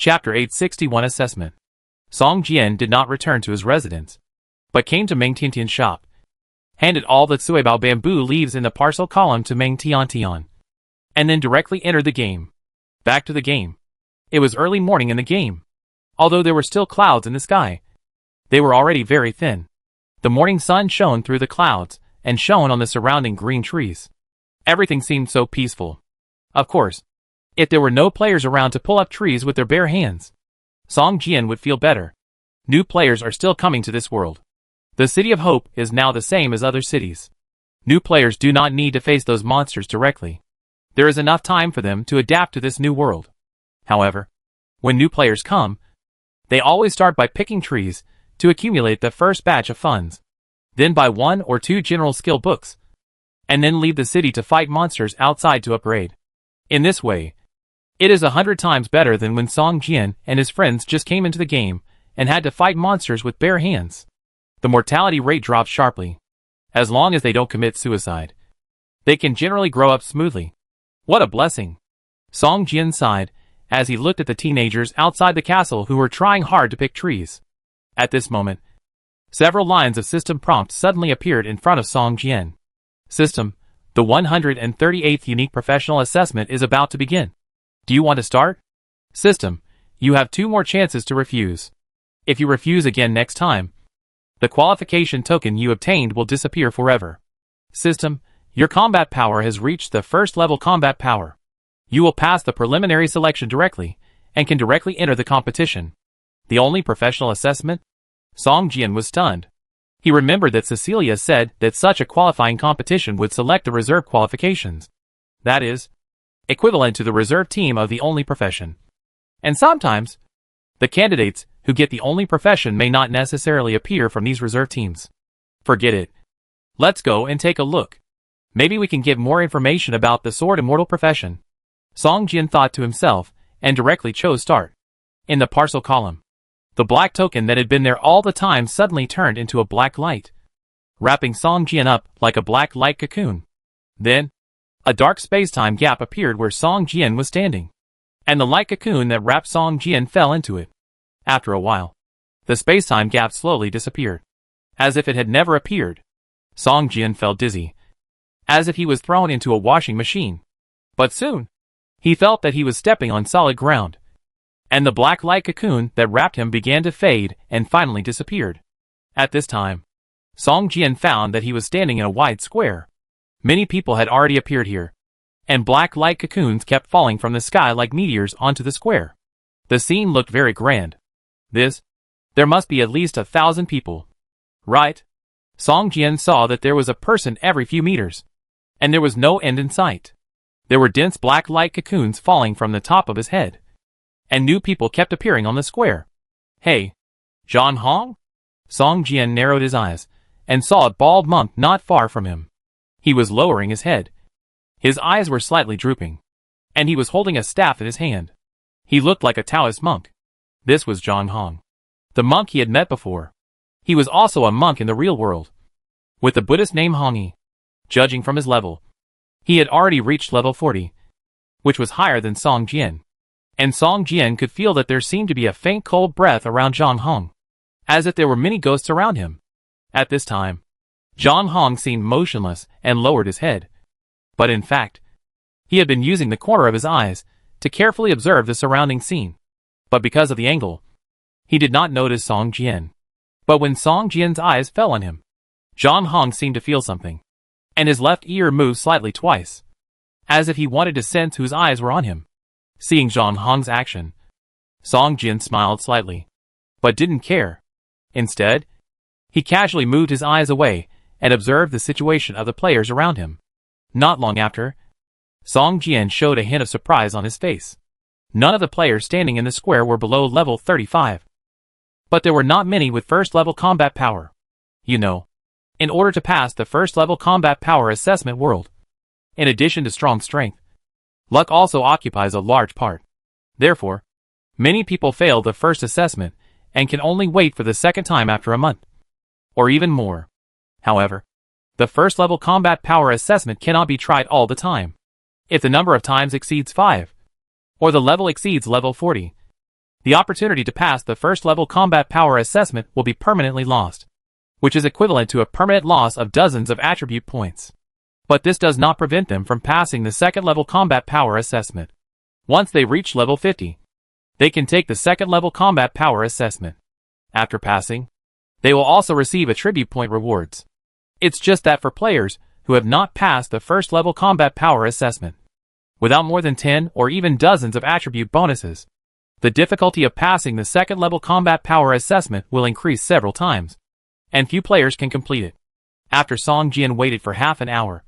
Chapter 861 Assessment. Song Jian did not return to his residence, but came to Meng Tiantian's shop, handed all the Cuibao bamboo leaves in the parcel column to Meng Tiantian, and then directly entered the game. Back to the game. It was early morning in the game. Although there were still clouds in the sky, they were already very thin. The morning sun shone through the clouds and shone on the surrounding green trees. Everything seemed so peaceful. Of course, if there were no players around to pull up trees with their bare hands, Song Jian would feel better. New players are still coming to this world. The City of Hope is now the same as other cities. New players do not need to face those monsters directly. There is enough time for them to adapt to this new world. However, when new players come, they always start by picking trees to accumulate the first batch of funds, then buy 1 or 2 general skill books, and then leave the city to fight monsters outside to upgrade. In this way, it is 100 times better than when Song Jian and his friends just came into the game and had to fight monsters with bare hands. The mortality rate drops sharply. As long as they don't commit suicide, they can generally grow up smoothly. What a blessing! Song Jian sighed as he looked at the teenagers outside the castle who were trying hard to pick trees. At this moment, several lines of system prompts suddenly appeared in front of Song Jian. System, the 138th unique professional assessment is about to begin. Do you want to start? System, you have 2 more chances to refuse. If you refuse again next time, the qualification token you obtained will disappear forever. System, your combat power has reached the first level combat power. You will pass the preliminary selection directly, and can directly enter the competition. The only professional assessment? Song Jian was stunned. He remembered that Cecilia said that such a qualifying competition would select the reserve qualifications. That is, equivalent to the reserve team of the only profession. And sometimes, the candidates who get the only profession may not necessarily appear from these reserve teams. Forget it. Let's go and take a look. Maybe we can get more information about the Sword Immortal profession. Song Jian thought to himself, and directly chose start. In the parcel column, the black token that had been there all the time suddenly turned into a black light, wrapping Song Jian up like a black light cocoon. Then, a dark space-time gap appeared where Song Jian was standing, and the light cocoon that wrapped Song Jian fell into it. After a while, the space-time gap slowly disappeared, as if it had never appeared. Song Jian felt dizzy, as if he was thrown into a washing machine. But soon, he felt that he was stepping on solid ground, and the black light cocoon that wrapped him began to fade and finally disappeared. At this time, Song Jian found that he was standing in a wide square. Many people had already appeared here, and black light cocoons kept falling from the sky like meteors onto the square. The scene looked very grand. There must be at least 1,000 people. Right? Song Jian saw that there was a person every few meters, and there was no end in sight. There were dense black light cocoons falling from the top of his head, and new people kept appearing on the square. Hey, Zhang Hong? Song Jian narrowed his eyes, and saw a bald monk not far from him. He was lowering his head. His eyes were slightly drooping, and he was holding a staff in his hand. He looked like a Taoist monk. This was Zhang Hong, the monk he had met before. He was also a monk in the real world, with the Buddhist name Hongyi. Judging from his level, he had already reached level 40, which was higher than Song Jian. And Song Jian could feel that there seemed to be a faint cold breath around Zhang Hong, as if there were many ghosts around him. At this time, Zhang Hong seemed motionless and lowered his head. But in fact, he had been using the corner of his eyes to carefully observe the surrounding scene. But because of the angle, he did not notice Song Jian. But when Song Jian's eyes fell on him, Zhang Hong seemed to feel something, and his left ear moved slightly twice, as if he wanted to sense whose eyes were on him. Seeing Zhang Hong's action, Song Jian smiled slightly, but didn't care. Instead, he casually moved his eyes away and observed the situation of the players around him. Not long after, Song Jian showed a hint of surprise on his face. None of the players standing in the square were below level 35. But there were not many with first level combat power. You know, in order to pass the first level combat power assessment world, in addition to strong strength, luck also occupies a large part. Therefore, many people fail the first assessment and can only wait for the second time after a month, or even more. However, the first level combat power assessment cannot be tried all the time. If the number of times exceeds 5, or the level exceeds level 40, the opportunity to pass the first level combat power assessment will be permanently lost, which is equivalent to a permanent loss of dozens of attribute points. But this does not prevent them from passing the second level combat power assessment. Once they reach level 50, they can take the second level combat power assessment. After passing, they will also receive attribute point rewards. It's just that for players who have not passed the first level combat power assessment, without more than 10 or even dozens of attribute bonuses, the difficulty of passing the second level combat power assessment will increase several times, and few players can complete it. After Song Jian waited for half an hour,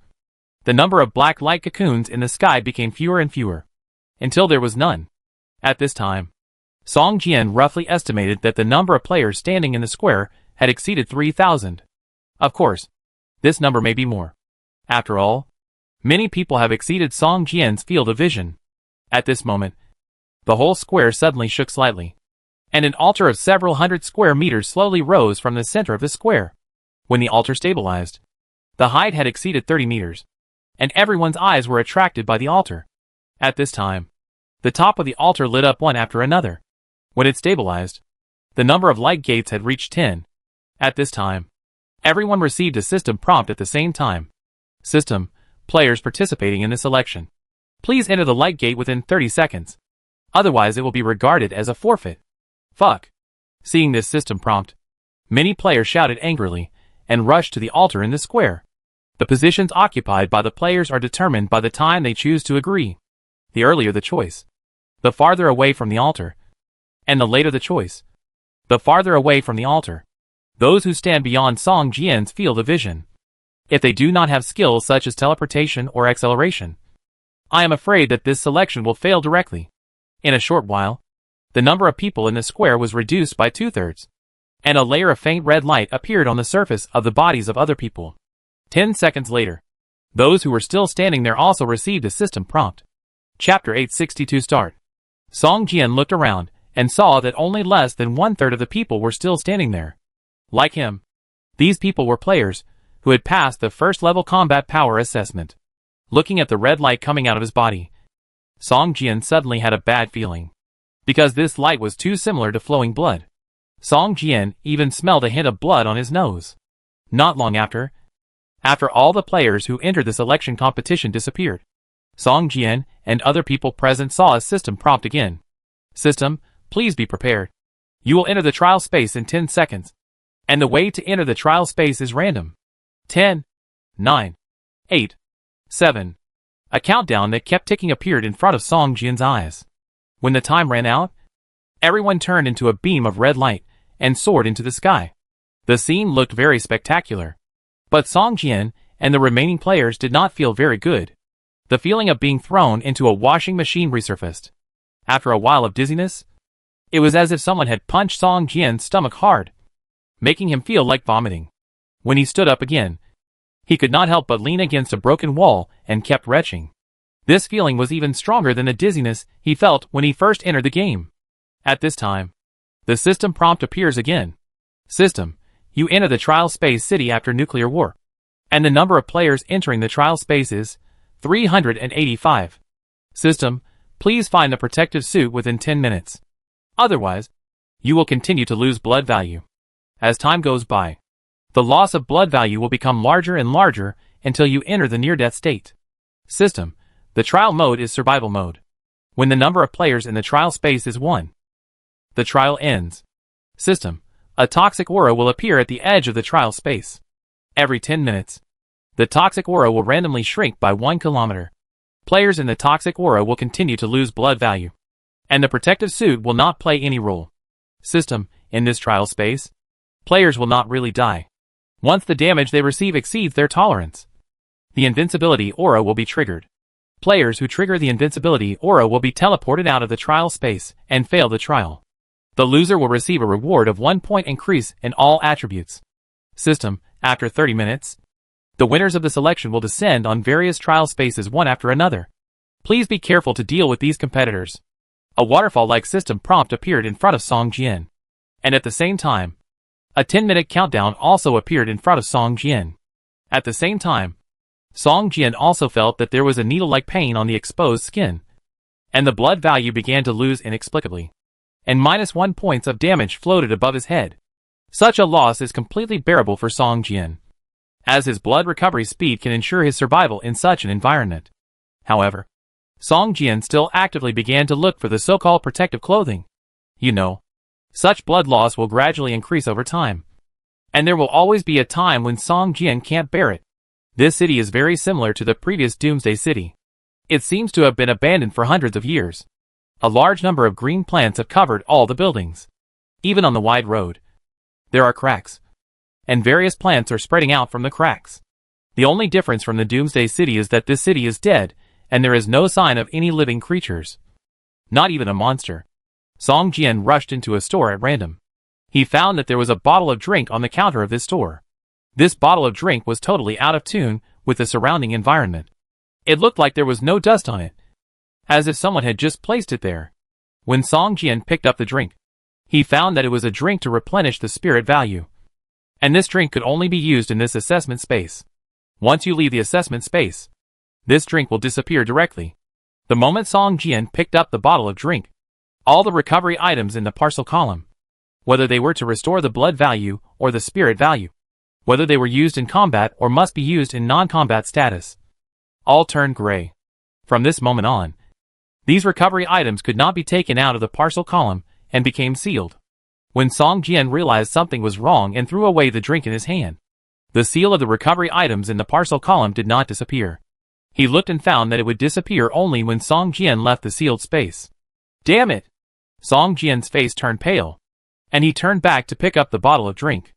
the number of black light cocoons in the sky became fewer and fewer, until there was none. At this time, Song Jian roughly estimated that the number of players standing in the square had exceeded 3,000. Of course, this number may be more. After all, many people have exceeded Song Jian's field of vision. At this moment, the whole square suddenly shook slightly, and an altar of several hundred square meters slowly rose from the center of the square. When the altar stabilized, the height had exceeded 30 meters, and everyone's eyes were attracted by the altar. At this time, the top of the altar lit up one after another. When it stabilized, the number of light gates had reached 10. At this time, everyone received a system prompt at the same time. System, players participating in this election, please enter the light gate within 30 seconds. Otherwise it will be regarded as a forfeit. Fuck. Seeing this system prompt, many players shouted angrily and rushed to the altar in the square. The positions occupied by the players are determined by the time they choose to agree. The earlier the choice, the farther away from the altar, and the later the choice, the farther away from the altar. Those who stand beyond Song Jian's field of vision, if they do not have skills such as teleportation or acceleration, I am afraid that this selection will fail directly. In a short while, the number of people in the square was reduced by 2/3, and a layer of faint red light appeared on the surface of the bodies of other people. 10 seconds later, those who were still standing there also received a system prompt. Chapter 862 Start. Song Jian looked around and saw that only less than 1/3 of the people were still standing there. Like him, these people were players who had passed the first level combat power assessment. Looking at the red light coming out of his body, Song Jian suddenly had a bad feeling, because this light was too similar to flowing blood. Song Jian even smelled a hint of blood on his nose. Not long after all the players who entered this election competition disappeared, Song Jian and other people present saw a system prompt again. System, please be prepared. You will enter the trial space in 10 seconds. And the way to enter the trial space is random. 10, 9, 8, 7. A countdown that kept ticking appeared in front of Song Jian's eyes. When the time ran out, everyone turned into a beam of red light and soared into the sky. The scene looked very spectacular. But Song Jian and the remaining players did not feel very good. The feeling of being thrown into a washing machine resurfaced. After a while of dizziness, it was as if someone had punched Song Jian's stomach hard, making him feel like vomiting. When he stood up again, he could not help but lean against a broken wall and kept retching. This feeling was even stronger than the dizziness he felt when he first entered the game. At this time, the system prompt appears again. System, you enter the trial space city after nuclear war, and the number of players entering the trial space is 385. System, please find the protective suit within 10 minutes. Otherwise, you will continue to lose blood value. As time goes by, the loss of blood value will become larger and larger until you enter the near-death state. System, the trial mode is survival mode. When the number of players in the trial space is 1, the trial ends. System, a toxic aura will appear at the edge of the trial space. Every 10 minutes, the toxic aura will randomly shrink by 1 kilometer. Players in the toxic aura will continue to lose blood value, and the protective suit will not play any role. System, in this trial space, players will not really die. Once the damage they receive exceeds their tolerance, the invincibility aura will be triggered. Players who trigger the invincibility aura will be teleported out of the trial space and fail the trial. The loser will receive a reward of 1 point increase in all attributes. System, after 30 minutes, the winners of the selection will descend on various trial spaces one after another. Please be careful to deal with these competitors. A waterfall-like system prompt appeared in front of Song Jian, and at the same time, a 10-minute countdown also appeared in front of Song Jian. At the same time, Song Jian also felt that there was a needle-like pain on the exposed skin, and the blood value began to lose inexplicably. and -1 points of damage floated above his head. Such a loss is completely bearable for Song Jian, as his blood recovery speed can ensure his survival in such an environment. However, Song Jian still actively began to look for the so-called protective clothing. You know, such blood loss will gradually increase over time, and there will always be a time when Song Jian can't bear it. This city is very similar to the previous Doomsday city. It seems to have been abandoned for hundreds of years. A large number of green plants have covered all the buildings. Even on the wide road, there are cracks, and various plants are spreading out from the cracks. The only difference from the Doomsday city is that this city is dead, and there is no sign of any living creatures. Not even a monster. Song Jian rushed into a store at random. He found that there was a bottle of drink on the counter of this store. This bottle of drink was totally out of tune with the surrounding environment. It looked like there was no dust on it, as if someone had just placed it there. When Song Jian picked up the drink, he found that it was a drink to replenish the spirit value. And this drink could only be used in this assessment space. Once you leave the assessment space, this drink will disappear directly. The moment Song Jian picked up the bottle of drink, all the recovery items in the parcel column, whether they were to restore the blood value or the spirit value, whether they were used in combat or must be used in non-combat status, all turned gray. From this moment on, these recovery items could not be taken out of the parcel column and became sealed. When Song Jian realized something was wrong and threw away the drink in his hand, the seal of the recovery items in the parcel column did not disappear. He looked and found that it would disappear only when Song Jian left the sealed space. Damn it! Song Jian's face turned pale, and he turned back to pick up the bottle of drink.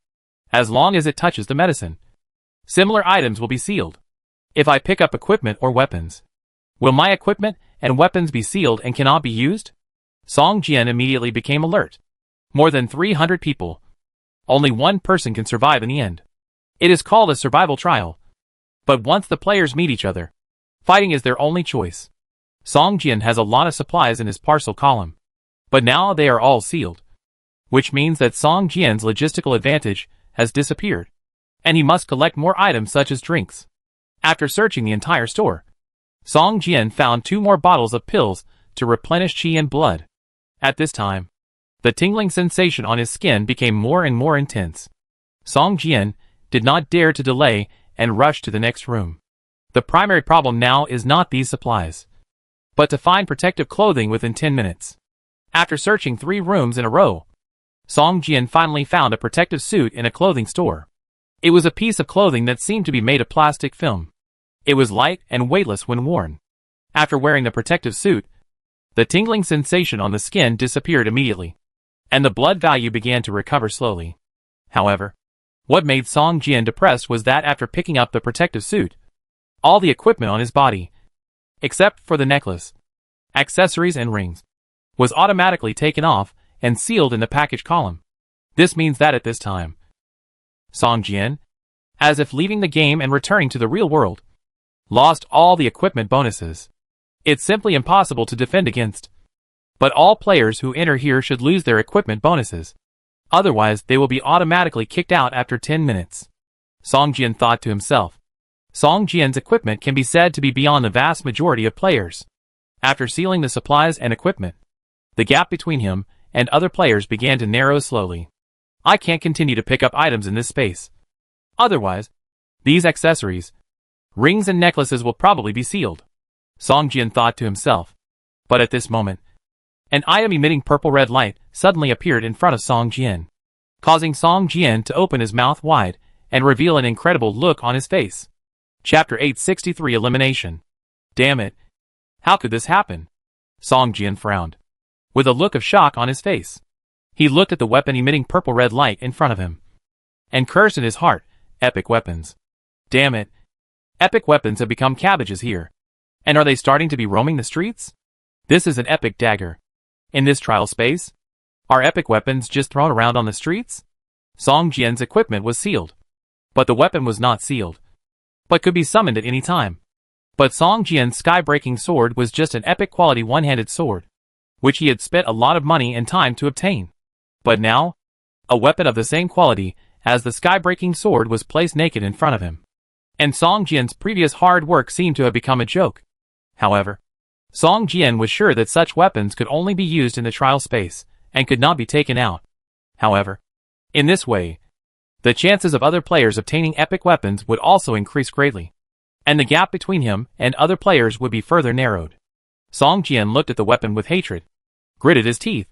As long as it touches the medicine, similar items will be sealed. If I pick up equipment or weapons, will my equipment and weapons be sealed and cannot be used? Song Jian immediately became alert. More than 300 people. Only one person can survive in the end. It is called a survival trial. But once the players meet each other, fighting is their only choice. Song Jian has a lot of supplies in his parcel column, but now they are all sealed, which means that Song Jian's logistical advantage has disappeared, and he must collect more items such as drinks. After searching the entire store, Song Jian found 2 more bottles of pills to replenish qi and blood. At this time, the tingling sensation on his skin became more and more intense. Song Jian did not dare to delay and rushed to the next room. The primary problem now is not these supplies, but to find protective clothing within 10 minutes. After searching 3 rooms in a row, Song Jian finally found a protective suit in a clothing store. It was a piece of clothing that seemed to be made of plastic film. It was light and weightless when worn. After wearing the protective suit, the tingling sensation on the skin disappeared immediately, and the blood value began to recover slowly. However, what made Song Jian depressed was that after picking up the protective suit, all the equipment on his body, except for the necklace, accessories and rings, was automatically taken off and sealed in the package column. This means that at this time, Song Jian, as if leaving the game and returning to the real world, lost all the equipment bonuses. It's simply impossible to defend against. But all players who enter here should lose their equipment bonuses. Otherwise, they will be automatically kicked out after 10 minutes. Song Jian thought to himself. Song Jian's equipment can be said to be beyond the vast majority of players. After sealing the supplies and equipment, the gap between him and other players began to narrow slowly. I can't continue to pick up items in this space. Otherwise, these accessories, rings and necklaces will probably be sealed. Song Jian thought to himself. But at this moment, an item emitting purple-red light suddenly appeared in front of Song Jian, causing Song Jian to open his mouth wide and reveal an incredible look on his face. Chapter 863 Elimination. Damn it. How could this happen? Song Jian frowned, with a look of shock on his face. He looked at the weapon emitting purple-red light in front of him, and cursed in his heart, epic weapons. Damn it. Epic weapons have become cabbages here. And are they starting to be roaming the streets? This is an epic dagger. In this trial space, are epic weapons just thrown around on the streets? Song Jian's equipment was sealed, but the weapon was not sealed, but could be summoned at any time. But Song Jian's sky-breaking sword was just an epic quality one-handed sword, which he had spent a lot of money and time to obtain. But now, a weapon of the same quality as the sky-breaking sword was placed naked in front of him. And Song Jian's previous hard work seemed to have become a joke. However, Song Jian was sure that such weapons could only be used in the trial space, and could not be taken out. However, in this way, the chances of other players obtaining epic weapons would also increase greatly, and the gap between him and other players would be further narrowed. Song Jian looked at the weapon with hatred, gritted his teeth,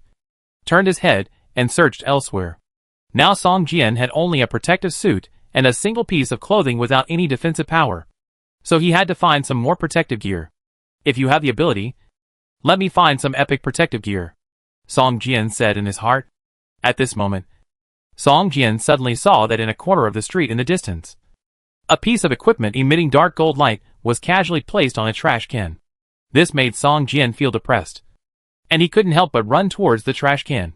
turned his head, and searched elsewhere. Now Song Jian had only a protective suit and a single piece of clothing without any defensive power, so he had to find some more protective gear. If you have the ability, let me find some epic protective gear, Song Jian said in his heart. At this moment, Song Jian suddenly saw that in a corner of the street in the distance, a piece of equipment emitting dark gold light was casually placed on a trash can. This made Song Jian feel depressed, and he couldn't help but run towards the trash can.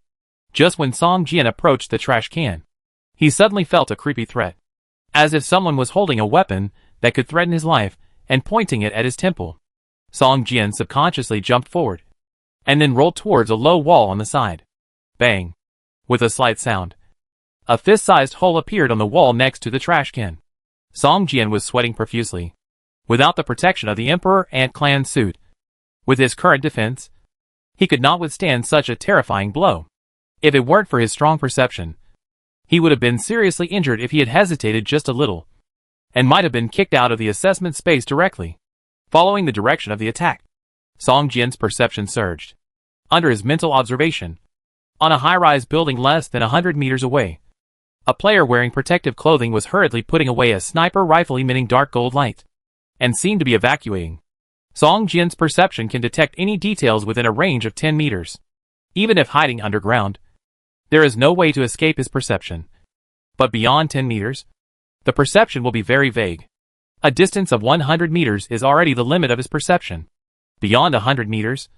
Just when Song Jian approached the trash can, he suddenly felt a creepy threat, as if someone was holding a weapon that could threaten his life and pointing it at his temple. Song Jian subconsciously jumped forward, and then rolled towards a low wall on the side. Bang! With a slight sound, a fist-sized hole appeared on the wall next to the trash can. Song Jian was sweating profusely. Without the protection of the Emperor Ant Clan suit, with his current defense, he could not withstand such a terrifying blow. If it weren't for his strong perception, he would have been seriously injured if he had hesitated just a little, and might have been kicked out of the assessment space directly. Following the direction of the attack, Song Jian's perception surged. Under his mental observation, on a high-rise building less than 100 meters away, a player wearing protective clothing was hurriedly putting away a sniper rifle emitting dark gold light, and seemed to be evacuating. Song Jian's perception can detect any details within a range of 10 meters. Even if hiding underground, there is no way to escape his perception. But beyond 10 meters, the perception will be very vague. A distance of 100 meters is already the limit of his perception. Beyond 100 meters,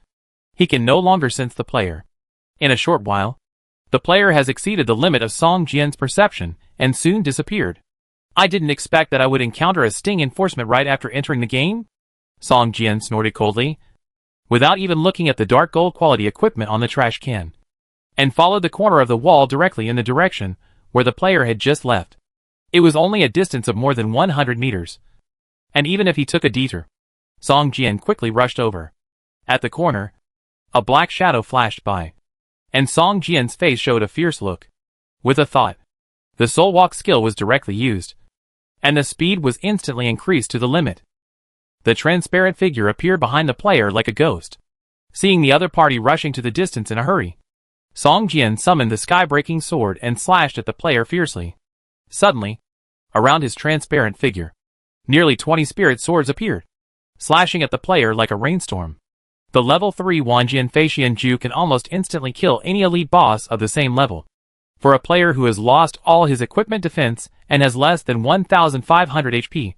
he can no longer sense the player. In a short while, the player has exceeded the limit of Song Jian's perception and soon disappeared. I didn't expect that I would encounter a sting enforcement right after entering the game, Song Jian snorted coldly, without even looking at the dark gold quality equipment on the trash can, and followed the corner of the wall directly in the direction where the player had just left. It was only a distance of more than 100 meters, and even if he took a detour, Song Jian quickly rushed over. At the corner, a black shadow flashed by, and Song Jian's face showed a fierce look. With a thought, the soul walk skill was directly used, and the speed was instantly increased to the limit. The transparent figure appeared behind the player like a ghost. Seeing the other party rushing to the distance in a hurry, Song Jian summoned the sky-breaking sword and slashed at the player fiercely. Suddenly, around his transparent figure, nearly 20 spirit swords appeared, slashing at the player like a rainstorm. The level 3 Wanjian Feixian Ju can almost instantly kill any elite boss of the same level. For a player who has lost all his equipment defense and has less than 1,500 HP,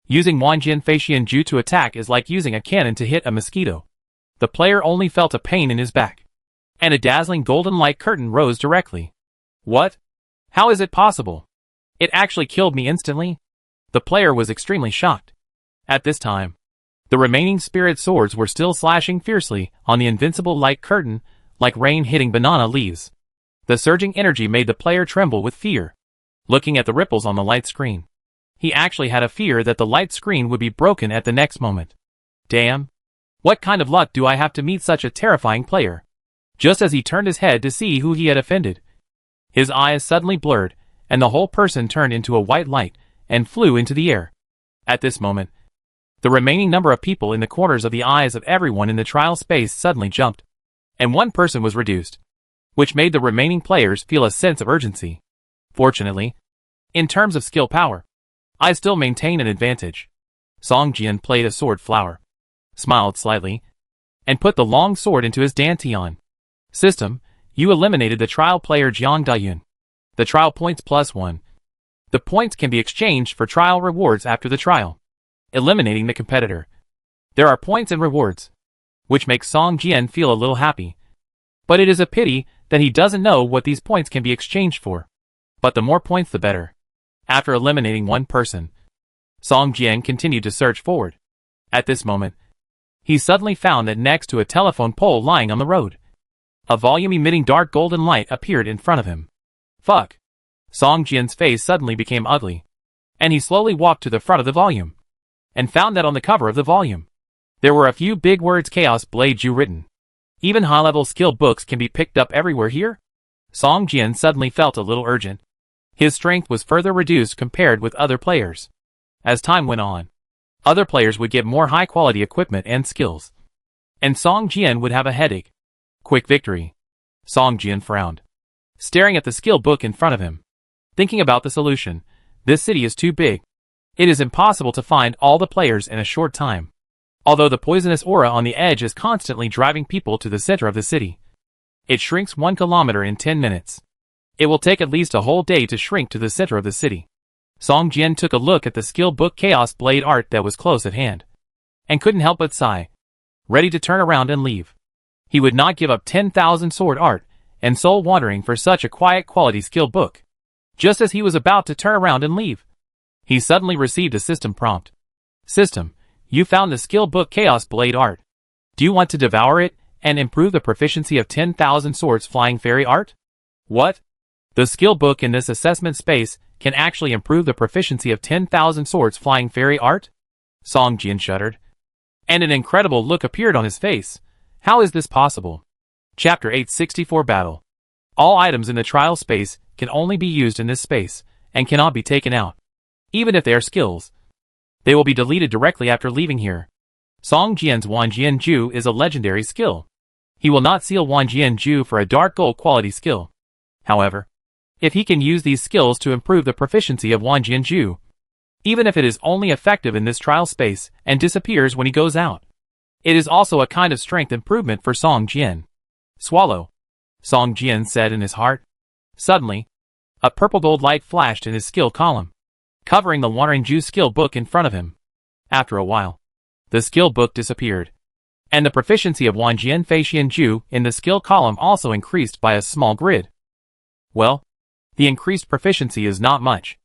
using Wanjian Feixian Ju to attack is like using a cannon to hit a mosquito. The player only felt a pain in his back, and a dazzling golden light curtain rose directly. What? How is it possible? It actually killed me instantly? The player was extremely shocked. At this time, the remaining spirit swords were still slashing fiercely on the invincible light curtain like rain hitting banana leaves. The surging energy made the player tremble with fear. Looking at the ripples on the light screen, he actually had a fear that the light screen would be broken at the next moment. Damn! What kind of luck do I have to meet such a terrifying player? Just as he turned his head to see who he had offended, his eyes suddenly blurred, and the whole person turned into a white light and flew into the air. At this moment, the remaining number of people in the corners of the eyes of everyone in the trial space suddenly jumped, and one person was reduced, which made the remaining players feel a sense of urgency. Fortunately, in terms of skill power, I still maintain an advantage. Song Jian played a sword flower, smiled slightly, and put the long sword into his dantian. System, you eliminated the trial player Jiang Dayun. The trial points +1. The points can be exchanged for trial rewards after the trial, eliminating the competitor. There are points and rewards, which makes Song Jian feel a little happy. But it is a pity that he doesn't know what these points can be exchanged for. But the more points the better. After eliminating one person, Song Jian continued to search forward. At this moment, he suddenly found that next to a telephone pole lying on the road, a volume emitting dark golden light appeared in front of him. Fuck! Song Jian's face suddenly became ugly, and he slowly walked to the front of the volume, and found that on the cover of the volume, there were a few big words Chaos Blade Ju written. Even high-level skill books can be picked up everywhere here? Song Jian suddenly felt a little urgent. His strength was further reduced compared with other players. As time went on, other players would get more high-quality equipment and skills. And Song Jian would have a headache. Quick victory. Song Jian frowned, staring at the skill book in front of him. Thinking about the solution, this city is too big. It is impossible to find all the players in a short time. Although the poisonous aura on the edge is constantly driving people to the center of the city. It shrinks 1 kilometer in 10 minutes. It will take at least a whole day to shrink to the center of the city. Song Jian took a look at the skill book Chaos Blade art that was close at hand, and couldn't help but sigh, ready to turn around and leave. He would not give up 10,000 sword art and soul wandering for such a quiet quality skill book. Just as he was about to turn around and leave, he suddenly received a system prompt. System, you found the skill book Chaos Blade art. Do you want to devour it and improve the proficiency of 10,000 swords flying fairy art? What? The skill book in this assessment space can actually improve the proficiency of 10,000 swords flying fairy art? Song Jian shuddered, and an incredible look appeared on his face. How is this possible? Chapter 864 Battle. All items in the trial space can only be used in this space, and cannot be taken out. Even if they are skills, they will be deleted directly after leaving here. Song Jian's Wanjian Ju is a legendary skill. He will not seal Wanjian Ju for a dark gold quality skill. However, if he can use these skills to improve the proficiency of Wanjian Ju, even if it is only effective in this trial space and disappears when he goes out, it is also a kind of strength improvement for Song Jian. Swallow, Song Jian said in his heart. Suddenly, a purple gold light flashed in his skill column, covering the Wanjian Ju skill book in front of him. After a while, the skill book disappeared, and the proficiency of Wanjian Feixian Ju in the skill column also increased by a small grid. Well, the increased proficiency is not much.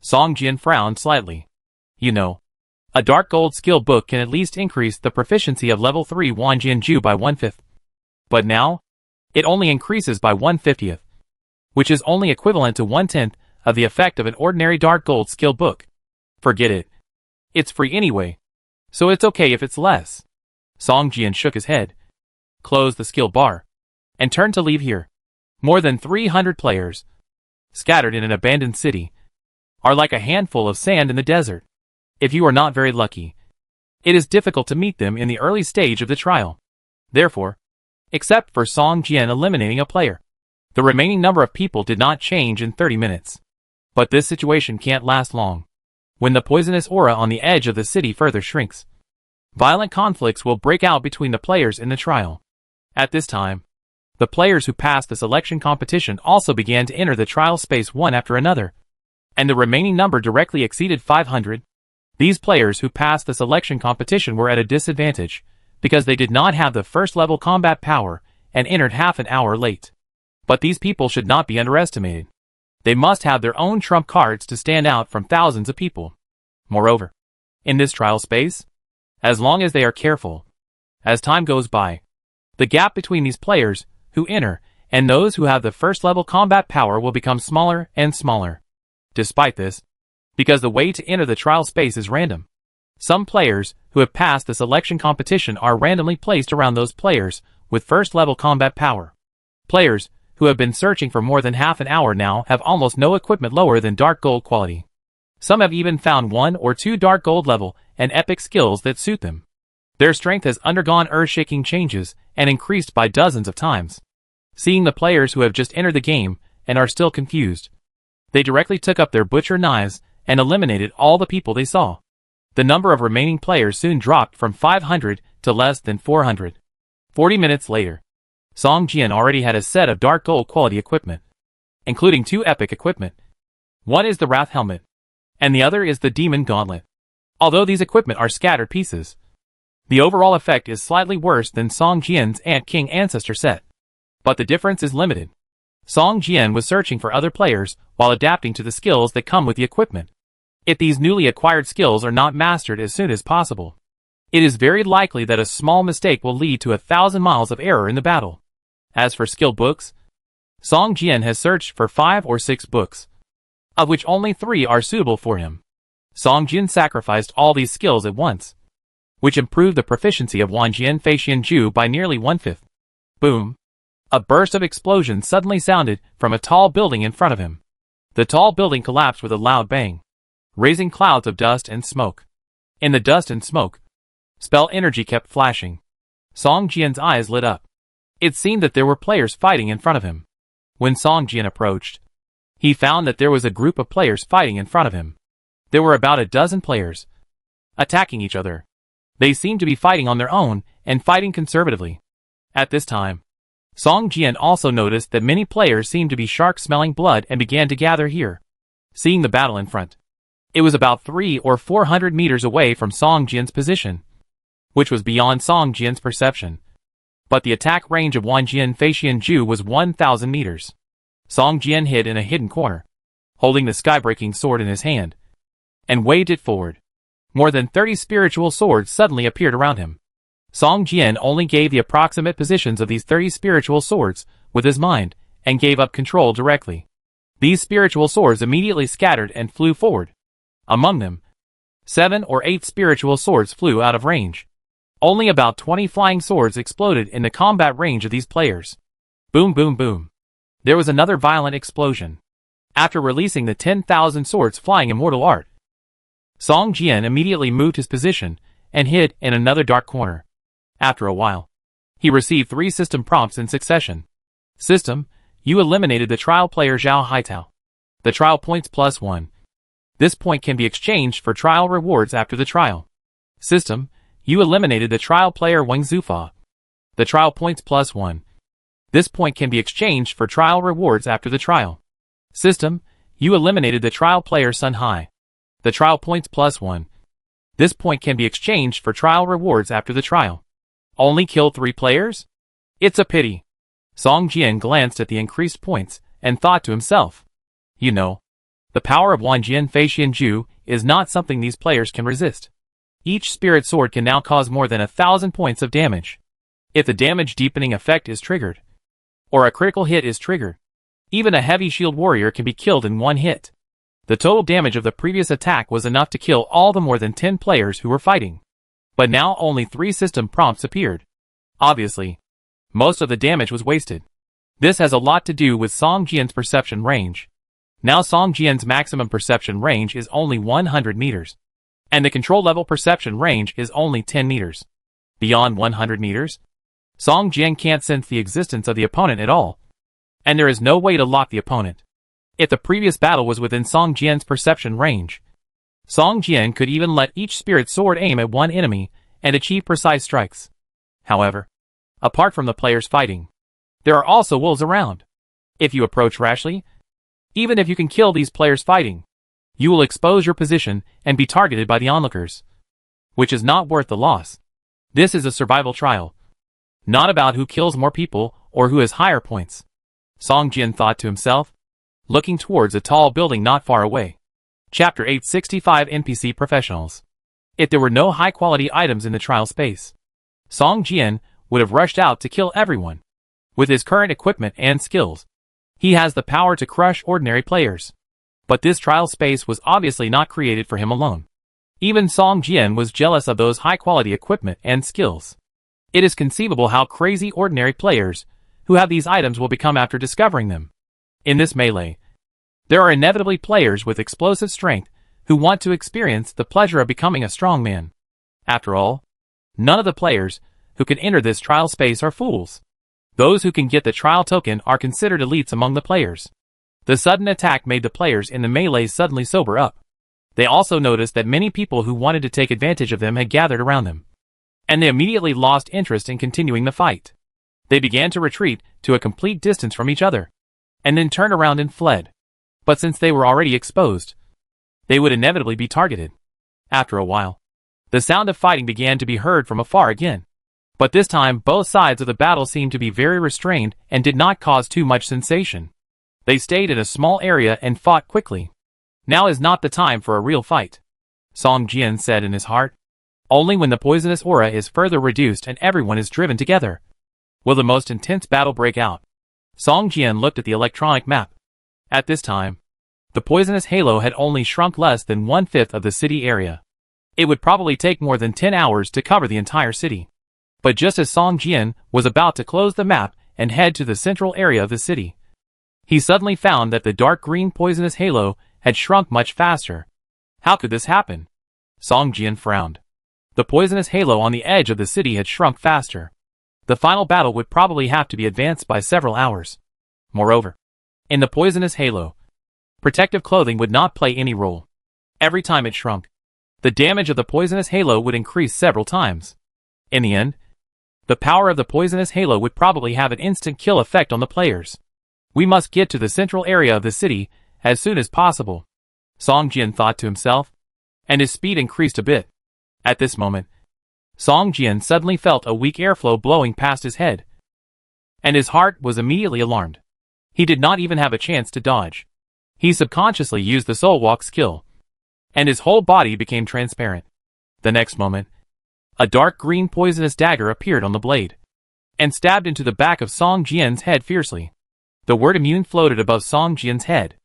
Song Jian frowned slightly. You know, a dark gold skill book can at least increase the proficiency of level 3 Wanjian Ju by 1/5. But now, it only increases by 1/50th, which is only equivalent to 1/10 of the effect of an ordinary dark gold skill book. Forget it. It's free anyway, so it's okay if it's less. Song Jian shook his head, closed the skill bar, and turned to leave here. More than 300 players, scattered in an abandoned city, are like a handful of sand in the desert. If you are not very lucky, it is difficult to meet them in the early stage of the trial. Therefore, except for Song Jian eliminating a player, the remaining number of people did not change in 30 minutes. But this situation can't last long. When the poisonous aura on the edge of the city further shrinks, violent conflicts will break out between the players in the trial. At this time, the players who passed the selection competition also began to enter the trial space one after another, and the remaining number directly exceeded 500. These players who passed the selection competition were at a disadvantage, because they did not have the first level combat power and entered half an hour late. But these people should not be underestimated. They must have their own trump cards to stand out from thousands of people. Moreover, in this trial space, as long as they are careful, as time goes by, the gap between these players who enter and those who have the first level combat power will become smaller and smaller. Despite this, because the way to enter the trial space is random, some players who have passed the selection competition are randomly placed around those players with first level combat power. Players who have been searching for more than half an hour now have almost no equipment lower than dark gold quality. Some have even found 1 or 2 dark gold level and epic skills that suit them. Their strength has undergone earth-shaking changes and increased by dozens of times. Seeing the players who have just entered the game and are still confused, they directly took up their butcher knives and eliminated all the people they saw. The number of remaining players soon dropped from 500 to less than 400. 40 minutes later, Song Jian already had a set of dark gold quality equipment, including 2 epic equipment. One is the Wrath Helmet, and the other is the Demon Gauntlet. Although these equipment are scattered pieces, the overall effect is slightly worse than Song Jian's Ant King Ancestor set. But the difference is limited. Song Jian was searching for other players while adapting to the skills that come with the equipment. If these newly acquired skills are not mastered as soon as possible, it is very likely that a small mistake will lead to 1,000 miles of error in the battle. As for skill books, Song Jian has searched for 5 or 6 books, of which only 3 are suitable for him. Song Jian sacrificed all these skills at once, which improved the proficiency of Wanjian Feixian Ju by nearly 1/5. Boom! A burst of explosions suddenly sounded from a tall building in front of him. The tall building collapsed with a loud bang, raising clouds of dust and smoke. In the dust and smoke, spell energy kept flashing. Song Jian's eyes lit up. It seemed that there were players fighting in front of him. When Song Jian approached, he found that there was a group of players fighting in front of him. There were about a dozen players, attacking each other. They seemed to be fighting on their own and fighting conservatively. At this time, Song Jian also noticed that many players seemed to be shark-smelling blood and began to gather here, seeing the battle in front. It was about 300 or 400 meters away from Song Jian's position, which was beyond Song Jian's perception. But the attack range of Wanjian Feixian Ju was 1,000 meters. Song Jian hid in a hidden corner, holding the sky-breaking sword in his hand, and waved it forward. More than 30 spiritual swords suddenly appeared around him. Song Jian only gave the approximate positions of these 30 spiritual swords with his mind, and gave up control directly. These spiritual swords immediately scattered and flew forward. Among them, 7 or 8 spiritual swords flew out of range. Only about 20 flying swords exploded in the combat range of these players. Boom, boom, boom. There was another violent explosion. After releasing the 10,000 swords flying immortal art, Song Jian immediately moved his position and hid in another dark corner. After a while, he received 3 system prompts in succession. System: you eliminated the trial player Zhao Haitao. The trial points +1. This point can be exchanged for trial rewards after the trial. System: you eliminated the trial player Wang Zufa. The trial points +1. This point can be exchanged for trial rewards after the trial. System: you eliminated the trial player Sun Hai. The trial points +1. This point can be exchanged for trial rewards after the trial. Only killed 3 players? It's a pity. Song Jian glanced at the increased points and thought to himself, you know, the power of Wanjian Feixian Ju is not something these players can resist. Each spirit sword can now cause more than 1,000 points of damage. If the damage deepening effect is triggered, or a critical hit is triggered, even a heavy shield warrior can be killed in 1 hit. The total damage of the previous attack was enough to kill all the more than 10 players who were fighting. But now only 3 system prompts appeared. Obviously, most of the damage was wasted. This has a lot to do with Song Jian's perception range. Now Song Jian's maximum perception range is only 100 meters. And the control level perception range is only 10 meters. Beyond 100 meters, Song Jian can't sense the existence of the opponent at all. And there is no way to lock the opponent. If the previous battle was within Song Jian's perception range, Song Jian could even let each spirit sword aim at one enemy and achieve precise strikes. However, apart from the players fighting, there are also wolves around. If you approach rashly, even if you can kill these players fighting, you will expose your position and be targeted by the onlookers, which is not worth the loss. This is a survival trial, not about who kills more people or who has higher points. Song Jian thought to himself, looking towards a tall building not far away. Chapter 865 NPC Professionals. If there were no high-quality items in the trial space, Song Jian would have rushed out to kill everyone. With his current equipment and skills, he has the power to crush ordinary players. But this trial space was obviously not created for him alone. Even Song Jian was jealous of those high-quality equipment and skills. It is conceivable how crazy ordinary players who have these items will become after discovering them. In this melee, there are inevitably players with explosive strength who want to experience the pleasure of becoming a strong man. After all, none of the players who can enter this trial space are fools. Those who can get the trial token are considered elites among the players. The sudden attack made the players in the melee suddenly sober up. They also noticed that many people who wanted to take advantage of them had gathered around them, and they immediately lost interest in continuing the fight. They began to retreat to a complete distance from each other, and then turned around and fled. But since they were already exposed, they would inevitably be targeted. After a while, the sound of fighting began to be heard from afar again. But this time both sides of the battle seemed to be very restrained and did not cause too much sensation. They stayed in a small area and fought quickly. Now is not the time for a real fight, Song Jian said in his heart. Only when the poisonous aura is further reduced and everyone is driven together will the most intense battle break out. Song Jian looked at the electronic map. At this time, the poisonous halo had only shrunk less than 1/5 of the city area. It would probably take more than 10 hours to cover the entire city. But just as Song Jian was about to close the map and head to the central area of the city, he suddenly found that the dark green poisonous halo had shrunk much faster. How could this happen? Song Jian frowned. The poisonous halo on the edge of the city had shrunk faster. The final battle would probably have to be advanced by several hours. Moreover, in the poisonous halo, protective clothing would not play any role. Every time it shrunk, the damage of the poisonous halo would increase several times. In the end, the power of the poisonous halo would probably have an instant kill effect on the players. We must get to the central area of the city as soon as possible, Song Jian thought to himself, and his speed increased a bit. At this moment, Song Jian suddenly felt a weak airflow blowing past his head, and his heart was immediately alarmed. He did not even have a chance to dodge. He subconsciously used the Soul Walk skill, and his whole body became transparent. The next moment, a dark green poisonous dagger appeared on the blade, and stabbed into the back of Song Jian's head fiercely. The word immune floated above Song Jian's head.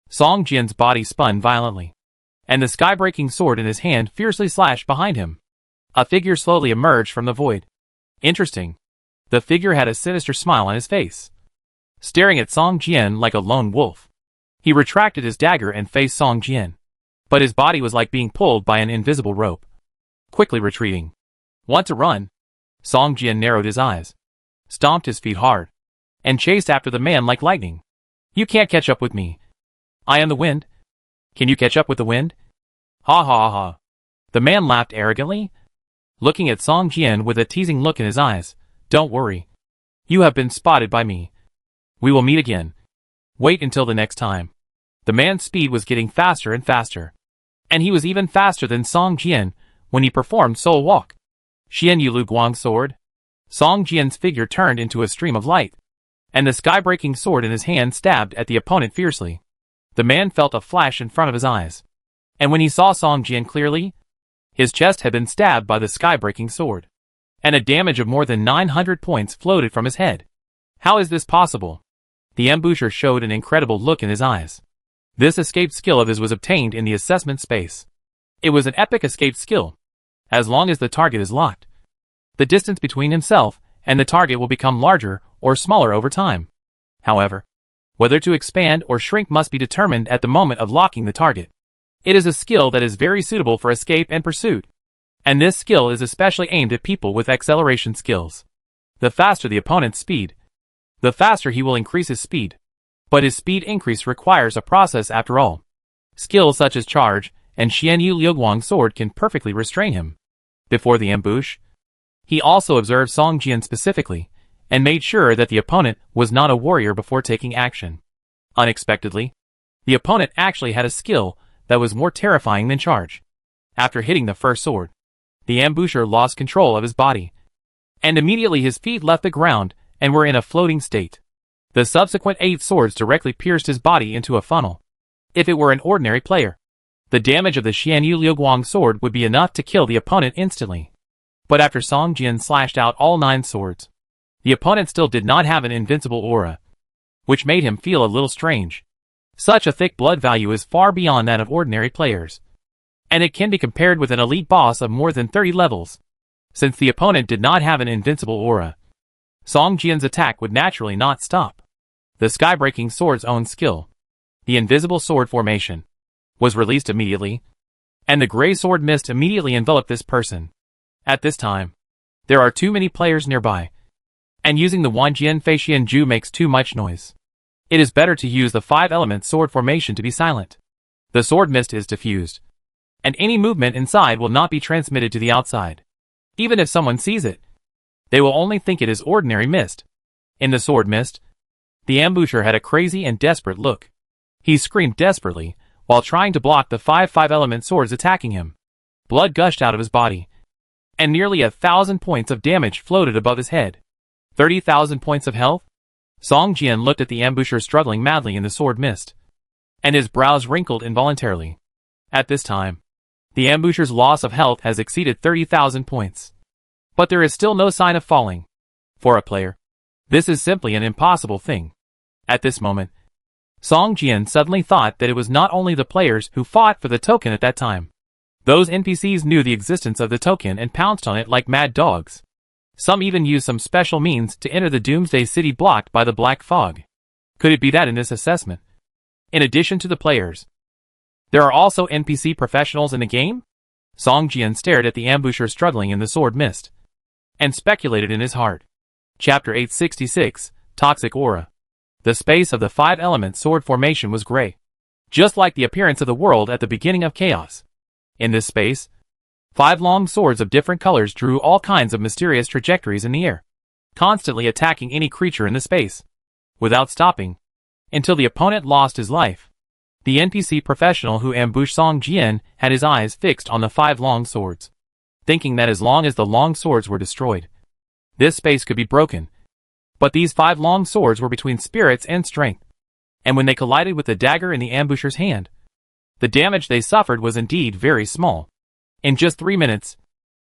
Song Jian's body spun violently, and the sky-breaking sword in his hand fiercely slashed behind him. A figure slowly emerged from the void. Interesting. The figure had a sinister smile on his face, staring at Song Jian like a lone wolf. He retracted his dagger and faced Song Jian, but his body was like being pulled by an invisible rope. Quickly retreating. Want to run? Song Jian narrowed his eyes, stomped his feet hard, and chased after the man like lightning. You can't catch up with me. I am the wind. Can you catch up with the wind? Ha ha ha. The man laughed arrogantly, looking at Song Jian with a teasing look in his eyes. Don't worry. You have been spotted by me. We will meet again. Wait until the next time. The man's speed was getting faster and faster, and he was even faster than Song Jian when he performed Soul Walk. Xian Yu Lu Guang's sword. Song Jian's figure turned into a stream of light, and the sky-breaking sword in his hand stabbed at the opponent fiercely. The man felt a flash in front of his eyes, and when he saw Song Jian clearly, his chest had been stabbed by the sky-breaking sword, and a damage of more than 900 points floated from his head. How is this possible? The ambusher showed an incredible look in his eyes. This escape skill of his was obtained in the assessment space. It was an epic escape skill. As long as the target is locked, the distance between himself and the target will become larger or smaller over time. However, whether to expand or shrink must be determined at the moment of locking the target. It is a skill that is very suitable for escape and pursuit, and this skill is especially aimed at people with acceleration skills. The faster the opponent's speed, the faster he will increase his speed. But his speed increase requires a process after all. Skills such as charge and Xian Yu Liuguang's sword can perfectly restrain him. Before the ambush, he also observed Song Jian specifically, and made sure that the opponent was not a warrior before taking action. Unexpectedly, the opponent actually had a skill that was more terrifying than charge. After hitting the first sword, the ambusher lost control of his body, and immediately his feet left the ground and were in a floating state. The subsequent 8 swords directly pierced his body into a funnel. If it were an ordinary player, the damage of the Xian Yu Liuguang sword would be enough to kill the opponent instantly. But after Song Jian slashed out all 9 swords, the opponent still did not have an invincible aura, which made him feel a little strange. Such a thick blood value is far beyond that of ordinary players, and it can be compared with an elite boss of more than 30 levels. Since the opponent did not have an invincible aura, Song Jian's attack would naturally not stop. The sky-breaking sword's own skill, the invisible sword formation, was released immediately, and the gray sword mist immediately enveloped this person. At this time, there are too many players nearby, and using the Wanjian Fei Xian Ju makes too much noise. It is better to use the 5-element sword formation to be silent. The sword mist is diffused, and any movement inside will not be transmitted to the outside. Even if someone sees it, they will only think it is ordinary mist. In the sword mist, the ambusher had a crazy and desperate look. He screamed desperately while trying to block the 5-element swords attacking him. Blood gushed out of his body, and nearly 1,000 points of damage floated above his head. 30,000 points of health? Song Jian looked at the ambusher struggling madly in the sword mist, and his brows wrinkled involuntarily. At this time, the ambusher's loss of health has exceeded 30,000 points. But there is still no sign of falling. For a player, this is simply an impossible thing. At this moment, Song Jian suddenly thought that it was not only the players who fought for the token at that time. Those NPCs knew the existence of the token and pounced on it like mad dogs. Some even use some special means to enter the Doomsday city blocked by the black fog. Could it be that in this assessment, in addition to the players, there are also NPC professionals in the game? Song Jian stared at the ambusher struggling in the sword mist, and speculated in his heart. Chapter 866, Toxic Aura. The space of the 5-element sword formation was gray, just like the appearance of the world at the beginning of chaos. In this space, 5 long swords of different colors drew all kinds of mysterious trajectories in the air, constantly attacking any creature in the space, without stopping, until the opponent lost his life. The NPC professional who ambushed Song Jian had his eyes fixed on the 5 long swords, thinking that as long as the long swords were destroyed, this space could be broken. But these 5 long swords were between spirits and strength, and when they collided with the dagger in the ambusher's hand, the damage they suffered was indeed very small. In just 3 minutes,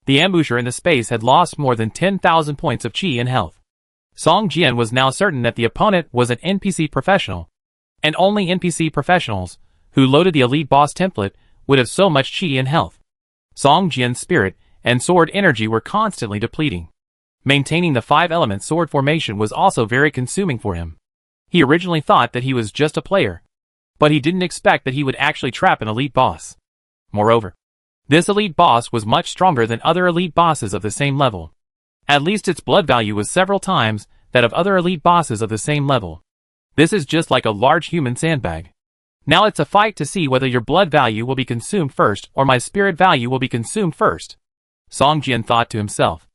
the ambusher in the space had lost more than 10,000 points of chi and health. Song Jian was now certain that the opponent was an NPC professional, and only NPC professionals who loaded the elite boss template would have so much chi and health. Song Jian's spirit and sword energy were constantly depleting. Maintaining the 5-element sword formation was also very consuming for him. He originally thought that he was just a player, but he didn't expect that he would actually trap an elite boss. Moreover, this elite boss was much stronger than other elite bosses of the same level. At least its blood value was several times that of other elite bosses of the same level. This is just like a large human sandbag. Now it's a fight to see whether your blood value will be consumed first or my spirit value will be consumed first, Song Jian thought to himself.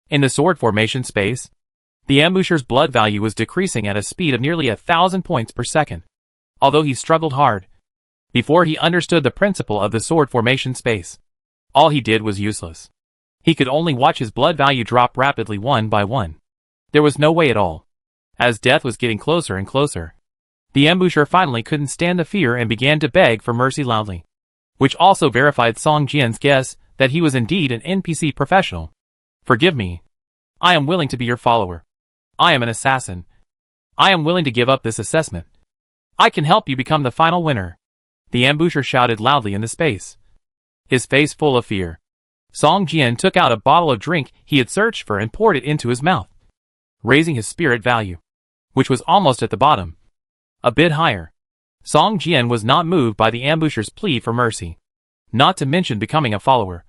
In the sword formation space, the ambusher's blood value was decreasing at a speed of nearly 1,000 points per second. Although he struggled hard before he understood the principle of the sword formation space, all he did was useless. He could only watch his blood value drop rapidly one by one. There was no way at all. As death was getting closer and closer, the ambusher finally couldn't stand the fear and began to beg for mercy loudly, which also verified Song Jian's guess that he was indeed an NPC professional. Forgive me. I am willing to be your follower. I am an assassin. I am willing to give up this assessment. I can help you become the final winner. The ambusher shouted loudly in the space, his face full of fear. Song Jian took out a bottle of drink he had searched for and poured it into his mouth, raising his spirit value, which was almost at the bottom, a bit higher. Song Jian was not moved by the ambusher's plea for mercy, not to mention becoming a follower.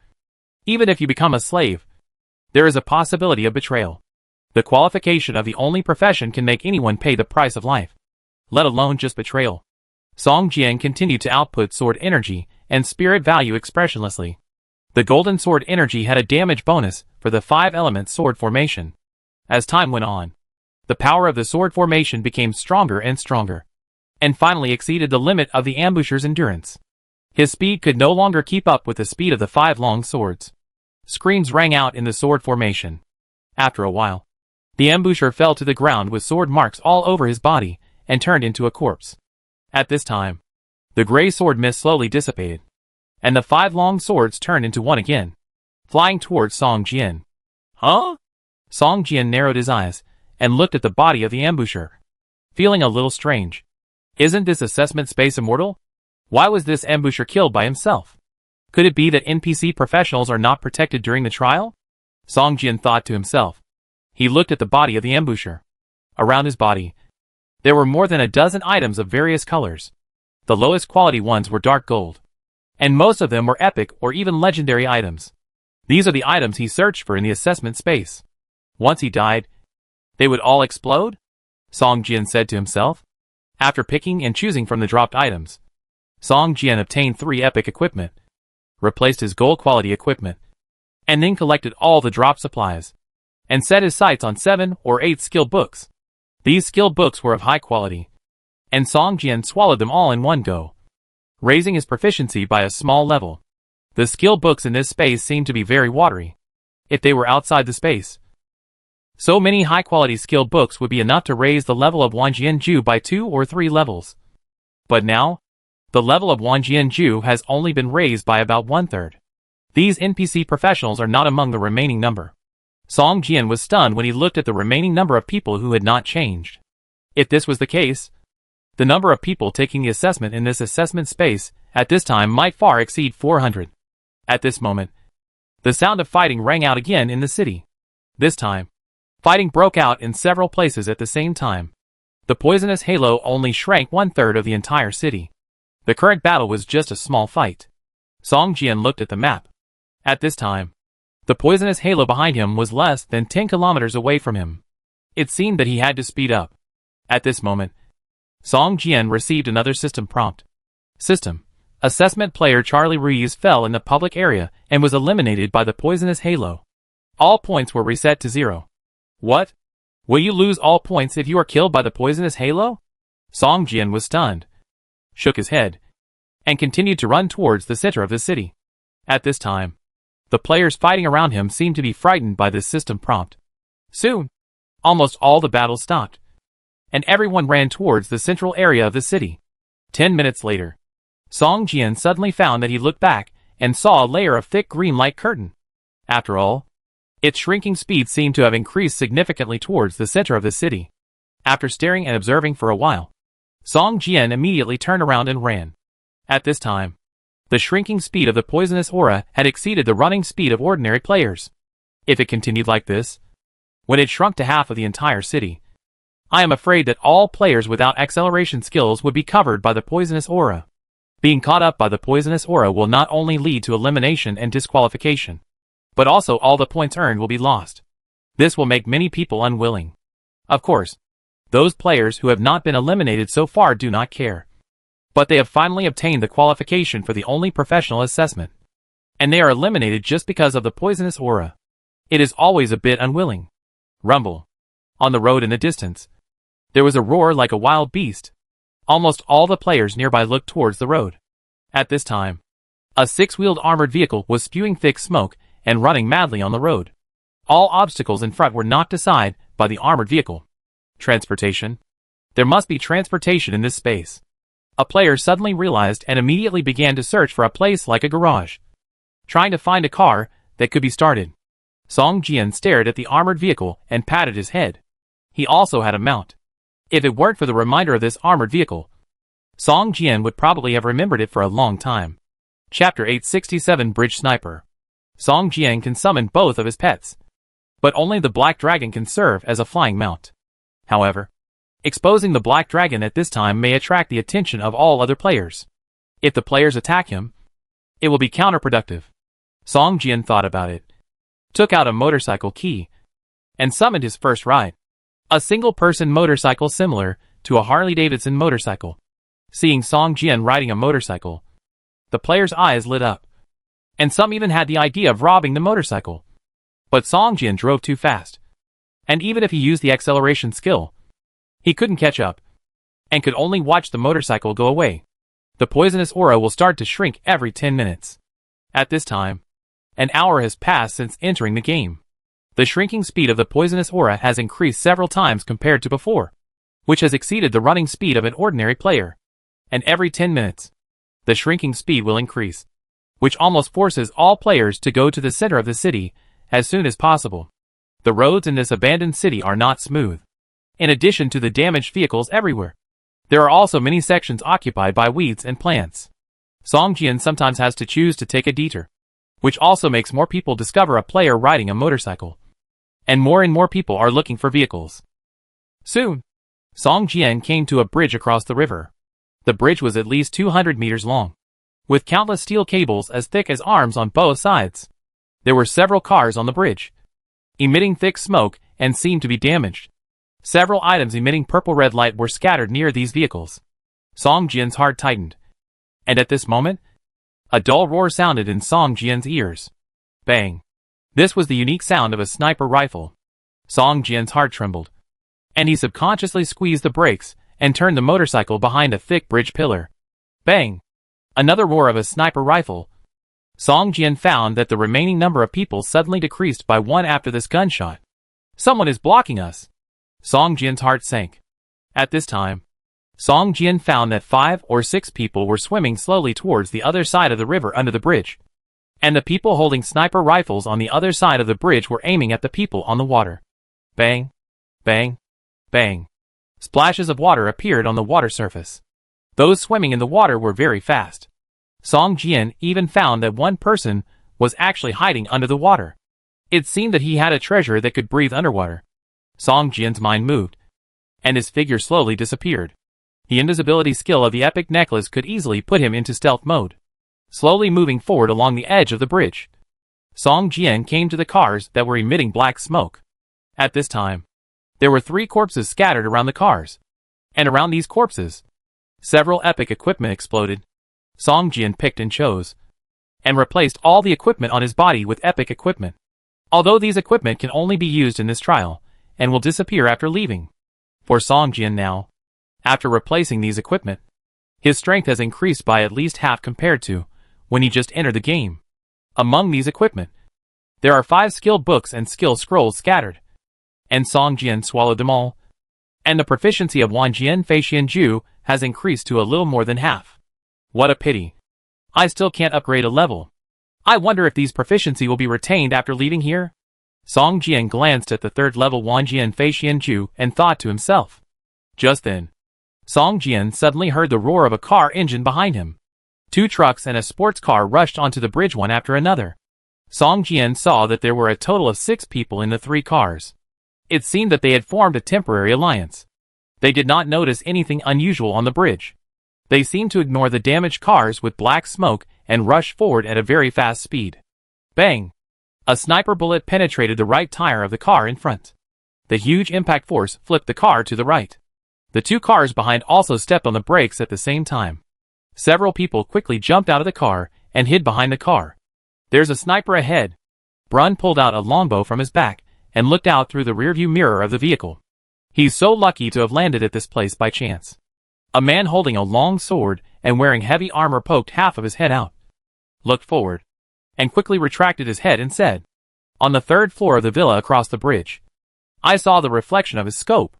Even if you become a slave, there is a possibility of betrayal. The qualification of the only profession can make anyone pay the price of life, let alone just betrayal. Song Jian continued to output sword energy and spirit value expressionlessly. The golden sword energy had a damage bonus for the 5-element sword formation. As time went on, the power of the sword formation became stronger and stronger, and finally exceeded the limit of the ambusher's endurance. His speed could no longer keep up with the speed of the 5 long swords. Screams rang out in the sword formation. After a while, the ambusher fell to the ground with sword marks all over his body and turned into a corpse. At this time, the gray sword mist slowly dissipated, and the 5 long swords turned into one again, flying towards Song Jian. Huh? Song Jian narrowed his eyes and looked at the body of the ambusher, feeling a little strange. Isn't this assessment space immortal? Why was this ambusher killed by himself? Could it be that NPC professionals are not protected during the trial? Song Jian thought to himself. He looked at the body of the ambusher. Around his body, there were more than a dozen items of various colors. The lowest quality ones were dark gold, and most of them were epic or even legendary items. These are the items he searched for in the assessment space. Once he died, they would all explode? Song Jian said to himself. After picking and choosing from the dropped items, Song Jian obtained 3 epic equipment, replaced his gold quality equipment, and then collected all the drop supplies, and set his sights on 7 or 8 skill books. These skill books were of high quality, and Song Jian swallowed them all in one go, raising his proficiency by a small level. The skill books in this space seemed to be very watery. If they were outside the space, so many high-quality skill books would be enough to raise the level of Wanjianju by 2 or 3 levels. But now, the level of Wanjianju has only been raised by about 1/3. These NPC professionals are not among the remaining number. Song Jian was stunned when he looked at the remaining number of people who had not changed. If this was the case, the number of people taking the assessment in this assessment space at this time might far exceed 400. At this moment, the sound of fighting rang out again in the city. This time, fighting broke out in several places at the same time. The poisonous halo only shrank 1/3 of the entire city. The current battle was just a small fight. Song Jian looked at the map. At this time, the poisonous halo behind him was less than 10 kilometers away from him. It seemed that he had to speed up. At this moment, Song Jian received another system prompt. System. Assessment player Charlie Ruiz fell in the public area and was eliminated by the poisonous halo. All points were reset to 0. What? Will you lose all points if you are killed by the poisonous halo? Song Jian was stunned, shook his head, and continued to run towards the center of the city. At this time, the players fighting around him seemed to be frightened by this system prompt. Soon, almost all the battles stopped, and everyone ran towards the central area of the city. 10 minutes later, Song Jian suddenly found that he looked back and saw a layer of thick green light curtain. After all, its shrinking speed seemed to have increased significantly towards the center of the city. After staring and observing for a while, Song Jian immediately turned around and ran. At this time, the shrinking speed of the poisonous aura had exceeded the running speed of ordinary players. If it continued like this, when it shrunk to half of the entire city, I am afraid that all players without acceleration skills would be covered by the poisonous aura. Being caught up by the poisonous aura will not only lead to elimination and disqualification, but also all the points earned will be lost. This will make many people unwilling. Of course, those players who have not been eliminated so far do not care. But they have finally obtained the qualification for the only professional assessment, and they are eliminated just because of the poisonous aura. It is always a bit unwilling. Rumble. On the road in the distance, there was a roar like a wild beast. Almost all the players nearby looked towards the road. At this time, a 6-wheeled armored vehicle was spewing thick smoke and running madly on the road. All obstacles in front were knocked aside by the armored vehicle. Transportation. There must be transportation in this space. A player suddenly realized and immediately began to search for a place like a garage, trying to find a car that could be started. Song Jian stared at the armored vehicle and patted his head. He also had a mount. If it weren't for the reminder of this armored vehicle, Song Jian would probably have remembered it for a long time. Chapter 867 Bridge Sniper. Song Jian can summon both of his pets, but only the Black Dragon can serve as a flying mount. However, exposing the Black Dragon at this time may attract the attention of all other players. If the players attack him, it will be counterproductive. Song Jian thought about it, took out a motorcycle key, and summoned his first ride. A single-person motorcycle similar to a Harley-Davidson motorcycle. Seeing Song Jian riding a motorcycle, the players' eyes lit up, and some even had the idea of robbing the motorcycle. But Song Jian drove too fast, and even if he used the acceleration skill, he couldn't catch up, and could only watch the motorcycle go away. The poisonous aura will start to shrink every 10 minutes. At this time, an hour has passed since entering the game. The shrinking speed of the poisonous aura has increased several times compared to before, which has exceeded the running speed of an ordinary player. And every 10 minutes, the shrinking speed will increase, which almost forces all players to go to the center of the city as soon as possible. The roads in this abandoned city are not smooth. In addition to the damaged vehicles everywhere, there are also many sections occupied by weeds and plants. Song Jian sometimes has to choose to take a detour, which also makes more people discover a player riding a motorcycle. And more people are looking for vehicles. Soon, Song Jian came to a bridge across the river. The bridge was at least 200 meters long, with countless steel cables as thick as arms on both sides. There were several cars on the bridge, emitting thick smoke and seemed to be damaged. Several items emitting purple-red light were scattered near these vehicles. Song Jian's heart tightened, and at this moment, a dull roar sounded in Song Jian's ears. Bang! This was the unique sound of a sniper rifle. Song Jian's heart trembled, and he subconsciously squeezed the brakes and turned the motorcycle behind a thick bridge pillar. Bang! Another roar of a sniper rifle. Song Jian found that the remaining number of people suddenly decreased by 1 after this gunshot. Someone is blocking us. Song Jian's heart sank. At this time, Song Jian found that 5 or 6 people were swimming slowly towards the other side of the river under the bridge, and the people holding sniper rifles on the other side of the bridge were aiming at the people on the water. Bang! Bang! Bang! Splashes of water appeared on the water surface. Those swimming in the water were very fast. Song Jian even found that one person was actually hiding under the water. It seemed that he had a treasure that could breathe underwater. Song Jian's mind moved, and his figure slowly disappeared. The invisibility skill of the epic necklace could easily put him into stealth mode. Slowly moving forward along the edge of the bridge, Song Jian came to the cars that were emitting black smoke. At this time, there were 3 corpses scattered around the cars. And around these corpses, several epic equipment exploded. Song Jian picked and chose, and replaced all the equipment on his body with epic equipment. Although these equipment can only be used in this trial, and will disappear after leaving. For Song Jian now, after replacing these equipment, his strength has increased by at least half compared to when he just entered the game. Among these equipment, there are 5 skill books and skill scrolls scattered. And Song Jian swallowed them all. And the proficiency of Wanjian Feixian Ju has increased to a little more than half. What a pity. I still can't upgrade a level. I wonder if these proficiency will be retained after leaving here? Song Jian glanced at the 3rd level Wanjian Feixian Ju and thought to himself. Just then, Song Jian suddenly heard the roar of a car engine behind him. 2 trucks and a sports car rushed onto the bridge one after another. Song Jian saw that there were a total of 6 people in the 3 cars. It seemed that they had formed a temporary alliance. They did not notice anything unusual on the bridge. They seemed to ignore the damaged cars with black smoke and rush forward at a very fast speed. Bang! A sniper bullet penetrated the right tire of the car in front. The huge impact force flipped the car to the right. The 2 cars behind also stepped on the brakes at the same time. Several people quickly jumped out of the car and hid behind the car. There's a sniper ahead. Brun pulled out a longbow from his back and looked out through the rearview mirror of the vehicle. He's so lucky to have landed at this place by chance. A man holding a long sword and wearing heavy armor poked half of his head out, looked forward, and quickly retracted his head and said, "On the 3rd floor of the villa across the bridge. I saw the reflection of his scope.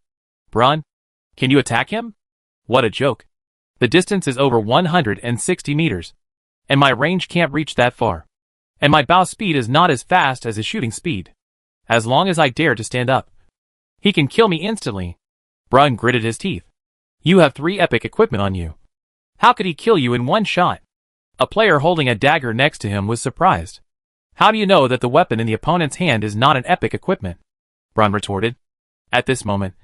Brun, can you attack him?" What a joke. The distance is over 160 meters, and my range can't reach that far. And my bow speed is not as fast as his shooting speed. As long as I dare to stand up, he can kill me instantly. Brun gritted his teeth. You have 3 epic equipment on you. How could he kill you in one shot? A player holding a dagger next to him was surprised. How do you know that the weapon in the opponent's hand is not an epic equipment? Brun retorted. At this moment,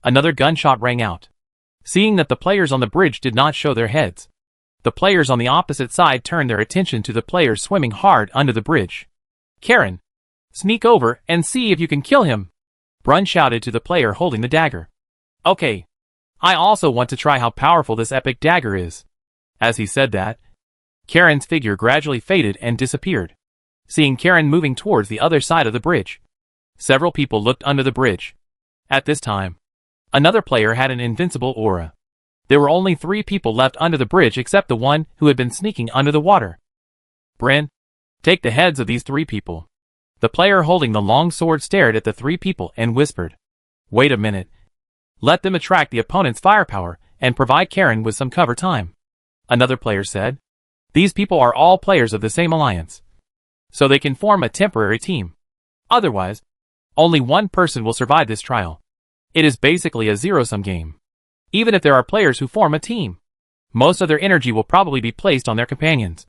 another gunshot rang out. Seeing that the players on the bridge did not show their heads, the players on the opposite side turned their attention to the players swimming hard under the bridge. Karen, sneak over and see if you can kill him, Brun shouted to the player holding the dagger. Okay. I also want to try how powerful this epic dagger is. As he said that, Karen's figure gradually faded and disappeared. Seeing Karen moving towards the other side of the bridge, several people looked under the bridge. At this time, another player had an invincible aura. There were only 3 people left under the bridge except the one who had been sneaking under the water. Bryn, take the heads of these 3 people. The player holding the long sword stared at the 3 people and whispered, Wait a minute. Let them attract the opponent's firepower and provide Karen with some cover time. Another player said, These people are all players of the same alliance, so they can form a temporary team. Otherwise, only one person will survive this trial. It is basically a zero-sum game. Even if there are players who form a team, most of their energy will probably be placed on their companions,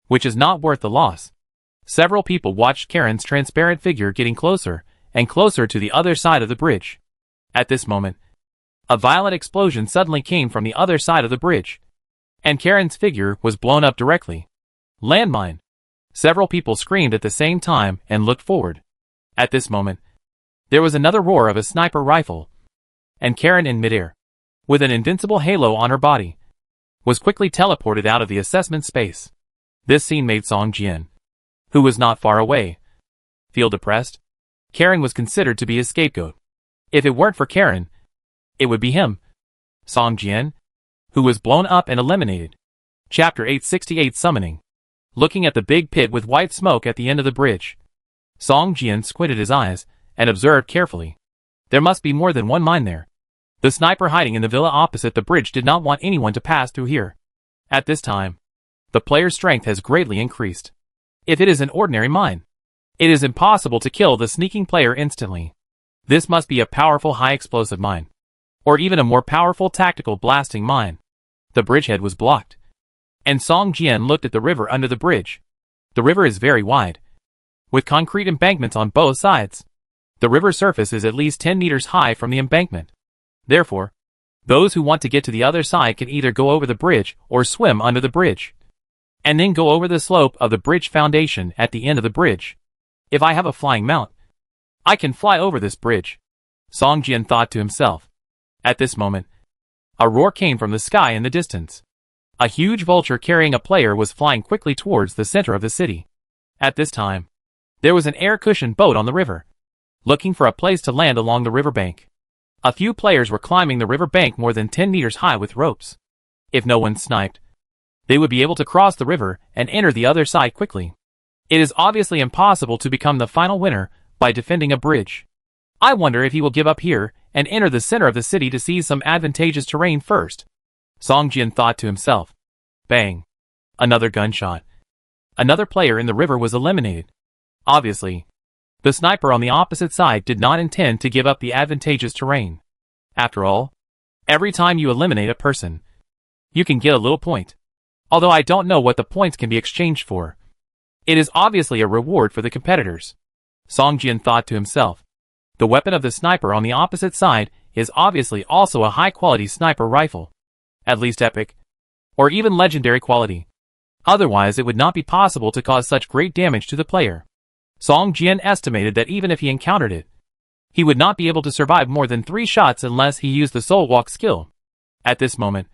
which is not worth the loss. Several people watched Karen's transparent figure getting closer and closer to the other side of the bridge. At this moment, a violent explosion suddenly came from the other side of the bridge, and Karen's figure was blown up directly. Landmine! Several people screamed at the same time and looked forward. At this moment, there was another roar of a sniper rifle, and Karen in midair, with an invincible halo on her body, was quickly teleported out of the assessment space. This scene made Song Jian, who was not far away, feel depressed. Karen was considered to be his scapegoat. If it weren't for Karen, it would be him. Song Jian, who was blown up and eliminated. Chapter 868 Summoning. Looking at the big pit with white smoke at the end of the bridge, Song Jian squinted his eyes and observed carefully. There must be more than one mine there. The sniper hiding in the villa opposite the bridge did not want anyone to pass through here. At this time, the player's strength has greatly increased. If it is an ordinary mine, it is impossible to kill the sneaking player instantly. This must be a powerful high-explosive mine, or even a more powerful tactical blasting mine. The bridgehead was blocked, and Song Jian looked at the river under the bridge. The river is very wide, with concrete embankments on both sides. The river surface is at least 10 meters high from the embankment. Therefore, those who want to get to the other side can either go over the bridge or swim under the bridge, and then go over the slope of the bridge foundation at the end of the bridge. If I have a flying mount, I can fly over this bridge, Song Jian thought to himself. At this moment, a roar came from the sky in the distance. A huge vulture carrying a player was flying quickly towards the center of the city. At this time, there was an air-cushioned boat on the river, looking for a place to land along the riverbank. A few players were climbing the riverbank more than 10 meters high with ropes. If no one sniped, they would be able to cross the river and enter the other side quickly. It is obviously impossible to become the final winner by defending a bridge. I wonder if he will give up here and enter the center of the city to seize some advantageous terrain first, Song Jian thought to himself. Bang! Another gunshot. Another player in the river was eliminated. Obviously, the sniper on the opposite side did not intend to give up the advantageous terrain. After all, every time you eliminate a person, you can get a little point. Although I don't know what the points can be exchanged for. It is obviously a reward for the competitors, Song Jian thought to himself. The weapon of the sniper on the opposite side is obviously also a high-quality sniper rifle. At least epic, or even legendary quality. Otherwise it would not be possible to cause such great damage to the player. Song Jian estimated that even if he encountered it, he would not be able to survive more than 3 shots unless he used the soul walk skill. At this moment,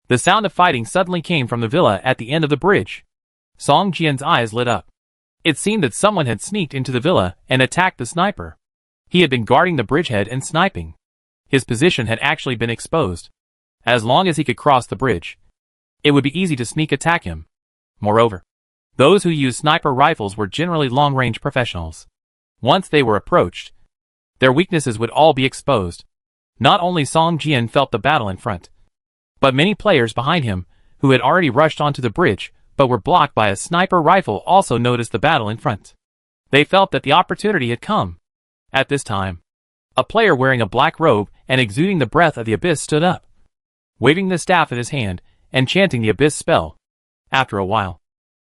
the sound of fighting suddenly came from the villa at the end of the bridge. Song Jian's eyes lit up. It seemed that someone had sneaked into the villa and attacked the sniper. He had been guarding the bridgehead and sniping. His position had actually been exposed. As long as he could cross the bridge, it would be easy to sneak attack him. Moreover, those who used sniper rifles were generally long-range professionals. Once they were approached, their weaknesses would all be exposed. Not only Song Jian felt the battle in front, but many players behind him, who had already rushed onto the bridge, but were blocked by a sniper rifle, also noticed the battle in front. They felt that the opportunity had come. At this time, a player wearing a black robe and exuding the breath of the abyss stood up, waving the staff in his hand and chanting the abyss spell. After a while,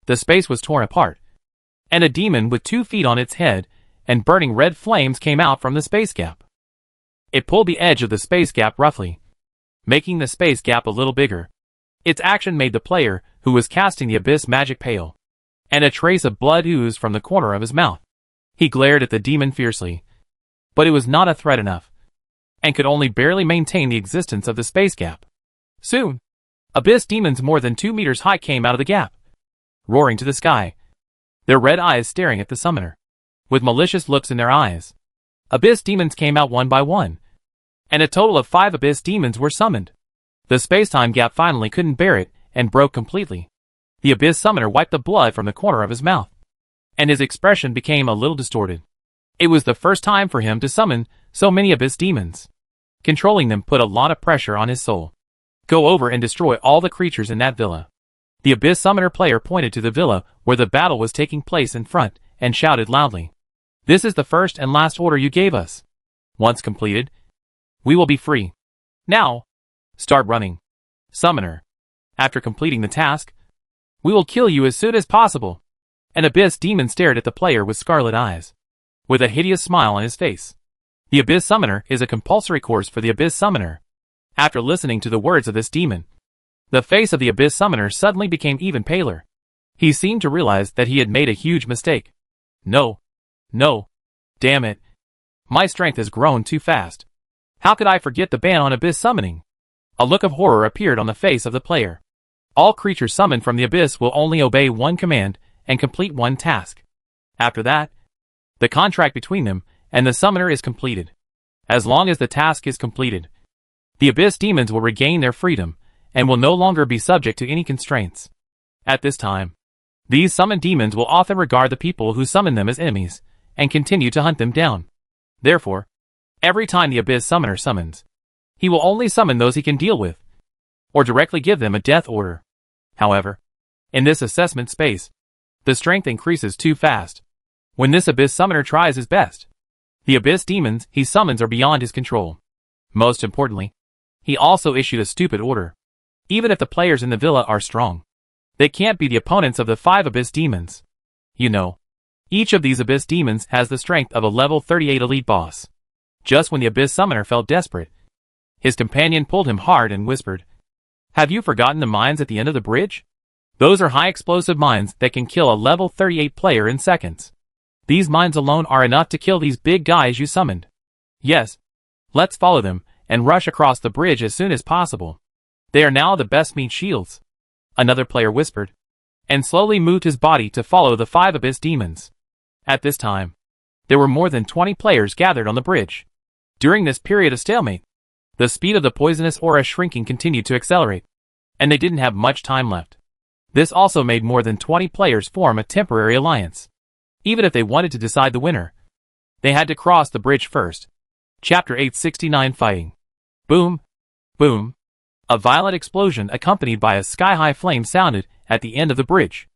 the space was torn apart, and a demon with 2 feet on its head and burning red flames came out from the space gap. It pulled the edge of the space gap roughly, making the space gap a little bigger. Its action made the player, who was casting the abyss magic, pale, and a trace of blood oozed from the corner of his mouth. He glared at the demon fiercely, but it was not a threat enough, and could only barely maintain the existence of the space gap. Soon, abyss demons more than 2 meters high came out of the gap, roaring to the sky, their red eyes staring at the summoner, with malicious looks in their eyes. Abyss demons came out one by one, and a total of 5 abyss demons were summoned. The space-time gap finally couldn't bear it and broke completely. The abyss summoner wiped the blood from the corner of his mouth, and his expression became a little distorted. It was the first time for him to summon so many abyss demons. Controlling them put a lot of pressure on his soul. Go over and destroy all the creatures in that villa. The abyss summoner player pointed to the villa where the battle was taking place in front and shouted loudly, "This is the first and last order you gave us. Once completed, we will be free. Now, start running. Summoner, after completing the task, we will kill you as soon as possible." An abyss demon stared at the player with scarlet eyes, with a hideous smile on his face. The abyss summoner is a compulsory course for the abyss summoner. After listening to the words of this demon, the face of the abyss summoner suddenly became even paler. He seemed to realize that he had made a huge mistake. No. Damn it. My strength has grown too fast. How could I forget the ban on abyss summoning? A look of horror appeared on the face of the player. All creatures summoned from the abyss will only obey one command and complete one task. After that, the contract between them and the summoner is completed. As long as the task is completed, the abyss demons will regain their freedom and will no longer be subject to any constraints. At this time, these summoned demons will often regard the people who summon them as enemies and continue to hunt them down. Therefore, every time the abyss summoner summons, he will only summon those he can deal with, or directly give them a death order. However, in this assessment space, the strength increases too fast. When this abyss summoner tries his best, the abyss demons he summons are beyond his control. Most importantly, he also issued a stupid order. Even if the players in the villa are strong, they can't be the opponents of the 5 abyss demons. You know, Each of these Abyss demons has the strength of a level 38 elite boss. Just when the Abyss summoner felt desperate, his companion pulled him hard and whispered, "Have you forgotten the mines at the end of the bridge? Those are high explosive mines that can kill a level 38 player in seconds. These mines alone are enough to kill these big guys you summoned. Yes, let's follow them and rush across the bridge as soon as possible. They are now the best meat shields," another player whispered, and slowly moved his body to follow the 5 Abyss demons. At this time, there were more than 20 players gathered on the bridge. During this period of stalemate, the speed of the poisonous aura shrinking continued to accelerate, and they didn't have much time left. This also made more than 20 players form a temporary alliance. Even if they wanted to decide the winner, they had to cross the bridge first. Chapter 869 Fighting. Boom! Boom! A violent explosion accompanied by a sky-high flame sounded at the end of the bridge.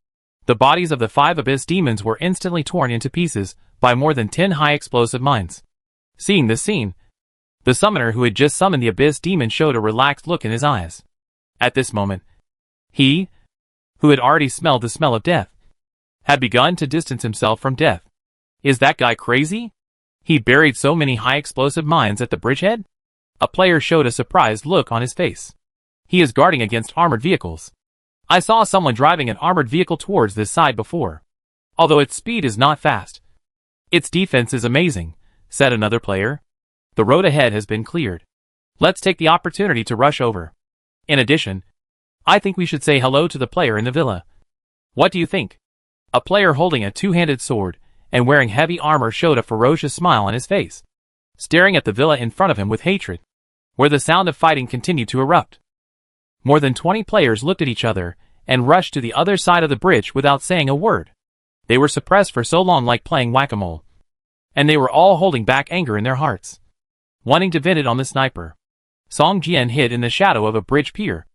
The bodies of the 5 Abyss demons were instantly torn into pieces by more than 10 high explosive mines. Seeing this scene, the summoner who had just summoned the Abyss demon showed a relaxed look in his eyes. At this moment, he, who had already smelled the smell of death, had begun to distance himself from death. Is that guy crazy? He buried so many high explosive mines at the bridgehead? A player showed a surprised look on his face. He is guarding against armored vehicles. I saw someone driving an armored vehicle towards this side before. Although its speed is not fast, its defense is amazing, said another player. The road ahead has been cleared. Let's take the opportunity to rush over. In addition, I think we should say hello to the player in the villa. What do you think? A player holding a two-handed sword and wearing heavy armor showed a ferocious smile on his face, staring at the villa in front of him with hatred, where the sound of fighting continued to erupt. More than 20 players looked at each other and rushed to the other side of the bridge without saying a word. They were suppressed for so long like playing whack-a-mole, and they were all holding back anger in their hearts, wanting to vent it on the sniper. Song Jian hid in the shadow of a bridge pier,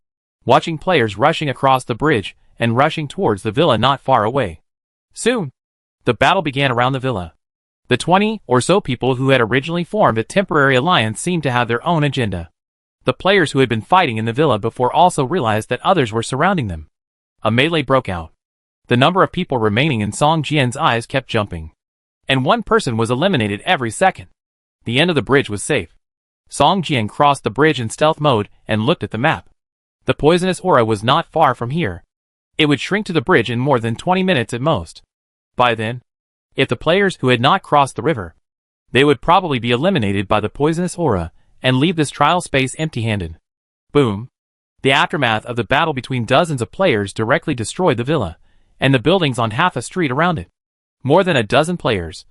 watching players rushing across the bridge and rushing towards the villa not far away. Soon, the battle began around the villa. The 20 or so people who had originally formed a temporary alliance seemed to have their own agenda. The players who had been fighting in the villa before also realized that others were surrounding them. A melee broke out. The number of people remaining in Song Jian's eyes kept jumping, and one person was eliminated every second. The end of the bridge was safe. Song Jian crossed the bridge in stealth mode and looked at the map. The poisonous aura was not far from here. It would shrink to the bridge in more than 20 minutes at most. By then, if the players who had not crossed the river, they would probably be eliminated by the poisonous aura and leave this trial space empty-handed. Boom! The aftermath of the battle between dozens of players directly destroyed the villa and the buildings on half a street around it. More than a dozen players,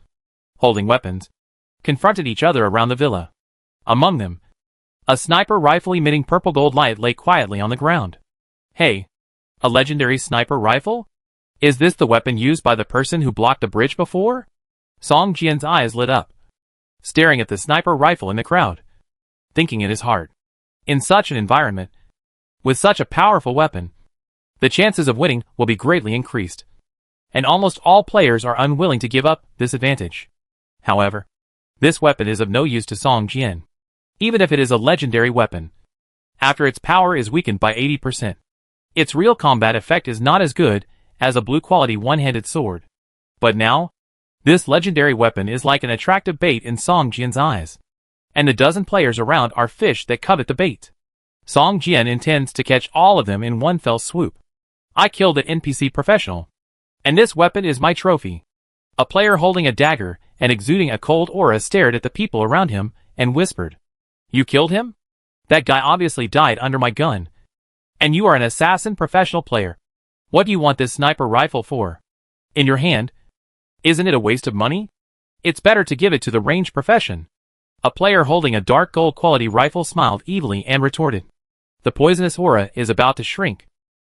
holding weapons, confronted each other around the villa. Among them, a sniper rifle emitting purple gold light lay quietly on the ground. Hey, a legendary sniper rifle? Is this the weapon used by the person who blocked the bridge before? Song Jian's eyes lit up, staring at the sniper rifle in the crowd, thinking in his heart. In such an environment, with such a powerful weapon, the chances of winning will be greatly increased, and almost all players are unwilling to give up this advantage. However, this weapon is of no use to Song Jian, even if it is a legendary weapon. After its power is weakened by 80%, its real combat effect is not as good as a blue-quality one-handed sword. But now, this legendary weapon is like an attractive bait in Song Jian's eyes, and the dozen players around are fish that covet the bait. Song Jian intends to catch all of them in one fell swoop. I killed an NPC professional, and this weapon is my trophy. A player holding a dagger and exuding a cold aura stared at the people around him and whispered, "You killed him? That guy obviously died under my gun. And you are an assassin professional player. What do you want this sniper rifle for? In your hand? Isn't it a waste of money? It's better to give it to the range profession." A player holding a dark gold quality rifle smiled evilly and retorted, "The poisonous aura is about to shrink.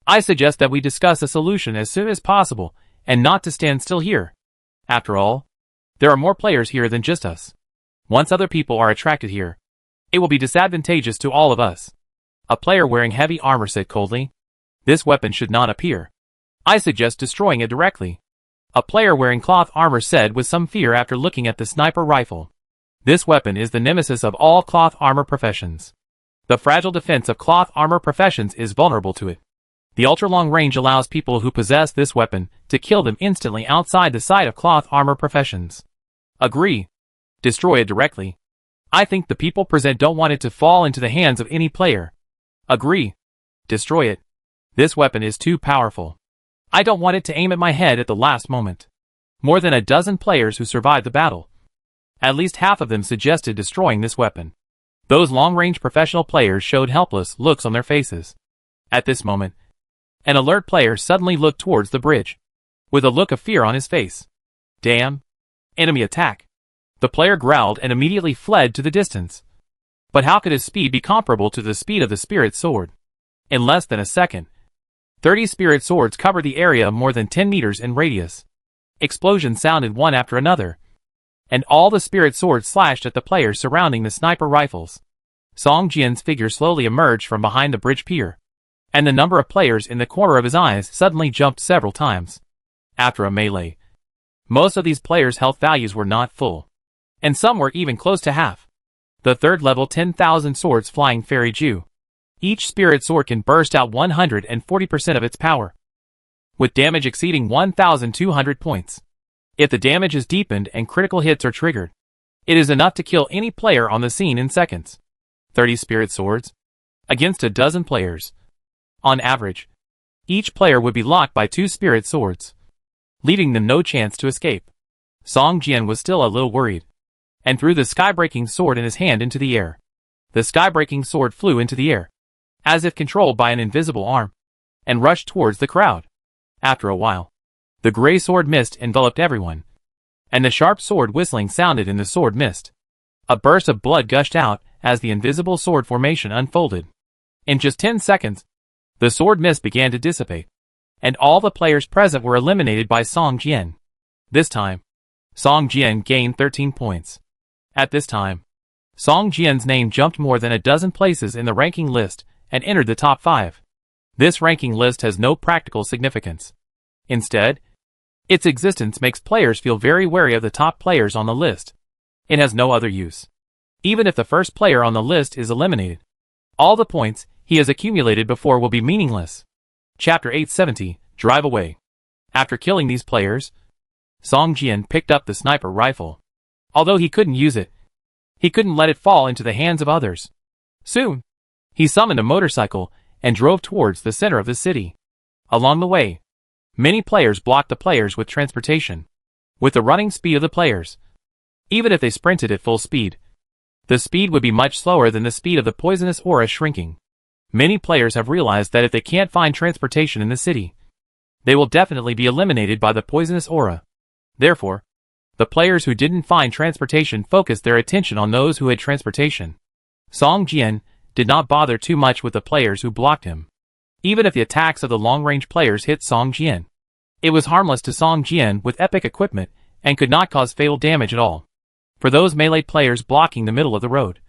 I suggest that we discuss a solution as soon as possible and not to stand still here. After all, there are more players here than just us. Once other people are attracted here, it will be disadvantageous to all of us." A player wearing heavy armor said coldly, "This weapon should not appear. I suggest destroying it directly." A player wearing cloth armor said with some fear after looking at the sniper rifle, "This weapon is the nemesis of all cloth armor professions. The fragile defense of cloth armor professions is vulnerable to it. The ultra-long range allows people who possess this weapon to kill them instantly outside the sight of cloth armor professions. Agree. Destroy it directly. I think the people present don't want it to fall into the hands of any player. Agree. Destroy it. This weapon is too powerful. I don't want it to aim at my head at the last moment. More than a dozen players who survived the battle. At least half of them suggested destroying this weapon. Those long-range professional players showed helpless looks on their faces. At this moment, an alert player suddenly looked towards the bridge, with a look of fear on his face. Damn! Enemy attack! The player growled and immediately fled to the distance. But how could his speed be comparable to the speed of the spirit sword? In less than a second, 30 spirit swords covered the area more than 10 meters in radius. Explosions sounded one after another, and all the spirit swords slashed at the players surrounding the sniper rifles. Song Jian's figure slowly emerged from behind the bridge pier, and the number of players in the corner of his eyes suddenly jumped several times. After a melee, most of these players' health values were not full, and some were even close to half. The third level 10,000 swords flying fairy Ju. Each spirit sword can burst out 140% of its power, with damage exceeding 1,200 points. If the damage is deepened and critical hits are triggered, it is enough to kill any player on the scene in seconds. 30 spirit swords against a dozen players. On average, each player would be locked by 2 spirit swords, leaving them no chance to escape. Song Jian was still a little worried, and threw the sky-breaking sword in his hand into the air. The sky-breaking sword flew into the air, as if controlled by an invisible arm, and rushed towards the crowd. After a while, the gray sword mist enveloped everyone, and the sharp sword whistling sounded in the sword mist. A burst of blood gushed out as the invisible sword formation unfolded. In just 10 seconds, the sword mist began to dissipate, and all the players present were eliminated by Song Jian. This time, Song Jian gained 13 points. At this time, Song Jian's name jumped more than a dozen places in the ranking list and entered the top 5. This ranking list has no practical significance. Instead, its existence makes players feel very wary of the top players on the list. It has no other use. Even if the first player on the list is eliminated, all the points he has accumulated before will be meaningless. Chapter 870, Drive Away. After killing these players, Song Jian picked up the sniper rifle. Although he couldn't use it, he couldn't let it fall into the hands of others. Soon, he summoned a motorcycle and drove towards the center of the city. Along the way, many players blocked the players with transportation. With the running speed of the players, even if they sprinted at full speed, the speed would be much slower than the speed of the poisonous aura shrinking. Many players have realized that if they can't find transportation in the city, they will definitely be eliminated by the poisonous aura. Therefore, the players who didn't find transportation focused their attention on those who had transportation. Song Jian did not bother too much with the players who blocked him. Even if the attacks of the long-range players hit Song Jian, it was harmless to Song Jian with epic equipment and could not cause fatal damage at all. For those melee players blocking the middle of the road,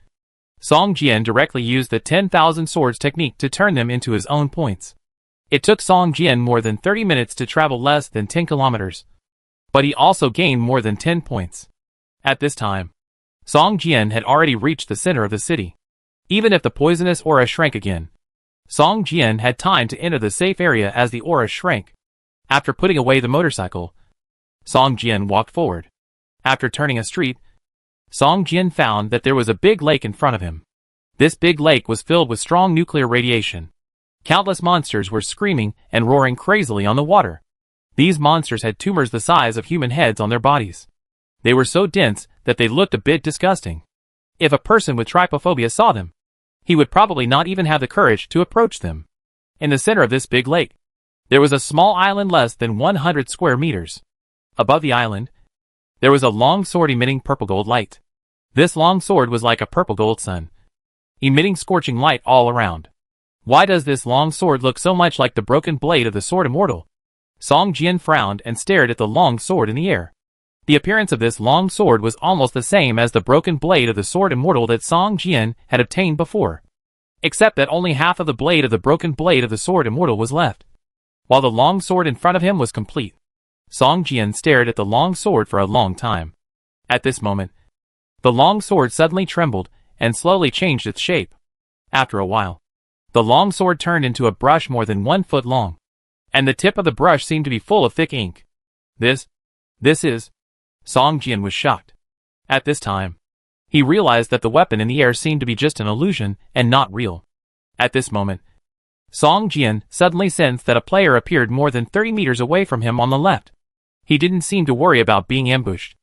Song Jian directly used the 10,000 swords technique to turn them into his own points. It took Song Jian more than 30 minutes to travel less than 10 kilometers, but he also gained more than 10 points. At this time, Song Jian had already reached the center of the city. Even if the poisonous aura shrank again, Song Jian had time to enter the safe area as the aura shrank. After putting away the motorcycle, Song Jian walked forward. After turning a street, Song Jian found that there was a big lake in front of him. This big lake was filled with strong nuclear radiation. Countless monsters were screaming and roaring crazily on the water. These monsters had tumors the size of human heads on their bodies. They were so dense that they looked a bit disgusting. If a person with trypophobia saw them, he would probably not even have the courage to approach them. In the center of this big lake, there was a small island less than 100 square meters. Above the island, there was a long sword emitting purple-gold light. This long sword was like a purple-gold sun, emitting scorching light all around. Why does this long sword look so much like the broken blade of the sword immortal? Song Jian frowned and stared at the long sword in the air. The appearance of this long sword was almost the same as the broken blade of the sword immortal that Song Jian had obtained before, except that only half of the blade of the broken blade of the sword immortal was left, while the long sword in front of him was complete. Song Jian stared at the long sword for a long time. At this moment, the long sword suddenly trembled and slowly changed its shape. After a while, The long sword turned into a brush more than 1 foot long, and the tip of the brush seemed to be full of thick ink. This is... Song Jian was shocked. At this time, he realized that the weapon in the air seemed to be just an illusion and not real. At this moment, Song Jian suddenly sensed that a player appeared more than 30 meters away from him on the left. He didn't seem to worry about being ambushed.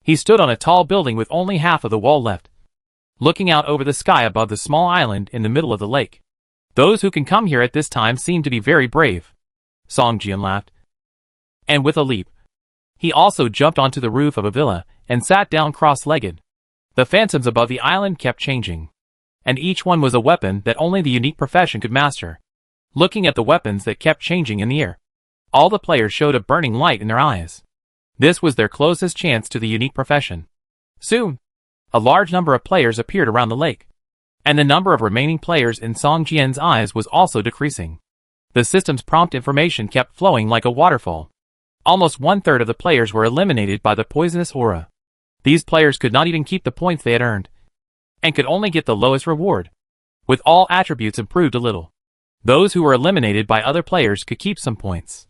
He stood on a tall building with only half of the wall left, looking out over the sky above the small island in the middle of the lake. Those who can come here at this time seem to be very brave. Song Jian laughed. And with a leap, he also jumped onto the roof of a villa and sat down cross-legged. The phantoms above the island kept changing, and each one was a weapon that only the unique profession could master. Looking at the weapons that kept changing in the air, all the players showed a burning light in their eyes. This was their closest chance to the unique profession. Soon, a large number of players appeared around the lake, and the number of remaining players in Song Jian's eyes was also decreasing. The system's prompt information kept flowing like a waterfall. Almost 1/3 of the players were eliminated by the poisonous aura. These players could not even keep the points they had earned, and could only get the lowest reward, with all attributes improved a little. Those who were eliminated by other players could keep some points,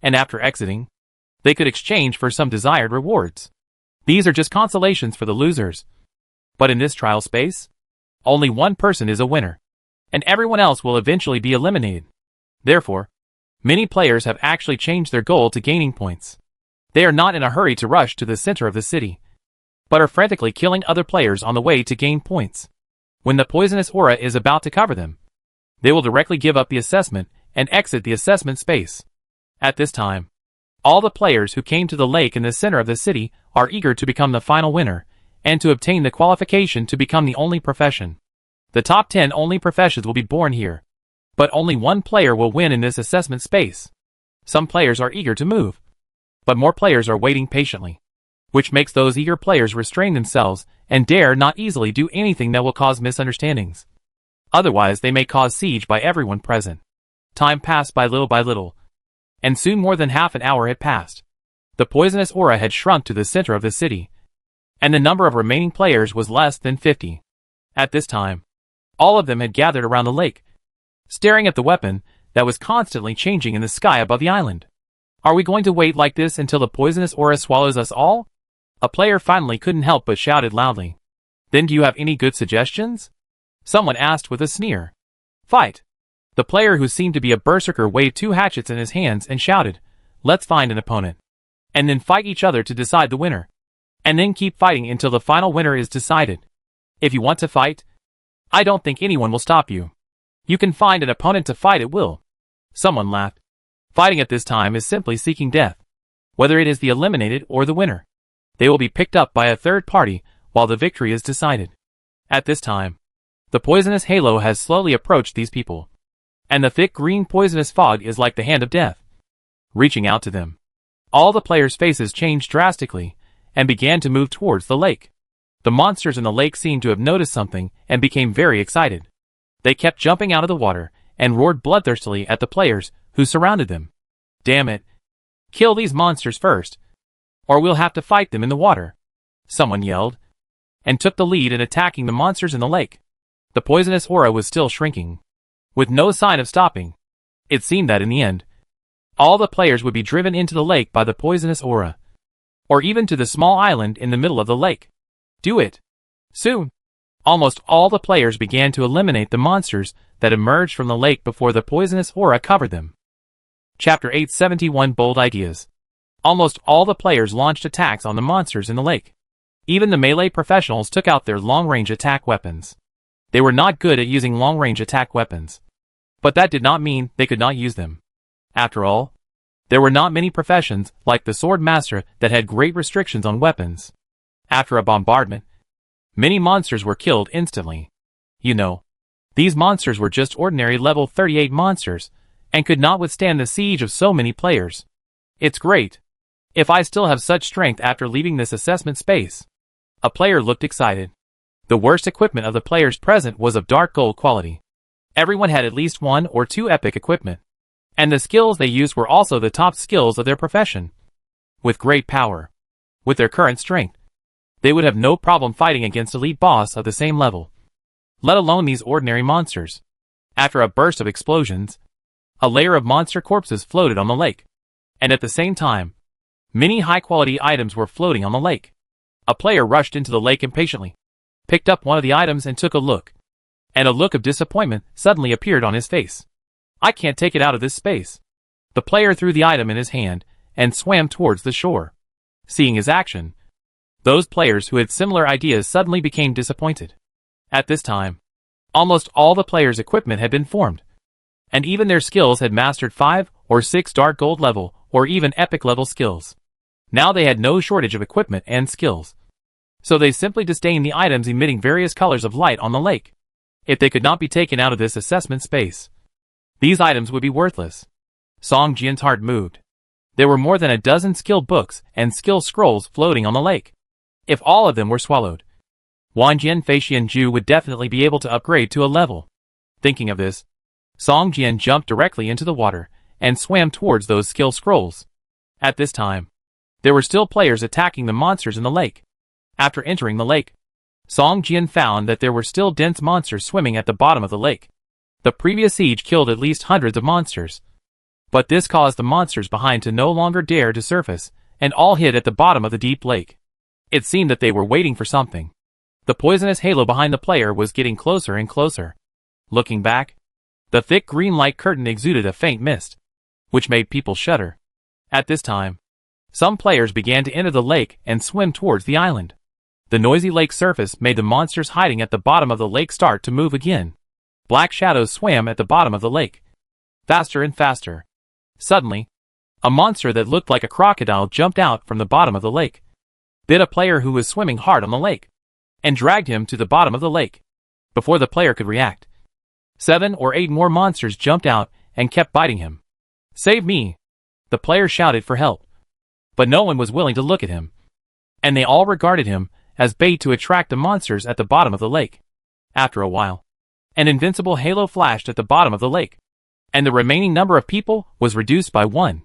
and after exiting, they could exchange for some desired rewards. These are just consolations for the losers. But in this trial space, only one person is a winner, and everyone else will eventually be eliminated. Therefore, many players have actually changed their goal to gaining points. They are not in a hurry to rush to the center of the city, but are frantically killing other players on the way to gain points. When the poisonous aura is about to cover them, they will directly give up the assessment and exit the assessment space. At this time, all the players who came to the lake in the center of the city are eager to become the final winner, and to obtain the qualification to become the only profession. The top 10 only professions will be born here, but only one player will win in this assessment space. Some players are eager to move, but more players are waiting patiently, which makes those eager players restrain themselves and dare not easily do anything that will cause misunderstandings. Otherwise they may cause siege by everyone present. Time passed by little, and soon more than half an hour had passed. The poisonous aura had shrunk to the center of the city, and the number of remaining players was less than 50. At this time, all of them had gathered around the lake, staring at the weapon that was constantly changing in the sky above the island. Are we going to wait like this until the poisonous aura swallows us all? A player finally couldn't help but shouted loudly. Then do you have any good suggestions? Someone asked with a sneer. Fight! The player who seemed to be a berserker waved 2 hatchets in his hands and shouted, let's find an opponent, and then fight each other to decide the winner. And then keep fighting until the final winner is decided. If you want to fight, I don't think anyone will stop you. You can find an opponent to fight at will. Someone laughed. Fighting at this time is simply seeking death. Whether it is the eliminated or the winner, they will be picked up by a third party while the victory is decided. At this time, the poisonous halo has slowly approached these people, and the thick green poisonous fog is like the hand of death, reaching out to them. All the players' faces changed drastically and began to move towards the lake. The monsters in the lake seemed to have noticed something and became very excited. They kept jumping out of the water and roared bloodthirstily at the players who surrounded them. Damn it! Kill these monsters first, or we'll have to fight them in the water. Someone yelled, and took the lead in attacking the monsters in the lake. The poisonous aura was still shrinking, with no sign of stopping. It seemed that in the end, all the players would be driven into the lake by the poisonous aura, or even to the small island in the middle of the lake. Do it! Soon, almost all the players began to eliminate the monsters that emerged from the lake before the poisonous aura covered them. Chapter 871 Bold Ideas. Almost all the players launched attacks on the monsters in the lake. Even the melee professionals took out their long-range attack weapons. They were not good at using long-range attack weapons, but that did not mean they could not use them. After all, there were not many professions like the sword master that had great restrictions on weapons. After a bombardment, many monsters were killed instantly. You know, these monsters were just ordinary level 38 monsters, and could not withstand the siege of so many players. It's great. If I still have such strength after leaving this assessment space. A player looked excited. The worst equipment of the players present was of dark gold quality. Everyone had at least 1 or 2 epic equipment, and the skills they used were also the top skills of their profession. With great power, with their current strength, they would have no problem fighting against elite boss of the same level, let alone these ordinary monsters. After a burst of explosions, a layer of monster corpses floated on the lake. And at the same time, many high-quality items were floating on the lake. A player rushed into the lake impatiently, picked up one of the items and took a look. And a look of disappointment suddenly appeared on his face. I can't take it out of this space. The player threw the item in his hand and swam towards the shore. Seeing his action, those players who had similar ideas suddenly became disappointed. At this time, almost all the players' equipment had been formed, and even their skills had mastered 5 or 6 dark gold level or even epic level skills. Now they had no shortage of equipment and skills. So they simply disdained the items emitting various colors of light on the lake. If they could not be taken out of this assessment space, these items would be worthless. Song Jian's heart moved. There were more than a dozen skill books and skill scrolls floating on the lake. If all of them were swallowed, Wanjian Feixianju would definitely be able to upgrade to a level. Thinking of this, Song Jian jumped directly into the water and swam towards those skill scrolls. At this time, there were still players attacking the monsters in the lake. After entering the lake, Song Jian found that there were still dense monsters swimming at the bottom of the lake. The previous siege killed at least hundreds of monsters, but this caused the monsters behind to no longer dare to surface, and all hid at the bottom of the deep lake. It seemed that they were waiting for something. The poisonous halo behind the player was getting closer and closer. Looking back, the thick green light curtain exuded a faint mist, which made people shudder. At this time, some players began to enter the lake and swim towards the island. The noisy lake surface made the monsters hiding at the bottom of the lake start to move again. Black shadows swam at the bottom of the lake, faster and faster. Suddenly, a monster that looked like a crocodile jumped out from the bottom of the lake, bit a player who was swimming hard on the lake, and dragged him to the bottom of the lake. Before the player could react, 7 or 8 more monsters jumped out and kept biting him. "Save me!" The player shouted for help. But no one was willing to look at him, and they all regarded him as bait to attract the monsters at the bottom of the lake. After a while, an invincible halo flashed at the bottom of the lake, and the remaining number of people was reduced by 1.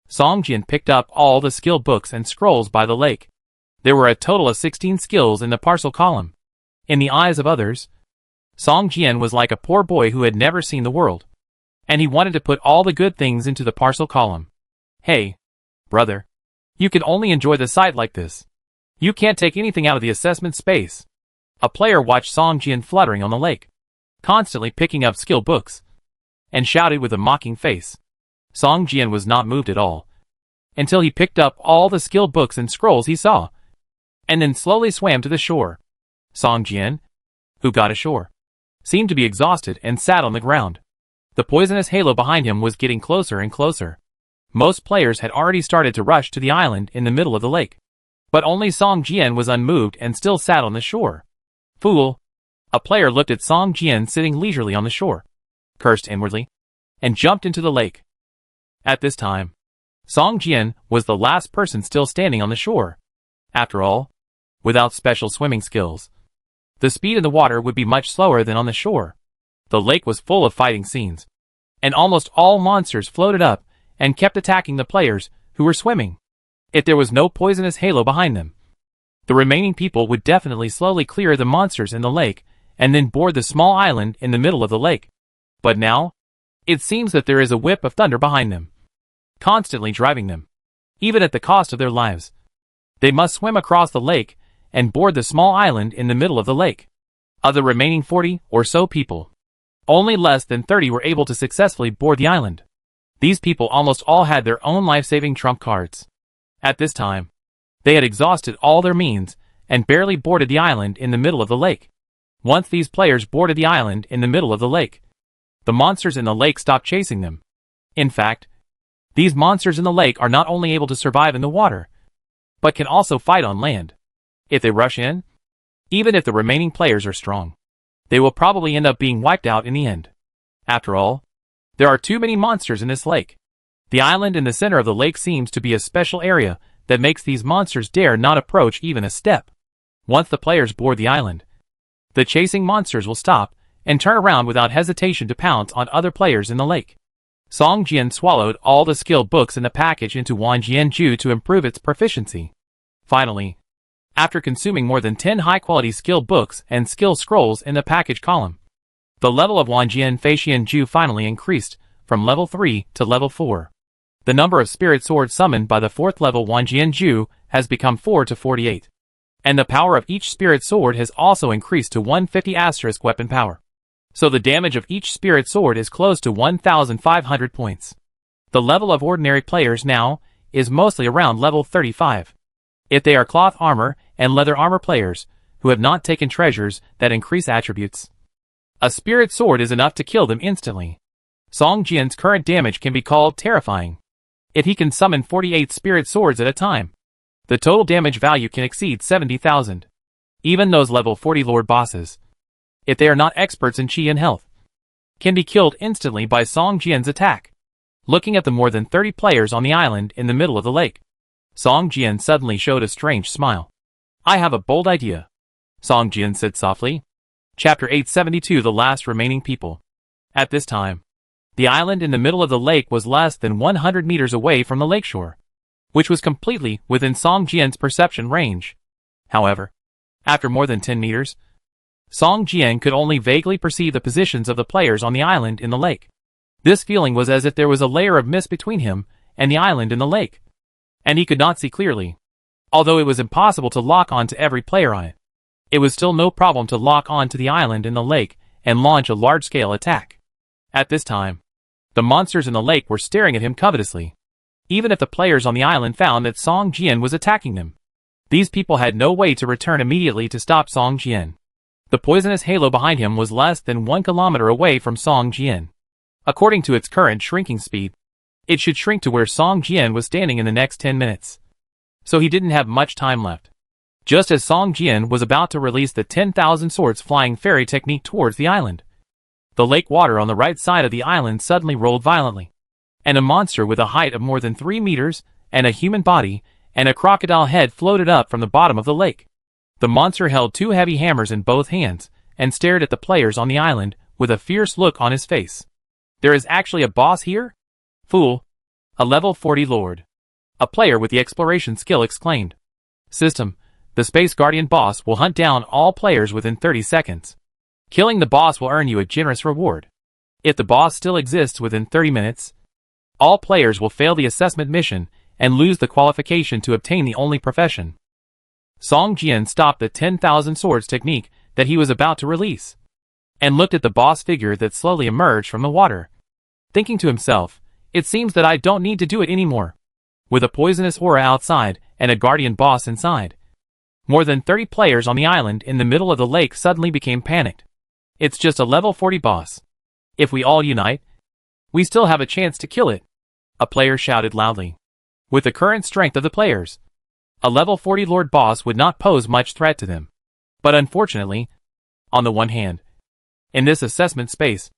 Song Jian picked up all the skill books and scrolls by the lake. There were a total of 16 skills in the parcel column. In the eyes of others, Song Jian was like a poor boy who had never seen the world, and he wanted to put all the good things into the parcel column. "Hey, brother, you can only enjoy the sight like this. You can't take anything out of the assessment space." A player watched Song Jian fluttering on the lake, constantly picking up skill books, and shouted with a mocking face. Song Jian was not moved at all, until he picked up all the skill books and scrolls he saw, and then slowly swam to the shore. Song Jian, who got ashore, seemed to be exhausted and sat on the ground. The poisonous halo behind him was getting closer and closer. Most players had already started to rush to the island in the middle of the lake, but only Song Jian was unmoved and still sat on the shore. "Fool!" A player looked at Song Jian sitting leisurely on the shore, cursed inwardly, and jumped into the lake. At this time, Song Jian was the last person still standing on the shore. After all, without special swimming skills, the speed in the water would be much slower than on the shore. The lake was full of fighting scenes, and almost all monsters floated up and kept attacking the players who were swimming. If there was no poisonous halo behind them, the remaining people would definitely slowly clear the monsters in the lake and then board the small island in the middle of the lake. But now, it seems that there is a whip of thunder behind them, constantly driving them, even at the cost of their lives. They must swim across the lake and board the small island in the middle of the lake. Of the remaining 40 or so people, only less than 30 were able to successfully board the island. These people almost all had their own life-saving trump cards. At this time, they had exhausted all their means and barely boarded the island in the middle of the lake. Once these players boarded the island in the middle of the lake, the monsters in the lake stopped chasing them. In fact, these monsters in the lake are not only able to survive in the water, but can also fight on land. If they rush in, even if the remaining players are strong, they will probably end up being wiped out in the end. After all, there are too many monsters in this lake. The island in the center of the lake seems to be a special area that makes these monsters dare not approach even a step. Once the players board the island, the chasing monsters will stop and turn around without hesitation to pounce on other players in the lake. Song Jian swallowed all the skill books in the package into Wanjianju to improve its proficiency. Finally, after consuming more than 10 high-quality skill books and skill scrolls in the package column, The level of Wanjian Feixian Ju finally increased from level 3 to level 4. The number of spirit swords summoned by the 4th level Wanjian Ju has become 4 to 48. And the power of each spirit sword has also increased to 150 asterisk weapon power. So the damage of each spirit sword is close to 1,500 points. The level of ordinary players now is mostly around level 35. If they are cloth armor and leather armor players who have not taken treasures that increase attributes, a spirit sword is enough to kill them instantly. Song Jian's current damage can be called terrifying. If he can summon 48 spirit swords at a time, the total damage value can exceed 70,000. Even those level 40 lord bosses, if they are not experts in chi and health, can be killed instantly by Song Jian's attack. Looking at the more than 30 players on the island in the middle of the lake, Song Jian suddenly showed a strange smile. I have a bold idea, Song Jian said softly. Chapter 872 The Last Remaining People. At this time, the island in the middle of the lake was less than 100 meters away from the lakeshore, which was completely within Song Jian's perception range. However, after more than 10 meters, Song Jian could only vaguely perceive the positions of the players on the island in the lake. This feeling was as if there was a layer of mist between him and the island in the lake, and he could not see clearly. Although it was impossible to lock on to every player on it, it was still no problem to lock on to the island in the lake and launch a large-scale attack. At this time, the monsters in the lake were staring at him covetously. Even if the players on the island found that Song Jian was attacking them, these people had no way to return immediately to stop Song Jian. The poisonous halo behind him was less than 1 kilometer away from Song Jian. According to its current shrinking speed, it should shrink to where Song Jian was standing in the next 10 minutes. So he didn't have much time left. Just as Song Jian was about to release the 10,000 swords flying fairy technique towards the island, the lake water on the right side of the island suddenly rolled violently, and a monster with a height of more than 3 meters, and a human body, and a crocodile head floated up from the bottom of the lake. The monster held 2 heavy hammers in both hands, and stared at the players on the island with a fierce look on his face. There is actually a boss here? Fool. A level 40 lord. A player with the exploration skill exclaimed. System. The Space Guardian boss will hunt down all players within 30 seconds. Killing the boss will earn you a generous reward. If the boss still exists within 30 minutes, all players will fail the assessment mission and lose the qualification to obtain the only profession. Song Jian stopped the 10,000 swords technique that he was about to release, and looked at the boss figure that slowly emerged from the water, thinking to himself, it seems that I don't need to do it anymore. With a poisonous aura outside and a guardian boss inside, more than 30 players on the island in the middle of the lake suddenly became panicked. It's just a level 40 boss. If we all unite, we still have a chance to kill it, a player shouted loudly. With the current strength of the players, a level 40 lord boss would not pose much threat to them. But unfortunately, on the one hand, in this assessment space,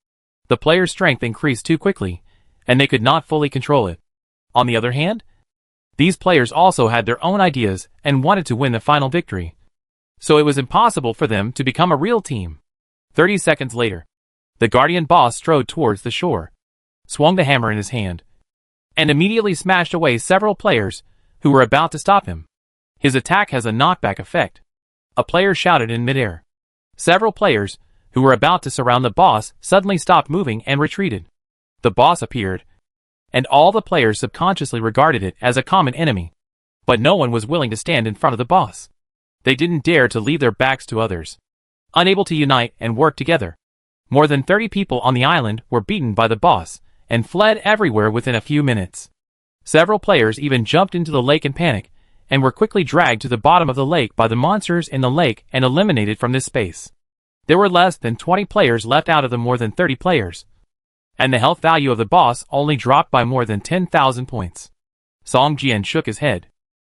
the players' strength increased too quickly, and they could not fully control it. On the other hand, these players also had their own ideas and wanted to win the final victory. So it was impossible for them to become a real team. 30 seconds later, the guardian boss strode towards the shore, swung the hammer in his hand, and immediately smashed away several players who were about to stop him. His attack has a knockback effect, a player shouted in midair. Several players who were about to surround the boss suddenly stopped moving and retreated. The boss appeared, and all the players subconsciously regarded it as a common enemy. But no one was willing to stand in front of the boss. They didn't dare to leave their backs to others. Unable to unite and work together, more than 30 people on the island were beaten by the boss and fled everywhere within a few minutes. Several players even jumped into the lake in panic and were quickly dragged to the bottom of the lake by the monsters in the lake and eliminated from this space. There were less than 20 players left out of the more than 30 players, and the health value of the boss only dropped by more than 10,000 points. Song Jian shook his head.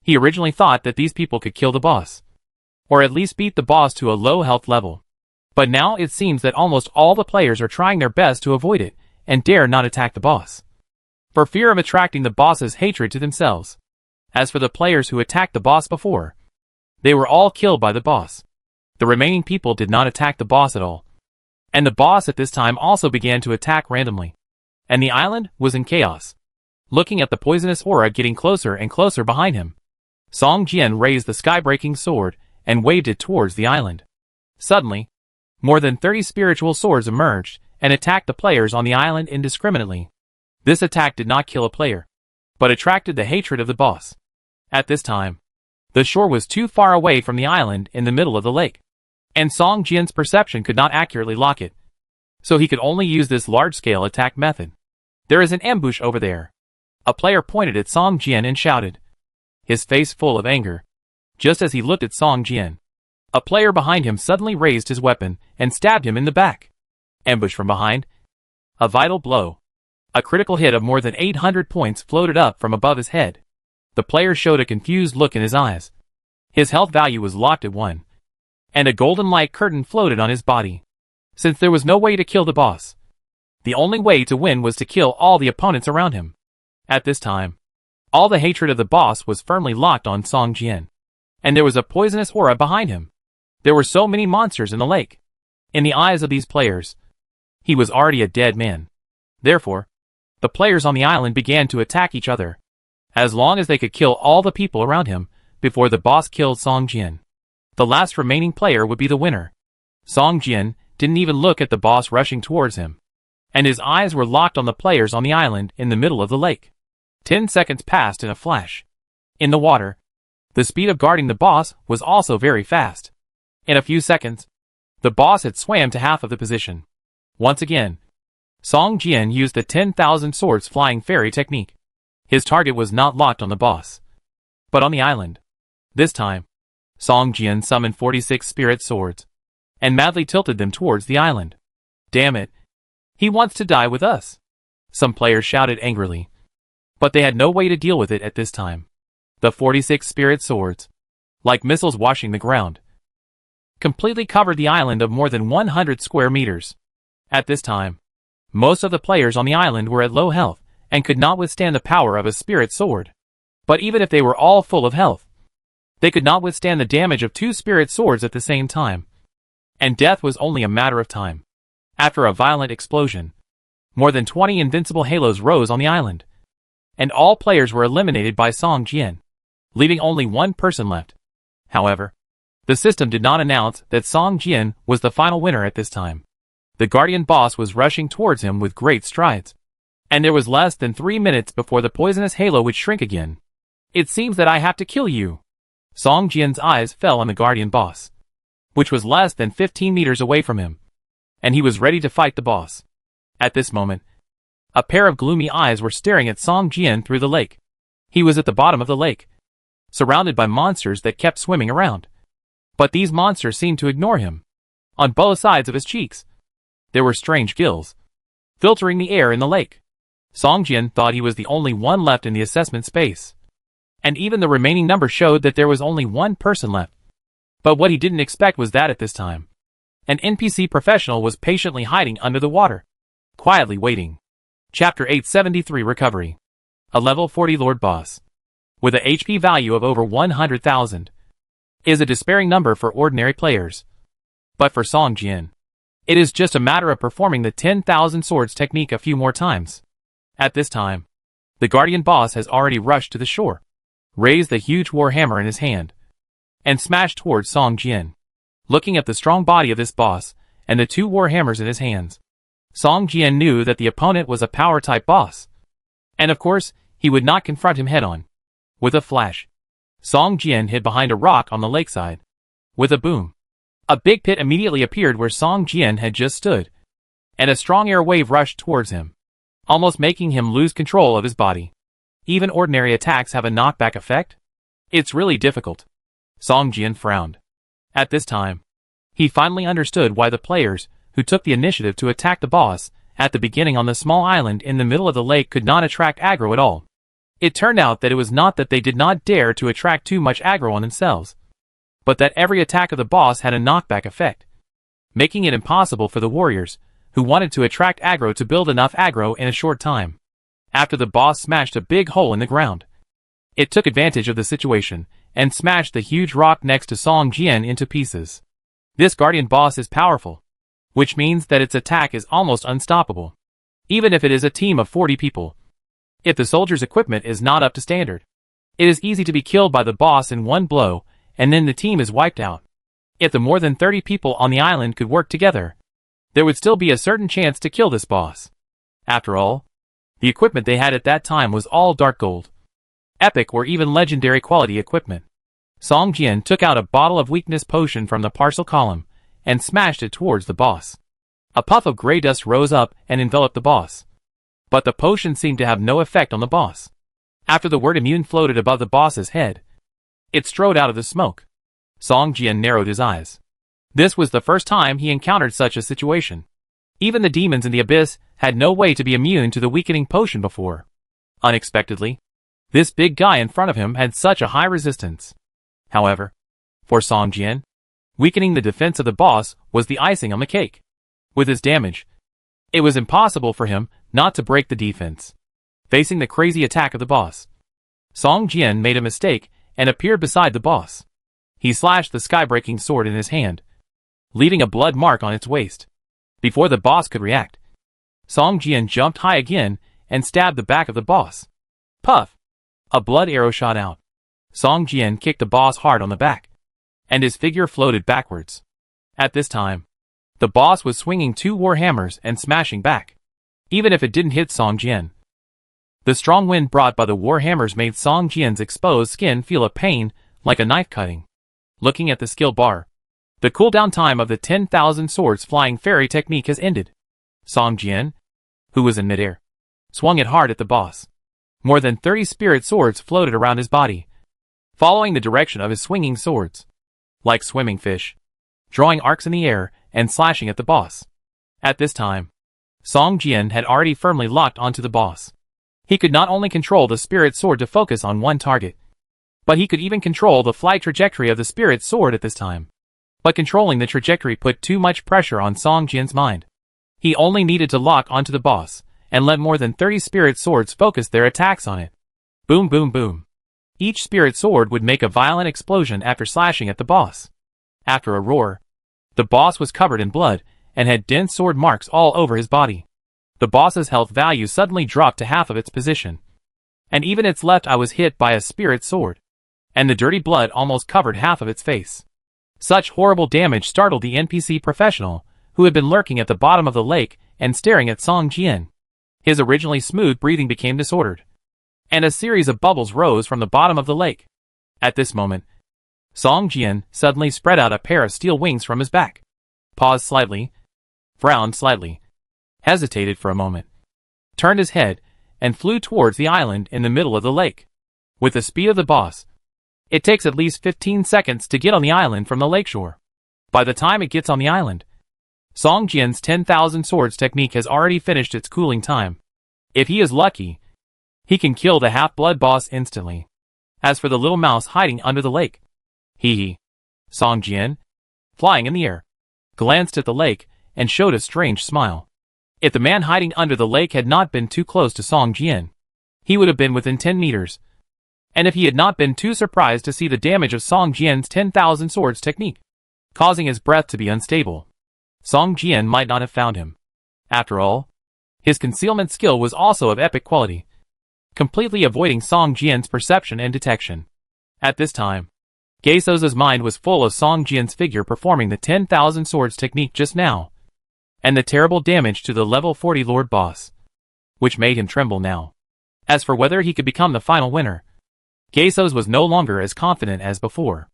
He originally thought that these people could kill the boss, or at least beat the boss to a low health level. But now it seems that almost all the players are trying their best to avoid it and dare not attack the boss, for fear of attracting the boss's hatred to themselves. As for the players who attacked the boss before, they were all killed by the boss. The remaining people did not attack the boss at all, and the boss at this time also began to attack randomly, and the island was in chaos. Looking at the poisonous aura getting closer and closer behind him, Song Jian raised the sky-breaking sword and waved it towards the island. Suddenly, More than 30 spiritual swords emerged and attacked the players on the island indiscriminately. This attack did not kill a player, but attracted the hatred of the boss. At this time, the shore was too far away from the island in the middle of the lake, and Song Jian's perception could not accurately lock it, so he could only use this large-scale attack method. "There is an ambush over there." A player pointed at Song Jian and shouted, his face full of anger. Just as he looked at Song Jian, a player behind him suddenly raised his weapon and stabbed him in the back. Ambush from behind. A vital blow. A critical hit of more than 800 points floated up from above his head. The player showed a confused look in his eyes. His health value was locked at 1. And a golden light curtain floated on his body. Since there was no way to kill the boss, the only way to win was to kill all the opponents around him. At this time, all the hatred of the boss was firmly locked on Song Jian. And there was a poisonous aura behind him. There were so many monsters in the lake. In the eyes of these players, he was already a dead man. Therefore, the players on the island began to attack each other, as long as they could kill all the people around him before the boss killed Song Jian. The last remaining player would be the winner. Song Jian didn't even look at the boss rushing towards him, and his eyes were locked on the players on the island in the middle of the lake. 10 seconds passed in a flash. In the water, the speed of guarding the boss was also very fast. In a few seconds, the boss had swam to half of the position. Once again, Song Jian used the 10,000 swords flying fairy technique. His target was not locked on the boss, but on the island. This time, Song Jian summoned 46 spirit swords, and madly tilted them towards the island. "Damn it! He wants to die with us!" Some players shouted angrily, but they had no way to deal with it at this time. The 46 spirit swords, like missiles washing the ground, completely covered the island of more than 100 square meters. At this time, most of the players on the island were at low health and could not withstand the power of a spirit sword. But even if they were all full of health, they could not withstand the damage of 2 spirit swords at the same time. And death was only a matter of time. After a violent explosion, more than 20 invincible halos rose on the island, and all players were eliminated by Song Jian, leaving only one person left. However, the system did not announce that Song Jian was the final winner at this time. The guardian boss was rushing towards him with great strides, and there was less than 3 minutes before the poisonous halo would shrink again. "It seems that I have to kill you." Song Jian's eyes fell on the guardian boss, which was less than 15 meters away from him, and he was ready to fight the boss. At this moment, a pair of gloomy eyes were staring at Song Jian through the lake. He was at the bottom of the lake, surrounded by monsters that kept swimming around. But these monsters seemed to ignore him. On both sides of his cheeks, there were strange gills, filtering the air in the lake. Song Jian thought he was the only one left in the assessment space, and even the remaining number showed that there was only one person left. But what he didn't expect was that at this time, an NPC professional was patiently hiding under the water, quietly waiting. Chapter 873 Recovery. A level 40 Lord Boss, with a HP value of over 100,000, is a despairing number for ordinary players. But for Song Jian, it is just a matter of performing the 10,000 swords technique a few more times. At this time, the guardian boss has already rushed to the shore, raised the huge war hammer in his hand, and smashed towards Song Jian. Looking at the strong body of this boss and the 2 war hammers in his hands, Song Jian knew that the opponent was a power-type boss, and of course, he would not confront him head-on. With a flash, Song Jian hid behind a rock on the lakeside. With a boom, a big pit immediately appeared where Song Jian had just stood, and a strong air wave rushed towards him, almost making him lose control of his body. Even ordinary attacks have a knockback effect? It's really difficult. Song Jian frowned. At this time, he finally understood why the players who took the initiative to attack the boss at the beginning on the small island in the middle of the lake could not attract aggro at all. It turned out that it was not that they did not dare to attract too much aggro on themselves, but that every attack of the boss had a knockback effect, making it impossible for the warriors who wanted to attract aggro to build enough aggro in a short time. After the boss smashed a big hole in the ground, it took advantage of the situation and smashed the huge rock next to Song Jian into pieces. This guardian boss is powerful, which means that its attack is almost unstoppable, even if it is a team of 40 people. If the soldier's equipment is not up to standard, it is easy to be killed by the boss in one blow, and then the team is wiped out. If the more than 30 people on the island could work together, there would still be a certain chance to kill this boss. After all, the equipment they had at that time was all dark gold. Epic or even legendary quality equipment. Song Jian took out a bottle of weakness potion from the parcel column and smashed it towards the boss. A puff of gray dust rose up and enveloped the boss. But the potion seemed to have no effect on the boss. After the word immune floated above the boss's head, it strode out of the smoke. Song Jian narrowed his eyes. This was the first time he encountered such a situation. Even the demons in the abyss had no way to be immune to the weakening potion before. Unexpectedly, this big guy in front of him had such a high resistance. However, for Song Jian, weakening the defense of the boss was the icing on the cake. With his damage, it was impossible for him not to break the defense. Facing the crazy attack of the boss, Song Jian made a mistake and appeared beside the boss. He slashed the sky-breaking sword in his hand, leaving a blood mark on its waist. Before the boss could react, Song Jian jumped high again and stabbed the back of the boss. Puff! A blood arrow shot out. Song Jian kicked the boss hard on the back, and his figure floated backwards. At this time, the boss was swinging 2 war hammers and smashing back. Even if it didn't hit Song Jian, the strong wind brought by the war hammers made Song Jian's exposed skin feel a pain like a knife cutting. Looking at the skill bar, the cooldown time of the 10,000 swords flying fairy technique has ended. Song Jian, who was in midair, swung it hard at the boss. More than 30 spirit swords floated around his body, following the direction of his swinging swords, like swimming fish, drawing arcs in the air and slashing at the boss. At this time, Song Jian had already firmly locked onto the boss. He could not only control the spirit sword to focus on one target, but he could even control the flight trajectory of the spirit sword at this time. But controlling the trajectory put too much pressure on Song Jian's mind. He only needed to lock onto the boss and let more than 30 spirit swords focus their attacks on it. Boom boom boom. Each spirit sword would make a violent explosion after slashing at the boss. After a roar, the boss was covered in blood and had dense sword marks all over his body. The boss's health value suddenly dropped to half of its position, and even its left eye was hit by a spirit sword, and the dirty blood almost covered half of its face. Such horrible damage startled the NPC professional, who had been lurking at the bottom of the lake and staring at Song Jian. His originally smooth breathing became disordered, and a series of bubbles rose from the bottom of the lake. At this moment, Song Jian suddenly spread out a pair of steel wings from his back, paused slightly, frowned slightly, hesitated for a moment, turned his head, and flew towards the island in the middle of the lake. With the speed of the boss, it takes at least 15 seconds to get on the island from the lakeshore. By the time it gets on the island, Song Jian's 10,000 swords technique has already finished its cooling time. If he is lucky, he can kill the half-blood boss instantly. As for the little mouse hiding under the lake, Song Jian, flying in the air, glanced at the lake and showed a strange smile. If the man hiding under the lake had not been too close to Song Jian, he would have been within 10 meters. And if he had not been too surprised to see the damage of Song Jian's 10,000 swords technique, causing his breath to be unstable, Song Jian might not have found him. After all, his concealment skill was also of epic quality, completely avoiding Song Jian's perception and detection. At this time, Geiso's mind was full of Song Jian's figure performing the 10,000 swords technique just now, and the terrible damage to the level 40 Lord boss, which made him tremble now. As for whether he could become the final winner, Geiso's was no longer as confident as before.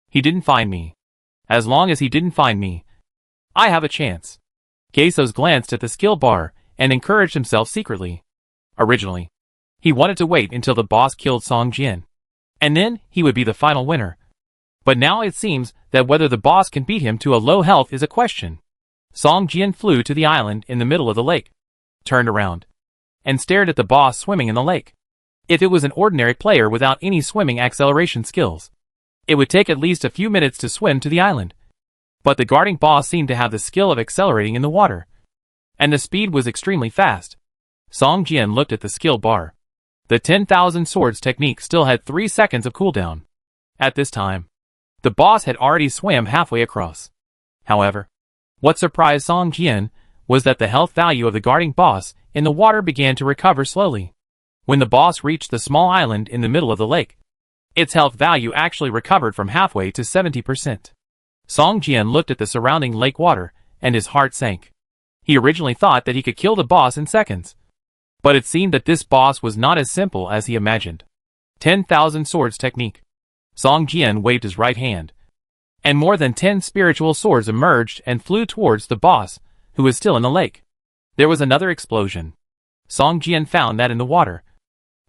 He didn't find me. As long as he didn't find me, I have a chance. Geiso's glanced at the skill bar and encouraged himself secretly. Originally, he wanted to wait until the boss killed Song Jian, and then he would be the final winner. But now it seems that whether the boss can beat him to a low health is a question. Song Jian flew to the island in the middle of the lake, turned around, and stared at the boss swimming in the lake. If it was an ordinary player without any swimming acceleration skills, it would take at least a few minutes to swim to the island. But the guarding boss seemed to have the skill of accelerating in the water, and the speed was extremely fast. Song Jian looked at the skill bar. The 10,000 swords technique still had 3 seconds of cooldown. At this time, the boss had already swam halfway across. However, what surprised Song Jian was that the health value of the guarding boss in the water began to recover slowly. When the boss reached the small island in the middle of the lake, its health value actually recovered from halfway to 70%. Song Jian looked at the surrounding lake water, and his heart sank. He originally thought that he could kill the boss in seconds. But it seemed that this boss was not as simple as he imagined. 10,000 Swords Technique. Song Jian waved his right hand, and more than 10 spiritual swords emerged and flew towards the boss, who was still in the lake. There was another explosion. Song Jian found that in the water,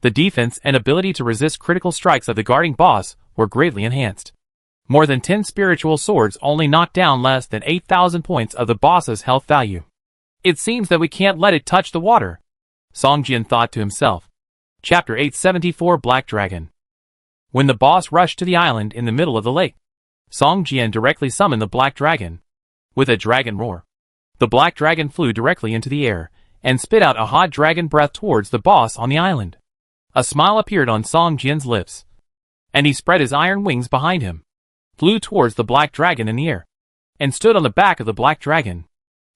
the defense and ability to resist critical strikes of the guarding boss were greatly enhanced. More than 10 spiritual swords only knocked down less than 8,000 points of the boss's health value. It seems that we can't let it touch the water, Song Jian thought to himself. Chapter 874 Black Dragon. When the boss rushed to the island in the middle of the lake, Song Jian directly summoned the Black Dragon. With a dragon roar, the Black Dragon flew directly into the air and spit out a hot dragon breath towards the boss on the island. A smile appeared on Song Jian's lips, and he spread his iron wings behind him, flew towards the Black Dragon in the air, and stood on the back of the Black Dragon.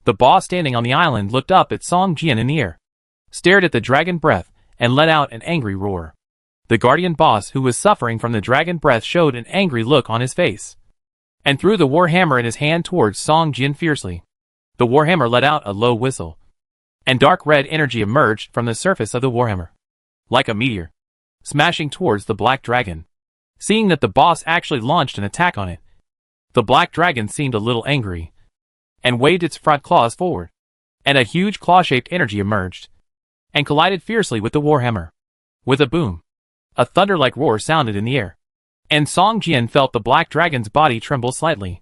The boss standing on the island looked up at Song Jian in the air, stared at the dragon breath, and let out an angry roar. The guardian boss who was suffering from the dragon breath showed an angry look on his face, and threw the warhammer in his hand towards Song Jian fiercely. The warhammer let out a low whistle, and dark red energy emerged from the surface of the warhammer, like a meteor, smashing towards the Black Dragon. Seeing that the boss actually launched an attack on it, the Black Dragon seemed a little angry, and waved its front claws forward, and a huge claw-shaped energy emerged, and collided fiercely with the warhammer. With a boom, a thunder-like roar sounded in the air, and Song Jian felt the Black Dragon's body tremble slightly,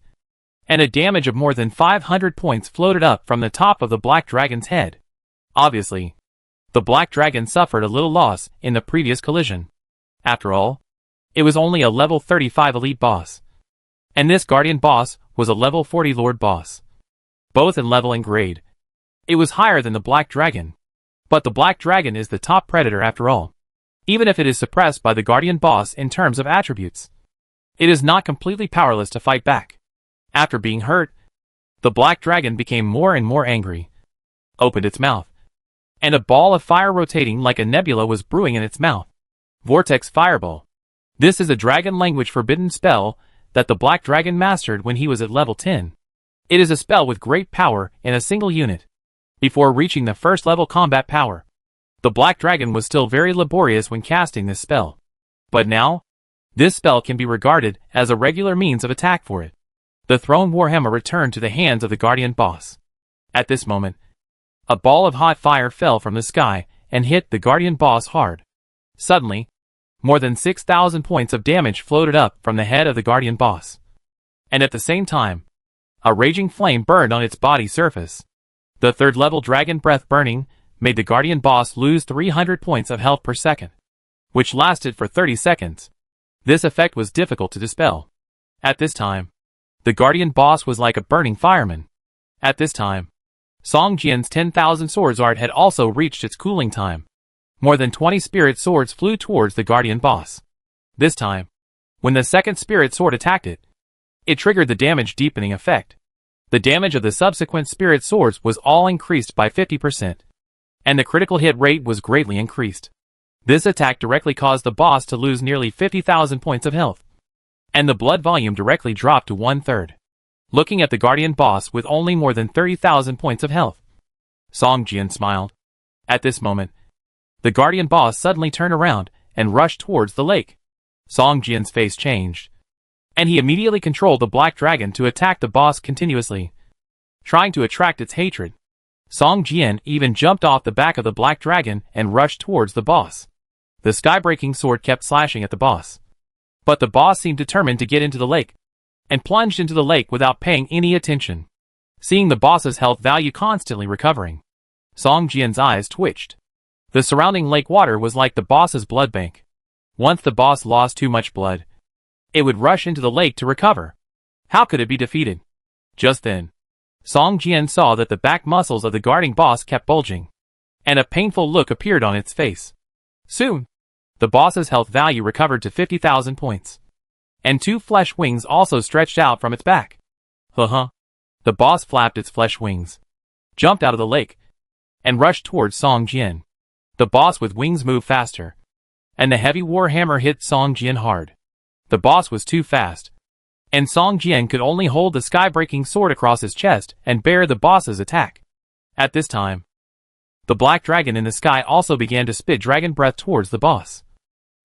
and a damage of more than 500 points floated up from the top of the Black Dragon's head. Obviously, the Black Dragon suffered a little loss in the previous collision. After all, it was only a level 35 elite boss, and this guardian boss was a level 40 lord boss, both in level and grade. It was higher than the Black Dragon, but the Black Dragon is the top predator after all. Even if it is suppressed by the guardian boss in terms of attributes, it is not completely powerless to fight back. After being hurt, the Black Dragon became more and more angry, opened its mouth, and a ball of fire rotating like a nebula was brewing in its mouth. Vortex Fireball. This is a dragon language forbidden spell that the Black Dragon mastered when he was at level 10. It is a spell with great power in a single unit. Before reaching the first level combat power, the Black Dragon was still very laborious when casting this spell. But now, this spell can be regarded as a regular means of attack for it. The thrown warhammer returned to the hands of the guardian boss. At this moment, a ball of hot fire fell from the sky and hit the guardian boss hard. Suddenly, more than 6,000 points of damage floated up from the head of the guardian boss. And at the same time, a raging flame burned on its body surface. The third level dragon breath burning made the guardian boss lose 300 points of health per second, which lasted for 30 seconds. This effect was difficult to dispel. At this time, the guardian boss was like a burning fireman. At this time, Song Jian's 10,000 swords art had also reached its cooling time. More than 20 spirit swords flew towards the guardian boss. This time, when the second spirit sword attacked it, it triggered the damage deepening effect. The damage of the subsequent spirit swords was all increased by 50%, and the critical hit rate was greatly increased. This attack directly caused the boss to lose nearly 50,000 points of health, and the blood volume directly dropped to 1/3. Looking at the guardian boss with only more than 30,000 points of health, Song Jian smiled. At this moment, the guardian boss suddenly turned around and rushed towards the lake. Song Jian's face changed, and he immediately controlled the Black Dragon to attack the boss continuously, trying to attract its hatred. Song Jian even jumped off the back of the Black Dragon and rushed towards the boss. The sky-breaking sword kept slashing at the boss, but the boss seemed determined to get into the lake, and plunged into the lake without paying any attention. Seeing the boss's health value constantly recovering, Song Jian's eyes twitched. The surrounding lake water was like the boss's blood bank. Once the boss lost too much blood, it would rush into the lake to recover. How could it be defeated? Just then, Song Jian saw that the back muscles of the guarding boss kept bulging, and a painful look appeared on its face. Soon, the boss's health value recovered to 50,000 points, and 2 flesh wings also stretched out from its back. The boss flapped its flesh wings, jumped out of the lake, and rushed towards Song Jian. The boss with wings moved faster, and the heavy war hammer hit Song Jian hard. The boss was too fast, and Song Jian could only hold the sky-breaking sword across his chest and bear the boss's attack. At this time, the black dragon in the sky also began to spit dragon breath towards the boss.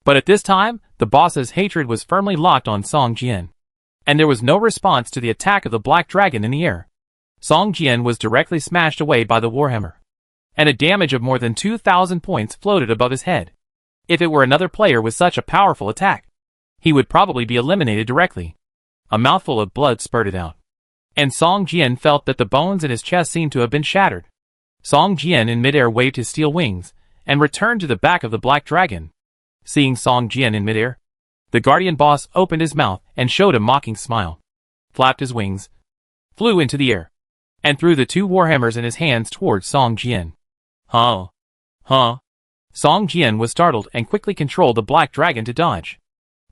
But at this time, the boss's hatred was firmly locked on Song Jian, and there was no response to the attack of the black dragon in the air. Song Jian was directly smashed away by the warhammer, and a damage of more than 2,000 points floated above his head. If it were another player with such a powerful attack, he would probably be eliminated directly. A mouthful of blood spurted out, and Song Jian felt that the bones in his chest seemed to have been shattered. Song Jian in midair waved his steel wings, and returned to the back of the black dragon. Seeing Song Jian in midair, the guardian boss opened his mouth and showed a mocking smile, flapped his wings, flew into the air, and threw the 2 warhammers in his hands towards Song Jian. Huh? Song Jian was startled and quickly controlled the black dragon to dodge.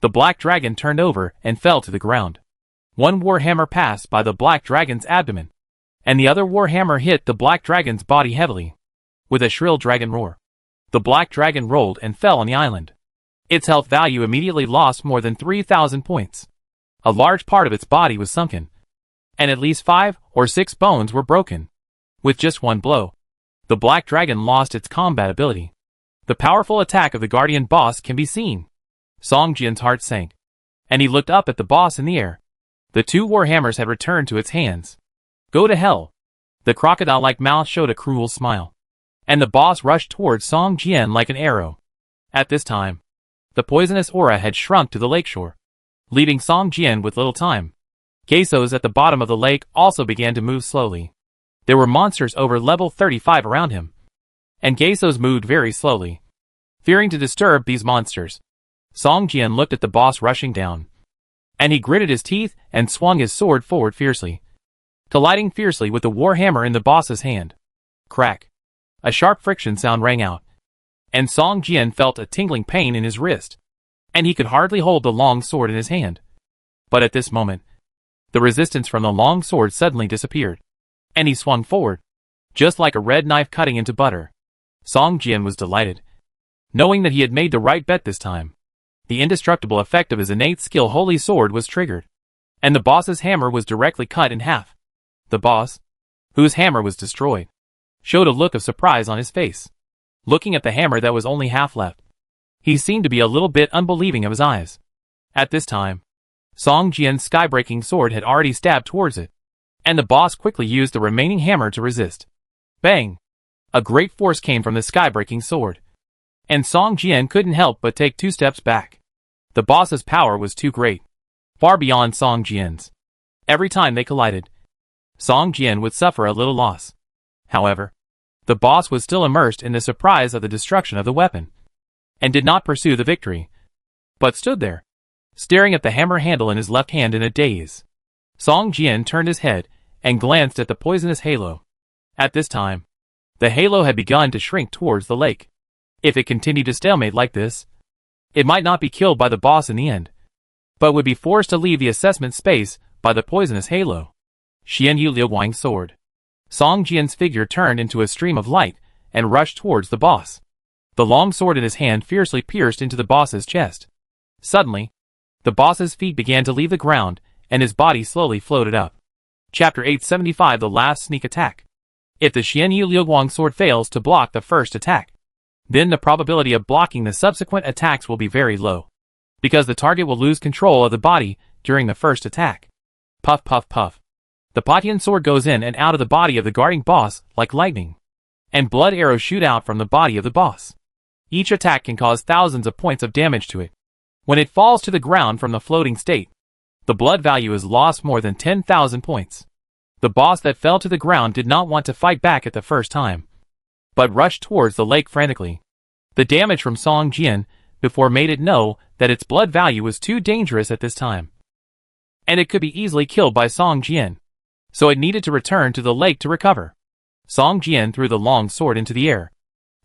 The black dragon turned over and fell to the ground. 1 warhammer passed by the black dragon's abdomen, and the other warhammer hit the black dragon's body heavily. With a shrill dragon roar, the black dragon rolled and fell on the island. Its health value immediately lost more than 3,000 points. A large part of its body was sunken, and at least 5 or 6 bones were broken. With just 1 blow, the black dragon lost its combat ability. The powerful attack of the guardian boss can be seen. Song Jian's heart sank, and he looked up at the boss in the air. The 2 warhammers had returned to its hands. Go to hell. The crocodile-like mouth showed a cruel smile, and the boss rushed towards Song Jian like an arrow. At this time, the poisonous aura had shrunk to the lakeshore, leaving Song Jian with little time. Quesos at the bottom of the lake also began to move slowly. There were monsters over level 35 around him, and Quesos moved very slowly. Fearing to disturb these monsters, Song Jian looked at the boss rushing down, and he gritted his teeth and swung his sword forward fiercely, colliding fiercely with the warhammer in the boss's hand. Crack! A sharp friction sound rang out, and Song Jian felt a tingling pain in his wrist, and he could hardly hold the long sword in his hand. But at this moment, the resistance from the long sword suddenly disappeared, and he swung forward, just like a red knife cutting into butter. Song Jian was delighted, knowing that he had made the right bet this time. The indestructible effect of his innate skill Holy Sword was triggered, and the boss's hammer was directly cut in half. The boss, whose hammer was destroyed, showed a look of surprise on his face. Looking at the hammer that was only half left, he seemed to be a little bit unbelieving of his eyes. At this time, Song Jian's sky-breaking sword had already stabbed towards it, and the boss quickly used the remaining hammer to resist. Bang! A great force came from the sky-breaking sword, and Song Jian couldn't help but take 2 steps back. The boss's power was too great, far beyond Song Jian's. Every time they collided, Song Jian would suffer a little loss. However, the boss was still immersed in the surprise of the destruction of the weapon, and did not pursue the victory, but stood there, staring at the hammer handle in his left hand in a daze. Song Jian turned his head and glanced at the poisonous halo. At this time, the halo had begun to shrink towards the lake. If it continued to stalemate like this, it might not be killed by the boss in the end, but would be forced to leave the assessment space by the poisonous halo. Xianyu Liuguang's sword. Song Jian's figure turned into a stream of light and rushed towards the boss. The long sword in his hand fiercely pierced into the boss's chest. Suddenly, the boss's feet began to leave the ground, and his body slowly floated up. Chapter 875 The Last Sneak Attack. If the Xianyu Liuguang sword fails to block the first attack, then the probability of blocking the subsequent attacks will be very low, because the target will lose control of the body during the first attack. Puff puff puff. The Patian sword goes in and out of the body of the guarding boss like lightning, and blood arrows shoot out from the body of the boss. Each attack can cause thousands of points of damage to it. When it falls to the ground from the floating state, the blood value is lost more than 10,000 points. The boss that fell to the ground did not want to fight back at the first time, but rushed towards the lake frantically. The damage from Song Jian before made it know that its blood value was too dangerous at this time, and it could be easily killed by Song Jian, so it needed to return to the lake to recover. Song Jian threw the long sword into the air,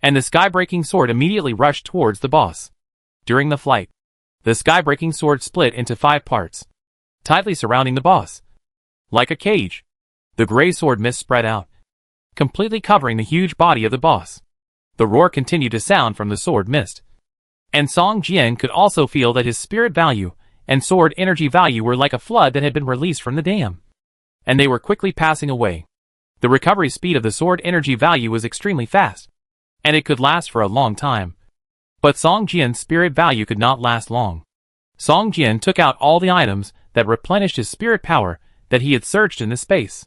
and the sky-breaking sword immediately rushed towards the boss. During the flight, the sky-breaking sword split into 5 parts, tightly surrounding the boss. Like a cage, the gray sword mist spread out, completely covering the huge body of the boss. The roar continued to sound from the sword mist, and Song Jian could also feel that his spirit value and sword energy value were like a flood that had been released from the dam. And they were quickly passing away. The recovery speed of the sword energy value was extremely fast, and it could last for a long time. But Song Jian's spirit value could not last long. Song Jian took out all the items that replenished his spirit power that he had searched in this space.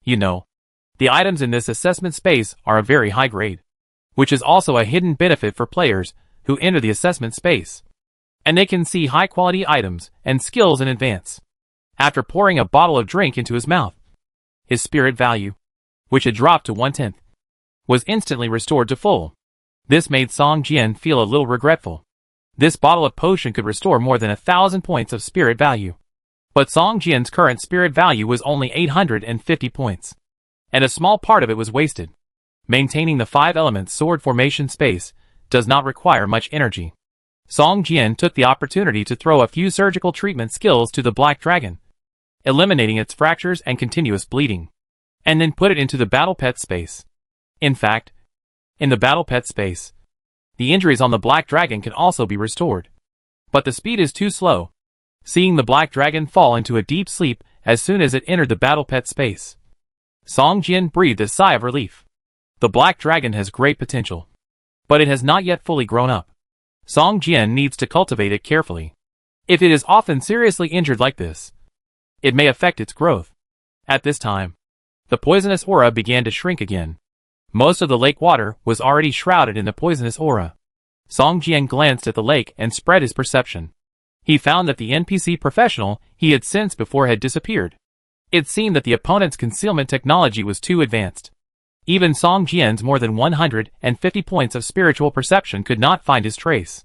You know, the items in this assessment space are a very high grade, which is also a hidden benefit for players who enter the assessment space. And they can see high-quality items and skills in advance. After pouring a bottle of drink into his mouth, his spirit value, which had dropped to 1/10, was instantly restored to full. This made Song Jian feel a little regretful. This bottle of potion could restore more than 1,000 points of spirit value. But Song Jian's current spirit value was only 850 points. And a small part of it was wasted. Maintaining the 5-element sword formation space does not require much energy. Song Jian took the opportunity to throw a few surgical treatment skills to the Black Dragon, eliminating its fractures and continuous bleeding, and then put it into the Battle Pet space. In fact, in the Battle Pet space, the injuries on the Black Dragon can also be restored. But the speed is too slow, seeing the Black Dragon fall into a deep sleep as soon as it entered the Battle Pet space. Song Jian breathed a sigh of relief. The Black Dragon has great potential, but it has not yet fully grown up. Song Jian needs to cultivate it carefully. If it is often seriously injured like this, it may affect its growth. At this time, the poisonous aura began to shrink again. Most of the lake water was already shrouded in the poisonous aura. Song Jian glanced at the lake and spread his perception. He found that the NPC professional he had sensed before had disappeared. It seemed that the opponent's concealment technology was too advanced. Even Song Jian's more than 150 points of spiritual perception could not find his trace.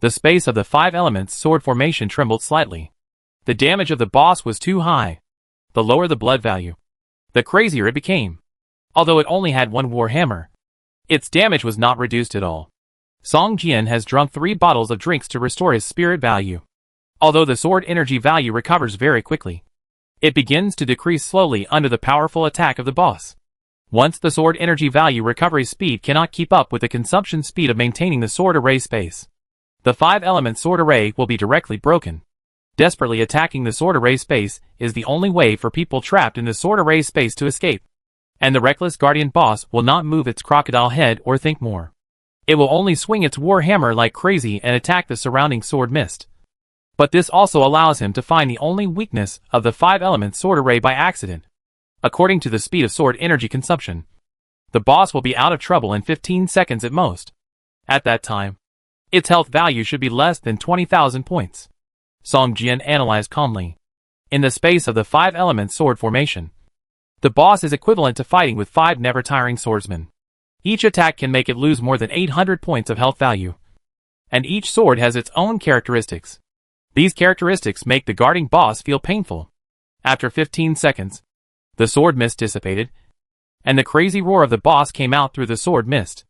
The space of the 5-elements sword formation trembled slightly. The damage of the boss was too high. The lower the blood value, the crazier it became. Although it only had one war hammer, its damage was not reduced at all. Song Jian has drunk 3 bottles of drinks to restore his spirit value. Although the sword energy value recovers very quickly, it begins to decrease slowly under the powerful attack of the boss. Once the sword energy value recovery speed cannot keep up with the consumption speed of maintaining the sword array space, the 5-element sword array will be directly broken. Desperately attacking the sword array space is the only way for people trapped in the sword array space to escape. And the reckless guardian boss will not move its crocodile head or think more. It will only swing its war hammer like crazy and attack the surrounding sword mist. But this also allows him to find the only weakness of the 5-element sword array by accident. According to the speed of sword energy consumption, the boss will be out of trouble in 15 seconds at most. At that time, its health value should be less than 20,000 points. Song Jian analyzed calmly. In the space of the 5-element sword formation, the boss is equivalent to fighting with 5 never-tiring swordsmen. Each attack can make it lose more than 800 points of health value. And each sword has its own characteristics. These characteristics make the guarding boss feel painful. After 15 seconds, the sword mist dissipated, and the crazy roar of the boss came out through the sword mist.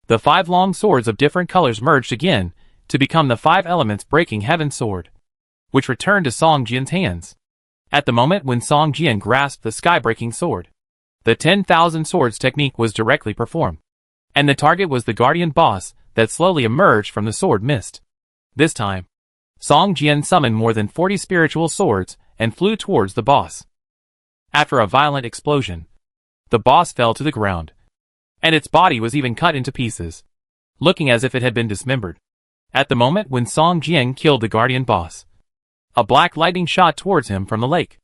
The 5 long swords of different colors merged again to become the 5 elements breaking heaven sword, which returned to Song Jian's hands. At the moment when Song Jian grasped the sky-breaking sword, the 10,000 swords technique was directly performed, and the target was the guardian boss that slowly emerged from the sword mist. This time, Song Jian summoned more than 40 spiritual swords and flew towards the boss. After a violent explosion, the boss fell to the ground, and its body was even cut into pieces, looking as if it had been dismembered. At the moment when Song Jian killed the guardian boss, a black lightning shot towards him from the lake.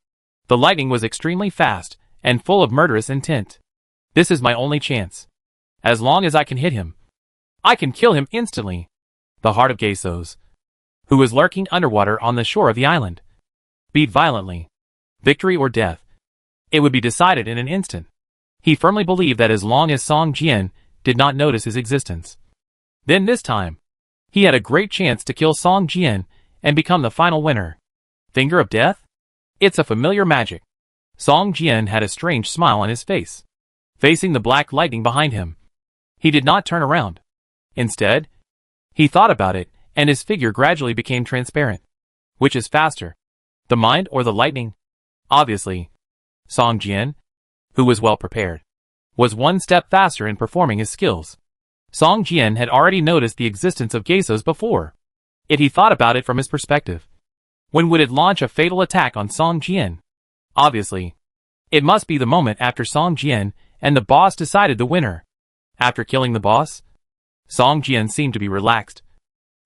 The lightning was extremely fast and full of murderous intent. This is my only chance. As long as I can hit him, I can kill him instantly. The heart of Gesos, who was lurking underwater on the shore of the island, beat violently. Victory or death. It would be decided in an instant. He firmly believed that as long as Song Jian did not notice his existence, then this time, he had a great chance to kill Song Jian and become the final winner. Finger of Death? It's a familiar magic. Song Jian had a strange smile on his face, facing the black lightning behind him. He did not turn around. Instead, he thought about it, and his figure gradually became transparent. Which is faster, the mind or the lightning? Obviously, Song Jian, who was well prepared, was one step faster in performing his skills. Song Jian had already noticed the existence of Gesos before, yet he thought about it from his perspective. When would it launch a fatal attack on Song Jian? Obviously, it must be the moment after Song Jian and the boss decided the winner. After killing the boss, Song Jian seemed to be relaxed.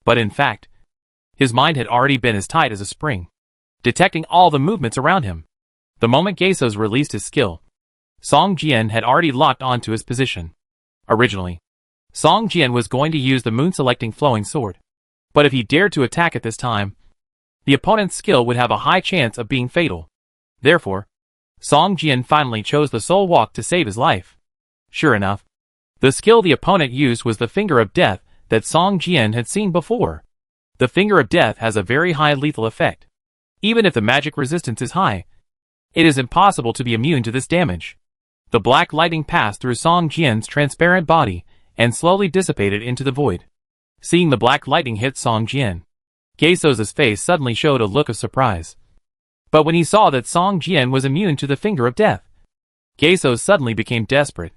But in fact, his mind had already been as tight as a spring, detecting all the movements around him. The moment Gesos released his skill, Song Jian had already locked onto his position. Originally, Song Jian was going to use the moon-selecting flowing sword. But if he dared to attack at this time, the opponent's skill would have a high chance of being fatal. Therefore, Song Jian finally chose the soul walk to save his life. Sure enough, the skill the opponent used was the Finger of Death that Song Jian had seen before. The Finger of Death has a very high lethal effect. Even if the magic resistance is high, it is impossible to be immune to this damage. The black lightning passed through Song Jian's transparent body and slowly dissipated into the void. Seeing the black lightning hit Song Jian, Gesos' face suddenly showed a look of surprise. But when he saw that Song Jian was immune to the Finger of Death, Gesos suddenly became desperate.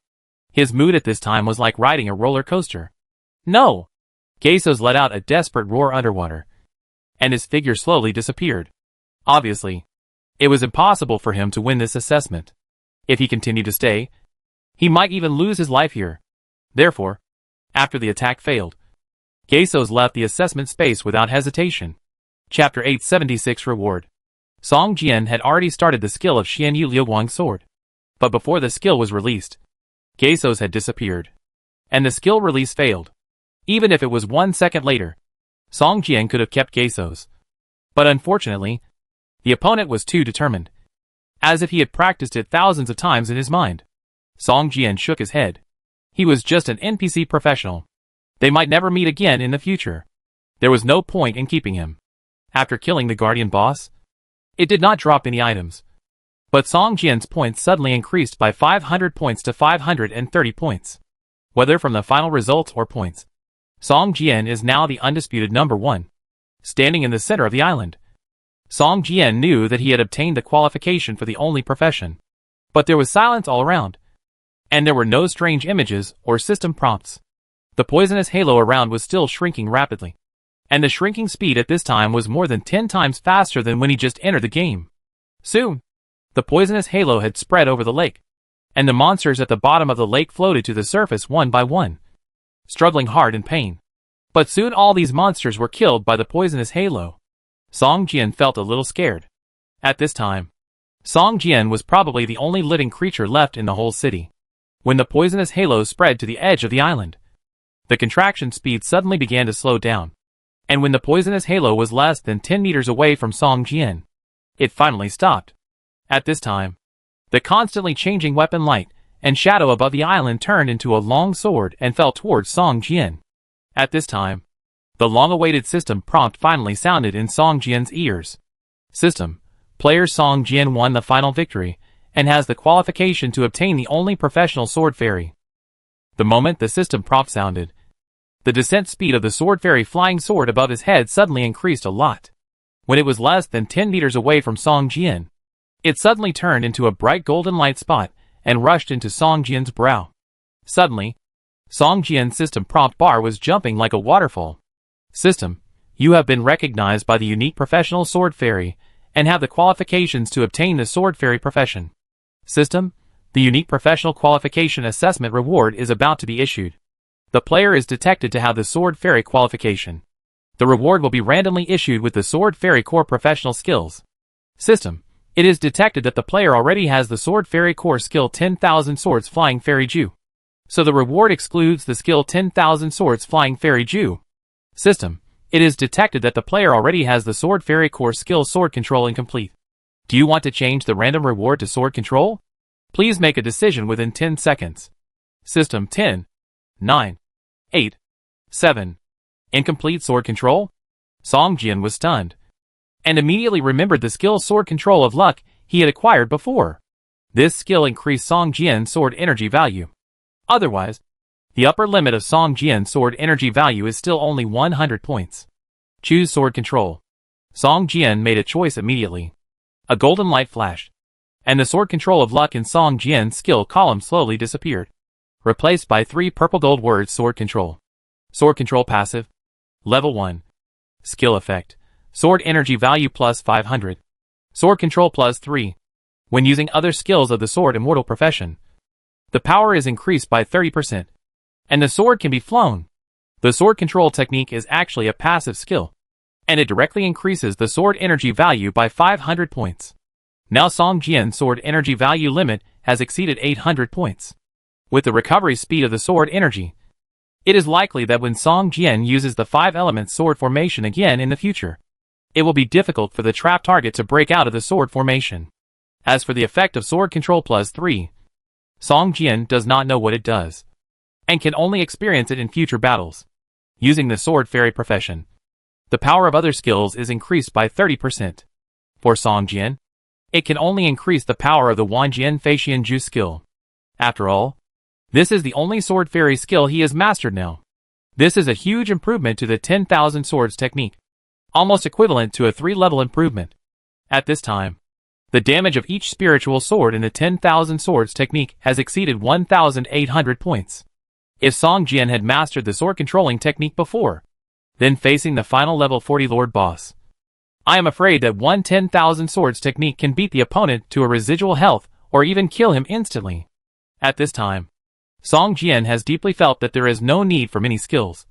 His mood at this time was like riding a roller coaster. No! Gesos let out a desperate roar underwater, and his figure slowly disappeared. Obviously, it was impossible for him to win this assessment. If he continued to stay, he might even lose his life here. Therefore, after the attack failed, Gesos left the assessment space without hesitation. Chapter 876 Reward. Song Jian had already started the skill of Xianyu Liuguang's sword. But before the skill was released, Gesos had disappeared, and the skill release failed. Even if it was 1 second later, Song Jian could have kept Gesos. But unfortunately, the opponent was too determined, as if he had practiced it thousands of times in his mind. Song Jian shook his head. He was just an NPC professional. They might never meet again in the future. There was no point in keeping him. After killing the Guardian boss, it did not drop any items. But Song Jian's points suddenly increased by 500 points to 530 points. Whether from the final results or points, Song Jian is now the undisputed number 1. Standing in the center of the island, Song Jian knew that he had obtained the qualification for the only profession. But there was silence all around, and there were no strange images or system prompts. The poisonous halo around was still shrinking rapidly, and the shrinking speed at this time was more than 10 times faster than when he just entered the game. Soon, the poisonous halo had spread over the lake, and the monsters at the bottom of the lake floated to the surface one by one, struggling hard in pain. But soon all these monsters were killed by the poisonous halo. Song Jian felt a little scared. At this time, Song Jian was probably the only living creature left in the whole city. When the poisonous halo spread to the edge of the island, the contraction speed suddenly began to slow down. And when the poisonous halo was less than 10 meters away from Song Jian, it finally stopped. At this time, the constantly changing weapon light and shadow above the island turned into a long sword and fell towards Song Jian. At this time, the long-awaited system prompt finally sounded in Song Jian's ears. System, player Song Jian won the final victory and has the qualification to obtain the only professional sword fairy. The moment the system prompt sounded, the descent speed of the sword fairy flying sword above his head suddenly increased a lot. When it was less than 10 meters away from Song Jian, it suddenly turned into a bright golden light spot and rushed into Song Jian's brow. Suddenly, Song Jian's system prompt bar was jumping like a waterfall. System, you have been recognized by the unique professional sword fairy and have the qualifications to obtain the sword fairy profession. System, the unique professional qualification assessment reward is about to be issued. The player is detected to have the sword fairy qualification. The reward will be randomly issued with the sword fairy core professional skills. System, it is detected that the player already has the sword fairy core skill 10,000 swords flying fairy Ju. So the reward excludes the skill 10,000 swords flying fairy Ju. System, it is detected that the player already has the sword fairy core skill sword control incomplete. Do you want to change the random reward to sword control? Please make a decision within 10 seconds. System 10, 9, 8, 7. Incomplete sword control? Song Jian was stunned, and immediately remembered the skill sword control of luck he had acquired before. This skill increased Song Jian's sword energy value. Otherwise, the upper limit of Song Jian's sword energy value is still only 100 points. Choose sword control. Song Jian made a choice immediately. A golden light flashed, and the sword control of luck in Song Jian's skill column slowly disappeared, replaced by 3 purple gold words sword control. Sword control passive. Level 1. Skill effect. Sword energy value plus 500. Sword control plus 3. When using other skills of the sword immortal profession, the power is increased by 30%, and the sword can be flown. The sword control technique is actually a passive skill, and it directly increases the sword energy value by 500 points. Now Song Jian's sword energy value limit has exceeded 800 points. With the recovery speed of the sword energy, it is likely that when Song Jian uses the 5-element sword formation again in the future, it will be difficult for the trap target to break out of the sword formation. As for the effect of sword control plus 3, Song Jian does not know what it does, and can only experience it in future battles. Using the sword fairy profession, the power of other skills is increased by 30%. For Song Jian, it can only increase the power of the Wanjian Feixian Ju skill. After all, this is the only sword fairy skill he has mastered now. This is a huge improvement to the 10,000 swords technique, almost equivalent to a 3-level improvement. At this time, the damage of each spiritual sword in the 10,000 swords technique has exceeded 1,800 points. If Song Jian had mastered the sword controlling technique before, then facing the final level 40 Lord boss, I am afraid that one 10,000 swords technique can beat the opponent to a residual health or even kill him instantly. At this time, Song Jian has deeply felt that there is no need for many skills,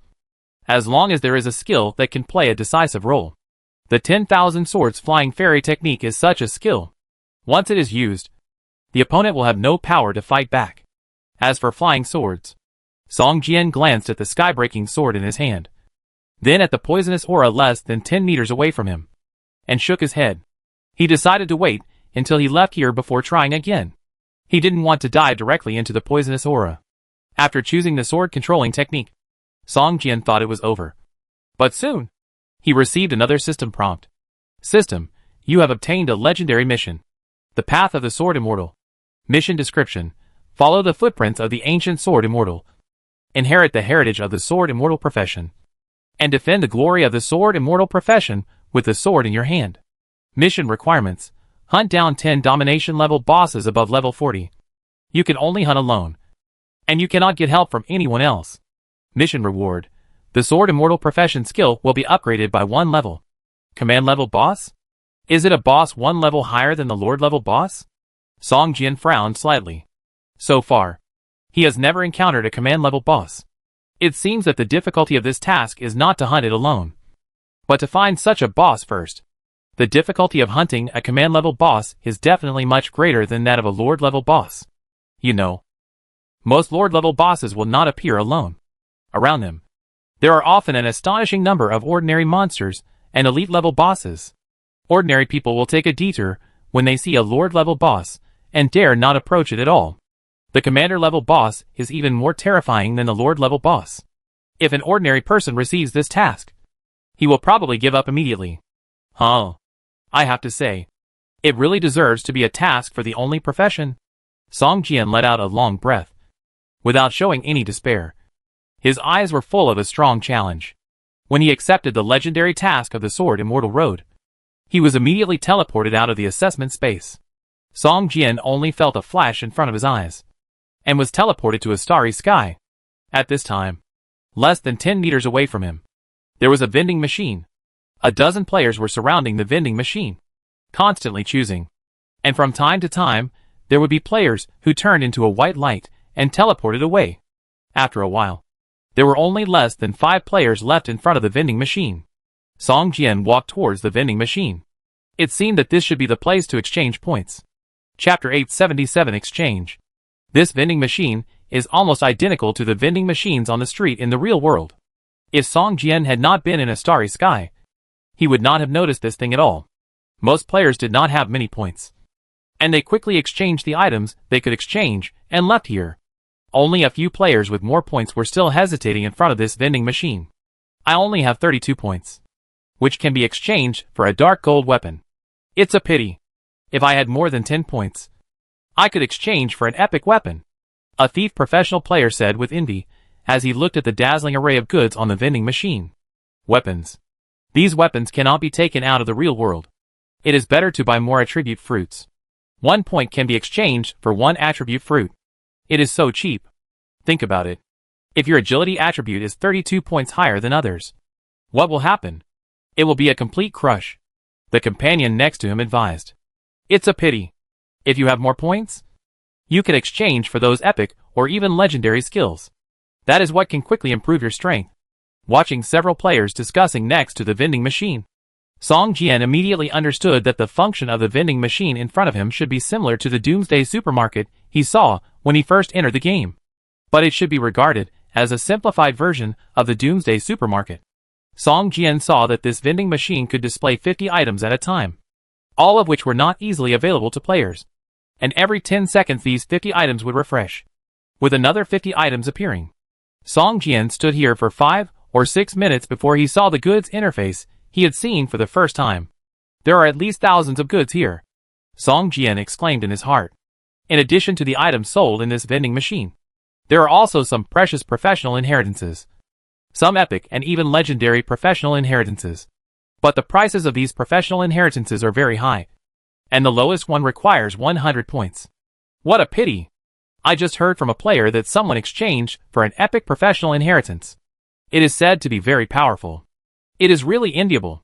as long as there is a skill that can play a decisive role. The 10,000 swords flying fairy technique is such a skill. Once it is used, the opponent will have no power to fight back. As for flying swords, Song Jian glanced at the sky-breaking sword in his hand, then at the poisonous aura less than 10 meters away from him, and shook his head. He decided to wait until he left here before trying again. He didn't want to dive directly into the poisonous aura. After choosing the sword controlling technique, Song Jian thought it was over. But soon, he received another system prompt. System, you have obtained a legendary mission. The Path of the Sword Immortal. Mission description, follow the footprints of the ancient sword immortal. Inherit the heritage of the sword immortal profession, and defend the glory of the sword immortal profession with the sword in your hand. Mission requirements, hunt down 10 domination level bosses above level 40. You can only hunt alone, and you cannot get help from anyone else. Mission reward, the sword immortal profession skill will be upgraded by 1 level. Command level boss? Is it a boss 1 level higher than the lord level boss? Song Jian frowned slightly. So far, he has never encountered a command level boss. It seems that the difficulty of this task is not to hunt it alone, but to find such a boss first. The difficulty of hunting a command level boss is definitely much greater than that of a lord level boss. You know, most lord level bosses will not appear alone. Around them, there are often an astonishing number of ordinary monsters and elite level bosses. Ordinary people will take a detour when they see a lord level boss and dare not approach it at all. The commander level boss is even more terrifying than the lord level boss. If an ordinary person receives this task, he will probably give up immediately. I have to say, it really deserves to be a task for the only profession. Song Jian let out a long breath, without showing any despair. His eyes were full of a strong challenge. When he accepted the legendary task of the Sword Immortal Road, he was immediately teleported out of the assessment space. Song Jian only felt a flash in front of his eyes, and was teleported to a starry sky. At this time, less than 10 meters away from him, there was a vending machine. A dozen players were surrounding the vending machine, constantly choosing. And from time to time, there would be players who turned into a white light and teleported away. After a while, there were only less than 5 players left in front of the vending machine. Song Jian walked towards the vending machine. It seemed that this should be the place to exchange points. Chapter 877 Exchange. This vending machine is almost identical to the vending machines on the street in the real world. If Song Jian had not been in a starry sky, he would not have noticed this thing at all. Most players did not have many points, and they quickly exchanged the items they could exchange and left here. Only a few players with more points were still hesitating in front of this vending machine. I only have 32 points, which can be exchanged for a dark gold weapon. It's a pity. If I had more than 10 points, I could exchange for an epic weapon, a thief professional player said with envy as he looked at the dazzling array of goods on the vending machine. Weapons. These weapons cannot be taken out of the real world. It is better to buy more attribute fruits. 1 point can be exchanged for 1 attribute fruit. It is so cheap. Think about it. If your agility attribute is 32 points higher than others, what will happen? It will be a complete crush. The companion next to him advised. It's a pity. If you have more points, you can exchange for those epic or even legendary skills. That is what can quickly improve your strength. Watching several players discussing next to the vending machine, Song Jian immediately understood that the function of the vending machine in front of him should be similar to the Doomsday supermarket he saw when he first entered the game. But it should be regarded as a simplified version of the Doomsday supermarket. Song Jian saw that this vending machine could display 50 items at a time, all of which were not easily available to players. And every 10 seconds these 50 items would refresh, with another 50 items appearing. Song Jian stood here for 5 or 6 minutes before he saw the goods interface he had seen for the first time. There are at least thousands of goods here, Song Jian exclaimed in his heart. In addition to the items sold in this vending machine, there are also some precious professional inheritances, some epic and even legendary professional inheritances. But the prices of these professional inheritances are very high, and the lowest one requires 100 points. What a pity! I just heard from a player that someone exchanged for an epic professional inheritance. It is said to be very powerful. It is really enviable.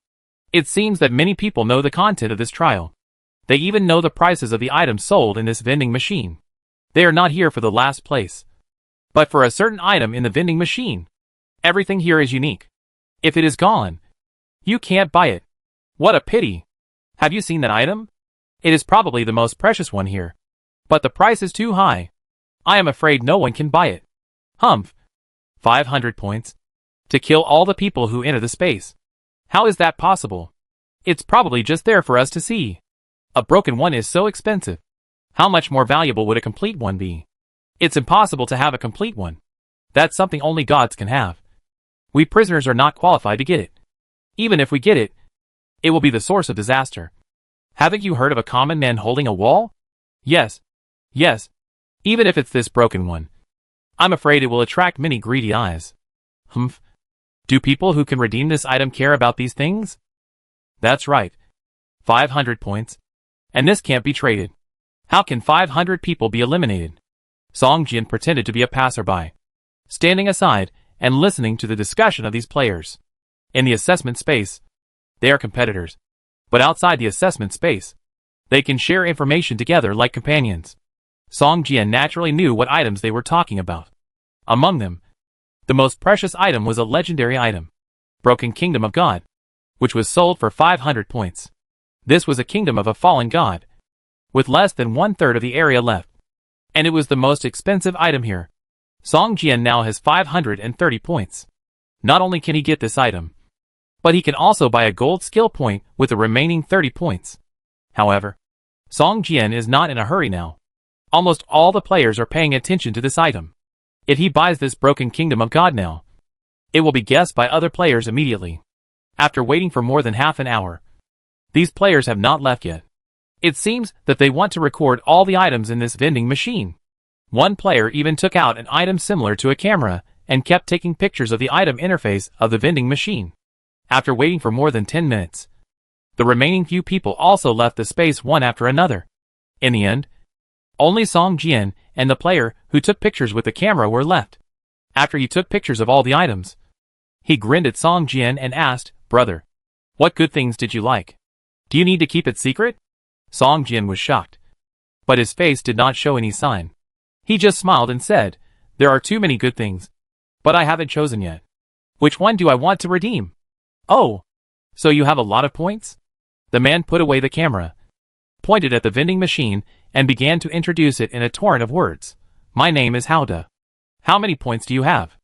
It seems that many people know the content of this trial. They even know the prices of the items sold in this vending machine. They are not here for the last place, but for a certain item in the vending machine. Everything here is unique. If it is gone, you can't buy it. What a pity! Have you seen that item? It is probably the most precious one here, but the price is too high. I am afraid no one can buy it. Humph. 500 points. To kill all the people who enter the space. How is that possible? It's probably just there for us to see. A broken one is so expensive. How much more valuable would a complete one be? It's impossible to have a complete one. That's something only gods can have. We prisoners are not qualified to get it. Even if we get it, it will be the source of disaster. Haven't you heard of a common man holding a wall? Yes. Yes. Even if it's this broken one, I'm afraid it will attract many greedy eyes. Humph. Do people who can redeem this item care about these things? That's right. 500 points. And this can't be traded. How can 500 people be eliminated? Song Jian pretended to be a passerby, standing aside and listening to the discussion of these players. In the assessment space, they are competitors. But outside the assessment space, they can share information together like companions. Song Jian naturally knew what items they were talking about. Among them, the most precious item was a legendary item, Broken Kingdom of God, which was sold for 500 points. This was a kingdom of a fallen god, with less than 1/3 of the area left, and it was the most expensive item here. Song Jian now has 530 points. Not only can he get this item, but he can also buy a gold skill point with the remaining 30 points. However, Song Jian is not in a hurry now. Almost all the players are paying attention to this item. If he buys this Broken Kingdom of God now, it will be guessed by other players immediately. After waiting for more than half an hour, these players have not left yet. It seems that they want to record all the items in this vending machine. One player even took out an item similar to a camera and kept taking pictures of the item interface of the vending machine. After waiting for more than 10 minutes, the remaining few people also left the space one after another. In the end, only Song Jian and the player who took pictures with the camera were left. After he took pictures of all the items, he grinned at Song Jian and asked, "Brother, what good things did you like? Do you need to keep it secret?" Song Jian was shocked, but his face did not show any sign. He just smiled and said, "There are too many good things, but I haven't chosen yet. Which one do I want to redeem?" "Oh, so you have a lot of points?" The man put away the camera, pointed at the vending machine, and began to introduce it in a torrent of words. "My name is Howda. How many points do you have?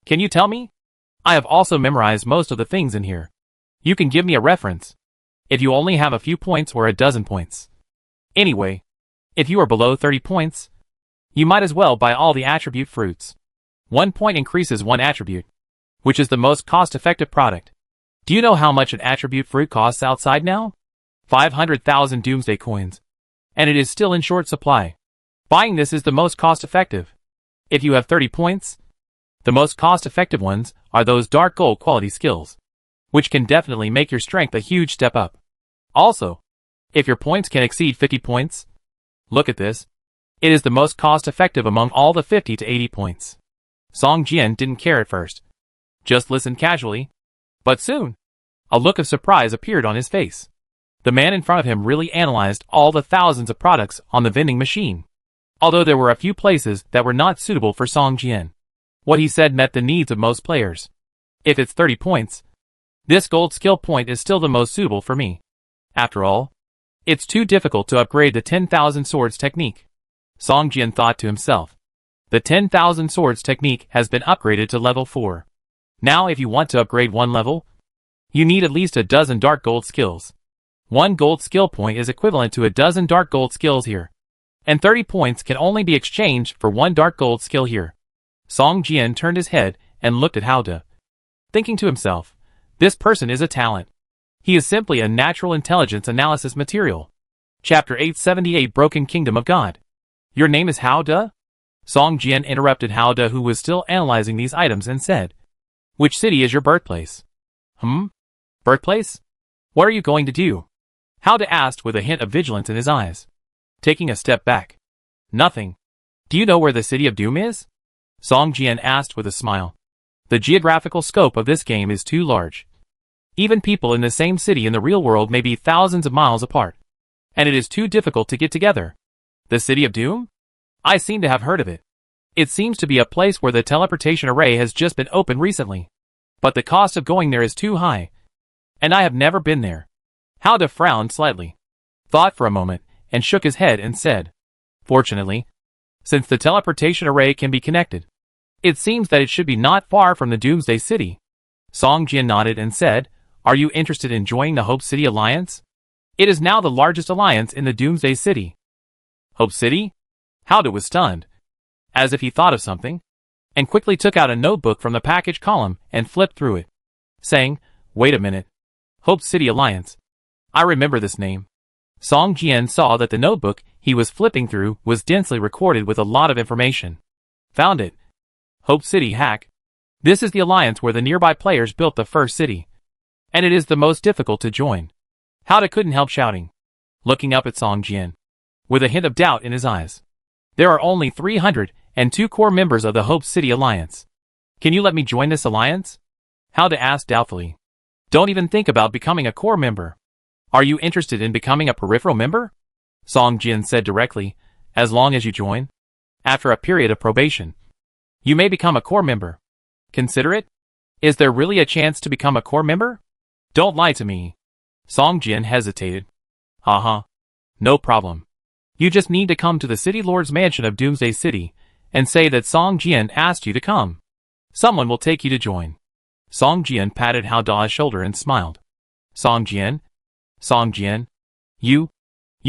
Can you tell me? I have also memorized most of the things in here. You can give me a reference, if you only have a few points or a dozen points. Anyway, if you are below 30 points, you might as well buy all the attribute fruits. 1 point increases 1 attribute, which is the most cost-effective product. Do you know how much an attribute fruit costs outside now? 500,000 Doomsday coins. And it is still in short supply. Buying this is the most cost-effective. If you have 30 points, the most cost-effective ones are those dark gold quality skills, which can definitely make your strength a huge step up. Also, if your points can exceed 50 points, look at this. It is the most cost-effective among all the 50 to 80 points. Song Jian didn't care at first, just listened casually. But soon, A look of surprise appeared on his face. The man in front of him really analyzed all the thousands of products on the vending machine. Although there were a few places that were not suitable for Song Jian. What he said met the needs of most players. If it's 30 points, this gold skill point is still the most suitable for me. After all, it's too difficult to upgrade the 10,000 swords technique. Song Jian thought to himself. The 10,000 swords technique has been upgraded to level 4. Now if you want to upgrade one level, you need at least a dozen dark gold skills. One gold skill point is equivalent to a dozen dark gold skills here. And 30 points can only be exchanged for one dark gold skill here. Song Jian turned his head and looked at Hao De, thinking to himself, this person is a talent. He is simply a natural intelligence analysis material. Chapter 878 Broken Kingdom of God. Your name is Hao De? Song Jian interrupted Hao De, who was still analyzing these items, and said, which city is your birthplace? Birthplace? What are you going to do? Hao De asked with a hint of vigilance in his eyes. Taking a step back. Nothing. Do you know where the city of Doom is? Song Jian asked with a smile. The geographical scope of this game is too large. Even people in the same city in the real world may be thousands of miles apart. And it is too difficult to get together. The city of Doom? I seem to have heard of it. It seems to be a place where the teleportation array has just been opened recently. But the cost of going there is too high. And I have never been there. Hao De frowned slightly, thought for a moment, and shook his head and said, fortunately, since the teleportation array can be connected, it seems that it should be not far from the Doomsday City. Song Jian nodded and said, are you interested in joining the Hope City Alliance? It is now the largest alliance in the Doomsday City. Hope City? Hao De was stunned, as if he thought of something, and quickly took out a notebook from the package column and flipped through it, saying, wait a minute. Hope City Alliance. I remember this name. Song Jian saw that the notebook he was flipping through was densely recorded with a lot of information. Found it. Hope City Hack. This is the alliance where the nearby players built the first city. And it is the most difficult to join. Hao De couldn't help shouting, looking up at Song Jian, with a hint of doubt in his eyes. There are only 302 core members of the Hope City Alliance. Can you let me join this alliance? Hao De asked doubtfully. Don't even think about becoming a core member. Are you interested in becoming a peripheral member? Song Jian said directly, as long as you join. After a period of probation, you may become a core member. Consider it. Is there really a chance to become a core member? Don't lie to me. Song Jian hesitated. No problem. You just need to come to the City Lord's mansion of Doomsday City, and say that Song Jian asked you to come. Someone will take you to join. Song Jian patted Hao Da's shoulder and smiled. Song Jian, you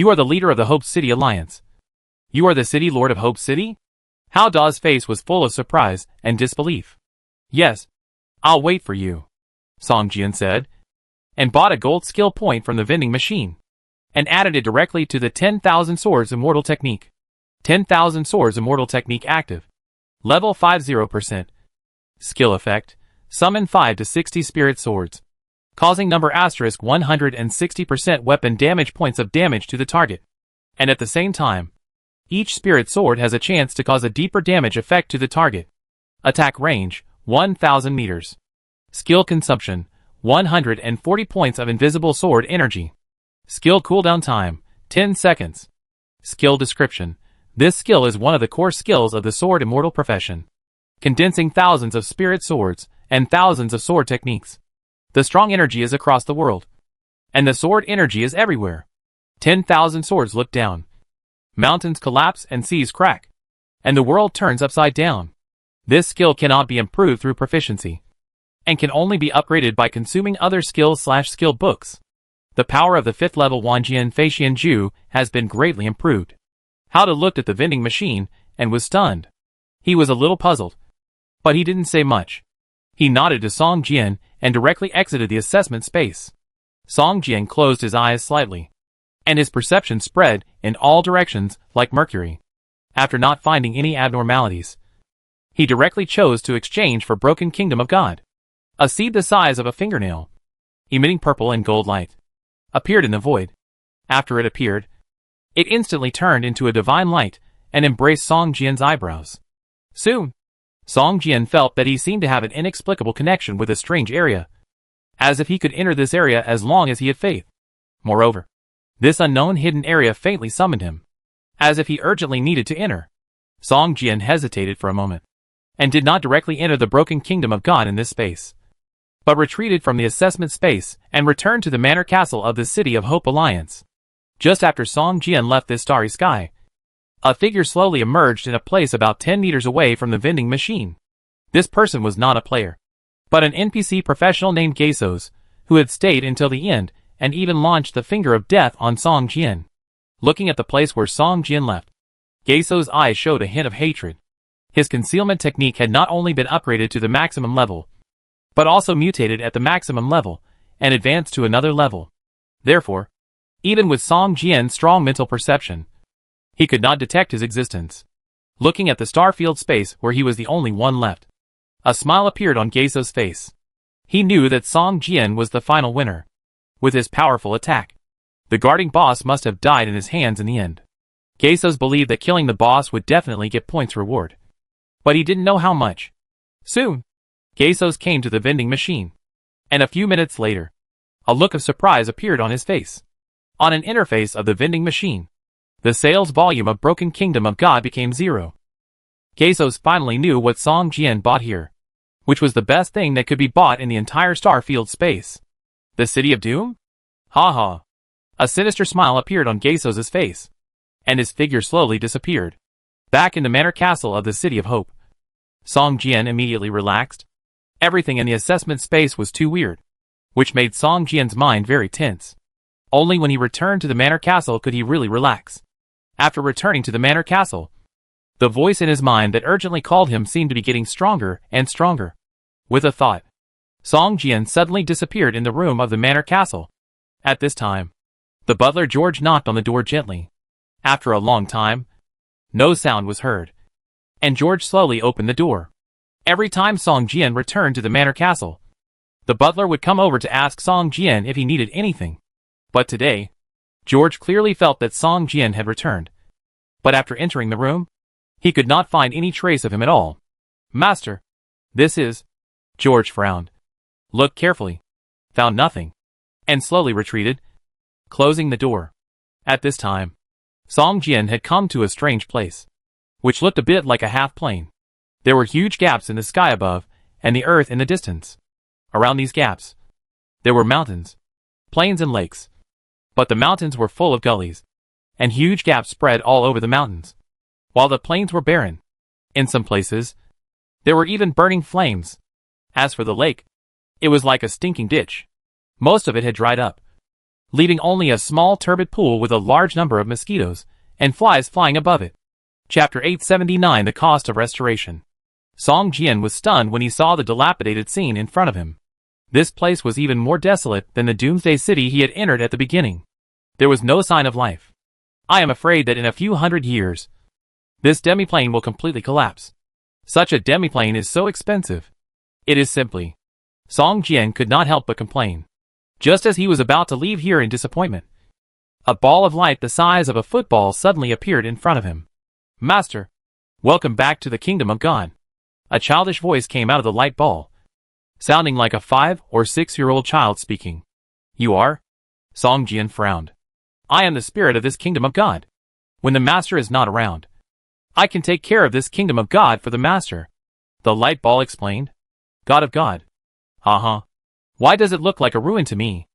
are the leader of the Hope City Alliance. You are the City Lord of Hope City? Hao Da's face was full of surprise and disbelief. Yes, I'll wait for you, Song Jian said, and bought a gold skill point from the vending machine, and added it directly to the 10,000 Swords Immortal Technique. 10,000 Swords Immortal Technique active. Level 50%. Skill effect. Summon 5 to 60 spirit swords, causing number asterisk 160% weapon damage points of damage to the target. And at the same time, each spirit sword has a chance to cause a deeper damage effect to the target. Attack range, 1000 meters. Skill consumption, 140 points of invisible sword energy. Skill cooldown time, 10 seconds. Skill description. This skill is one of the core skills of the sword immortal profession, condensing thousands of spirit swords and thousands of sword techniques. The strong energy is across the world, and the sword energy is everywhere. 10,000 swords look down. Mountains collapse and seas crack, and the world turns upside down. This skill cannot be improved through proficiency, and can only be upgraded by consuming other skill books. The power of the 5th level Wanjian Feixian Ju has been greatly improved. Hao De looked at the vending machine and was stunned. He was a little puzzled, but he didn't say much. He nodded to Song Jian and directly exited the assessment space. Song Jian closed his eyes slightly, and his perception spread in all directions like mercury. After not finding any abnormalities, he directly chose to exchange for Broken Kingdom of God. A seed the size of a fingernail, emitting purple and gold light, appeared in the void. After it appeared, it instantly turned into a divine light and embraced Song Jian's eyebrows. Soon, Song Jian felt that he seemed to have an inexplicable connection with a strange area. as if he could enter this area as long as he had faith. Moreover, this unknown hidden area faintly summoned him, as if he urgently needed to enter. Song Jian hesitated for a moment, and did not directly enter the broken kingdom of God in this space, but retreated from the assessment space and returned to the manor castle of the City of Hope Alliance. Just after Song Jian left this starry sky, a figure slowly emerged in a place about 10 meters away from the vending machine. This person was not a player, but an NPC professional named Gaisos, who had stayed until the end and even launched the finger of death on Song Jian. Looking at the place where Song Jian left, Gaisos' eyes showed a hint of hatred. His concealment technique had not only been upgraded to the maximum level, but also mutated at the maximum level and advanced to another level. Therefore, even with Song Jian's strong mental perception, he could not detect his existence. Looking at the starfield space where he was the only one left, a smile appeared on Gaisos' face. He knew that Song Jian was the final winner. With his powerful attack, the guarding boss must have died in his hands in the end. Gaisos believed that killing the boss would definitely get points reward, but he didn't know how much. Soon, Gaisos came to the vending machine, and a few minutes later, a look of surprise appeared on his face. On an interface of the vending machine, the sales volume of Broken Kingdom of God became 0. Gaisos finally knew what Song Jian bought here, which was the best thing that could be bought in the entire starfield space. The City of Doom? Ha ha. A sinister smile appeared on Gaisos' face, and his figure slowly disappeared. Back in the manor castle of the City of Hope, Song Jian immediately relaxed. Everything in the assessment space was too weird, which made Song Jian's mind very tense. Only when he returned to the manor castle could he really relax. After returning to the manor castle, the voice in his mind that urgently called him seemed to be getting stronger and stronger. With a thought, Song Jian suddenly disappeared in the room of the manor castle. At this time, the butler George knocked on the door gently. After a long time, no sound was heard, and George slowly opened the door. Every time Song Jian returned to the manor castle, the butler would come over to ask Song Jian if he needed anything. But today, George clearly felt that Song Jian had returned. But after entering the room, he could not find any trace of him at all. Master, this is... George frowned, looked carefully, found nothing, and slowly retreated, closing the door. At this time, Song Jian had come to a strange place, which looked a bit like a half-plane. There were huge gaps in the sky above, and the earth in the distance. Around these gaps, there were mountains, plains and lakes. But the mountains were full of gullies, and huge gaps spread all over the mountains, while the plains were barren. In some places, there were even burning flames. As for the lake, it was like a stinking ditch. Most of it had dried up, leaving only a small turbid pool with a large number of mosquitoes and flies flying above it. Chapter 879: The Cost of Restoration. Song Jian was stunned when he saw the dilapidated scene in front of him. This place was even more desolate than the Doomsday city he had entered at the beginning. There was no sign of life. I am afraid that in a few hundred years, this demiplane will completely collapse. Such a demiplane is so expensive. It is simply... Song Jian could not help but complain. Just as he was about to leave here in disappointment, a ball of light the size of a football suddenly appeared in front of him. Master, welcome back to the Kingdom of God. A childish voice came out of the light ball, sounding like a 5- or 6-year-old child speaking. You are? Song Jian frowned. I am the spirit of this Kingdom of God. When the Master is not around, I can take care of this Kingdom of God for the Master. The light ball explained. God of God. Uh-huh. Why does it look like a ruin to me?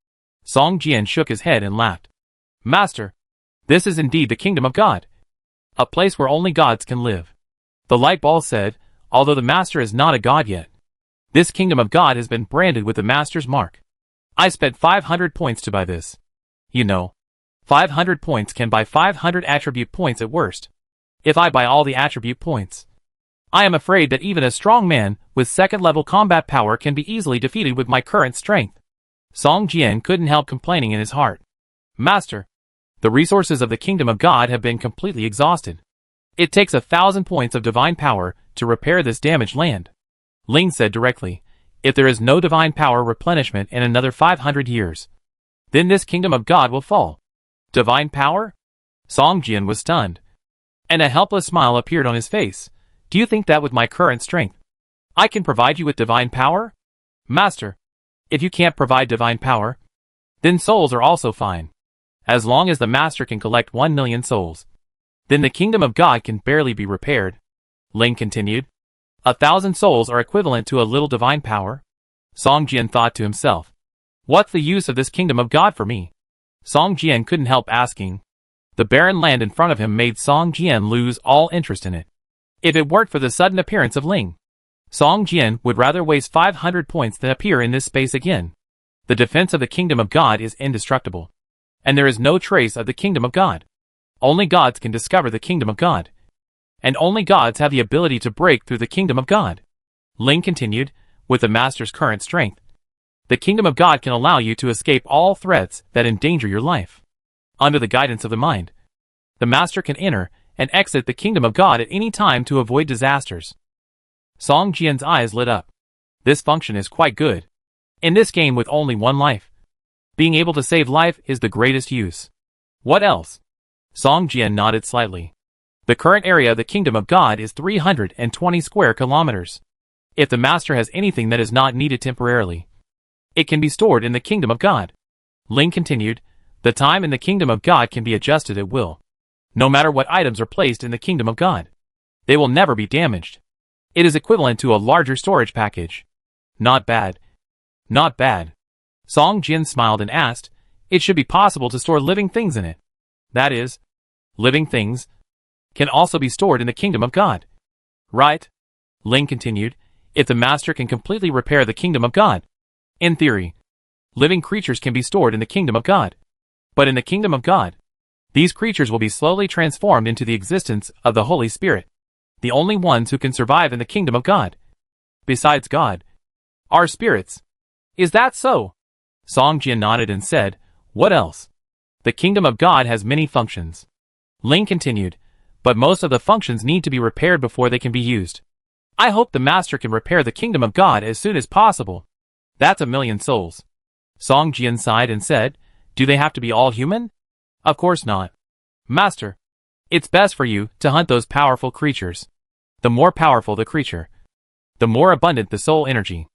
Song Jian shook his head and laughed. Master, this is indeed the Kingdom of God, a place where only gods can live. The light ball said, although the Master is not a god yet, this Kingdom of God has been branded with the Master's mark. I spent 500 points to buy this. You know, 500 points can buy 500 attribute points at worst. If I buy all the attribute points, I am afraid that even a strong man with second-level combat power can be easily defeated with my current strength. Song Jian couldn't help complaining in his heart. Master, the resources of the Kingdom of God have been completely exhausted. It takes 1,000 points of divine power to repair this damaged land. Ling said directly, if there is no divine power replenishment in another 500 years, then this Kingdom of God will fall. Divine power? Song Jian was stunned, and a helpless smile appeared on his face. Do you think that with my current strength, I can provide you with divine power? Master, If you can't provide divine power, then souls are also fine. As long as the master can collect 1 million souls, then the kingdom of God can barely be repaired. Ling continued. 1,000 souls are equivalent to a little divine power. Song Jian thought to himself. What's the use of this kingdom of God for me? Song Jian couldn't help asking. The barren land in front of him made Song Jian lose all interest in it. If it weren't for the sudden appearance of Ling, Song Jian would rather waste 500 points than appear in this space again. The defense of the kingdom of God is indestructible. And there is no trace of the kingdom of God. Only gods can discover the kingdom of God. And only gods have the ability to break through the kingdom of God. Ling continued, with the master's current strength. The kingdom of God can allow you to escape all threats that endanger your life. Under the guidance of the mind, the master can enter and exit the kingdom of God at any time to avoid disasters. Song Jian's eyes lit up. This function is quite good. In this game with only one life, being able to save life is the greatest use. What else? Song Jian nodded slightly. The current area of the kingdom of God is 320 square kilometers. If the master has anything that is not needed temporarily, it can be stored in the kingdom of God. Ling continued, the time in the kingdom of God can be adjusted at will. No matter what items are placed in the kingdom of God, they will never be damaged. It is equivalent to a larger storage package. Not bad. Not bad. Song Jian smiled and asked, it should be possible to store living things in it. That is, living things can also be stored in the kingdom of God. Right? Ling continued, if the master can completely repair the kingdom of God. In theory, living creatures can be stored in the kingdom of God. But in the kingdom of God, these creatures will be slowly transformed into the existence of the Holy Spirit, the only ones who can survive in the kingdom of God. Besides God, are spirits. Is that so? Song Jian nodded and said, what else? The kingdom of God has many functions. Ling continued, but most of the functions need to be repaired before they can be used. I hope the master can repair the kingdom of God as soon as possible. That's 1 million souls. Song Jian sighed and said, do they have to be all human? Of course not. Master, it's best for you to hunt those powerful creatures. The more powerful the creature, the more abundant the soul energy.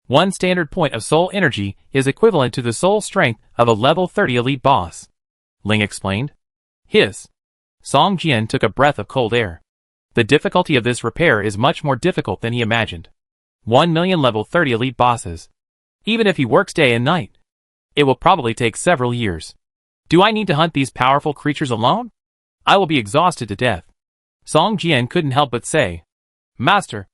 One standard point of soul energy is equivalent to the soul strength of a level 30 elite boss. Ling explained. Hiss. Song Jian took a breath of cold air. The difficulty of this repair is much more difficult than he imagined. 1 million level 30 elite bosses. Even if he works day and night, it will probably take several years. Do I need to hunt these powerful creatures alone? I will be exhausted to death. Song Jian couldn't help but say, Master,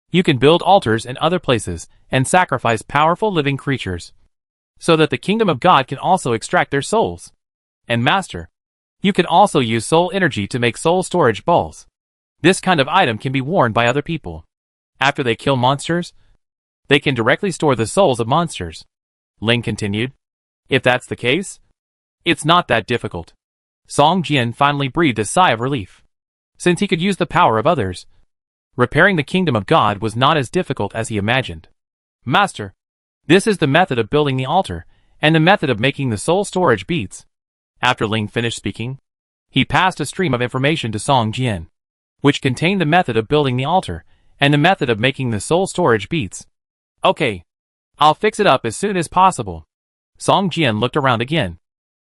you can build altars in other places and sacrifice powerful living creatures, so that the kingdom of God can also extract their souls. And Master, you can also use soul energy to make soul storage balls. This kind of item can be worn by other people. After they kill monsters, they can directly store the souls of monsters. Ling continued. If that's the case, it's not that difficult. Song Jian finally breathed a sigh of relief. Since he could use the power of others, repairing the kingdom of God was not as difficult as he imagined. Master, this is the method of building the altar, and the method of making the soul storage beads. After Ling finished speaking, he passed a stream of information to Song Jian, which contained the method of building the altar, and the method of making the soul storage beads. Okay, I'll fix it up as soon as possible. Song Jian looked around again,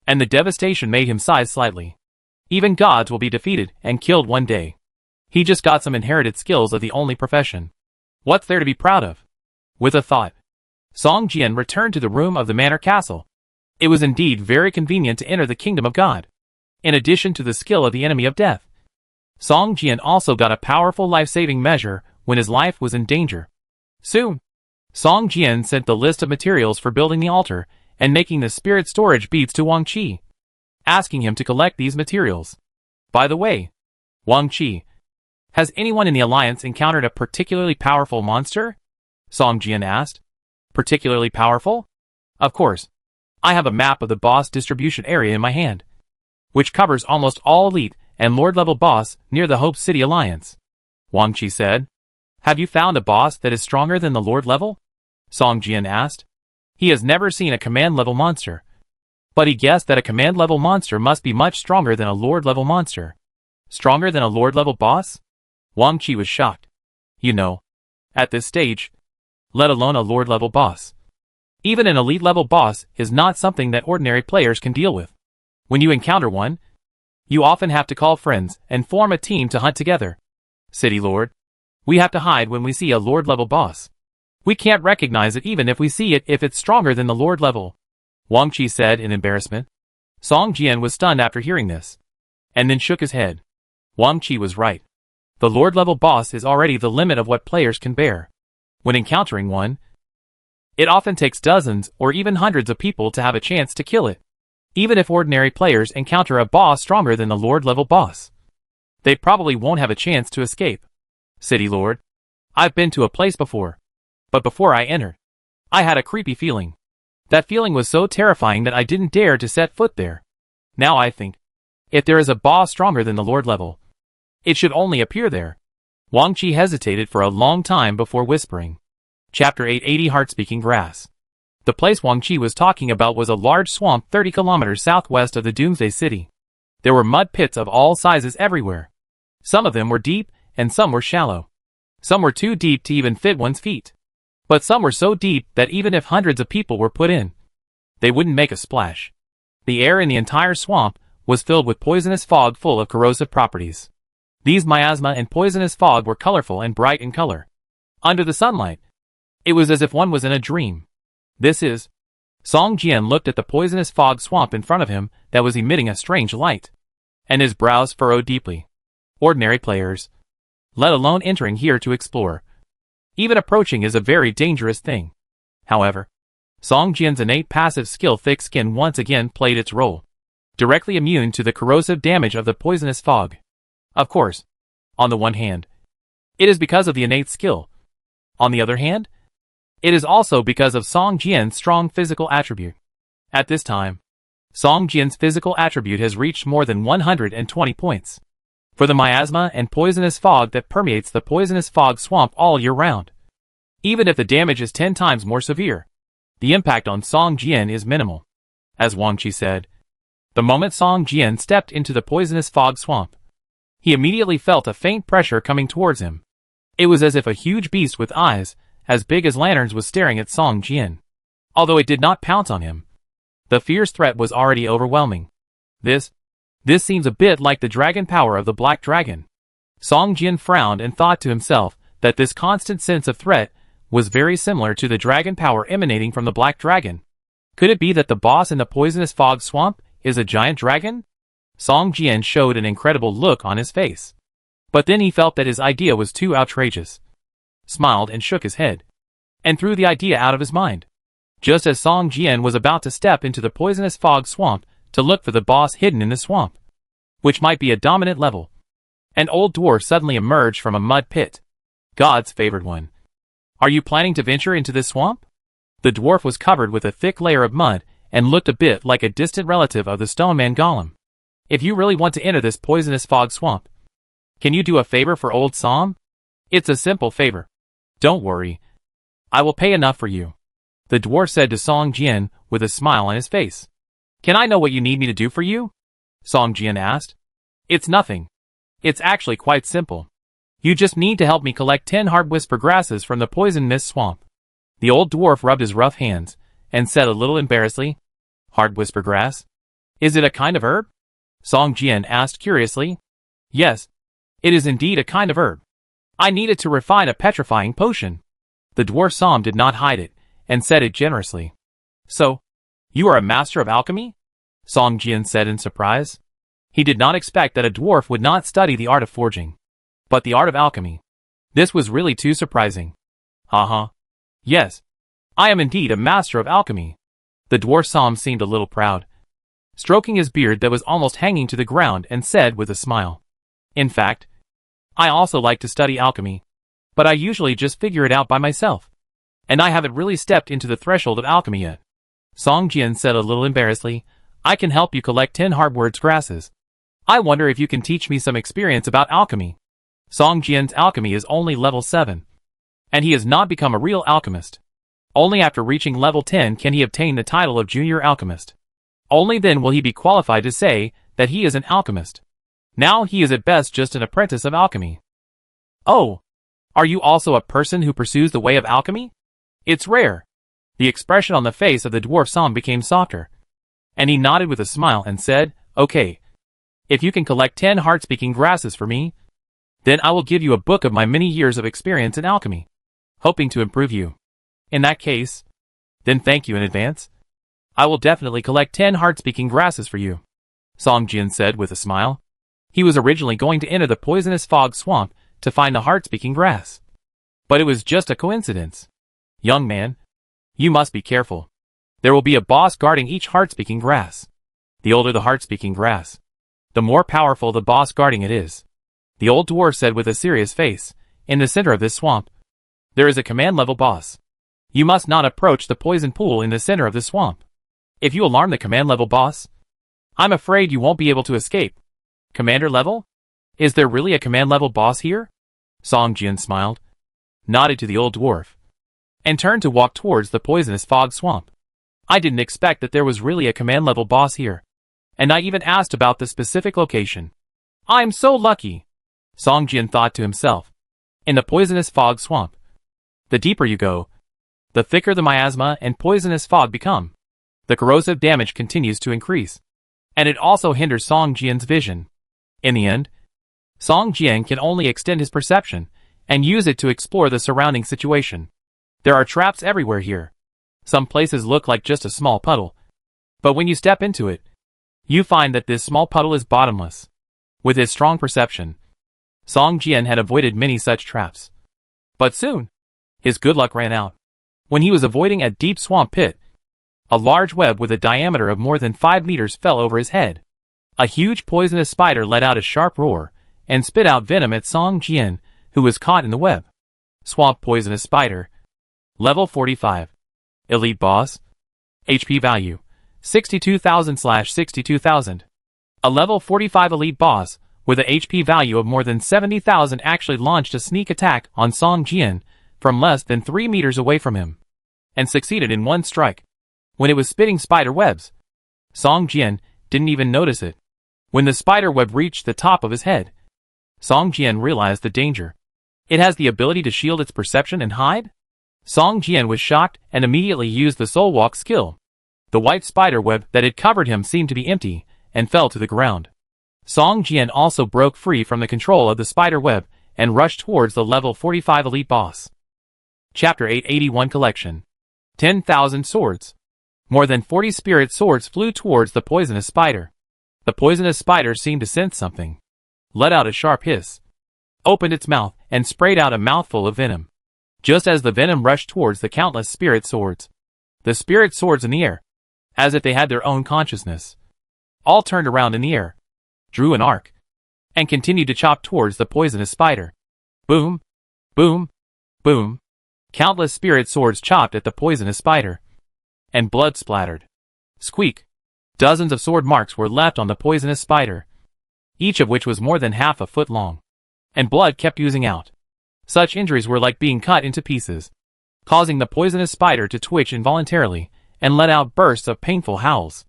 and the devastation made him sigh slightly. Even gods will be defeated and killed one day. He just got some inherited skills of the only profession. What's there to be proud of? With a thought, Song Jian returned to the room of the manor castle. It was indeed very convenient to enter the kingdom of God. In addition to the skill of the enemy of death, Song Jian also got a powerful life-saving measure when his life was in danger. Soon, Song Jian sent the list of materials for building the altar and making the spirit storage beads to Wang Qi, asking him to collect these materials. By the way, Wang Qi, has anyone in the alliance encountered a particularly powerful monster? Song Jian asked. Particularly powerful? Of course. I have a map of the boss distribution area in my hand, which covers almost all elite and lord-level boss near the Hope City Alliance. Wang Qi said. Have you found a boss that is stronger than the lord level? Song Jian asked. He has never seen a command-level monster, but he guessed that a command-level monster must be much stronger than a lord-level monster. Stronger than a lord-level boss? Wang Qi was shocked. You know, at this stage, let alone a lord-level boss, Even an elite level boss is not something that ordinary players can deal with. When you encounter one, you often have to call friends and form a team to hunt together. City Lord. We have to hide when we see a Lord level boss. We can't recognize it even if we see it if it's stronger than the Lord level, Wang Qi said in embarrassment. Song Jian was stunned after hearing this, and then shook his head. Wang Qi was right. The Lord level boss is already the limit of what players can bear. When encountering one, it often takes dozens or even hundreds of people to have a chance to kill it. Even if ordinary players encounter a boss stronger than the Lord level boss, they probably won't have a chance to escape. City Lord. I've been to a place before. But before I entered, I had a creepy feeling. That feeling was so terrifying that I didn't dare to set foot there. Now I think, if there is a boss stronger than the Lord level, it should only appear there. Wang Qi hesitated for a long time before whispering. Chapter 880 Heart-Speaking Grass. The place Wang Qi was talking about was a large swamp 30 kilometers southwest of the Doomsday city. There were mud pits of all sizes everywhere. Some of them were deep, and some were shallow. Some were too deep to even fit one's feet. But some were so deep that even if hundreds of people were put in, they wouldn't make a splash. The air in the entire swamp was filled with poisonous fog full of corrosive properties. These miasma and poisonous fog were colorful and bright in color. Under the sunlight, it was as if one was in a dream. This is... Song Jian looked at the poisonous fog swamp in front of him that was emitting a strange light, and his brows furrowed deeply. Ordinary players, let alone entering here to explore, even approaching is a very dangerous thing. However, Song Jian's innate passive skill thick skin once again played its role, directly immune to the corrosive damage of the poisonous fog. Of course, on the one hand, it is because of the innate skill. On the other hand, it is also because of Song Jian's strong physical attribute. At this time, Song Jian's physical attribute has reached more than 120 points. For the miasma and poisonous fog that permeates the poisonous fog swamp all year round. Even if the damage is 10 times more severe, the impact on Song Jian is minimal. As Wang Qi said, the moment Song Jian stepped into the poisonous fog swamp, he immediately felt a faint pressure coming towards him. It was as if a huge beast with eyes as big as lanterns was staring at Song Jian. Although it did not pounce on him, the fierce threat was already overwhelming. This seems a bit like the dragon power of the Black Dragon. Song Jian frowned and thought to himself that this constant sense of threat was very similar to the dragon power emanating from the Black Dragon. Could it be that the boss in the poisonous fog swamp is a giant dragon? Song Jian showed an incredible look on his face. But then he felt that his idea was too outrageous, smiled and shook his head, and threw the idea out of his mind. Just as Song Jian was about to step into the poisonous fog swamp to look for the boss hidden in the swamp, which might be a dominant level, an old dwarf suddenly emerged from a mud pit. God's favored one. Are you planning to venture into this swamp? The dwarf was covered with a thick layer of mud and looked a bit like a distant relative of the stoneman golem. If you really want to enter this poisonous fog swamp, can you do a favor for old Som? It's a simple favor. Don't worry. I will pay enough for you, the dwarf said to Song Jian with a smile on his face. Can I know what you need me to do for you? Song Jian asked. It's nothing. It's actually quite simple. You just need to help me collect 10 hard whisper grasses from the poison mist swamp. The old dwarf rubbed his rough hands and said a little embarrassedly, Hard whisper grass? Is it a kind of herb? Song Jian asked curiously. Yes, it is indeed a kind of herb. I need it to refine a petrifying potion. The dwarf Som did not hide it and said it generously. So, you are a master of alchemy? Song Jian said in surprise. He did not expect that a dwarf would not study the art of forging, but the art of alchemy. This was really too surprising. Yes, I am indeed a master of alchemy. The dwarf Som seemed a little proud, stroking his beard that was almost hanging to the ground, and said with a smile, In fact, I also like to study alchemy, but I usually just figure it out by myself, and I haven't really stepped into the threshold of alchemy yet. Song Jian said a little embarrassedly, I can help you collect 10 hardwood grasses. I wonder if you can teach me some experience about alchemy. Song Jian's alchemy is only level 7, and he has not become a real alchemist. Only after reaching level 10 can he obtain the title of junior alchemist. Only then will he be qualified to say that he is an alchemist. Now he is at best just an apprentice of alchemy. Oh, are you also a person who pursues the way of alchemy? It's rare. The expression on the face of the dwarf Song became softer, and he nodded with a smile and said, "Okay. If you can collect 10 heart-speaking grasses for me, then I will give you a book of my many years of experience in alchemy, hoping to improve you. In that case, then thank you in advance. I will definitely collect 10 heart-speaking grasses for you," Song Jian said with a smile. He was originally going to enter the poisonous fog swamp to find the heart-speaking grass. But it was just a coincidence. "Young man, you must be careful. There will be a boss guarding each heart-speaking grass. The older the heart-speaking grass, the more powerful the boss guarding it is," the old dwarf said with a serious face. "In the center of this swamp, there is a command-level boss. You must not approach the poison pool in the center of the swamp. If you alarm the command-level boss, I'm afraid you won't be able to escape." "Commander level? Is there really a command-level boss here?" Song Jian smiled, nodded to the old dwarf, and turned to walk towards the poisonous fog swamp. "I didn't expect that there was really a command-level boss here, and I even asked about the specific location. I'm so lucky," Song Jian thought to himself. In the poisonous fog swamp, the deeper you go, the thicker the miasma and poisonous fog become. The corrosive damage continues to increase, and it also hinders Song Jian's vision. In the end, Song Jian can only extend his perception and use it to explore the surrounding situation. There are traps everywhere here. Some places look like just a small puddle, but when you step into it, you find that this small puddle is bottomless. With his strong perception, Song Jian had avoided many such traps. But soon, his good luck ran out. When he was avoiding a deep swamp pit, a large web with a diameter of more than 5 meters fell over his head. A huge poisonous spider let out a sharp roar and spit out venom at Song Jian, who was caught in the web. Swamp poisonous spider. Level 45. Elite boss. HP value 62,000/62,000. A level 45 elite boss with a HP value of more than 70,000 actually launched a sneak attack on Song Jian from less than 3 meters away from him, and succeeded in one strike. When it was spitting spider webs, Song Jian didn't even notice it. When the spider web reached the top of his head, Song Jian realized the danger. It has the ability to shield its perception and hide? Song Jian was shocked and immediately used the Soul Walk skill. The white spider web that had covered him seemed to be empty and fell to the ground. Song Jian also broke free from the control of the spider web and rushed towards the level 45 elite boss. Chapter 881 Collection. 10,000 swords. More than 40 spirit swords flew towards the poisonous spider. The poisonous spider seemed to sense something, let out a sharp hiss, opened its mouth, and sprayed out a mouthful of venom. Just as the venom rushed towards the countless spirit swords, the spirit swords in the air, as if they had their own consciousness, all turned around in the air, drew an arc, and continued to chop towards the poisonous spider. Boom, boom, boom. Countless spirit swords chopped at the poisonous spider, and blood splattered. Squeak. Dozens of sword marks were left on the poisonous spider, each of which was more than half a foot long, and blood kept oozing out. Such injuries were like being cut into pieces, causing the poisonous spider to twitch involuntarily and let out bursts of painful howls.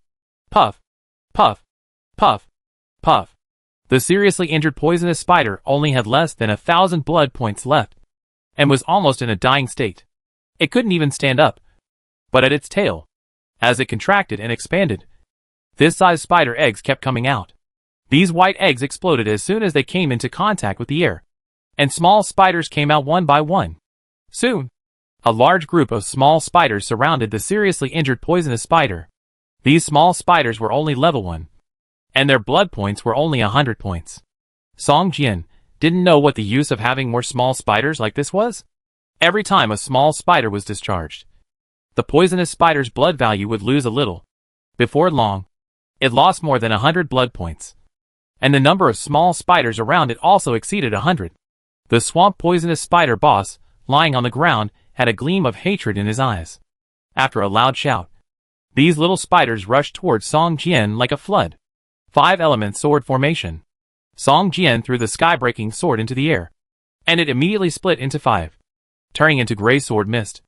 Puff, puff, puff, puff. The seriously injured poisonous spider only had less than 1,000 blood points left, and was almost in a dying state. It couldn't even stand up. But at its tail, as it contracted and expanded, this size spider eggs kept coming out. These white eggs exploded as soon as they came into contact with the air, and small spiders came out one by one. Soon, a large group of small spiders surrounded the seriously injured poisonous spider. These small spiders were only level 1, and their blood points were only 100 points. Song Jian didn't know what the use of having more small spiders like this was. Every time a small spider was discharged, the poisonous spider's blood value would lose a little. Before long, it lost more than 100 blood points, and the number of small spiders around it also exceeded 100. The swamp poisonous spider boss, lying on the ground, had a gleam of hatred in his eyes. After a loud shout, these little spiders rushed towards Song Jian like a flood. 5-element sword formation. Song Jian threw the sky-breaking sword into the air, and it immediately split into 5, turning into gray sword mist,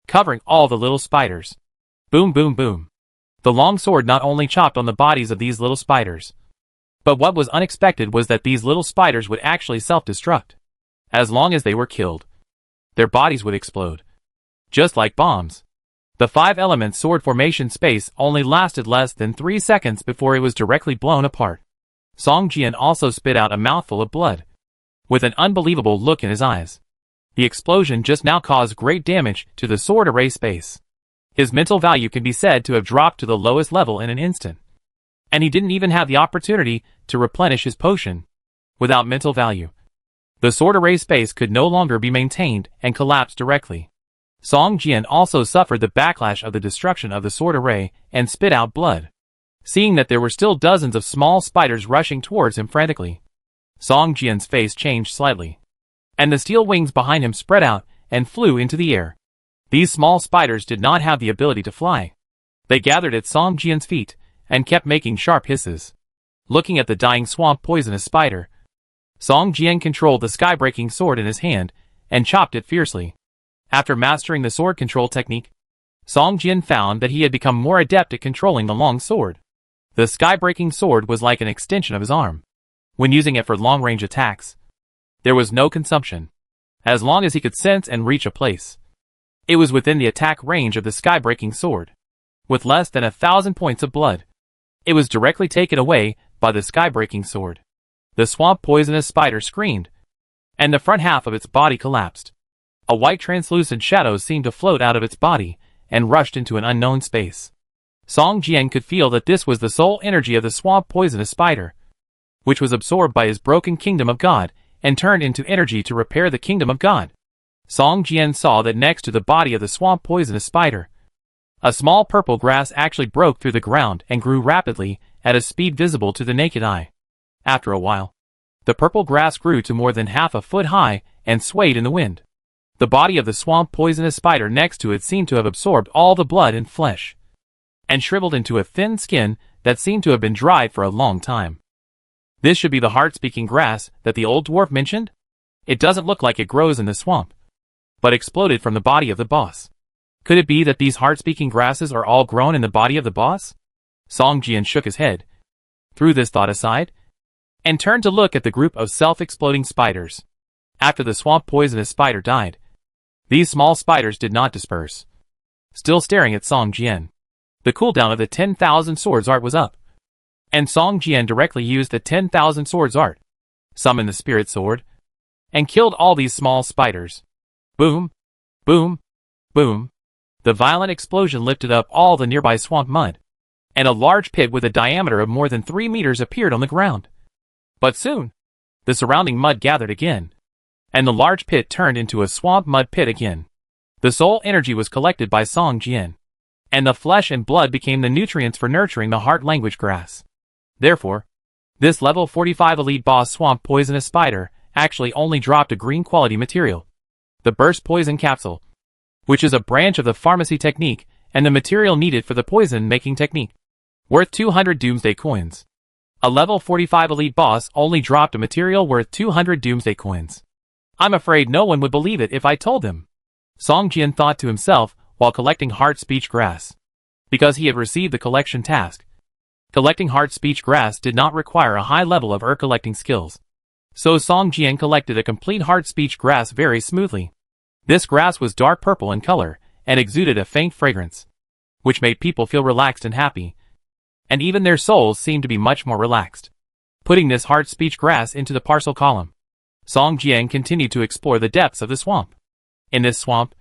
covering all the little spiders. Boom, boom, boom. The long sword not only chopped on the bodies of these little spiders, but what was unexpected was that these little spiders would actually self-destruct. As long as they were killed, their bodies would explode, just like bombs. The 5-element sword formation space only lasted less than 3 seconds before it was directly blown apart. Song Jian also spit out a mouthful of blood, with an unbelievable look in his eyes. The explosion just now caused great damage to the sword array space. His mental value can be said to have dropped to the lowest level in an instant. And he didn't even have the opportunity to replenish his potion. Without mental value, the sword array space could no longer be maintained and collapsed directly. Song Jian also suffered the backlash of the destruction of the sword array and spit out blood. Seeing that there were still dozens of small spiders rushing towards him frantically, Song Jian's face changed slightly, and the steel wings behind him spread out and flew into the air. These small spiders did not have the ability to fly. They gathered at Song Jian's feet and kept making sharp hisses. Looking at the dying swamp poisonous spider, Song Jian controlled the sky-breaking sword in his hand and chopped it fiercely. After mastering the sword control technique, Song Jian found that he had become more adept at controlling the long sword. The sky-breaking sword was like an extension of his arm. When using it for long-range attacks, there was no consumption, as long as he could sense and reach a place. It was within the attack range of the sky-breaking sword. With less than 1,000 points of blood, it was directly taken away by the sky-breaking sword. The swamp poisonous spider screamed, and the front half of its body collapsed. A white translucent shadow seemed to float out of its body and rushed into an unknown space. Song Jian could feel that this was the soul energy of the swamp poisonous spider, which was absorbed by his broken kingdom of God and turned into energy to repair the kingdom of God. Song Jian saw that next to the body of the swamp poisonous spider, a small purple grass actually broke through the ground and grew rapidly at a speed visible to the naked eye. After a while, the purple grass grew to more than half a foot high and swayed in the wind. The body of the swamp poisonous spider next to it seemed to have absorbed all the blood and flesh, and shriveled into a thin skin that seemed to have been dried for a long time. This should be the heart-speaking grass that the old dwarf mentioned? It doesn't look like it grows in the swamp, but exploded from the body of the boss. Could it be that these heart-speaking grasses are all grown in the body of the boss? Song Jian shook his head, threw this thought aside, and turned to look at the group of self-exploding spiders. After the swamp poisonous spider died, these small spiders did not disperse. Still staring at Song Jian, the cooldown of the 10,000 swords art was up, and Song Jian directly used the 10,000 swords art, summoned the spirit sword, and killed all these small spiders. Boom, boom, boom. The violent explosion lifted up all the nearby swamp mud, and a large pit with a diameter of more than 3 meters appeared on the ground. But soon, the surrounding mud gathered again, and the large pit turned into a swamp mud pit again. The soul energy was collected by Song Jian, and the flesh and blood became the nutrients for nurturing the heart language grass. Therefore, this level 45 elite boss swamp poisonous spider actually only dropped a green quality material, the burst poison capsule, which is a branch of the pharmacy technique and the material needed for the poison making technique, worth 200 Doomsday coins. A level 45 elite boss only dropped a material worth 200 Doomsday coins. I'm afraid no one would believe it if I told them, Song Jian thought to himself while collecting heart speech grass. Because he had received the collection task, collecting heart speech grass did not require a high level of collecting skills. So Song Jian collected a complete heart speech grass very smoothly. This grass was dark purple in color and exuded a faint fragrance, which made people feel relaxed and happy, and even their souls seemed to be much more relaxed. Putting this heart speech grass into the parcel column, Song Jian continued to explore the depths of the swamp. In this swamp,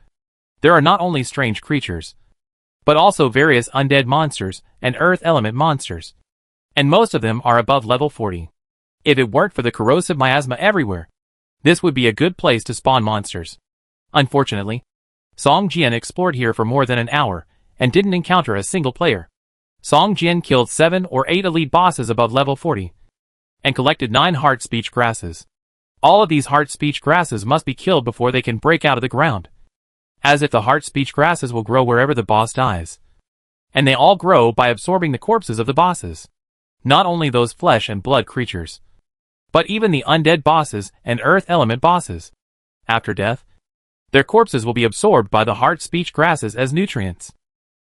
there are not only strange creatures, but also various undead monsters and earth element monsters, and most of them are above level 40. If it weren't for the corrosive miasma everywhere, this would be a good place to spawn monsters. Unfortunately, Song Jian explored here for more than an hour and didn't encounter a single player. Song Jian killed 7 or 8 elite bosses above level 40 and collected 9 heart speech grasses. All of these heart speech grasses must be killed before they can break out of the ground, as if the heart speech grasses will grow wherever the boss dies. And they all grow by absorbing the corpses of the bosses. Not only those flesh and blood creatures, but even the undead bosses and earth element bosses. After death, their corpses will be absorbed by the heart speech grasses as nutrients.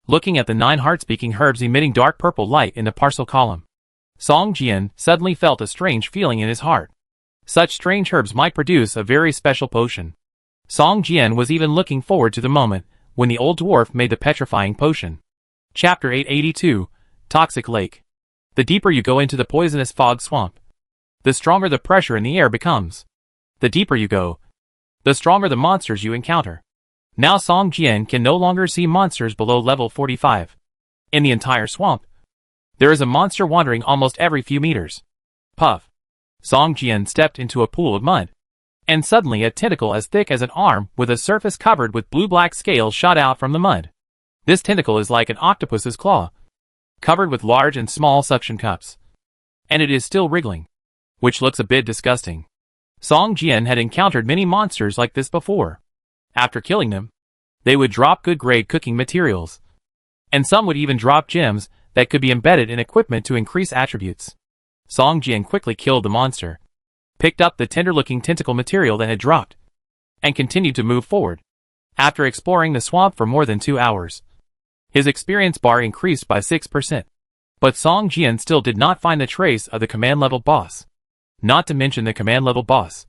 Looking at the 9 heart-speaking herbs emitting dark purple light in the parcel column, Song Jian suddenly felt a strange feeling in his heart. Such strange herbs might produce a very special potion. Song Jian was even looking forward to the moment when the old dwarf made the petrifying potion. Chapter 882, Toxic Lake. The deeper you go into the poisonous fog swamp, the stronger the pressure in the air becomes. The deeper you go, the stronger the monsters you encounter. Now Song Jian can no longer see monsters below level 45. In the entire swamp, there is a monster wandering almost every few meters. Puff. Song Jian stepped into a pool of mud. And suddenly a tentacle as thick as an arm with a surface covered with blue-black scales shot out from the mud. This tentacle is like an octopus's claw, covered with large and small suction cups. And it is still wriggling, which looks a bit disgusting. Song Jian had encountered many monsters like this before. After killing them, they would drop good-grade cooking materials. And some would even drop gems that could be embedded in equipment to increase attributes. Song Jian quickly killed the monster, picked up the tender-looking tentacle material that had dropped, and continued to move forward. After exploring the swamp for more than 2 hours, his experience bar increased by 6%. But Song Jian still did not find the trace of the command-level boss. Not to mention the command-level boss.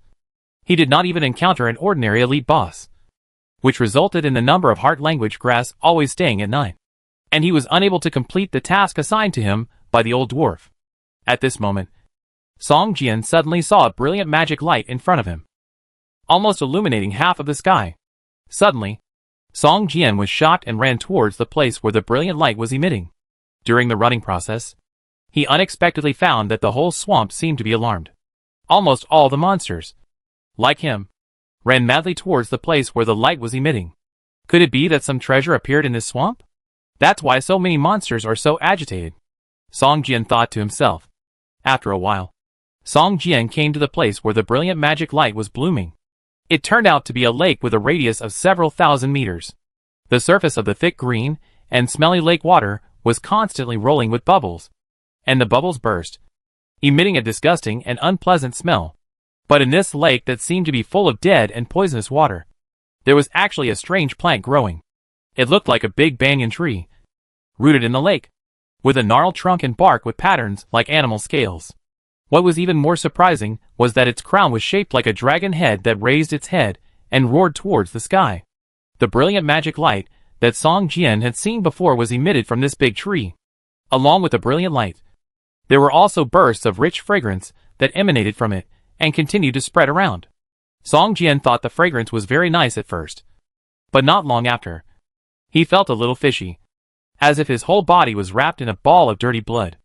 He did not even encounter an ordinary elite boss, which resulted in the number of heart language grass always staying at 9. And he was unable to complete the task assigned to him by the old dwarf. At this moment, Song Jian suddenly saw a brilliant magic light in front of him, almost illuminating half of the sky. Suddenly, Song Jian was shocked and ran towards the place where the brilliant light was emitting. During the running process, he unexpectedly found that the whole swamp seemed to be alarmed. Almost all the monsters, like him, ran madly towards the place where the light was emitting. Could it be that some treasure appeared in this swamp? That's why so many monsters are so agitated, Song Jian thought to himself. After a while, Song Jian came to the place where the brilliant magic light was blooming. It turned out to be a lake with a radius of several thousand meters. The surface of the thick green and smelly lake water was constantly rolling with bubbles, and the bubbles burst, emitting a disgusting and unpleasant smell. But in this lake that seemed to be full of dead and poisonous water, there was actually a strange plant growing. It looked like a big banyan tree, rooted in the lake, with a gnarled trunk and bark with patterns like animal scales. What was even more surprising was that its crown was shaped like a dragon head that raised its head and roared towards the sky. The brilliant magic light that Song Jian had seen before was emitted from this big tree. Along with the brilliant light, there were also bursts of rich fragrance that emanated from it and continued to spread around. Song Jian thought the fragrance was very nice at first, but not long after, he felt a little fishy, as if his whole body was wrapped in a ball of dirty blood,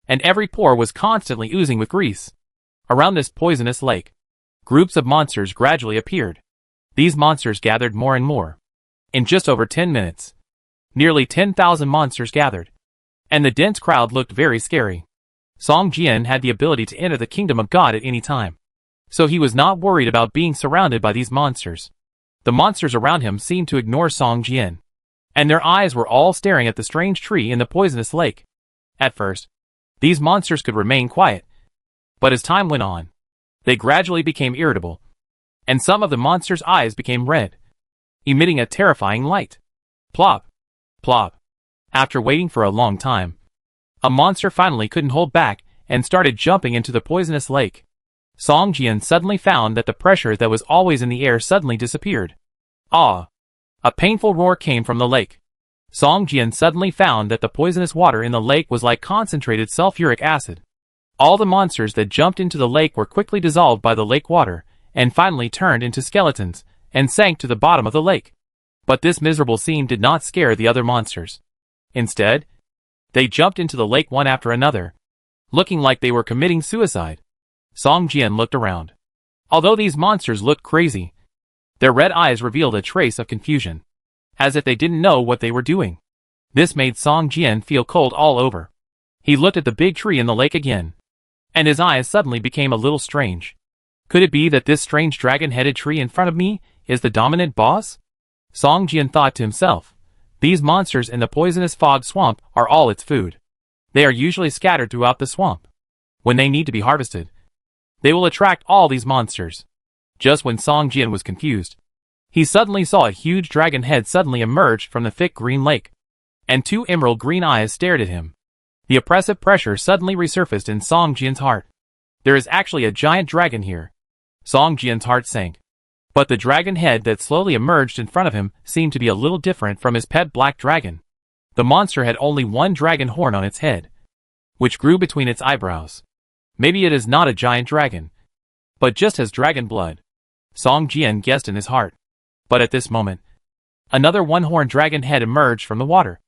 and every pore was constantly oozing with grease. Around this poisonous lake, groups of monsters gradually appeared. These monsters gathered more and more. In just over 10 minutes, nearly 10,000 monsters gathered, and the dense crowd looked very scary. Song Jian had the ability to enter the kingdom of God at any time, so he was not worried about being surrounded by these monsters. The monsters around him seemed to ignore Song Jian, and their eyes were all staring at the strange tree in the poisonous lake. At first, these monsters could remain quiet, but as time went on, they gradually became irritable, and some of the monsters' eyes became red, emitting a terrifying light. Plop! Plop! After waiting for a long time, a monster finally couldn't hold back and started jumping into the poisonous lake. Song Jian suddenly found that the pressure that was always in the air suddenly disappeared. Ah! A painful roar came from the lake. Song Jian suddenly found that the poisonous water in the lake was like concentrated sulfuric acid. All the monsters that jumped into the lake were quickly dissolved by the lake water, and finally turned into skeletons, and sank to the bottom of the lake. But this miserable scene did not scare the other monsters. Instead, they jumped into the lake one after another, looking like they were committing suicide. Song Jian looked around. Although these monsters looked crazy, their red eyes revealed a trace of confusion, as if they didn't know what they were doing. This made Song Jian feel cold all over. He looked at the big tree in the lake again, and his eyes suddenly became a little strange. Could it be that this strange dragon-headed tree in front of me is the dominant boss? Song Jian thought to himself. These monsters in the poisonous fog swamp are all its food. They are usually scattered throughout the swamp. When they need to be harvested, they will attract all these monsters. Just when Song Jian was confused, he suddenly saw a huge dragon head suddenly emerge from the thick green lake, and 2 emerald green eyes stared at him. The oppressive pressure suddenly resurfaced in Song Jian's heart. There is actually a giant dragon here. Song Jian's heart sank. But the dragon head that slowly emerged in front of him seemed to be a little different from his pet black dragon. The monster had only one dragon horn on its head, which grew between its eyebrows. Maybe it is not a giant dragon, but just has dragon blood, Song Jian guessed in his heart. But at this moment, another one-horned dragon head emerged from the water.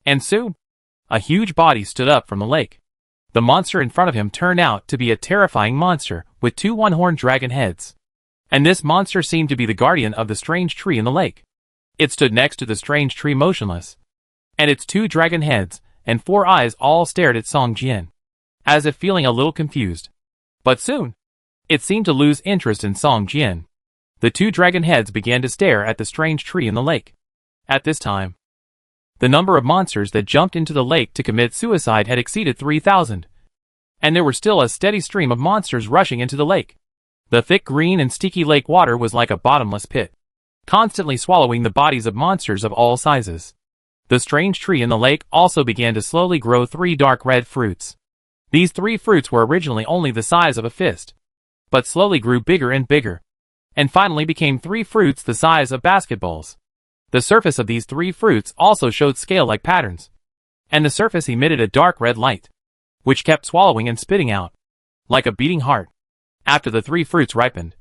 And soon, a huge body stood up from the lake. The monster in front of him turned out to be a terrifying monster with two one-horned dragon heads. And this monster seemed to be the guardian of the strange tree in the lake. It stood next to the strange tree motionless, and its two dragon heads and four eyes all stared at Song Jian, as if feeling a little confused. But soon, it seemed to lose interest in Song Jian. The two dragon heads began to stare at the strange tree in the lake. At this time, the number of monsters that jumped into the lake to commit suicide had exceeded 3,000. And there were still a steady stream of monsters rushing into the lake. The thick green and sticky lake water was like a bottomless pit, constantly swallowing the bodies of monsters of all sizes. The strange tree in the lake also began to slowly grow 3 dark red fruits. These 3 fruits were originally only the size of a fist, but slowly grew bigger and bigger, and finally became 3 fruits the size of basketballs. The surface of these 3 fruits also showed scale-like patterns, and the surface emitted a dark red light, which kept swallowing and spitting out, like a beating heart. After the 3 fruits ripened,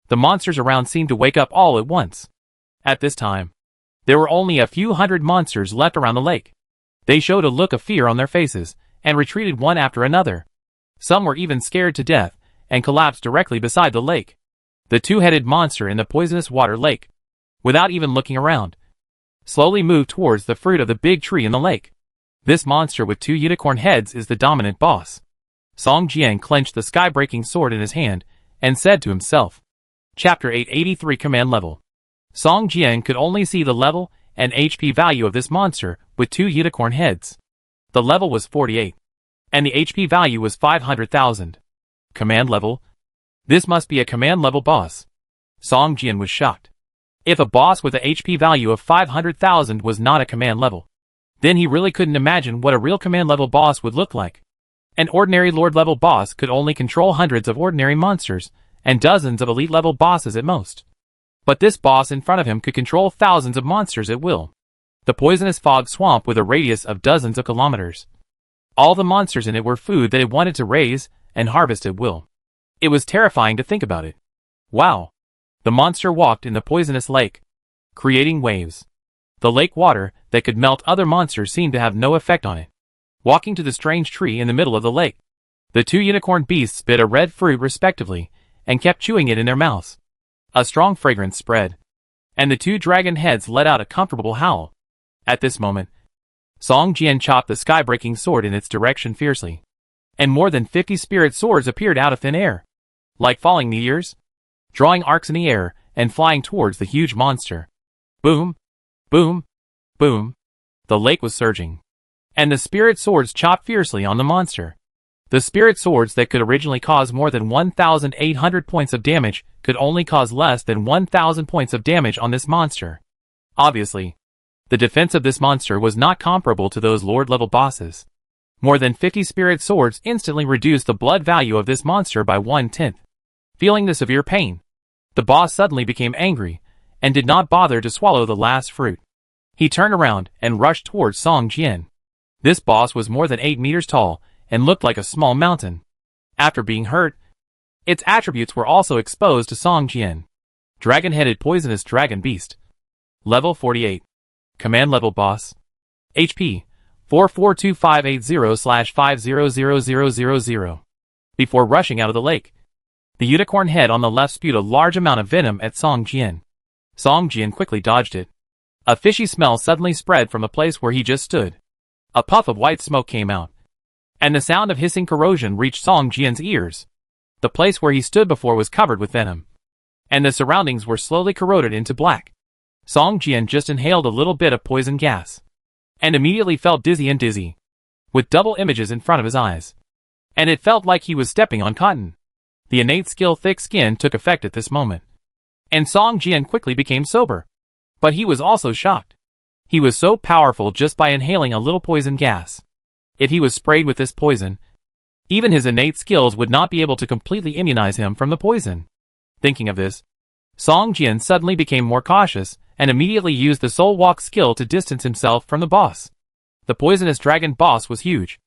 the monsters around seemed to wake up all at once. At this time, there were only a few hundred monsters left around the lake. They showed a look of fear on their faces, and retreated one after another. Some were even scared to death, and collapsed directly beside the lake. The two-headed monster in the poisonous water lake, without even looking around, slowly moved towards the fruit of the big tree in the lake. This monster with 2 unicorn heads is the dominant boss. Song Jian clenched the sky-breaking sword in his hand, and said to himself. Chapter 883 Command Level. Song Jian could only see the level and HP value of this monster with 2 unicorn heads. The level was 48, and the HP value was 500,000. Command level? This must be a command level boss. Song Jian was shocked. If a boss with a HP value of 500,000 was not a command level, then he really couldn't imagine what a real command level boss would look like. An ordinary lord level boss could only control hundreds of ordinary monsters, and dozens of elite level bosses at most. But this boss in front of him could control thousands of monsters at will. The poisonous fog swamp with a radius of dozens of kilometers. All the monsters in it were food that it wanted to raise and harvest at will. It was terrifying to think about it. Wow! The monster walked in the poisonous lake, creating waves. The lake water that could melt other monsters seemed to have no effect on it. Walking to the strange tree in the middle of the lake, the 2 unicorn beasts bit a red fruit respectively, and kept chewing it in their mouths. A strong fragrance spread, and the 2 dragon heads let out a comfortable howl. At this moment, Song Jian chopped the sky-breaking sword in its direction fiercely, and more than 50 spirit swords appeared out of thin air, like falling meteors, drawing arcs in the air and flying towards the huge monster. Boom! Boom! Boom! The lake was surging, and the spirit swords chopped fiercely on the monster. The spirit swords that could originally cause more than 1,800 points of damage could only cause less than 1,000 points of damage on this monster. Obviously, the defense of this monster was not comparable to those lord-level bosses. More than 50 spirit swords instantly reduced the blood value of this monster by 1/10. Feeling the severe pain, the boss suddenly became angry, and did not bother to swallow the last fruit. He turned around and rushed towards Song Jian. This boss was more than 8 meters tall, and looked like a small mountain. After being hurt, its attributes were also exposed to Song Jian. Dragon-headed poisonous dragon beast. Level 48. Command level boss. HP 44258/500000. Before rushing out of the lake, the unicorn head on the left spewed a large amount of venom at Song Jian. Song Jian quickly dodged it. A fishy smell suddenly spread from the place where he just stood. A puff of white smoke came out, and the sound of hissing corrosion reached Song Jian's ears. The place where he stood before was covered with venom, and the surroundings were slowly corroded into black. Song Jian just inhaled a little bit of poison gas, and immediately felt dizzy, with double images in front of his eyes. And it felt like he was stepping on cotton. The innate skill thick skin took effect at this moment, and Song Jian quickly became sober. But he was also shocked. He was so powerful just by inhaling a little poison gas. If he was sprayed with this poison, even his innate skills would not be able to completely immunize him from the poison. Thinking of this, Song Jian suddenly became more cautious and immediately used the Soul Walk skill to distance himself from the boss. The poisonous dragon boss was huge,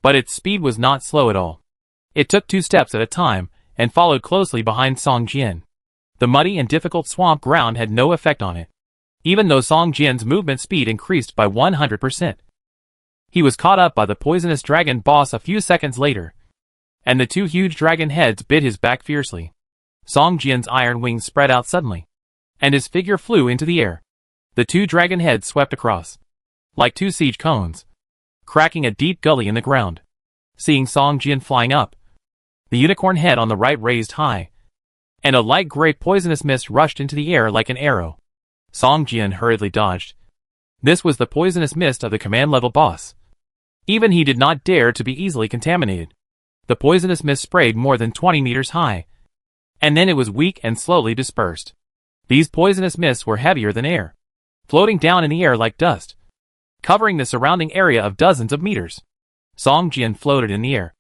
but its speed was not slow at all. It took 2 steps at a time and followed closely behind Song Jian. The muddy and difficult swamp ground had no effect on it, even though Song Jian's movement speed increased by 100%. He was caught up by the poisonous dragon boss a few seconds later, and the 2 huge dragon heads bit his back fiercely. Song Jian's iron wings spread out suddenly, and his figure flew into the air. The 2 dragon heads swept across, like 2 siege cones, cracking a deep gully in the ground. Seeing Song Jian flying up, the unicorn head on the right raised high, and a light gray poisonous mist rushed into the air like an arrow. Song Jian hurriedly dodged. This was the poisonous mist of the command-level boss. Even he did not dare to be easily contaminated. The poisonous mist sprayed more than 20 meters high, and then it was weak and slowly dispersed. These poisonous mists were heavier than air, floating down in the air like dust, covering the surrounding area of dozens of meters. Song Jian floated in the air,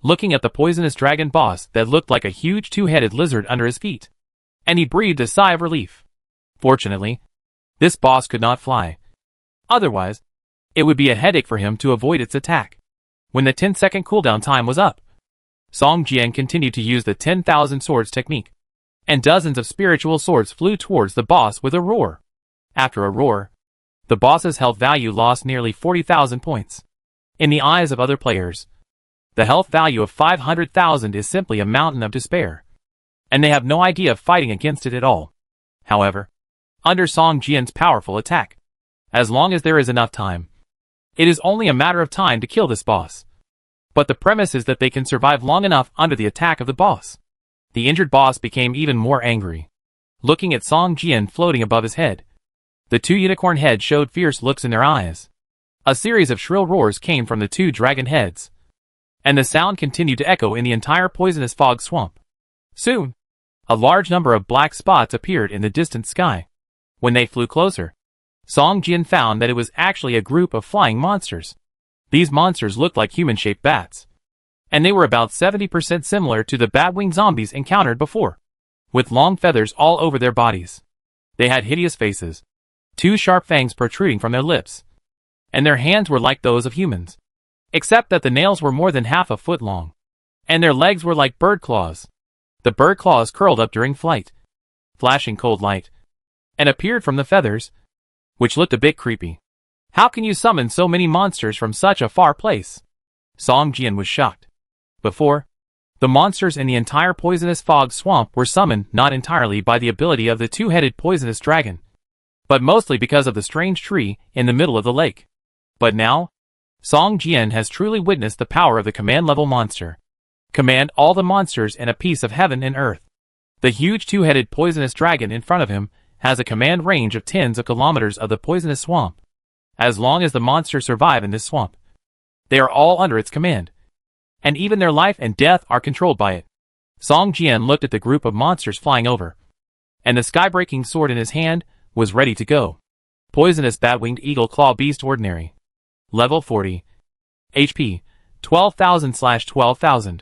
looking at the poisonous dragon boss that looked like a huge 2-headed lizard under his feet, and he breathed a sigh of relief. Fortunately, this boss could not fly. Otherwise, it would be a headache for him to avoid its attack. When the 10-second cooldown time was up, Song Jian continued to use the 10,000 swords technique, and dozens of spiritual swords flew towards the boss with a roar. After a roar, the boss's health value lost nearly 40,000 points. In the eyes of other players, the health value of 500,000 is simply a mountain of despair, and they have no idea of fighting against it at all. However, under Song Jian's powerful attack, as long as there is enough time, it is only a matter of time to kill this boss. But the premise is that they can survive long enough under the attack of the boss. The injured boss became even more angry. Looking at Song Jian floating above his head, the 2 unicorn heads showed fierce looks in their eyes. A series of shrill roars came from the 2 dragon heads, and the sound continued to echo in the entire poisonous fog swamp. Soon, a large number of black spots appeared in the distant sky. When they flew closer, Song Jian found that it was actually a group of flying monsters. These monsters looked like human-shaped bats, and they were about 70% similar to the bat-winged zombies encountered before, with long feathers all over their bodies. They had hideous faces, 2 sharp fangs protruding from their lips, and their hands were like those of humans, except that the nails were more than half a foot long, and their legs were like bird claws. The bird claws curled up during flight, flashing cold light, and appeared from the feathers, which looked a bit creepy. How can you summon so many monsters from such a far place? Song Jian was shocked. Before, the monsters in the entire poisonous fog swamp were summoned not entirely by the ability of the 2-headed poisonous dragon, but mostly because of the strange tree in the middle of the lake. But now, Song Jian has truly witnessed the power of the command-level monster. Command all the monsters in a piece of heaven and earth. The huge 2-headed poisonous dragon in front of him has a command range of tens of kilometers of the poisonous swamp. As long as the monsters survive in this swamp, they are all under its command, and even their life and death are controlled by it. Song Jian looked at the group of monsters flying over, and the sky-breaking sword in his hand was ready to go. Poisonous bat-winged eagle claw beast ordinary. Level 40. HP 12,000/12,000.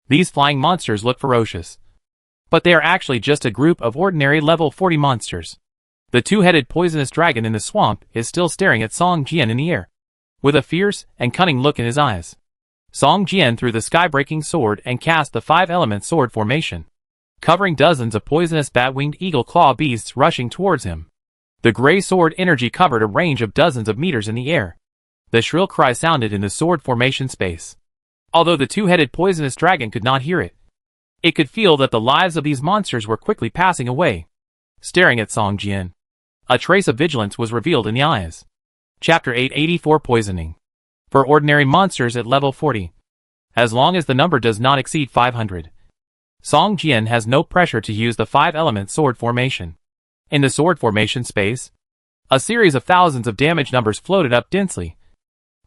These flying monsters look ferocious, but they are actually just a group of ordinary level 40 monsters. The 2-headed poisonous dragon in the swamp is still staring at Song Jian in the air, with a fierce and cunning look in his eyes. Song Jian threw the sky-breaking sword and cast the 5-element sword formation, covering dozens of poisonous bat-winged eagle claw beasts rushing towards him. The gray sword energy covered a range of dozens of meters in the air. The shrill cry sounded in the sword formation space. Although the 2-headed poisonous dragon could not hear it, it could feel that the lives of these monsters were quickly passing away. Staring at Song Jian, a trace of vigilance was revealed in the eyes. Chapter 884 Poisoning. For ordinary monsters at level 40, as long as the number does not exceed 500, Song Jian has no pressure to use the 5-element sword formation. In the sword formation space, a series of thousands of damage numbers floated up densely,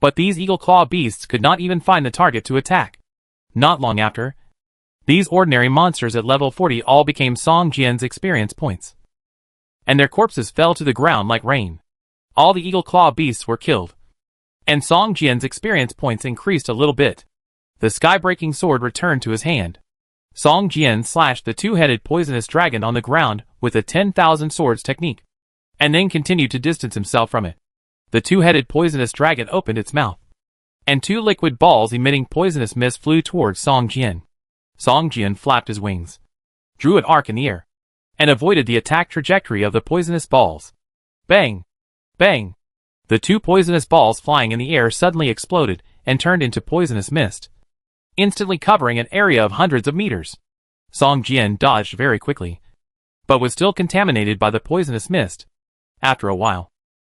but these eagle claw beasts could not even find the target to attack. Not long after, these ordinary monsters at level 40 all became Song Jian's experience points, and their corpses fell to the ground like rain. All the eagle claw beasts were killed, and Song Jian's experience points increased a little bit. The sky-breaking sword returned to his hand. Song Jian slashed the two-headed poisonous dragon on the ground with a 10,000 swords technique, and then continued to distance himself from it. The two-headed poisonous dragon opened its mouth, and two liquid balls emitting poisonous mist flew towards Song Jian. Song Jian flapped his wings, drew an arc in the air, and avoided the attack trajectory of the poisonous balls. Bang! Bang! The two poisonous balls flying in the air suddenly exploded and turned into poisonous mist, instantly covering an area of hundreds of meters. Song Jian dodged very quickly, but was still contaminated by the poisonous mist. After a while,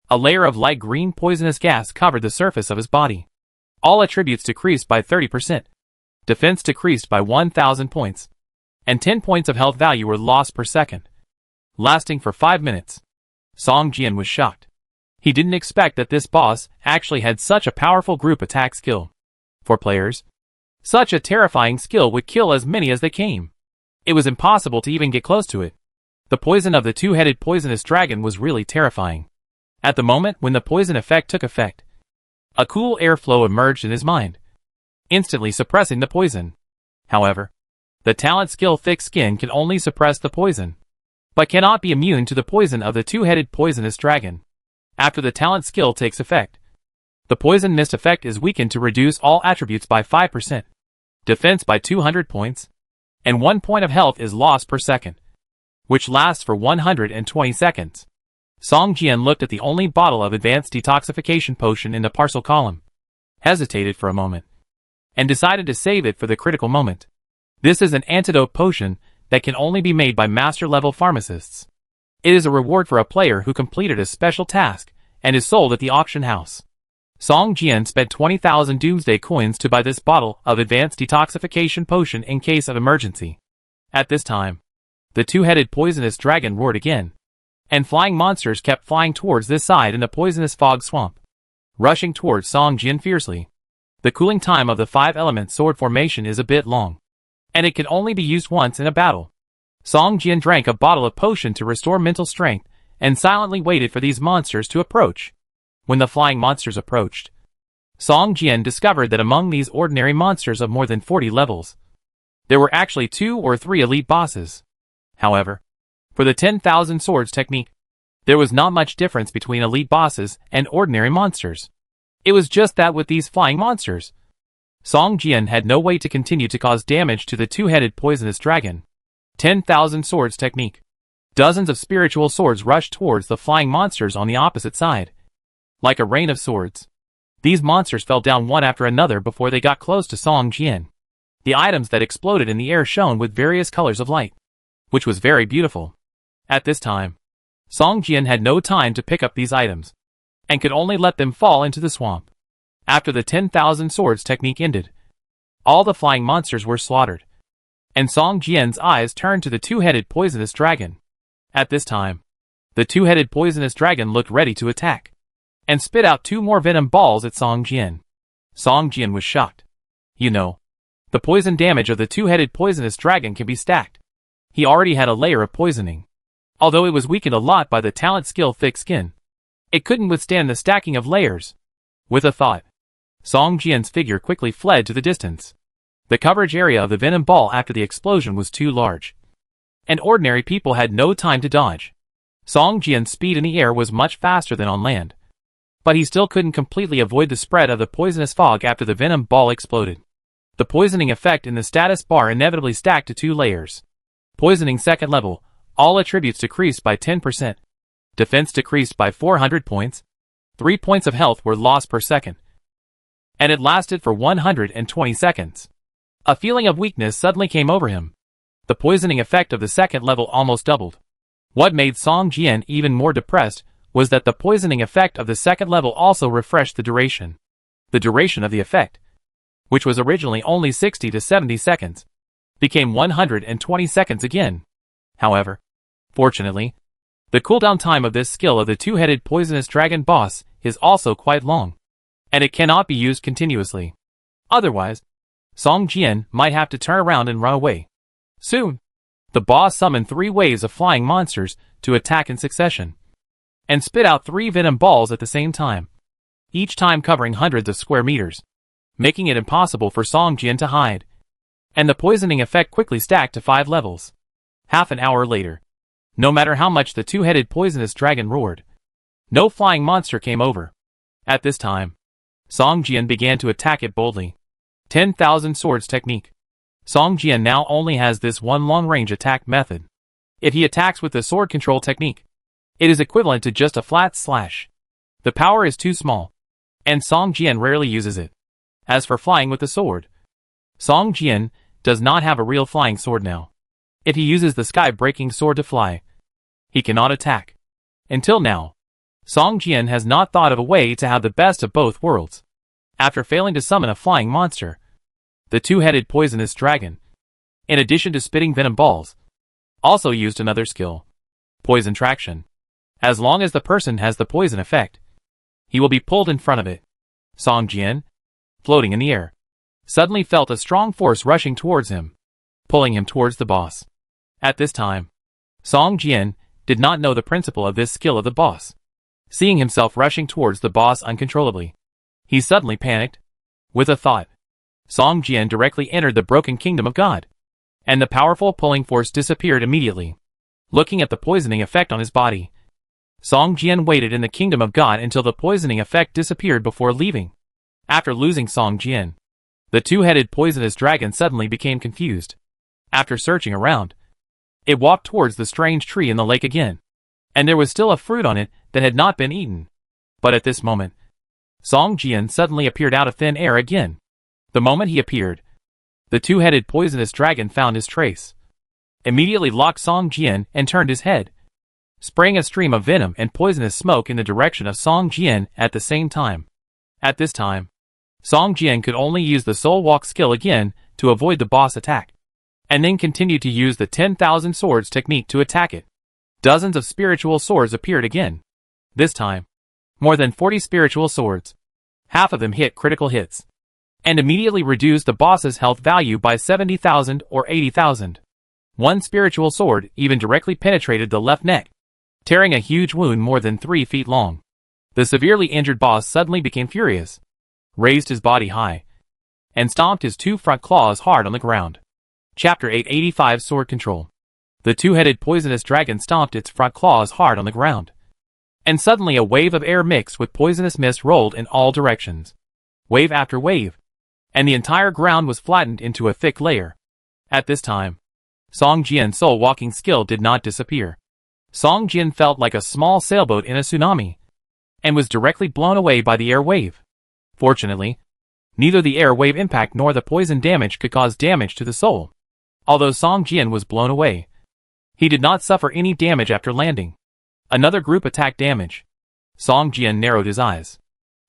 a layer of light green poisonous gas covered the surface of his body. All attributes decreased by 30%. Defense decreased by 1,000 points, and 10 points of health value were lost per second, lasting for 5 minutes. Song Jian was shocked. He didn't expect that this boss actually had such a powerful group attack skill. For players, such a terrifying skill would kill as many as they came. It was impossible to even get close to it. The poison of the two-headed poisonous dragon was really terrifying. At the moment when the poison effect took effect, a cool airflow emerged in his mind, instantly suppressing the poison. However, the talent skill Thick Skin can only suppress the poison, but cannot be immune to the poison of the two-headed poisonous dragon. After the talent skill takes effect, the poison mist effect is weakened to reduce all attributes by 5%, defense by 200 points, and 1 point of health is lost per second, which lasts for 120 seconds. Song Jian looked at the only bottle of advanced detoxification potion in the parcel column, hesitated for a moment, and decided to save it for the critical moment. This is an antidote potion that can only be made by master-level pharmacists. It is a reward for a player who completed a special task and is sold at the auction house. Song Jian spent 20,000 Doomsday coins to buy this bottle of advanced detoxification potion in case of emergency. At this time, the two-headed poisonous dragon roared again, and flying monsters kept flying towards this side in the poisonous fog swamp, rushing towards Song Jian fiercely. The cooling time of the 5-element sword formation is a bit long, and it can only be used once in a battle. Song Jian drank a bottle of potion to restore mental strength and silently waited for these monsters to approach. When the flying monsters approached, Song Jian discovered that among these ordinary monsters of more than 40 levels, there were actually 2 or 3 elite bosses. However, for the 10,000 swords technique, there was not much difference between elite bosses and ordinary monsters. It was just that with these flying monsters, Song Jian had no way to continue to cause damage to the two-headed poisonous dragon. 10,000 swords technique. Dozens of spiritual swords rushed towards the flying monsters on the opposite side, like a rain of swords. These monsters fell down one after another before they got close to Song Jian. The items that exploded in the air shone with various colors of light, which was very beautiful. At this time, Song Jian had no time to pick up these items, and could only let them fall into the swamp. After the 10,000 swords technique ended, all the flying monsters were slaughtered, and Song Jian's eyes turned to the two-headed poisonous dragon. At this time, the two-headed poisonous dragon looked ready to attack, and spit out 2 more venom balls at Song Jian. Song Jian was shocked. You know, the poison damage of the two-headed poisonous dragon can be stacked. He already had a layer of poisoning. Although it was weakened a lot by the talent skill Thick Skin, it couldn't withstand the stacking of layers. With a thought, Song Jian's figure quickly fled to the distance. The coverage area of the venom ball after the explosion was too large, and ordinary people had no time to dodge. Song Jian's speed in the air was much faster than on land, but he still couldn't completely avoid the spread of the poisonous fog after the venom ball exploded. The poisoning effect in the status bar inevitably stacked to 2 layers. Poisoning second level, all attributes decreased by 10%. Defense decreased by 400 points. 3 points of health were lost per second, and it lasted for 120 seconds. A feeling of weakness suddenly came over him. The poisoning effect of the second level almost doubled. What made Song Jian even more depressed was that the poisoning effect of the second level also refreshed the duration. The duration of the effect, which was originally only 60 to 70 seconds, became 120 seconds again. However, fortunately, the cooldown time of this skill of the two-headed poisonous dragon boss is also quite long, and it cannot be used continuously. Otherwise, Song Jian might have to turn around and run away. Soon, the boss summoned 3 waves of flying monsters to attack in succession, and spit out 3 venom balls at the same time, each time covering hundreds of square meters, making it impossible for Song Jian to hide. and the poisoning effect quickly stacked to 5 levels. Half an hour later, no matter how much the two-headed poisonous dragon roared, no flying monster came over. At this time, Song Jian began to attack it boldly. 10,000 swords technique. Song Jian now only has this one long-range attack method. If he attacks with the sword control technique, it is equivalent to just a flat slash. The power is too small, and Song Jian rarely uses it. As for flying with the sword, Song Jian does not have a real flying sword now. If he uses the sky-breaking sword to fly, he cannot attack. Until now, Song Jian has not thought of a way to have the best of both worlds. After failing to summon a flying monster, the two-headed poisonous dragon, in addition to spitting venom balls, also used another skill, poison traction. As long as the person has the poison effect, he will be pulled in front of it. Song Jian, floating in the air, suddenly felt a strong force rushing towards him, pulling him towards the boss. At this time, Song Jian did not know the principle of this skill of the boss. Seeing himself rushing towards the boss uncontrollably, he suddenly panicked. With a thought, Song Jian directly entered the broken kingdom of God, and the powerful pulling force disappeared immediately. Looking at the poisoning effect on his body, Song Jian waited in the kingdom of God until the poisoning effect disappeared before leaving. After losing Song Jian, the two-headed poisonous dragon suddenly became confused. After searching around, it walked towards the strange tree in the lake again, and there was still a fruit on it that had not been eaten. But at this moment, Song Jian suddenly appeared out of thin air again. The moment he appeared, the two-headed poisonous dragon found his trace, immediately locked Song Jian and turned his head, spraying a stream of venom and poisonous smoke in the direction of Song Jian at the same time. At this time, Song Jian could only use the Soul Walk skill again to avoid the boss attack, and then continued to use the 10,000 swords technique to attack it. Dozens of spiritual swords appeared again. This time, more than 40 spiritual swords. Half of them hit critical hits, and immediately reduced the boss's health value by 70,000 or 80,000. One spiritual sword even directly penetrated the left neck, tearing a huge wound more than 3 feet long. The severely injured boss suddenly became furious, raised his body high, and stomped his 2 front claws hard on the ground. Chapter 885 Sword Control. The two-headed poisonous dragon stomped its front claws hard on the ground, and suddenly a wave of air mixed with poisonous mist rolled in all directions. Wave after wave, and the entire ground was flattened into a thick layer. At this time, Song Jian's soul walking skill did not disappear. Song Jian felt like a small sailboat in a tsunami, and was directly blown away by the air wave. Fortunately, neither the air wave impact nor the poison damage could cause damage to the soul. Although Song Jian was blown away, he did not suffer any damage after landing. Another group attack damage. Song Jian narrowed his eyes.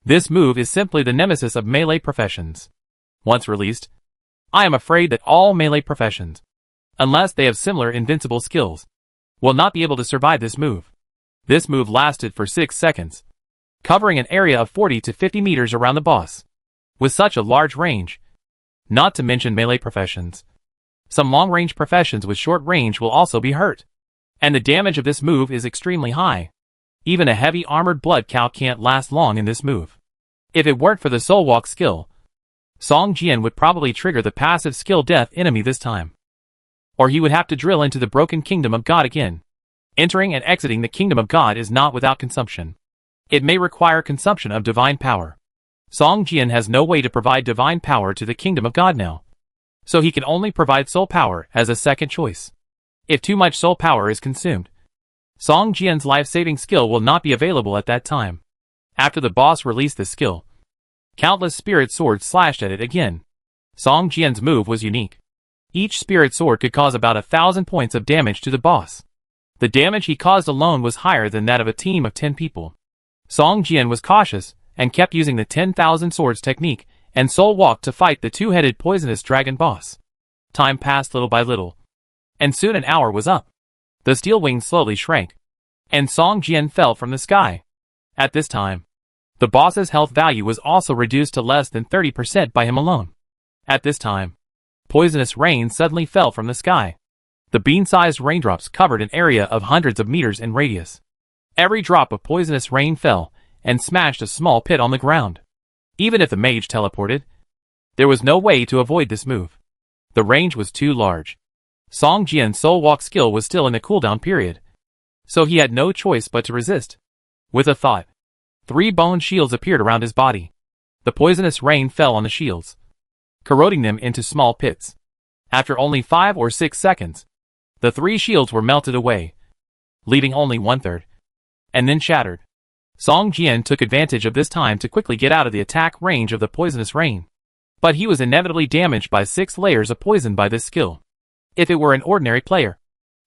This move is simply the nemesis of melee professions. Once released, I am afraid that all melee professions, unless they have similar invincible skills, will not be able to survive this move. This move lasted for 6 seconds, covering an area of 40 to 50 meters around the boss. With such a large range, not to mention melee professions, some long-range professions with short range will also be hurt. And the damage of this move is extremely high. Even a heavy armored blood cow can't last long in this move. If it weren't for the Soul Walk skill, Song Jian would probably trigger the passive skill death enemy this time. Or he would have to drill into the broken kingdom of God again. Entering and exiting the kingdom of God is not without consumption. It may require consumption of divine power. Song Jian has no way to provide divine power to the kingdom of God now, so he can only provide soul power as a second choice. If too much soul power is consumed, Song Jian's life-saving skill will not be available at that time. After the boss released the skill, countless spirit swords slashed at it again. Song Jian's move was unique. Each spirit sword could cause about 1,000 points of damage to the boss. The damage he caused alone was higher than that of a team of 10 people. Song Jian was cautious and kept using the 10,000 swords technique and soul walk to fight the two-headed poisonous dragon boss. Time passed little by little, and soon an hour was up. The steel wings slowly shrank, and Song Jian fell from the sky. At this time, the boss's health value was also reduced to less than 30% by him alone. At this time, poisonous rain suddenly fell from the sky. The bean-sized raindrops covered an area of hundreds of meters in radius. Every drop of poisonous rain fell and smashed a small pit on the ground. Even if the mage teleported, there was no way to avoid this move. The range was too large. Song Jian's soul walk skill was still in the cooldown period, so he had no choice but to resist. With a thought, 3 bone shields appeared around his body. The poisonous rain fell on the shields, corroding them into small pits. After only 5 or 6 seconds, the 3 shields were melted away, leaving only 1/3, and then shattered. Song Jian took advantage of this time to quickly get out of the attack range of the poisonous rain. But he was inevitably damaged by 6 layers of poison by this skill. If it were an ordinary player,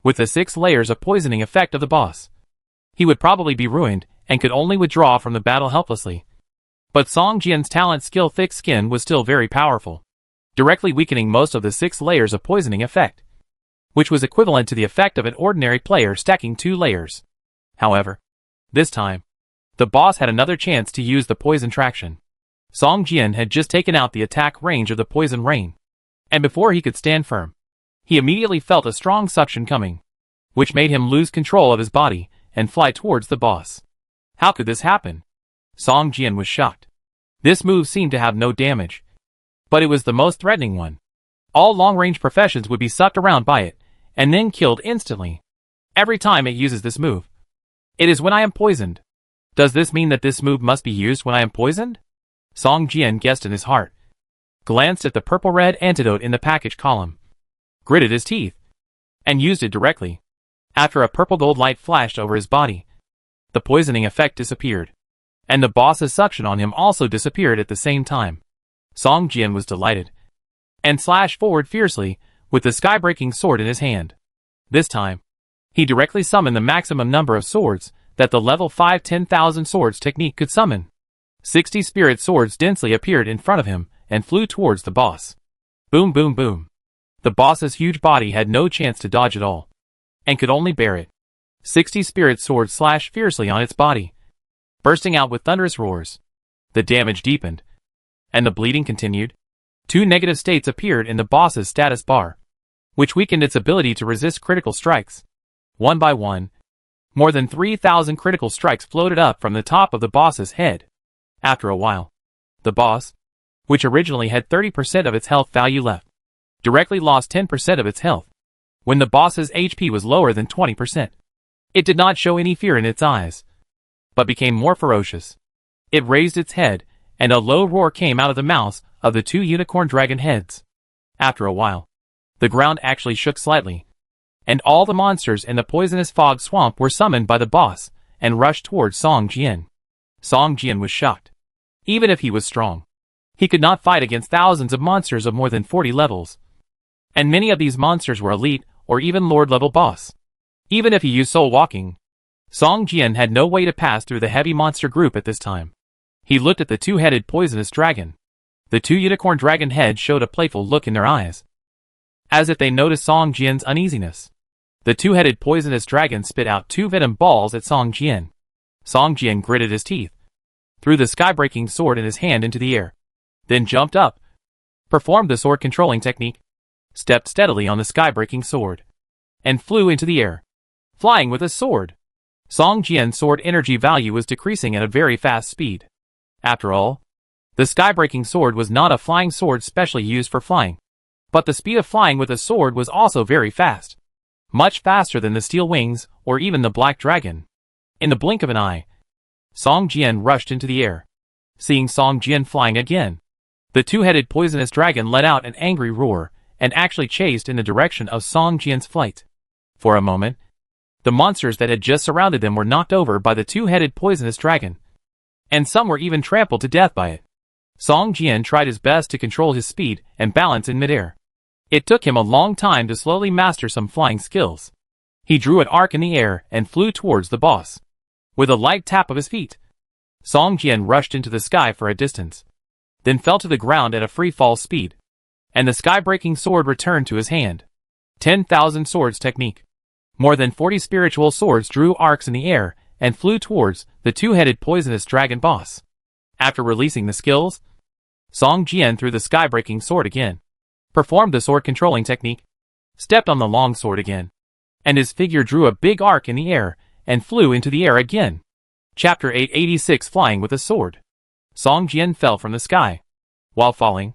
with the 6 layers of poisoning effect of the boss, he would probably be ruined and could only withdraw from the battle helplessly. But Song Jian's talent skill thick skin was still very powerful, directly weakening most of the 6 layers of poisoning effect, which was equivalent to the effect of an ordinary player stacking 2 layers. However, this time, the boss had another chance to use the poison traction. Song Jian had just taken out the attack range of the poison rain, and before he could stand firm, he immediately felt a strong suction coming, which made him lose control of his body and fly towards the boss. How could this happen? Song Jian was shocked. This move seemed to have no damage, but it was the most threatening one. All long-range professions would be sucked around by it, and then killed instantly. Every time it uses this move. It is when I am poisoned. Does this mean that this move must be used when I am poisoned? Song Jian guessed in his heart, glanced at the purple-red antidote in the package column, gritted his teeth, and used it directly. After a purple-gold light flashed over his body, the poisoning effect disappeared, and the boss's suction on him also disappeared at the same time. Song Jian was delighted, and slashed forward fiercely with the sky-breaking sword in his hand. This time, he directly summoned the maximum number of swords that the level 5 10,000 swords technique could summon. 60 spirit swords densely appeared in front of him and flew towards the boss. Boom boom boom. The boss's huge body had no chance to dodge at all, and could only bear it. 60 spirit swords slashed fiercely on its body, bursting out with thunderous roars. The damage deepened, and the bleeding continued. 2 negative states appeared in the boss's status bar, which weakened its ability to resist critical strikes. One by one, more than 3,000 critical strikes floated up from the top of the boss's head. After a while, the boss, which originally had 30% of its health value left, directly lost 10% of its health. When the boss's HP was lower than 20%, it did not show any fear in its eyes, but became more ferocious. It raised its head, and a low roar came out of the mouths of the 2 unicorn dragon heads. After a while, the ground actually shook slightly, and all the monsters in the poisonous fog swamp were summoned by the boss and rushed towards Song Jian. Song Jian was shocked. Even if he was strong, he could not fight against thousands of monsters of more than 40 levels. And many of these monsters were elite or even lord-level boss. Even if he used soul walking, Song Jian had no way to pass through the heavy monster group at this time. He looked at the 2-headed poisonous dragon. The 2 unicorn dragon heads showed a playful look in their eyes, as if they noticed Song Jian's uneasiness. The 2-headed poisonous dragon spit out 2 venom balls at Song Jian. Song Jian gritted his teeth, threw the sky-breaking sword in his hand into the air, then jumped up, performed the sword controlling technique, stepped steadily on the sky-breaking sword, and flew into the air, flying with a sword. Song Jian's sword energy value was decreasing at a very fast speed. After all, the sky-breaking sword was not a flying sword specially used for flying, but the speed of flying with a sword was also very fast, much faster than the steel wings or even the black dragon. In the blink of an eye, Song Jian rushed into the air. Seeing Song Jian flying again, the 2-headed poisonous dragon let out an angry roar and actually chased in the direction of Song Jian's flight. For a moment, the monsters that had just surrounded them were knocked over by the 2-headed poisonous dragon, and some were even trampled to death by it. Song Jian tried his best to control his speed and balance in midair. It took him a long time to slowly master some flying skills. He drew an arc in the air and flew towards the boss. With a light tap of his feet, Song Jian rushed into the sky for a distance, then fell to the ground at a free fall speed, and the sky-breaking sword returned to his hand. 10,000 swords technique. More than 40 spiritual swords drew arcs in the air and flew towards the 2-headed poisonous dragon boss. After releasing the skills, Song Jian threw the sky-breaking sword again, performed the sword controlling technique, stepped on the long sword again, and his figure drew a big arc in the air and flew into the air again. Chapter 886 Flying with a Sword. Song Jian fell from the sky. While falling,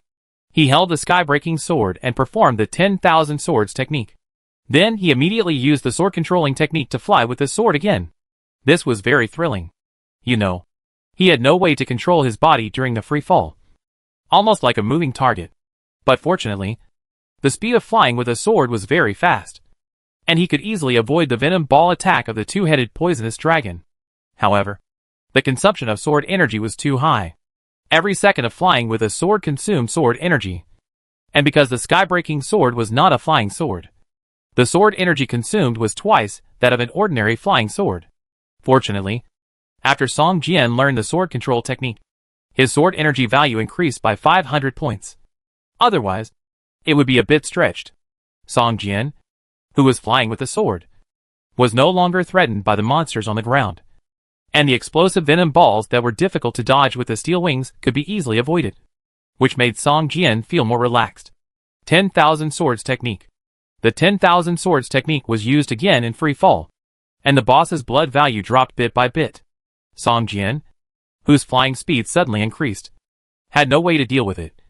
He held the sky-breaking sword and performed the 10,000 swords technique. Then he immediately used the sword controlling technique to fly with the sword again. This was very thrilling. You know, he had no way to control his body during the free fall. Almost like a moving target. But fortunately, the speed of flying with a sword was very fast, and he could easily avoid the venom ball attack of the two-headed poisonous dragon. However, the consumption of sword energy was too high. Every second of flying with a sword consumed sword energy. And because the sky-breaking sword was not a flying sword, the sword energy consumed was twice that of an ordinary flying sword. Fortunately, after Song Jian learned the sword control technique, his sword energy value increased by 500 points. Otherwise, it would be a bit stretched. Song Jian, who was flying with the sword, was no longer threatened by the monsters on the ground, and the explosive venom balls that were difficult to dodge with the steel wings could be easily avoided, which made Song Jian feel more relaxed. 10,000 swords technique. The 10,000 swords technique was used again in free fall, and the boss's blood value dropped bit by bit. Song Jian, whose flying speed suddenly increased, had no way to deal with it,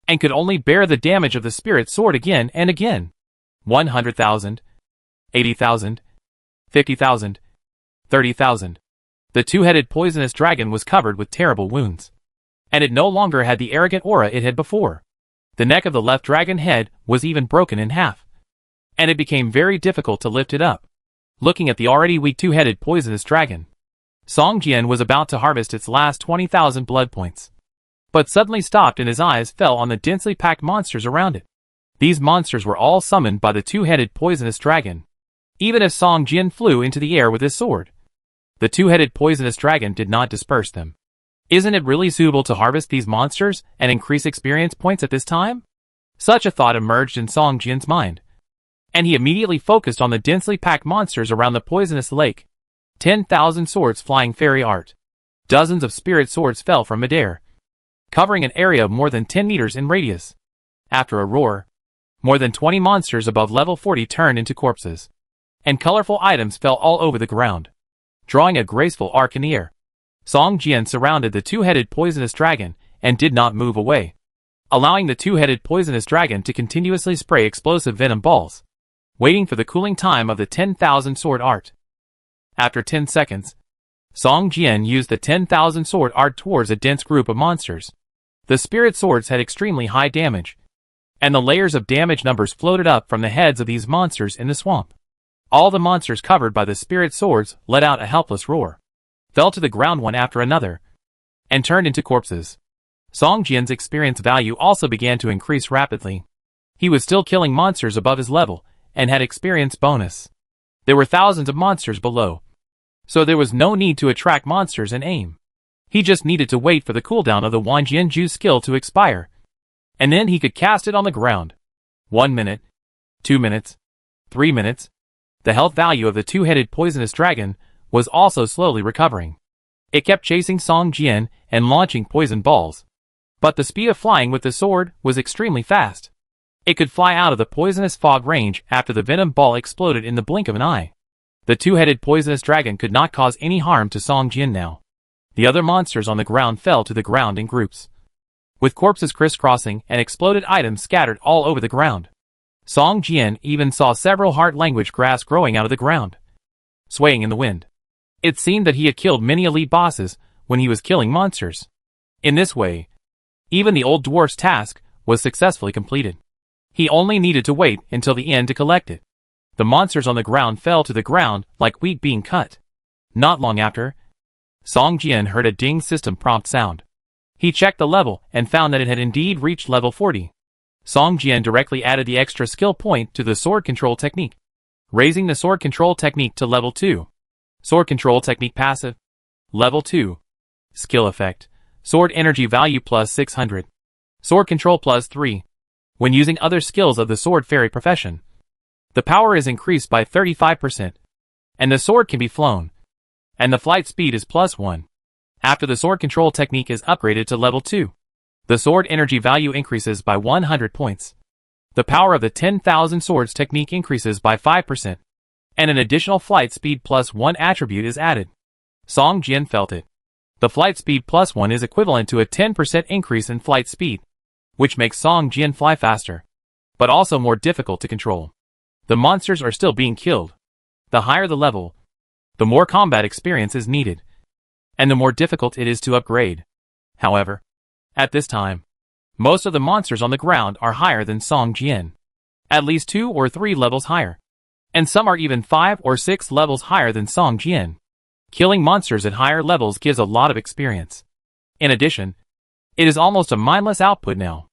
and could only bear the damage of the spirit sword again and again. 100,000, 80,000, 50,000, 30,000. The two-headed poisonous dragon was covered with terrible wounds, and it no longer had the arrogant aura it had before. The neck of the left dragon head was even broken in half, and it became very difficult to lift it up. Looking at the already weak two-headed poisonous dragon, Song Jian was about to harvest its last 20,000 blood points, but suddenly stopped and his eyes fell on the densely packed monsters around it. These monsters were all summoned by the two-headed poisonous dragon. Even if Song Jian flew into the air with his sword, the two-headed poisonous dragon did not disperse them. Isn't it really suitable to harvest these monsters and increase experience points at this time? Such a thought emerged in Song Jian's mind, and he immediately focused on the densely packed monsters around the poisonous lake. 10,000 swords flying fairy art. Dozens of spirit swords fell from midair, covering an area of more than 10 meters in radius. After a roar, more than 20 monsters above level 40 turned into corpses, and colorful items fell all over the ground, drawing a graceful arc in the air. Song Jian surrounded the two-headed poisonous dragon and did not move away, allowing the two-headed poisonous dragon to continuously spray explosive venom balls, waiting for the cooling time of the 10,000 sword art. After 10 seconds, Song Jian used the 10,000 sword art towards a dense group of monsters. The spirit swords had extremely high damage, and the layers of damage numbers floated up from the heads of these monsters in the swamp. All the monsters covered by the spirit swords let out a helpless roar, fell to the ground one after another, and turned into corpses. Song Jian's experience value also began to increase rapidly. He was still killing monsters above his level, and had experience bonus. There were thousands of monsters below, so there was no need to attract monsters and aim. He just needed to wait for the cooldown of the Wanjianju skill to expire, and then he could cast it on the ground. 1 minute, 2 minutes, 3 minutes. The health value of the two-headed poisonous dragon was also slowly recovering. It kept chasing Song Jian and launching poison balls, but the speed of flying with the sword was extremely fast. It could fly out of the poisonous fog range after the venom ball exploded in the blink of an eye. The two-headed poisonous dragon could not cause any harm to Song Jian now. The other monsters on the ground fell to the ground in groups, with corpses crisscrossing and exploded items scattered all over the ground. Song Jian even saw several heart language grass growing out of the ground, swaying in the wind. It seemed that he had killed many elite bosses when he was killing monsters. In this way, even the old dwarf's task was successfully completed. He only needed to wait until the end to collect it. The monsters on the ground fell to the ground like wheat being cut. Not long after, Song Jian heard a ding system prompt sound. He checked the level and found that it had indeed reached level 40. Song Jian directly added the extra skill point to the sword control technique, raising the sword control technique to level 2. Sword control technique passive. Level 2. Skill effect. Sword energy value plus 600. Sword control plus 3. When using other skills of the sword fairy profession, the power is increased by 35%, and the sword can be flown, and the flight speed is plus 1. After the sword control technique is upgraded to level 2, the sword energy value increases by 100 points. The power of the 10,000 swords technique increases by 5%, and an additional flight speed plus 1 attribute is added. Song Jian felt it. The flight speed plus 1 is equivalent to a 10% increase in flight speed. which makes Song Jian fly faster, but also more difficult to control. The monsters are still being killed. The higher the level, the more combat experience is needed, and the more difficult it is to upgrade. However, at this time, most of the monsters on the ground are higher than Song Jian, at least 2 or 3 levels higher, and some are even 5 or 6 levels higher than Song Jian. Killing monsters at higher levels gives a lot of experience. In addition, it is almost a mindless output now.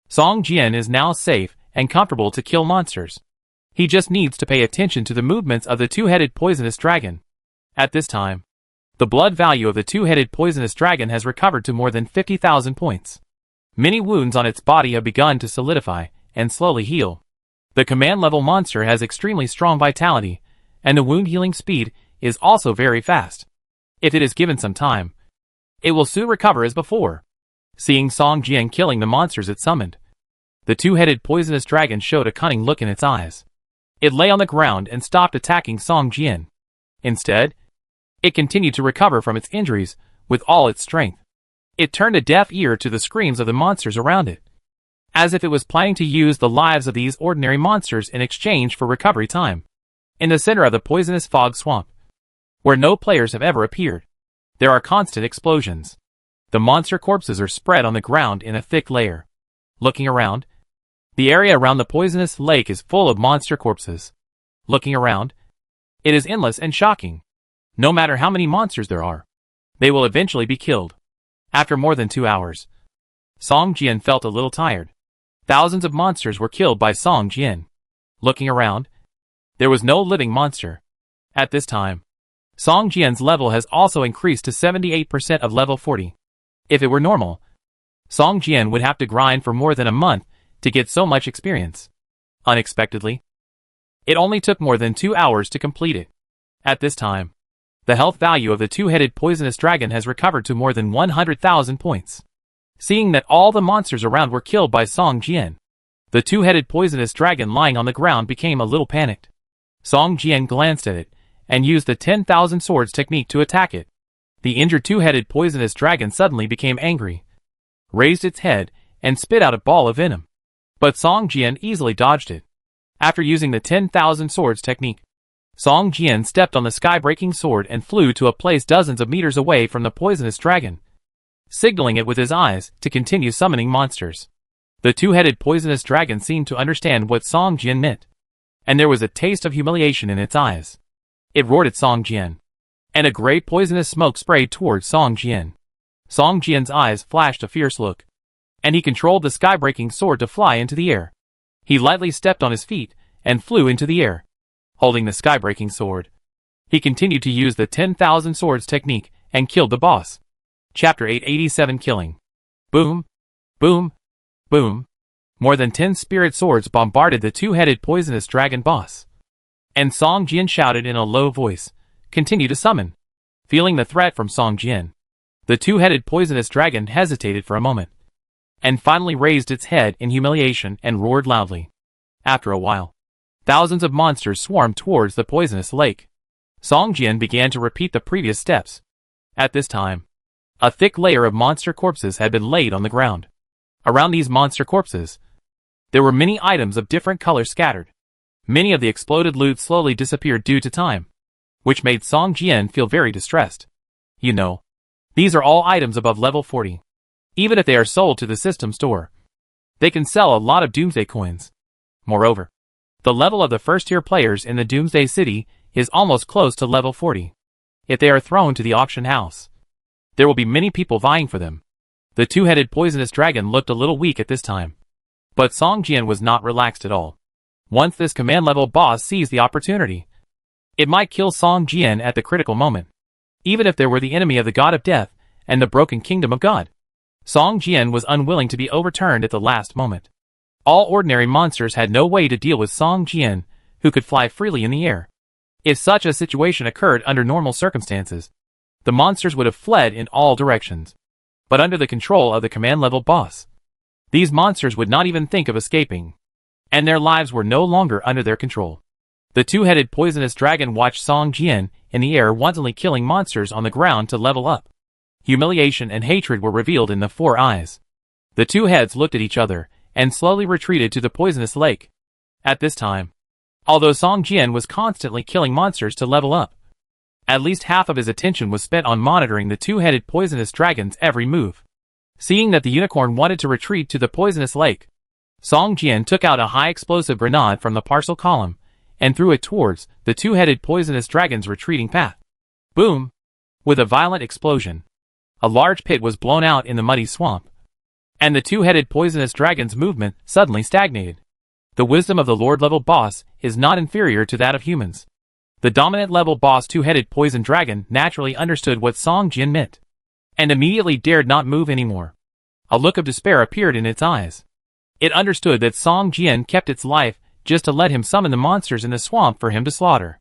Song Jian is now safe and comfortable to kill monsters. He just needs to pay attention to the movements of the two-headed poisonous dragon. At this time, the blood value of the two-headed poisonous dragon has recovered to more than 50,000 points. Many wounds on its body have begun to solidify and slowly heal. The command-level monster has extremely strong vitality, and the wound healing speed is also very fast. If it is given some time, it will soon recover as before. Seeing Song Jian killing the monsters it summoned, the two-headed poisonous dragon showed a cunning look in its eyes. It lay on the ground and stopped attacking Song Jian. Instead, it continued to recover from its injuries with all its strength. It turned a deaf ear to the screams of the monsters around it, as if it was planning to use the lives of these ordinary monsters in exchange for recovery time. In the center of the poisonous fog swamp, where no players have ever appeared, there are constant explosions. The monster corpses are spread on the ground in a thick layer. Looking around, the area around the poisonous lake is full of monster corpses. Looking around, it is endless and shocking. No matter how many monsters there are, they will eventually be killed. After more than 2 hours, Song Jian felt a little tired. Thousands of monsters were killed by Song Jian. Looking around, there was no living monster. At this time, Song Jian's level has also increased to 78% of level 40. If it were normal, Song Jian would have to grind for more than a month to get so much experience. Unexpectedly, it only took more than 2 hours to complete it. At this time, the health value of the two-headed poisonous dragon has recovered to more than 100,000 points. Seeing that all the monsters around were killed by Song Jian, the two-headed poisonous dragon lying on the ground became a little panicked. Song Jian glanced at it and used the 10,000 swords technique to attack it. The injured two-headed poisonous dragon suddenly became angry, raised its head, and spit out a ball of venom. But Song Jian easily dodged it. After using the 10,000 swords technique, Song Jian stepped on the sky-breaking sword and flew to a place dozens of meters away from the poisonous dragon, signaling it with his eyes to continue summoning monsters. The two-headed poisonous dragon seemed to understand what Song Jian meant, and there was a taste of humiliation in its eyes. It roared at Song Jian, and a gray poisonous smoke sprayed towards Song Jian. Song Jian's eyes flashed a fierce look, and he controlled the sky-breaking sword to fly into the air. He lightly stepped on his feet and flew into the air. Holding the sky-breaking sword, he continued to use the 10,000 swords technique and killed the boss. Chapter 887 Killing. Boom, boom, boom. More than 10 spirit swords bombarded the two-headed poisonous dragon boss. And Song Jian shouted in a low voice, "Continue to summon." Feeling the threat from Song Jian, the two-headed poisonous dragon hesitated for a moment, and finally raised its head in humiliation and roared loudly. After a while, thousands of monsters swarmed towards the poisonous lake. Song Jian began to repeat the previous steps. At this time, a thick layer of monster corpses had been laid on the ground. Around these monster corpses, there were many items of different colors scattered. Many of the exploded loot slowly disappeared due to time, which made Song Jian feel very distressed. You know, these are all items above level 40. Even if they are sold to the system store, they can sell a lot of Doomsday coins. Moreover, the level of the first-tier players in the Doomsday City is almost close to level 40. If they are thrown to the auction house, there will be many people vying for them. The two-headed poisonous dragon looked a little weak at this time, but Song Jian was not relaxed at all. Once this command-level boss sees the opportunity, it might kill Song Jian at the critical moment, even if there were the enemy of the God of Death and the broken kingdom of God. Song Jian was unwilling to be overturned at the last moment. All ordinary monsters had no way to deal with Song Jian, who could fly freely in the air. If such a situation occurred under normal circumstances, the monsters would have fled in all directions. But under the control of the command-level boss, these monsters would not even think of escaping, and their lives were no longer under their control. The two-headed poisonous dragon watched Song Jian in the air wantonly killing monsters on the ground to level up. Humiliation and hatred were revealed in the four eyes. The two heads looked at each other, and slowly retreated to the poisonous lake. At this time, although Song Jian was constantly killing monsters to level up, at least half of his attention was spent on monitoring the two-headed poisonous dragon's every move. Seeing that the unicorn wanted to retreat to the poisonous lake, Song Jian took out a high-explosive grenade from the parcel column, and threw it towards the two-headed poisonous dragon's retreating path. Boom! With a violent explosion, a large pit was blown out in the muddy swamp, and the two-headed poisonous dragon's movement suddenly stagnated. The wisdom of the Lord-level boss is not inferior to that of humans. The dominant-level boss two-headed poison dragon naturally understood what Song Jian meant, and immediately dared not move anymore. A look of despair appeared in its eyes. It understood that Song Jian kept its life just to let him summon the monsters in the swamp for him to slaughter.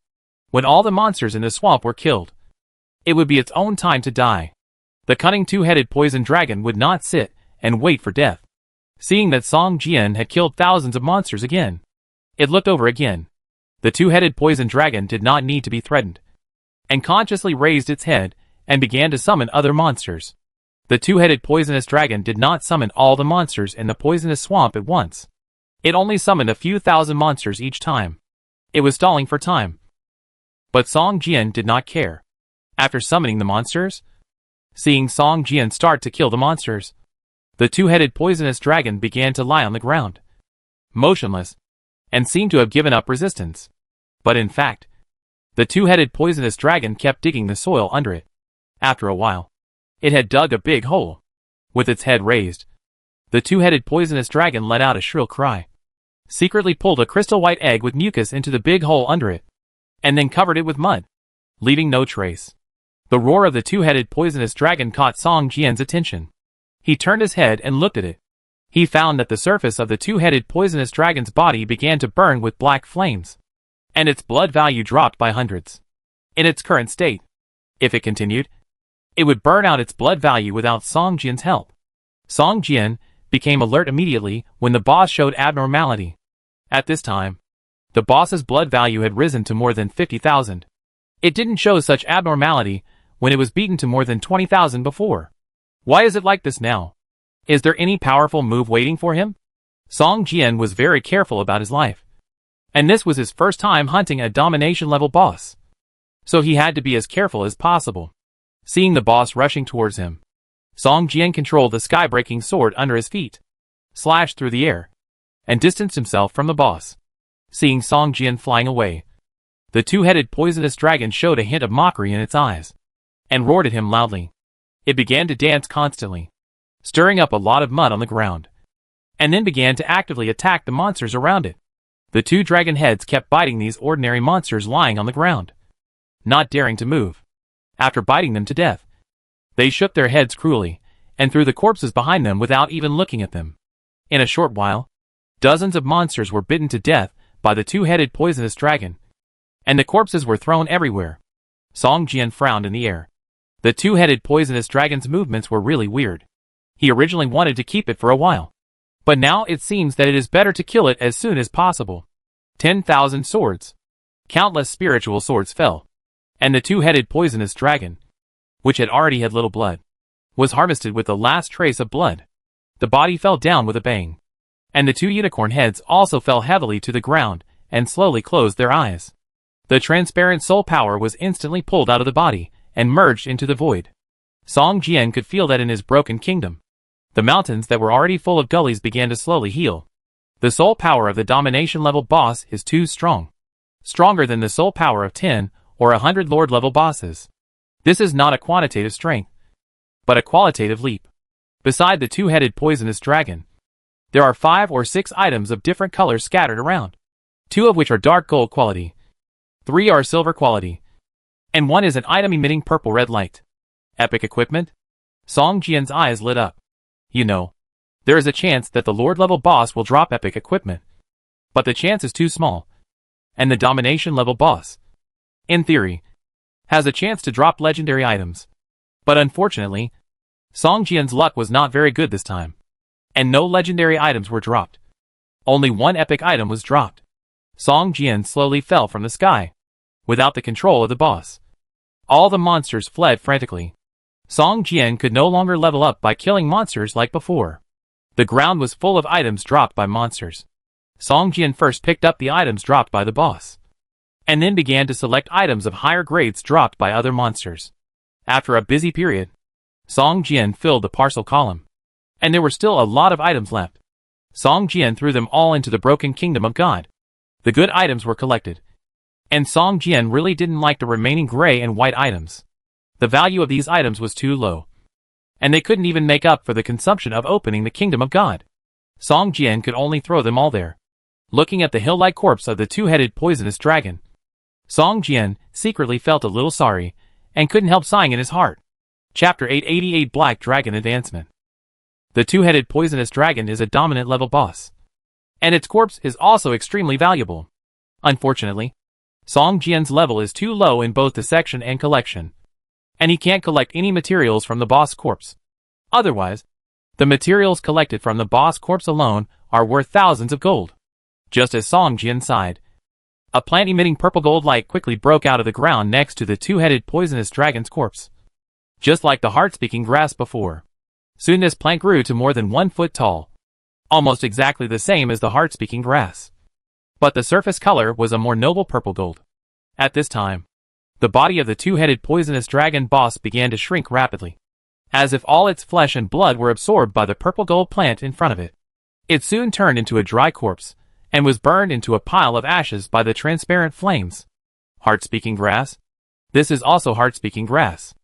When all the monsters in the swamp were killed, it would be its own time to die. The cunning two-headed poison dragon would not sit and wait for death. Seeing that Song Jian had killed thousands of monsters again, it looked over again. The two-headed poison dragon did not need to be threatened, and consciously raised its head and began to summon other monsters. The two-headed poisonous dragon did not summon all the monsters in the poisonous swamp at once. It only summoned a few thousand monsters each time. It was stalling for time. But Song Jian did not care. After summoning the monsters, seeing Song Jian start to kill the monsters, the two-headed poisonous dragon began to lie on the ground, motionless, and seemed to have given up resistance. But in fact, the two-headed poisonous dragon kept digging the soil under it. After a while, it had dug a big hole. With its head raised, the two-headed poisonous dragon let out a shrill cry, secretly pulled a crystal-white egg with mucus into the big hole under it, and then covered it with mud, leaving no trace. The roar of the two-headed poisonous dragon caught Song Jian's attention. He turned his head and looked at it. He found that the surface of the two-headed poisonous dragon's body began to burn with black flames, and its blood value dropped by hundreds. In its current state, if it continued, it would burn out its blood value without Song Jian's help. Song Jian became alert immediately when the boss showed abnormality. At this time, the boss's blood value had risen to more than 50,000. It didn't show such abnormality when it was beaten to more than 20,000 before. Why is it like this now? Is there any powerful move waiting for him? Song Jian was very careful about his life, and this was his first time hunting a domination-level boss, so he had to be as careful as possible. Seeing the boss rushing towards him, Song Jian controlled the sky-breaking sword under his feet, slashed through the air, and distanced himself from the boss. Seeing Song Jian flying away, the two-headed poisonous dragon showed a hint of mockery in its eyes, and roared at him loudly. It began to dance constantly, stirring up a lot of mud on the ground, and then began to actively attack the monsters around it. The two dragon heads kept biting these ordinary monsters lying on the ground, not daring to move. After biting them to death, they shook their heads cruelly, and threw the corpses behind them without even looking at them. In a short while, dozens of monsters were bitten to death by the two-headed poisonous dragon, and the corpses were thrown everywhere. Song Jian frowned in the air. The two-headed poisonous dragon's movements were really weird. He originally wanted to keep it for a while, but now it seems that it is better to kill it as soon as possible. 10,000 swords. Countless spiritual swords fell, and the two-headed poisonous dragon, which had already had little blood, was harvested with the last trace of blood. The body fell down with a bang, and the two unicorn heads also fell heavily to the ground and slowly closed their eyes. The transparent soul power was instantly pulled out of the body and merged into the void. Song Jian could feel that in his broken kingdom, the mountains that were already full of gullies began to slowly heal. The soul power of the domination-level boss is too strong. Stronger than the soul power of 10 or 100 Lord-level bosses. This is not a quantitative strength, but a qualitative leap. Beside the two-headed poisonous dragon, there are 5 or 6 items of different colors scattered around, 2 of which are dark gold quality, 3 are silver quality, and 1 is an item emitting purple-red light. Epic equipment? Song Jian's eyes lit up. You know, there is a chance that the Lord-level boss will drop epic equipment, but the chance is too small, and the domination-level boss, in theory, has a chance to drop legendary items. But unfortunately, Song Jian's luck was not very good this time, and no legendary items were dropped. Only 1 epic item was dropped. Song Jian slowly fell from the sky, without the control of the boss. All the monsters fled frantically. Song Jian could no longer level up by killing monsters like before. The ground was full of items dropped by monsters. Song Jian first picked up the items dropped by the boss, and then began to select items of higher grades dropped by other monsters. After a busy period, Song Jian filled the parcel column, and there were still a lot of items left. Song Jian threw them all into the broken kingdom of God. The good items were collected, and Song Jian really didn't like the remaining gray and white items. The value of these items was too low, and they couldn't even make up for the consumption of opening the kingdom of God. Song Jian could only throw them all there. Looking at the hill-like corpse of the two-headed poisonous dragon, Song Jian secretly felt a little sorry, and couldn't help sighing in his heart. Chapter 888 Black Dragon Advancement. The two-headed poisonous dragon is a dominant level boss, and its corpse is also extremely valuable. Unfortunately, Song Jian's level is too low in both dissection and collection, and he can't collect any materials from the boss corpse. Otherwise, the materials collected from the boss corpse alone are worth thousands of gold. Just as Song Jian sighed, a plant emitting purple gold light quickly broke out of the ground next to the two-headed poisonous dragon's corpse. Just like the heart-speaking grass before, soon this plant grew to more than 1 foot tall, almost exactly the same as the heart-speaking grass. But the surface color was a more noble purple gold. At this time, the body of the two-headed poisonous dragon boss began to shrink rapidly, as if all its flesh and blood were absorbed by the purple gold plant in front of it. It soon turned into a dry corpse, and was burned into a pile of ashes by the transparent flames. Heart-speaking grass? This is also heart-speaking grass.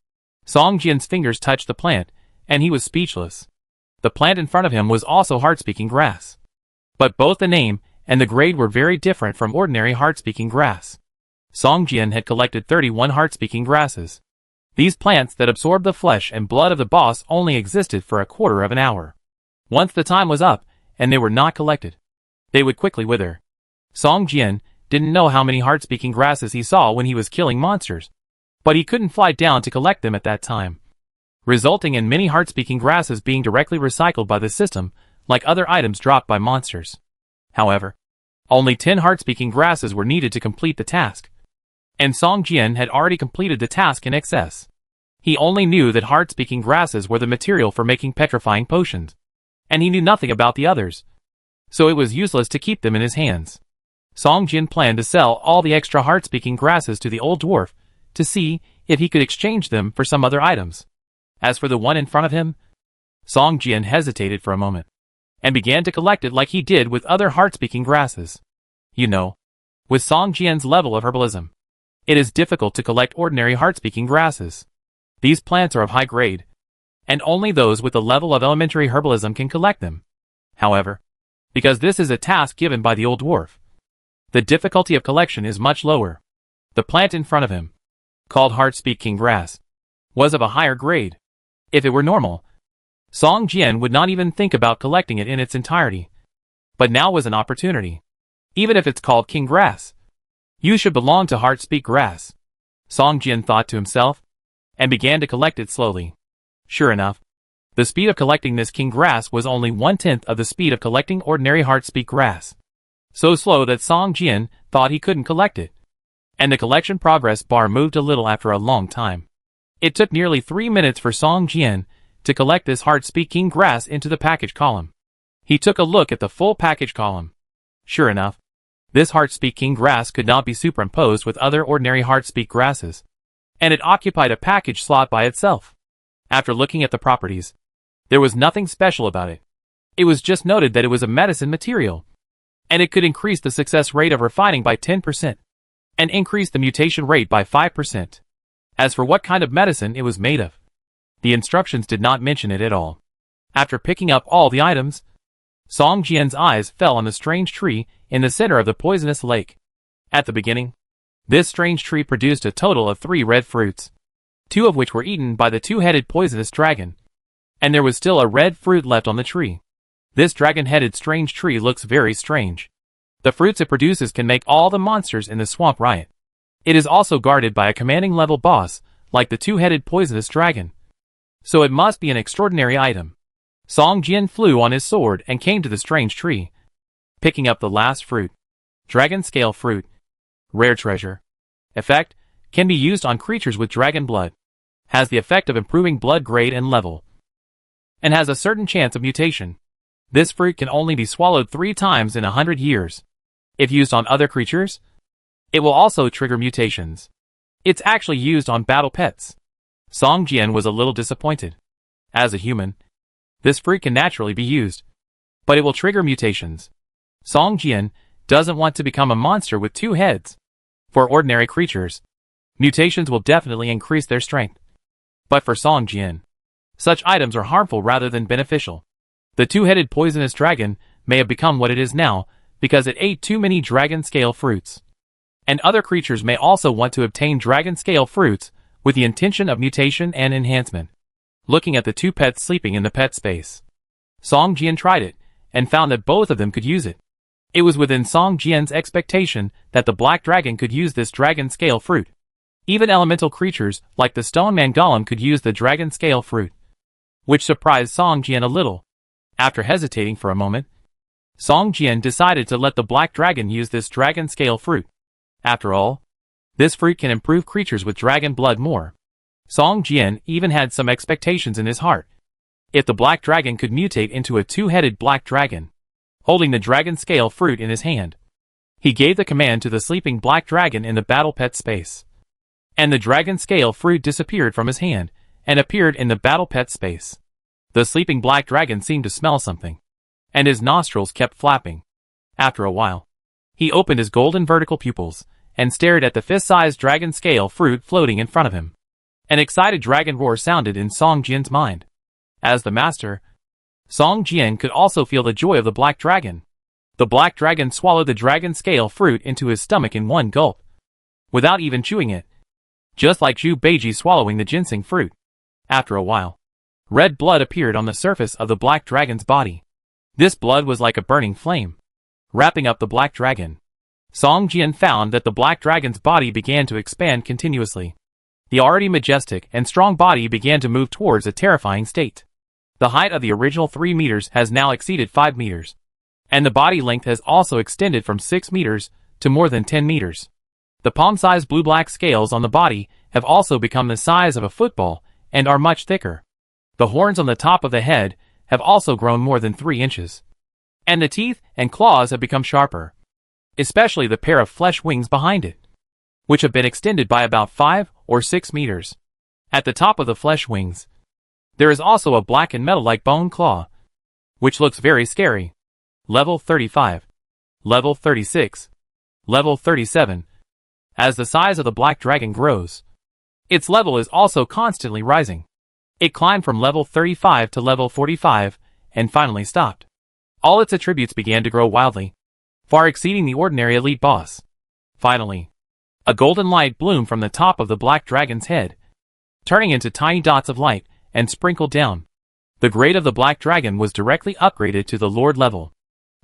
Song Jian's fingers touched the plant, and he was speechless. The plant in front of him was also heart-speaking grass. But both the name and the grade were very different from ordinary heart-speaking grass. Song Jian had collected 31 heart-speaking grasses. These plants that absorbed the flesh and blood of the boss only existed for a quarter of an hour. Once the time was up, and they were not collected, they would quickly wither. Song Jian didn't know how many heart-speaking grasses he saw when he was killing monsters, but he couldn't fly down to collect them at that time, resulting in many heart-speaking grasses being directly recycled by the system, like other items dropped by monsters. However, only 10 heart-speaking grasses were needed to complete the task, and Song Jian had already completed the task in excess. He only knew that heart-speaking grasses were the material for making petrifying potions, and he knew nothing about the others, so it was useless to keep them in his hands. Song Jian planned to sell all the extra heart-speaking grasses to the old dwarf to see if he could exchange them for some other items. As for the one in front of him, Song Jian hesitated for a moment, and began to collect it like he did with other heart-speaking grasses. You know, with Song Jian's level of herbalism, it is difficult to collect ordinary heart-speaking grasses. These plants are of high grade, and only those with the level of elementary herbalism can collect them. However, because this is a task given by the old dwarf, the difficulty of collection is much lower. The plant in front of him, called heart-speaking grass, was of a higher grade. If it were normal, Song Jian would not even think about collecting it in its entirety. But now was an opportunity. Even if it's called king grass, you should belong to heart-speak grass, Song Jian thought to himself, and began to collect it slowly. Sure enough, the speed of collecting this king grass was only 1/10 of the speed of collecting ordinary heart-speak grass. So slow that Song Jian thought he couldn't collect it. And the collection progress bar moved a little after a long time. It took nearly 3 minutes for Song Jian to collect this heart-speaking grass into the package column. He took a look at the full package column. Sure enough, this heart-speaking grass could not be superimposed with other ordinary heart-speak grasses, and it occupied a package slot by itself. After looking at the properties, there was nothing special about it. It was just noted that it was a medicine material, and it could increase the success rate of refining by 10%, and increase the mutation rate by 5%. As for what kind of medicine it was made of, the instructions did not mention it at all. After picking up all the items, Song Jian's eyes fell on the strange tree in the center of the poisonous lake. At the beginning, this strange tree produced a total of 3 red fruits, 2 of which were eaten by the two-headed poisonous dragon, and there was still a red fruit left on the tree. This dragon-headed strange tree looks very strange. The fruits it produces can make all the monsters in the swamp riot. It is also guarded by a commanding level boss, like the two-headed poisonous dragon. So it must be an extraordinary item. Song Jian flew on his sword and came to the strange tree, picking up the last fruit. Dragon Scale Fruit. Rare treasure. Effect: can be used on creatures with dragon blood. Has the effect of improving blood grade and level, and has a certain chance of mutation. This fruit can only be swallowed 3 times in 100 years. If used on other creatures, it will also trigger mutations. It's actually used on battle pets. Song Jian was a little disappointed. As a human, this fruit can naturally be used, but it will trigger mutations. Song Jian doesn't want to become a monster with 2 heads. For ordinary creatures, mutations will definitely increase their strength. But for Song Jian, such items are harmful rather than beneficial. The 2-headed poisonous dragon may have become what it is now because it ate too many dragon scale fruits. And other creatures may also want to obtain dragon scale fruits with the intention of mutation and enhancement. Looking at the 2 pets sleeping in the pet space, Song Jian tried it and found that both of them could use it. It was within Song Jian's expectation that the black dragon could use this dragon scale fruit. Even elemental creatures like the stone man golem could use the dragon scale fruit, which surprised Song Jian a little. After hesitating for a moment, Song Jian decided to let the black dragon use this dragon scale fruit. After all, this fruit can improve creatures with dragon blood more. Song Jian even had some expectations in his heart. If the black dragon could mutate into a 2-headed black dragon, holding the dragon scale fruit in his hand, he gave the command to the sleeping black dragon in the battle pet space. And the dragon scale fruit disappeared from his hand and appeared in the battle pet space. The sleeping black dragon seemed to smell something, and his nostrils kept flapping. After a while, he opened his golden vertical pupils and stared at the fist-sized dragon scale fruit floating in front of him. An excited dragon roar sounded in Song Jian's mind. As the master, Song Jian could also feel the joy of the black dragon. The black dragon swallowed the dragon scale fruit into his stomach in one gulp, without even chewing it, just like Zhu Beiji swallowing the ginseng fruit. After a while, red blood appeared on the surface of the black dragon's body. This blood was like a burning flame, wrapping up the black dragon. Song Jian found that the black dragon's body began to expand continuously. The already majestic and strong body began to move towards a terrifying state. The height of the original 3 meters has now exceeded 5 meters, and the body length has also extended from 6 meters to more than 10 meters. The palm-sized blue-black scales on the body have also become the size of a football and are much thicker. The horns on the top of the head have also grown more than 3 inches. And the teeth and claws have become sharper, especially the pair of flesh wings behind it, which have been extended by about 5 or 6 meters. At the top of the flesh wings, there is also a black and metal-like bone claw, which looks very scary. Level 35. Level 36. Level 37. As the size of the black dragon grows, its level is also constantly rising. It climbed from level 35 to level 45, and finally stopped. All its attributes began to grow wildly, far exceeding the ordinary elite boss. Finally, a golden light bloomed from the top of the black dragon's head, turning into tiny dots of light and sprinkled down. The grade of the black dragon was directly upgraded to the Lord level.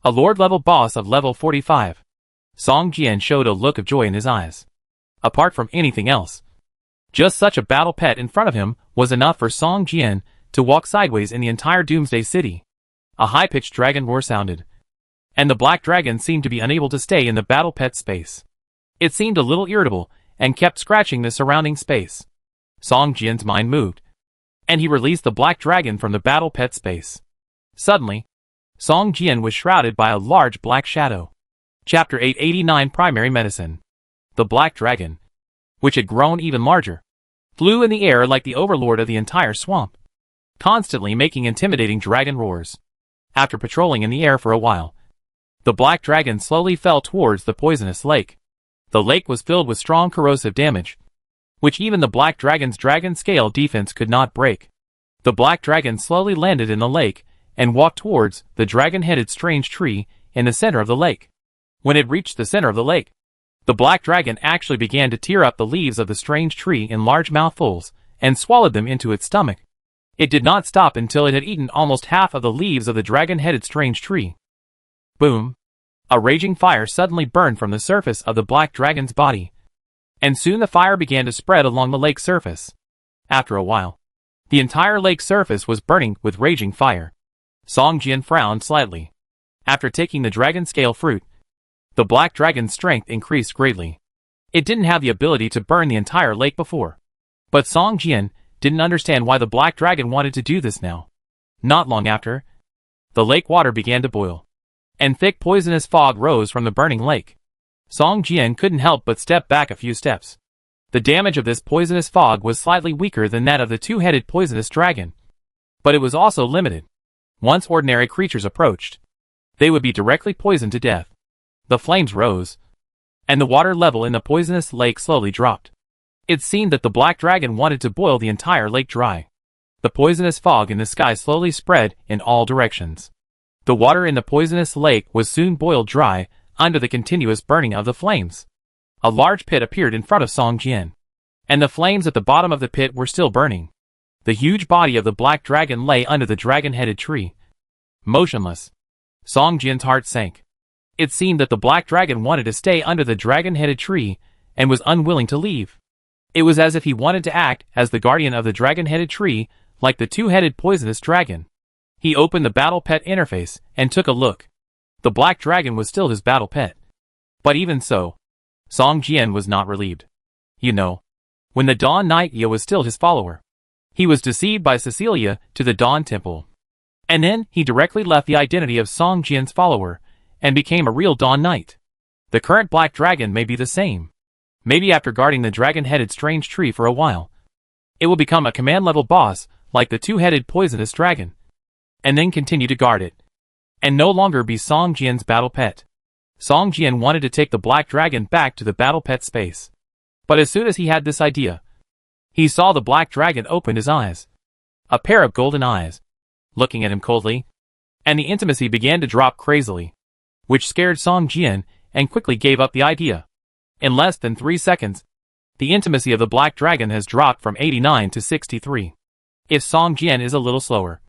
A Lord level boss of level 45. Song Jian showed a look of joy in his eyes. Apart from anything else, just such a battle pet in front of him was enough for Song Jian to walk sideways in the entire Doomsday City. A high-pitched dragon roar sounded, and the black dragon seemed to be unable to stay in the battle pet space. It seemed a little irritable and kept scratching the surrounding space. Song Jian's mind moved, and he released the black dragon from the battle pet space. Suddenly, Song Jian was shrouded by a large black shadow. Chapter 889 Primary Medicine. The black dragon, which had grown even larger, flew in the air like the overlord of the entire swamp, constantly making intimidating dragon roars. After patrolling in the air for a while, the black dragon slowly fell towards the poisonous lake. The lake was filled with strong corrosive damage, which even the black dragon's dragon scale defense could not break. The black dragon slowly landed in the lake and walked towards the dragon-headed strange tree in the center of the lake. When it reached the center of the lake, the black dragon actually began to tear up the leaves of the strange tree in large mouthfuls and swallowed them into its stomach. It did not stop until it had eaten almost half of the leaves of the dragon-headed strange tree. Boom! A raging fire suddenly burned from the surface of the black dragon's body, and soon the fire began to spread along the lake surface. After a while, the entire lake surface was burning with raging fire. Song Jian frowned slightly. After taking the dragon scale fruit, the black dragon's strength increased greatly. It didn't have the ability to burn the entire lake before, but Song Jian didn't understand why the black dragon wanted to do this now. Not long after, the lake water began to boil, and thick poisonous fog rose from the burning lake. Song Jian couldn't help but step back a few steps. The damage of this poisonous fog was slightly weaker than that of the two-headed poisonous dragon, but it was also limited. Once ordinary creatures approached, they would be directly poisoned to death. The flames rose, and the water level in the poisonous lake slowly dropped. It seemed that the black dragon wanted to boil the entire lake dry. The poisonous fog in the sky slowly spread in all directions. The water in the poisonous lake was soon boiled dry under the continuous burning of the flames. A large pit appeared in front of Song Jian, and the flames at the bottom of the pit were still burning. The huge body of the black dragon lay under the dragon-headed tree, motionless. Song Jian's heart sank. It seemed that the black dragon wanted to stay under the dragon-headed tree and was unwilling to leave. It was as if he wanted to act as the guardian of the dragon-headed tree, like the two-headed poisonous dragon. He opened the battle pet interface and took a look. The black dragon was still his battle pet. But even so, Song Jian was not relieved. You know, when the Dawn Knight Yi was still his follower, he was deceived by Cecilia to the Dawn Temple. And then he directly left the identity of Song Jian's follower and became a real Dawn Knight. The current black dragon may be the same. Maybe after guarding the dragon-headed strange tree for a while, it will become a command-level boss like the two-headed poisonous dragon, and then continue to guard it, and no longer be Song Jian's battle pet. Song Jian wanted to take the black dragon back to the battle pet space. But as soon as he had this idea, he saw the black dragon open his eyes. A pair of golden eyes, looking at him coldly, and the intimacy began to drop crazily, which scared Song Jian and quickly gave up the idea. In less than 3 seconds, the intimacy of the black dragon has dropped from 89 to 63. If Song Jian is a little slower,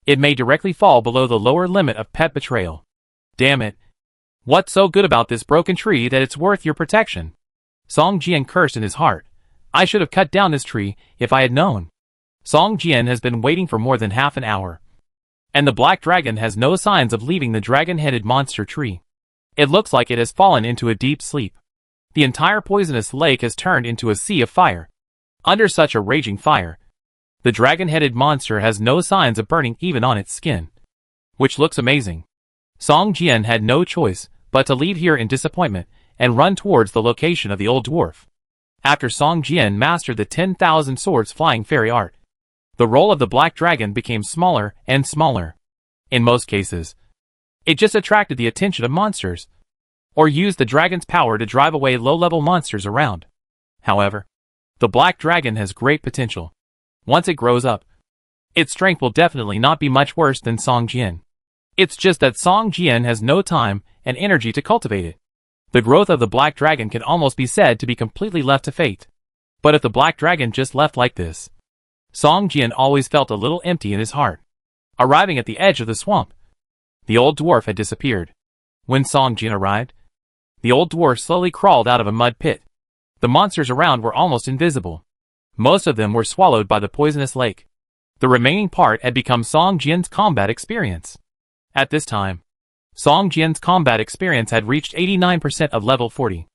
it may directly fall below the lower limit of pet betrayal. Damn it. What's so good about this broken tree that it's worth your protection? Song Jian cursed in his heart. I should have cut down this tree if I had known. Song Jian has been waiting for more than half an hour, and the black dragon has no signs of leaving the dragon-headed monster tree. It looks like it has fallen into a deep sleep. The entire poisonous lake has turned into a sea of fire. Under such a raging fire, the dragon-headed monster has no signs of burning even on its skin, which looks amazing. Song Jian had no choice but to leave here in disappointment and run towards the location of the old dwarf. After Song Jian mastered the 10,000 swords flying fairy art, the role of the black dragon became smaller and smaller. In most cases, it just attracted the attention of monsters, or used the dragon's power to drive away low-level monsters around. However, the black dragon has great potential. Once it grows up, its strength will definitely not be much worse than Song Jian. It's just that Song Jian has no time and energy to cultivate it. The growth of the black dragon can almost be said to be completely left to fate. But if the black dragon just left like this, Song Jian always felt a little empty in his heart. Arriving at the edge of the swamp, the old dwarf had disappeared. When Song Jian arrived, the old dwarf slowly crawled out of a mud pit. The monsters around were almost invisible. Most of them were swallowed by the poisonous lake. The remaining part had become Song Jian's combat experience. At this time, Song Jian's combat experience had reached 89% of level 40.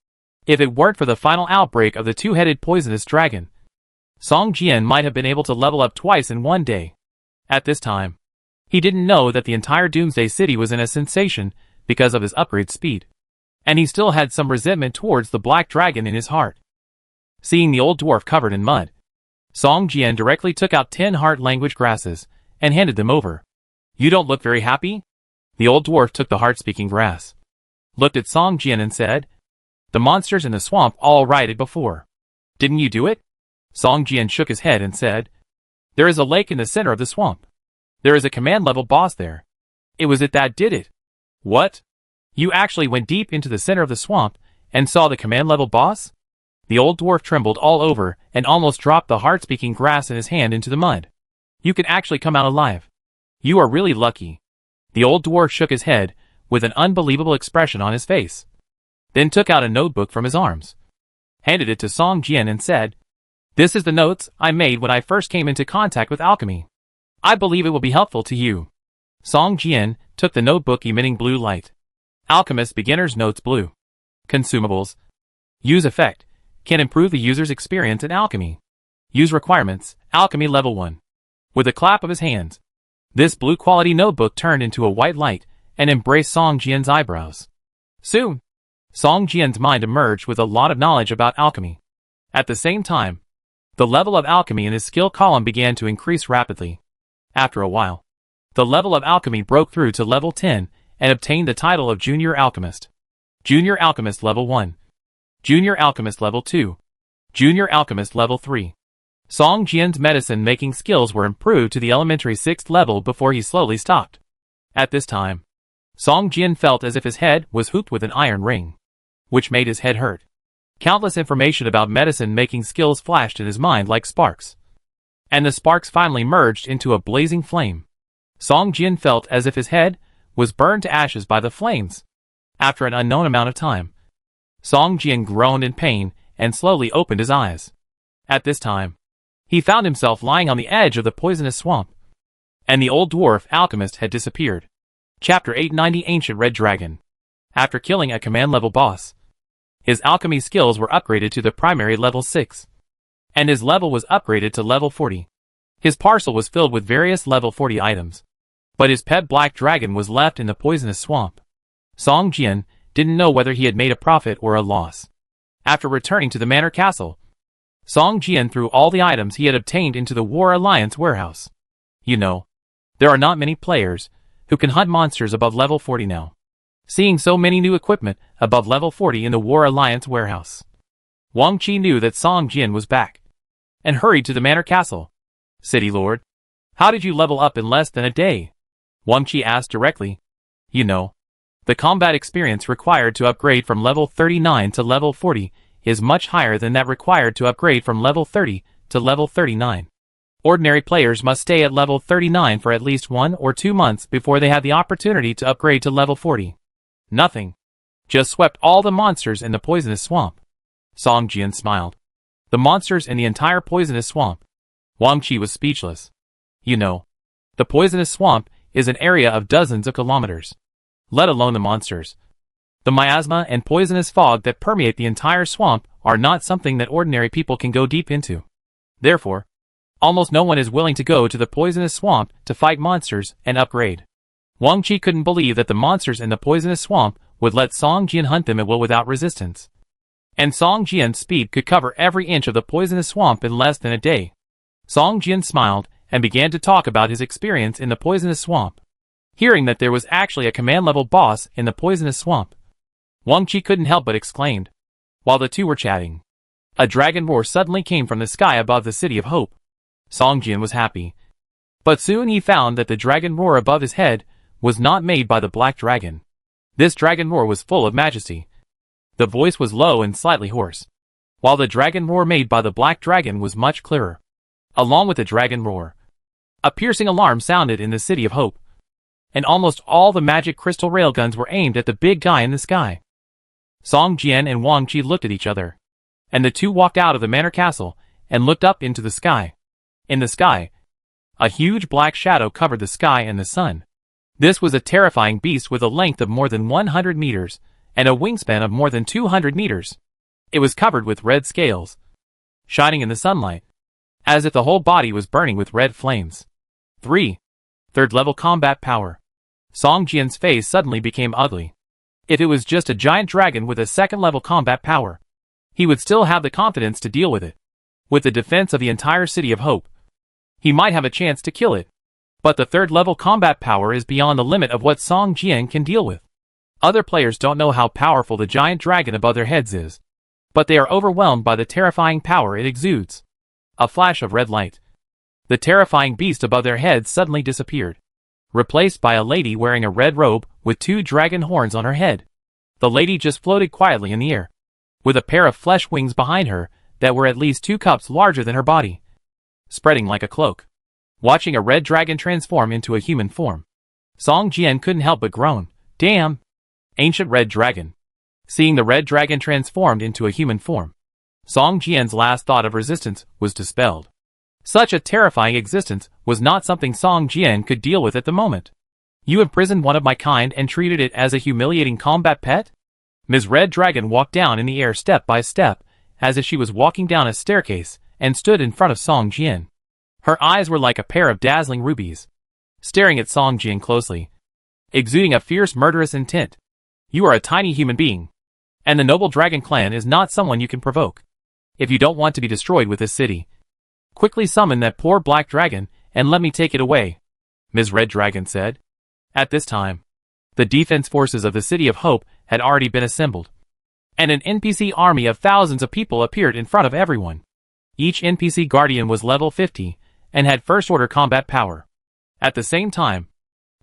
If it weren't for the final outbreak of the two-headed poisonous dragon, Song Jian might have been able to level up twice in one day. At this time, he didn't know that the entire Doomsday city was in a sensation because of his upgrade speed, and he still had some resentment towards the black dragon in his heart. Seeing the old dwarf covered in mud, Song Jian directly took out 10 heart language grasses and handed them over. You don't look very happy? The old dwarf took the heart-speaking grass, looked at Song Jian and said, the monsters in the swamp all righted before. Didn't you do it? Song Jian shook his head and said, there is a lake in the center of the swamp. There is a command-level boss there. It was it that did it. What? You actually went deep into the center of the swamp and saw the command-level boss? The old dwarf trembled all over and almost dropped the heart-speaking grass in his hand into the mud. You can actually come out alive. You are really lucky. The old dwarf shook his head with an unbelievable expression on his face, then took out a notebook from his arms, handed it to Song Jian and said, this is the notes I made when I first came into contact with alchemy. I believe it will be helpful to you. Song Jian took the notebook emitting blue light. Alchemist Beginner's Notes Blue. Consumables. Use effect. Can improve the user's experience in alchemy. Use requirements. Alchemy level 1. With a clap of his hands, This blue-quality notebook turned into a white light and embraced Song Jian's eyebrows. Soon, Song Jian's mind emerged with a lot of knowledge about alchemy. At the same time, the level of alchemy in his skill column began to increase rapidly. After a while, the level of alchemy broke through to level 10 and obtained the title of Junior Alchemist. Junior Alchemist Level 1. Junior Alchemist Level 2. Junior Alchemist Level 3. Song Jian's medicine-making skills were improved to the elementary 6th level before he slowly stopped. At this time, Song Jian felt as if his head was hooped with an iron ring, which made his head hurt. Countless information about medicine-making skills flashed in his mind like sparks. And the sparks finally merged into a blazing flame. Song Jian felt as if his head was burned to ashes by the flames. After an unknown amount of time, Song Jian groaned in pain and slowly opened his eyes. At this time, he found himself lying on the edge of the poisonous swamp. And the old dwarf alchemist had disappeared. Chapter 890 Ancient Red Dragon. After killing a command-level boss, his alchemy skills were upgraded to the primary level 6. And his level was upgraded to level 40. His parcel was filled with various level 40 items. But his pet black dragon was left in the poisonous swamp. Song Jian didn't know whether he had made a profit or a loss. After returning to the manor castle, Song Jian threw all the items he had obtained into the War Alliance warehouse. You know, there are not many players who can hunt monsters above level 40 now. Seeing so many new equipment above level 40 in the War Alliance warehouse, Wang Qi knew that Song Jian was back, and hurried to the manor castle. City Lord, how did you level up in less than a day? Wang Qi asked directly. You know, the combat experience required to upgrade from level 39 to level 40 is much higher than that required to upgrade from level 30 to level 39. Ordinary players must stay at level 39 for at least 1 or 2 months before they have the opportunity to upgrade to level 40. Nothing. Just swept all the monsters in the poisonous swamp. Song Jian smiled. The monsters in the entire poisonous swamp. Wang Qi was speechless. You know, the poisonous swamp is an area of dozens of kilometers. Let alone the monsters. The miasma and poisonous fog that permeate the entire swamp are not something that ordinary people can go deep into. Therefore, almost no one is willing to go to the poisonous swamp to fight monsters and upgrade. Wang Qi couldn't believe that the monsters in the poisonous swamp would let Song Jian hunt them at will without resistance. And Song Jian's speed could cover every inch of the poisonous swamp in less than a day. Song Jian smiled and began to talk about his experience in the poisonous swamp. Hearing that there was actually a command-level boss in the poisonous swamp, Wang Qi couldn't help but exclaimed. While the two were chatting, a dragon roar suddenly came from the sky above the City of Hope. Song Jian was happy. But soon he found that the dragon roar above his head was not made by the black dragon. This dragon roar was full of majesty. The voice was low and slightly hoarse, while the dragon roar made by the black dragon was much clearer. Along with the dragon roar, a piercing alarm sounded in the City of Hope, and almost all the magic crystal railguns were aimed at the big guy in the sky. Song Jian and Wang Qi looked at each other, and the two walked out of the manor castle and looked up into the sky. In the sky, a huge black shadow covered the sky and the sun. This was a terrifying beast with a length of more than 100 meters and a wingspan of more than 200 meters. It was covered with red scales, shining in the sunlight, as if the whole body was burning with red flames. 3. Third level combat power. Song Jian's face suddenly became ugly. If it was just a giant dragon with a second level combat power, he would still have the confidence to deal with it. With the defense of the entire City of Hope, he might have a chance to kill it. But the third level combat power is beyond the limit of what Song Jian can deal with. Other players don't know how powerful the giant dragon above their heads is, but they are overwhelmed by the terrifying power it exudes. A flash of red light. The terrifying beast above their heads suddenly disappeared, replaced by a lady wearing a red robe with 2 dragon horns on her head. The lady just floated quietly in the air, with a pair of flesh wings behind her that were at least 2 cups larger than her body, spreading like a cloak. Watching a red dragon transform into a human form, Song Jian couldn't help but groan. Damn! Ancient red dragon. Seeing the red dragon transformed into a human form, Song Jian's last thought of resistance was dispelled. Such a terrifying existence was not something Song Jian could deal with at the moment. You imprisoned one of my kind and treated it as a humiliating combat pet? Ms. Red Dragon walked down in the air step by step, as if she was walking down a staircase, and stood in front of Song Jian. Her eyes were like a pair of dazzling rubies. staring at Song Jian closely, exuding a fierce murderous intent. You are a tiny human being, and the noble dragon clan is not someone you can provoke. If you don't want to be destroyed with this city, quickly summon that poor black dragon and let me take it away, Ms. Red Dragon said. At this time, the defense forces of the City of Hope had already been assembled, and an NPC army of thousands of people appeared in front of everyone. Each NPC guardian was level 50 and had first-order combat power. At the same time,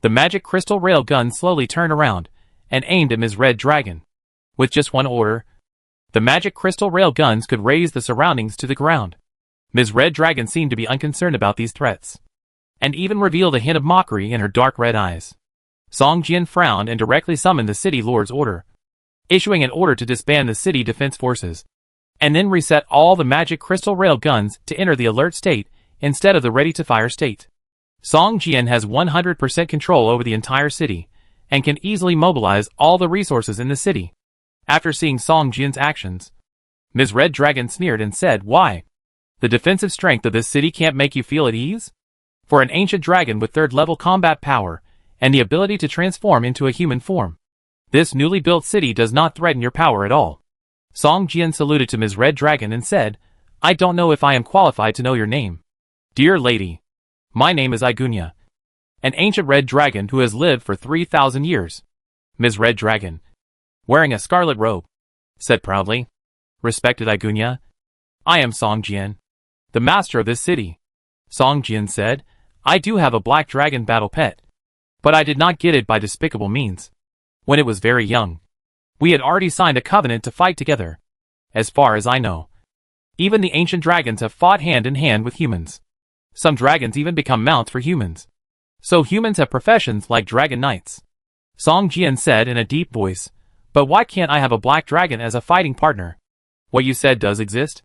the magic crystal rail gun slowly turned around and aimed at Ms. Red Dragon. With just one order, the magic crystal rail guns could raise the surroundings to the ground. Ms. Red Dragon seemed to be unconcerned about these threats, and even revealed a hint of mockery in her dark red eyes. Song Jian frowned and directly summoned the city lord's order, issuing an order to disband the city defense forces, and then reset all the magic crystal rail guns to enter the alert state instead of the ready-to-fire state. Song Jian has 100% control over the entire city, and can easily mobilize all the resources in the city. After seeing Song Jian's actions, Ms. Red Dragon sneered and said, "Why? The defensive strength of this city can't make you feel at ease? For an ancient dragon with third-level combat power, and the ability to transform into a human form, this newly built city does not threaten your power at all." Song Jian saluted to Ms. Red Dragon and said, "I don't know if I am qualified to know your name." "Dear lady, my name is Igunya, an ancient red dragon who has lived for 3,000 years. Ms. Red Dragon, wearing a scarlet robe, said proudly, "Respected Igunya, I am Song Jian, the master of this city." Song Jian said, "I do have a black dragon battle pet, but I did not get it by despicable means. When it was very young, we had already signed a covenant to fight together. As far as I know, even the ancient dragons have fought hand in hand with humans. Some dragons even become mounts for humans. So humans have professions like dragon knights." Song Jian said in a deep voice, "But why can't I have a black dragon as a fighting partner?" "What you said does exist.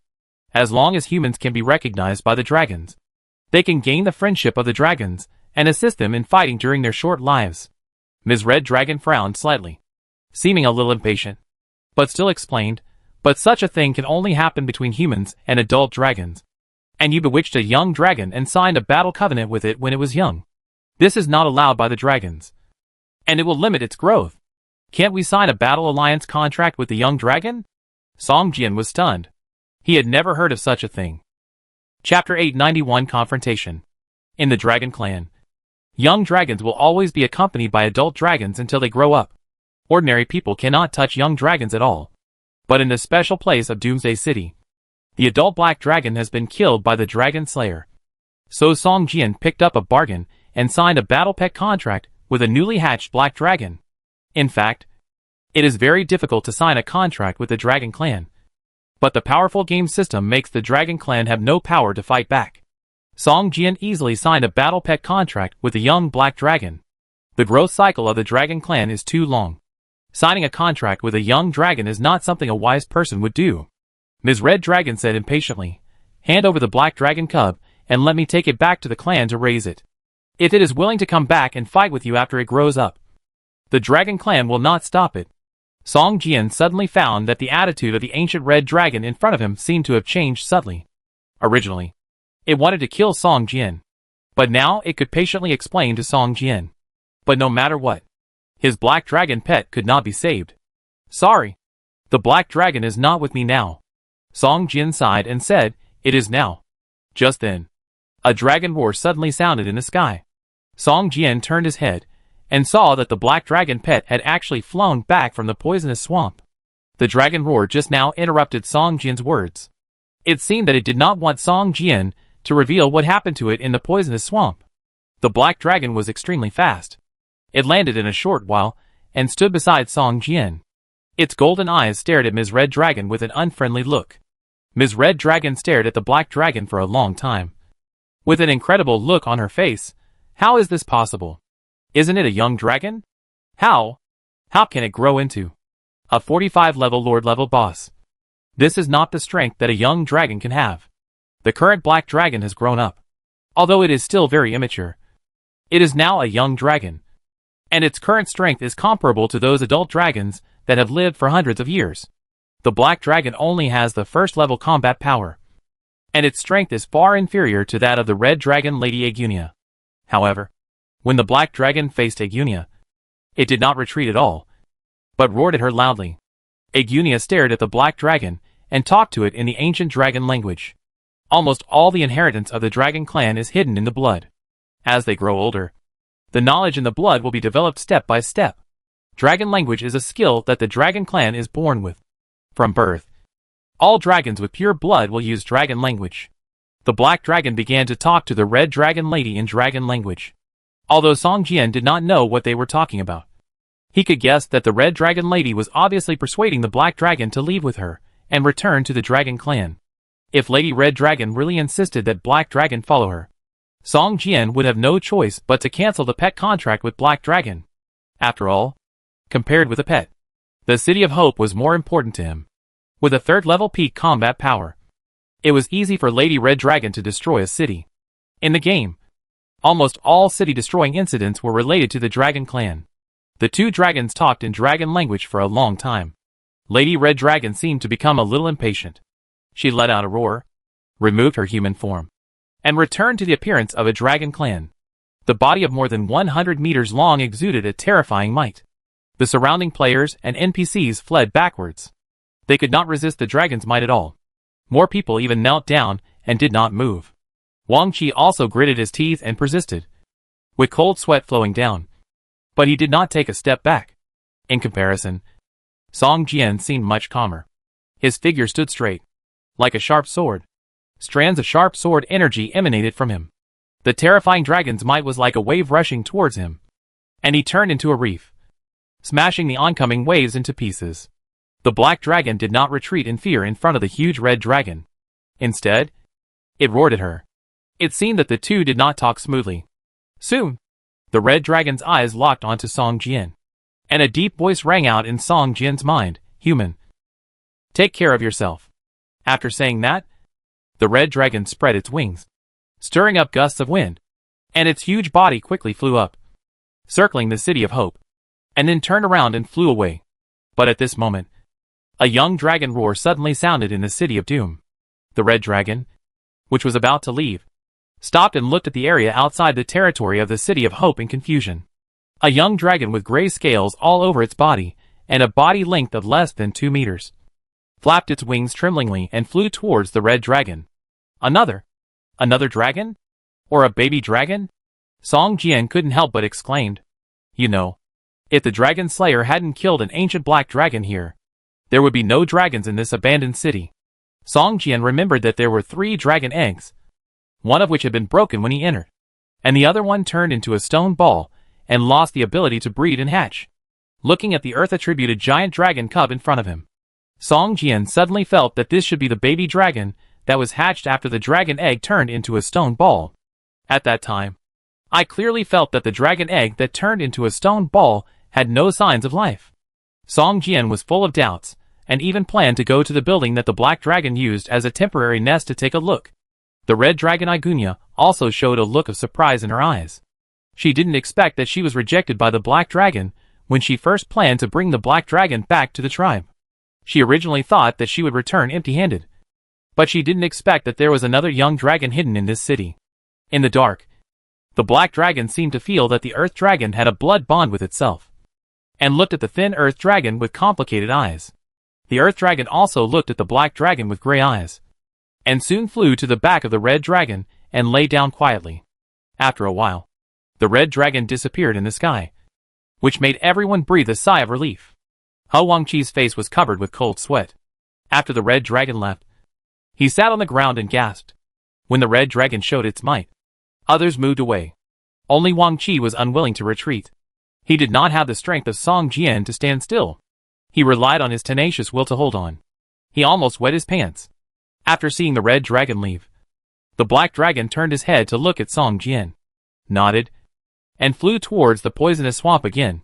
As long as humans can be recognized by the dragons, they can gain the friendship of the dragons and assist them in fighting during their short lives." Ms. Red Dragon frowned slightly, seeming a little impatient, but still explained, "But such a thing can only happen between humans and adult dragons. And you bewitched a young dragon and signed a battle covenant with it when it was young. This is not allowed by the dragons, and it will limit its growth. Can't we sign a battle alliance contract with the young dragon?" Song Jian was stunned. He had never heard of such a thing. Chapter 891 Confrontation. In the Dragon Clan, young dragons will always be accompanied by adult dragons until they grow up. Ordinary people cannot touch young dragons at all. But in the special place of Doomsday City, the adult black dragon has been killed by the Dragon Slayer. So Song Jian picked up a bargain and signed a battle pet contract with a newly hatched black dragon. In fact, it is very difficult to sign a contract with the Dragon Clan, but the powerful game system makes the Dragon Clan have no power to fight back. Song Jian easily signed a battle pet contract with the young black dragon. The growth cycle of the Dragon Clan is too long. Signing a contract with a young dragon is not something a wise person would do. Ms. Red Dragon said impatiently, "Hand over the black dragon cub and let me take it back to the clan to raise it. If it is willing to come back and fight with you after it grows up, the Dragon Clan will not stop it." Song Jian suddenly found that the attitude of the ancient red dragon in front of him seemed to have changed subtly. Originally, it wanted to kill Song Jian, but now it could patiently explain to Song Jian. But no matter what, his black dragon pet could not be saved. "Sorry, the black dragon is not with me now." Song Jian sighed and said, "It is now." Just then, a dragon roar suddenly sounded in the sky. Song Jian turned his head and saw that the black dragon pet had actually flown back from the poisonous swamp. The dragon roar just now interrupted Song Jian's words. It seemed that it did not want Song Jian to reveal what happened to it in the poisonous swamp. The black dragon was extremely fast. It landed in a short while and stood beside Song Jian. Its golden eyes stared at Ms. Red Dragon with an unfriendly look. Ms. Red Dragon stared at the black dragon for a long time, with an incredible look on her face. How is this possible? Isn't it a young dragon? How can it grow into a 45-level Lord-level boss? This is not the strength that a young dragon can have. The current black dragon has grown up. Although it is still very immature, it is now a young dragon, and its current strength is comparable to those adult dragons that have lived for hundreds of years. The black dragon only has the first-level combat power, and its strength is far inferior to that of the red dragon Lady Agunia. However, When the black dragon faced Agunia, it did not retreat at all, but roared at her loudly. Agunia stared at the black dragon and talked to it in the ancient dragon language. Almost all the inheritance of the dragon clan is hidden in the blood. As they grow older, the knowledge in the blood will be developed step by step. Dragon language is a skill that the dragon clan is born with. From birth, all dragons with pure blood will use dragon language. The black dragon began to talk to the red dragon lady in dragon language. Although Song Jian did not know what they were talking about, he could guess that the red dragon lady was obviously persuading the black dragon to leave with her and return to the dragon clan. If Lady Red Dragon really insisted that Black Dragon follow her, Song Jian would have no choice but to cancel the pet contract with Black Dragon. After all, compared with a pet, the City of Hope was more important to him. With a third-level peak combat power, it was easy for Lady Red Dragon to destroy a city. In the game, almost all city-destroying incidents were related to the Dragon Clan. The two dragons talked in dragon language for a long time. Lady Red Dragon seemed to become a little impatient. She let out a roar, removed her human form, and returned to the appearance of a dragon clan. The body of more than 100 meters long exuded a terrifying might. The surrounding players and NPCs fled backwards. They could not resist the dragon's might at all. More people even knelt down and did not move. Wang Qi also gritted his teeth and persisted, with cold sweat flowing down. But he did not take a step back. In comparison, Song Jian seemed much calmer. His figure stood straight, like a sharp sword. Strands of sharp sword energy emanated from him. The terrifying dragon's might was like a wave rushing towards him, and he turned into a reef, smashing the oncoming waves into pieces. The black dragon did not retreat in fear in front of the huge red dragon. Instead, it roared at her. It seemed that the two did not talk smoothly. Soon, the red dragon's eyes locked onto Song Jian, and a deep voice rang out in Song Jian's mind, "Human, take care of yourself." After saying that, the red dragon spread its wings, stirring up gusts of wind, and its huge body quickly flew up, circling the City of Hope, and then turned around and flew away. But at this moment, a young dragon roar suddenly sounded in the City of Doom. The red dragon, which was about to leave, stopped and looked at the area outside the territory of the City of Hope in confusion. A young dragon with gray scales all over its body, and a body length of less than 2 meters, flapped its wings tremblingly and flew towards the red dragon. Another dragon? Or a baby dragon? Song Jian couldn't help but exclaimed. You know, if the dragon slayer hadn't killed an ancient black dragon here, there would be no dragons in this abandoned city. Song Jian remembered that there were 3 dragon eggs, one of which had been broken when he entered, and the other one turned into a stone ball and lost the ability to breed and hatch. Looking at the earth-attributed giant dragon cub in front of him, Song Jian suddenly felt that this should be the baby dragon that was hatched after the dragon egg turned into a stone ball. At that time, I clearly felt that the dragon egg that turned into a stone ball had no signs of life. Song Jian was full of doubts, and even planned to go to the building that the black dragon used as a temporary nest to take a look. The red dragon Igunia also showed a look of surprise in her eyes. She didn't expect that she was rejected by the black dragon when she first planned to bring the black dragon back to the tribe. She originally thought that she would return empty-handed, but she didn't expect that there was another young dragon hidden in this city. In the dark, the black dragon seemed to feel that the earth dragon had a blood bond with itself, and looked at the thin earth dragon with complicated eyes. The earth dragon also looked at the black dragon with gray eyes, and soon flew to the back of the red dragon and lay down quietly. After a while, the red dragon disappeared in the sky, which made everyone breathe a sigh of relief. Hou Wangqi's face was covered with cold sweat. After the red dragon left, he sat on the ground and gasped. When the red dragon showed its might, others moved away. Only Wang Qi was unwilling to retreat. He did not have the strength of Song Jian to stand still. He relied on his tenacious will to hold on. He almost wet his pants. After seeing the red dragon leave, the black dragon turned his head to look at Song Jian, nodded, and flew towards the poisonous swamp again.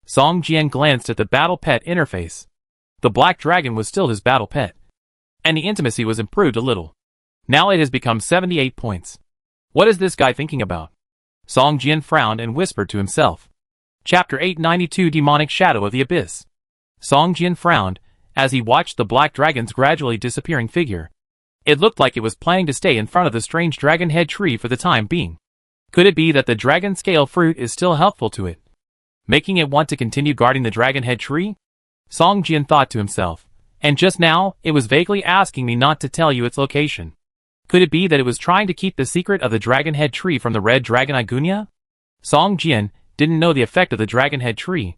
Song Jian glanced at the battle pet interface. The black dragon was still his battle pet, and the intimacy was improved a little. Now it has become 78 points. What is this guy thinking about? Song Jian frowned and whispered to himself. Chapter 892 Demonic Shadow of the Abyss. Song Jian frowned as he watched the black dragon's gradually disappearing figure. It looked like it was planning to stay in front of the strange dragon head tree for the time being. Could it be that the dragon scale fruit is still helpful to it, making it want to continue guarding the dragon head tree? Song Jian thought to himself. And just now, it was vaguely asking me not to tell you its location. Could it be that it was trying to keep the secret of the dragon head tree from the red dragon Igunia? Song Jian didn't know the effect of the dragon head tree,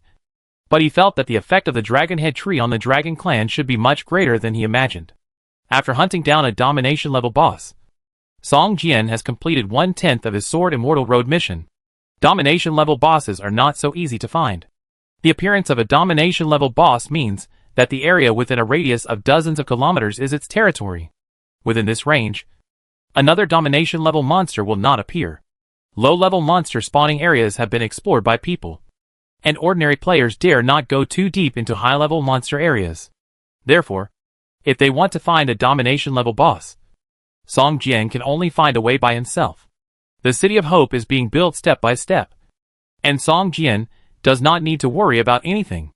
but he felt that the effect of the dragon head tree on the dragon clan should be much greater than he imagined. After hunting down a domination level boss, Song Jian has completed 1/10 of his Sword Immortal Road mission. Domination level bosses are not so easy to find. The appearance of a domination level boss means that the area within a radius of dozens of kilometers is its territory. Within this range, another domination level monster will not appear. Low-level monster spawning areas have been explored by people, and ordinary players dare not go too deep into high-level monster areas. Therefore, if they want to find a domination level boss, Song Jian can only find a way by himself. The City of Hope is being built step by step, and Song Jian does not need to worry about anything.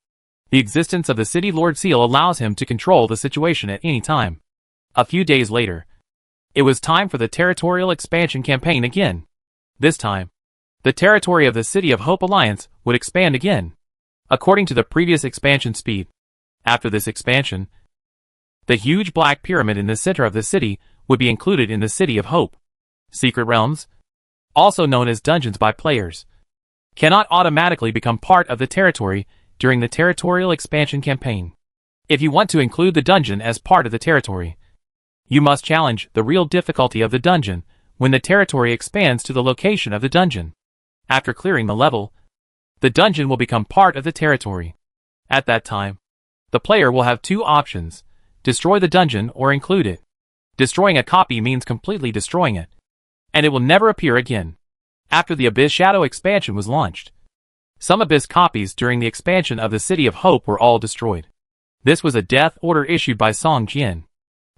The existence of the City Lord Seal allows him to control the situation at any time. A few days later, it was time for the territorial expansion campaign again. This time, the territory of the City of Hope Alliance would expand again, according to the previous expansion speed. After this expansion, the huge black pyramid in the center of the city would be included in the City of Hope. Secret realms, also known as dungeons by players, cannot automatically become part of the territory during the territorial expansion campaign. If you want to include the dungeon as part of the territory, you must challenge the real difficulty of the dungeon when the territory expands to the location of the dungeon. After clearing the level, the dungeon will become part of the territory. At that time, the player will have two options: destroy the dungeon or include it. Destroying a copy means completely destroying it, and it will never appear again. After the Abyss Shadow expansion was launched, some Abyss copies during the expansion of the City of Hope were all destroyed. This was a death order issued by Song Jian.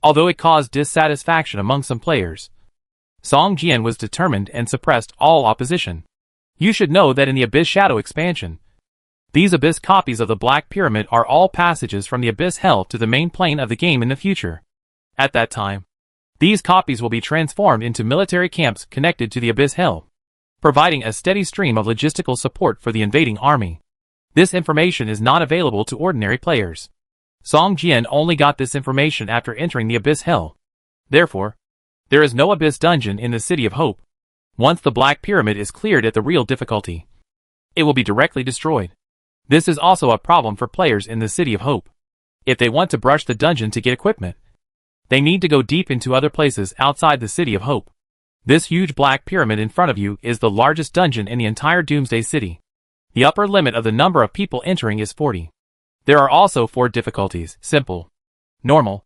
Although it caused dissatisfaction among some players, Song Jian was determined and suppressed all opposition. You should know that in the Abyss Shadow expansion, these Abyss copies of the Black Pyramid are all passages from the Abyss Hell to the main plane of the game in the future. At that time, these copies will be transformed into military camps connected to the Abyss Hell, providing a steady stream of logistical support for the invading army. This information is not available to ordinary players. Song Jian only got this information after entering the Abyss Hell. Therefore, there is no Abyss dungeon in the City of Hope. Once the Black Pyramid is cleared at the real difficulty, it will be directly destroyed. This is also a problem for players in the City of Hope. If they want to brush the dungeon to get equipment, they need to go deep into other places outside the City of Hope. This huge Black Pyramid in front of you is the largest dungeon in the entire Doomsday City. The upper limit of the number of people entering is 40. There are also 4 difficulties: simple, normal,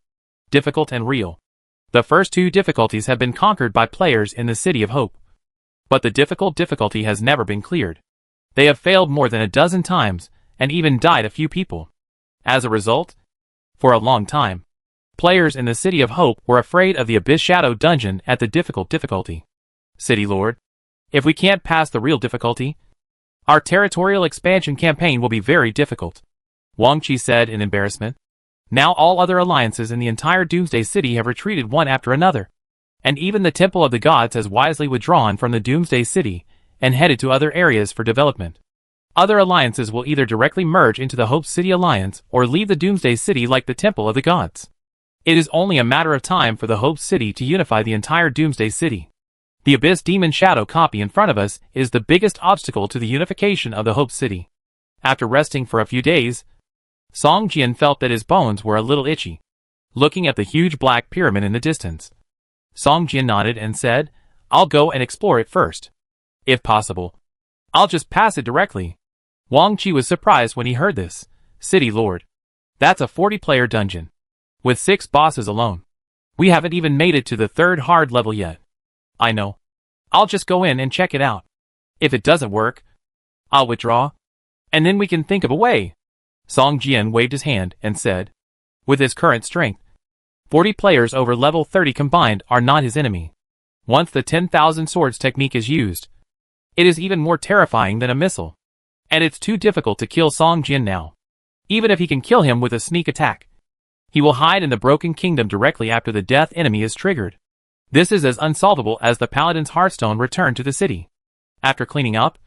difficult and real. The first 2 difficulties have been conquered by players in the City of Hope, but the difficult difficulty has never been cleared. They have failed more than a dozen times, and even died a few people. As a result, for a long time, players in the City of Hope were afraid of the Abyss Shadow dungeon at the difficult difficulty. City Lord, if we can't pass the real difficulty, our territorial expansion campaign will be very difficult, Wang Qi said in embarrassment. Now all other alliances in the entire Doomsday City have retreated one after another, and even the Temple of the Gods has wisely withdrawn from the Doomsday City and headed to other areas for development. Other alliances will either directly merge into the Hope City Alliance or leave the Doomsday City like the Temple of the Gods. It is only a matter of time for the Hope City to unify the entire Doomsday City. The Abyss Demon Shadow copy in front of us is the biggest obstacle to the unification of the Hope City. After resting for a few days, Song Jian felt that his bones were a little itchy. Looking at the huge Black Pyramid in the distance, Song Jian nodded and said, "I'll go and explore it first. If possible, I'll just pass it directly." Wang Qi was surprised when he heard this. "City Lord, that's a 40-player dungeon, with 6 bosses alone. We haven't even made it to the 3rd hard level yet." "I know. I'll just go in and check it out. If it doesn't work, I'll withdraw, and then we can think of a way." Song Jian waved his hand and said, with his current strength, 40 players over level 30 combined are not his enemy. Once the 10,000 swords technique is used, it is even more terrifying than a missile. And it's too difficult to kill Song Jian now. Even if he can kill him with a sneak attack, he will hide in the Broken Kingdom directly after the death enemy is triggered. This is as unsolvable as the Paladin's Hearthstone return to the city. After cleaning up,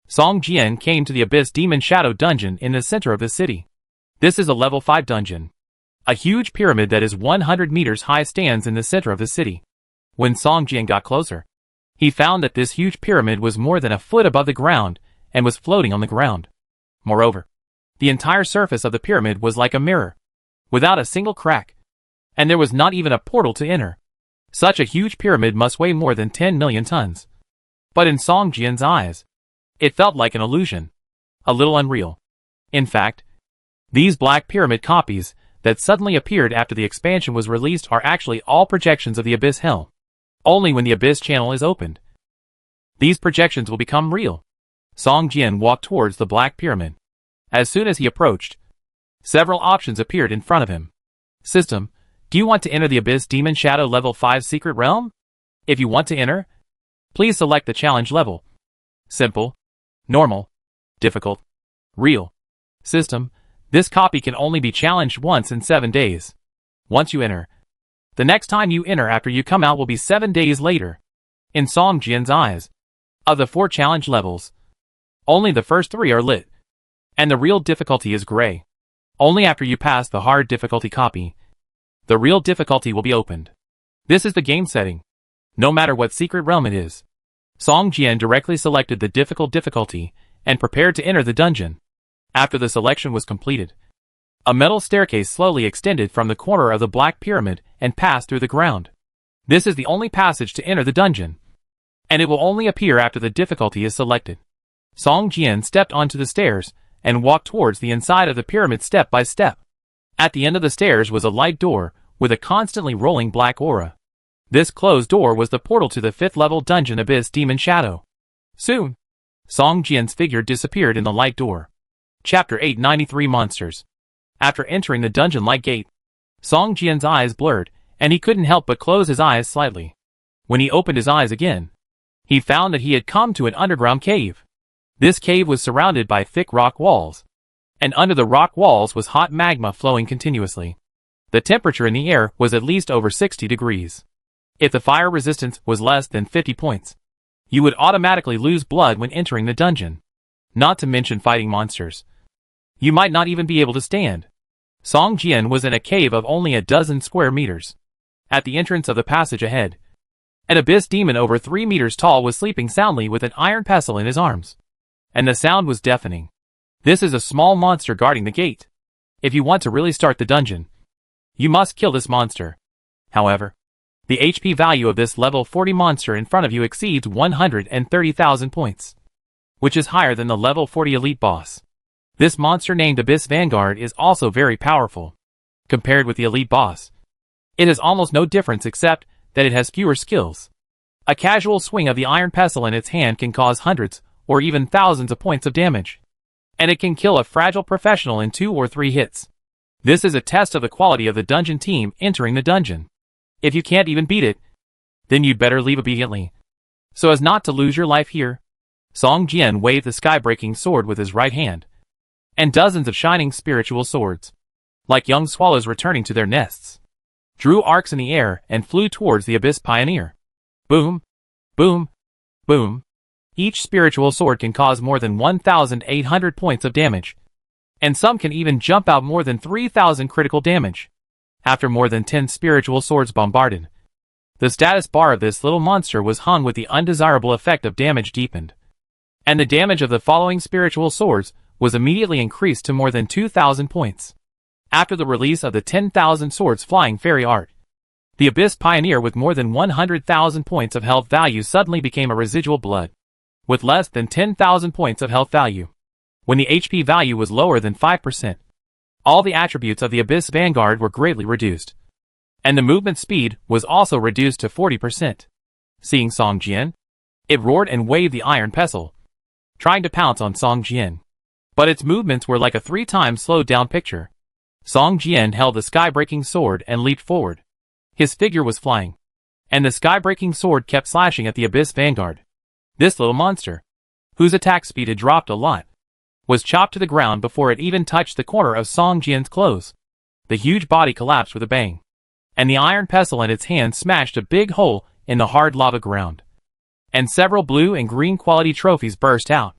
Song Jian came to the Abyss Demon Shadow Dungeon in the center of the city. This is a level 5 dungeon. A huge pyramid that is 100 meters high stands in the center of the city. When Song Jian got closer, he found that this huge pyramid was more than a foot above the ground and was floating on the ground. Moreover, the entire surface of the pyramid was like a mirror, without a single crack, and there was not even a portal to enter. Such a huge pyramid must weigh more than 10 million tons. But in Song Jian's eyes, it felt like an illusion, a little unreal. In fact, these black pyramid copies that suddenly appeared after the expansion was released are actually all projections of the Abyss Hell. Only when the Abyss channel is opened, these projections will become real. Song Jian walked towards the black pyramid. As soon as he approached, several options appeared in front of him. System, do you want to enter the Abyss Demon Shadow Level 5 Secret Realm? If you want to enter, please select the challenge level. Simple, normal, difficult, real. System, this copy can only be challenged once in 7 days. Once you enter, the next time you enter after you come out will be 7 days later. In Song Jian's eyes, of the 4 challenge levels, only the first 3 are lit, and the real difficulty is gray. Only after you pass the hard difficulty copy, the real difficulty will be opened. This is the game setting, no matter what secret realm it is. Song Jian directly selected the difficult difficulty and prepared to enter the dungeon. After the selection was completed, a metal staircase slowly extended from the corner of the black pyramid and passed through the ground. This is the only passage to enter the dungeon, and it will only appear after the difficulty is selected. Song Jian stepped onto the stairs and walked towards the inside of the pyramid step by step. At the end of the stairs was a light door with a constantly rolling black aura. This closed door was the portal to the 5th level dungeon Abyss Demon Shadow. Soon, Song Jian's figure disappeared in the light door. Chapter 893 Monsters. After entering the dungeon light gate, Song Jian's eyes blurred, and he couldn't help but close his eyes slightly. When he opened his eyes again, he found that he had come to an underground cave. This cave was surrounded by thick rock walls, and under the rock walls was hot magma flowing continuously. The temperature in the air was at least over 60 degrees. If the fire resistance was less than 50 points, you would automatically lose blood when entering the dungeon. Not to mention fighting monsters. You might not even be able to stand. Song Jian was in a cave of only a dozen square meters. At the entrance of the passage ahead, an abyss demon over 3 meters tall was sleeping soundly with an iron pestle in his arms. And the sound was deafening. This is a small monster guarding the gate. If you want to really start the dungeon, you must kill this monster. However, the HP value of this level 40 monster in front of you exceeds 130,000 points, which is higher than the level 40 elite boss. This monster named Abyss Vanguard is also very powerful. Compared with the elite boss, it has almost no difference except that it has fewer skills. A casual swing of the iron pestle in its hand can cause hundreds or even thousands of points of damage, and it can kill a fragile professional in 2 or 3 hits. This is a test of the quality of the dungeon team entering the dungeon. If you can't even beat it, then you'd better leave obediently, so as not to lose your life here. Song Jian waved the sky-breaking sword with his right hand, and dozens of shining spiritual swords, like young swallows returning to their nests, drew arcs in the air and flew towards the Abyss Pioneer. Boom, boom, boom. Each spiritual sword can cause more than 1,800 points of damage, and some can even jump out more than 3,000 critical damage. After more than 10 spiritual swords bombarded, the status bar of this little monster was hung with the undesirable effect of damage deepened, and the damage of the following spiritual swords was immediately increased to more than 2,000 points. After the release of the 10,000 swords flying fairy art, the Abyss Pioneer with more than 100,000 points of health value suddenly became a residual blood, with less than 10,000 points of health value. When the HP value was lower than 5%, all the attributes of the Abyss Vanguard were greatly reduced, and the movement speed was also reduced to 40%. Seeing Song Jian, it roared and waved the iron pestle, trying to pounce on Song Jian. But its movements were like a 3 times slowed down picture. Song Jian held the sky-breaking sword and leaped forward. His figure was flying, and the sky-breaking sword kept slashing at the Abyss Vanguard. This little monster, whose attack speed had dropped a lot, was chopped to the ground before it even touched the corner of Song Jian's clothes. The huge body collapsed with a bang, and the iron pestle in its hand smashed a big hole in the hard lava ground. and several blue and green quality trophies burst out.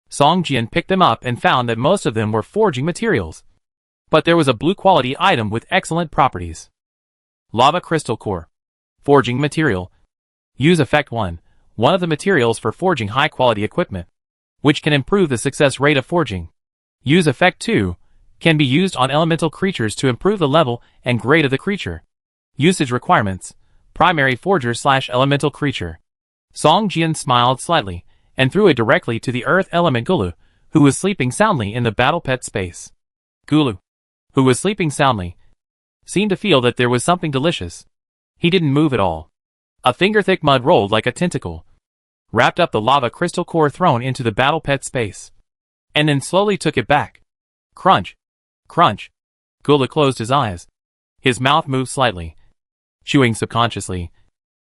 Song Jian picked them up and found that most of them were forging materials. But there was a blue quality item with excellent properties. Lava Crystal Core. Forging material. Use Effect 1, one of the materials for forging high quality equipment, which can improve the success rate of forging. Use Effect 2, can be used on elemental creatures to improve the level and grade of the creature. Usage requirements. Primary forger/elemental creature. Song Jian smiled slightly, and threw it directly to the earth element Gulu, who was sleeping soundly in the battle pet space. Gulu, who was sleeping soundly, seemed to feel that there was something delicious. He didn't move at all. A finger-thick mud rolled like a tentacle, wrapped up the lava crystal core thrown into the battle pet space, and then slowly took it back. Crunch. Crunch. Gulu closed his eyes. His mouth moved slightly, chewing subconsciously.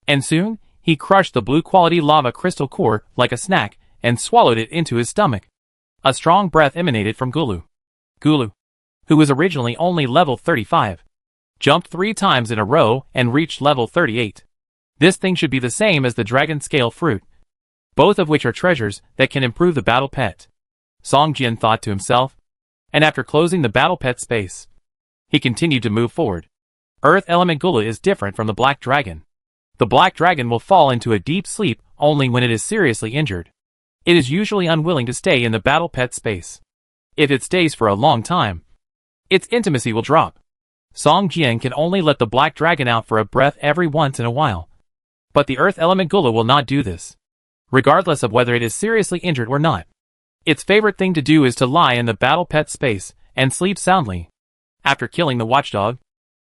And soon, he crushed the blue-quality lava crystal core like a snack and swallowed it into his stomach. A strong breath emanated from Gulu. Gulu, who was originally only level 35, jumped 3 times in a row and reached level 38. This thing should be the same as the dragon scale fruit, both of which are treasures that can improve the battle pet. Song Jian thought to himself, and after closing the battle pet space, he continued to move forward. Earth element Gulu is different from the black dragon. The black dragon will fall into a deep sleep only when it is seriously injured. It is usually unwilling to stay in the battle pet space. If it stays for a long time, its intimacy will drop. Song Jian can only let the black dragon out for a breath every once in a while. But the earth element Gulu will not do this, regardless of whether it is seriously injured or not. Its favorite thing to do is to lie in the battle pet space and sleep soundly. After killing the watchdog,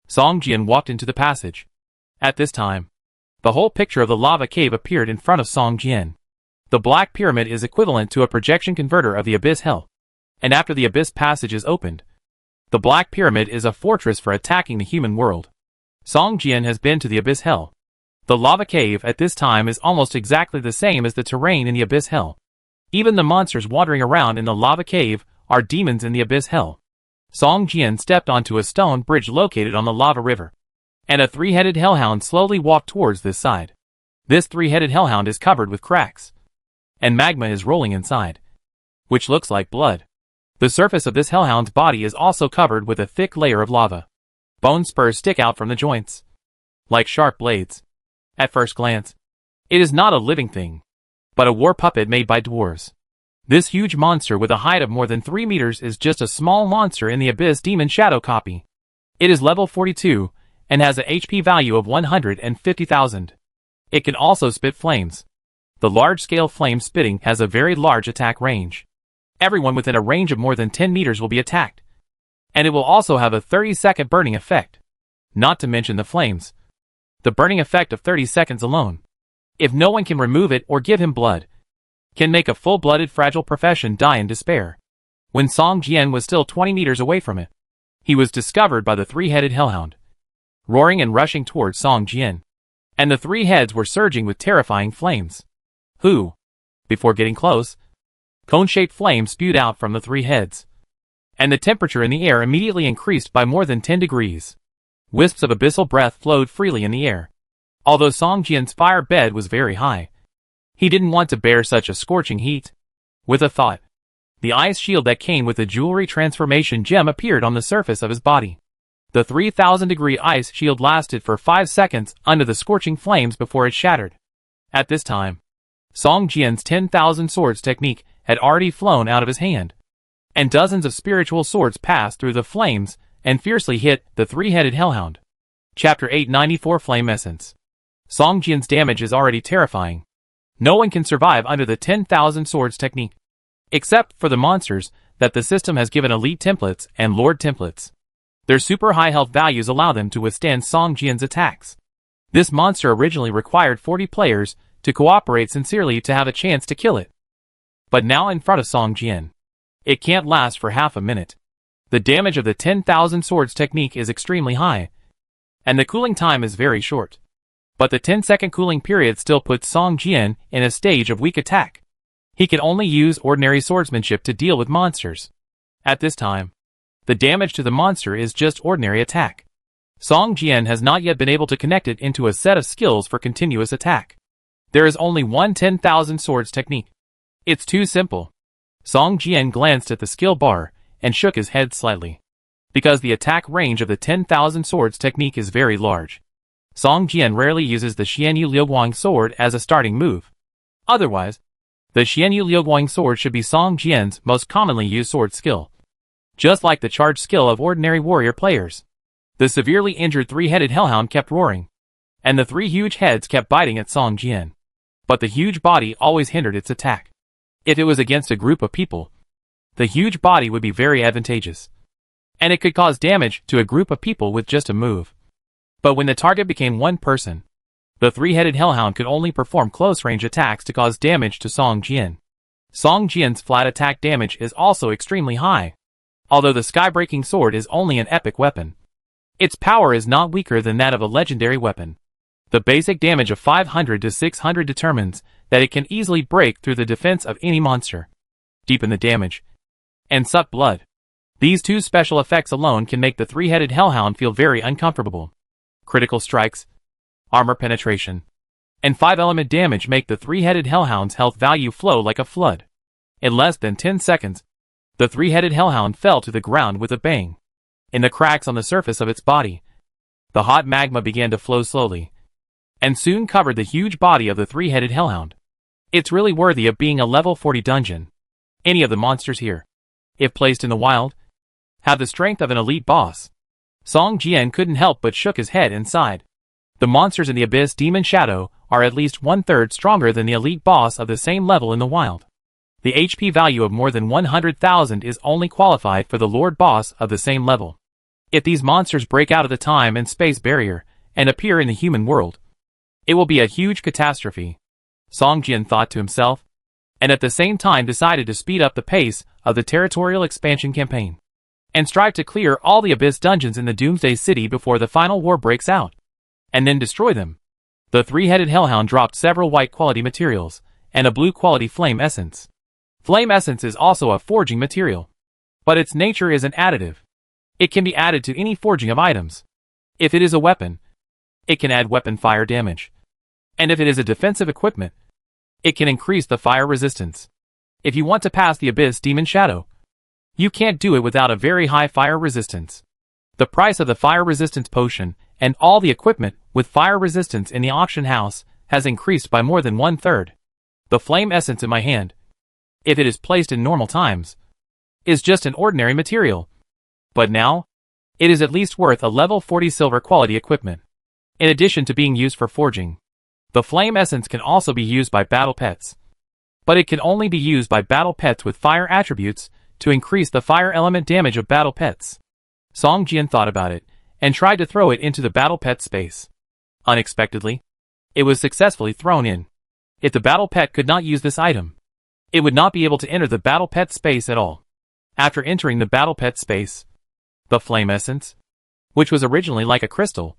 Song Jian walked into the passage. At this time, the whole picture of the lava cave appeared in front of Song Jian. The black pyramid is equivalent to a projection converter of the abyss hell. And after the abyss passage is opened, the black pyramid is a fortress for attacking the human world. Song Jian has been to the abyss hell. The lava cave at this time is almost exactly the same as the terrain in the abyss hell. Even the monsters wandering around in the lava cave are demons in the abyss hell. Song Jian stepped onto a stone bridge located on the lava river, and a 3-headed hellhound slowly walked towards this side. This 3-headed hellhound is covered with cracks, and magma is rolling inside, which looks like blood. The surface of this hellhound's body is also covered with a thick layer of lava. Bone spurs stick out from the joints, like sharp blades. At first glance, it is not a living thing, but a war puppet made by dwarves. This huge monster with a height of more than 3 meters is just a small monster in the Abyss Demon Shadow copy. It is level 42, and has a HP value of 150,000. It can also spit flames. The large-scale flame spitting has a very large attack range. Everyone within a range of more than 10 meters will be attacked. And it will also have a 30-second burning effect. Not to mention the flames. The burning effect of 30 seconds alone, if no one can remove it or give him blood, can make a full-blooded fragile profession die in despair. When Song Jian was still 20 meters away from it, he was discovered by the 3-headed hellhound, roaring and rushing towards Song Jian. And the 3 heads were surging with terrifying flames. Before getting close, cone-shaped flames spewed out from the 3 heads, and the temperature in the air immediately increased by more than 10 degrees. Wisps of abyssal breath flowed freely in the air. Although Song Jian's fire bed was very high, he didn't want to bear such a scorching heat. With a thought, the ice shield that came with the jewelry transformation gem appeared on the surface of his body. The 3,000-degree ice shield lasted for 5 seconds under the scorching flames before it shattered. At this time, Song Jian's 10,000 swords technique had already flown out of his hand, and dozens of spiritual swords passed through the flames and fiercely hit the 3-headed hellhound. Chapter 894 Flame Essence. Song Jian's damage is already terrifying. No one can survive under the 10,000 swords technique, except for the monsters that the system has given elite templates and lord templates. Their super high health values allow them to withstand Song Jian's attacks. This monster originally required 40 players to cooperate sincerely to have a chance to kill it. But now in front of Song Jian, it can't last for half a minute. The damage of the 10,000 swords technique is extremely high, and the cooling time is very short. But the 10-second cooling period still puts Song Jian in a stage of weak attack. He can only use ordinary swordsmanship to deal with monsters. At this time, the damage to the monster is just ordinary attack. Song Jian has not yet been able to connect it into a set of skills for continuous attack. There is only one 10,000 swords technique. It's too simple. Song Jian glanced at the skill bar and shook his head slightly. Because the attack range of the 10,000 swords technique is very large, Song Jian rarely uses the Xianyu Liuguang sword as a starting move. Otherwise, the Xianyu Liuguang sword should be Song Jian's most commonly used sword skill. Just like the charge skill of ordinary warrior players. The severely injured three-headed hellhound kept roaring, and the three huge heads kept biting at Song Jian. But the huge body always hindered its attack. If it was against a group of people, the huge body would be very advantageous, and it could cause damage to a group of people with just a move. But when the target became one person, the three-headed hellhound could only perform close-range attacks to cause damage to Song Jian. Song Jian's flat attack damage is also extremely high. Although the sky-breaking sword is only an epic weapon, its power is not weaker than that of a legendary weapon. The basic damage of 500 to 600 determines that it can easily break through the defense of any monster, deepen the damage, and suck blood. These two special effects alone can make the three-headed hellhound feel very uncomfortable. Critical strikes, armor penetration, and 5-element damage make the three-headed hellhound's health value flow like a flood. In less than 10 seconds, the three-headed hellhound fell to the ground with a bang. In the cracks on the surface of its body, the hot magma began to flow slowly, and soon covered the huge body of the three-headed hellhound. It's really worthy of being a level 40 dungeon. Any of the monsters here, if placed in the wild, have the strength of an elite boss. Song Jian couldn't help but shook his head and sighed. The monsters in the Abyss Demon Shadow are at least 1/3 stronger than the elite boss of the same level in the wild. The HP value of more than 100,000 is only qualified for the Lord Boss of the same level. If these monsters break out of the time and space barrier and appear in the human world, it will be a huge catastrophe, Song Jian thought to himself, and at the same time decided to speed up the pace of the territorial expansion campaign, and strive to clear all the Abyss dungeons in the Doomsday City before the final war breaks out, and then destroy them. The three-headed hellhound dropped several white quality materials, and a blue quality flame essence. Flame essence is also a forging material, but its nature is an additive. It can be added to any forging of items. If it is a weapon, it can add weapon fire damage. And if it is a defensive equipment, it can increase the fire resistance. If you want to pass the Abyss Demon Shadow, you can't do it without a very high fire resistance. The price of the fire resistance potion and all the equipment with fire resistance in the auction house has increased by more than 1/3. The flame essence in my hand, if it is placed in normal times, is just an ordinary material. But now, it is at least worth a level 40 silver quality equipment. In addition to being used for forging, the flame essence can also be used by battle pets. But it can only be used by battle pets with fire attributes to increase the fire element damage of battle pets. Song Jian thought about it, and tried to throw it into the battle pet space. Unexpectedly, it was successfully thrown in. If the battle pet could not use this item, it would not be able to enter the battle pet space at all. After entering the battle pet space, the flame essence, which was originally like a crystal,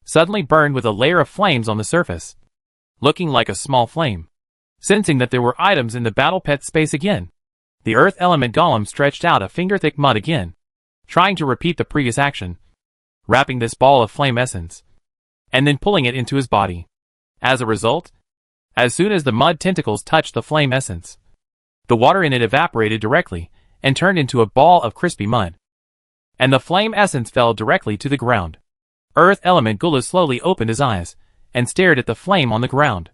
suddenly burned with a layer of flames on the surface, looking like a small flame. Sensing that there were items in the battle pet space again, the earth element golem stretched out a finger-thick mud again, trying to repeat the previous action, wrapping this ball of flame essence, and then pulling it into his body. As a result, as soon as the mud tentacles touched the flame essence, the water in it evaporated directly and turned into a ball of crispy mud, and the flame essence fell directly to the ground. Earth element Gula slowly opened his eyes and stared at the flame on the ground.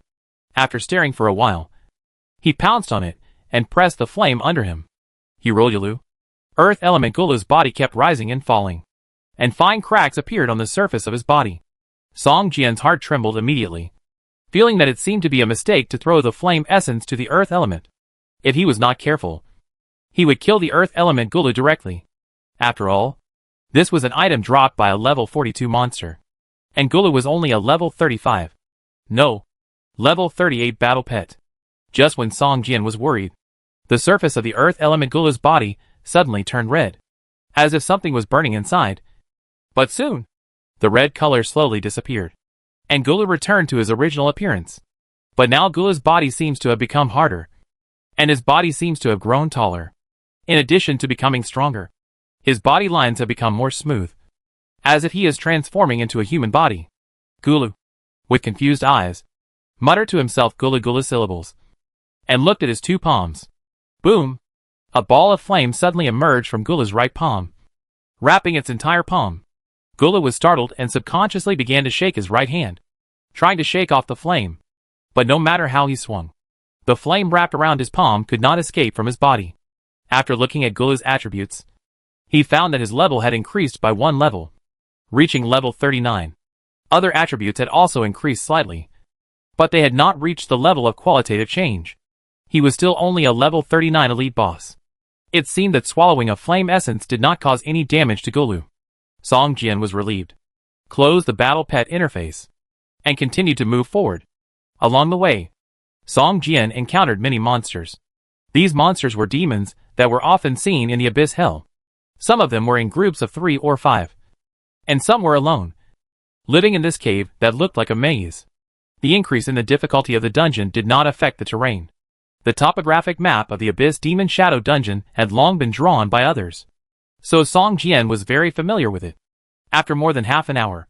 After staring for a while, he pounced on it and pressed the flame under him. Hirolulu. Earth element Gula's body kept rising and falling, and fine cracks appeared on the surface of his body. Song Jian's heart trembled immediately, feeling that it seemed to be a mistake to throw the flame essence to the earth element. If he was not careful, he would kill the earth element Gula directly. After all, this was an item dropped by a level 42 monster, and Gula was only a level 35. No, level 38 battle pet. Just when Song Jian was worried, the surface of the earth element Gula's body suddenly turned red, as if something was burning inside. But soon, the red color slowly disappeared, and Gula returned to his original appearance. But now Gula's body seems to have become harder, and his body seems to have grown taller. In addition to becoming stronger, his body lines have become more smooth, as if he is transforming into a human body. Gulu, with confused eyes, muttered to himself gula gula syllables, and looked at his two palms. Boom! A ball of flame suddenly emerged from Gula's right palm, wrapping its entire palm. Gula was startled and subconsciously began to shake his right hand, trying to shake off the flame. But no matter how he swung, the flame wrapped around his palm could not escape from his body. After looking at Gula's attributes, he found that his level had increased by 1 level, reaching level 39. Other attributes had also increased slightly, but they had not reached the level of qualitative change. He was still only a level 39 elite boss. It seemed that swallowing a flame essence did not cause any damage to Gulu. Song Jian was relieved, closed the battle pet interface, and continued to move forward. Along the way, Song Jian encountered many monsters. These monsters were demons that were often seen in the Abyss Hell. Some of them were in groups of 3 or 5, and some were alone, living in this cave that looked like a maze. The increase in the difficulty of the dungeon did not affect the terrain. The topographic map of the Abyss Demon Shadow Dungeon had long been drawn by others, so Song Jian was very familiar with it. After more than half an hour,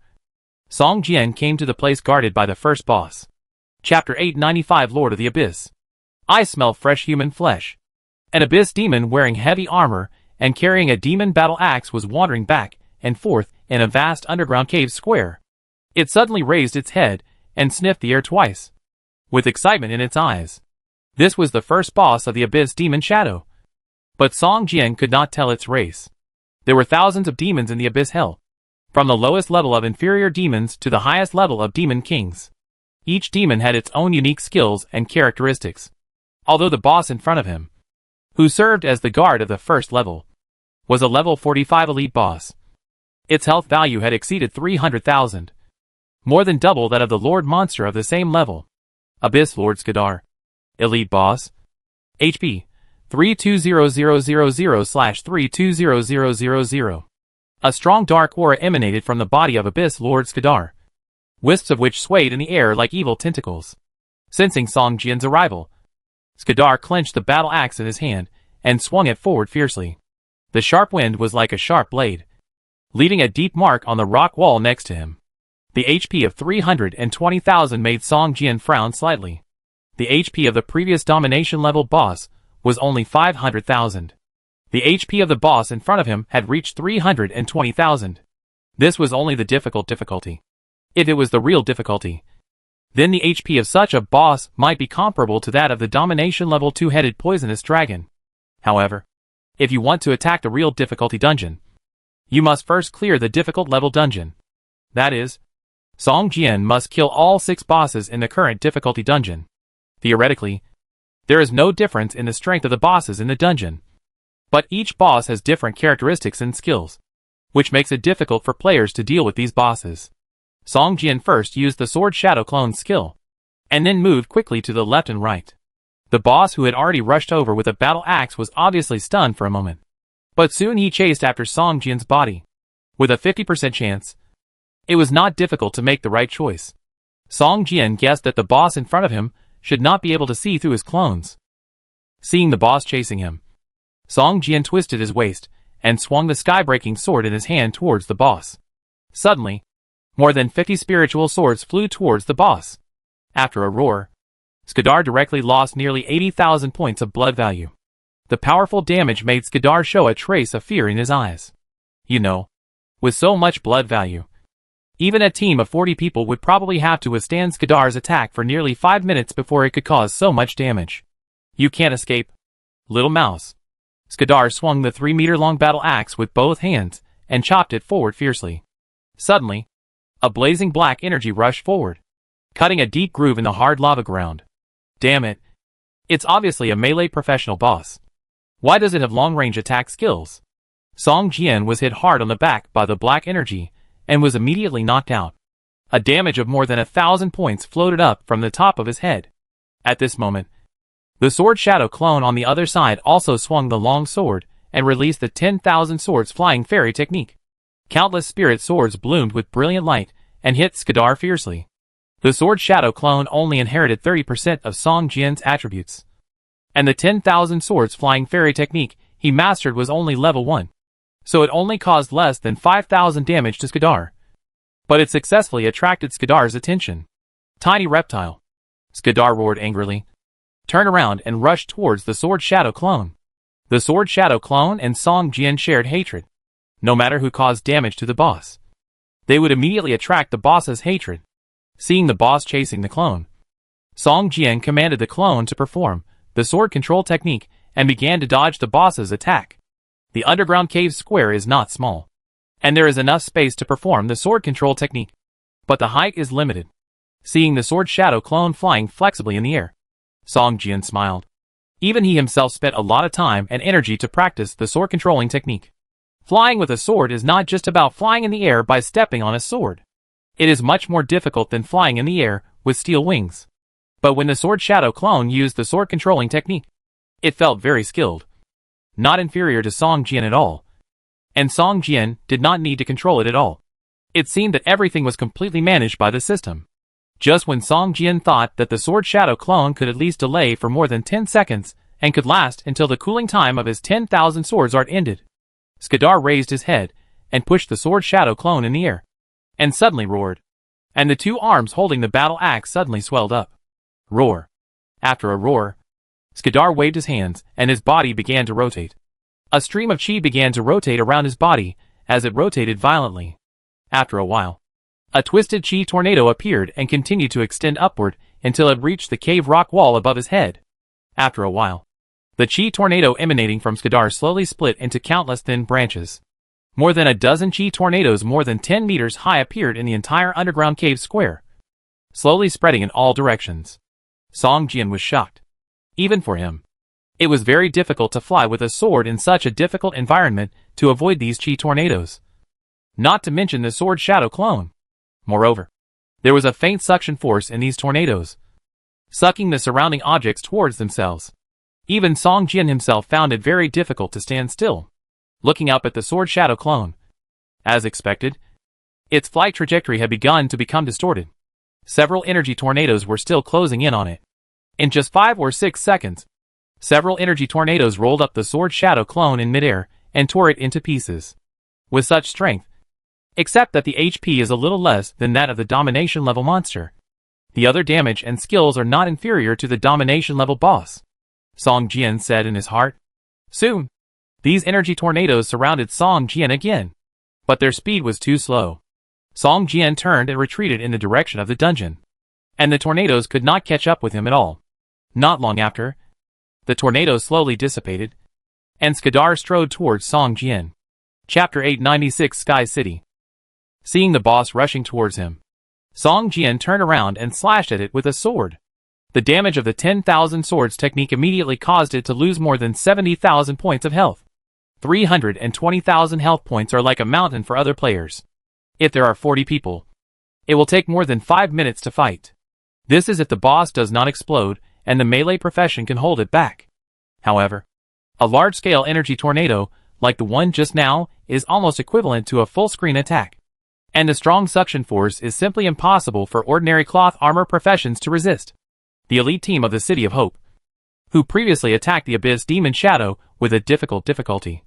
Song Jian came to the place guarded by the first boss. Chapter 895 Lord of the Abyss. I smell fresh human flesh. An Abyss demon wearing heavy armor and carrying a demon battle axe was wandering back and forth in a vast underground cave square. It suddenly raised its head and sniffed the air twice, with excitement in its eyes. This was the first boss of the Abyss Demon Shadow. But Song Jian could not tell its race. There were thousands of demons in the Abyss Hell, from the lowest level of inferior demons to the highest level of demon kings. Each demon had its own unique skills and characteristics. Although the boss in front of him, who served as the guard of the first level, was a level 45 elite boss. Its health value had exceeded 300,000, more than double that of the Lord Monster of the same level. Abyss Lord Skadar. Elite Boss. HP 320000/320000. A strong dark aura emanated from the body of Abyss Lord Skadar, wisps of which swayed in the air like evil tentacles. Sensing Song Jian's arrival, Skadar clenched the battle axe in his hand and swung it forward fiercely. The sharp wind was like a sharp blade, leaving a deep mark on the rock wall next to him. The HP of 320,000 made Song Jian frown slightly. The HP of the previous domination level boss was only 500,000. The HP of the boss in front of him had reached 320,000. This was only the difficulty. If it was the real difficulty, then the HP of such a boss might be comparable to that of the domination level 2-headed poisonous dragon. However, if you want to attack the real difficulty dungeon, you must first clear the difficult level dungeon. That is, Song Jian must kill all 6 bosses in the current difficulty dungeon. Theoretically, there is no difference in the strength of the bosses in the dungeon, but each boss has different characteristics and skills, which makes it difficult for players to deal with these bosses. Song Jian first used the Sword Shadow Clone skill, and then moved quickly to the left and right. The boss who had already rushed over with a battle axe was obviously stunned for a moment, but soon he chased after Song Jian's body. With a 50% chance, it was not difficult to make the right choice. Song Jian guessed that the boss in front of him should not be able to see through his clones. Seeing the boss chasing him, Song Jian twisted his waist and swung the sky-breaking sword in his hand towards the boss. Suddenly, more than 50 spiritual swords flew towards the boss. After a roar, Skadar directly lost nearly 80,000 points of blood value. The powerful damage made Skadar show a trace of fear in his eyes. You know, with so much blood value, even a team of 40 people would probably have to withstand Skadar's attack for nearly 5 minutes before it could cause so much damage. You can't escape, little mouse. Skadar swung the 3-meter-long battle axe with both hands and chopped it forward fiercely. Suddenly, a blazing black energy rushed forward, cutting a deep groove in the hard lava ground. Damn it. It's obviously a melee professional boss. Why does it have long-range attack skills? Song Jian was hit hard on the back by the black energy and was immediately knocked out. A damage of more than 1,000 points floated up from the top of his head. At this moment, the Sword Shadow clone on the other side also swung the long sword and released the 10,000 swords flying fairy technique. Countless spirit swords bloomed with brilliant light and hit Skadar fiercely. The Sword Shadow clone only inherited 30% of Song Jian's attributes, and the 10,000 swords flying fairy technique he mastered was only level 1. So it only caused less than 5,000 damage to Skadar. But it successfully attracted Skadar's attention. Tiny reptile. Skadar roared angrily, turned around and rushed towards the Sword Shadow clone. The Sword Shadow clone and Song Jian shared hatred. No matter who caused damage to the boss, they would immediately attract the boss's hatred. Seeing the boss chasing the clone, Song Jian commanded the clone to perform the sword control technique and began to dodge the boss's attack. The underground cave square is not small, and there is enough space to perform the sword control technique, but the height is limited. Seeing the Sword Shadow clone flying flexibly in the air, Song Jian smiled. Even he himself spent a lot of time and energy to practice the sword controlling technique. Flying with a sword is not just about flying in the air by stepping on a sword. It is much more difficult than flying in the air with steel wings. But when the Sword Shadow clone used the sword controlling technique, it felt very skilled. Not inferior to Song Jian at all. And Song Jian did not need to control it at all. It seemed that everything was completely managed by the system. Just when Song Jian thought that the Sword Shadow clone could at least delay for more than 10 seconds and could last until the cooling time of his 10,000 swords art ended, Skadar raised his head and pushed the Sword Shadow clone in the air, and suddenly roared. And the two arms holding the battle axe suddenly swelled up. Roar. After a roar, Skadar waved his hands and his body began to rotate. A stream of chi began to rotate around his body as it rotated violently. After a while, a twisted chi tornado appeared and continued to extend upward until it reached the cave rock wall above his head. After a while, the chi tornado emanating from Skadar slowly split into countless thin branches. More than a dozen chi tornadoes more than 10 meters high appeared in the entire underground cave square, slowly spreading in all directions. Song Jian was shocked. Even for him, it was very difficult to fly with a sword in such a difficult environment to avoid these chi tornadoes. Not to mention the Sword Shadow clone. Moreover, there was a faint suction force in these tornadoes, sucking the surrounding objects towards themselves. Even Song Jian himself found it very difficult to stand still, looking up at the Sword Shadow clone. As expected, its flight trajectory had begun to become distorted. Several energy tornadoes were still closing in on it. In just 5 or 6 seconds, several energy tornadoes rolled up the Sword Shadow clone in midair and tore it into pieces. With such strength, except that the HP is a little less than that of the domination level monster, the other damage and skills are not inferior to the domination level boss, Song Jian said in his heart. Soon, these energy tornadoes surrounded Song Jian again, but their speed was too slow. Song Jian turned and retreated in the direction of the dungeon, and the tornadoes could not catch up with him at all. Not long after, the tornadoes slowly dissipated, and Skadar strode towards Song Jian. Chapter 896 Sky City. Seeing the boss rushing towards him, Song Jian turned around and slashed at it with a sword. The damage of the 10,000 swords technique immediately caused it to lose more than 70,000 points of health. 320,000 health points are like a mountain for other players. If there are 40 people, it will take more than 5 minutes to fight. This is if the boss does not explode and the melee profession can hold it back. However, a large-scale energy tornado, like the one just now, is almost equivalent to a full-screen attack. And the strong suction force is simply impossible for ordinary cloth armor professions to resist. The elite team of the City of Hope, who previously attacked the Abyss Demon Shadow with a difficulty,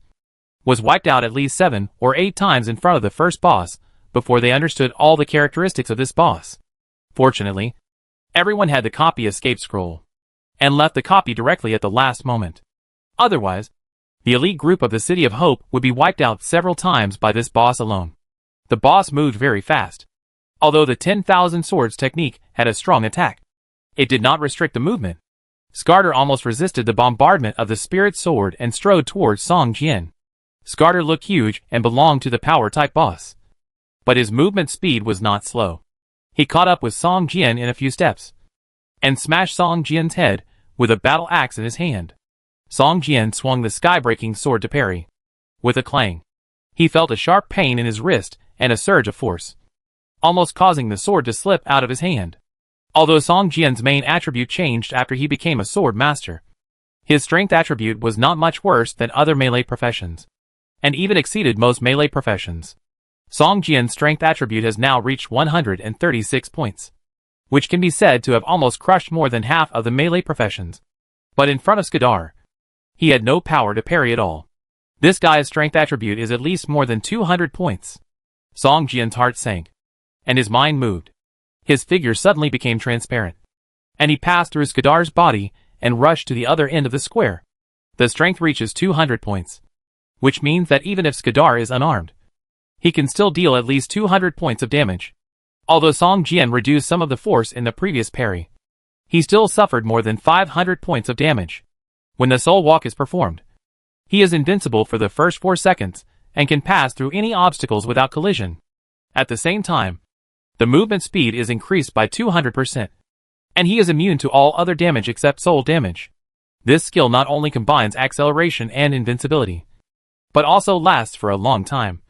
was wiped out at least 7 or 8 times in front of the first boss before they understood all the characteristics of this boss. Fortunately, everyone had the copy escape scroll, and left the copy directly at the last moment. Otherwise, the elite group of the City of Hope would be wiped out several times by this boss alone. The boss moved very fast. Although the 10,000 swords technique had a strong attack, it did not restrict the movement. Skadar almost resisted the bombardment of the spirit sword and strode towards Song Jian. Skadar looked huge and belonged to the power-type boss, but his movement speed was not slow. He caught up with Song Jian in a few steps, and smashed Song Jian's head with a battle axe in his hand. Song Jian swung the sky-breaking sword to parry. With a clang, he felt a sharp pain in his wrist and a surge of force, almost causing the sword to slip out of his hand. Although Song Jian's main attribute changed after he became a sword master, his strength attribute was not much worse than other melee professions, and even exceeded most melee professions. Song Jian's strength attribute has now reached 136 points, which can be said to have almost crushed more than half of the melee professions. But in front of Skadar, he had no power to parry at all. This guy's strength attribute is at least more than 200 points. Song Jian's heart sank, and his mind moved. His figure suddenly became transparent. and he passed through Skadar's body and rushed to the other end of the square. The strength reaches 200 points, which means that even if Skadar is unarmed, he can still deal at least 200 points of damage. Although Song Jian reduced some of the force in the previous parry, he still suffered more than 500 points of damage. When the Soul Walk is performed, he is invincible for the first 4 seconds and can pass through any obstacles without collision. At the same time, the movement speed is increased by 200%, and he is immune to all other damage except soul damage. This skill not only combines acceleration and invincibility, but also lasts for a long time.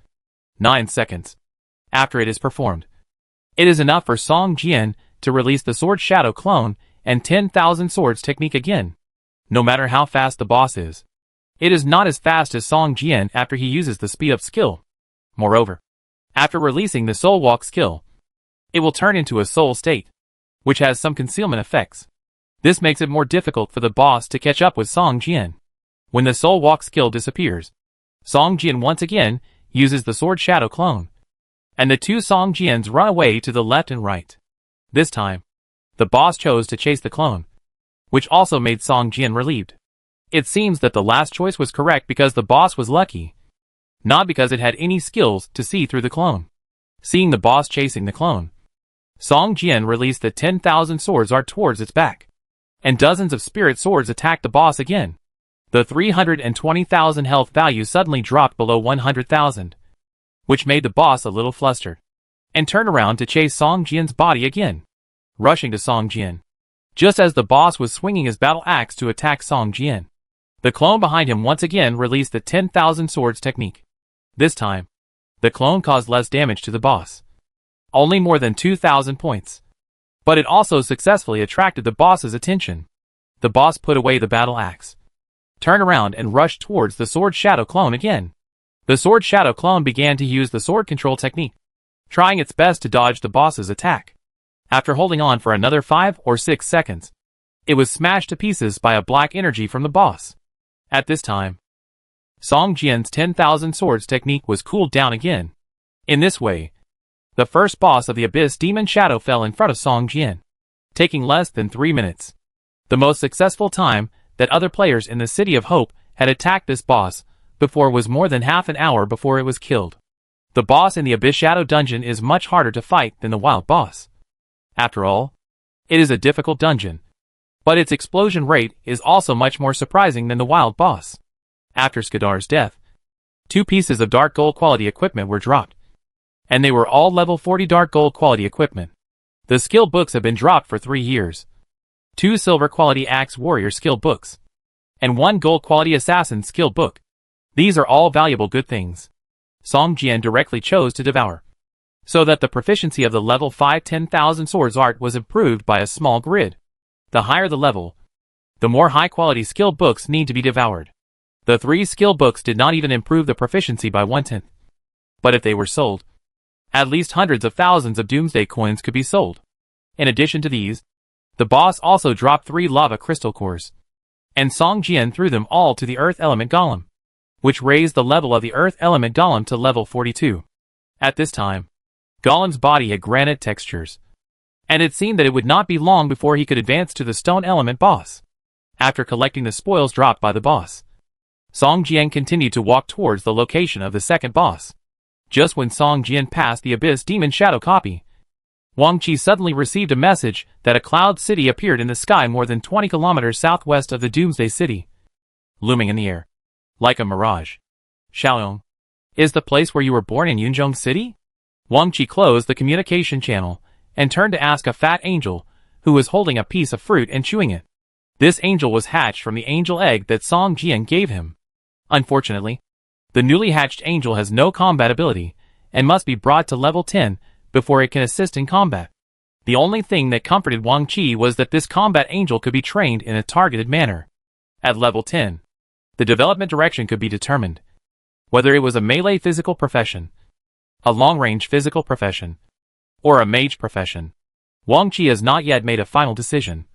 9 seconds after it is performed, it is enough for Song Jian to release the Sword Shadow clone and 10,000 swords technique again. No matter how fast the boss is, it is not as fast as Song Jian after he uses the speed up skill. Moreover, after releasing the Soul Walk skill, it will turn into a soul state, which has some concealment effects. This makes it more difficult for the boss to catch up with Song Jian. When the Soul Walk skill disappears, Song Jian once again uses the Sword Shadow clone, and the two Song Jians run away to the left and right. This time, the boss chose to chase the clone, which also made Song Jian relieved. It seems that the last choice was correct because the boss was lucky, not because it had any skills to see through the clone. Seeing the boss chasing the clone, Song Jian released the 10,000 swords art towards its back, and dozens of spirit swords attacked the boss again. The 320,000 health value suddenly dropped below 100,000, which made the boss a little flustered, and turned around to chase Song Jian's body again, rushing to Song Jian. Just as the boss was swinging his battle axe to attack Song Jian, the clone behind him once again released the 10,000 swords technique. This time, the clone caused less damage to the boss, only more than 2,000 points. But it also successfully attracted the boss's attention. The boss put away the battle axe, turned around and rushed towards the Sword Shadow clone again. The Sword Shadow clone began to use the sword control technique, trying its best to dodge the boss's attack. After holding on for another 5 or 6 seconds, it was smashed to pieces by a black energy from the boss. At this time, Song Jian's 10,000 swords technique was cooled down again. In this way, the first boss of the Abyss Demon Shadow fell in front of Song Jian, taking less than 3 minutes. The most successful time that other players in the City of Hope had attacked this boss before was more than half an hour before it was killed. The boss in the Abyss Shadow dungeon is much harder to fight than the wild boss. After all, it is a difficult dungeon, but its explosion rate is also much more surprising than the wild boss. After Skadar's death, 2 pieces of dark gold quality equipment were dropped, and they were all level 40 dark gold quality equipment. The skill books have been dropped for 3 years. 2 silver quality axe warrior skill books, and 1 gold quality assassin skill book. These are all valuable good things Song Jian directly chose to devour, so that the proficiency of the level 5 10,000 swords art was improved by a small grid. The higher the level, the more high-quality skill books need to be devoured. The 3 skill books did not even improve the proficiency by 1/10. But if they were sold, at least hundreds of thousands of Doomsday coins could be sold. In addition to these, the boss also dropped 3 lava crystal cores, and Song Jian threw them all to the Earth Element Golem, which raised the level of the Earth Element Golem to level 42. At this time, Golem's body had granite textures, and it seemed that it would not be long before he could advance to the Stone Element boss. After collecting the spoils dropped by the boss, Song Jian continued to walk towards the location of the second boss. Just when Song Jian passed the Abyss Demon Shadow copy, Wang Qi suddenly received a message that a cloud city appeared in the sky more than 20 kilometers southwest of the Doomsday City, looming in the air, like a mirage. Xiaoyong, is the place where you were born in Yunzhong City? Wang Qi closed the communication channel and turned to ask a fat angel who was holding a piece of fruit and chewing it. This angel was hatched from the angel egg that Song Jian gave him. Unfortunately, the newly hatched angel has no combat ability and must be brought to level 10 before it can assist in combat. The only thing that comforted Wang Qi was that this combat angel could be trained in a targeted manner. At level 10, the development direction could be determined, whether it was a melee physical profession, a long-range physical profession, or a mage profession. Wang Qi has not yet made a final decision,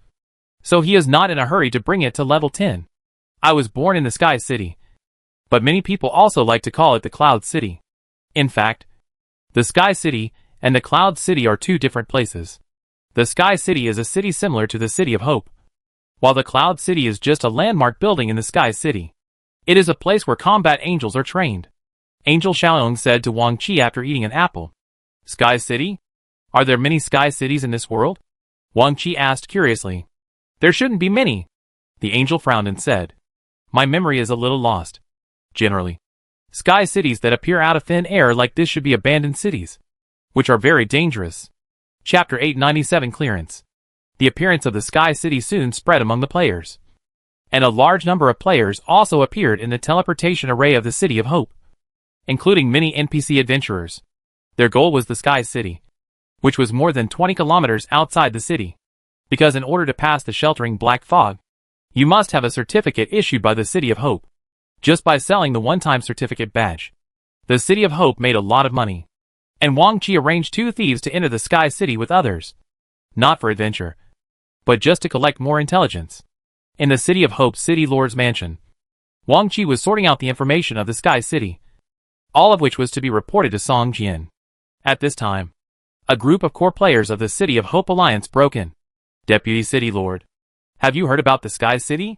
so he is not in a hurry to bring it to level 10. I was born in the Sky City, but many people also like to call it the Cloud City. In fact, the Sky City and the Cloud City are 2 different places. The Sky City is a city similar to the City of Hope, while the Cloud City is just a landmark building in the Sky City. It is a place where combat angels are trained. Angel Xiaoyong said to Wang Qi after eating an apple. Sky City? Are there many Sky Cities in this world? Wang Qi asked curiously. There shouldn't be many. The angel frowned and said. My memory is a little lost. Generally, Sky Cities that appear out of thin air like this should be abandoned cities, which are very dangerous. Chapter 897 Clearance. The appearance of the Sky City soon spread among the players, and a large number of players also appeared in the teleportation array of the City of Hope, including many NPC adventurers. Their goal was the Sky City, which was more than 20 kilometers outside the city, because in order to pass the sheltering black fog, you must have a certificate issued by the City of Hope. Just by selling the one-time certificate badge, the City of Hope made a lot of money, and Wang Qi arranged 2 thieves to enter the Sky City with others, not for adventure, but just to collect more intelligence. In the City of Hope's City Lord's mansion, Wang Qi was sorting out the information of the Sky City, all of which was to be reported to Song Jian. At this time, a group of core players of the City of Hope Alliance broke in. Deputy City Lord, have you heard about the Sky City?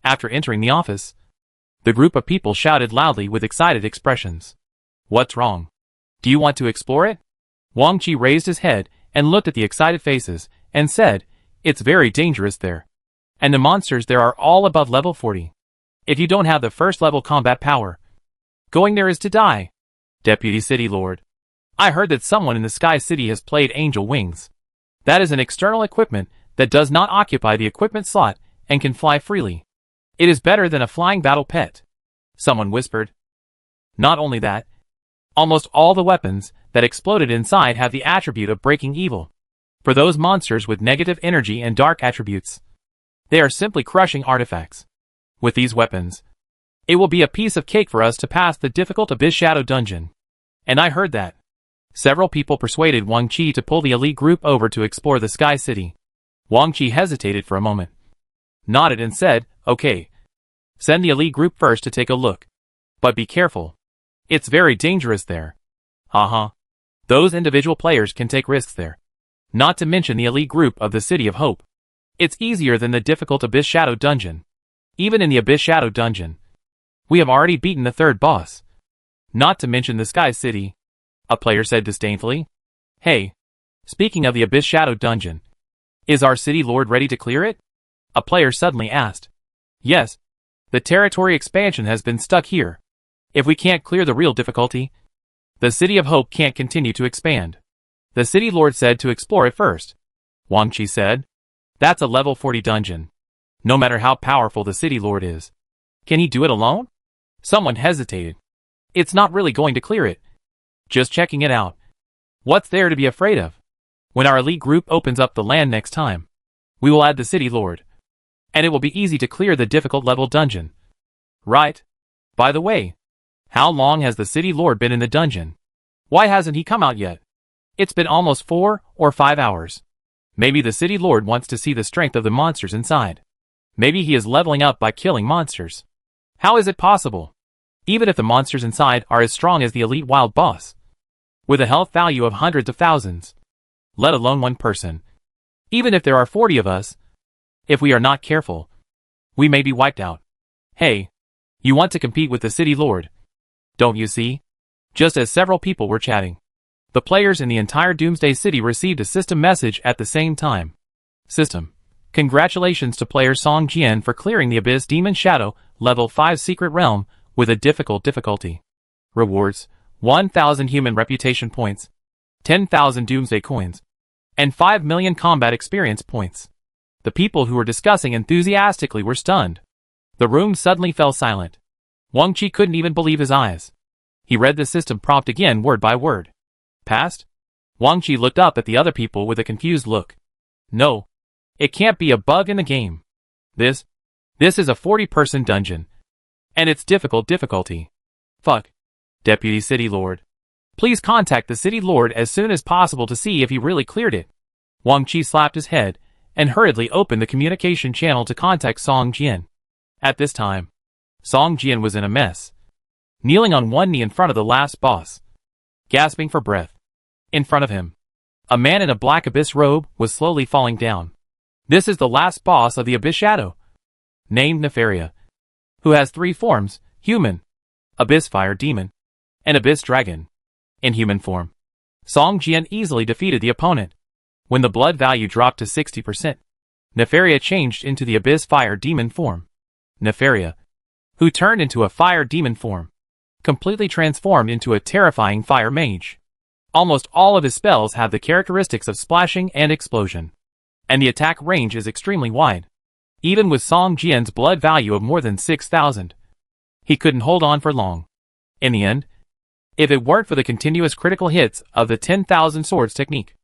After entering the office, the group of people shouted loudly with excited expressions. What's wrong? Do you want to explore it? Wang Qi raised his head and looked at the excited faces and said, it's very dangerous there, and the monsters there are all above level 40. If you don't have the first level combat power, going there is to die. Deputy City Lord, I heard that someone in the Sky City has played Angel Wings. That is an external equipment that does not occupy the equipment slot and can fly freely. It is better than a flying battle pet. Someone whispered. Not only that, almost all the weapons that exploded inside have the attribute of breaking evil. For those monsters with negative energy and dark attributes, they are simply crushing artifacts. With these weapons, it will be a piece of cake for us to pass the difficult Abyss Shadow dungeon. And I heard that. Several people persuaded Wang Qi to pull the elite group over to explore the Sky City. Wang Qi hesitated for a moment, nodded and said, okay. Send the elite group first to take a look. But be careful. It's very dangerous there. Those individual players can take risks there. Not to mention the elite group of the City of Hope. It's easier than the difficult Abyss Shadow dungeon. Even in the Abyss Shadow dungeon, we have already beaten the 3rd boss. Not to mention the Sky City, a player said disdainfully. Hey, speaking of the Abyss Shadow dungeon, is our City Lord ready to clear it? A player suddenly asked. Yes, the territory expansion has been stuck here. If we can't clear the real difficulty, the City of Hope can't continue to expand. The City Lord said to explore it first. Wang Qi said. That's a level 40 dungeon. No matter how powerful the City Lord is, can he do it alone? Someone hesitated. It's not really going to clear it. Just checking it out. What's there to be afraid of? When our elite group opens up the land next time, we will add the City Lord, and it will be easy to clear the difficult level dungeon. Right. By the way, how long has the City Lord been in the dungeon? Why hasn't he come out yet? It's been almost 4 or 5 hours. Maybe the City Lord wants to see the strength of the monsters inside. Maybe he is leveling up by killing monsters. How is it possible? Even if the monsters inside are as strong as the elite wild boss, with a health value of hundreds of thousands, let alone one person. Even if there are 40 of us, if we are not careful, we may be wiped out. Hey, you want to compete with the City Lord, don't you see? Just as several people were chatting, the players in the entire Doomsday City received a system message at the same time. System. Congratulations to player Song Jian for clearing the Abyss Demon Shadow Level 5 Secret Realm with a difficulty. Rewards: 1,000 human reputation points, 10,000 Doomsday coins, and 5 million combat experience points. The people who were discussing enthusiastically were stunned. The room suddenly fell silent. Wang Qi couldn't even believe his eyes. He read the system prompt again word by word. Passed? Wang Qi looked up at the other people with a confused look. No. It can't be a bug in the game. This is a 40-person dungeon. And it's difficulty. Fuck. Deputy City Lord, please contact the City Lord as soon as possible to see if he really cleared it. Wang Qi slapped his head and hurriedly opened the communication channel to contact Song Jian. At this time, Song Jian was in a mess, kneeling on one knee in front of the last boss, gasping for breath. In front of him, A man in a black abyss robe was slowly falling down. This is the last boss of the Abyss Shadow, named Nefaria, who has 3 forms: human, abyss fire demon, and abyss dragon. In human form, Song Jian easily defeated the opponent. When the blood value dropped to 60%, Nefaria changed into the abyss fire demon form. Nefaria, who turned into a fire demon form, completely transformed into a terrifying fire mage. Almost all of his spells have the characteristics of splashing and explosion, and the attack range is extremely wide. Even with Song Jian's blood value of more than 6,000, he couldn't hold on for long. In the end, if it weren't for the continuous critical hits of the 10,000 swords technique,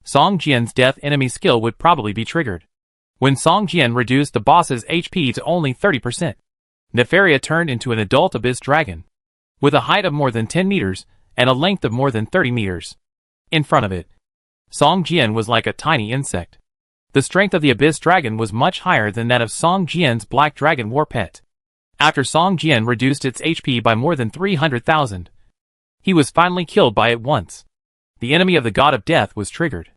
Song Jian's death enemy skill would probably be triggered. When Song Jian reduced the boss's HP to only 30%, Nefaria turned into an adult abyss dragon, with a height of more than 10 meters and a length of more than 30 meters. In front of it, Song Jian was like a tiny insect. The strength of the abyss dragon was much higher than that of Song Jian's black dragon war pet. After Song Jian reduced its HP by more than 300,000, he was finally killed by it once. The enemy of the god of death was triggered,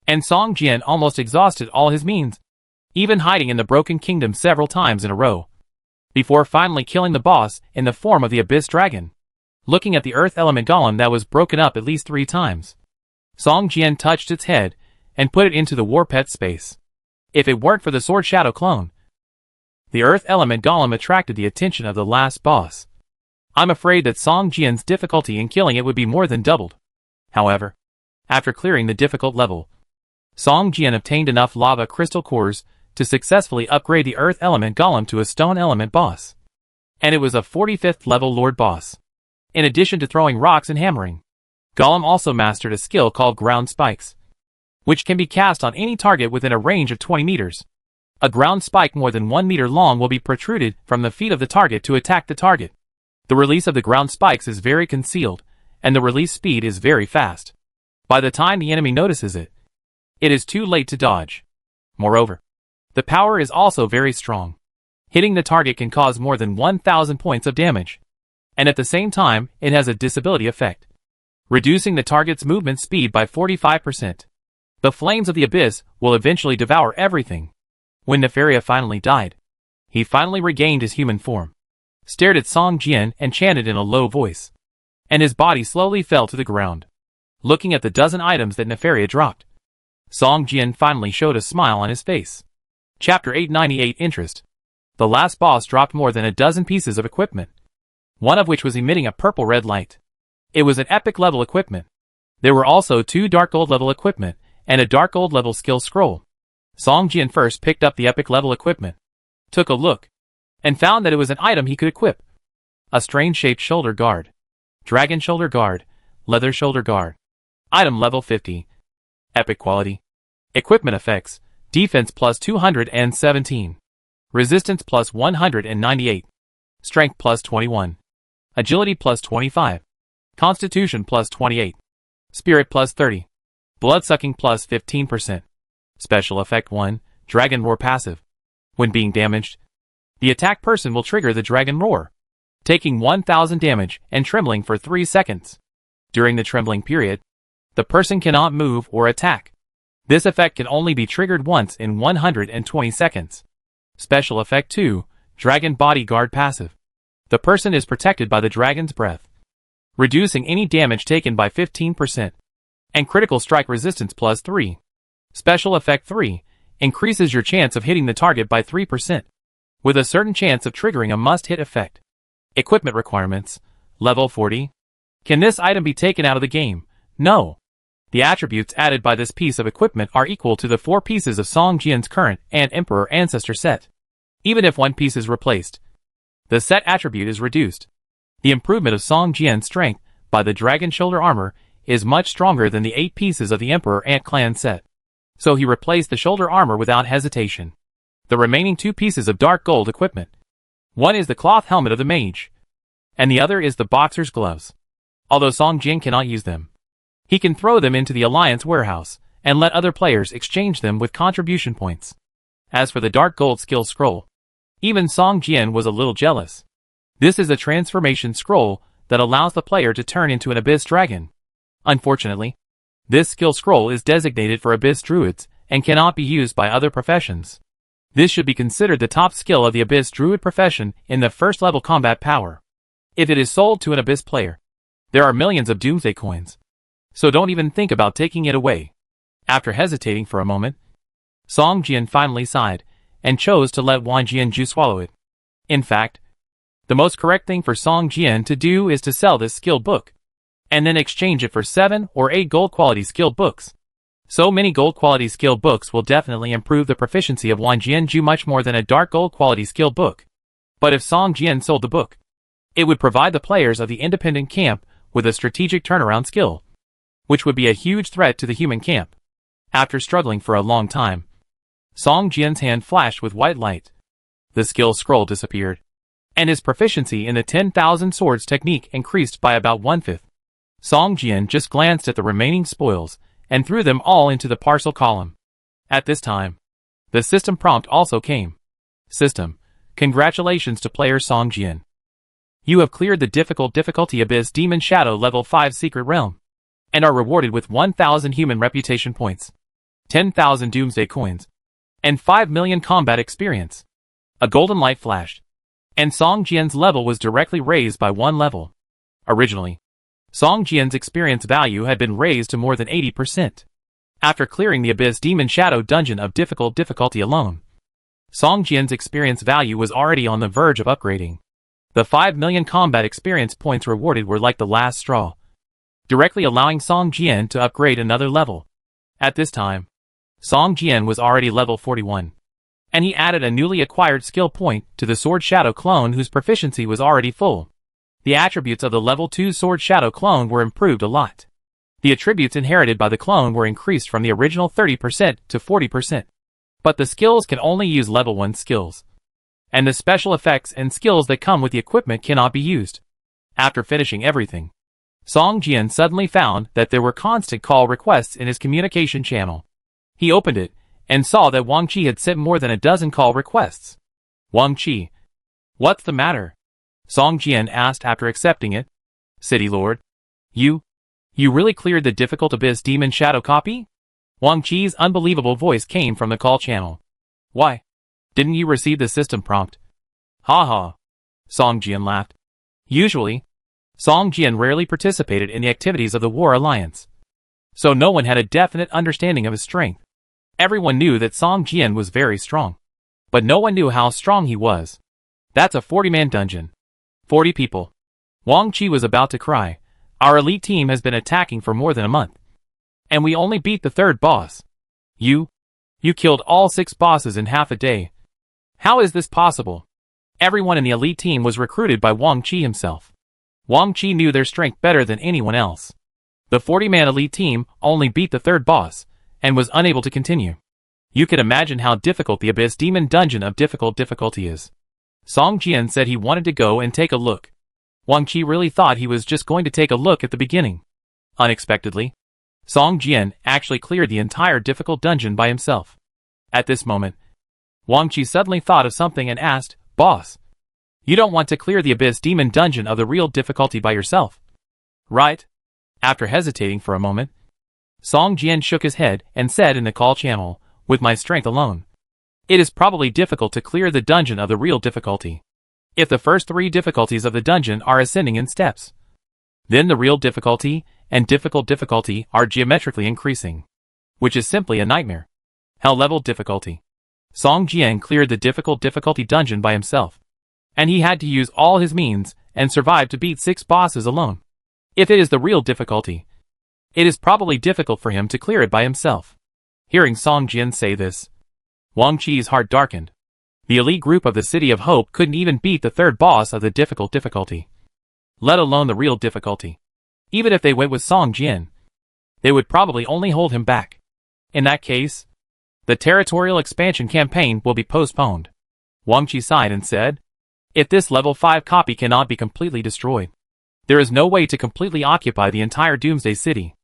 and Song Jian almost exhausted all his means, even hiding in the Broken Kingdom several times in a row, before finally killing the boss in the form of the abyss dragon. Looking at the earth element golem that was broken up at least 3 times, Song Jian touched its head and put it into the war pet space. If it weren't for the sword shadow clone, the earth element golem attracted the attention of the last boss. I'm afraid that Song Jian's difficulty in killing it would be more than doubled. However, after clearing the difficult level, Song Jian obtained enough lava crystal cores to successfully upgrade the earth element golem to a stone element boss. And it was a 45th level lord boss. In addition to throwing rocks and hammering, Golem also mastered a skill called ground spikes, which can be cast on any target within a range of 20 meters. A ground spike more than 1 meter long will be protruded from the feet of the target to attack the target. The release of the ground spikes is very concealed, and the release speed is very fast. By the time the enemy notices it, it is too late to dodge. Moreover, the power is also very strong. Hitting the target can cause more than 1,000 points of damage, and at the same time, it has a disability effect, reducing the target's movement speed by 45%. The flames of the abyss will eventually devour everything. When Nefaria finally died, he finally regained his human form, stared at Song Jian and chanted in a low voice, and his body slowly fell to the ground. Looking at the dozen items that Nefaria dropped, Song Jian finally showed a smile on his face. Chapter 898 Interest. The last boss dropped more than a dozen pieces of equipment, one of which was emitting a purple-red light. It was an epic level equipment. There were also 2 dark gold level equipment and a dark gold level skill scroll. Song Jian first picked up the epic level equipment, took a look, and found that it was an item he could equip. A strange-shaped shoulder guard. Dragon shoulder guard. Leather shoulder guard. Item level 50. Epic quality. Equipment effects. Defense plus 217. Resistance plus 198. Strength plus 21. Agility plus 25. Constitution plus 28. Spirit plus 30. Bloodsucking plus 15%. Special effect 1, Dragon Roar passive. When being damaged, the attack person will trigger the Dragon Roar, taking 1,000 damage and trembling for 3 seconds. During the trembling period, the person cannot move or attack. This effect can only be triggered once in 120 seconds. Special effect 2, Dragon Bodyguard passive. The person is protected by the dragon's breath, reducing any damage taken by 15%, and critical strike resistance plus 3. Special effect 3, increases your chance of hitting the target by 3%, with a certain chance of triggering a must-hit effect. Equipment requirements, level 40. Can this item be taken out of the game? No. The attributes added by this piece of equipment are equal to the 4 pieces of Song Jian's current and Emperor Ancestor set. Even if one piece is replaced, the set attribute is reduced. The improvement of Song Jian's strength by the Dragon Shoulder Armor is much stronger than the 8 pieces of the Emperor Ant Clan set, so he replaced the shoulder armor without hesitation. The remaining 2 pieces of dark gold equipment. One is the cloth helmet of the mage, and the other is the boxer's gloves. Although Song Jian cannot use them, he can throw them into the Alliance warehouse and let other players exchange them with contribution points. As for the dark gold skill scroll, even Song Jian was a little jealous. This is a transformation scroll that allows the player to turn into an abyss dragon. Unfortunately, This skill scroll is designated for Abyss Druids and cannot be used by other professions. This should be considered the top skill of the Abyss Druid profession in the first level combat power. If it is sold to an Abyss player, there are millions of Doomsday coins. So don't even think about taking it away. After hesitating for a moment, Song Jian finally sighed and chose to let Wang Jianju swallow it. In fact, the most correct thing for Song Jian to do is to sell this skill book, and then exchange it for 7 or 8 gold quality skill books. So many gold quality skill books will definitely improve the proficiency of Wang Jianju much more than a dark gold quality skill book. But if Song Jian sold the book, it would provide the players of the independent camp with a strategic turnaround skill, which would be a huge threat to the human camp. After struggling for a long time, Song Jian's hand flashed with white light. The skill scroll disappeared, and his proficiency in the 10,000 swords technique increased by about 1/5. Song Jian just glanced at the remaining spoils and threw them all into the parcel column. At this time, the system prompt also came. System, congratulations to player Song Jian. You have cleared the difficulty Abyss Demon Shadow level 5 Secret Realm, and are rewarded with 1,000 human reputation points, 10,000 Doomsday coins, and 5 million combat experience. A golden light flashed, and Song Jian's level was directly raised by 1 level. Originally, Song Jian's experience value had been raised to more than 80%. After clearing the Abyss Demon Shadow dungeon of difficulty alone, Song Jian's experience value was already on the verge of upgrading. The 5 million combat experience points rewarded were like the last straw, directly allowing Song Jian to upgrade another level. At this time, Song Jian was already level 41, and he added a newly acquired skill point to the Sword Shadow clone whose proficiency was already full. The attributes of the level 2 Sword Shadow clone were improved a lot. The attributes inherited by the clone were increased from the original 30% to 40%. But the skills can only use level 1 skills, and the special effects and skills that come with the equipment cannot be used. After finishing everything, Song Jian suddenly found that there were constant call requests in his communication channel. He opened it, and saw that Wang Qi had sent more than a dozen call requests. Wang Qi, what's the matter? Song Jian asked after accepting it. City Lord, you really cleared the difficult Abyss Demon Shadow copy? Wang Qi's unbelievable voice came from the call channel. Why? Didn't you receive the system prompt? Ha ha. Song Jian laughed. Usually, Song Jian rarely participated in the activities of the War Alliance, so no one had a definite understanding of his strength. Everyone knew that Song Jian was very strong, but no one knew how strong he was. That's a 40-man dungeon. 40 people. Wang Qi was about to cry. Our elite team has been attacking for more than a month, and we only beat the 3rd boss. You killed all 6 bosses in half a day. How is this possible? Everyone in the elite team was recruited by Wang Qi himself. Wang Qi knew their strength better than anyone else. The 40-man elite team only beat the 3rd boss, and was unable to continue. You can imagine how difficult the Abyss Demon Dungeon of difficulty is. Song Jian said he wanted to go and take a look. Wang Qi really thought he was just going to take a look at the beginning. Unexpectedly, Song Jian actually cleared the entire difficult dungeon by himself. At this moment, Wang Qi suddenly thought of something and asked, Boss, you don't want to clear the Abyss Demon Dungeon of the real difficulty by yourself, right? After hesitating for a moment, Song Jian shook his head and said in the call channel, with my strength alone, it is probably difficult to clear the dungeon of the real difficulty. If the first 3 difficulties of the dungeon are ascending in steps, then the real difficulty and difficulty are geometrically increasing, which is simply a nightmare. Hell level difficulty. Song Jian cleared the difficulty dungeon by himself, and he had to use all his means and survive to beat 6 bosses alone. If it is the real difficulty, it is probably difficult for him to clear it by himself. Hearing Song Jian say this, Wang Qi's heart darkened. The elite group of the City of Hope couldn't even beat the 3rd boss of the difficulty, let alone the real difficulty. Even if they went with Song Jian, they would probably only hold him back. In that case, the territorial expansion campaign will be postponed. Wang Qi sighed and said, if this level 5 copy cannot be completely destroyed, there is no way to completely occupy the entire Doomsday City.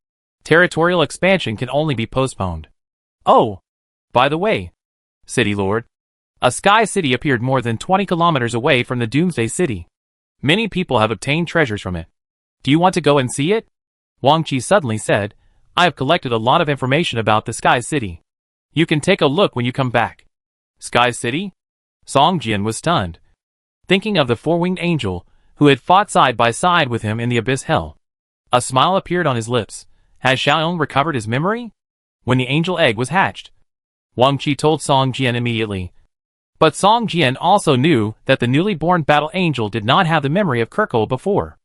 Territorial expansion can only be postponed. Oh, by the way, City Lord, a sky city appeared more than 20 kilometers away from the Doomsday City. Many people have obtained treasures from it. Do you want to go and see it? Wang Qi suddenly said, I have collected a lot of information about the Sky City. You can take a look when you come back. Sky City? Song Jian was stunned, thinking of the four-winged angel who had fought side by side with him in the Abyss Hell. A smile appeared on his lips. Has Xiaoyong recovered his memory? When the angel egg was hatched, Wang Qi told Song Jian immediately. But Song Jian also knew that the newly born battle angel did not have the memory of Kirkle before.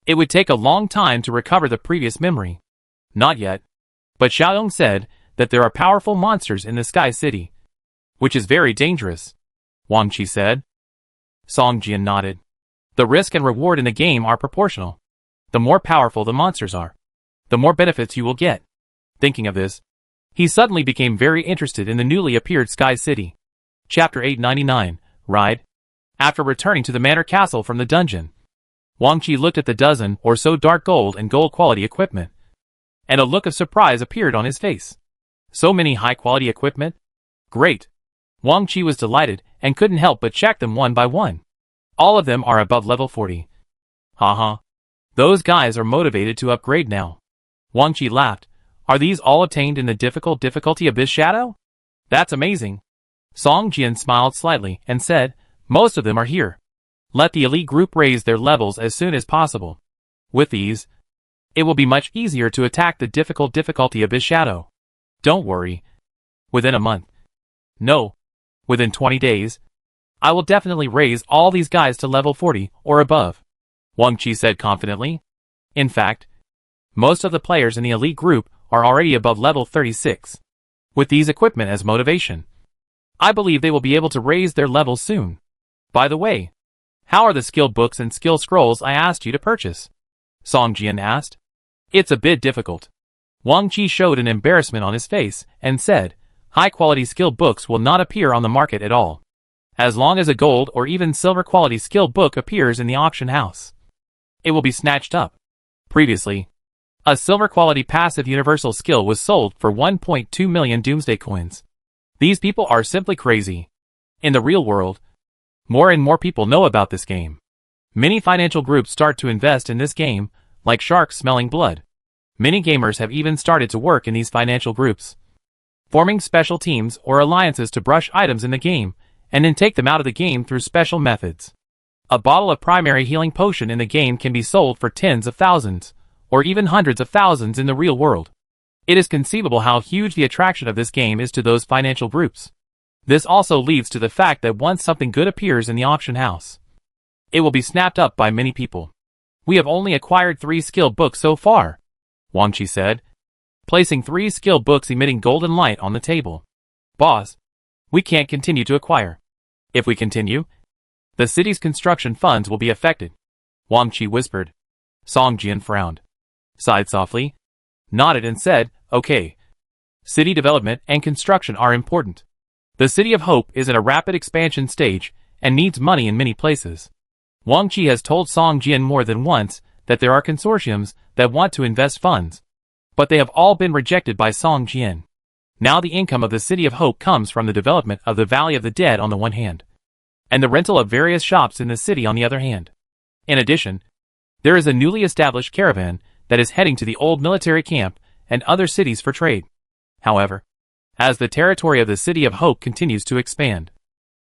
It would take a long time to recover the previous memory. Not yet. But Xiaoyong said that there are powerful monsters in the Sky City, which is very dangerous, Wang Qi said. Song Jian nodded. The risk and reward in the game are proportional. The more powerful the monsters are, the more benefits you will get. Thinking of this, he suddenly became very interested in the newly appeared Sky City. Chapter 899, Ride. After returning to the Manor Castle from the dungeon, Wang Qi looked at the dozen or so dark gold and gold quality equipment, and a look of surprise appeared on his face. So many high-quality equipment? Great! Wang Qi was delighted and couldn't help but check them one by one. All of them are above level 40. Haha. Those guys are motivated to upgrade now. Wang Qi laughed. Are these all obtained in the difficulty Abyss Shadow? That's amazing. Song Jian smiled slightly and said, most of them are here. Let the elite group raise their levels as soon as possible. With these, it will be much easier to attack the difficulty Abyss Shadow. Don't worry. Within a month. No. Within 20 days. I will definitely raise all these guys to level 40 or above, Wang Qi said confidently. In fact, most of the players in the elite group are already above level 36. With these equipment as motivation, I believe they will be able to raise their levels soon. By the way, how are the skill books and skill scrolls I asked you to purchase? Song Jian asked. It's a bit difficult. Wang Qi showed an embarrassment on his face and said, high-quality skill books will not appear on the market at all, as long as a gold or even silver quality skill book appears in the auction house. It will be snatched up. Previously, a silver quality passive universal skill was sold for 1.2 million Doomsday coins. These people are simply crazy. In the real world, more and more people know about this game. Many financial groups start to invest in this game, like sharks smelling blood. Many gamers have even started to work in these financial groups, forming special teams or alliances to brush items in the game, and then take them out of the game through special methods. A bottle of primary healing potion in the game can be sold for tens of thousands, or even hundreds of thousands in the real world. It is conceivable how huge the attraction of this game is to those financial groups. This also leads to the fact that once something good appears in the auction house, it will be snapped up by many people. We have only acquired 3 skill books so far, Wang Qi said, placing 3 skill books emitting golden light on the table. Boss, we can't continue to acquire. If we continue, the city's construction funds will be affected, Wang Qi whispered. Song Jian frowned, sighed softly, nodded and said, okay. City development and construction are important. The City of Hope is in a rapid expansion stage and needs money in many places. Wang Qi has told Song Jian more than once that there are consortiums that want to invest funds, but they have all been rejected by Song Jian. Now the income of the City of Hope comes from the development of the Valley of the Dead on the one hand, and the rental of various shops in the city on the other hand. In addition, there is a newly established caravan that is heading to the old military camp and other cities for trade. However, as the territory of the City of Hope continues to expand,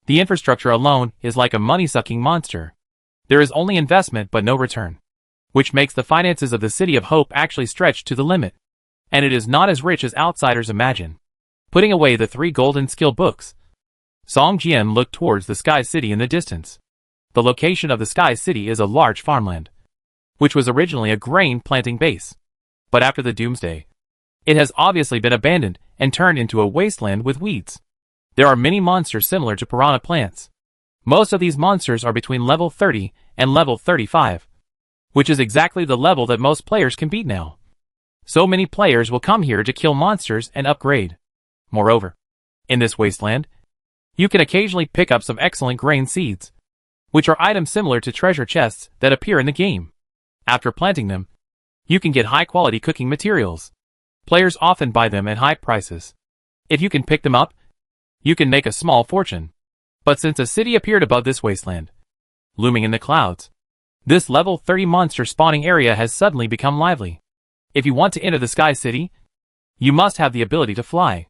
the infrastructure alone is like a money-sucking monster. There is only investment but no return, which makes the finances of the City of Hope actually stretch to the limit, and it is not as rich as outsiders imagine. Putting away the 3 golden skill books, Song Jian looked towards the Sky City in the distance. The location of the Sky City is a large farmland, which was originally a grain planting base. But after the Doomsday, it has obviously been abandoned and turned into a wasteland with weeds. There are many monsters similar to piranha plants. Most of these monsters are between level 30 and level 35, which is exactly the level that most players can beat now. So many players will come here to kill monsters and upgrade. Moreover, in this wasteland, you can occasionally pick up some excellent grain seeds, which are items similar to treasure chests that appear in the game. After planting them, you can get high-quality cooking materials. Players often buy them at high prices. If you can pick them up, you can make a small fortune. But since a city appeared above this wasteland, looming in the clouds, this level 30 monster spawning area has suddenly become lively. If you want to enter the Sky City, You must have the ability to fly.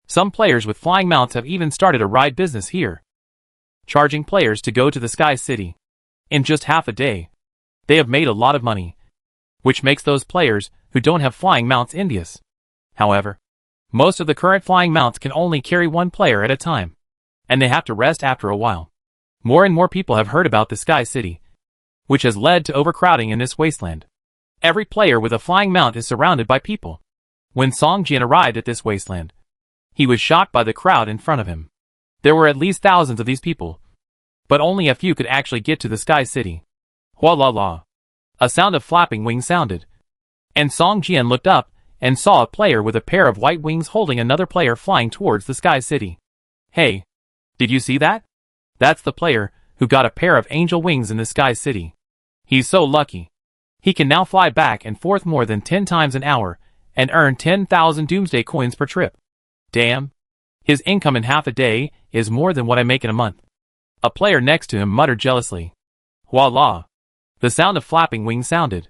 Some players with flying mounts have even started a ride business here, charging players to go to the Sky City. In just half a day, they have made a lot of money, which makes those players who don't have flying mounts envious. However, most of the current flying mounts can only carry one player at a time, and they have to rest after a while. More and more people have heard about the Sky City, which has led to overcrowding in this wasteland. Every player with a flying mount is surrounded by people. When Song Jian arrived at this wasteland, he was shocked by the crowd in front of him. There were at least thousands of these people, but only a few could actually get to the Sky City. Hua la la. A sound of flapping wings sounded, and Song Jian looked up and saw a player with a pair of white wings holding another player flying towards the Sky City. Hey, did you see that? That's the player who got a pair of angel wings in the Sky City. He's so lucky. He can now fly back and forth more than 10 times an hour and earn 10,000 Doomsday coins per trip. Damn. His income in half a day is more than what I make in a month. A player next to him muttered jealously. Voila. The sound of flapping wings sounded,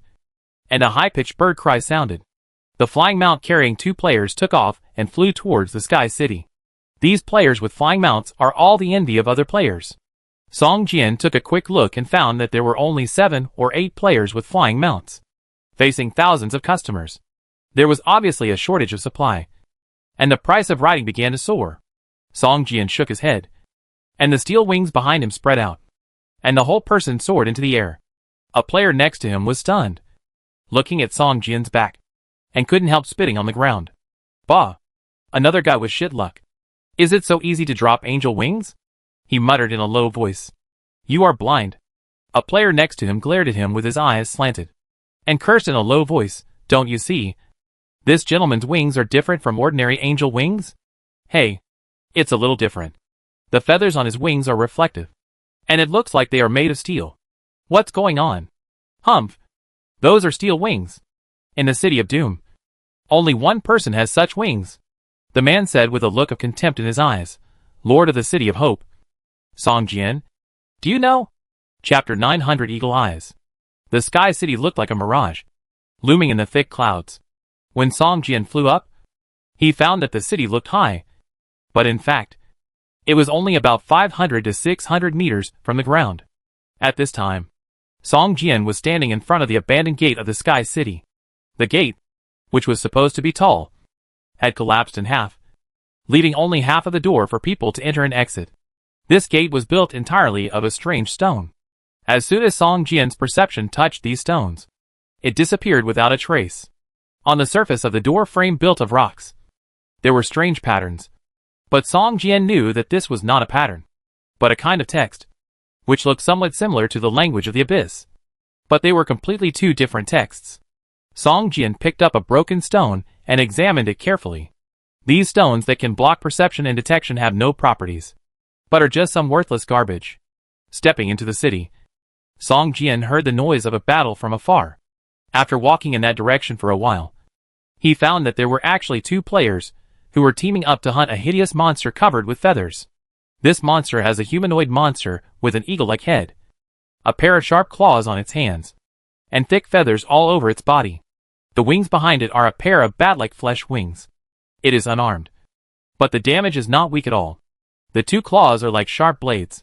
and a high-pitched bird cry sounded. The flying mount carrying two players took off and flew towards the Sky City. These players with flying mounts are all the envy of other players. Song Jian took a quick look and found that there were only 7 or 8 players with flying mounts, facing thousands of customers. There was obviously a shortage of supply, and the price of riding began to soar. Song Jian shook his head, and the steel wings behind him spread out, and the whole person soared into the air. A player next to him was stunned, looking at Song Jian's back, and couldn't help spitting on the ground. Bah! Another guy with shit luck. Is it so easy to drop angel wings? He muttered in a low voice. You are blind. A player next to him glared at him with his eyes slanted, and cursed in a low voice. Don't you see? This gentleman's wings are different from ordinary angel wings? Hey, it's a little different. The feathers on his wings are reflective, and it looks like they are made of steel. What's going on? Humph! Those are steel wings. In the city of Doom, only one person has such wings, the man said with a look of contempt in his eyes. Lord of the City of Hope. Song Jian, do you know? Chapter 900 Eagle Eyes. The Sky City looked like a mirage, looming in the thick clouds. When Song Jian flew up, he found that the city looked high, but in fact, it was only about 500 to 600 meters from the ground. At this time, Song Jian was standing in front of the abandoned gate of the Sky City. The gate, which was supposed to be tall, had collapsed in half, leaving only half of the door for people to enter and exit. This gate was built entirely of a strange stone. As soon as Song Jian's perception touched these stones, it disappeared without a trace. On the surface of the door frame built of rocks, there were strange patterns, but Song Jian knew that this was not a pattern, but a kind of text, which looked somewhat similar to the language of the abyss. But they were completely two different texts. Song Jian picked up a broken stone and examined it carefully. These stones that can block perception and detection have no properties, but are just some worthless garbage. Stepping into the city, Song Jian heard the noise of a battle from afar. After walking in that direction for a while, he found that there were actually 2 players who were teaming up to hunt a hideous monster covered with feathers. This monster has a humanoid monster with an eagle-like head, a pair of sharp claws on its hands, and thick feathers all over its body. The wings behind it are a pair of bat-like flesh wings. It is unarmed, but the damage is not weak at all. The 2 claws are like sharp blades.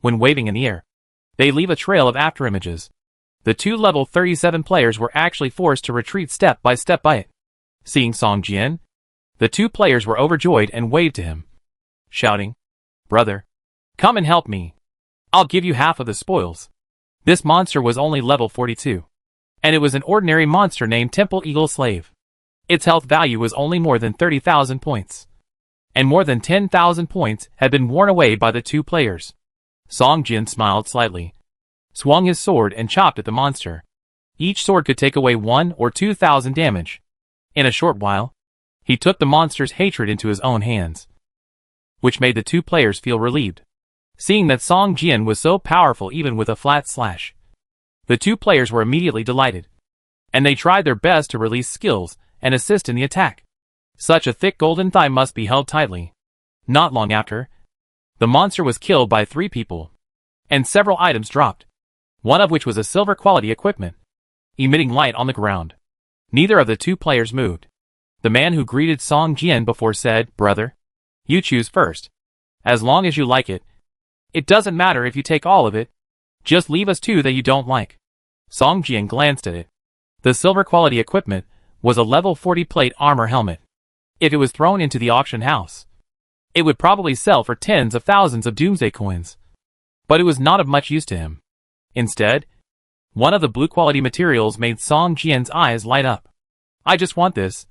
When waving in the air, they leave a trail of afterimages. The 2 level 37 players were actually forced to retreat step by it. Seeing Song Jian, the 2 players were overjoyed and waved to him, shouting, Brother, come and help me. I'll give you half of the spoils. This monster was only level 42, and it was an ordinary monster named Temple Eagle Slave. Its health value was only more than 30,000 points, and more than 10,000 points had been worn away by the 2 players. Song Jian smiled slightly, swung his sword and chopped at the monster. Each sword could take away 1 or 2,000 damage. In a short while, he took the monster's hatred into his own hands, which made the 2 players feel relieved. Seeing that Song Jian was so powerful even with a flat slash, the 2 players were immediately delighted, and they tried their best to release skills and assist in the attack. Such a thick golden thigh must be held tightly. Not long after, the monster was killed by 3 people, and several items dropped, one of which was a silver quality equipment, emitting light on the ground. Neither of the 2 players moved. The man who greeted Song Jian before said, "Brother, you choose first. As long as you like it. It doesn't matter if you take all of it. Just leave us two that you don't like." Song Jian glanced at it. The silver quality equipment was a level 40 plate armor helmet. If it was thrown into the auction house, it would probably sell for tens of thousands of Doomsday coins. But it was not of much use to him. Instead, one of the blue quality materials made Song Jian's eyes light up. "I just want this.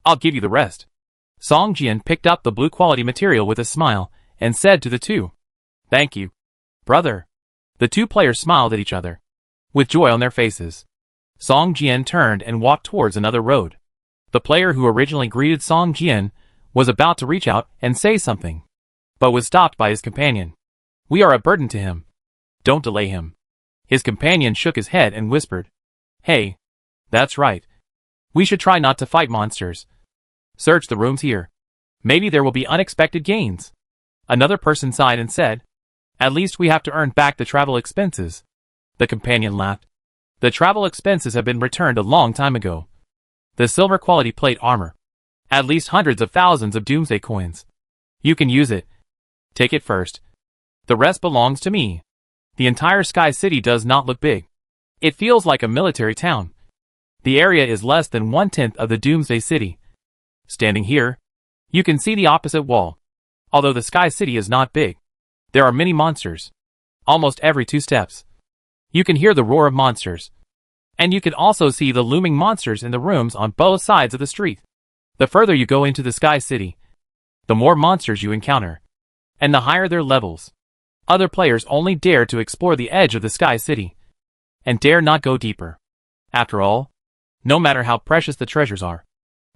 I'll give you the rest." Song Jian picked up the blue quality material with a smile and said to the two, "Thank you, brother." The two players smiled at each other, with joy on their faces. Song Jian turned and walked towards another road. The player who originally greeted Song Jian was about to reach out and say something, but was stopped by his companion. "We are a burden to him. Don't delay him." His companion shook his head and whispered, "Hey, that's right. We should try not to fight monsters. Search the rooms here. Maybe there will be unexpected gains." Another person sighed and said, "At least we have to earn back the travel expenses." The companion laughed. "The travel expenses have been returned a long time ago. The silver quality plate armor. At least hundreds of thousands of Doomsday coins. You can use it. Take it first. The rest belongs to me." The entire Sky City does not look big. It feels like a military town. The area is less than 1/10 of the Doomsday City. Standing here, you can see the opposite wall. Although the Sky City is not big, there are many monsters. Almost every 2 steps. You can hear the roar of monsters. And you can also see the looming monsters in the rooms on both sides of the street. The further you go into the Sky City, the more monsters you encounter, and the higher their levels. Other players only dare to explore the edge of the Sky City, and dare not go deeper. After all, no matter how precious the treasures are,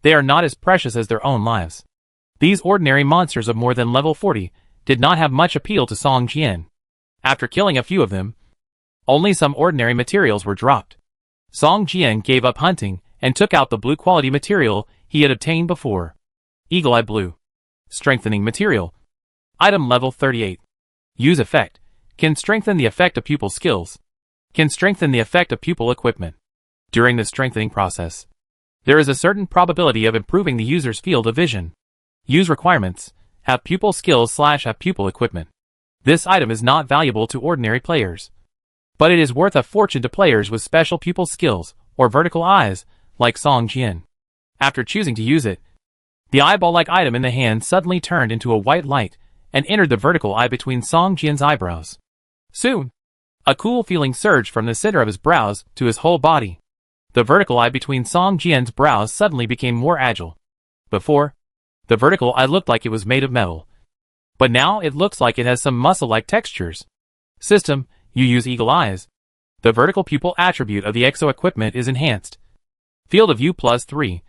they are not as precious as their own lives. These ordinary monsters of more than level 40 did not have much appeal to Song Jian. After killing a few of them, only some ordinary materials were dropped. Song Jian gave up hunting and took out the blue quality material he had obtained before. Eagle Eye Blue. Strengthening material. Item level 38. Use effect. Can strengthen the effect of pupil skills. Can strengthen the effect of pupil equipment. During the strengthening process, there is a certain probability of improving the user's field of vision. Use requirements. Have pupil skills / have pupil equipment. This item is not valuable to ordinary players, but it is worth a fortune to players with special pupil skills or vertical eyes, like Song Jian. After choosing to use it, the eyeball-like item in the hand suddenly turned into a white light and entered the vertical eye between Song Jian's eyebrows. Soon, a cool feeling surged from the center of his brows to his whole body. The vertical eye between Song Jian's brows suddenly became more agile. Before, the vertical eye looked like it was made of metal, but now it looks like it has some muscle-like textures. System, you use eagle eyes. The vertical pupil attribute of the exo equipment is enhanced. Field of view +3.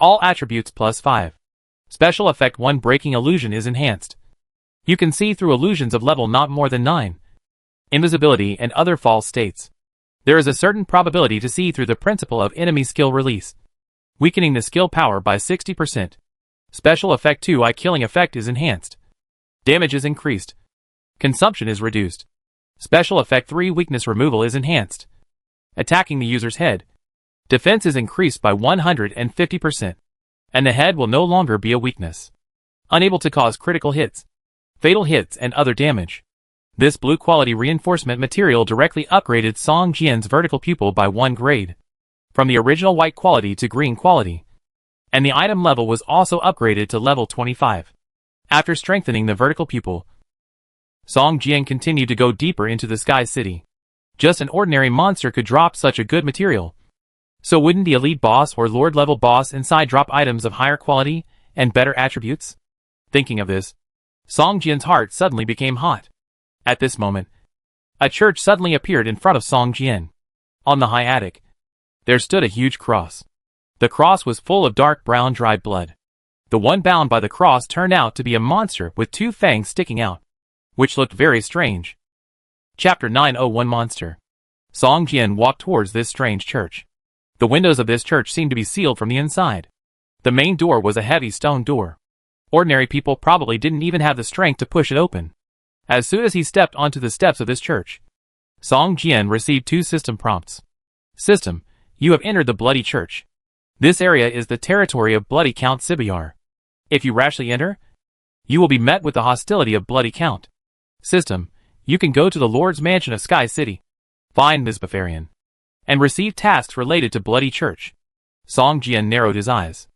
All attributes +5. Special effect 1 breaking illusion is enhanced. You can see through illusions of level not more than 9. Invisibility and other false states. There is a certain probability to see through the principle of enemy skill release, weakening the skill power by 60%. Special effect 2 eye killing effect is enhanced. Damage is increased. Consumption is reduced. Special effect 3 weakness removal is enhanced. Attacking the user's head. Defense is increased by 150%. And the head will no longer be a weakness. Unable to cause critical hits, fatal hits and other damage. This blue quality reinforcement material directly upgraded Song Jian's vertical pupil by 1 grade, from the original white quality to green quality. And the item level was also upgraded to level 25. After strengthening the vertical pupil, Song Jian continued to go deeper into the Sky City. Just an ordinary monster could drop such a good material. So wouldn't the elite boss or lord level boss inside drop items of higher quality and better attributes? Thinking of this, Song Jian's heart suddenly became hot. At this moment, a church suddenly appeared in front of Song Jian. On the high attic, there stood a huge cross. The cross was full of dark brown dried blood. The one bound by the cross turned out to be a monster with 2 fangs sticking out, which looked very strange. Chapter 901 Monster. Song Jian walked towards this strange church. The windows of this church seemed to be sealed from the inside. The main door was a heavy stone door. Ordinary people probably didn't even have the strength to push it open. As soon as he stepped onto the steps of this church, Song Jian received 2 system prompts. System, you have entered the bloody church. This area is the territory of Bloody Count Sibayar. If you rashly enter, you will be met with the hostility of Bloody Count. System, you can go to the Lord's Mansion of Sky City, find Ms. Bafarian, and receive tasks related to Bloody Church. Song Jian narrowed his eyes.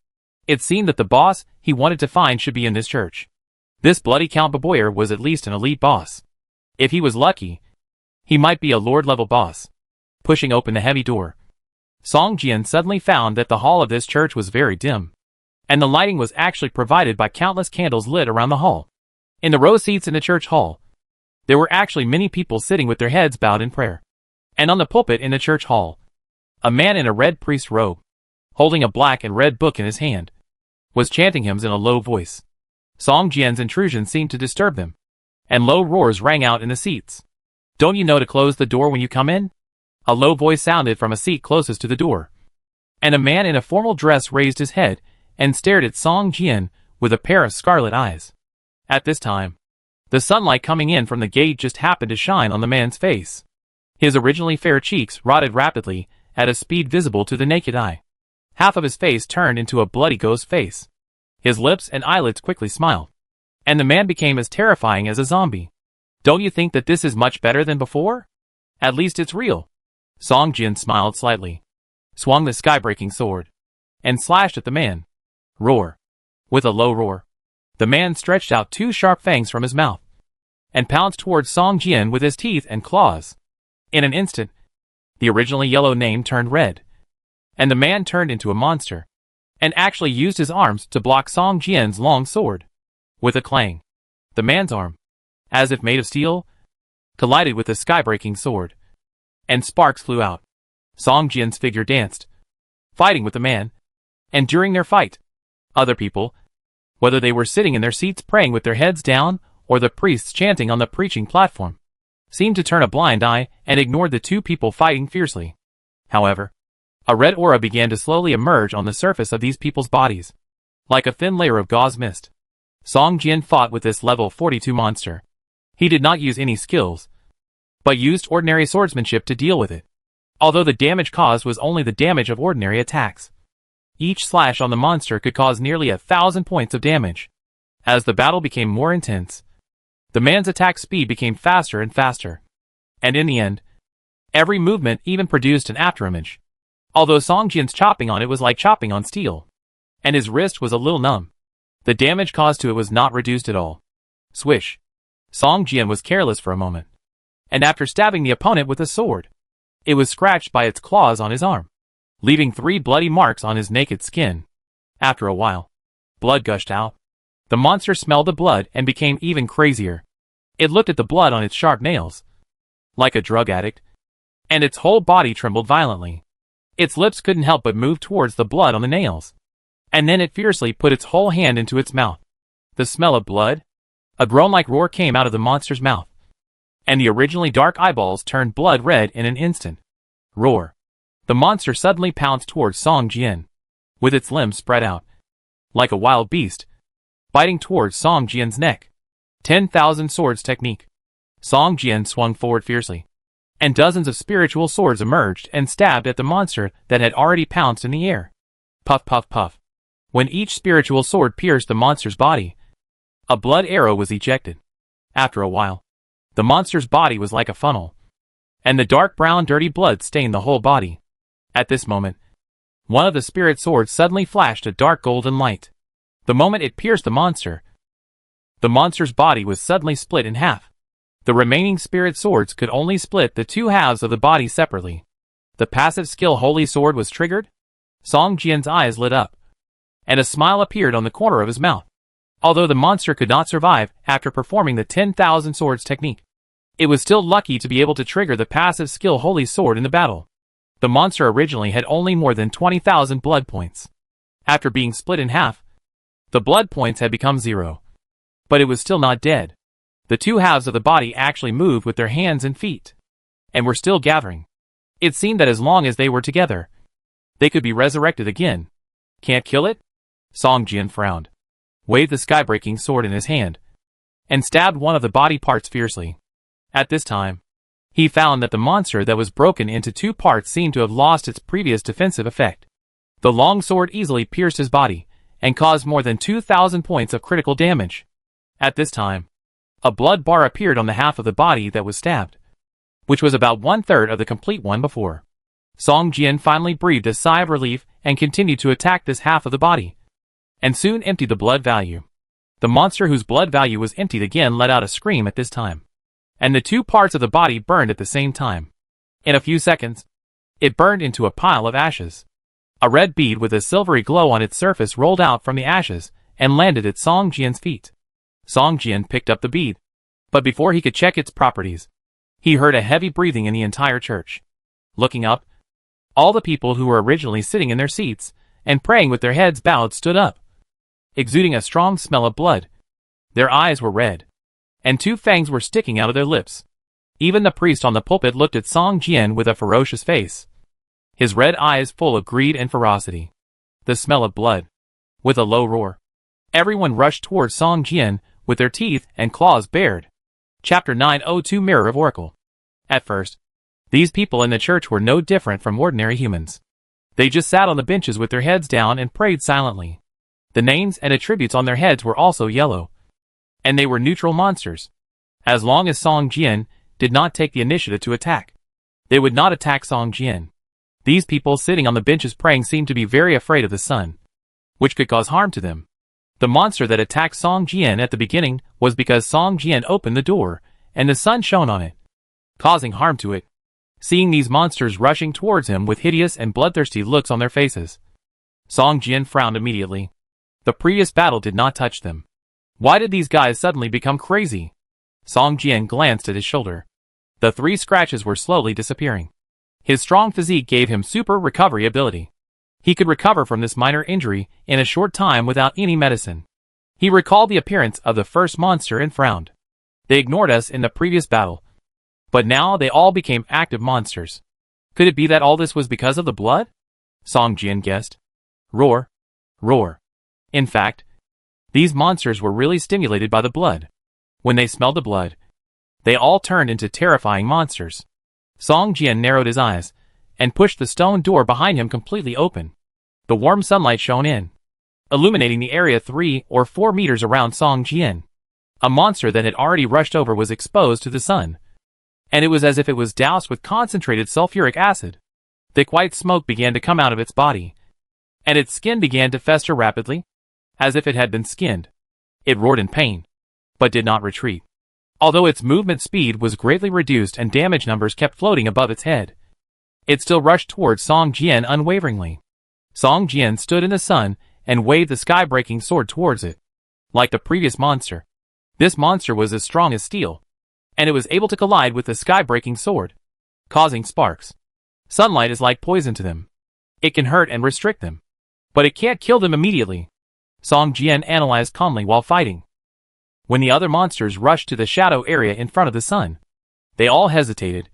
It seemed that the boss he wanted to find should be in this church. This Bloody Count Baboyer was at least an elite boss. If he was lucky, he might be a Lord-level boss. Pushing open the heavy door, Song Jian suddenly found that the hall of this church was very dim, and the lighting was actually provided by countless candles lit around the hall. In the row seats in the church hall, there were actually many people sitting with their heads bowed in prayer. And on the pulpit in the church hall, a man in a red priest robe, holding a black and red book in his hand, was chanting hymns in a low voice. Song Jian's intrusion seemed to disturb them, and low roars rang out in the seats. "Don't you know to close the door when you come in?" A low voice sounded from a seat closest to the door, and a man in a formal dress raised his head and stared at Song Jian with a pair of scarlet eyes. At this time, the sunlight coming in from the gate just happened to shine on the man's face. His originally fair cheeks rotted rapidly at a speed visible to the naked eye. Half of his face turned into a bloody ghost face. His lips and eyelids quickly smiled, and the man became as terrifying as a zombie. "Don't you think that this is much better than before? At least it's real." Song Jian smiled slightly, swung the sky-breaking sword, and slashed at the man. Roar. With a low roar, the man stretched out two sharp fangs from his mouth, and pounced towards Song Jian with his teeth and claws. In an instant, the originally yellow name turned red, and the man turned into a monster, and actually used his arms to block Song Jian's long sword. With a clang, the man's arm, as if made of steel, collided with the sky-breaking sword, and sparks flew out. Song Jian's figure danced, fighting with the man, and during their fight, other people, whether they were sitting in their seats praying with their heads down, or the priests chanting on the preaching platform, seemed to turn a blind eye and ignored the two people fighting fiercely. However, a red aura began to slowly emerge on the surface of these people's bodies, like a thin layer of gauze mist. Song Jian fought with this level 42 monster. He did not use any skills, but used ordinary swordsmanship to deal with it, although the damage caused was only the damage of ordinary attacks. Each slash on the monster could cause nearly 1,000 points of damage. As the battle became more intense, the man's attack speed became faster and faster, and in the end, every movement even produced an afterimage. Although Song Jian's chopping on it was like chopping on steel, and his wrist was a little numb, the damage caused to it was not reduced at all. Swish. Song Jian was careless for a moment, and after stabbing the opponent with a sword, it was scratched by its claws on his arm, leaving 3 bloody marks on his naked skin. After a while, blood gushed out. The monster smelled the blood and became even crazier. It looked at the blood on its sharp nails, like a drug addict, and its whole body trembled violently. Its lips couldn't help but move towards the blood on the nails, and then it fiercely put its whole hand into its mouth. The smell of blood? A groan-like roar came out of the monster's mouth, and the originally dark eyeballs turned blood red in an instant. Roar. The monster suddenly pounced towards Song Jian, with its limbs spread out, like a wild beast, biting towards Song Jian's neck. 10,000 swords technique. Song Jian swung forward fiercely, and dozens of spiritual swords emerged and stabbed at the monster that had already pounced in the air. Puff puff puff. When each spiritual sword pierced the monster's body, a blood arrow was ejected. After a while, the monster's body was like a funnel, and the dark brown dirty blood stained the whole body. At this moment, one of the spirit swords suddenly flashed a dark golden light. The moment it pierced the monster's body was suddenly split in half. The remaining spirit swords could only split the two halves of the body separately. The passive skill Holy Sword was triggered. Song Jian's eyes lit up, and a smile appeared on the corner of his mouth. Although the monster could not survive after performing the 10,000 swords technique, it was still lucky to be able to trigger the passive skill Holy Sword in the battle. The monster originally had only more than 20,000 blood points. After being split in half, the blood points had become 0. But it was still not dead. The two halves of the body actually moved with their hands and feet, and were still gathering. It seemed that as long as they were together, they could be resurrected again. Can't kill it? Song Jian frowned, waved the sky-breaking sword in his hand, and stabbed one of the body parts fiercely. At this time, he found that the monster that was broken into 2 parts seemed to have lost its previous defensive effect. The long sword easily pierced his body, and caused more than 2,000 points of critical damage. At this time, a blood bar appeared on the half of the body that was stabbed, which was about 1/3 of the complete one before. Song Jian finally breathed a sigh of relief and continued to attack this half of the body, and soon emptied the blood value. The monster whose blood value was emptied again let out a scream at this time, and the two parts of the body burned at the same time. In a few seconds, it burned into a pile of ashes. A red bead with a silvery glow on its surface rolled out from the ashes and landed at Song Jian's feet. Song Jian picked up the bead, but before he could check its properties, he heard a heavy breathing in the entire church. Looking up, all the people who were originally sitting in their seats and praying with their heads bowed stood up, exuding a strong smell of blood. Their eyes were red, and two fangs were sticking out of their lips. Even the priest on the pulpit looked at Song Jian with a ferocious face, his red eyes full of greed and ferocity. The smell of blood. With a low roar, everyone rushed towards Song Jian with their teeth and claws bared. Chapter 902 Mirror of Oracle. At first, these people in the church were no different from ordinary humans. They just sat on the benches with their heads down and prayed silently. The names and attributes on their heads were also yellow, and they were neutral monsters. As long as Song Jian did not take the initiative to attack, they would not attack Song Jian. These people sitting on the benches praying seemed to be very afraid of the sun, which could cause harm to them. The monster that attacked Song Jian at the beginning was because Song Jian opened the door, and the sun shone on it, causing harm to it. Seeing these monsters rushing towards him with hideous and bloodthirsty looks on their faces, Song Jian frowned immediately. The previous battle did not touch them. Why did these guys suddenly become crazy? Song Jian glanced at his shoulder. The 3 scratches were slowly disappearing. His strong physique gave him super recovery ability. He could recover from this minor injury in a short time without any medicine. He recalled the appearance of the first monster and frowned. They ignored us in the previous battle, but now they all became active monsters. Could it be that all this was because of the blood? Song Jian guessed. Roar. Roar. In fact, these monsters were really stimulated by the blood. When they smelled the blood, they all turned into terrifying monsters. Song Jian narrowed his eyes and pushed the stone door behind him completely open. The warm sunlight shone in, illuminating the area 3 or 4 meters around Song Jian. A monster that had already rushed over was exposed to the sun, and it was as if it was doused with concentrated sulfuric acid. Thick white smoke began to come out of its body, and its skin began to fester rapidly, as if it had been skinned. It roared in pain, but did not retreat. Although its movement speed was greatly reduced and damage numbers kept floating above its head, it still rushed towards Song Jian unwaveringly. Song Jian stood in the sun and waved the sky-breaking sword towards it. Like the previous monster, this monster was as strong as steel, and it was able to collide with the sky-breaking sword, causing sparks. Sunlight is like poison to them. It can hurt and restrict them, but it can't kill them immediately. Song Jian analyzed calmly while fighting. When the other monsters rushed to the shadow area in front of the sun, they all hesitated,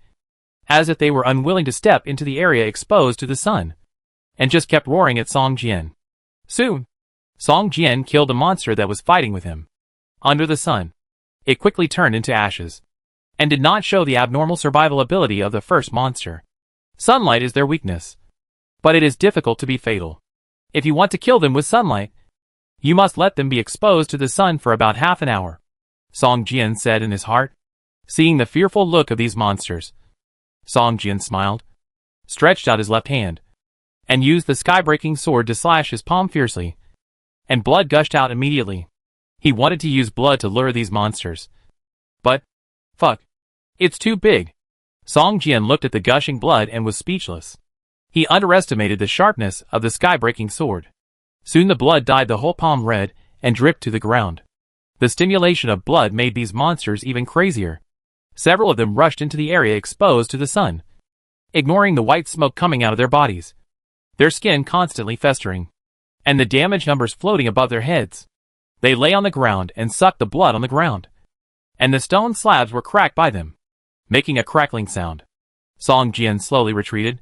as if they were unwilling to step into the area exposed to the sun, and just kept roaring at Song Jian. Soon, Song Jian killed a monster that was fighting with him. Under the sun, it quickly turned into ashes, and did not show the abnormal survival ability of the first monster. Sunlight is their weakness, but it is difficult to be fatal. If you want to kill them with sunlight, you must let them be exposed to the sun for about half an hour, Song Jian said in his heart. Seeing the fearful look of these monsters, Song Jian smiled, stretched out his left hand, and used the sky-breaking sword to slash his palm fiercely, and blood gushed out immediately. He wanted to use blood to lure these monsters, but, fuck, it's too big. Song Jian looked at the gushing blood and was speechless. He underestimated the sharpness of the sky-breaking sword. Soon the blood dyed the whole palm red and dripped to the ground. The stimulation of blood made these monsters even crazier. Several of them rushed into the area exposed to the sun, ignoring the white smoke coming out of their bodies, their skin constantly festering, and the damage numbers floating above their heads. They lay on the ground and sucked the blood on the ground, and the stone slabs were cracked by them, making a crackling sound. Song Jian slowly retreated,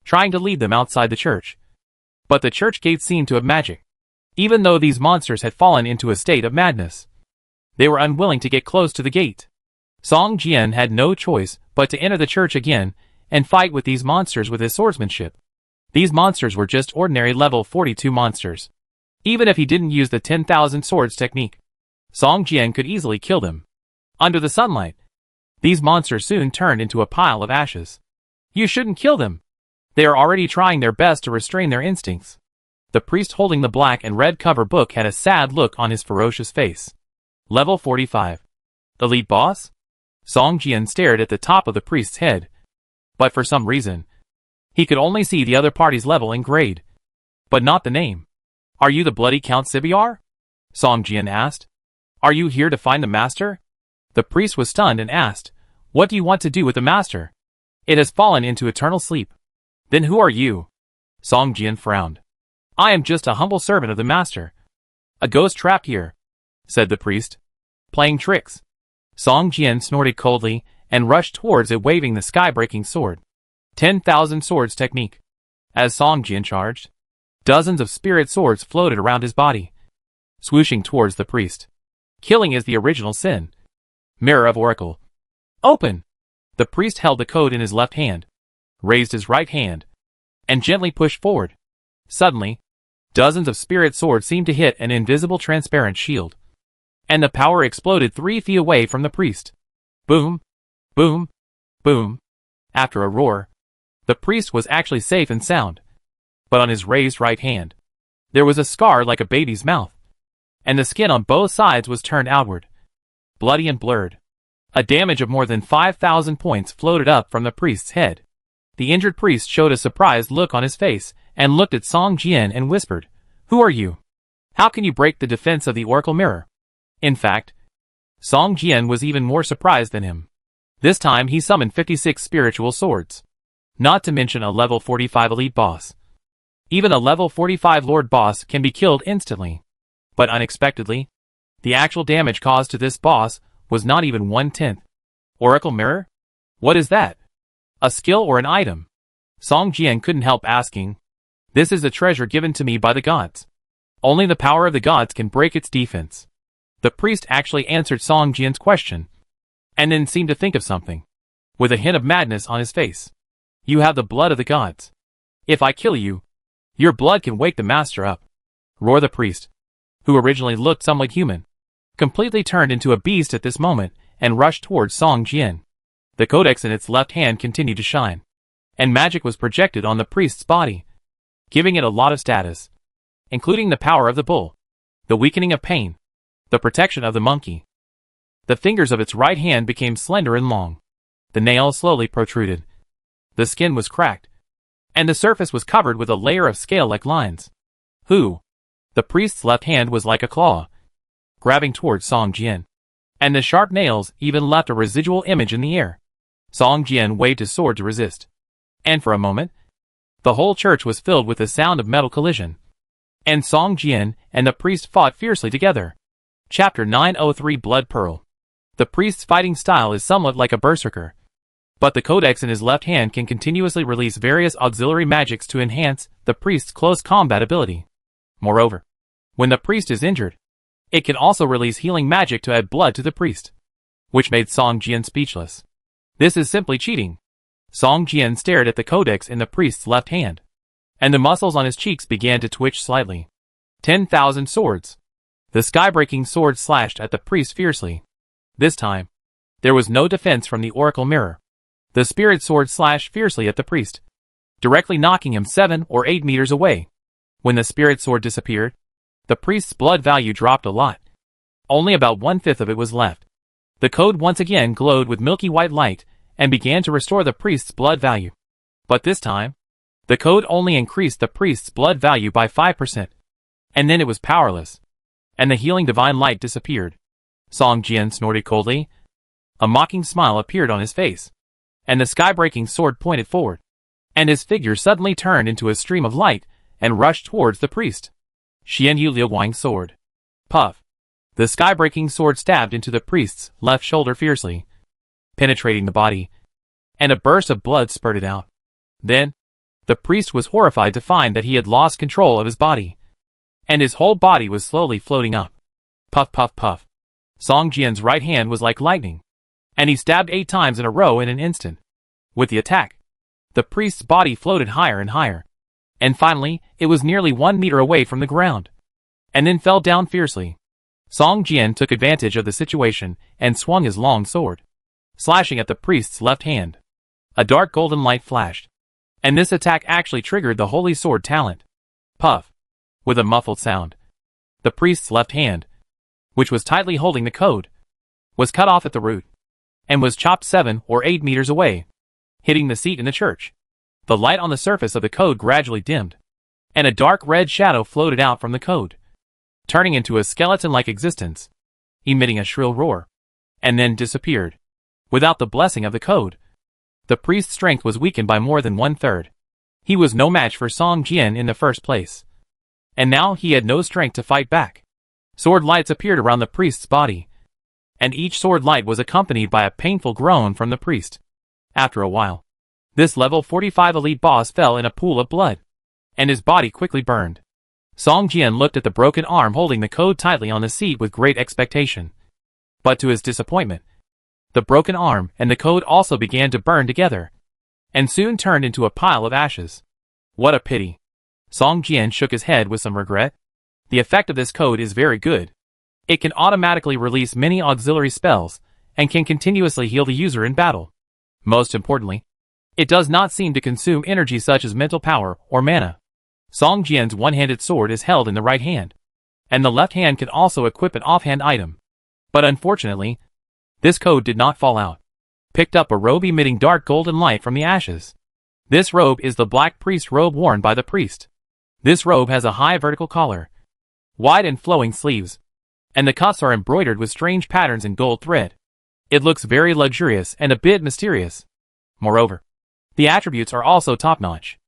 trying to lead them outside the church. But the church gate seemed to have magic. Even though these monsters had fallen into a state of madness, they were unwilling to get close to the gate. Song Jian had no choice but to enter the church again and fight with these monsters with his swordsmanship. These monsters were just ordinary level 42 monsters. Even if he didn't use the 10,000 swords technique, Song Jian could easily kill them. Under the sunlight, these monsters soon turned into a pile of ashes. You shouldn't kill them. They are already trying their best to restrain their instincts. The priest holding the black and red cover book had a sad look on his ferocious face. Level 45. Elite boss? Song Jian stared at the top of the priest's head. But for some reason, he could only see the other party's level and grade, but not the name. Are you the bloody Count Sibyar? Song Jian asked. Are you here to find the master? The priest was stunned and asked, what do you want to do with the master? It has fallen into eternal sleep. Then who are you? Song Jian frowned. I am just a humble servant of the master. A ghost trapped here, said the priest. Playing tricks. Song Jian snorted coldly and rushed towards it, waving the sky-breaking sword. 10,000 swords technique. As Song Jian charged, dozens of spirit swords floated around his body, swooshing towards the priest. Killing is the original sin. Mirror of Oracle. Open! The priest held the code in his left hand, raised his right hand, and gently pushed forward. Suddenly, dozens of spirit swords seemed to hit an invisible transparent shield, and the power exploded 3 feet away from the priest. Boom! Boom! Boom! After a roar, the priest was actually safe and sound. But on his raised right hand, there was a scar like a baby's mouth, and the skin on both sides was turned outward, bloody and blurred. A damage of more than 5,000 points floated up from the priest's head. The injured priest showed a surprised look on his face and looked at Song Jian and whispered, Who are you? How can you break the defense of the Oracle Mirror? In fact, Song Jian was even more surprised than him. This time he summoned 56 spiritual swords, not to mention a level 45 elite boss. Even a level 45 lord boss can be killed instantly. But unexpectedly, the actual damage caused to this boss was not even 1/10. Oracle Mirror? What is that? A skill or an item? Song Jian couldn't help asking. This is a treasure given to me by the gods. Only the power of the gods can break its defense. The priest actually answered Song Jian's question, and then seemed to think of something, with a hint of madness on his face. You have the blood of the gods. If I kill you, your blood can wake the master up. Roared the priest, who originally looked somewhat human, completely turned into a beast at this moment and rushed towards Song Jian. The codex in its left hand continued to shine, and magic was projected on the priest's body, giving it a lot of status, including the power of the bull, the weakening of pain, the protection of the monkey. The fingers of its right hand became slender and long. The nails slowly protruded. The skin was cracked, and the surface was covered with a layer of scale-like lines. Who? The priest's left hand was like a claw, grabbing towards Song Jian, and the sharp nails even left a residual image in the air. Song Jian waved his sword to resist, and for a moment, the whole church was filled with the sound of metal collision, and Song Jian and the priest fought fiercely together. Chapter 903 Blood Pearl. The priest's fighting style is somewhat like a berserker, but the codex in his left hand can continuously release various auxiliary magics to enhance the priest's close combat ability. Moreover, when the priest is injured, it can also release healing magic to add blood to the priest, which made Song Jian speechless. This is simply cheating. Song Jian stared at the codex in the priest's left hand, and the muscles on his cheeks began to twitch slightly. 10,000 swords. The sky-breaking sword slashed at the priest fiercely. This time, there was no defense from the Oracle Mirror. The spirit sword slashed fiercely at the priest, directly knocking him 7 or 8 meters away. When the spirit sword disappeared, the priest's blood value dropped a lot. Only about 1/5 of it was left. The code once again glowed with milky white light and began to restore the priest's blood value. But this time, the code only increased the priest's blood value by 5%. And then it was powerless, and the healing divine light disappeared. Song Jian snorted coldly. A mocking smile appeared on his face, and the sky-breaking sword pointed forward, and his figure suddenly turned into a stream of light and rushed towards the priest. Xianyu Liuguang's sword. Puff. The sky-breaking sword stabbed into the priest's left shoulder fiercely, penetrating the body, and a burst of blood spurted out. Then, the priest was horrified to find that he had lost control of his body, and his whole body was slowly floating up. Puff puff puff. Song Jian's right hand was like lightning, and he stabbed 8 times in a row in an instant. With the attack, the priest's body floated higher and higher, and finally, it was nearly 1 meter away from the ground, and then fell down fiercely. Song Jian took advantage of the situation and swung his long sword, slashing at the priest's left hand. A dark golden light flashed, and this attack actually triggered the holy sword talent. Puff! With a muffled sound, the priest's left hand, which was tightly holding the code, was cut off at the root, and was chopped 7 or 8 meters away, hitting the seat in the church. The light on the surface of the code gradually dimmed, and a dark red shadow floated out from the code, turning into a skeleton-like existence, emitting a shrill roar, and then disappeared. Without the blessing of the code, the priest's strength was weakened by more than 1/3. He was no match for Song Jian in the first place, and now he had no strength to fight back. Sword lights appeared around the priest's body, and each sword light was accompanied by a painful groan from the priest. After a while, this level 45 elite boss fell in a pool of blood, and his body quickly burned. Song Jian looked at the broken arm holding the code tightly on the seat with great expectation. But to his disappointment, the broken arm and the code also began to burn together, and soon turned into a pile of ashes. What a pity. Song Jian shook his head with some regret. The effect of this code is very good. It can automatically release many auxiliary spells, and can continuously heal the user in battle. Most importantly, it does not seem to consume energy such as mental power or mana. Song Jian's one-handed sword is held in the right hand, and the left hand can also equip an offhand item. But unfortunately, this code did not fall out. Picked up a robe emitting dark golden light from the ashes. This robe is the black priest robe worn by the priest. This robe has a high vertical collar, wide and flowing sleeves, and the cuffs are embroidered with strange patterns in gold thread. It looks very luxurious and a bit mysterious. Moreover, the attributes are also top-notch.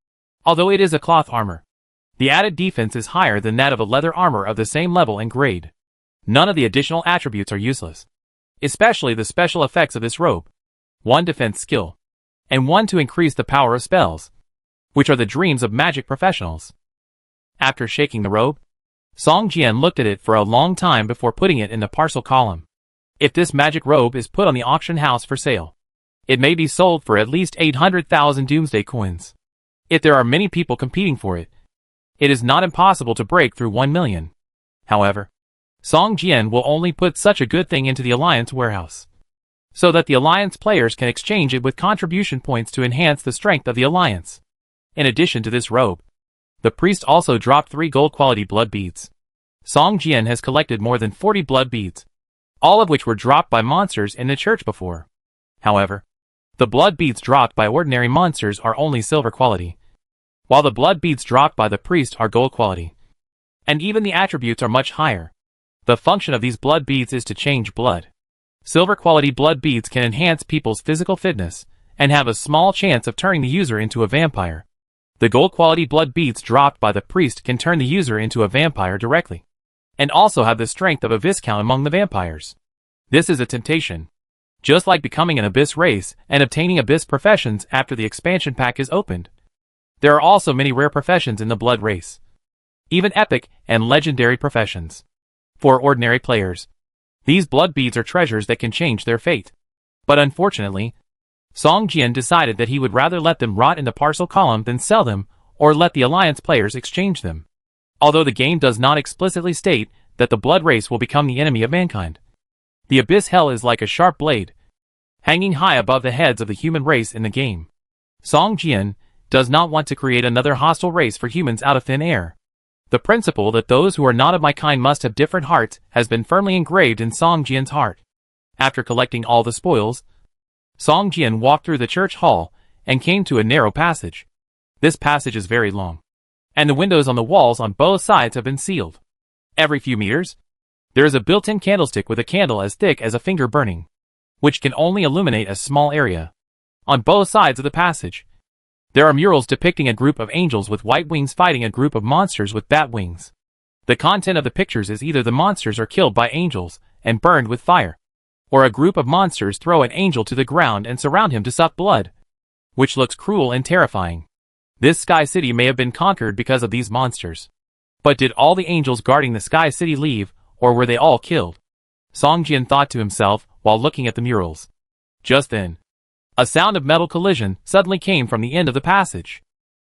Although it is a cloth armor, the added defense is higher than that of a leather armor of the same level and grade. None of the additional attributes are useless, especially the special effects of this robe. 1 defense skill, and 1 to increase the power of spells, which are the dreams of magic professionals. After shaking the robe, Song Jian looked at it for a long time before putting it in the parcel column. If this magic robe is put on the auction house for sale, it may be sold for at least 800,000 Doomsday coins. If there are many people competing for it, it is not impossible to break through 1 million. However, Song Jian will only put such a good thing into the Alliance warehouse, so that the Alliance players can exchange it with contribution points to enhance the strength of the Alliance. In addition to this robe, the priest also dropped 3 gold-quality blood beads. Song Jian has collected more than 40 blood beads, all of which were dropped by monsters in the church before. However, the blood beads dropped by ordinary monsters are only silver quality, while the blood beads dropped by the priest are gold quality. And even the attributes are much higher. The function of these blood beads is to change blood. Silver quality blood beads can enhance people's physical fitness, and have a small chance of turning the user into a vampire. The gold quality blood beads dropped by the priest can turn the user into a vampire directly, and also have the strength of a viscount among the vampires. This is a temptation, just like becoming an abyss race and obtaining abyss professions after the expansion pack is opened. There are also many rare professions in the blood race, even epic and legendary professions. For ordinary players, these blood beads are treasures that can change their fate. But unfortunately, Song Jian decided that he would rather let them rot in the parcel column than sell them, or let the Alliance players exchange them. Although the game does not explicitly state that the blood race will become the enemy of mankind, the abyss hell is like a sharp blade, hanging high above the heads of the human race in the game. Song Jian does not want to create another hostile race for humans out of thin air. The principle that those who are not of my kind must have different hearts has been firmly engraved in Song Jian's heart. After collecting all the spoils, Song Jian walked through the church hall and came to a narrow passage. This passage is very long, and the windows on the walls on both sides have been sealed. Every few meters, there is a built-in candlestick with a candle as thick as a finger burning, which can only illuminate a small area. On both sides of the passage, there are murals depicting a group of angels with white wings fighting a group of monsters with bat wings. The content of the pictures is either the monsters are killed by angels and burned with fire, or a group of monsters throw an angel to the ground and surround him to suck blood, which looks cruel and terrifying. This Sky City may have been conquered because of these monsters. But did all the angels guarding the Sky City leave, or were they all killed? Song Jian thought to himself while looking at the murals. Just then, a sound of metal collision suddenly came from the end of the passage.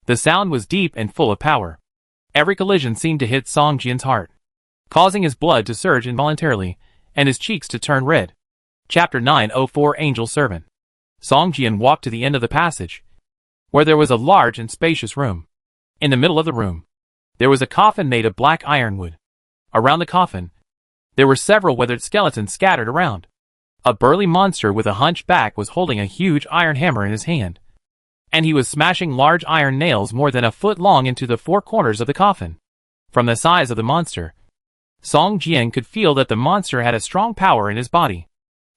The sound was deep and full of power. Every collision seemed to hit Song Jian's heart, causing his blood to surge involuntarily, and his cheeks to turn red. Chapter 904 Angel Servant. Song Jian walked to the end of the passage, where there was a large and spacious room. In the middle of the room, there was a coffin made of black ironwood. Around the coffin, there were several weathered skeletons scattered around. A burly monster with a hunched back was holding a huge iron hammer in his hand, and he was smashing large iron nails more than a foot long into the four corners of the coffin. From the size of the monster, Song Jian could feel that the monster had a strong power in his body.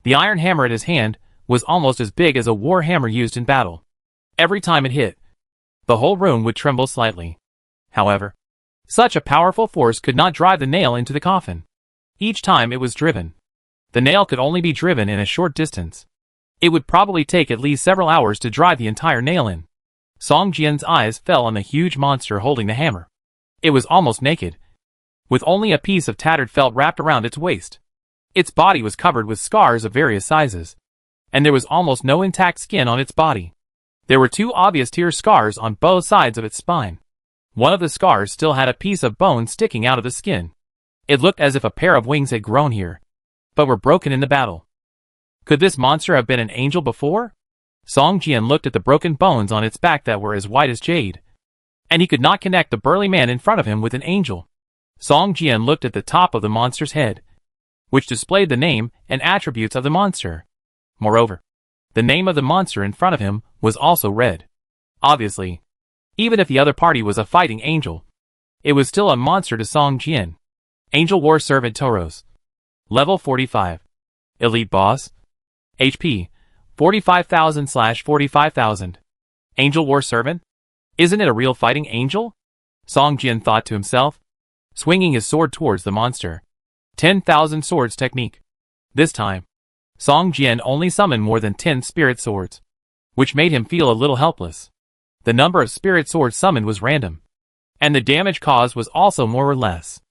The iron hammer at his hand was almost as big as a war hammer used in battle. Every time it hit, the whole room would tremble slightly. However, such a powerful force could not drive the nail into the coffin. Each time it was driven, the nail could only be driven in a short distance. It would probably take at least several hours to drive the entire nail in. Song Jian's eyes fell on the huge monster holding the hammer. It was almost naked, with only a piece of tattered felt wrapped around its waist. Its body was covered with scars of various sizes, and there was almost no intact skin on its body. There were two obvious tear scars on both sides of its spine. One of the scars still had a piece of bone sticking out of the skin. It looked as if a pair of wings had grown here, but were broken in the battle. Could this monster have been an angel before? Song Jian looked at the broken bones on its back that were as white as jade, and he could not connect the burly man in front of him with an angel. Song Jian looked at the top of the monster's head, which displayed the name and attributes of the monster. Moreover, the name of the monster in front of him was also red. Obviously, even if the other party was a fighting angel, it was still a monster to Song Jian. Angel War Servant Tauros. Level 45. Elite Boss. HP 45,000/45,000. Angel War Servant? Isn't it a real fighting angel? Song Jian thought to himself, swinging his sword towards the monster. 10,000 swords technique. This time, Song Jian only summoned more than 10 spirit swords, which made him feel a little helpless. The number of spirit swords summoned was random, and the damage caused was also more or less.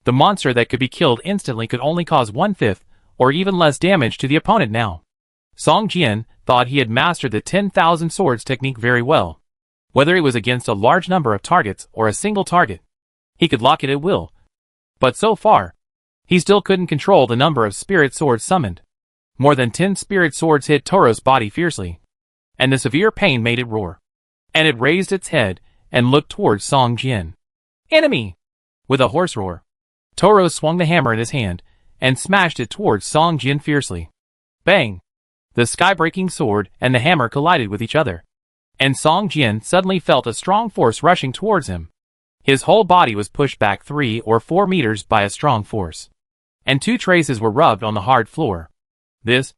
The monster that could be killed instantly could only cause 1/5 or even less damage to the opponent now. Song Jian thought he had mastered the 10,000 swords technique very well. Whether it was against a large number of targets or a single target, he could lock it at will. But so far, he still couldn't control the number of spirit swords summoned. More than 10 spirit swords hit Tauros' body fiercely, and the severe pain made it roar. And it raised its head and looked towards Song Jian. Enemy! With a hoarse roar, Tauros swung the hammer in his hand and smashed it towards Song Jian fiercely. Bang! The sky-breaking sword and the hammer collided with each other, and Song Jian suddenly felt a strong force rushing towards him. His whole body was pushed back 3 or 4 meters by a strong force, and 2 traces were rubbed on the hard floor. This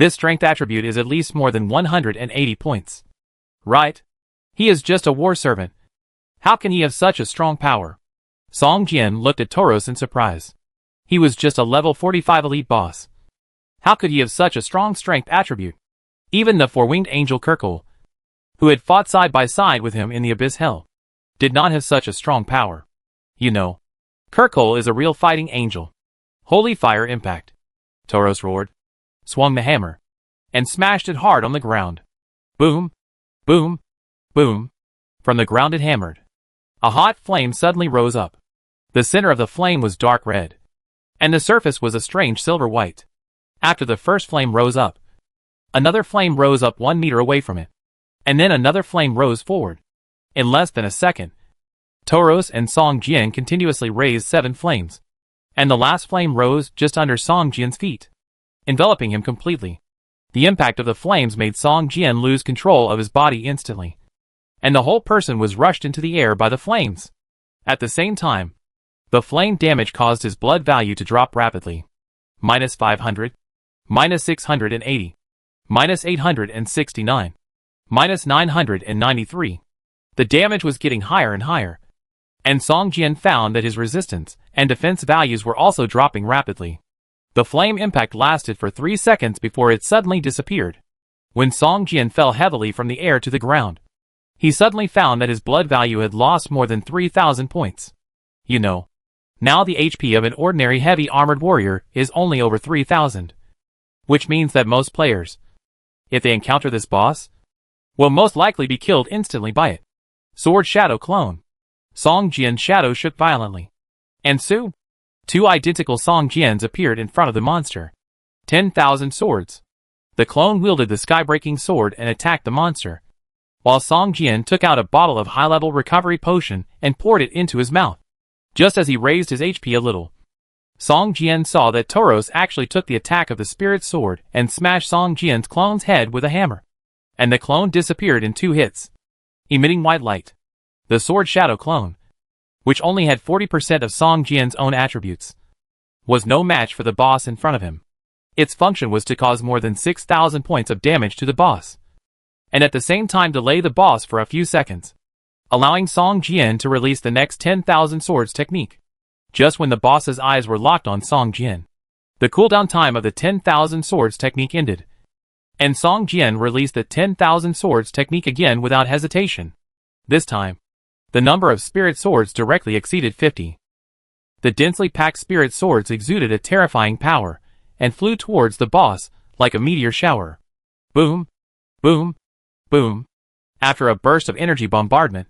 strength attribute is at least more than 180 points. Right? He is just a war servant. How can he have such a strong power? Song Jian looked at Tauros in surprise. He was just a level 45 elite boss. How could he have such a strong strength attribute? Even the four-winged angel Kerkul, who had fought side by side with him in the Abyss Hell, did not have such a strong power. You know, Kerkul is a real fighting angel. Holy fire impact. Tauros roared, swung the hammer, and smashed it hard on the ground. Boom, boom, boom. From the ground it hammered. A hot flame suddenly rose up. The center of the flame was dark red, and the surface was a strange silver white. After the first flame rose up, another flame rose up 1 meter away from it, and then another flame rose forward. In less than a second, Tauros and Song Jian continuously raised 7 flames, and the last flame rose just under Song Jian's feet, enveloping him completely. The impact of the flames made Song Jian lose control of his body instantly, and the whole person was rushed into the air by the flames. At the same time, the flame damage caused his blood value to drop rapidly. -500, -680, -869, -993. The damage was getting higher and higher, and Song Jian found that his resistance and defense values were also dropping rapidly. The flame impact lasted for 3 seconds before it suddenly disappeared. When Song Jian fell heavily from the air to the ground, he suddenly found that his blood value had lost more than 3,000 points. You know, now the HP of an ordinary heavy armored warrior is only over 3,000. Which means that most players, if they encounter this boss, will most likely be killed instantly by it. Sword Shadow Clone. Song Jian's shadow shook violently. And soon, two identical Song Jians appeared in front of the monster. 10,000 swords. The clone wielded the sky-breaking sword and attacked the monster, while Song Jian took out a bottle of high-level recovery potion and poured it into his mouth. Just as he raised his HP a little, Song Jian saw that Tauros actually took the attack of the spirit sword and smashed Song Jian's clone's head with a hammer, and the clone disappeared in 2 hits, emitting white light. The Sword Shadow Clone, which only had 40% of Song Jian's own attributes, was no match for the boss in front of him. Its function was to cause more than 6,000 points of damage to the boss, and at the same time delay the boss for a few seconds, allowing Song Jian to release the next 10,000 swords technique, just when the boss's eyes were locked on Song Jian. The cooldown time of the 10,000 swords technique ended, and Song Jian released the 10,000 swords technique again without hesitation. This time, the number of spirit swords directly exceeded 50. The densely packed spirit swords exuded a terrifying power and flew towards the boss like a meteor shower. Boom, boom, boom. After a burst of energy bombardment,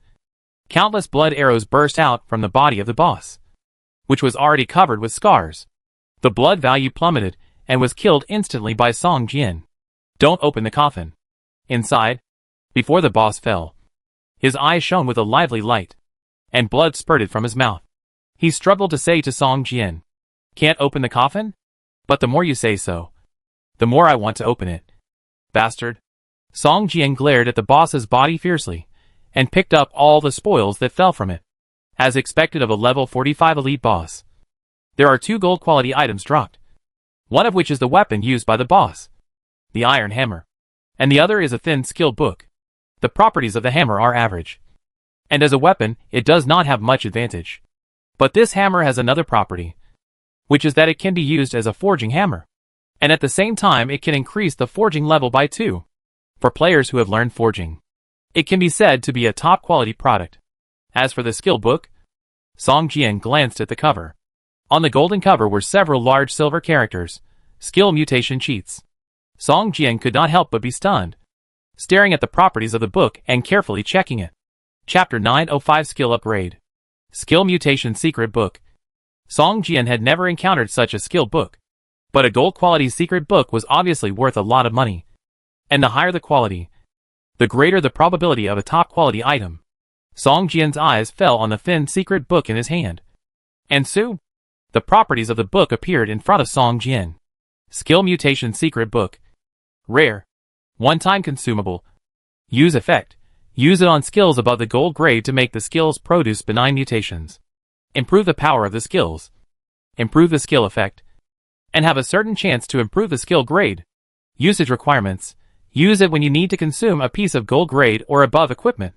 countless blood arrows burst out from the body of the boss, which was already covered with scars. The blood value plummeted and was killed instantly by Song Jian. Don't open the coffin. Inside, before the boss fell, his eyes shone with a lively light, and blood spurted from his mouth. He struggled to say to Song Jian, "Can't open the coffin? But the more you say so, the more I want to open it. Bastard." Song Jian glared at the boss's body fiercely, and picked up all the spoils that fell from it. As expected of a level 45 elite boss, there are 2 gold quality items dropped, one of which is the weapon used by the boss, the iron hammer, and the other is a thin skill book. The properties of the hammer are average, and as a weapon, it does not have much advantage. But this hammer has another property, which is that it can be used as a forging hammer, and at the same time it can increase the forging level by 2. For players who have learned forging, it can be said to be a top quality product. As for the skill book, Song Jian glanced at the cover. On the golden cover were several large silver characters, skill mutation cheats. Song Jian could not help but be stunned, staring at the properties of the book and carefully checking it. Chapter 905 Skill Upgrade. Skill Mutation Secret Book. Song Jian had never encountered such a skill book, but a gold quality secret book was obviously worth a lot of money. And the higher the quality, the greater the probability of a top quality item. Song Jian's eyes fell on the thin secret book in his hand, and soon, the properties of the book appeared in front of Song Jian. Skill Mutation Secret Book. Rare. One-time consumable. Use effect. Use it on skills above the gold grade to make the skills produce benign mutations. Improve the power of the skills. Improve the skill effect, and have a certain chance to improve the skill grade. Usage requirements. Use it when you need to consume a piece of gold grade or above equipment.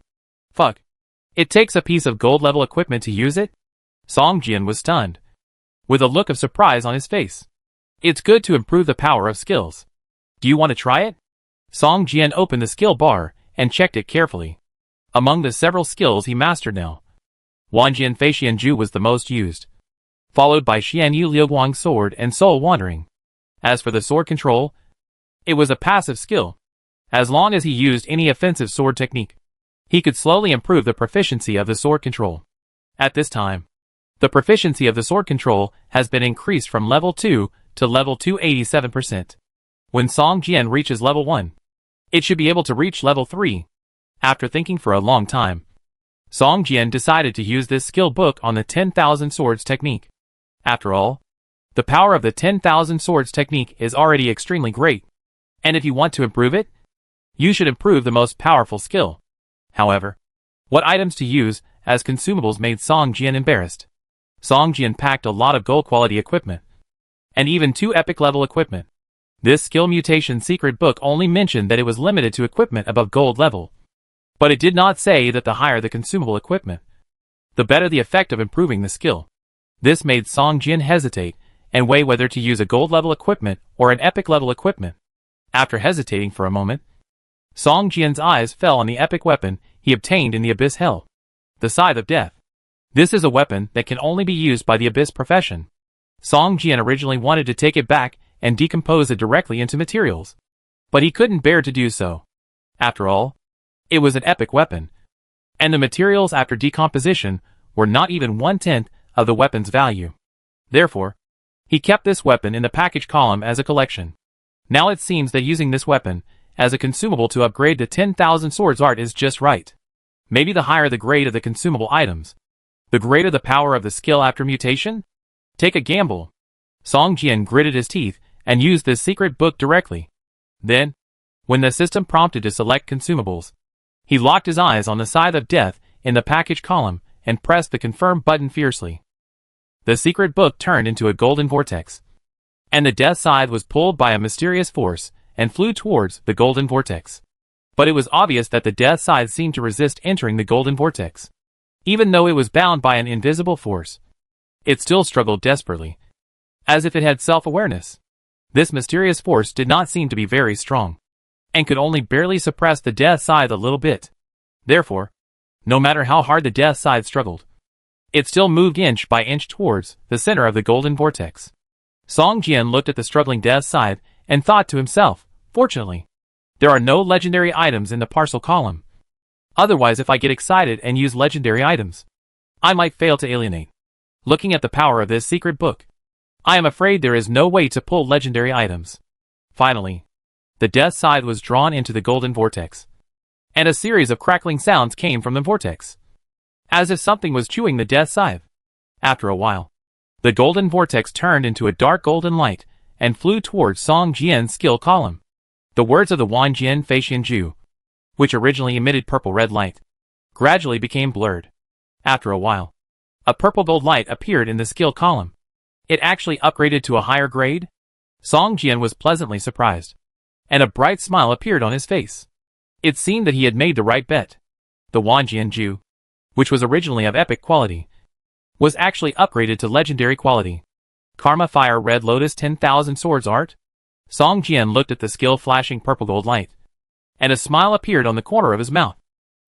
Fuck. It takes a piece of gold level equipment to use it? Song Jian was stunned, with a look of surprise on his face. It's good to improve the power of skills. Do you want to try it? Song Jian opened the skill bar and checked it carefully. Among the several skills he mastered now, Wanjian Fei Xianju was the most used, followed by Xianyu Liuguang Sword and Soul Wandering. As for the sword control, it was a passive skill. As long as he used any offensive sword technique, he could slowly improve the proficiency of the sword control. At this time, the proficiency of the sword control has been increased from level 2 to level 287%. When Song Jian reaches level 1, it should be able to reach level 3. After thinking for a long time, Song Jian decided to use this skill book on the 10,000 swords technique. After all, the power of the 10,000 swords technique is already extremely great, and if you want to improve it, you should improve the most powerful skill. However, what items to use as consumables made Song Jian embarrassed. Song Jian packed a lot of gold quality equipment, and even 2 epic level equipment. This skill mutation secret book only mentioned that it was limited to equipment above gold level, but it did not say that the higher the consumable equipment, the better the effect of improving the skill. This made Song Jian hesitate and weigh whether to use a gold level equipment or an epic level equipment. After hesitating for a moment, Song Jian's eyes fell on the epic weapon he obtained in the Abyss Hell, the Scythe of Death. This is a weapon that can only be used by the Abyss profession. Song Jian originally wanted to take it back and decompose it directly into materials, but he couldn't bear to do so. After all, it was an epic weapon. and the materials after decomposition were not even 1/10 of the weapon's value. Therefore, he kept this weapon in the package column as a collection. Now it seems that using this weapon as a consumable to upgrade to 10,000 swords art is just right. Maybe the higher the grade of the consumable items, the greater the power of the skill after mutation? Take a gamble. Song Jian gritted his teeth and used this secret book directly. Then, when the system prompted to select consumables, he locked his eyes on the scythe of death in the package column and pressed the confirm button fiercely. The secret book turned into a golden vortex, and the death scythe was pulled by a mysterious force and flew towards the golden vortex. But it was obvious that the death scythe seemed to resist entering the golden vortex. Even though it was bound by an invisible force, it still struggled desperately, as if it had self-awareness. This mysterious force did not seem to be very strong, and could only barely suppress the death scythe a little bit. Therefore, no matter how hard the death scythe struggled, it still moved inch by inch towards the center of the golden vortex. Song Jian looked at the struggling death scythe and thought to himself, fortunately, there are no legendary items in the parcel column. Otherwise, if I get excited and use legendary items, I might fail to alienate. Looking at the power of this secret book, I am afraid there is no way to pull legendary items. Finally, the death scythe was drawn into the golden vortex, and a series of crackling sounds came from the vortex, as if something was chewing the death scythe. After a while, the golden vortex turned into a dark golden light and flew towards Song Jian's skill column. The words of the Wanjian Feixian Ju, which originally emitted purple-red light, gradually became blurred. After a while, a purple-gold light appeared in the skill column. It actually upgraded to a higher grade? Song Jian was pleasantly surprised, and a bright smile appeared on his face. It seemed that he had made the right bet. The Wanjian Ju, which was originally of epic quality, was actually upgraded to legendary quality. Karma Fire Red Lotus 10,000 Swords Art? Song Jian looked at the skill flashing purple-gold light, and a smile appeared on the corner of his mouth.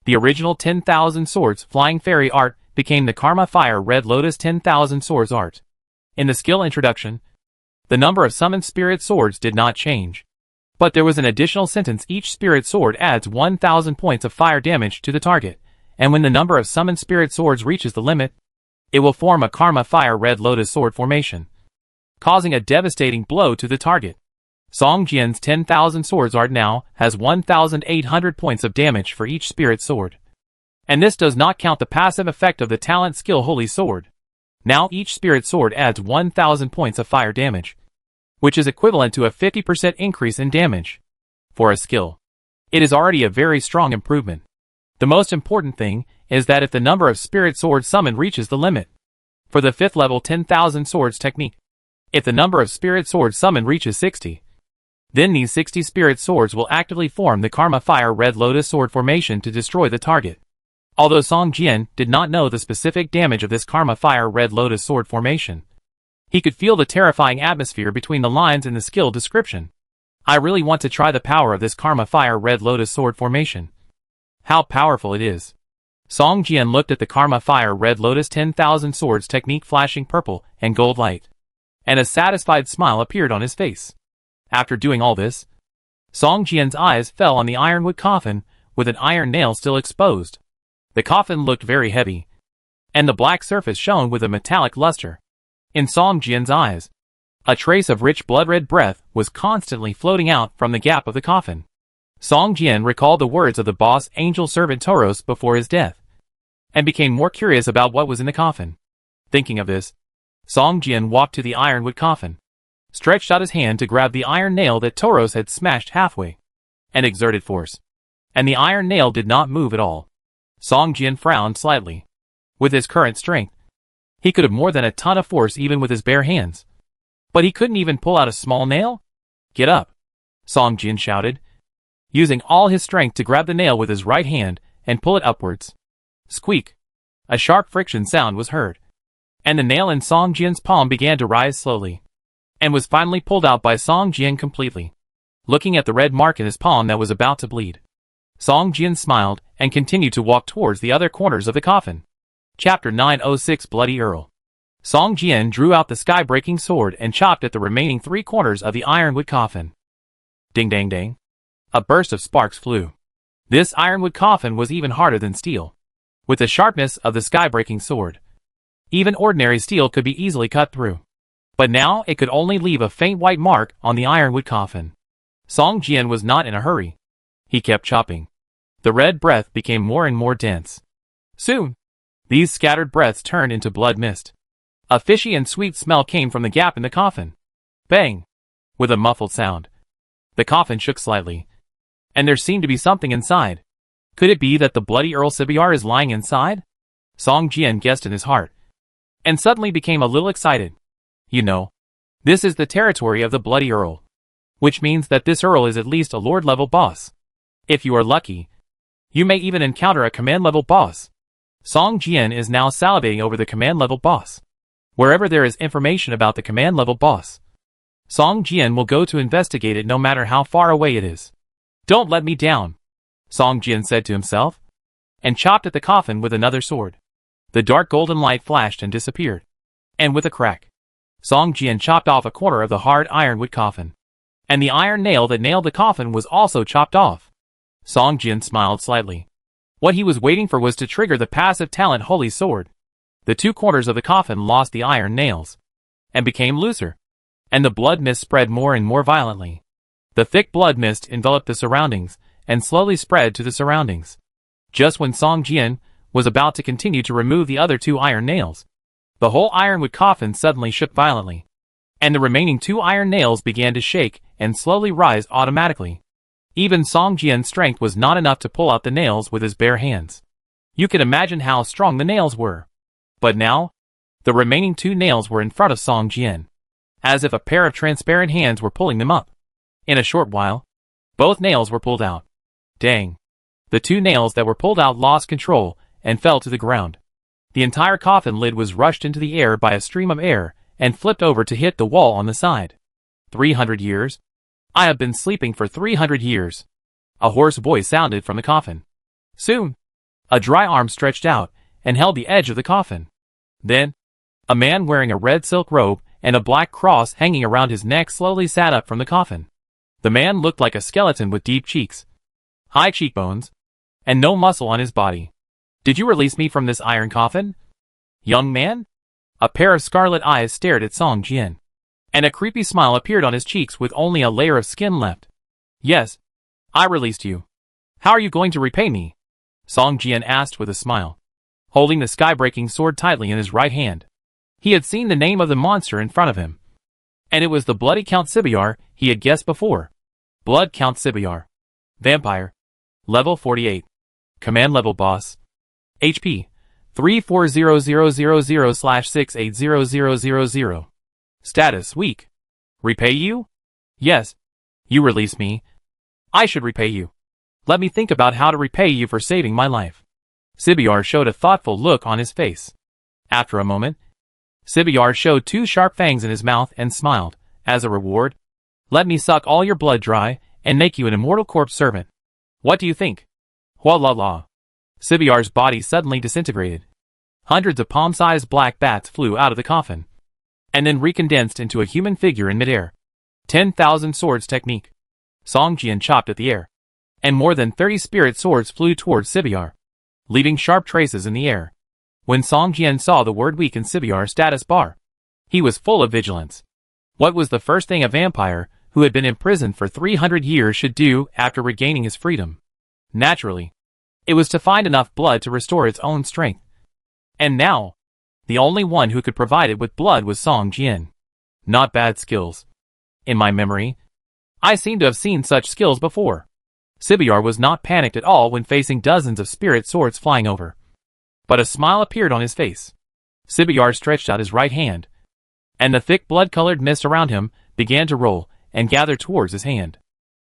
The original 10,000 Swords Flying Fairy art became the Karma Fire Red Lotus 10,000 Swords art. In the skill introduction, the number of summoned spirit swords did not change, but there was an additional sentence: each spirit sword adds 1,000 points of fire damage to the target, and when the number of summoned spirit swords reaches the limit, it will form a Karma Fire Red Lotus sword formation, causing a devastating blow to the target. Song Jian's 10,000 swords art now has 1,800 points of damage for each spirit sword. And this does not count the passive effect of the talent skill Holy Sword. Now each spirit sword adds 1,000 points of fire damage, which is equivalent to a 50% increase in damage. For a skill, it is already a very strong improvement. The most important thing is that if the number of spirit swords summoned reaches the limit, for the 5th level 10,000 swords technique, if the number of spirit swords summoned reaches 60, then these 60 spirit swords will actively form the Karma Fire Red Lotus sword formation to destroy the target. Although Song Jian did not know the specific damage of this Karma Fire Red Lotus sword formation, he could feel the terrifying atmosphere between the lines in the skill description. I really want to try the power of this Karma Fire Red Lotus sword formation. How powerful it is. Song Jian looked at the Karma Fire Red Lotus 10,000 swords technique flashing purple and gold light, and a satisfied smile appeared on his face. After doing all this, Song Jian's eyes fell on the ironwood coffin with an iron nail still exposed. The coffin looked very heavy, and the black surface shone with a metallic luster. In Song Jian's eyes, a trace of rich blood-red breath was constantly floating out from the gap of the coffin. Song Jian recalled the words of the boss angel servant Tauros before his death, and became more curious about what was in the coffin. Thinking of this, Song Jian walked to the ironwood coffin, stretched out his hand to grab the iron nail that Tauros had smashed halfway, and exerted force, and the iron nail did not move at all. Song Jian frowned slightly. With his current strength, he could have more than a ton of force even with his bare hands. But he couldn't even pull out a small nail? Get up! Song Jian shouted, using all his strength to grab the nail with his right hand and pull it upwards. Squeak! A sharp friction sound was heard, and the nail in Song Jian's palm began to rise slowly, and was finally pulled out by Song Jian completely. Looking at the red mark in his palm that was about to bleed, Song Jian smiled and continued to walk towards the other corners of the coffin. Chapter 906 Bloody Earl. Song Jian drew out the sky-breaking sword and chopped at the remaining 3 corners of the ironwood coffin. Ding dang dang. A burst of sparks flew. This ironwood coffin was even harder than steel, with the sharpness of the sky-breaking sword. Even ordinary steel could be easily cut through. But now it could only leave a faint white mark on the ironwood coffin. Song Jian was not in a hurry. He kept chopping. The red breath became more and more dense. Soon, these scattered breaths turned into blood mist. A fishy and sweet smell came from the gap in the coffin. Bang! With a muffled sound. The coffin shook slightly. And there seemed to be something inside. Could it be that the bloody Earl Sibyar is lying inside? Song Jian guessed in his heart. And suddenly became a little excited. You know, this is the territory of the bloody Earl. Which means that this Earl is at least a Lord-level boss. If you are lucky, you may even encounter a command-level boss. Song Jian is now salivating over the command-level boss. Wherever there is information about the command-level boss, Song Jian will go to investigate it no matter how far away it is. Don't let me down, Song Jian said to himself, and chopped at the coffin with another sword. The dark golden light flashed and disappeared. And with a crack, Song Jian chopped off a corner of the hard ironwood coffin. And the iron nail that nailed the coffin was also chopped off. Song Jian smiled slightly. What he was waiting for was to trigger the passive talent Holy Sword. The two corners of the coffin lost the iron nails, and became looser. And the blood mist spread more and more violently. The thick blood mist enveloped the surroundings, and slowly spread to the surroundings. Just when Song Jian was about to continue to remove the other two iron nails, the whole ironwood coffin suddenly shook violently. And the remaining two iron nails began to shake and slowly rise automatically. Even Song Jian's strength was not enough to pull out the nails with his bare hands. You can imagine how strong the nails were. But now, the remaining two nails were in front of Song Jian, as if a pair of transparent hands were pulling them up. In a short while, both nails were pulled out. Dang! The two nails that were pulled out lost control and fell to the ground. The entire coffin lid was rushed into the air by a stream of air and flipped over to hit the wall on the side. 300 years? I have been sleeping for 300 years. A hoarse voice sounded from the coffin. Soon, a dry arm stretched out and held the edge of the coffin. Then, a man wearing a red silk robe and a black cross hanging around his neck slowly sat up from the coffin. The man looked like a skeleton with deep cheeks, high cheekbones, and no muscle on his body. Did you release me from this iron coffin, young man? A pair of scarlet eyes stared at Song Jian, and a creepy smile appeared on his cheeks with only a layer of skin left. Yes, I released you. How are you going to repay me? Song Jian asked with a smile, holding the sky-breaking sword tightly in his right hand. He had seen the name of the monster in front of him, and it was the bloody Count Sibyar he had guessed before. Blood Count Sibyar. Vampire. Level 48. Command level boss. HP 340000/680000. Status weak. Repay you? Yes. You release me. I should repay you. Let me think about how to repay you for saving my life. Sibyar showed a thoughtful look on his face. After a moment, Sibyar showed two sharp fangs in his mouth and smiled. As a reward, let me suck all your blood dry and make you an immortal corpse servant. What do you think? Hua la la. Sibyar's body suddenly disintegrated. Hundreds of palm-sized black bats flew out of the coffin, and then recondensed into a human figure in midair. 10,000 swords technique. Song Jian chopped at the air, and more than 30 spirit swords flew towards Sibyar, leaving sharp traces in the air. When Song Jian saw the word weak in Sibyar's status bar, he was full of vigilance. What was the first thing a vampire who had been imprisoned for 300 years should do after regaining his freedom? Naturally, it was to find enough blood to restore its own strength. And now, the only one who could provide it with blood was Song Jian. Not bad skills. In my memory, I seem to have seen such skills before. Sibyar was not panicked at all when facing dozens of spirit swords flying over. But a smile appeared on his face. Sibyar stretched out his right hand, and the thick blood-colored mist around him began to roll and gather towards his hand.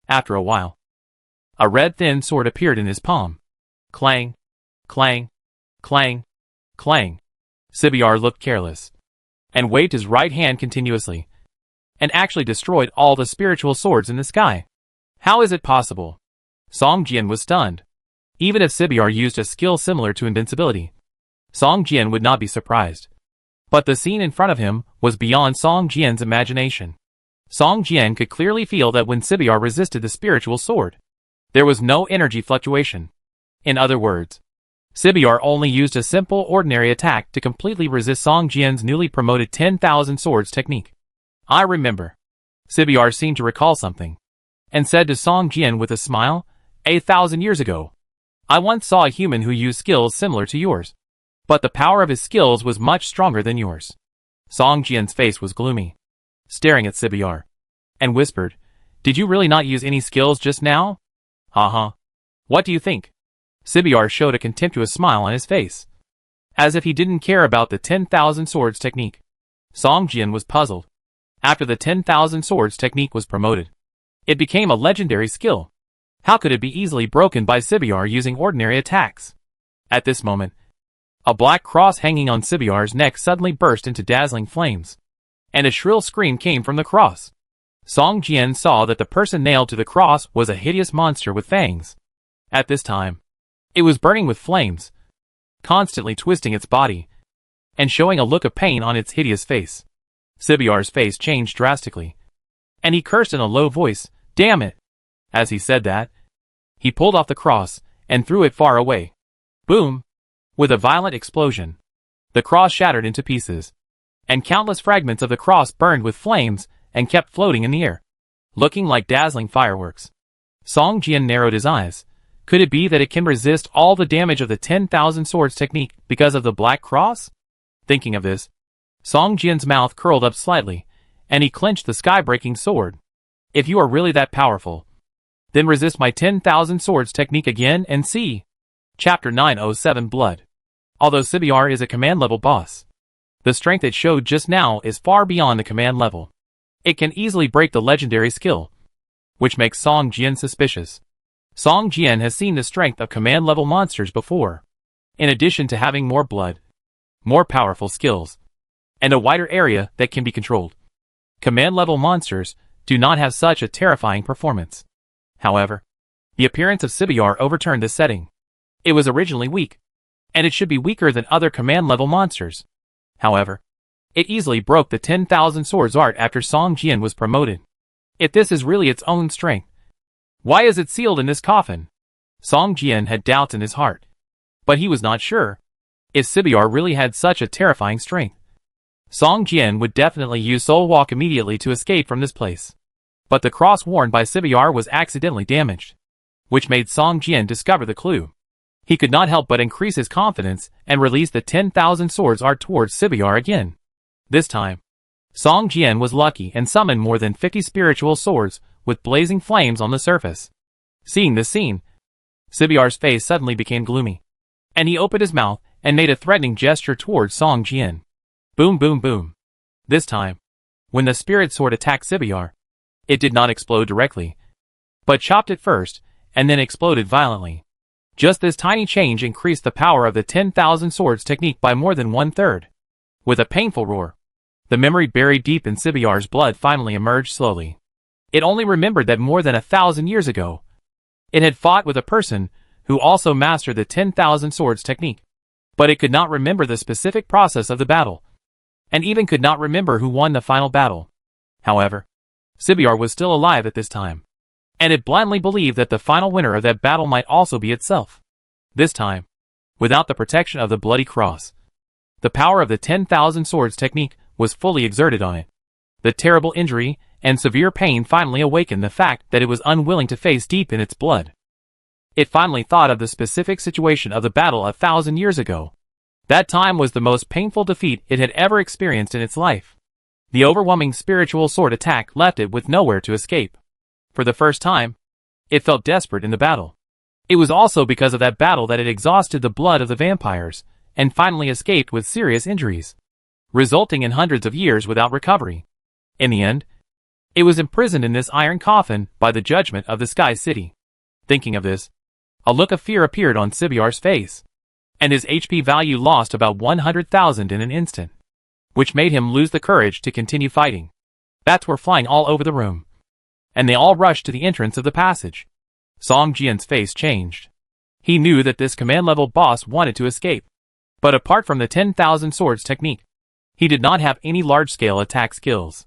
After a while, a red thin sword appeared in his palm. Clang, clang, clang, clang. Sibyar looked careless, and waved his right hand continuously, and actually destroyed all the spiritual swords in the sky. How is it possible? Song Jian was stunned. Even if Sibyar used a skill similar to invincibility, Song Jian would not be surprised. But the scene in front of him was beyond Song Jian's imagination. Song Jian could clearly feel that when Sibyar resisted the spiritual sword, there was no energy fluctuation. In other words, Sibyar only used a simple ordinary attack to completely resist Song Jian's newly promoted 10,000 swords technique. I remember. Sibyar seemed to recall something, and said to Song Jian with a smile, 1,000 years ago, I once saw a human who used skills similar to yours. But the power of his skills was much stronger than yours. Song Jian's face was gloomy, staring at Sibyar, and whispered, Did you really not use any skills just now? Haha. What do you think? Sibyar showed a contemptuous smile on his face, as if he didn't care about the 10,000 swords technique. Song Jian was puzzled. After the 10,000 swords technique was promoted, it became a legendary skill. How could it be easily broken by Sibyar using ordinary attacks? At this moment, a black cross hanging on Sibyar's neck suddenly burst into dazzling flames, and a shrill scream came from the cross. Song Jian saw that the person nailed to the cross was a hideous monster with fangs. At this time, it was burning with flames, constantly twisting its body, and showing a look of pain on its hideous face. Sibyar's face changed drastically, and he cursed in a low voice, Damn it! As he said that, he pulled off the cross and threw it far away. Boom! With a violent explosion, the cross shattered into pieces, and countless fragments of the cross burned with flames and kept floating in the air, looking like dazzling fireworks. Song Jian narrowed his eyes. Could it be that it can resist all the damage of the 10,000 swords technique because of the black cross? Thinking of this, Song Jian's mouth curled up slightly, and he clenched the sky-breaking sword. If you are really that powerful, then resist my 10,000 swords technique again and see. Chapter 907 Blood. Although Sibyar is a command-level boss, the strength it showed just now is far beyond the command level. It can easily break the legendary skill, which makes Song Jian suspicious. Song Jian has seen the strength of command-level monsters before, in addition to having more blood, more powerful skills, and a wider area that can be controlled. Command-level monsters do not have such a terrifying performance. However, the appearance of Sibyar overturned this setting. It was originally weak, and it should be weaker than other command-level monsters. However, it easily broke the 10,000 swords art after Song Jian was promoted. If this is really its own strength, why is it sealed in this coffin? Song Jian had doubts in his heart, but he was not sure if Sibyar really had such a terrifying strength. Song Jian would definitely use Soul Walk immediately to escape from this place. But the cross worn by Sibyar was accidentally damaged, which made Song Jian discover the clue. He could not help but increase his confidence and release the 10,000 swords art towards Sibyar again. This time, Song Jian was lucky and summoned more than 50 spiritual swords with blazing flames on the surface. Seeing this scene, Sibyar's face suddenly became gloomy, and he opened his mouth and made a threatening gesture towards Song Jian. Boom boom boom. This time, when the spirit sword attacked Sibyar, it did not explode directly, but chopped it first, and then exploded violently. Just this tiny change increased the power of the 10,000 swords technique by more than 1/3. With a painful roar, the memory buried deep in Sibyar's blood finally emerged slowly. It only remembered that more than 1,000 years ago, it had fought with a person who also mastered the 10,000 swords technique. But it could not remember the specific process of the battle, and even could not remember who won the final battle. However, Sibyar was still alive at this time, and it blindly believed that the final winner of that battle might also be itself. This time, without the protection of the bloody cross, the power of the 10,000 swords technique was fully exerted on it. The terrible injury and severe pain finally awakened the fact that it was unwilling to face deep in its blood. It finally thought of the specific situation of the battle 1,000 years ago. That time was the most painful defeat it had ever experienced in its life. The overwhelming spiritual sword attack left it with nowhere to escape. For the first time, it felt desperate in the battle. It was also because of that battle that it exhausted the blood of the vampires, and finally escaped with serious injuries, resulting in hundreds of years without recovery. In the end, it was imprisoned in this iron coffin by the judgment of the Sky City. Thinking of this, a look of fear appeared on Sibyar's face, and his HP value lost about 100,000 in an instant, which made him lose the courage to continue fighting. Bats were flying all over the room, and they all rushed to the entrance of the passage. Song Jian's face changed. He knew that this command-level boss wanted to escape, but apart from the 10,000 swords technique, he did not have any large-scale attack skills.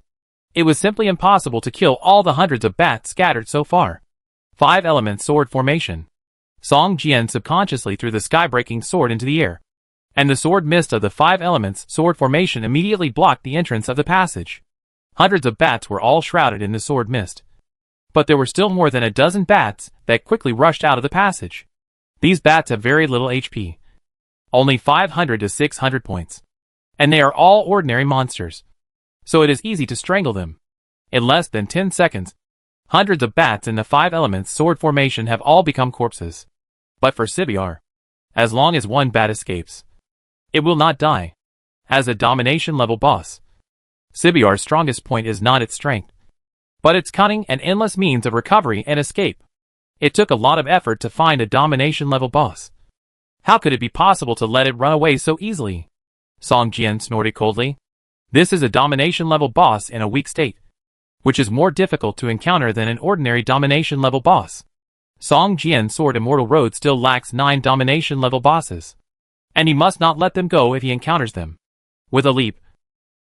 It was simply impossible to kill all the hundreds of bats scattered so far. 5 Element Sword Formation. Song Jian subconsciously threw the sky-breaking sword into the air, and the sword mist of the five elements sword formation immediately blocked the entrance of the passage. Hundreds of bats were all shrouded in the sword mist. But there were still more than a dozen bats that quickly rushed out of the passage. These bats have very little HP. Only 500 to 600 points. And they are all ordinary monsters. So it is easy to strangle them. In less than 10 seconds, hundreds of bats in the five elements sword formation have all become corpses. But for Sibyar, as long as one bat escapes, it will not die. As a domination level boss, Sibyar's strongest point is not its strength, but its cunning and endless means of recovery and escape. It took a lot of effort to find a domination level boss. How could it be possible to let it run away so easily? Song Jian snorted coldly. This is a domination level boss in a weak state, which is more difficult to encounter than an ordinary domination level boss. Song Jian's Sword Immortal Road still lacks 9 domination level bosses, and he must not let them go if he encounters them. With a leap,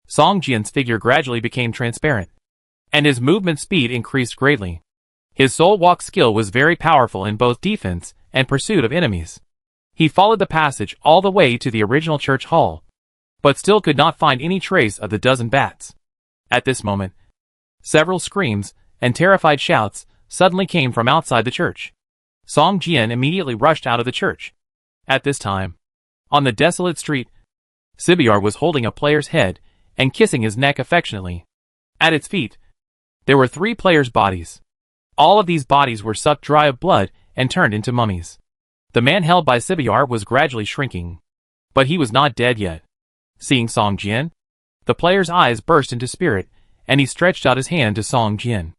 Song Jian's figure gradually became transparent, and his movement speed increased greatly. His soul walk skill was very powerful in both defense and pursuit of enemies. He followed the passage all the way to the original church hall, but still could not find any trace of the dozen bats. At this moment, several screams and terrified shouts suddenly came from outside the church. Song Jian immediately rushed out of the church. At this time, on the desolate street, Sibyar was holding a player's head and kissing his neck affectionately. At its feet, there were 3 players' bodies. All of these bodies were sucked dry of blood and turned into mummies. The man held by Sibyar was gradually shrinking, but he was not dead yet. Seeing Song Jian, the player's eyes burst into spirit, and he stretched out his hand to Song Jian.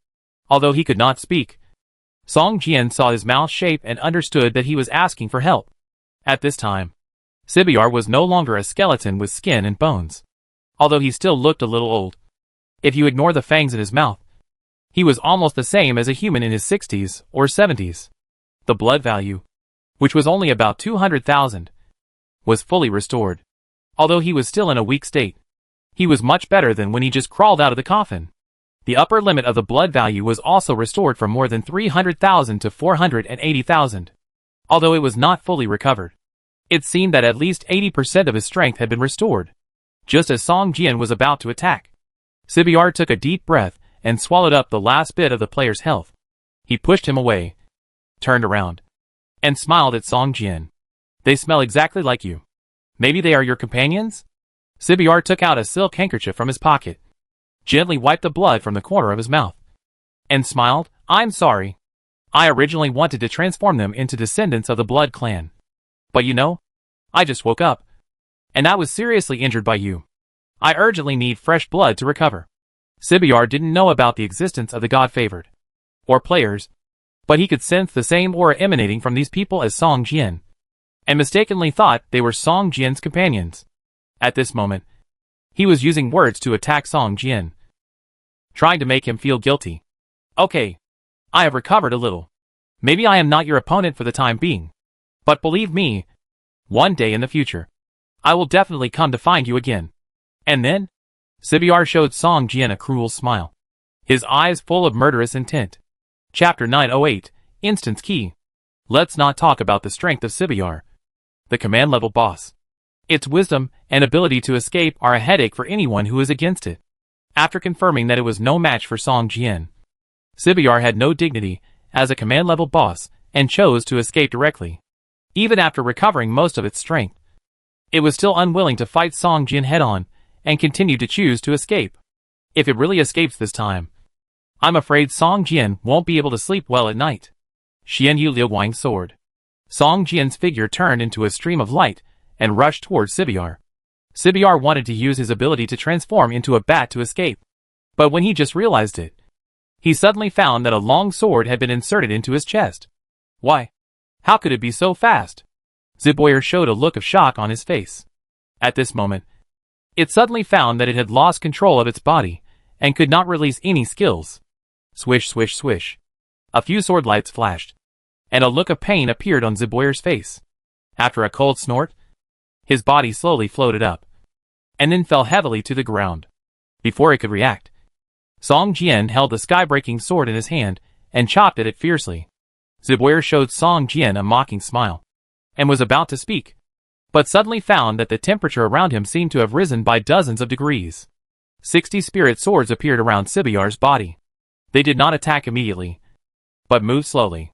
Although he could not speak, Song Jian saw his mouth shape and understood that he was asking for help. At this time, Sibyar was no longer a skeleton with skin and bones, although he still looked a little old. If you ignore the fangs in his mouth, he was almost the same as a human in his 60s or 70s. The blood value, which was only about 200,000, was fully restored. Although he was still in a weak state, he was much better than when he just crawled out of the coffin. The upper limit of the blood value was also restored from more than 300,000 to 480,000. Although it was not fully recovered, it seemed that at least 80% of his strength had been restored. Just as Song Jian was about to attack, Sibyar took a deep breath and swallowed up the last bit of the player's health. He pushed him away, turned around, and smiled at Song Jian. They smell exactly like you. Maybe they are your companions? Sibyar took out a silk handkerchief from his pocket, gently wiped the blood from the corner of his mouth, and smiled. I'm sorry. I originally wanted to transform them into descendants of the Blood Clan. But you know, I just woke up, and I was seriously injured by you. I urgently need fresh blood to recover. Sibyar didn't know about the existence of the God-favored, or players, but he could sense the same aura emanating from these people as Song Jian, and mistakenly thought they were Song Jian's companions. At this moment, he was using words to attack Song Jian, trying to make him feel guilty. Okay, I have recovered a little. Maybe I am not your opponent for the time being, but believe me, one day in the future, I will definitely come to find you again. And then, Sibyar showed Song Jian a cruel smile, his eyes full of murderous intent. Chapter 908, Instance Key. Let's not talk about the strength of Sibyar, the command level boss. Its wisdom and ability to escape are a headache for anyone who is against it. After confirming that it was no match for Song Jian, Sibyar had no dignity as a command level boss and chose to escape directly. Even after recovering most of its strength, it was still unwilling to fight Song Jian head-on and continued to choose to escape. If it really escapes this time, I'm afraid Song Jian won't be able to sleep well at night. Xian Yu Liu Guang's sword. Song Jian's figure turned into a stream of light and rushed towards Sibyar. Sibyar wanted to use his ability to transform into a bat to escape, but when he just realized it, he suddenly found that a long sword had been inserted into his chest. Why? How could it be so fast? Sibyar showed a look of shock on his face. At this moment, it suddenly found that it had lost control of its body and could not release any skills. Swish, swish, swish. A few sword lights flashed, and a look of pain appeared on Sibyar's face. After a cold snort, his body slowly floated up, and then fell heavily to the ground. Before it could react, Song Jian held the sky-breaking sword in his hand and chopped at it fiercely. Ziboyer showed Song Jian a mocking smile, and was about to speak, but suddenly found that the temperature around him seemed to have risen by dozens of degrees. 60 spirit swords appeared around Ziboyer's body. They did not attack immediately, but moved slowly.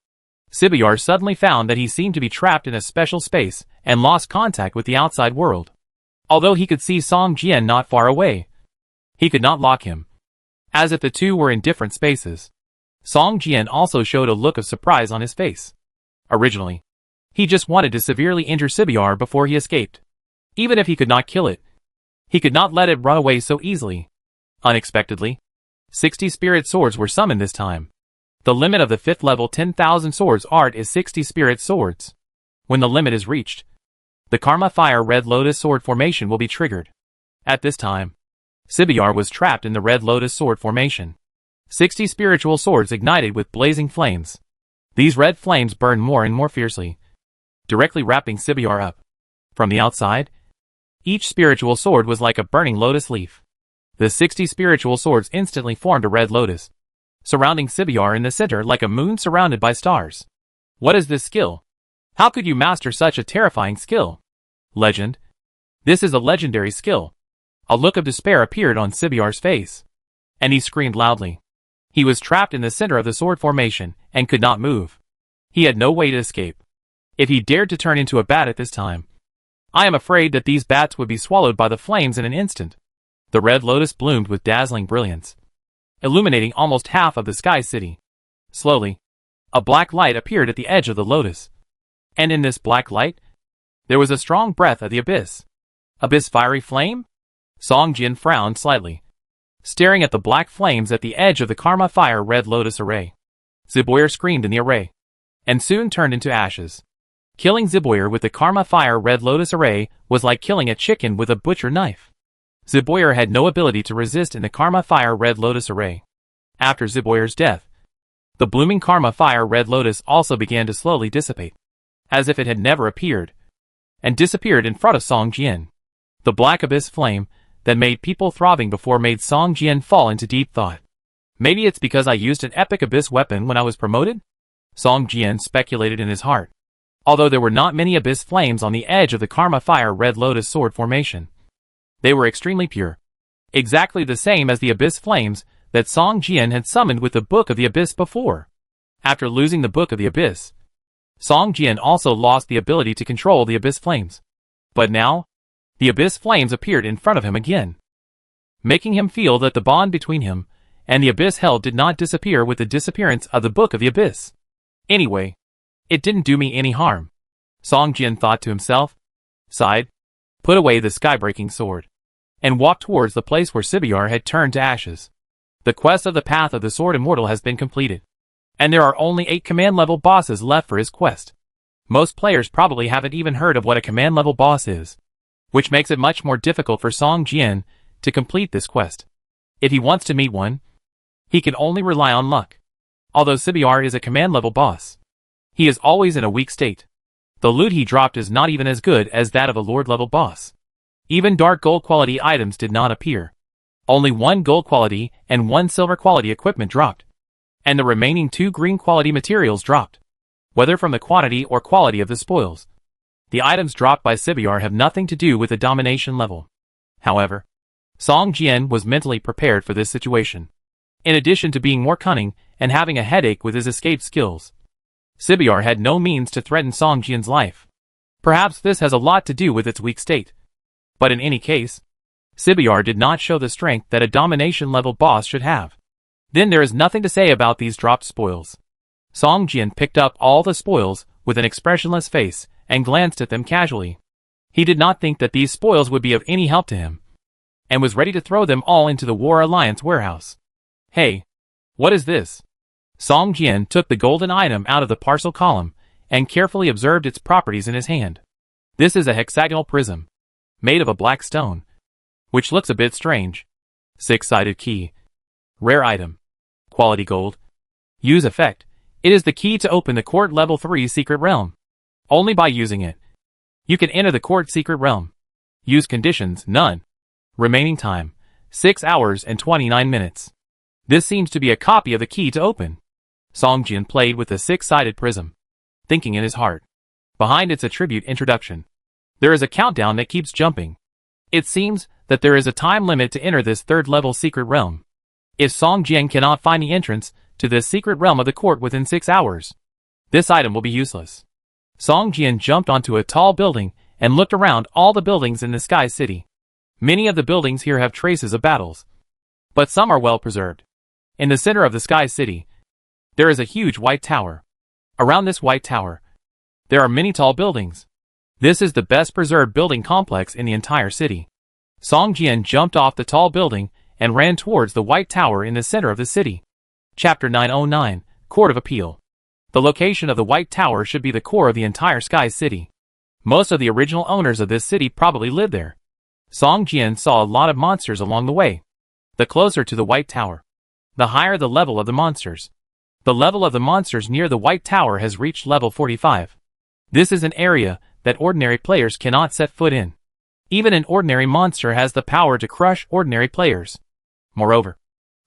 Ziboyer suddenly found that he seemed to be trapped in a special space and lost contact with the outside world. Although he could see Song Jian not far away, he could not lock him, as if the two were in different spaces. Song Jian also showed a look of surprise on his face. Originally, he just wanted to severely injure Ziboyer before he escaped. Even if he could not kill it, he could not let it run away so easily. Unexpectedly, 60 spirit swords were summoned this time. The limit of the 5th level 10,000 swords art is 60 spirit swords. When the limit is reached, the Karma Fire Red Lotus Sword formation will be triggered. At this time, Ziboyer was trapped in the Red Lotus Sword formation. 60 spiritual swords ignited with blazing flames. These red flames burned more and more fiercely, directly wrapping Ziboyer up. From the outside, each spiritual sword was like a burning lotus leaf. The 60 spiritual swords instantly formed a red lotus, surrounding Ziboyer in the center like a moon surrounded by stars. What is this skill? How could you master such a terrifying skill? Legend. This is a legendary skill. A look of despair appeared on Ziboyer's face, and he screamed loudly. He was trapped in the center of the sword formation and could not move. He had no way to escape. If he dared to turn into a bat at this time, I am afraid that these bats would be swallowed by the flames in an instant. The red lotus bloomed with dazzling brilliance, illuminating almost half of the Sky City. Slowly, a black light appeared at the edge of the lotus. And in this black light, there was a strong breath of the abyss. Abyss fiery flame? Song Jian frowned slightly, staring at the black flames at the edge of the Karma Fire Red Lotus array. Ziboyer screamed in the array, and soon turned into ashes. Killing Ziboyer with the Karma Fire Red Lotus array was like killing a chicken with a butcher knife. Ziboyer had no ability to resist in the Karma Fire Red Lotus array. After Ziboyer's death, the blooming Karma Fire Red Lotus also began to slowly dissipate, as if it had never appeared, and disappeared in front of Song Jian. The black abyss flame that made people throbbing before made Song Jian fall into deep thought. Maybe it's because I used an epic abyss weapon when I was promoted? Song Jian speculated in his heart. Although there were not many abyss flames on the edge of the Karma Fire Red Lotus Sword formation, they were extremely pure, exactly the same as the abyss flames that Song Jian had summoned with the Book of the Abyss before. After losing the Book of the Abyss, Song Jian also lost the ability to control the abyss flames. But now, the abyss flames appeared in front of him again, making him feel that the bond between him and the abyss hell did not disappear with the disappearance of the Book of the Abyss. Anyway, it didn't do me any harm, Song Jian thought to himself, sighed, put away the sky-breaking sword, and walked towards the place where Ziboyer had turned to ashes. The quest of the Path of the Sword Immortal has been completed, and there are only 8 command-level bosses left for his quest. Most players probably haven't even heard of what a command-level boss is, which makes it much more difficult for Song Jian to complete this quest. If he wants to meet one, he can only rely on luck. Although Ziboyer is a command-level boss, he is always in a weak state. The loot he dropped is not even as good as that of a Lord-level boss. Even dark gold quality items did not appear. Only 1 gold quality and 1 silver quality equipment dropped, and the remaining 2 green quality materials dropped. Whether from the quantity or quality of the spoils, the items dropped by Ziboyer have nothing to do with the domination level. However, Song Jian was mentally prepared for this situation. In addition to being more cunning and having a headache with his escape skills, Ziboyer had no means to threaten Song Jian's life. Perhaps this has a lot to do with its weak state. But in any case, Ziboyer did not show the strength that a domination-level boss should have. Then there is nothing to say about these dropped spoils. Song Jian picked up all the spoils with an expressionless face and glanced at them casually. He did not think that these spoils would be of any help to him, and was ready to throw them all into the War Alliance warehouse. Hey, what is this? Song Jian took the golden item out of the parcel column and carefully observed its properties in his hand. This is a hexagonal prism, made of a black stone, which looks a bit strange. 6-sided key. Rare item. Quality gold. Use effect. It is the key to open the Court Level 3 Secret Realm. Only by using it, you can enter the Court Secret Realm. Use conditions, none. Remaining time, 6 hours and 29 minutes. This seems to be a copy of the key to open. Song Jian played with the six-sided prism, thinking in his heart. Behind its attribute introduction, there is a countdown that keeps jumping. It seems that there is a time limit to enter this third-level secret realm. If Song Jian cannot find the entrance to this secret realm of the court within 6 hours, this item will be useless. Song Jian jumped onto a tall building and looked around all the buildings in the Sky City. Many of the buildings here have traces of battles, but some are well preserved. In the center of the Sky City, there is a huge white tower. Around this white tower, there are many tall buildings. This is the best preserved building complex in the entire city. Song Jian jumped off the tall building and ran towards the white tower in the center of the city. Chapter 909, Court of Appeal. The location of the white tower should be the core of the entire Sky City. Most of the original owners of this city probably lived there. Song Jian saw a lot of monsters along the way. The closer to the white tower, the higher the level of the monsters. The level of the monsters near the white tower has reached level 45. This is an area that ordinary players cannot set foot in. Even an ordinary monster has the power to crush ordinary players. Moreover,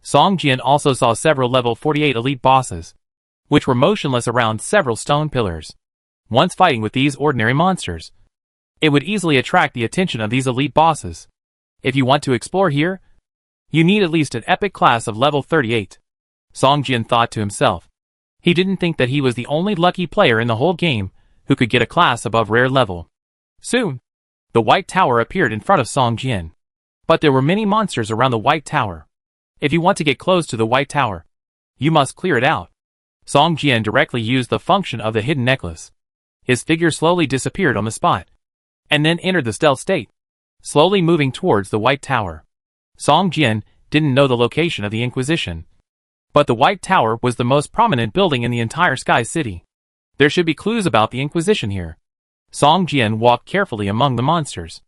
Song Jian also saw several level 48 elite bosses, which were motionless around several stone pillars. Once fighting with these ordinary monsters, it would easily attract the attention of these elite bosses. If you want to explore here, you need at least an epic class of level 38. Song Jian thought to himself. He didn't think that he was the only lucky player in the whole game who could get a class above rare level. Soon, the white tower appeared in front of Song Jian. But there were many monsters around the white tower. If you want to get close to the white tower, you must clear it out. Song Jian directly used the function of the hidden necklace. His figure slowly disappeared on the spot, and then entered the stealth state, slowly moving towards the white tower. Song Jian didn't know the location of the Inquisition, but the white tower was the most prominent building in the entire Sky City. There should be clues about the Inquisition here. Song Jian walked carefully among the monsters.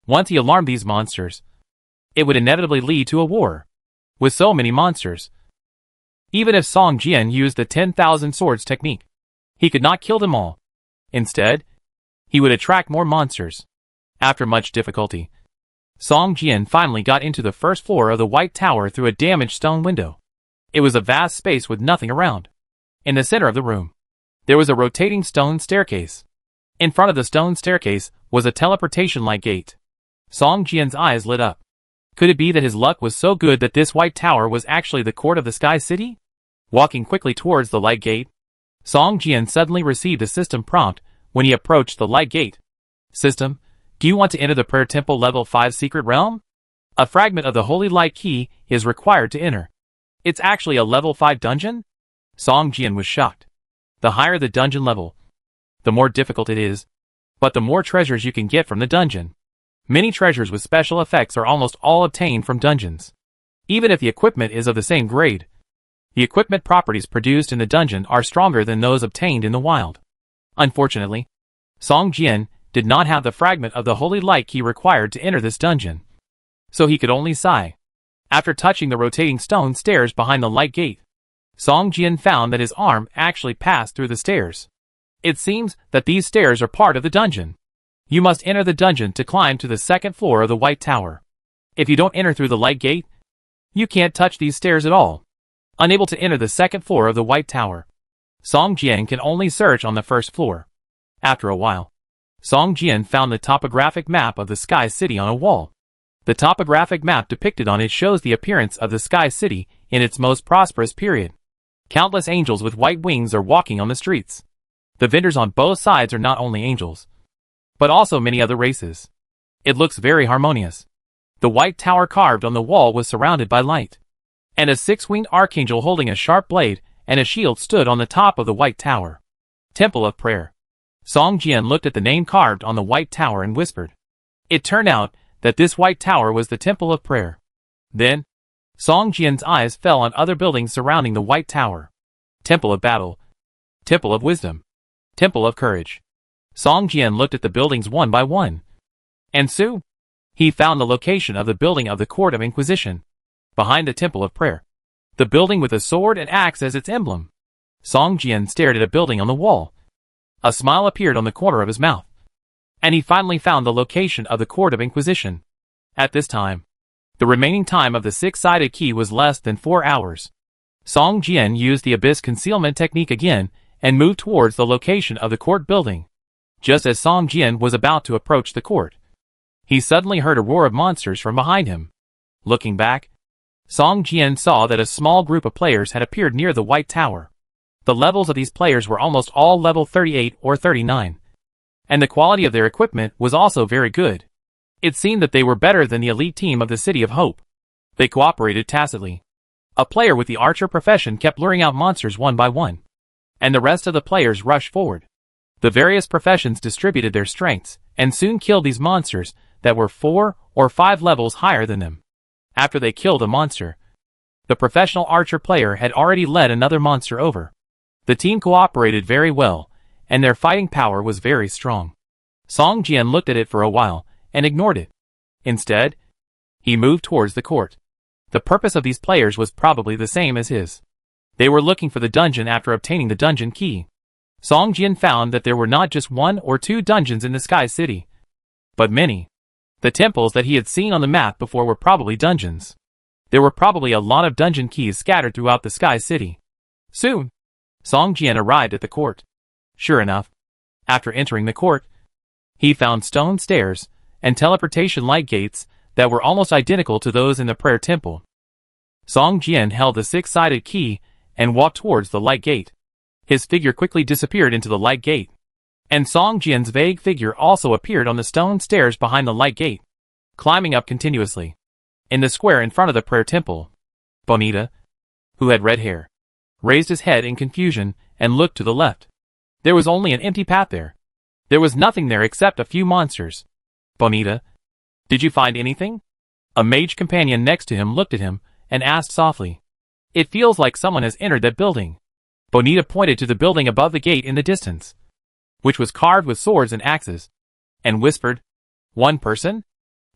Once he alarmed these monsters, it would inevitably lead to a war. With so many monsters, even if Song Jian used the 10,000 swords technique, he could not kill them all. Instead, he would attract more monsters. After much difficulty, Song Jian finally got into the first floor of the white tower through a damaged stone window. It was a vast space with nothing around. In the center of the room, there was a rotating stone staircase. In front of the stone staircase was a teleportation-like gate. Song Jian's eyes lit up. Could it be that his luck was so good that this white tower was actually the court of the Sky City? Walking quickly towards the light gate, Song Jian suddenly received a system prompt when he approached the light gate. System, do you want to enter the prayer temple level 5 secret realm? A fragment of the holy light key is required to enter. It's actually a level 5 dungeon? Song Jian was shocked. The higher the dungeon level, the more difficult it is, but the more treasures you can get from the dungeon. Many treasures with special effects are almost all obtained from dungeons. Even if the equipment is of the same grade, the equipment properties produced in the dungeon are stronger than those obtained in the wild. Unfortunately, Song Jian did not have the fragment of the holy light key required to enter this dungeon, so he could only sigh. After touching the rotating stone stairs behind the light gate, Song Jian found that his arm actually passed through the stairs. It seems that these stairs are part of the dungeon. You must enter the dungeon to climb to the second floor of the white tower. If you don't enter through the light gate, you can't touch these stairs at all. Unable to enter the second floor of the white tower, Song Jian can only search on the first floor. After a while, Song Jian found the topographic map of the Sky City on a wall. The topographic map depicted on it shows the appearance of the Sky City in its most prosperous period. Countless angels with white wings are walking on the streets. The vendors on both sides are not only angels, but also many other races. It looks very harmonious. The white tower carved on the wall was surrounded by light, and a six-winged archangel holding a sharp blade and a shield stood on the top of the white tower. Temple of Prayer. Song Jian looked at the name carved on the white tower and whispered. It turned out that this white tower was the Temple of Prayer. Then, Song Jian's eyes fell on other buildings surrounding the white tower. Temple of Battle, Temple of Wisdom, Temple of Courage. Song Jian looked at the buildings one by one, and soon, he found the location of the building of the Court of Inquisition, behind the Temple of Prayer. The building with a sword and axe as its emblem. Song Jian stared at a building on the wall. A smile appeared on the corner of his mouth, and he finally found the location of the Court of Inquisition. At this time, the remaining time of the six-sided key was less than 4 hours. Song Jian used the abyss concealment technique again and moved towards the location of the court building. Just as Song Jian was about to approach the court, he suddenly heard a roar of monsters from behind him. Looking back, Song Jian saw that a small group of players had appeared near the White Tower. The levels of these players were almost all level 38 or 39. And the quality of their equipment was also very good. It seemed that they were better than the elite team of the City of Hope. They cooperated tacitly. A player with the archer profession kept luring out monsters one by one, and the rest of the players rushed forward. The various professions distributed their strengths, and soon killed these monsters that were 4 or 5 levels higher than them. After they killed a monster, the professional archer player had already led another monster over. The team cooperated very well, and their fighting power was very strong. Song Jian looked at it for a while, and ignored it. Instead, he moved towards the court. The purpose of these players was probably the same as his. They were looking for the dungeon after obtaining the dungeon key. Song Jian found that there were not just 1 or 2 dungeons in the Sky City, but many. The temples that he had seen on the map before were probably dungeons. There were probably a lot of dungeon keys scattered throughout the Sky City. Soon, Song Jian arrived at the court. Sure enough, after entering the court, he found stone stairs and teleportation light gates that were almost identical to those in the prayer temple. Song Jian held the 6-sided key and walked towards the light gate. His figure quickly disappeared into the light gate, and Song Jian's vague figure also appeared on the stone stairs behind the light gate, climbing up continuously. In the square in front of the prayer temple, Bonita, who had red hair, raised his head in confusion and looked to the left. There was only an empty path there. There was nothing there except a few monsters. Bonita, did you find anything? A mage companion next to him looked at him and asked softly. It feels like someone has entered that building. Bonita pointed to the building above the gate in the distance, which was carved with swords and axes, and whispered, One person?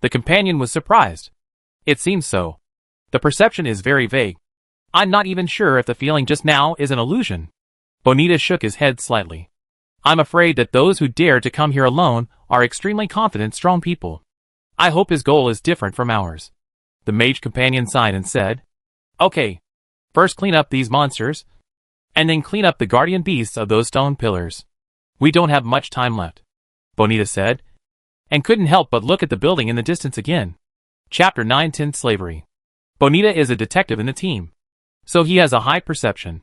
The companion was surprised. It seems so. The perception is very vague. I'm not even sure if the feeling just now is an illusion. Bonita shook his head slightly. I'm afraid that those who dare to come here alone are extremely confident, strong people. I hope his goal is different from ours. The mage companion sighed and said, Okay, first clean up these monsters, and then clean up the guardian beasts of those stone pillars. We don't have much time left, Bonita said, and couldn't help but look at the building in the distance again. Chapter 9:10 Slavery. Bonita is a detective in the team, so he has a high perception.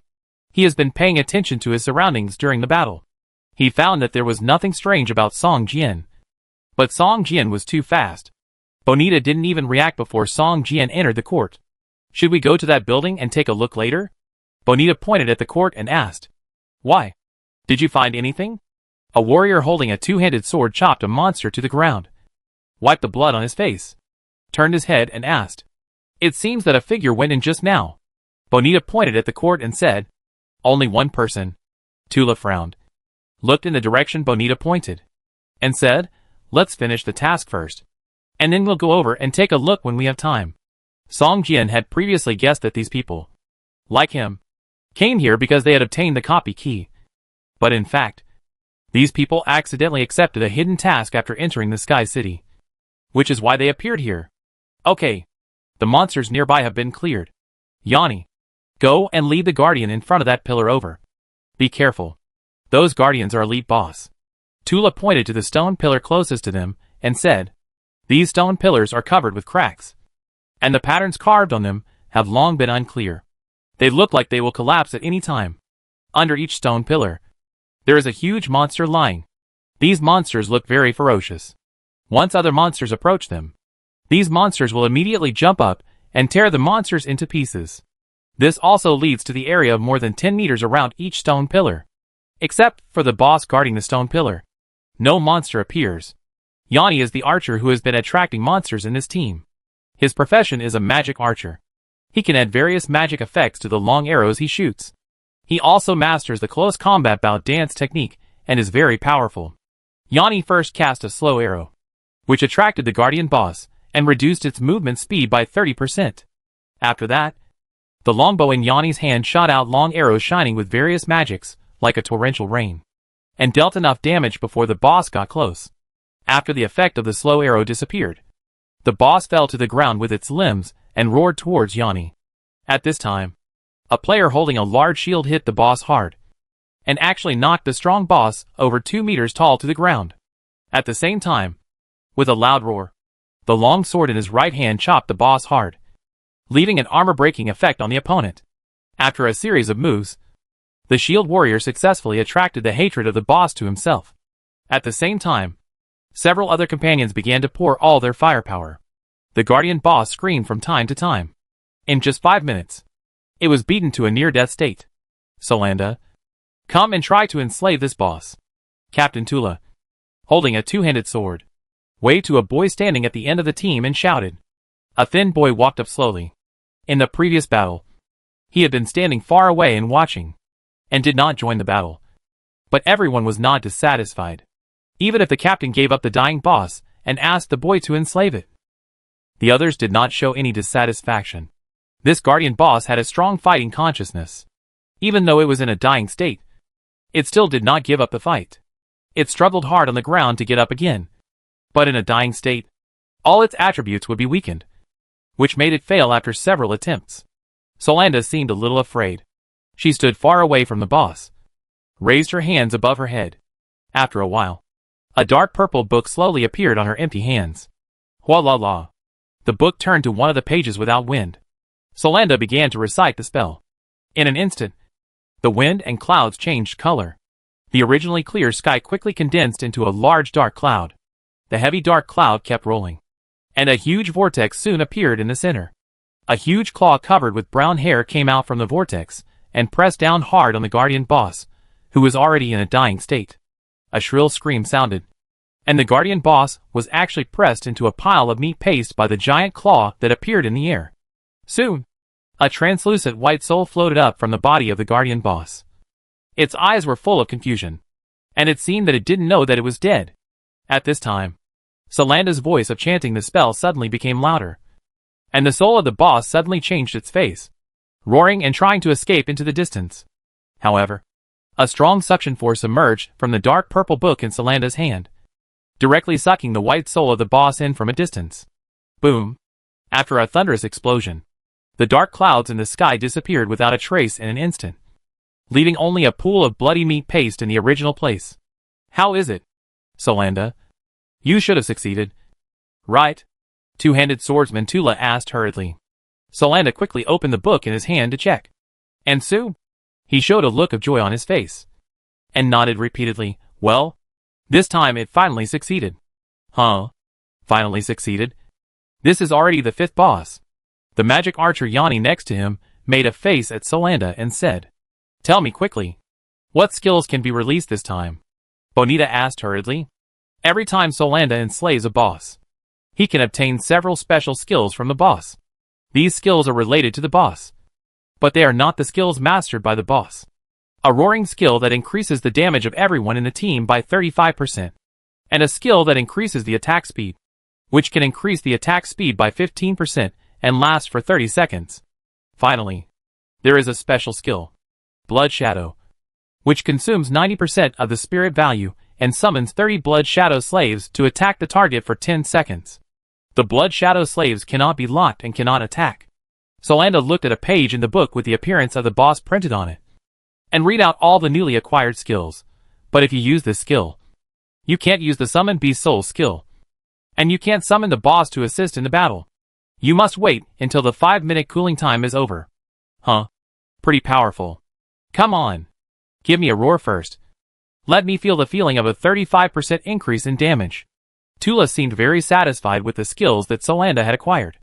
He has been paying attention to his surroundings during the battle. He found that there was nothing strange about Song Jian. But Song Jian was too fast. Bonita didn't even react before Song Jian entered the court. Should we go to that building and take a look later? Bonita pointed at the court and asked. Why? Did you find anything? A warrior holding a 2-handed sword chopped a monster to the ground, wiped the blood on his face, turned his head and asked. It seems that a figure went in just now. Bonita pointed at the court and said. Only one person. Tula frowned, looked in the direction Bonita pointed, and said, Let's finish the task first, and then we'll go over and take a look when we have time. Song Jian had previously guessed that these people, like him, came here because they had obtained the copy key. But in fact, these people accidentally accepted a hidden task after entering the Sky City, which is why they appeared here. Okay, the monsters nearby have been cleared. Yanni, go and lead the guardian in front of that pillar over. Be careful. Those guardians are elite boss. Tula pointed to the stone pillar closest to them and said, These stone pillars are covered with cracks, and the patterns carved on them have long been unclear. They look like they will collapse at any time. Under each stone pillar, there is a huge monster lying. These monsters look very ferocious. Once other monsters approach them, these monsters will immediately jump up and tear the monsters into pieces. This also leads to the area of more than 10 meters around each stone pillar. Except for the boss guarding the stone pillar, no monster appears. Yanni is the archer who has been attracting monsters in this team. His profession is a magic archer. He can add various magic effects to the long arrows he shoots. He also masters the close combat bout dance technique and is very powerful. Yanni first cast a slow arrow, which attracted the guardian boss and reduced its movement speed by 30%. After that, the longbow in Yanni's hand shot out long arrows shining with various magics, like a torrential rain, and dealt enough damage before the boss got close. After the effect of the slow arrow disappeared, the boss fell to the ground with its limbs and roared towards Yanni. At this time, A player holding a large shield hit the boss hard, and actually knocked the strong boss over 2 meters tall to the ground. At the same time, with a loud roar, the long sword in his right hand chopped the boss hard, leaving an armor-breaking effect on the opponent. After a series of moves, the shield warrior successfully attracted the hatred of the boss to himself. At the same time, several other companions began to pour all their firepower. The guardian boss screamed from time to time. In just 5 minutes, it was beaten to a near-death state. Solanda, come and try to enslave this boss. Captain Tula, holding a two-handed sword, waved to a boy standing at the end of the team and shouted. A thin boy walked up slowly. In the previous battle, he had been standing far away and watching, and did not join the battle. But everyone was not dissatisfied, even if the captain gave up the dying boss and asked the boy to enslave it. The others did not show any dissatisfaction. This guardian boss had a strong fighting consciousness. Even though it was in a dying state, it still did not give up the fight. It struggled hard on the ground to get up again. But in a dying state, all its attributes would be weakened, which made it fail after several attempts. Solanda seemed a little afraid. She stood far away from the boss, raised her hands above her head. After a while, a dark purple book slowly appeared on her empty hands. Hua la la. The book turned to one of the pages without wind. Solanda began to recite the spell. In an instant, the wind and clouds changed color. The originally clear sky quickly condensed into a large dark cloud. The heavy dark cloud kept rolling, and a huge vortex soon appeared in the center. A huge claw covered with brown hair came out from the vortex, and pressed down hard on the guardian boss, who was already in a dying state. A shrill scream sounded, and the guardian boss was actually pressed into a pile of meat paste by the giant claw that appeared in the air. Soon, a translucent white soul floated up from the body of the guardian boss. Its eyes were full of confusion, and it seemed that it didn't know that it was dead. At this time, Solanda's voice of chanting the spell suddenly became louder, and the soul of the boss suddenly changed its face, roaring and trying to escape into the distance. However, a strong suction force emerged from the dark purple book in Solanda's hand, directly sucking the white soul of the boss in from a distance. Boom! After a thunderous explosion, the dark clouds in the sky disappeared without a trace in an instant, leaving only a pool of bloody meat paste in the original place. How is it, Solanda? You should have succeeded, right? Two-handed swordsman Tula asked hurriedly. Solanda quickly opened the book in his hand to check. And soon, he showed a look of joy on his face, and nodded repeatedly. Well, this time it finally succeeded. Huh? Finally succeeded? This is already the 5th boss. The magic archer Yanni next to him made a face at Solanda and said, Tell me quickly, what skills can be released this time? Bonita asked hurriedly. Every time Solanda enslaves a boss, he can obtain several special skills from the boss. These skills are related to the boss, but they are not the skills mastered by the boss. A roaring skill that increases the damage of everyone in the team by 35%, and a skill that increases the attack speed, which can increase the attack speed by 15% and last for 30 seconds. Finally, there is a special skill, Blood Shadow, which consumes 90% of the spirit value and summons 30 Blood Shadow slaves to attack the target for 10 seconds. The Blood Shadow slaves cannot be locked and cannot attack. Solanda looked at a page in the book with the appearance of the boss printed on it, and read out all the newly acquired skills. But if you use this skill, you can't use the Summon Beast Soul skill, and you can't summon the boss to assist in the battle. You must wait until the 5-minute cooling time is over. Huh? Pretty powerful. Come on. Give me a roar first. Let me feel the feeling of a 35% increase in damage. Tula seemed very satisfied with the skills that Solanda had acquired,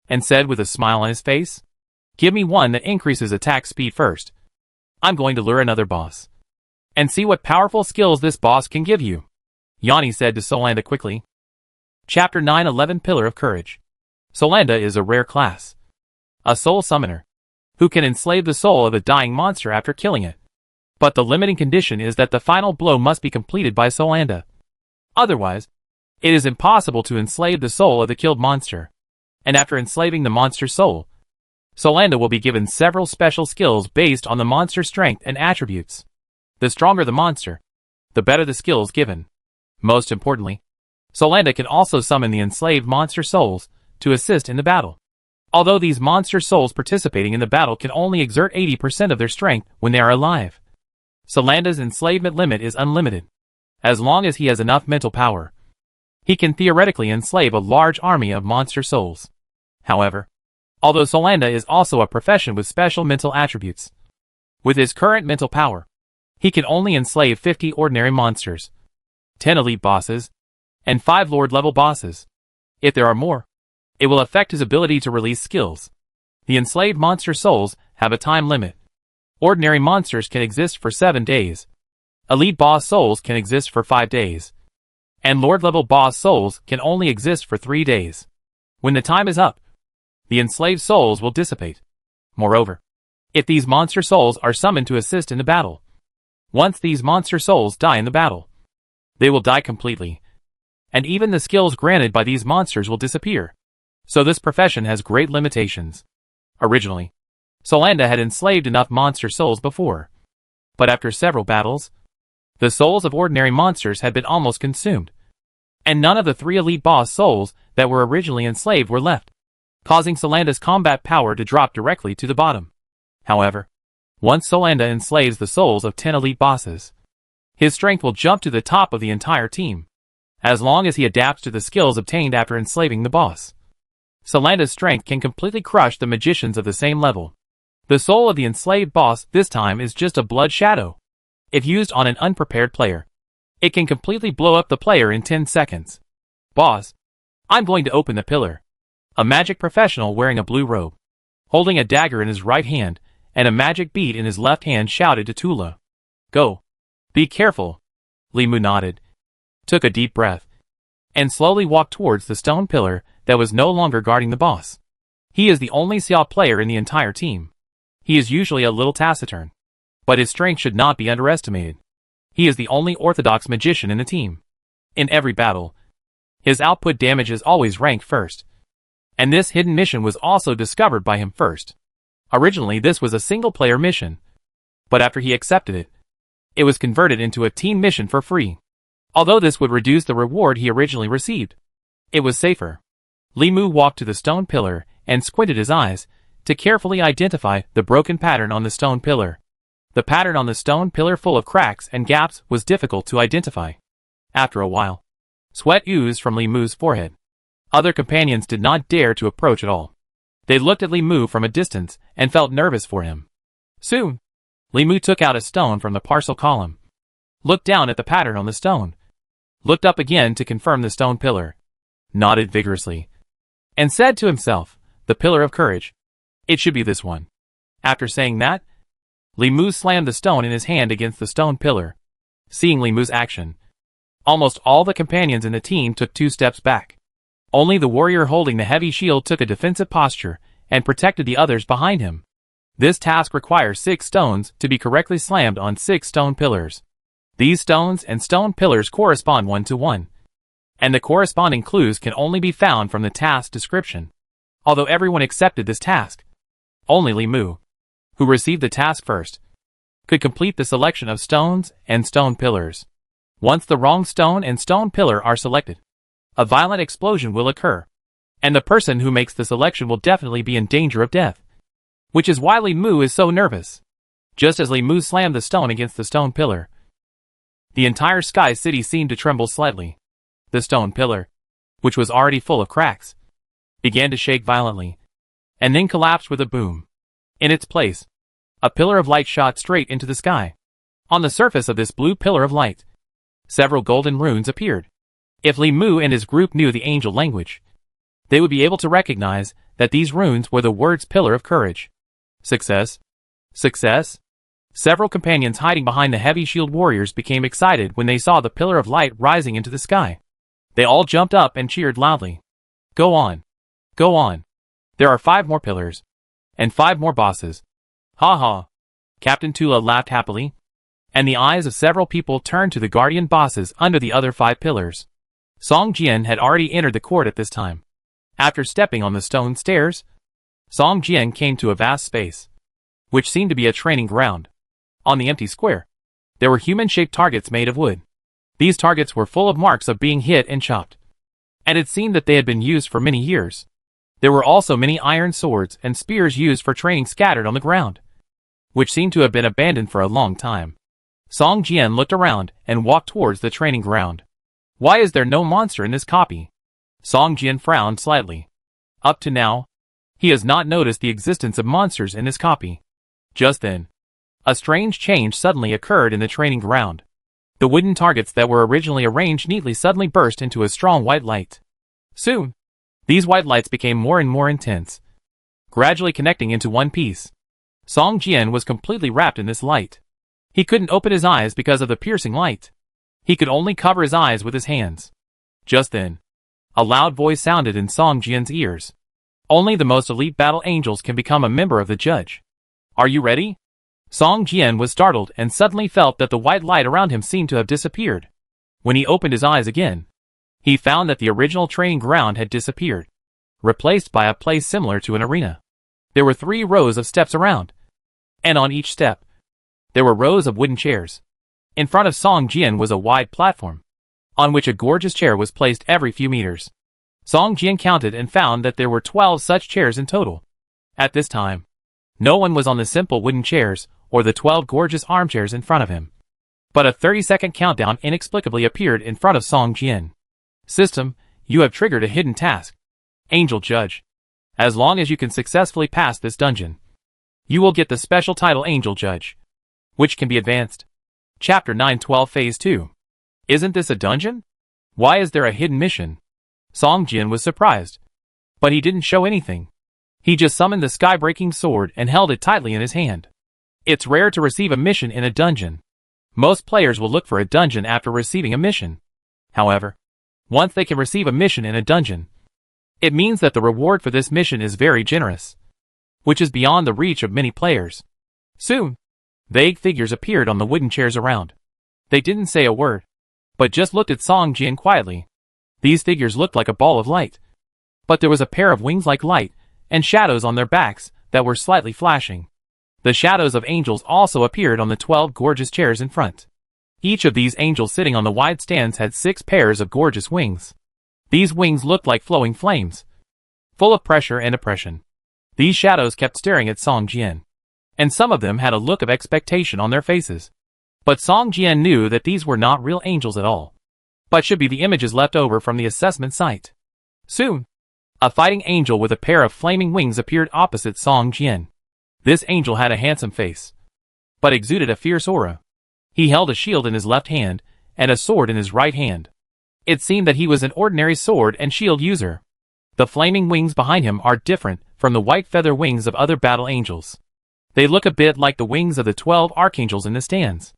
and said with a smile on his face, Give me one that increases attack speed first. I'm going to lure another boss, and see what powerful skills this boss can give you. Yanni said to Solanda quickly. Chapter 9:11 Pillar of Courage. Solanda is a rare class, a soul summoner, who can enslave the soul of a dying monster after killing it. But the limiting condition is that the final blow must be completed by Solanda. Otherwise, it is impossible to enslave the soul of the killed monster. And after enslaving the monster's soul, Solanda will be given several special skills based on the monster's strength and attributes. The stronger the monster, the better the skills given. Most importantly, Solanda can also summon the enslaved monster souls to assist in the battle. Although these monster souls participating in the battle can only exert 80% of their strength when they are alive. Solanda's enslavement limit is unlimited. As long as he has enough mental power, he can theoretically enslave a large army of monster souls. However, although Solanda is also a profession with special mental attributes, with his current mental power, he can only enslave 50 ordinary monsters, 10 elite bosses, and 5 lord-level bosses. If there are more, it will affect his ability to release skills. The enslaved monster souls have a time limit. Ordinary monsters can exist for 7 days. Elite boss souls can exist for 5 days. And lord-level boss souls can only exist for 3 days. When the time is up, the enslaved souls will dissipate. Moreover, if these monster souls are summoned to assist in the battle, once these monster souls die in the battle, they will die completely. And even the skills granted by these monsters will disappear. So this profession has great limitations. Originally, Solanda had enslaved enough monster souls before. But after several battles, the souls of ordinary monsters had been almost consumed. And none of the 3 elite boss souls that were originally enslaved were left, causing Solanda's combat power to drop directly to the bottom. However, once Solanda enslaves the souls of 10 elite bosses, his strength will jump to the top of the entire team, as long as he adapts to the skills obtained after enslaving the boss. Solanda's strength can completely crush the magicians of the same level. The soul of the enslaved boss this time is just a blood shadow. If used on an unprepared player, it can completely blow up the player in 10 seconds. Boss, I'm going to open the pillar. A magic professional wearing a blue robe, holding a dagger in his right hand and a magic bead in his left hand shouted to Tula. Go. Be careful. Limu nodded, took a deep breath, and slowly walked towards the stone pillar that was no longer guarding the boss. He is the only Xiao player in the entire team. He is usually a little taciturn, but his strength should not be underestimated. He is the only orthodox magician in the team. In every battle, his output damage is always ranked first. And this hidden mission was also discovered by him first. Originally this was a single-player mission, but after he accepted it, it was converted into a team mission for free. Although this would reduce the reward he originally received, it was safer. Limu walked to the stone pillar and squinted his eyes to carefully identify the broken pattern on the stone pillar. The pattern on the stone pillar full of cracks and gaps was difficult to identify. After a while, sweat oozed from Limu's forehead. Other companions did not dare to approach at all. They looked at Limu from a distance and felt nervous for him. Soon, Limu took out a stone from the parcel column, looked down at the pattern on the stone, looked up again to confirm the stone pillar, nodded vigorously, and said to himself, the pillar of courage. It should be this one. After saying that, Limu slammed the stone in his hand against the stone pillar. Seeing Limu's action, almost all the companions in the team took 2 steps back. Only the warrior holding the heavy shield took a defensive posture and protected the others behind him. This task requires 6 stones to be correctly slammed on 6 stone pillars. These stones and stone pillars correspond 1 to 1, and the corresponding clues can only be found from the task description. Although everyone accepted this task, only Limu, who received the task first, could complete the selection of stones and stone pillars. Once the wrong stone and stone pillar are selected, a violent explosion will occur, and the person who makes the selection will definitely be in danger of death. Which is why Limu is so nervous. Just as Limu slammed the stone against the stone pillar, the entire Sky City seemed to tremble slightly. The stone pillar, which was already full of cracks, began to shake violently, and then collapsed with a boom. In its place, a pillar of light shot straight into the sky. On the surface of this blue pillar of light, several golden runes appeared. If Limu and his group knew the angel language, they would be able to recognize that these runes were the words Pillar of Courage. Success. Success. Several companions hiding behind the heavy shield warriors became excited when they saw the pillar of light rising into the sky. They all jumped up and cheered loudly. Go on. Go on. There are 5 more pillars. And 5 more bosses. Ha ha. Captain Tula laughed happily, and the eyes of several people turned to the guardian bosses under the other 5 pillars. Song Jian had already entered the court at this time. After stepping on the stone stairs, Song Jian came to a vast space, which seemed to be a training ground. On the empty square, there were human-shaped targets made of wood. These targets were full of marks of being hit and chopped, and it seemed that they had been used for many years. There were also many iron swords and spears used for training scattered on the ground, which seemed to have been abandoned for a long time. Song Jian looked around and walked towards the training ground. Why is there no monster in this copy? Song Jian frowned slightly. Up to now, he has not noticed the existence of monsters in this copy. Just then, a strange change suddenly occurred in the training ground. The wooden targets that were originally arranged neatly suddenly burst into a strong white light. Soon, these white lights became more and more intense, gradually connecting into one piece. Song Jian was completely wrapped in this light. He couldn't open his eyes because of the piercing light. He could only cover his eyes with his hands. Just then, a loud voice sounded in Song Jian's ears. Only the most elite battle angels can become a member of the judge. Are you ready? Song Jian was startled and suddenly felt that the white light around him seemed to have disappeared. When he opened his eyes again, he found that the original training ground had disappeared, replaced by a place similar to an arena. There were 3 rows of steps around, and on each step, there were rows of wooden chairs. In front of Song Jian was a wide platform, on which a gorgeous chair was placed every few meters. Song Jian counted and found that there were 12 such chairs in total. At this time, no one was on the simple wooden chairs or the 12 gorgeous armchairs in front of him. But a 30-second countdown inexplicably appeared in front of Song Jian. System, you have triggered a hidden task. Angel Judge. As long as you can successfully pass this dungeon, you will get the special title Angel Judge, which can be advanced. Chapter 912 Phase 2. Isn't this a dungeon? Why is there a hidden mission? Song Jian was surprised, but he didn't show anything. He just summoned the sky-breaking sword and held it tightly in his hand. It's rare to receive a mission in a dungeon. Most players will look for a dungeon after receiving a mission. However, once they can receive a mission in a dungeon, it means that the reward for this mission is very generous, which is beyond the reach of many players. Soon, vague figures appeared on the wooden chairs around. They didn't say a word, but just looked at Song Jian quietly. These figures looked like a ball of light, but there was a pair of wings like light and shadows on their backs that were slightly flashing. The shadows of angels also appeared on the 12 gorgeous chairs in front. Each of these angels sitting on the wide stands had 6 pairs of gorgeous wings. These wings looked like flowing flames, full of pressure and oppression. These shadows kept staring at Song Jian, and some of them had a look of expectation on their faces. But Song Jian knew that these were not real angels at all, but should be the images left over from the assessment site. Soon, a fighting angel with a pair of flaming wings appeared opposite Song Jian. This angel had a handsome face, but exuded a fierce aura. He held a shield in his left hand and a sword in his right hand. It seemed that he was an ordinary sword and shield user. The flaming wings behind him are different from the white feather wings of other battle angels. They look a bit like the wings of the 12 archangels in the stands.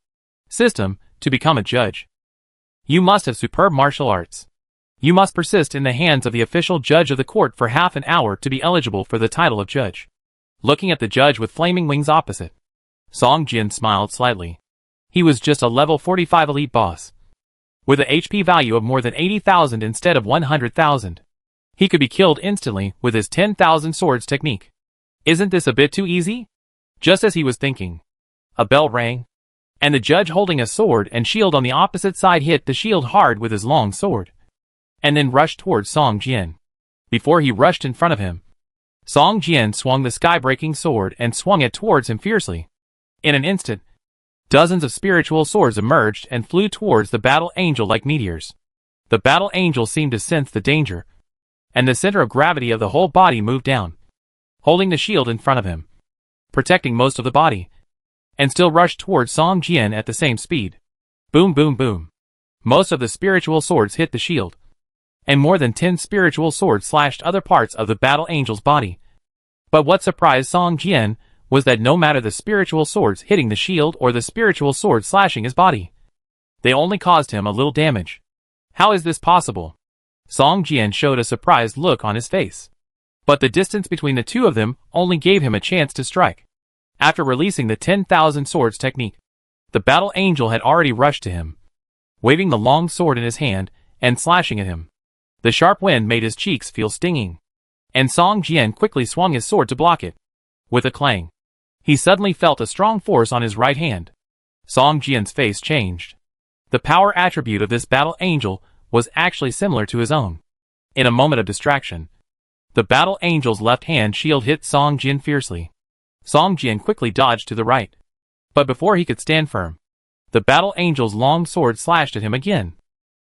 System, to become a judge, you must have superb martial arts. You must persist in the hands of the official judge of the court for half an hour to be eligible for the title of judge. Looking at the judge with flaming wings opposite, Song Jian smiled slightly. He was just a level 45 elite boss, with a HP value of more than 80,000 instead of 100,000. He could be killed instantly with his 10,000 swords technique. Isn't this a bit too easy? Just as he was thinking, a bell rang, and the judge holding a sword and shield on the opposite side hit the shield hard with his long sword, and then rushed towards Song Jian. Before he rushed in front of him, Song Jian swung the sky-breaking sword and swung it towards him fiercely. In an instant, dozens of spiritual swords emerged and flew towards the battle angel like meteors. The battle angel seemed to sense the danger, and the center of gravity of the whole body moved down, holding the shield in front of him, protecting most of the body, and still rushed towards Song Jian at the same speed. Boom, boom, boom. Most of the spiritual swords hit the shield, and more than 10 spiritual swords slashed other parts of the battle angel's body. But what surprised Song Jian was that no matter the spiritual swords hitting the shield or the spiritual swords slashing his body, they only caused him a little damage. How is this possible? Song Jian showed a surprised look on his face. But the distance between the two of them only gave him a chance to strike. After releasing the 10,000 swords technique, the battle angel had already rushed to him, waving the long sword in his hand and slashing at him. The sharp wind made his cheeks feel stinging, and Song Jian quickly swung his sword to block it. With a clang, he suddenly felt a strong force on his right hand. Song Jian's face changed. The power attribute of this battle angel was actually similar to his own. In a moment of distraction, The Battle Angel's left hand shield hit Song Jian fiercely. Song Jian quickly dodged to the right. But before he could stand firm, the Battle Angel's long sword slashed at him again.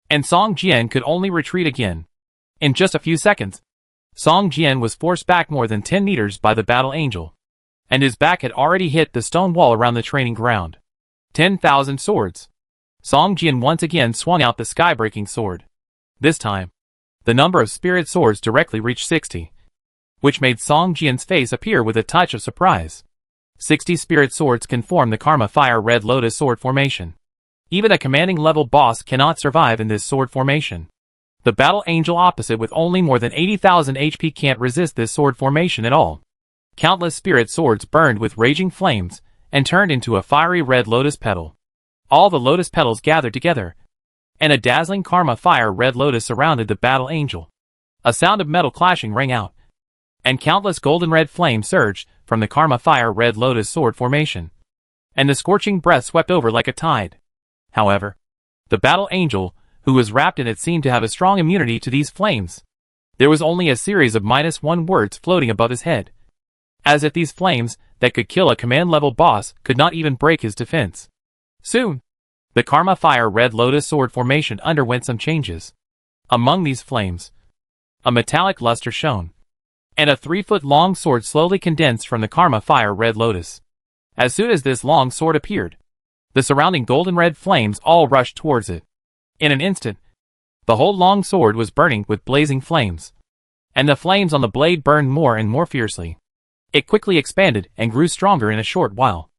And Song Jian could only retreat again. In just a few seconds, Song Jian was forced back more than 10 meters by the Battle Angel. And his back had already hit the stone wall around the training ground. 10,000 swords. Song Jian once again swung out the sky-breaking sword. This time, the number of spirit swords directly reached 60. Which made Song Jian's face appear with a touch of surprise. 60 spirit swords can form the Karma Fire Red Lotus sword formation. Even a commanding level boss cannot survive in this sword formation. The Battle Angel opposite with only more than 80,000 HP can't resist this sword formation at all. Countless spirit swords burned with raging flames and turned into a fiery red lotus petal. All the lotus petals gathered together, and a dazzling Karma Fire Red Lotus surrounded the Battle Angel. A sound of metal clashing rang out, and countless golden red flames surged from the Karma Fire Red Lotus sword formation, and the scorching breath swept over like a tide. However, the Battle Angel, who was wrapped in it, seemed to have a strong immunity to these flames. There was only a series of -1 words floating above his head, as if these flames that could kill a command-level boss could not even break his defense. Soon, the Karma Fire Red Lotus sword formation underwent some changes. Among these flames, a metallic luster shone, and a 3-foot-long sword slowly condensed from the Karma Fire Red Lotus. As soon as this long sword appeared, the surrounding golden red flames all rushed towards it. In an instant, the whole long sword was burning with blazing flames, and the flames on the blade burned more and more fiercely. It quickly expanded and grew stronger in a short while.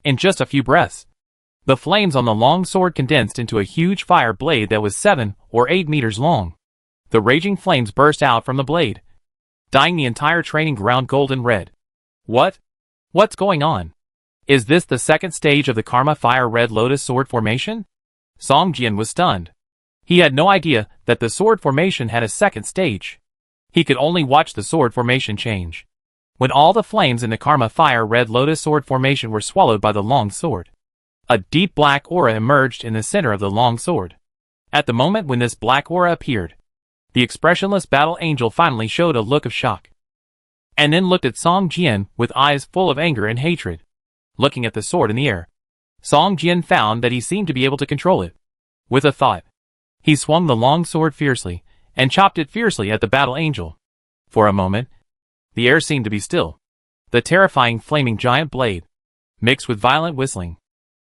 In just a few breaths, the flames on the long sword condensed into a huge fire blade that was 7 or 8 meters long. The raging flames burst out from the blade, dyeing the entire training ground golden red. What's going on? Is this the second stage of the Karma Fire Red Lotus sword formation? Song Jian was stunned. He had no idea that the sword formation had a second stage. He could only watch the sword formation change. When all the flames in the Karma Fire Red Lotus sword formation were swallowed by the long sword, a deep black aura emerged in the center of the long sword. At the moment when this black aura appeared, the expressionless Battle Angel finally showed a look of shock, and then looked at Song Jian with eyes full of anger and hatred. Looking at the sword in the air, Song Jian found that he seemed to be able to control it. With a thought, he swung the long sword fiercely, and chopped it fiercely at the Battle Angel. For a moment, the air seemed to be still. The terrifying flaming giant blade, mixed with violent whistling,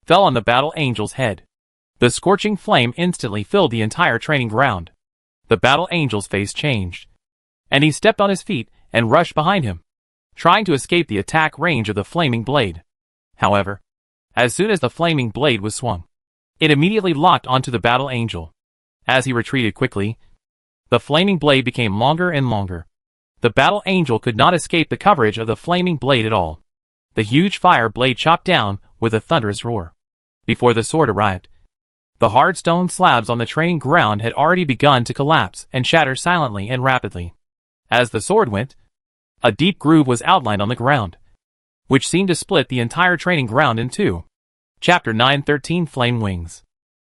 fell on the Battle Angel's head. The scorching flame instantly filled the entire training ground. The Battle Angel's face changed, and he stepped on his feet and rushed behind him, trying to escape the attack range of the flaming blade. However, as soon as the flaming blade was swung, it immediately locked onto the Battle Angel. As he retreated quickly, the flaming blade became longer and longer. The Battle Angel could not escape the coverage of the flaming blade at all. The huge fire blade chopped down with a thunderous roar. Before the sword arrived, the hard stone slabs on the training ground had already begun to collapse and shatter silently and rapidly. As the sword went, a deep groove was outlined on the ground, which seemed to split the entire training ground in two. Chapter 9:13 Flame Wings.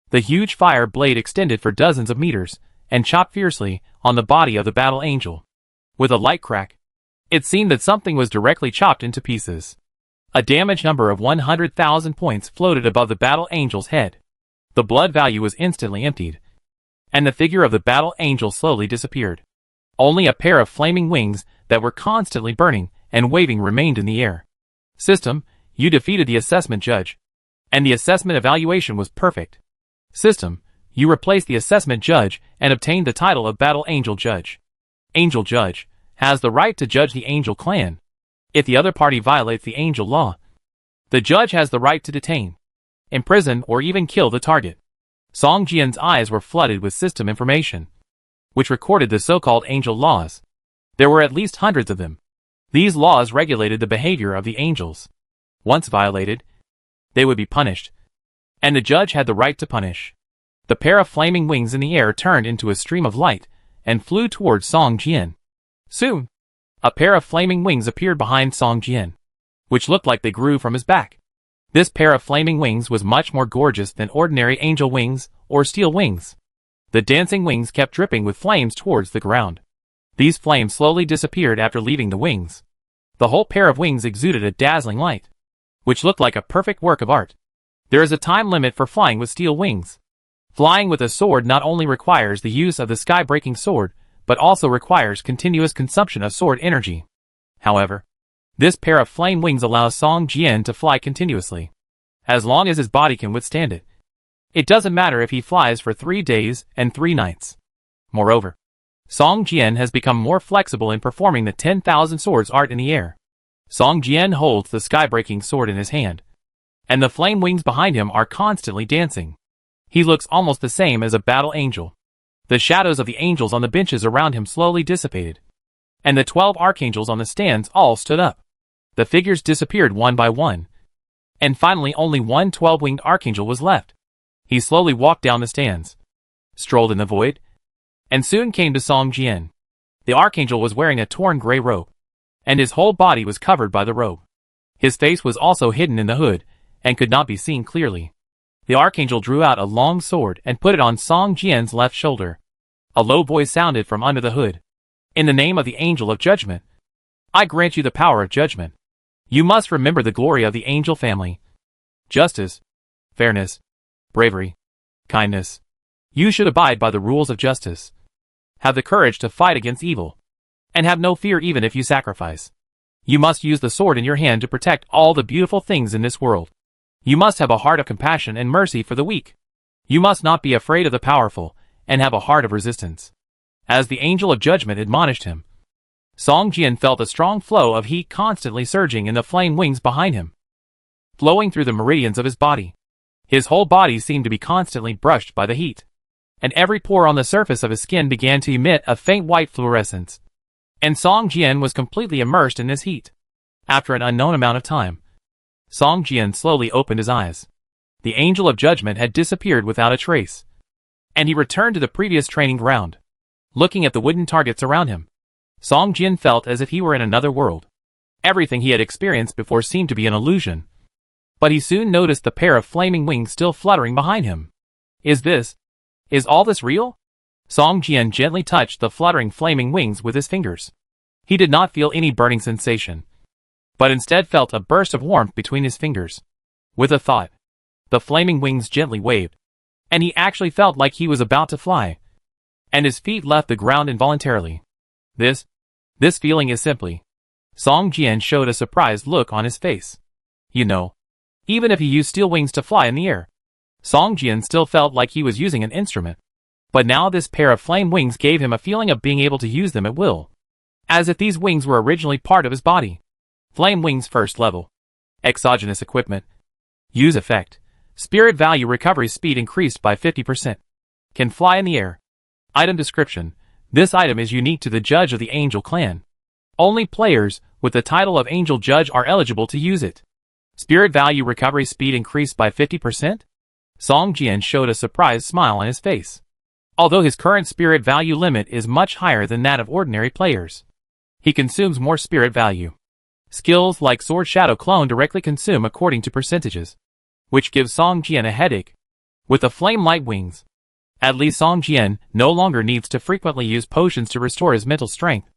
The huge fire blade extended for dozens of meters and chopped fiercely on the body of the Battle Angel. With a light crack, it seemed that something was directly chopped into pieces. A damage number of 100,000 points floated above the Battle Angel's head. The blood value was instantly emptied, and the figure of the Battle Angel slowly disappeared. Only a pair of flaming wings that were constantly burning and waving remained in the air. System, you defeated the assessment judge, and the assessment evaluation was perfect. System, you replaced the assessment judge and obtained the title of Battle Angel Judge. Angel Judge has the right to judge the Angel clan. If the other party violates the Angel law, the judge has the right to detain, imprison, or even kill the target. Song Jian's eyes were flooded with system information, which recorded the so-called Angel laws. There were at least hundreds of them. These laws regulated the behavior of the angels. Once violated, they would be punished, and the judge had the right to punish. The pair of flaming wings in the air turned into a stream of light and flew towards Song Jian. Soon, a pair of flaming wings appeared behind Song Jian, which looked like they grew from his back. This pair of flaming wings was much more gorgeous than ordinary angel wings or steel wings. The dancing wings kept dripping with flames towards the ground. These flames slowly disappeared after leaving the wings. The whole pair of wings exuded a dazzling light, which looked like a perfect work of art. There is a time limit for flying with steel wings. Flying with a sword not only requires the use of the sky-breaking sword, but also requires continuous consumption of sword energy. However, this pair of flame wings allows Song Jian to fly continuously, as long as his body can withstand it. It doesn't matter if he flies for 3 days and 3 nights. Moreover, Song Jian has become more flexible in performing the 10,000 swords art in the air. Song Jian holds the sky-breaking sword in his hand, and the flame wings behind him are constantly dancing. He looks almost the same as a battle angel. The shadows of the angels on the benches around him slowly dissipated, and the 12 archangels on the stands all stood up. The figures disappeared one by one, and finally only one 12-winged archangel was left. He slowly walked down the stands, strolled in the void, and soon came to Song Jian. The archangel was wearing a torn gray robe, and his whole body was covered by the robe. His face was also hidden in the hood, and could not be seen clearly. The archangel drew out a long sword and put it on Song Jian's left shoulder. A low voice sounded from under the hood. In the name of the angel of judgment, I grant you the power of judgment. You must remember the glory of the angel family. Justice, fairness, bravery, kindness. You should abide by the rules of justice. Have the courage to fight against evil, and have no fear even if you sacrifice. You must use the sword in your hand to protect all the beautiful things in this world. You must have a heart of compassion and mercy for the weak. You must not be afraid of the powerful, and have a heart of resistance. As the angel of judgment admonished him, Song Jian felt a strong flow of heat constantly surging in the flame wings behind him, flowing through the meridians of his body. His whole body seemed to be constantly brushed by the heat, and every pore on the surface of his skin began to emit a faint white fluorescence. And Song Jian was completely immersed in this heat. After an unknown amount of time, Song Jian slowly opened his eyes. The angel of judgment had disappeared without a trace, and he returned to the previous training ground. Looking at the wooden targets around him, Song Jian felt as if he were in another world. Everything he had experienced before seemed to be an illusion. But he soon noticed the pair of flaming wings still fluttering behind him. Is all this real? Song Jian gently touched the fluttering flaming wings with his fingers. He did not feel any burning sensation, but instead felt a burst of warmth between his fingers. With a thought, the flaming wings gently waved, and he actually felt like he was about to fly, and his feet left the ground involuntarily. This feeling is simply... Song Jian showed a surprised look on his face. You know, even if he used steel wings to fly in the air, Song Jian still felt like he was using an instrument. But now this pair of flame wings gave him a feeling of being able to use them at will, as if these wings were originally part of his body. Flame wings first level. Exogenous equipment. Use effect. Spirit value recovery speed increased by 50%. Can fly in the air. Item description. This item is unique to the Judge of the Angel Clan. Only players with the title of Angel Judge are eligible to use it. Spirit value recovery speed increased by 50%? Song Jian showed a surprised smile on his face. Although his current spirit value limit is much higher than that of ordinary players, he consumes more spirit value. Skills like Sword Shadow Clone directly consume according to percentages, which gives Song Jian a headache. With the flame light wings, at least Song Jian no longer needs to frequently use potions to restore his mental strength.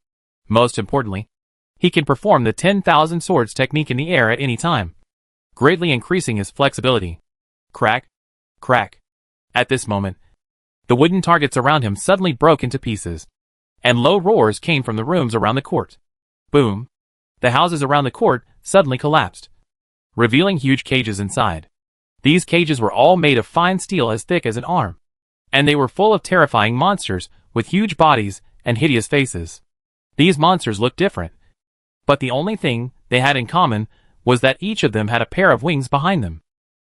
Most importantly, he can perform the 10,000 swords technique in the air at any time, greatly increasing his flexibility. Crack, crack. At this moment, the wooden targets around him suddenly broke into pieces, and low roars came from the rooms around the court. Boom. The houses around the court suddenly collapsed, revealing huge cages inside. These cages were all made of fine steel as thick as an arm, and they were full of terrifying monsters with huge bodies and hideous faces. These monsters looked different, but the only thing they had in common was that each of them had a pair of wings behind them.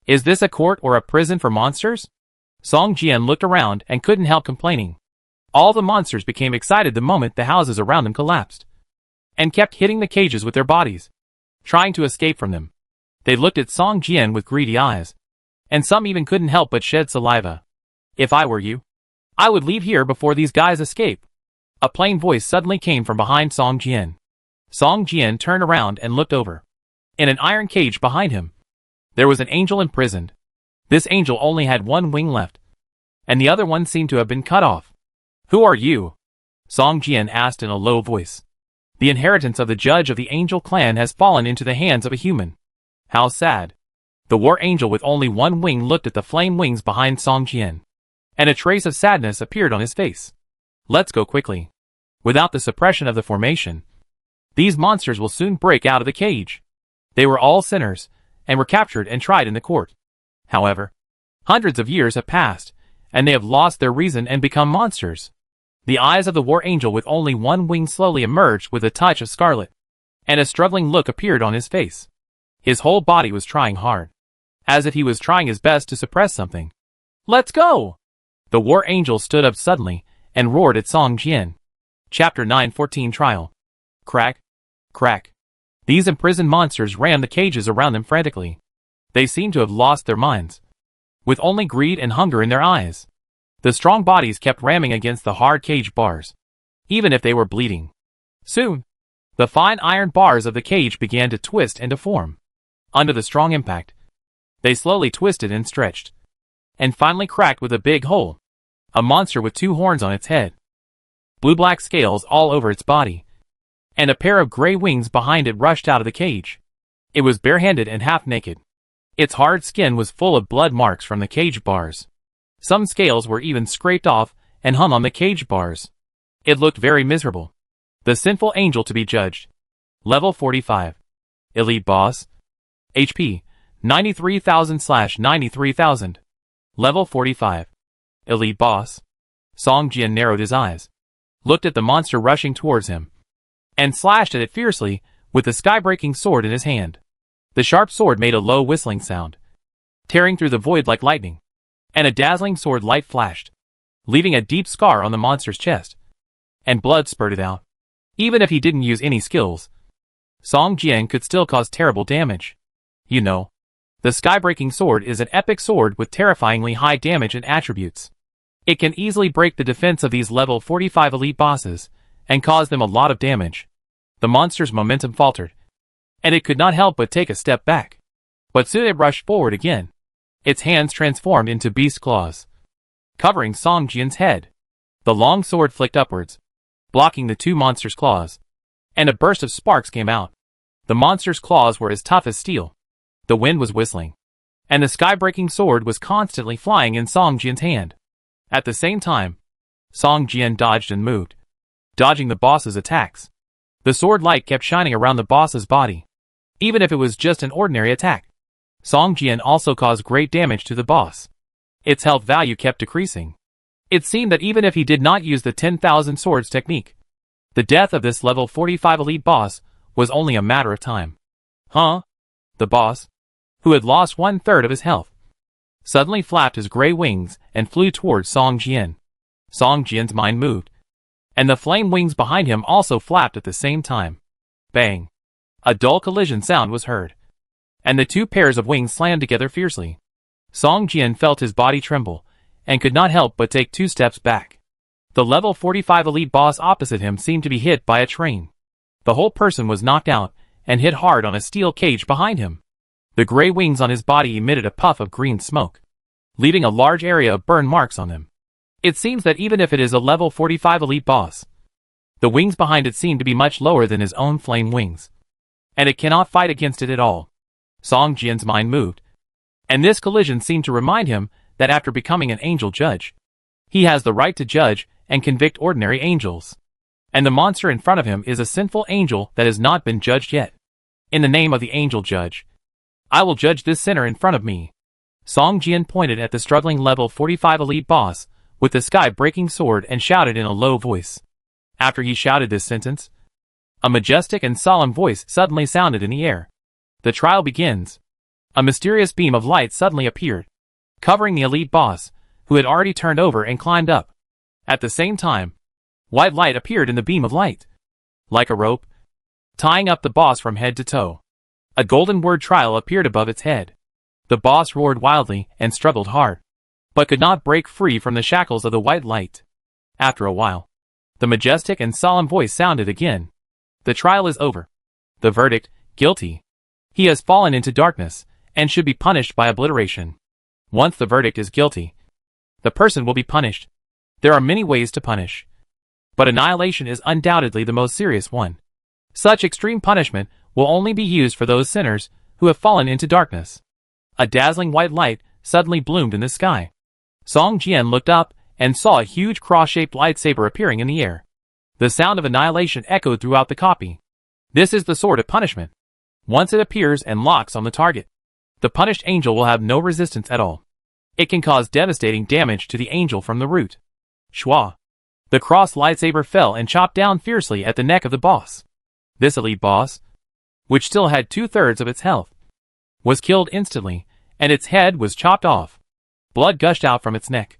Is this a court or a prison for monsters? Song Jian looked around and couldn't help complaining. All the monsters became excited the moment the houses around them collapsed, and kept hitting the cages with their bodies, trying to escape from them. They looked at Song Jian with greedy eyes, and some even couldn't help but shed saliva. If I were you, I would leave here before these guys escape. A plain voice suddenly came from behind Song Jian. Song Jian turned around and looked over. In an iron cage behind him, there was an angel imprisoned. This angel only had one wing left, and the other one seemed to have been cut off. Who are you? Song Jian asked in a low voice. The inheritance of the judge of the angel clan has fallen into the hands of a human. How sad. The war angel with only one wing looked at the flame wings behind Song Jian, and a trace of sadness appeared on his face. Let's go quickly. Without the suppression of the formation, these monsters will soon break out of the cage. They were all sinners, and were captured and tried in the court. However, hundreds of years have passed, and they have lost their reason and become monsters. The eyes of the war angel with only one wing slowly emerged with a touch of scarlet, and a struggling look appeared on his face. His whole body was trying hard, as if he was trying his best to suppress something. Let's go! The war angel stood up suddenly and roared at Song Jian. Chapter 9:14 Trial. Crack, crack. These imprisoned monsters rammed the cages around them frantically. They seemed to have lost their minds, with only greed and hunger in their eyes. The strong bodies kept ramming against the hard cage bars, even if they were bleeding. Soon, the fine iron bars of the cage began to twist and deform. Under the strong impact, they slowly twisted and stretched, and finally cracked with a big hole. A monster with 2 horns on its head, blue-black scales all over its body, and a pair of gray wings behind it rushed out of the cage. It was barehanded and half-naked. Its hard skin was full of blood marks from the cage bars. Some scales were even scraped off and hung on the cage bars. It looked very miserable. The sinful angel to be judged. Level 45. Elite boss. HP 93,000/93,000. Level 45. Elite boss. Song Jian narrowed his eyes, looked at the monster rushing towards him, and slashed at it fiercely with the sky-breaking sword in his hand. The sharp sword made a low whistling sound, tearing through the void like lightning, and a dazzling sword light flashed, leaving a deep scar on the monster's chest, and blood spurted out. Even if he didn't use any skills, Song Jian could still cause terrible damage. You know, the sky-breaking sword is an epic sword with terrifyingly high damage and attributes. It can easily break the defense of these level 45 elite bosses, and cause them a lot of damage. The monster's momentum faltered, and it could not help but take a step back. But soon it rushed forward again. Its hands transformed into beast claws, covering Song Jian's head. The long sword flicked upwards, blocking the 2 monsters' claws, and a burst of sparks came out. The monster's claws were as tough as steel. The wind was whistling, and the sky-breaking sword was constantly flying in Song Jian's hand. At the same time, Song Jian dodged and moved, dodging the boss's attacks. The sword light kept shining around the boss's body, even if it was just an ordinary attack. Song Jian also caused great damage to the boss. Its health value kept decreasing. It seemed that even if he did not use the 10,000 swords technique, the death of this level 45 elite boss was only a matter of time. Huh? The boss, who had lost 1/3 of his health, suddenly flapped his gray wings and flew towards Song Jian. Song Jian's mind moved, and the flame wings behind him also flapped at the same time. Bang! A dull collision sound was heard, and the 2 pairs of wings slammed together fiercely. Song Jian felt his body tremble, and could not help but take 2 steps back. The level 45 elite boss opposite him seemed to be hit by a train. The whole person was knocked out, and hit hard on a steel cage behind him. The gray wings on his body emitted a puff of green smoke, leaving a large area of burn marks on them. It seems that even if it is a level 45 elite boss, the wings behind it seem to be much lower than his own flame wings, and it cannot fight against it at all. Song Jian's mind moved, and this collision seemed to remind him that after becoming an angel judge, he has the right to judge and convict ordinary angels. And the monster in front of him is a sinful angel that has not been judged yet. In the name of the angel judge, I will judge this sinner in front of me. Song Jian pointed at the struggling level 45 elite boss with the sky-breaking sword and shouted in a low voice. After he shouted this sentence, a majestic and solemn voice suddenly sounded in the air. The trial begins. A mysterious beam of light suddenly appeared, covering the elite boss, who had already turned over and climbed up. At the same time, white light appeared in the beam of light, like a rope, tying up the boss from head to toe. A golden word trial appeared above its head. The boss roared wildly and struggled hard, but could not break free from the shackles of the white light. After a while, the majestic and solemn voice sounded again. The trial is over. The verdict, guilty. He has fallen into darkness, and should be punished by obliteration. Once the verdict is guilty, the person will be punished. There are many ways to punish. but annihilation is undoubtedly the most serious one. Such extreme punishment will only be used for those sinners who have fallen into darkness. A dazzling white light suddenly bloomed in the sky. Song Jian looked up and saw a huge cross-shaped lightsaber appearing in the air. The sound of annihilation echoed throughout the copy. This is the sword of punishment. Once it appears and locks on the target, the punished angel will have no resistance at all. It can cause devastating damage to the angel from the root. Shua. The cross lightsaber fell and chopped down fiercely at the neck of the boss. This elite boss, which still had 2/3 of its health, was killed instantly, and its head was chopped off. Blood gushed out from its neck,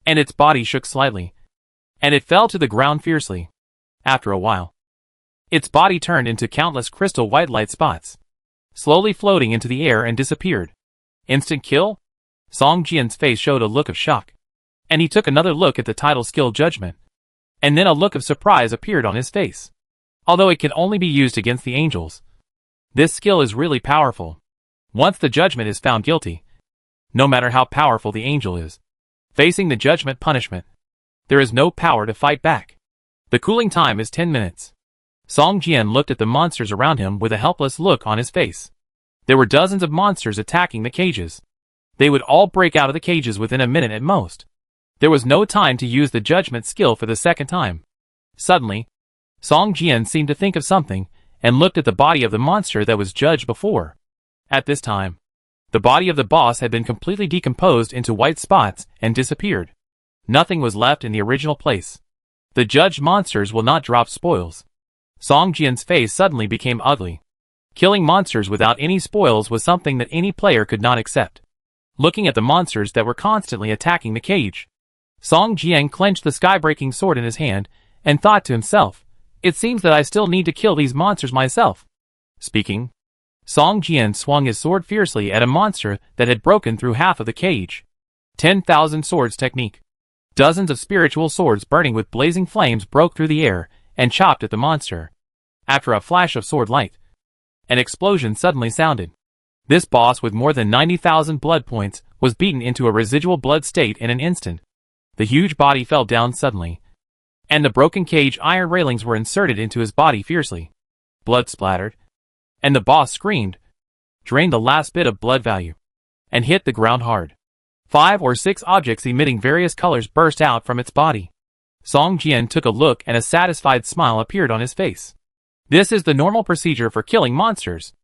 and its body shook slightly, and it fell to the ground fiercely. After a while, its body turned into countless crystal white light spots, slowly floating into the air and disappeared. Instant kill? Song Jian's face showed a look of shock, and he took another look at the title skill judgment, and then a look of surprise appeared on his face. Although it can only be used against the angels, this skill is really powerful. Once the judgment is found guilty, no matter how powerful the angel is, facing the judgment punishment, there is no power to fight back. The cooling time is 10 minutes. Song Jian looked at the monsters around him with a helpless look on his face. There were dozens of monsters attacking the cages. They would all break out of the cages within a minute at most. There was no time to use the judgment skill for the second time. Suddenly, Song Jian seemed to think of something and looked at the body of the monster that was judged before. At this time, the body of the boss had been completely decomposed into white spots and disappeared. Nothing was left in the original place. The judged monsters will not drop spoils. Song Jian's face suddenly became ugly. Killing monsters without any spoils was something that any player could not accept. Looking at the monsters that were constantly attacking the cage, Song Jian clenched the sky-breaking sword in his hand and thought to himself, "It seems that I still need to kill these monsters myself." Speaking, Song Jian swung his sword fiercely at a monster that had broken through half of the cage. 10,000 swords technique. Dozens of spiritual swords burning with blazing flames broke through the air and chopped at the monster. After a flash of sword light, an explosion suddenly sounded. This boss with more than 90,000 blood points was beaten into a residual blood state in an instant. The huge body fell down suddenly, and the broken cage iron railings were inserted into his body fiercely. Blood splattered, and the boss screamed, drained the last bit of blood value, and hit the ground hard. 5 or 6 objects emitting various colors burst out from its body. Song Jian took a look and a satisfied smile appeared on his face. This is the normal procedure for killing monsters,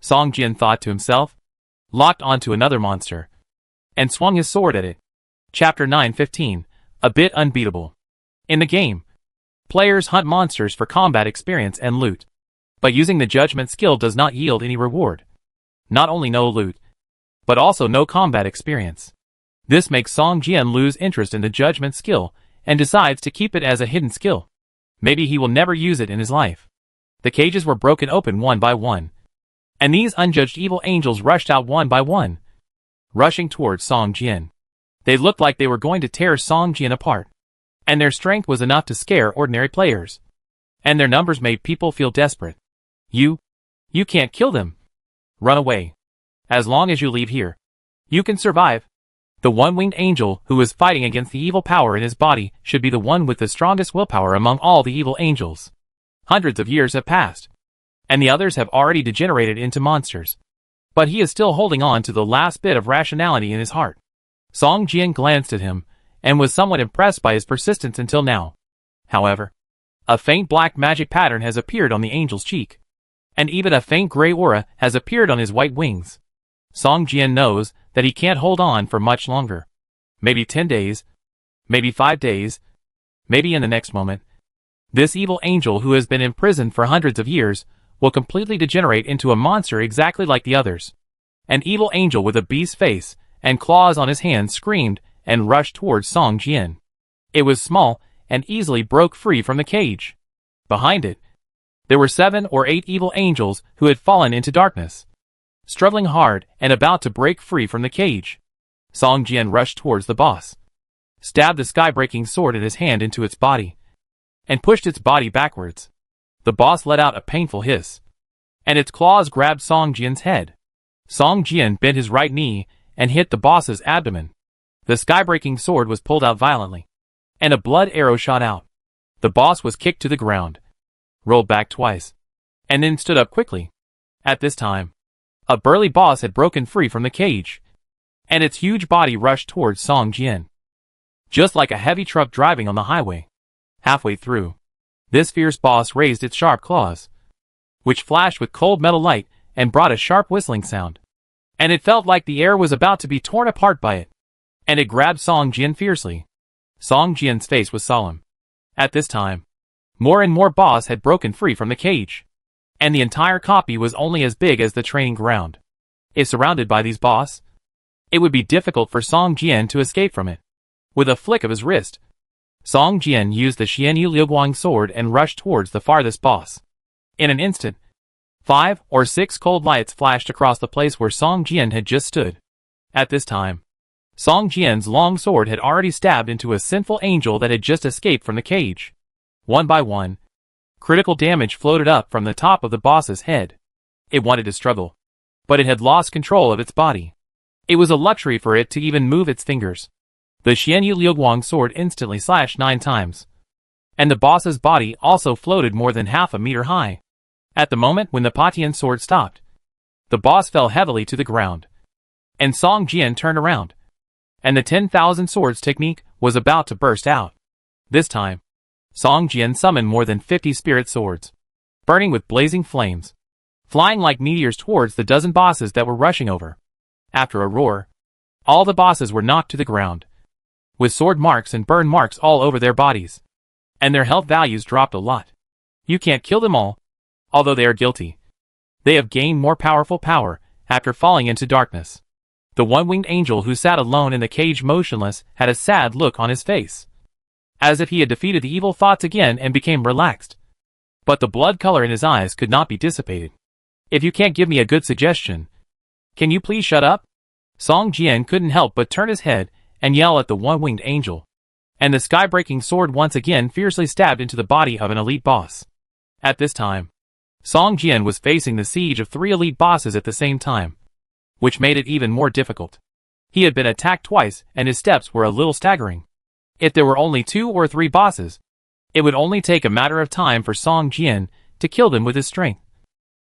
Song Jian thought to himself, locked onto another monster, and swung his sword at it. Chapter 9:15, a bit unbeatable. In the game, players hunt monsters for combat experience and loot, but using the judgment skill does not yield any reward. Not only no loot, but also no combat experience. This makes Song Jian lose interest in the judgment skill and decides to keep it as a hidden skill. Maybe he will never use it in his life. The cages were broken open one by one, and these unjudged evil angels rushed out one by one, rushing towards Song Jian. They looked like they were going to tear Song Jian apart, and their strength was enough to scare ordinary players, and their numbers made people feel desperate. You can't kill them. Run away. As long as you leave here, you can survive. The one-winged angel who is fighting against the evil power in his body should be the one with the strongest willpower among all the evil angels. Hundreds of years have passed, and the others have already degenerated into monsters. But he is still holding on to the last bit of rationality in his heart. Song Jian glanced at him, and was somewhat impressed by his persistence until now. However, a faint black magic pattern has appeared on the angel's cheek, and even a faint gray aura has appeared on his white wings. Song Jian knows that he can't hold on for much longer. Maybe 10 days, maybe 5 days, maybe in the next moment, this evil angel who has been imprisoned for hundreds of years will completely degenerate into a monster exactly like the others. An evil angel with a beast's face and claws on his hands screamed and rushed towards Song Jian. It was small and easily broke free from the cage. Behind it, there were 7 or 8 evil angels who had fallen into darkness, struggling hard and about to break free from the cage. Song Jian rushed towards the boss, stabbed the sky-breaking sword in his hand into its body, and pushed its body backwards. The boss let out a painful hiss, and its claws grabbed Song Jian's head. Song Jian bent his right knee and hit the boss's abdomen. The sky-breaking sword was pulled out violently, and a blood arrow shot out. The boss was kicked to the ground, rolled back twice, and then stood up quickly. At this time, a burly boss had broken free from the cage, and its huge body rushed towards Song Jian, just like a heavy truck driving on the highway. Halfway through, this fierce boss raised its sharp claws, which flashed with cold metal light and brought a sharp whistling sound. And it felt like the air was about to be torn apart by it. And it grabbed Song Jian fiercely. Song Jian's face was solemn. At this time, more and more boss had broken free from the cage, and the entire copy was only as big as the training ground. If surrounded by these boss, it would be difficult for Song Jian to escape from it. With a flick of his wrist, Song Jian used the Xianyu Liuguang sword and rushed towards the farthest boss. In an instant, 5 or 6 cold lights flashed across the place where Song Jian had just stood. At this time, Song Jian's long sword had already stabbed into a sinful angel that had just escaped from the cage. One by one, critical damage floated up from the top of the boss's head. It wanted to struggle, but it had lost control of its body. It was a luxury for it to even move its fingers. The Xianyu Liuguang sword instantly slashed 9 times, and the boss's body also floated more than half a meter high. At the moment when the Patian sword stopped, the boss fell heavily to the ground, and Song Jian turned around, and the 10,000 swords technique was about to burst out. This time, Song Jian summoned more than 50 spirit swords, burning with blazing flames, flying like meteors towards the dozen bosses that were rushing over. After a roar, all the bosses were knocked to the ground, with sword marks and burn marks all over their bodies, and their health values dropped a lot. You can't kill them all, although they are guilty. They have gained more powerful power after falling into darkness. The one-winged angel who sat alone in the cage motionless had a sad look on his face, as if he had defeated the evil thoughts again and became relaxed. But the blood color in his eyes could not be dissipated. If you can't give me a good suggestion, can you please shut up? Song Jian couldn't help but turn his head and yell at the one-winged angel, and the sky-breaking sword once again fiercely stabbed into the body of an elite boss. At this time, Song Jian was facing the siege of 3 elite bosses at the same time, which made it even more difficult. He had been attacked twice and his steps were a little staggering. If there were only 2 or 3 bosses, it would only take a matter of time for Song Jian to kill them with his strength.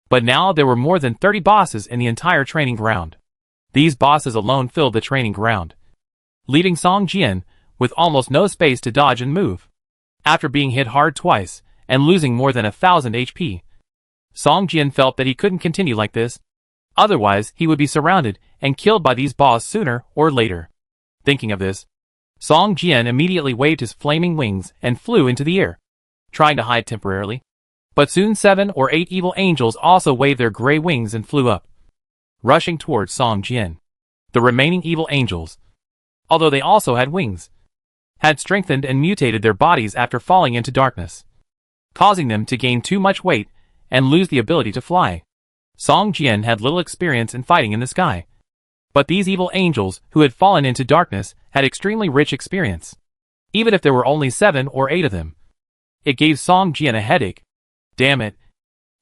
But now there were more than 30 bosses in the entire training ground. These bosses alone filled the training ground, leaving Song Jian with almost no space to dodge and move. After being hit hard twice and losing more than 1,000 HP, Song Jian felt that he couldn't continue like this. Otherwise, he would be surrounded and killed by these boss sooner or later. Thinking of this, Song Jian immediately waved his flaming wings and flew into the air, trying to hide temporarily. But soon 7 or 8 evil angels also waved their gray wings and flew up, rushing towards Song Jian. The remaining evil angels, although they also had wings, had strengthened and mutated their bodies after falling into darkness, causing them to gain too much weight and lose the ability to fly. Song Jian had little experience in fighting in the sky, but these evil angels who had fallen into darkness had extremely rich experience. Even if there were only 7 or 8 of them, it gave Song Jian a headache. Damn it.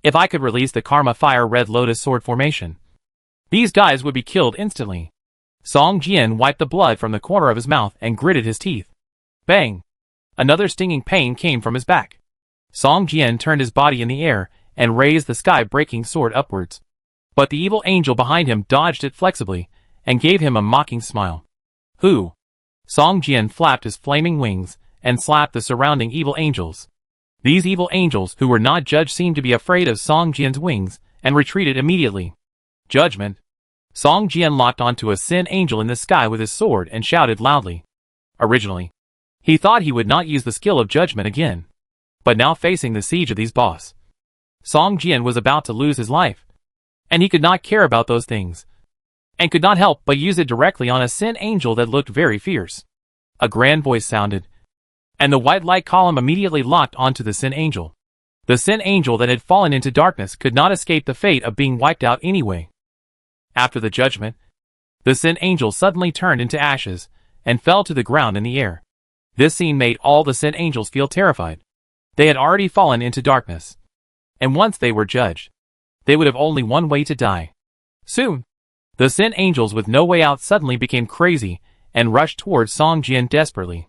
If I could release the Karma Fire Red Lotus Sword formation, these guys would be killed instantly. Song Jian wiped the blood from the corner of his mouth and gritted his teeth. Bang! Another stinging pain came from his back. Song Jian turned his body in the air and raised the sky-breaking sword upwards. But the evil angel behind him dodged it flexibly and gave him a mocking smile. Who? Song Jian flapped his flaming wings and slapped the surrounding evil angels. These evil angels who were not judged seemed to be afraid of Song Jian's wings and retreated immediately. Judgment. Song Jian locked onto a sin angel in the sky with his sword and shouted loudly. Originally, he thought he would not use the skill of judgment again. But now facing the siege of these boss, Song Jian was about to lose his life, and he could not care about those things, and could not help but use it directly on a sin angel that looked very fierce. A grand voice sounded, and the white light column immediately locked onto the sin angel. The sin angel that had fallen into darkness could not escape the fate of being wiped out anyway. After the judgment, the sin angel suddenly turned into ashes and fell to the ground in the air. This scene made all the sin angels feel terrified. They had already fallen into darkness, and once they were judged, they would have only one way to die. Soon, the sin angels with no way out suddenly became crazy and rushed towards Song Jian desperately.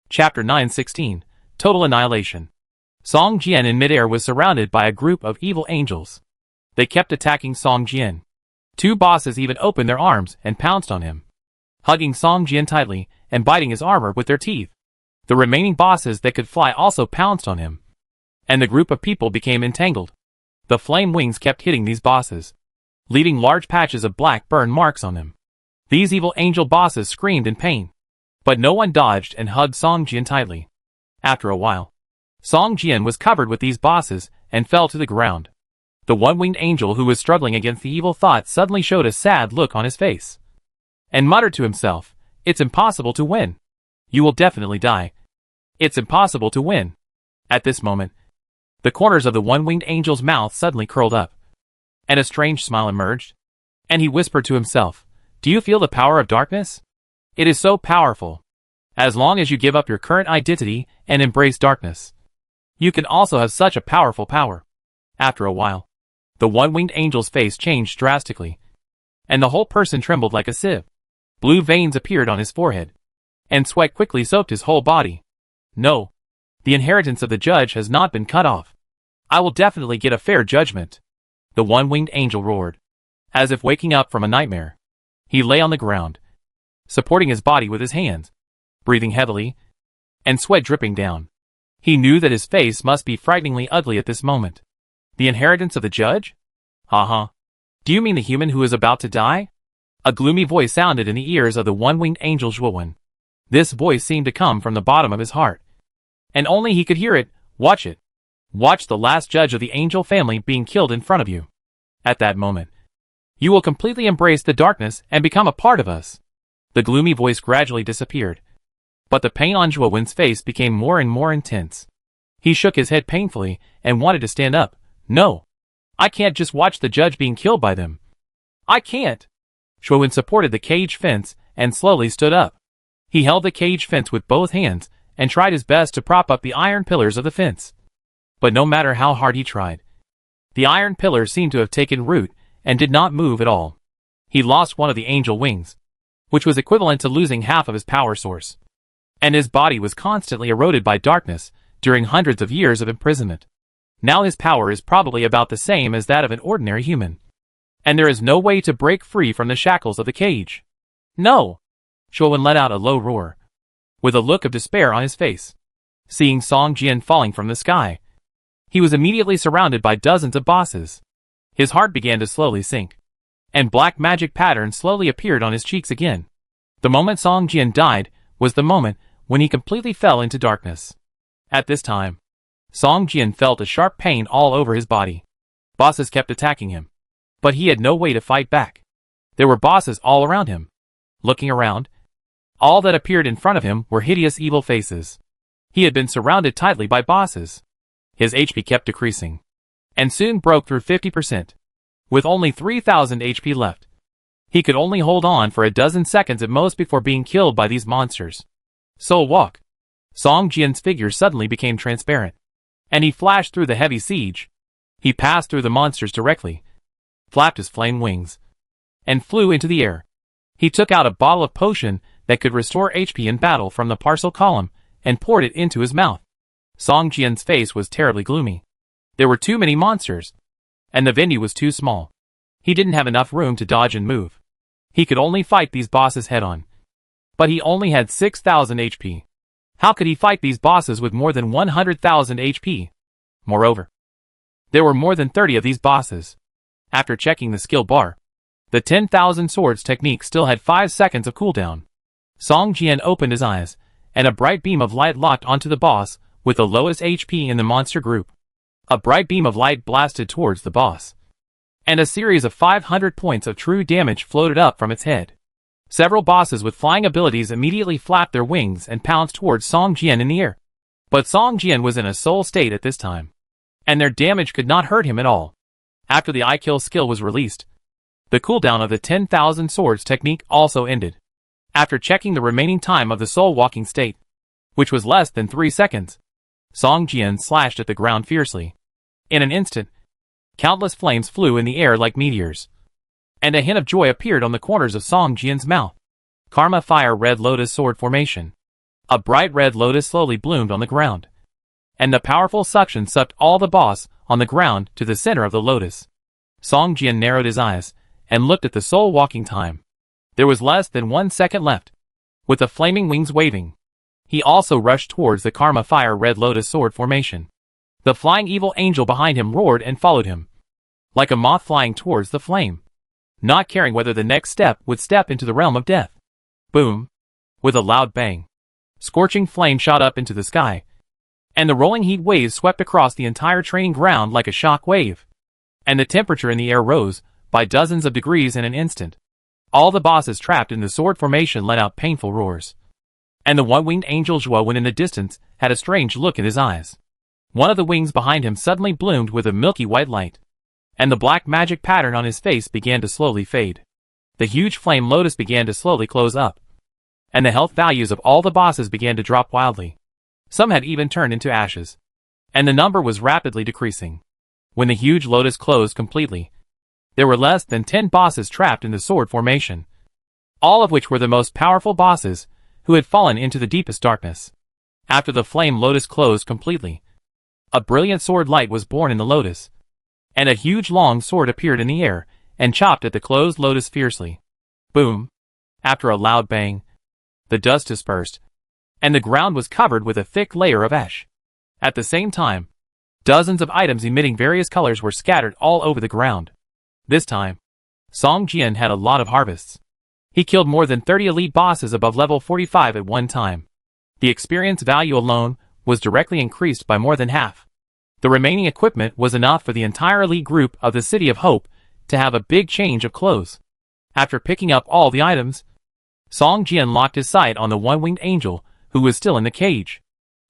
Chapter 9:16. Total annihilation. Song Jian in midair was surrounded by a group of evil angels. They kept attacking Song Jian. Two bosses even opened their arms and pounced on him, hugging Song Jian tightly and biting his armor with their teeth. The remaining bosses that could fly also pounced on him, and the group of people became entangled. The flame wings kept hitting these bosses, leaving large patches of black burn marks on them. These evil angel bosses screamed in pain, but no one dodged and hugged Song Jian tightly. After a while, Song Jian was covered with these bosses and fell to the ground. The one-winged angel who was struggling against the evil thought suddenly showed a sad look on his face, and muttered to himself, "It's impossible to win. You will definitely die. It's impossible to win." At this moment, the corners of the one-winged angel's mouth suddenly curled up, and a strange smile emerged, and he whispered to himself, "Do you feel the power of darkness? It is so powerful. As long as you give up your current identity and embrace darkness, you can also have such a powerful power." After a while, the one-winged angel's face changed drastically, and the whole person trembled like a sieve. Blue veins appeared on his forehead, and sweat quickly soaked his whole body. "No, the inheritance of the judge has not been cut off. I will definitely get a fair judgment," the one-winged angel roared. As if waking up from a nightmare, he lay on the ground, supporting his body with his hands, breathing heavily, and sweat dripping down. He knew that his face must be frighteningly ugly at this moment. The inheritance of the judge? Haha. Do you mean the human who is about to die? A gloomy voice sounded in the ears of the one-winged angel Zhuowen. This voice seemed to come from the bottom of his heart, and only he could hear it. "Watch it. Watch the last judge of the angel family being killed in front of you. At that moment, you will completely embrace the darkness and become a part of us." The gloomy voice gradually disappeared, but the pain on Zhuowen's face became more and more intense. He shook his head painfully and wanted to stand up. "No, I can't just watch the judge being killed by them. I can't." Zhuowen supported the cage fence and slowly stood up. He held the cage fence with both hands and tried his best to prop up the iron pillars of the fence. But no matter how hard he tried, the iron pillars seemed to have taken root and did not move at all. He lost one of the angel wings, which was equivalent to losing half of his power source, and his body was constantly eroded by darkness during hundreds of years of imprisonment. Now his power is probably about the same as that of an ordinary human, and there is no way to break free from the shackles of the cage. "No!" Zhuowen let out a low roar, with a look of despair on his face. Seeing Song Jian falling from the sky, he was immediately surrounded by dozens of bosses. His heart began to slowly sink, and black magic patterns slowly appeared on his cheeks again. The moment Song Jian died was the moment when he completely fell into darkness. At this time, Song Jian felt a sharp pain all over his body. Bosses kept attacking him, but he had no way to fight back. There were bosses all around him. Looking around, all that appeared in front of him were hideous evil faces. He had been surrounded tightly by bosses. His HP kept decreasing, and soon broke through 50%. With only 3,000 HP left, he could only hold on for a dozen seconds at most before being killed by these monsters. Soul Walk. Song Jian's figure suddenly became transparent, and he flashed through the heavy siege. He passed through the monsters directly, flapped his flame wings, and flew into the air. He took out a bottle of potion that could restore HP in battle from the parcel column and poured it into his mouth. Song Jian's face was terribly gloomy. There were too many monsters, and the venue was too small. He didn't have enough room to dodge and move. He could only fight these bosses head-on. But he only had 6,000 HP. How could he fight these bosses with more than 100,000 HP? Moreover, there were more than 30 of these bosses. After checking the skill bar, the 10,000 swords technique still had 5 seconds of cooldown. Song Jian opened his eyes, and a bright beam of light locked onto the boss with the lowest HP in the monster group. A bright beam of light blasted towards the boss, and a series of 500 points of true damage floated up from its head. Several bosses with flying abilities immediately flapped their wings and pounced towards Song Jian in the air. But Song Jian was in a soul state at this time, and their damage could not hurt him at all. After the I-Kill skill was released, the cooldown of the 10,000 swords technique also ended. After checking the remaining time of the soul walking state, which was less than 3 seconds, Song Jian slashed at the ground fiercely. In an instant, countless flames flew in the air like meteors, and a hint of joy appeared on the corners of Song Jian's mouth. Karma Fire Red Lotus Sword Formation. A bright red lotus slowly bloomed on the ground. and the powerful suction sucked all the boss on the ground to the center of the lotus. Song Jian narrowed his eyes and looked at the soul walking time. There was less than 1 second left. With the flaming wings waving, he also rushed towards the Karma Fire Red Lotus Sword formation. The flying evil angel behind him roared and followed him, like a moth flying towards the flame, not caring whether the next step would step into the realm of death. Boom! With a loud bang, scorching flame shot up into the sky, and the rolling heat waves swept across the entire training ground like a shock wave, and the temperature in the air rose by dozens of degrees in an instant. All the bosses trapped in the sword formation let out painful roars, and the one-winged angel Zhuo in the distance had a strange look in his eyes. One of the wings behind him suddenly bloomed with a milky white light, and the black magic pattern on his face began to slowly fade. The huge flame lotus began to slowly close up, and the health values of all the bosses began to drop wildly. Some had even turned into ashes, and the number was rapidly decreasing. When the huge lotus closed completely, there were less than 10 bosses trapped in the sword formation, all of which were the most powerful bosses who had fallen into the deepest darkness. After the flame lotus closed completely, a brilliant sword light was born in the lotus, and a huge long sword appeared in the air and chopped at the closed lotus fiercely. Boom! After a loud bang, the dust dispersed, and the ground was covered with a thick layer of ash. At the same time, dozens of items emitting various colors were scattered all over the ground. This time, Song Jian had a lot of harvests. He killed more than 30 elite bosses above level 45 at one time. The experience value alone was directly increased by more than half. The remaining equipment was enough for the entire elite group of the City of Hope to have a big change of clothes. After picking up all the items, Song Jian locked his sight on the one-winged angel who was still in the cage,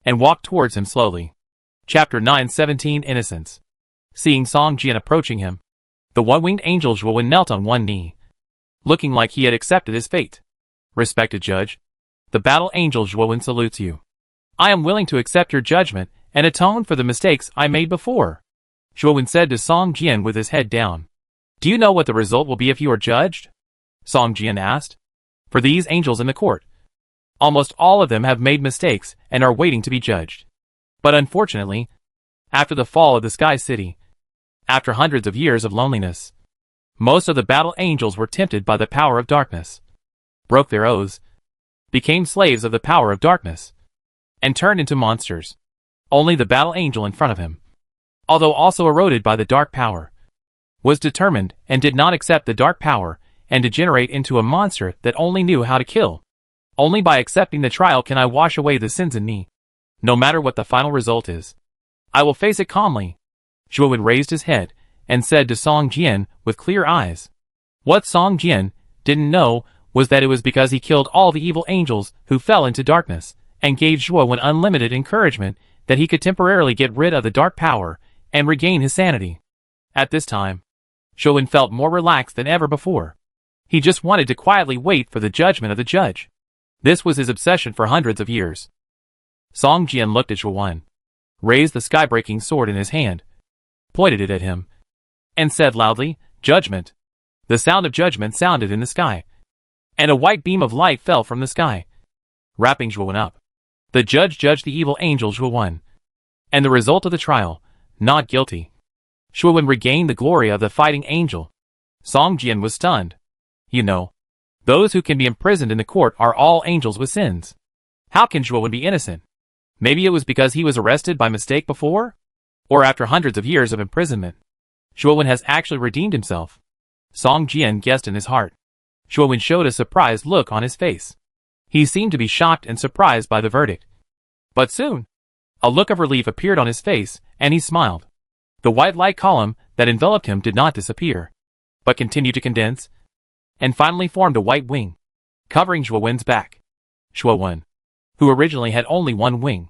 and walked towards him slowly. Chapter 9:17 Innocence. Seeing Song Jian approaching him, the one-winged angel Zhuo knelt on one knee, looking like he had accepted his fate. Respected judge, the battle angel Zhuo salutes you. I am willing to accept your judgment and atone for the mistakes I made before, Zhuo said to Song Jian with his head down. Do you know what the result will be if you are judged? Song Jian asked. For these angels in the court, almost all of them have made mistakes and are waiting to be judged. But unfortunately, after the fall of the Sky City, after hundreds of years of loneliness, most of the battle angels were tempted by the power of darkness, broke their oaths, became slaves of the power of darkness, and turned into monsters. Only the battle angel in front of him, although also eroded by the dark power, was determined and did not accept the dark power and degenerate into a monster that only knew how to kill. Only by accepting the trial can I wash away the sins in me. No matter what the final result is, I will face it calmly. Zhuo raised his head and said to Song Jian with clear eyes. What Song Jian didn't know was that it was because he killed all the evil angels who fell into darkness and gave Zhuo unlimited encouragement that he could temporarily get rid of the dark power and regain his sanity. At this time, Zhuo felt more relaxed than ever before. He just wanted to quietly wait for the judgment of the judge. This was his obsession for hundreds of years. Song Jian looked at Zhuo, raised the sky-breaking sword in his hand, pointed it at him, and said loudly, Judgment. The sound of judgment sounded in the sky, and a white beam of light fell from the sky, wrapping Zhuo up. The judge judged the evil angel Zhuo, and the result of the trial, not guilty. Zhuo regained the glory of the fighting angel. Song Jian was stunned. You know, those who can be imprisoned in the court are all angels with sins. How can Zhuo be innocent? Maybe it was because he was arrested by mistake before? Or after hundreds of years of imprisonment, Zhuo has actually redeemed himself? Song Jian guessed in his heart. Zhuo showed a surprised look on his face. He seemed to be shocked and surprised by the verdict. But soon, a look of relief appeared on his face, and he smiled. The white light column that enveloped him did not disappear, but continued to condense, and finally formed a white wing, covering Zhuo's back. Zhuo, who originally had only one wing,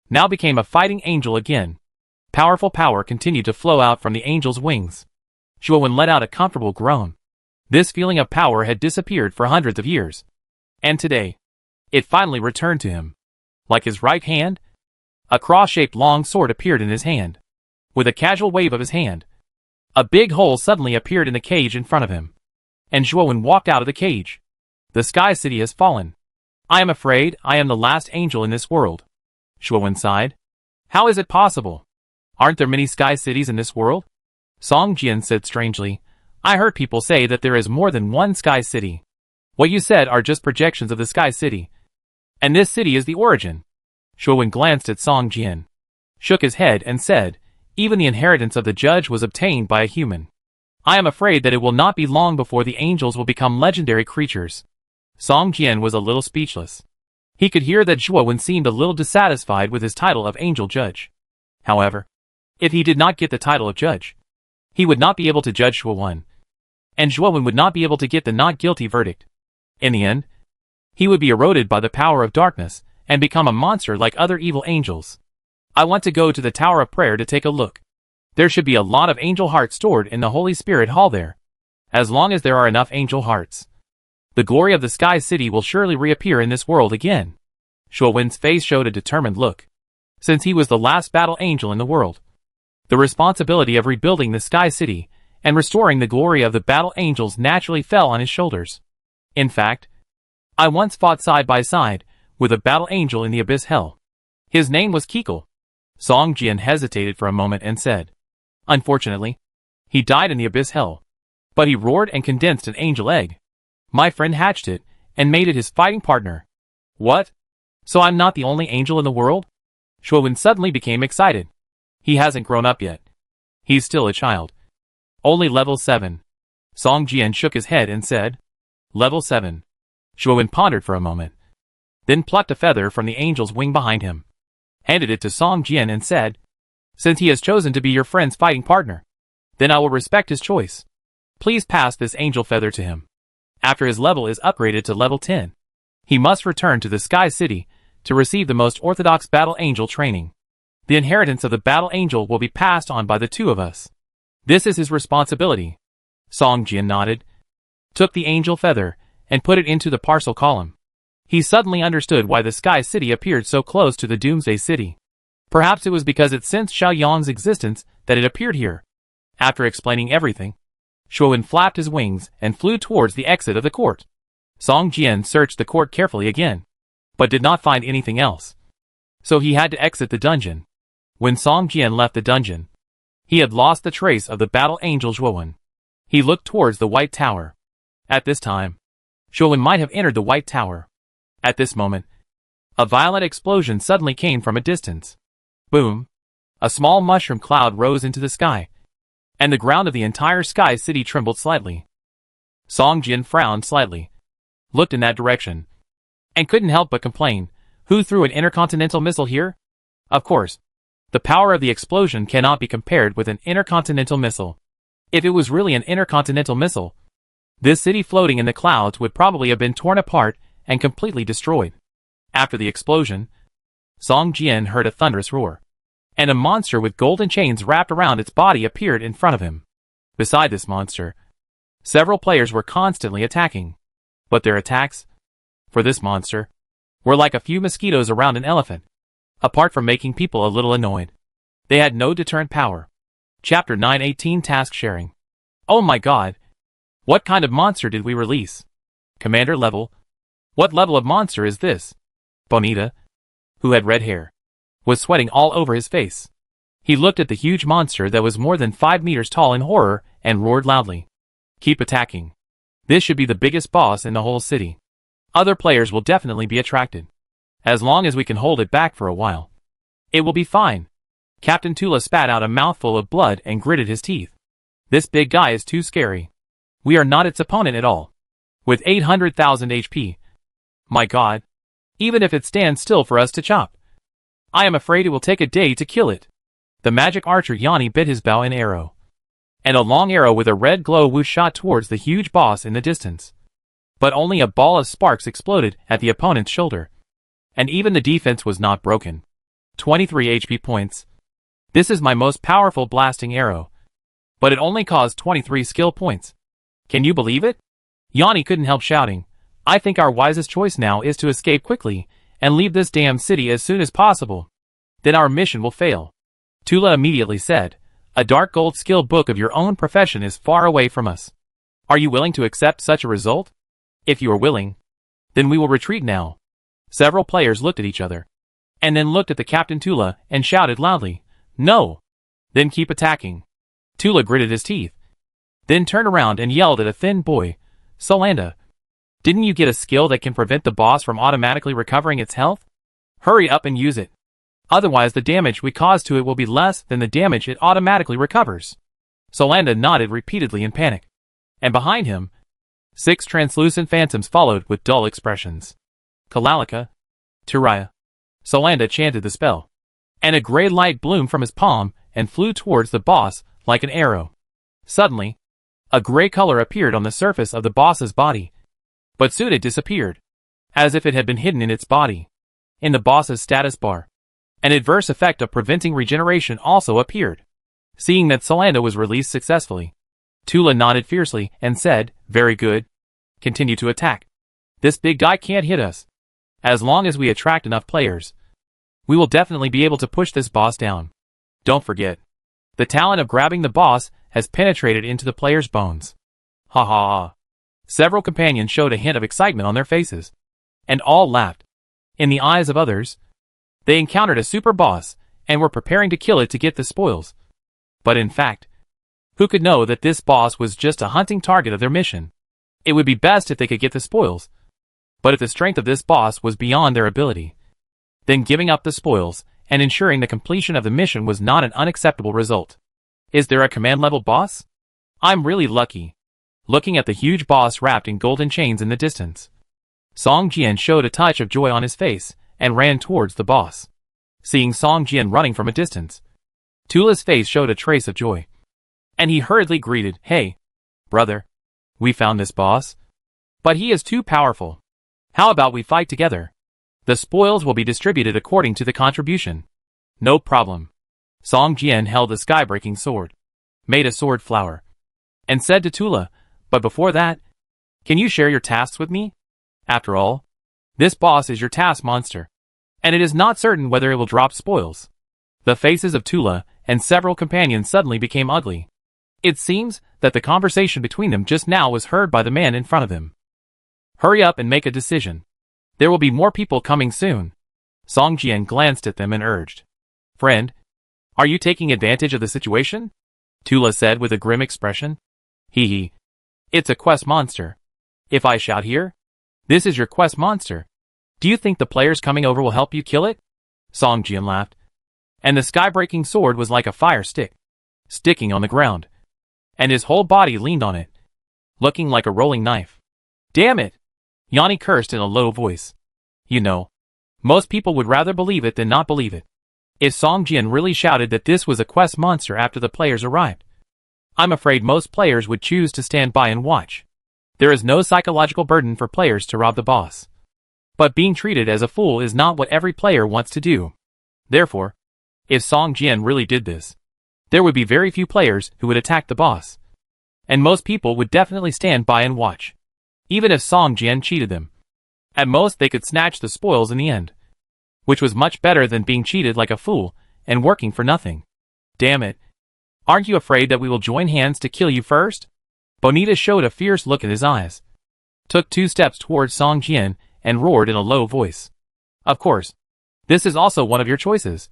now became a fighting angel again. Powerful power continued to flow out from the angel's wings. Zhuo let out a comfortable groan. This feeling of power had disappeared for hundreds of years, and today, it finally returned to him. Like his right hand, a cross-shaped long sword appeared in his hand. With a casual wave of his hand, a big hole suddenly appeared in the cage in front of him, and Zhuo walked out of the cage. The Sky City has fallen. I am afraid I am the last angel in this world. Zhuo sighed. How is it possible? Aren't there many sky cities in this world? Song Jian said strangely. I heard people say that there is more than one sky city. What you said are just projections of the sky city. And this city is the origin. Shuwen glanced at Song Jian, shook his head and said, even the inheritance of the judge was obtained by a human. I am afraid that it will not be long before the angels will become legendary creatures. Song Jian was a little speechless. He could hear that Shuwen seemed a little dissatisfied with his title of angel judge. However, if he did not get the title of judge, he would not be able to judge Shuwen, and Shuwen would not be able to get the not guilty verdict. In the end, he would be eroded by the power of darkness and become a monster like other evil angels. I want to go to the Tower of Prayer to take a look. There should be a lot of angel hearts stored in the Holy Spirit Hall there. As long as there are enough angel hearts, the glory of the Sky City will surely reappear in this world again. Shuwen's face showed a determined look. Since he was the last battle angel in the world, the responsibility of rebuilding the Sky City and restoring the glory of the battle angels naturally fell on his shoulders. In fact, I once fought side by side with a battle angel in the Abyss Hell. His name was Kikul. Song Jian hesitated for a moment and said, unfortunately, he died in the Abyss Hell. But he roared and condensed an angel egg. My friend hatched it and made it his fighting partner. What? So I'm not the only angel in the world? Shuwen suddenly became excited. He hasn't grown up yet. He's still a child. Only level 7. Song Jian shook his head and said, level 7. Shuwen pondered for a moment, then plucked a feather from the angel's wing behind him, handed it to Song Jian and said, since he has chosen to be your friend's fighting partner, then I will respect his choice. Please pass this angel feather to him. After his level is upgraded to level 10, he must return to the Sky City to receive the most orthodox battle angel training. The inheritance of the battle angel will be passed on by the two of us. This is his responsibility. Song Jian nodded, took the angel feather, and put it into the parcel column. He suddenly understood why the Sky City appeared so close to the Doomsday City. Perhaps it was because it sensed Xiaoyang's existence that it appeared here. After explaining everything, Shuwen flapped his wings and flew towards the exit of the court. Song Jian searched the court carefully again, but did not find anything else. So he had to exit the dungeon. When Song Jian left the dungeon, he had lost the trace of the battle angel Shuwen. He looked towards the White Tower. At this time, Shuwen might have entered the White Tower. At this moment, a violent explosion suddenly came from a distance. Boom! A small mushroom cloud rose into the sky, and the ground of the entire Sky City trembled slightly. Song Jian frowned slightly, looked in that direction, and couldn't help but complain, who threw an intercontinental missile here? Of course, the power of the explosion cannot be compared with an intercontinental missile. If it was really an intercontinental missile, this city floating in the clouds would probably have been torn apart and completely destroyed. After the explosion, Song Jian heard a thunderous roar, and a monster with golden chains wrapped around its body appeared in front of him. Beside this monster, several players were constantly attacking, but their attacks, for this monster, were like a few mosquitoes around an elephant. Apart from making people a little annoyed, they had no deterrent power. Chapter 918 Task Sharing. Oh my god! What kind of monster did we release? Commander level? What level of monster is this? Bonita, who had red hair, was sweating all over his face. He looked at the huge monster that was more than 5 meters tall in horror and roared loudly. Keep attacking. This should be the biggest boss in the whole city. Other players will definitely be attracted. As long as we can hold it back for a while, it will be fine. Captain Tula spat out a mouthful of blood and gritted his teeth. This big guy is too scary. We are not its opponent at all. With 800,000 HP. My god. Even if it stands still for us to chop, I am afraid it will take a day to kill it. The magic archer Yanni bit his bow and arrow, and a long arrow with a red glow whoosh shot towards the huge boss in the distance. But only a ball of sparks exploded at the opponent's shoulder, and even the defense was not broken. 23 HP points. This is my most powerful blasting arrow, but it only caused 23 skill points. Can you believe it? Yanni couldn't help shouting, I think our wisest choice now is to escape quickly and leave this damn city as soon as possible. Then our mission will fail. Tula immediately said, a dark gold skill book of your own profession is far away from us. Are you willing to accept such a result? If you are willing, then we will retreat now. Several players looked at each other. and then looked at the Captain Tula and shouted loudly, "No!" Then keep attacking. Tula gritted his teeth, then turned around and yelled at a thin boy, "Solanda, didn't you get a skill that can prevent the boss from automatically recovering its health? Hurry up and use it. Otherwise the damage we cause to it will be less than the damage it automatically recovers." Solanda nodded repeatedly in panic, and behind him, 6 translucent phantoms followed with dull expressions. Kalalika, Turaya. Solanda chanted the spell, and a gray light bloomed from his palm and flew towards the boss like an arrow. Suddenly, a gray color appeared on the surface of the boss's body, but soon it disappeared, as if it had been hidden in its body. In the boss's status bar, an adverse effect of preventing regeneration also appeared. Seeing that Solanda was released successfully, Tula nodded fiercely and said, "Very good. Continue to attack. This big guy can't hit us. As long as we attract enough players, we will definitely be able to push this boss down. Don't forget, the talent of grabbing the boss has penetrated into the player's bones." Ha ha ha. Several companions showed a hint of excitement on their faces, and all laughed. In the eyes of others, they encountered a super boss and were preparing to kill it to get the spoils. But in fact, who could know that this boss was just a hunting target of their mission? It would be best if they could get the spoils. But if the strength of this boss was beyond their ability, then giving up the spoils and ensuring the completion of the mission was not an unacceptable result. Is there a command level boss? I'm really lucky. Looking at the huge boss wrapped in golden chains in the distance, Song Jian showed a touch of joy on his face and ran towards the boss. Seeing Song Jian running from a distance, Tula's face showed a trace of joy, and he hurriedly greeted, "Hey, brother, we found this boss, but he is too powerful. How about we fight together? The spoils will be distributed according to the contribution." "No problem." Song Jian held the sky-breaking sword, made a sword flower, and said to Tula, "But before that, can you share your tasks with me? After all, this boss is your task monster, and it is not certain whether it will drop spoils." The faces of Tula and several companions suddenly became ugly. It seems that the conversation between them just now was heard by the man in front of him. "Hurry up and make a decision. There will be more people coming soon." Song Jian glanced at them and urged, "Friend, are you taking advantage of the situation?" Tula said with a grim expression. "Hee hee. It's a quest monster. If I shout here, this is your quest monster. Do you think the players coming over will help you kill it?" Song Jian laughed, and the sky-breaking sword was like a fire stick, sticking on the ground, and his whole body leaned on it, looking like a rolling knife. "Damn it!" Yanni cursed in a low voice. You know, most people would rather believe it than not believe it. If Song Jian really shouted that this was a quest monster after the players arrived, I'm afraid most players would choose to stand by and watch. There is no psychological burden for players to rob the boss. But being treated as a fool is not what every player wants to do. Therefore, if Song Jian really did this, there would be very few players who would attack the boss, and most people would definitely stand by and watch. Even if Song Jian cheated them, at most they could snatch the spoils in the end, which was much better than being cheated like a fool and working for nothing. "Damn it. Aren't you afraid that we will join hands to kill you first?" Bonita showed a fierce look in his eyes, took 2 steps towards Song Jian, and roared in a low voice. "Of course, this is also one of your choices.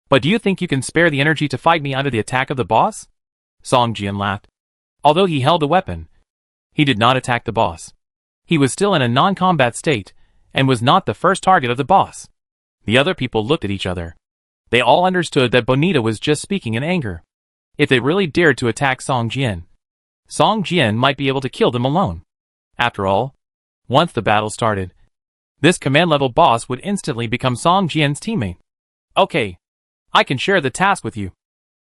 But do you think you can spare the energy to fight me under the attack of the boss?" Song Jian laughed. Although he held a weapon, he did not attack the boss. He was still in a non-combat state, and was not the first target of the boss. The other people looked at each other. They all understood that Bonita was just speaking in anger. If they really dared to attack Song Jian might be able to kill them alone. After all, once the battle started, this command-level boss would instantly become Song Jian's teammate. "Okay, I can share the task with you,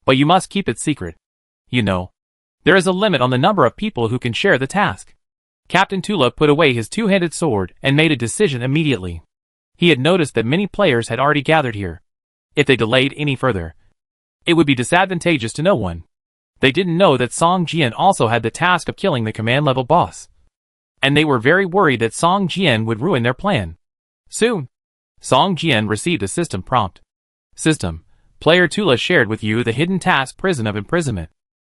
but you must keep it secret. You know, there is a limit on the number of people who can share the task." Captain Tula put away his 2-handed sword and made a decision immediately. He had noticed that many players had already gathered here. If they delayed any further, it would be disadvantageous to no one. They didn't know that Song Jian also had the task of killing the command-level boss, and they were very worried that Song Jian would ruin their plan. Soon, Song Jian received a system prompt. System: Player Tula shared with you the hidden task Prison of Imprisonment.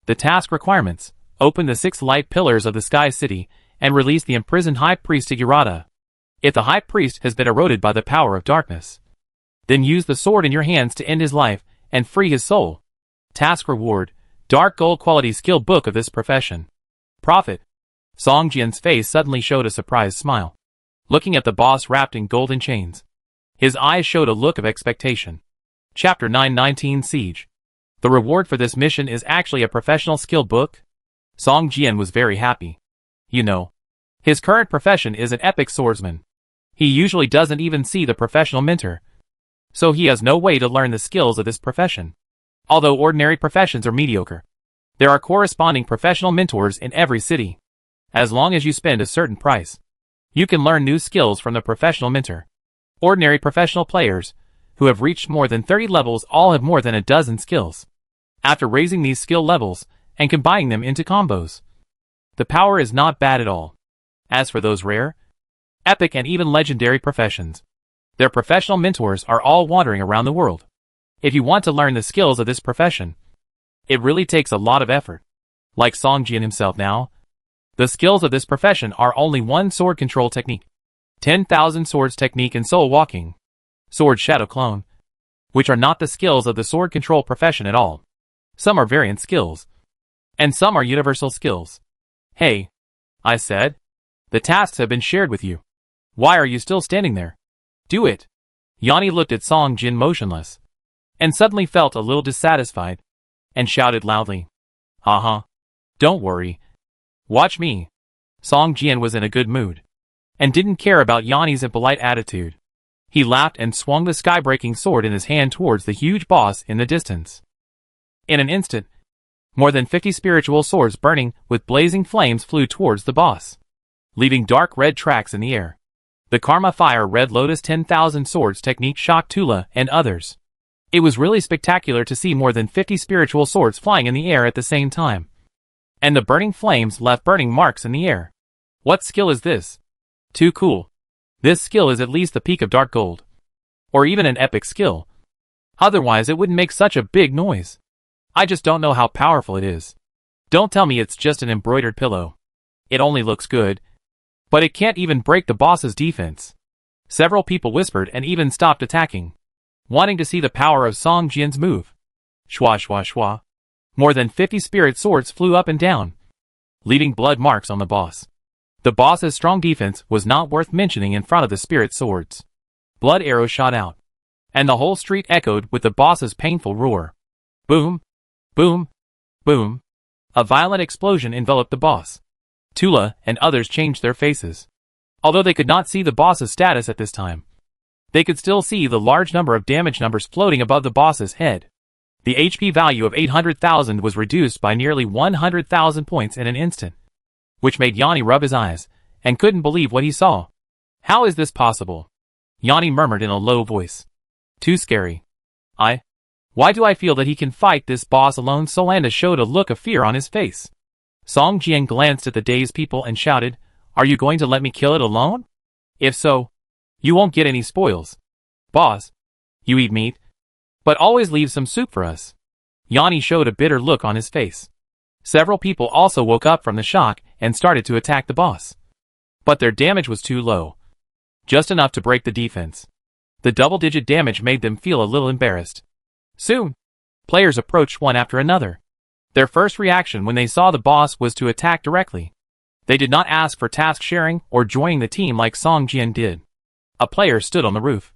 The task requirements: open the 6 light pillars of the Sky City and release the imprisoned High Priest Igurata. If the High Priest has been eroded by the power of darkness, Then use the sword in your hands to end his life and free his soul. Task reward, dark gold quality skill book of this profession. Profit. Song Jian's face suddenly showed a surprised smile. Looking at the boss wrapped in golden chains, his eyes showed a look of expectation. Chapter 919 Siege. The reward for this mission is actually a professional skill book? Song Jian was very happy. You know, his current profession is an epic swordsman. He usually doesn't even see the professional mentor, so he has no way to learn the skills of this profession. Although ordinary professions are mediocre, there are corresponding professional mentors in every city. As long as you spend a certain price, you can learn new skills from the professional mentor. Ordinary professional players, who have reached more than 30 levels, all have more than a dozen skills. After raising these skill levels and combining them into combos, the power is not bad at all. As for those rare, epic and even legendary professions, their professional mentors are all wandering around the world. If you want to learn the skills of this profession, it really takes a lot of effort. Like Song Jian himself now, the skills of this profession are only one sword control technique, 10,000 swords technique and soul walking, sword shadow clone, which are not the skills of the sword control profession at all. Some are variant skills, and some are universal skills. Hey, I said, the tasks have been shared with you. Why are you still standing there? Do it. Yanni looked at Song Jian motionless, and suddenly felt a little dissatisfied, and shouted loudly, Don't worry. Watch me. Song Jian was in a good mood, and didn't care about Yanni's impolite attitude. He laughed and swung the sky-breaking sword in his hand towards the huge boss in the distance. In an instant, more than 50 spiritual swords burning with blazing flames flew towards the boss, leaving dark red tracks in the air. The Karma Fire Red Lotus 10,000 swords technique shocked Tula and others. It was really spectacular to see more than 50 spiritual swords flying in the air at the same time. And the burning flames left burning marks in the air. What skill is this? Too cool. This skill is at least the peak of dark gold. Or even an epic skill. Otherwise it wouldn't make such a big noise. I just don't know how powerful it is. Don't tell me it's just an embroidered pillow. It only looks good, but it can't even break the boss's defense. Several people whispered and even stopped attacking, wanting to see the power of Song Jian's move. Shwa shwa shwa. More than 50 spirit swords flew up and down, leaving blood marks on the boss. The boss's strong defense was not worth mentioning in front of the spirit swords. Blood arrows shot out, and the whole street echoed with the boss's painful roar. Boom, boom, boom. A violent explosion enveloped the boss. Tula and others changed their faces. Although they could not see the boss's status at this time, they could still see the large number of damage numbers floating above the boss's head. The HP value of 800,000 was reduced by nearly 100,000 points in an instant, which made Yanni rub his eyes, and couldn't believe what he saw. How is this possible? Yanni murmured in a low voice. Too scary. Why do I feel that he can fight this boss alone? Solanda showed a look of fear on his face. Song Jian glanced at the dazed people and shouted, Are you going to let me kill it alone? If so, you won't get any spoils. Boss, you eat meat, but always leave some soup for us. Yanni showed a bitter look on his face. Several people also woke up from the shock and started to attack the boss. But their damage was too low, just enough to break the defense. The double-digit damage made them feel a little embarrassed. Soon, players approached one after another. Their first reaction when they saw the boss was to attack directly. They did not ask for task sharing or joining the team like Song Jian did. A player stood on the roof,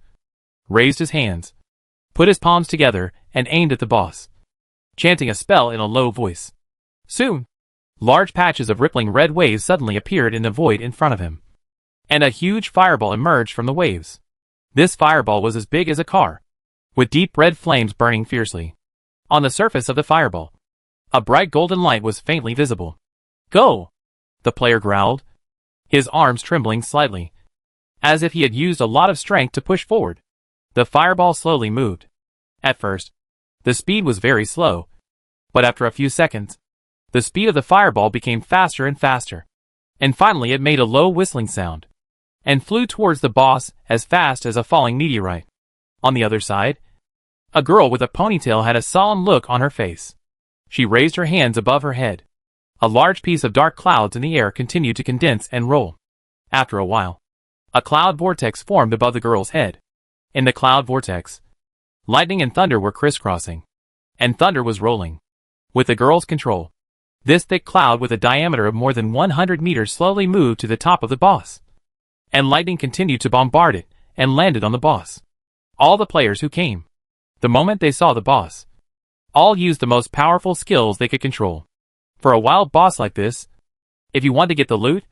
raised his hands, put his palms together, and aimed at the boss, chanting a spell in a low voice. Soon, large patches of rippling red waves suddenly appeared in the void in front of him, and a huge fireball emerged from the waves. This fireball was as big as a car, with deep red flames burning fiercely. On the surface of the fireball, a bright golden light was faintly visible. Go! The player growled, his arms trembling slightly, as if he had used a lot of strength to push forward. The fireball slowly moved. At first, the speed was very slow, but after a few seconds, the speed of the fireball became faster and faster, and finally it made a low whistling sound, and flew towards the boss as fast as a falling meteorite. On the other side, a girl with a ponytail had a solemn look on her face. She raised her hands above her head. A large piece of dark clouds in the air continued to condense and roll. After a while, a cloud vortex formed above the girl's head. In the cloud vortex, lightning and thunder were crisscrossing, and thunder was rolling. With the girl's control, this thick cloud with a diameter of more than 100 meters slowly moved to the top of the boss, and lightning continued to bombard it and landed on the boss. All the players who came, the moment they saw the boss, all used the most powerful skills they could control. For a wild boss like this, if you want to get the loot,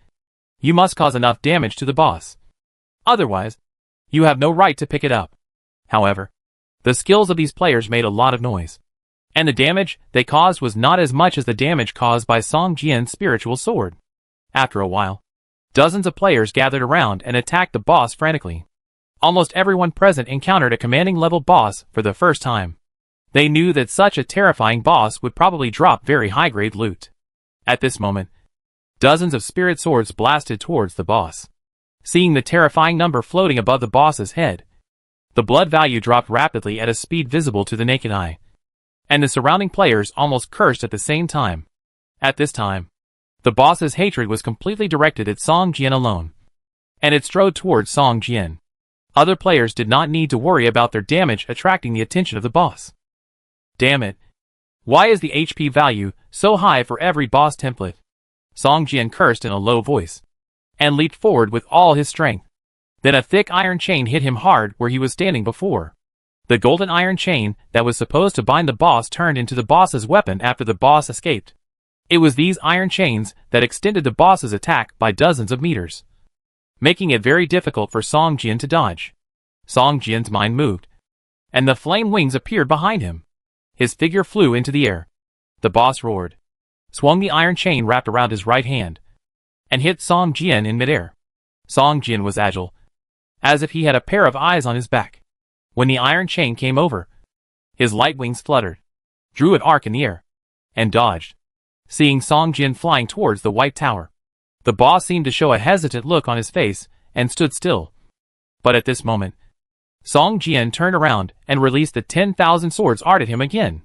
you must cause enough damage to the boss. Otherwise, you have no right to pick it up. However, the skills of these players made a lot of noise, and the damage they caused was not as much as the damage caused by Song Jian's spiritual sword. After a while, dozens of players gathered around and attacked the boss frantically. Almost everyone present encountered a commanding level boss for the first time. They knew that such a terrifying boss would probably drop very high-grade loot. At this moment, dozens of spirit swords blasted towards the boss. Seeing the terrifying number floating above the boss's head, the blood value dropped rapidly at a speed visible to the naked eye, and the surrounding players almost cursed at the same time. At this time, the boss's hatred was completely directed at Song Jian alone, and it strode towards Song Jian. Other players did not need to worry about their damage attracting the attention of the boss. Damn it! Why is the HP value so high for every boss template? Song Jian cursed in a low voice, and leaped forward with all his strength. Then a thick iron chain hit him hard where he was standing before. The golden iron chain that was supposed to bind the boss turned into the boss's weapon after the boss escaped. It was these iron chains that extended the boss's attack by dozens of meters, making it very difficult for Song Jian to dodge. Song Jian's mind moved, and the flame wings appeared behind him. His figure flew into the air. The boss roared, swung the iron chain wrapped around his right hand, and hit Song Jian in midair. Song Jian was agile, as if he had a pair of eyes on his back. When the iron chain came over, his light wings fluttered, drew an arc in the air, and dodged. Seeing Song Jian flying towards the White Tower, the boss seemed to show a hesitant look on his face and stood still. But at this moment, Song Jian turned around and released the 10,000 swords art at him again.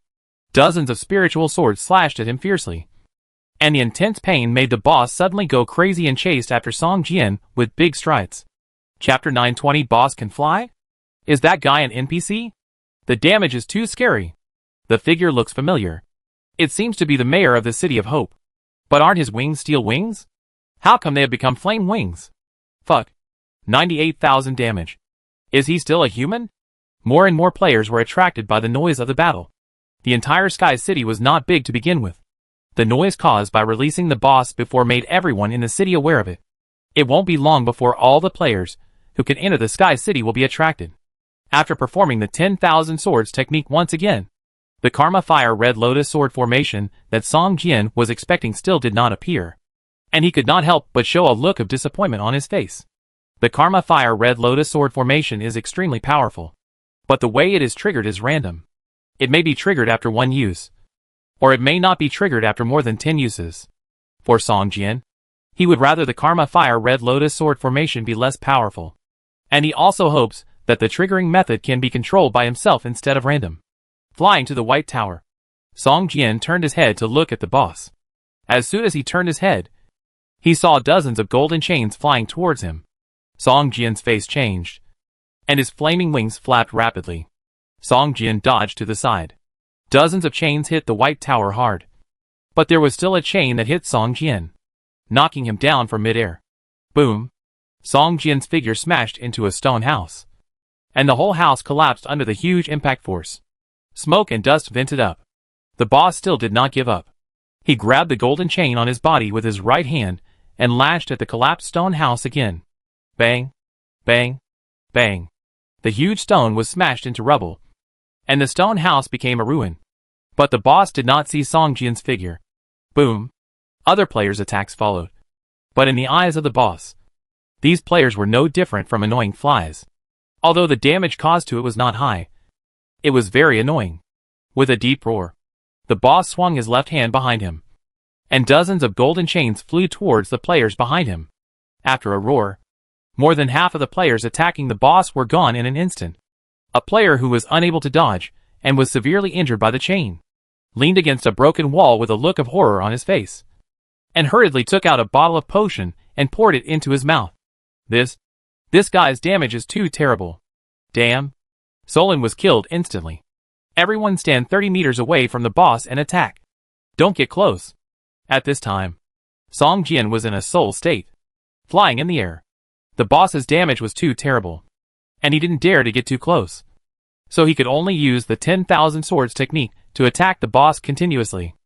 Dozens of spiritual swords slashed at him fiercely, and the intense pain made the boss suddenly go crazy and chased after Song Jian with big strides. Chapter 920 Boss Can Fly? Is that guy an NPC? The damage is too scary. The figure looks familiar. It seems to be the mayor of the City of Hope. But aren't his wings steel wings? How come they have become flame wings? Fuck. 98,000 damage. Is he still a human? More and more players were attracted by the noise of the battle. The entire Sky City was not big to begin with. The noise caused by releasing the boss before made everyone in the city aware of it. It won't be long before all the players who can enter the Sky City will be attracted. After performing the 10,000 swords technique once again, the Karma Fire Red Lotus sword formation that Song Jian was expecting still did not appear, and he could not help but show a look of disappointment on his face. The Karma Fire Red Lotus sword formation is extremely powerful, but the way it is triggered is random. It may be triggered after one use, or it may not be triggered after more than 10 uses. For Song Jian, he would rather the Karma Fire Red Lotus sword formation be less powerful, and he also hopes that the triggering method can be controlled by himself instead of random. Flying to the White Tower, Song Jian turned his head to look at the boss. As soon as he turned his head, he saw dozens of golden chains flying towards him. Song Jian's face changed, and his flaming wings flapped rapidly. Song Jian dodged to the side. Dozens of chains hit the White Tower hard, but there was still a chain that hit Song Jian, knocking him down from midair. Boom! Song Jian's figure smashed into a stone house, and the whole house collapsed under the huge impact force. Smoke and dust vented up. The boss still did not give up. He grabbed the golden chain on his body with his right hand and lashed at the collapsed stone house again. Bang! Bang! Bang! The huge stone was smashed into rubble, and the stone house became a ruin. But the boss did not see Song Jian's figure. Boom! Other players' attacks followed. But in the eyes of the boss, these players were no different from annoying flies. Although the damage caused to it was not high, it was very annoying. With a deep roar, the boss swung his left hand behind him, and dozens of golden chains flew towards the players behind him. After a roar, more than half of the players attacking the boss were gone in an instant. A player who was unable to dodge, and was severely injured by the chain, leaned against a broken wall with a look of horror on his face, and hurriedly took out a bottle of potion and poured it into his mouth. This guy's damage is too terrible. Damn. Solon was killed instantly. Everyone stand 30 meters away from the boss and attack. Don't get close. At this time, Song Jian was in a soul state, flying in the air. The boss's damage was too terrible, and he didn't dare to get too close. So he could only use the 10,000 swords technique to attack the boss continuously.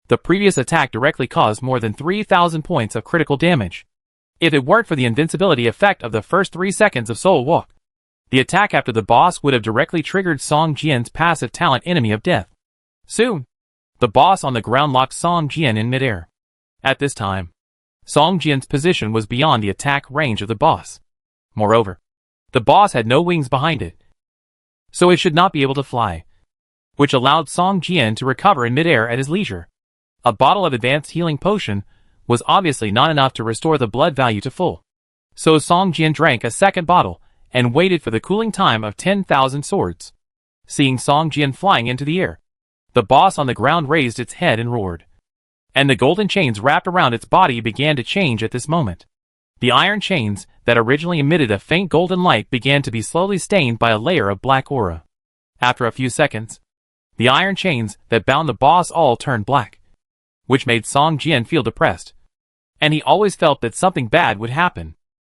The previous attack directly caused more than 3,000 points of critical damage. If it weren't for the invincibility effect of the first 3 seconds of Soul Walk, the attack after the boss would have directly triggered Song Jian's passive talent Enemy of Death. Soon, the boss on the ground locked Song Jian in midair. At this time, Song Jian's position was beyond the attack range of the boss. Moreover, the boss had no wings behind it, so it should not be able to fly, which allowed Song Jian to recover in midair at his leisure. A bottle of advanced healing potion was obviously not enough to restore the blood value to full. So Song Jian drank a second bottle and waited for the cooling time of 10,000 swords. Seeing Song Jian flying into the air, the boss on the ground raised its head and roared. And the golden chains wrapped around its body began to change at this moment. The iron chains that originally emitted a faint golden light began to be slowly stained by a layer of black aura. After a few seconds, the iron chains that bound the boss all turned black, which made Song Jian feel depressed. And he always felt that something bad would happen.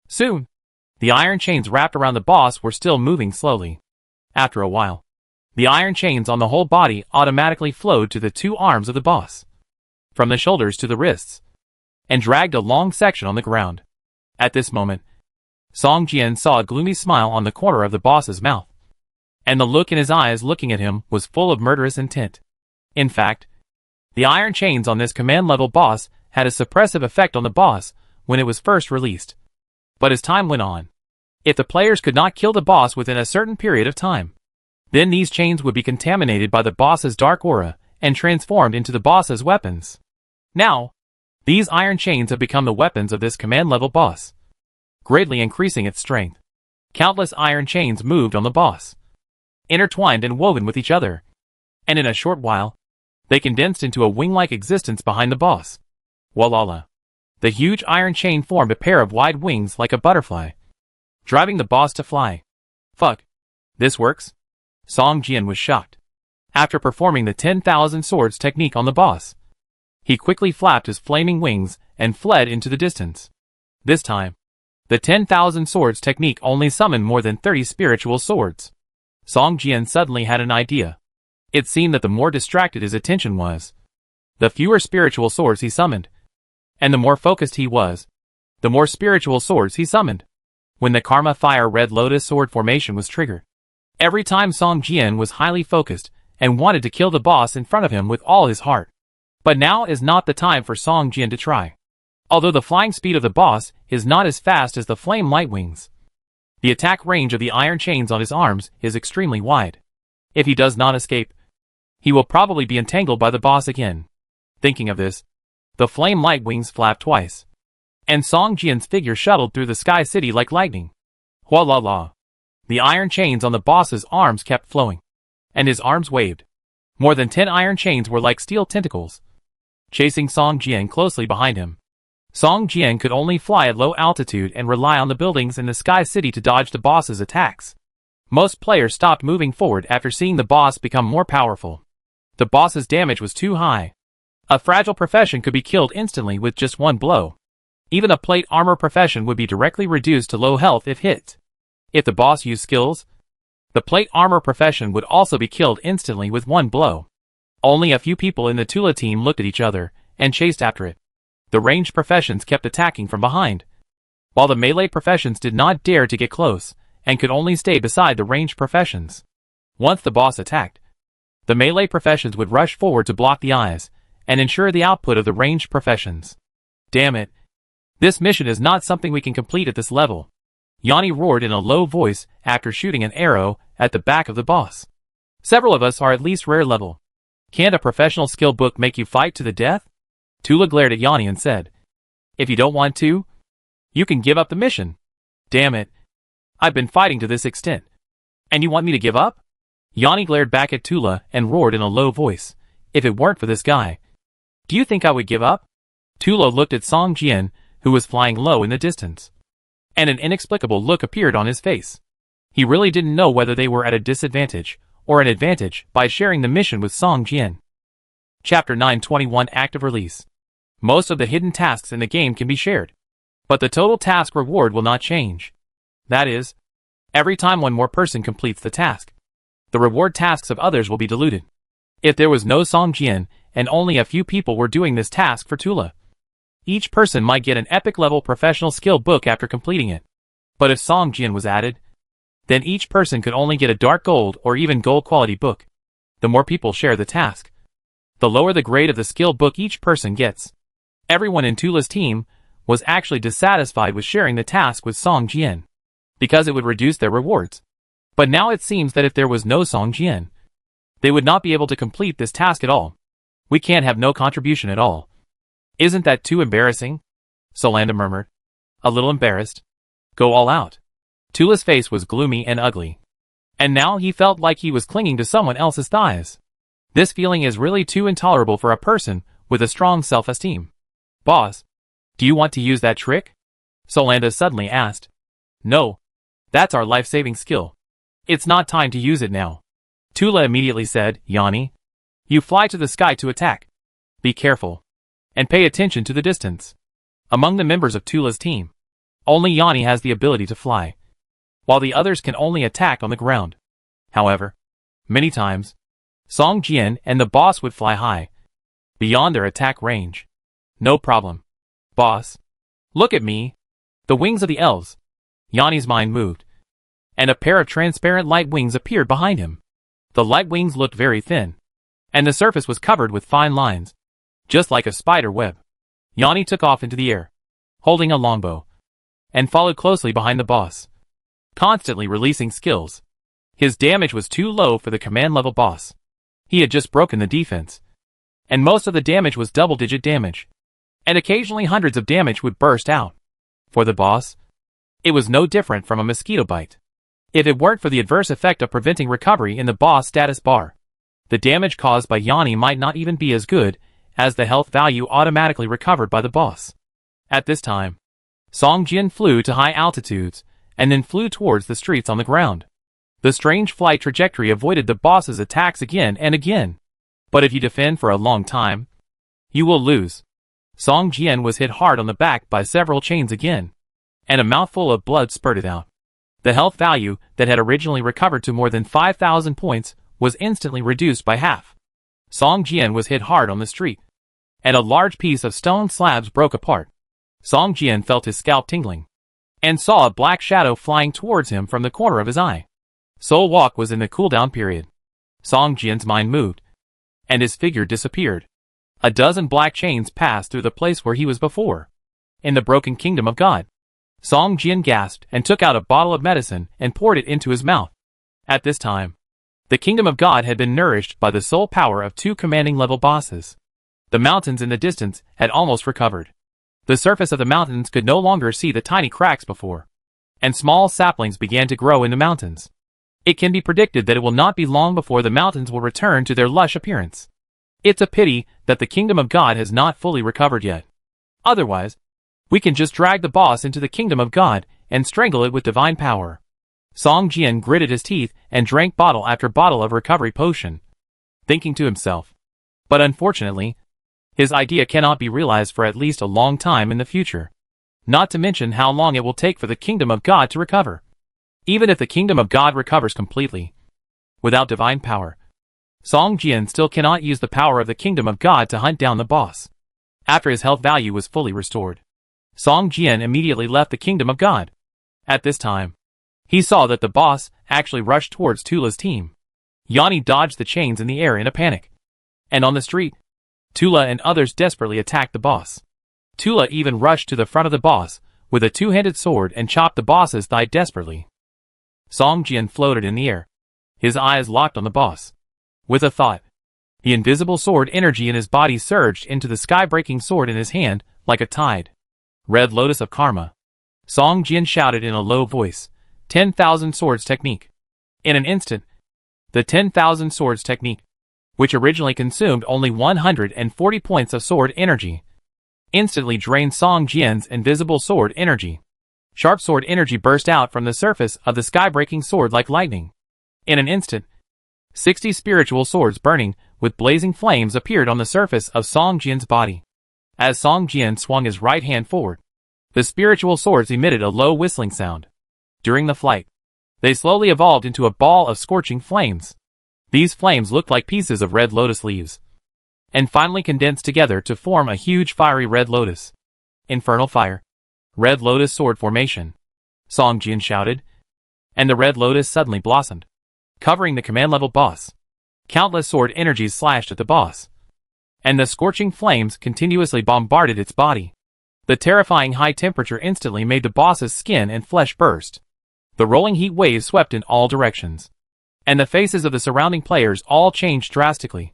Soon, the iron chains wrapped around the boss were still moving slowly. After a while, the iron chains on the whole body automatically flowed to the 2 arms of the boss, from the shoulders to the wrists, and dragged a long section on the ground. At this moment, Song Jian saw a gloomy smile on the corner of the boss's mouth, and the look in his eyes looking at him was full of murderous intent. In fact, the iron chains on this command-level boss had a suppressive effect on the boss when it was first released. But as time went on, if the players could not kill the boss within a certain period of time, then these chains would be contaminated by the boss's dark aura and transformed into the boss's weapons. Now, these iron chains have become the weapons of this command-level boss, greatly increasing its strength. Countless iron chains moved on the boss, intertwined and woven with each other, and in a short while, they condensed into a wing-like existence behind the boss. Voila! The huge iron chain formed a pair of wide wings like a butterfly, driving the boss to fly. Fuck. This works? Song Jian was shocked. After performing the 10,000 swords technique on the boss, he quickly flapped his flaming wings and fled into the distance. This time, the 10,000 swords technique only summoned more than 30 spiritual swords. Song Jian suddenly had an idea. It seemed that the more distracted his attention was, the fewer spiritual swords he summoned, and the more focused he was, the more spiritual swords he summoned. When the Karma Fire Red Lotus sword formation was triggered, every time Song Jian was highly focused and wanted to kill the boss in front of him with all his heart. But now is not the time for Song Jian to try. Although the flying speed of the boss is not as fast as the flame light wings, the attack range of the iron chains on his arms is extremely wide. If he does not escape, he will probably be entangled by the boss again. Thinking of this, the flame light wings flapped twice, and Song Jian's figure shuttled through the sky city like lightning. Voila! The iron chains on the boss's arms kept flowing, and his arms waved. More than 10 iron chains were like steel tentacles, chasing Song Jian closely behind him. Song Jian could only fly at low altitude and rely on the buildings in the sky city to dodge the boss's attacks. Most players stopped moving forward after seeing the boss become more powerful. The boss's damage was too high. A fragile profession could be killed instantly with just one blow. Even a plate armor profession would be directly reduced to low health if hit. If the boss used skills, the plate armor profession would also be killed instantly with one blow. Only a few people in the Tula team looked at each other and chased after it. The ranged professions kept attacking from behind, while the melee professions did not dare to get close and could only stay beside the ranged professions. Once the boss attacked, the melee professions would rush forward to block the eyes and ensure the output of the ranged professions. Damn it. This mission is not something we can complete at this level. Yanni roared in a low voice after shooting an arrow at the back of the boss. Several of us are at least rare level. Can't a professional skill book make you fight to the death? Tula glared at Yanni and said, if you don't want to, you can give up the mission. Damn it. I've been fighting to this extent, and you want me to give up? Yanni glared back at Tula and roared in a low voice, if it weren't for this guy, do you think I would give up? Tula looked at Song Jian, who was flying low in the distance, and an inexplicable look appeared on his face. He really didn't know whether they were at a disadvantage or an advantage by sharing the mission with Song Jian. Chapter 921 Active Release. Most of the hidden tasks in the game can be shared, but the total task reward will not change. That is, every time one more person completes the task, the reward tasks of others will be diluted. If there was no Song Jian and only a few people were doing this task for Tula, each person might get an epic level professional skill book after completing it. But if Song Jian was added, then each person could only get a dark gold or even gold quality book. The more people share the task, the lower the grade of the skill book each person gets. Everyone in Tula's team was actually dissatisfied with sharing the task with Song Jian, because it would reduce their rewards. But now it seems that if there was no Song Jian, they would not be able to complete this task at all. We can't have no contribution at all. Isn't that too embarrassing? Solanda murmured, a little embarrassed. Go all out. Tula's face was gloomy and ugly, and now he felt like he was clinging to someone else's thighs. This feeling is really too intolerable for a person with a strong self-esteem. Boss, do you want to use that trick? Solanda suddenly asked. No. That's our life-saving skill. It's not time to use it now. Tula immediately said, Yanni, you fly to the sky to attack. Be careful. And pay attention to the distance. Among the members of Tula's team, only Yanni has the ability to fly, while the others can only attack on the ground. However, many times, Song Jian and the boss would fly high, beyond their attack range. No problem. Boss, look at me. The wings of the elves. Yanni's mind moved, and a pair of transparent light wings appeared behind him. The light wings looked very thin, and the surface was covered with fine lines, just like a spider web. Yanni took off into the air, holding a longbow, and followed closely behind the boss, constantly releasing skills. His damage was too low for the command-level boss. He had just broken the defense, and most of the damage was double-digit damage, and occasionally hundreds of damage would burst out. For the boss, it was no different from a mosquito bite. If it weren't for the adverse effect of preventing recovery in the boss status bar, the damage caused by Yanni might not even be as good as the health value automatically recovered by the boss. At this time, Song Jian flew to high altitudes, and then flew towards the streets on the ground. The strange flight trajectory avoided the boss's attacks again and again. But if you defend for a long time, you will lose. Song Jian was hit hard on the back by several chains again, and a mouthful of blood spurted out. The health value that had originally recovered to more than 5,000 points was instantly reduced by half. Song Jian was hit hard on the street, and a large piece of stone slabs broke apart. Song Jian felt his scalp tingling, and saw a black shadow flying towards him from the corner of his eye. Soul Walk was in the cooldown period. Song Jian's mind moved, and his figure disappeared. A dozen black chains passed through the place where he was before, in the broken kingdom of God. Song Jian gasped and took out a bottle of medicine and poured it into his mouth. At this time, the kingdom of God had been nourished by the soul power of two commanding level bosses. The mountains in the distance had almost recovered. The surface of the mountains could no longer see the tiny cracks before, and small saplings began to grow in the mountains. It can be predicted that it will not be long before the mountains will return to their lush appearance. It's a pity that the kingdom of God has not fully recovered yet. Otherwise, we can just drag the boss into the kingdom of God and strangle it with divine power. Song Jian gritted his teeth and drank bottle after bottle of recovery potion, thinking to himself, but unfortunately, his idea cannot be realized for at least a long time in the future. Not to mention how long it will take for the kingdom of God to recover. Even if the kingdom of God recovers completely, without divine power, Song Jian still cannot use the power of the kingdom of God to hunt down the boss. After his health value was fully restored, Song Jian immediately left the kingdom of God. At this time, he saw that the boss actually rushed towards Tula's team. Yanni dodged the chains in the air in a panic, and on the street, Tula and others desperately attacked the boss. Tula even rushed to the front of the boss with a two-handed sword and chopped the boss's thigh desperately. Song Jian floated in the air, his eyes locked on the boss. With a thought, the invisible sword energy in his body surged into the sky-breaking sword in his hand like a tide. Red Lotus of Karma. Song Jian shouted in a low voice, 10,000 swords technique. In an instant, the 10,000 swords technique, which originally consumed only 140 points of sword energy, instantly drained Song Jian's invisible sword energy. Sharp sword energy burst out from the surface of the sky, breaking sword like lightning. In an instant, 60 spiritual swords burning with blazing flames appeared on the surface of Song Jian's body. As Song Jian swung his right hand forward, the spiritual swords emitted a low whistling sound. During the flight, they slowly evolved into a ball of scorching flames. These flames looked like pieces of red lotus leaves, and finally condensed together to form a huge fiery red lotus. Infernal fire. Red lotus sword formation. Song Jian shouted, and the red lotus suddenly blossomed, covering the command-level boss. Countless sword energies slashed at the boss, and the scorching flames continuously bombarded its body. The terrifying high temperature instantly made the boss's skin and flesh burst. The rolling heat waves swept in all directions, and the faces of the surrounding players all changed drastically,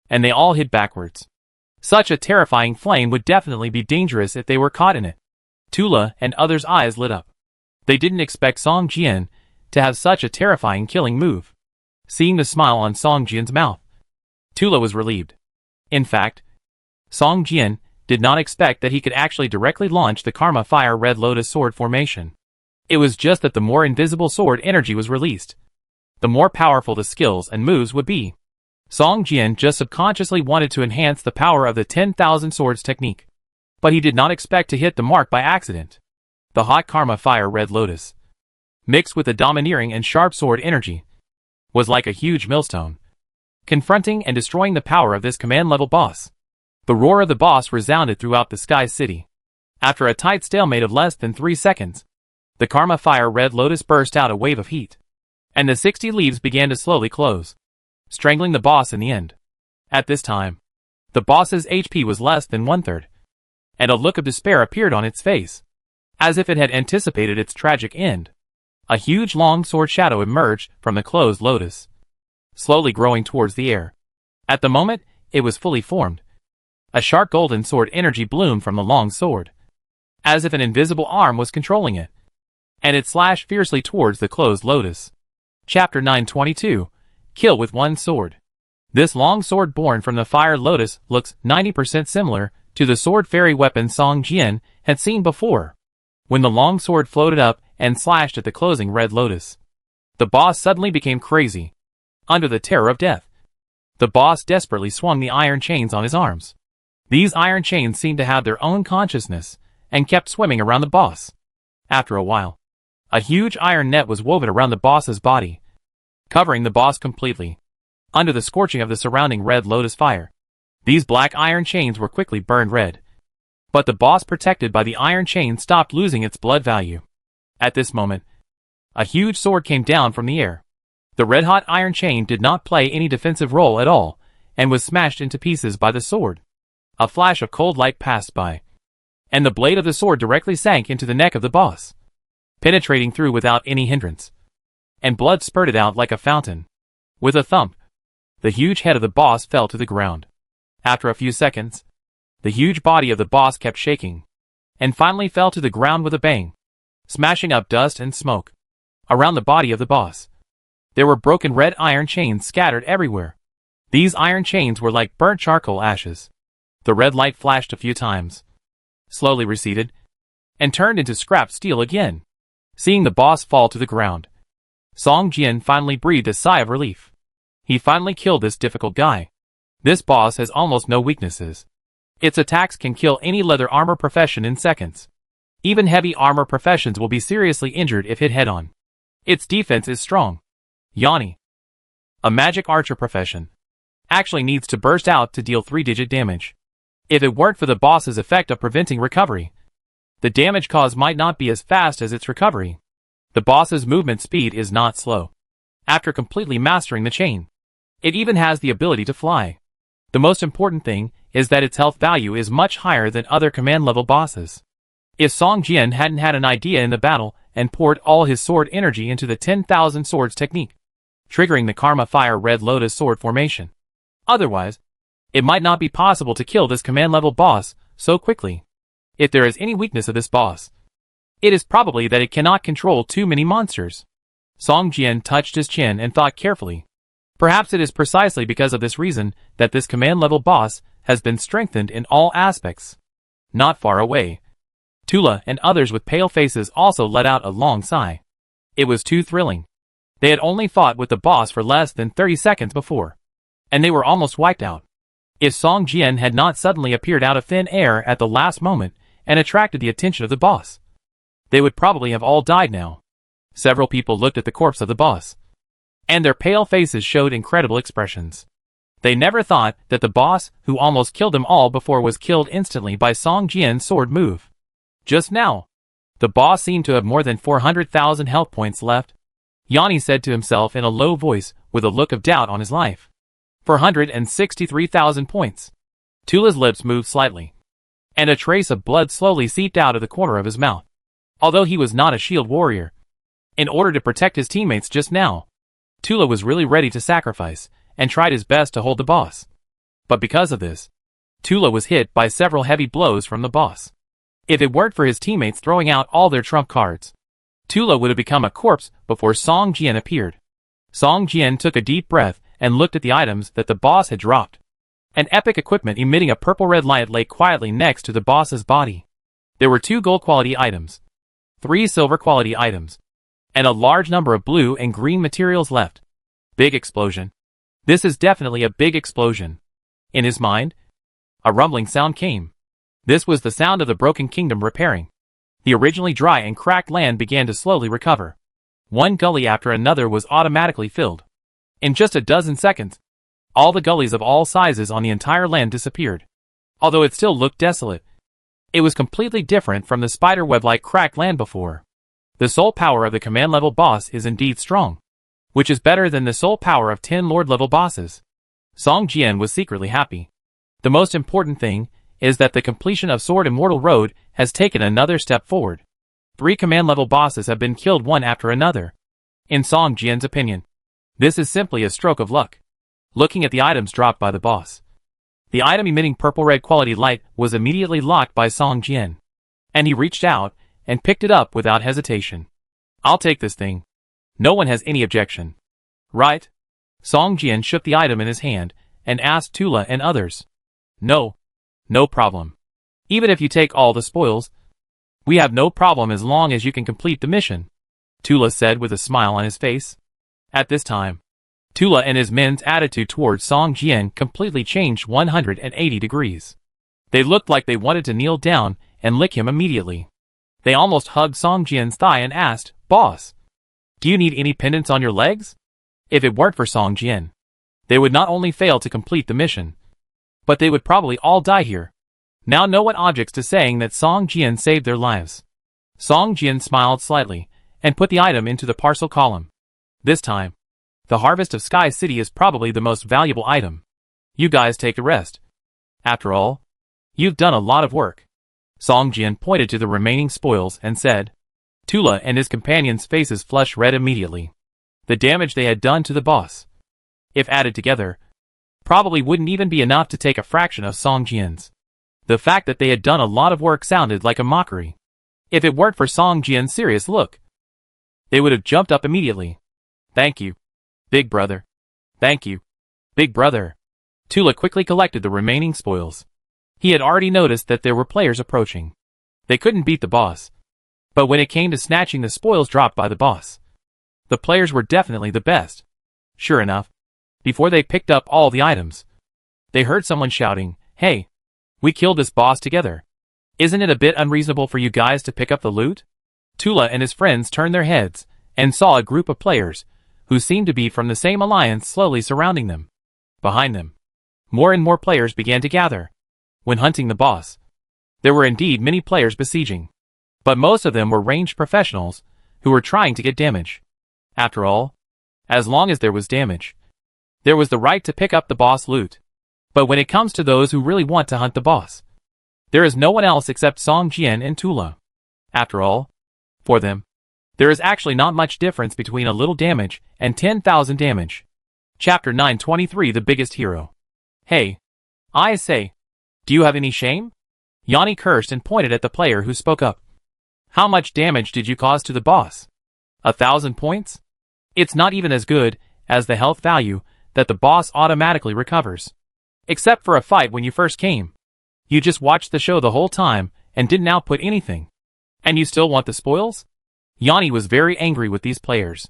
and they all hid backwards. Such a terrifying flame would definitely be dangerous if they were caught in it. Tula and others' eyes lit up. They didn't expect Song Jian to have such a terrifying killing move. Seeing the smile on Song Jian's mouth, Tula was relieved. In fact, Song Jian did not expect that he could actually directly launch the Karma Fire Red Lotus Sword formation. It was just that the more invisible sword energy was released, the more powerful the skills and moves would be. Song Jian just subconsciously wanted to enhance the power of the 10,000 swords technique, but he did not expect to hit the mark by accident. The hot Karma Fire Red Lotus, mixed with the domineering and sharp sword energy, was like a huge millstone, confronting and destroying the power of this command-level boss. The roar of the boss resounded throughout the Sky City. After a tight stalemate of less than 3 seconds, the Karma Fire Red Lotus burst out a wave of heat, and the 60 leaves began to slowly close, strangling the boss in the end. At this time, the boss's HP was less than 1/3, and a look of despair appeared on its face, as if it had anticipated its tragic end. A huge long sword shadow emerged from the closed lotus, slowly growing towards the air. At the moment, it was fully formed. A sharp golden sword energy bloomed from the long sword, as if an invisible arm was controlling it, and it slashed fiercely towards the closed lotus. Chapter 922. Kill with one sword. This long sword born from the fire lotus looks 90% similar to the sword fairy weapon Song Jian had seen before. When the long sword floated up and slashed at the closing red lotus, the boss suddenly became crazy. Under the terror of death, the boss desperately swung the iron chains on his arms. These iron chains seemed to have their own consciousness and kept swimming around the boss. After a while, a huge iron net was woven around the boss's body, covering the boss completely. Under the scorching of the surrounding red lotus fire, these black iron chains were quickly burned red. But the boss, protected by the iron chain, stopped losing its blood value. At this moment, a huge sword came down from the air. The red-hot iron chain did not play any defensive role at all, and was smashed into pieces by the sword. A flash of cold light passed by, and the blade of the sword directly sank into the neck of the boss, penetrating through without any hindrance, and blood spurted out like a fountain. With a thump, the huge head of the boss fell to the ground. After a few seconds, the huge body of the boss kept shaking, and finally fell to the ground with a bang, smashing up dust and smoke. Around the body of the boss, there were broken red iron chains scattered everywhere. These iron chains were like burnt charcoal ashes. The red light flashed a few times, slowly receded, and turned into scrap steel again. Seeing the boss fall to the ground, Song Jian finally breathed a sigh of relief. He finally killed this difficult guy. This boss has almost no weaknesses. Its attacks can kill any leather armor profession in seconds. Even heavy armor professions will be seriously injured if hit head-on. Its defense is strong. Yanni, a magic archer profession, actually needs to burst out to deal 3-digit damage. If it weren't for the boss's effect of preventing recovery, the damage caused might not be as fast as its recovery. The boss's movement speed is not slow. After completely mastering the chain, it even has the ability to fly. The most important thing is that its health value is much higher than other command-level bosses. If Song Jian hadn't had an idea in the battle and poured all his sword energy into the 10,000 swords technique, triggering the Karma Fire Red Lotus sword formation, otherwise, it might not be possible to kill this command-level boss so quickly. If there is any weakness of this boss, it is probably that it cannot control too many monsters. Song Jian touched his chin and thought carefully. Perhaps it is precisely because of this reason that this command-level boss has been strengthened in all aspects. Not far away, Tula and others with pale faces also let out a long sigh. It was too thrilling. They had only fought with the boss for less than 30 seconds before, and they were almost wiped out. If Song Jian had not suddenly appeared out of thin air at the last moment and attracted the attention of the boss, they would probably have all died now. Several people looked at the corpse of the boss, and their pale faces showed incredible expressions. They never thought that the boss who almost killed them all before was killed instantly by Song Jian's sword move. Just now, the boss seemed to have more than 400,000 health points left. Yanni said to himself in a low voice with a look of doubt on his life. 463,000 points. Tula's lips moved slightly, and a trace of blood slowly seeped out of the corner of his mouth. Although he was not a shield warrior, in order to protect his teammates just now, Tula was really ready to sacrifice and tried his best to hold the boss. But because of this, Tula was hit by several heavy blows from the boss. If it weren't for his teammates throwing out all their trump cards, Tula would have become a corpse before Song Jian appeared. Song Jian took a deep breath and looked at the items that the boss had dropped. An epic equipment emitting a purple-red light lay quietly next to the boss's body. There were 2 gold-quality items, 3 silver-quality items, and a large number of blue and green materials left. Big explosion. This is definitely a big explosion. In his mind, a rumbling sound came. This was the sound of the Broken Kingdom repairing. The originally dry and cracked land began to slowly recover. One gully after another was automatically filled. In just a dozen seconds, all the gullies of all sizes on the entire land disappeared. Although it still looked desolate, it was completely different from the spiderweb-like cracked land before. The soul power of the command level boss is indeed strong, which is better than the soul power of 10 lord level bosses. Song Jian was secretly happy. The most important thing is that the completion of Sword Immortal Road has taken another step forward. 3 command level bosses have been killed one after another. In Song Jian's opinion, this is simply a stroke of luck. Looking at the items dropped by the boss, the item emitting purple-red quality light was immediately locked by Song Jian, and he reached out and picked it up without hesitation. I'll take this thing. No one has any objection. Right? Song Jian shook the item in his hand and asked Tula and others. No problem. Even if you take all the spoils, we have no problem as long as you can complete the mission, Tula said with a smile on his face. At this time, Tula and his men's attitude towards Song Jian completely changed 180 degrees. They looked like they wanted to kneel down and lick him immediately. They almost hugged Song Jian's thigh and asked, "Boss, do you need any pendants on your legs?" If it weren't for Song Jian, they would not only fail to complete the mission, but they would probably all die here. Now no one objects to saying that Song Jian saved their lives. Song Jian smiled slightly and put the item into the parcel column. This time, the Harvest of Sky City is probably the most valuable item. You guys take the rest. After all, you've done a lot of work. Song Jian pointed to the remaining spoils and said. Tula and his companions' faces flushed red immediately. The damage they had done to the boss, if added together, probably wouldn't even be enough to take a fraction of Song Jian's. The fact that they had done a lot of work sounded like a mockery. If it weren't for Song Jian's serious look, they would have jumped up immediately. Thank you, big brother. Thank you, big brother. Tula quickly collected the remaining spoils. He had already noticed that there were players approaching. They couldn't beat the boss, but when it came to snatching the spoils dropped by the boss, the players were definitely the best. Sure enough, before they picked up all the items, they heard someone shouting, "Hey, we killed this boss together. Isn't it a bit unreasonable for you guys to pick up the loot?" Tula and his friends turned their heads and saw a group of players who seemed to be from the same alliance slowly surrounding them. Behind them, more and more players began to gather. When hunting the boss, there were indeed many players besieging, but most of them were ranged professionals who were trying to get damage. After all, as long as there was damage, there was the right to pick up the boss loot. But when it comes to those who really want to hunt the boss, there is no one else except Song Jian and Tula. After all, for them, there is actually not much difference between a little damage and 10,000 damage. Chapter 923 The Biggest Hero. Hey, I say, do you have any shame? Yanni cursed and pointed at the player who spoke up. How much damage did you cause to the boss? 1,000 points? It's not even as good as the health value that the boss automatically recovers. Except for a fight when you first came. You just watched the show the whole time and didn't output anything. And you still want the spoils? Yanni was very angry with these players.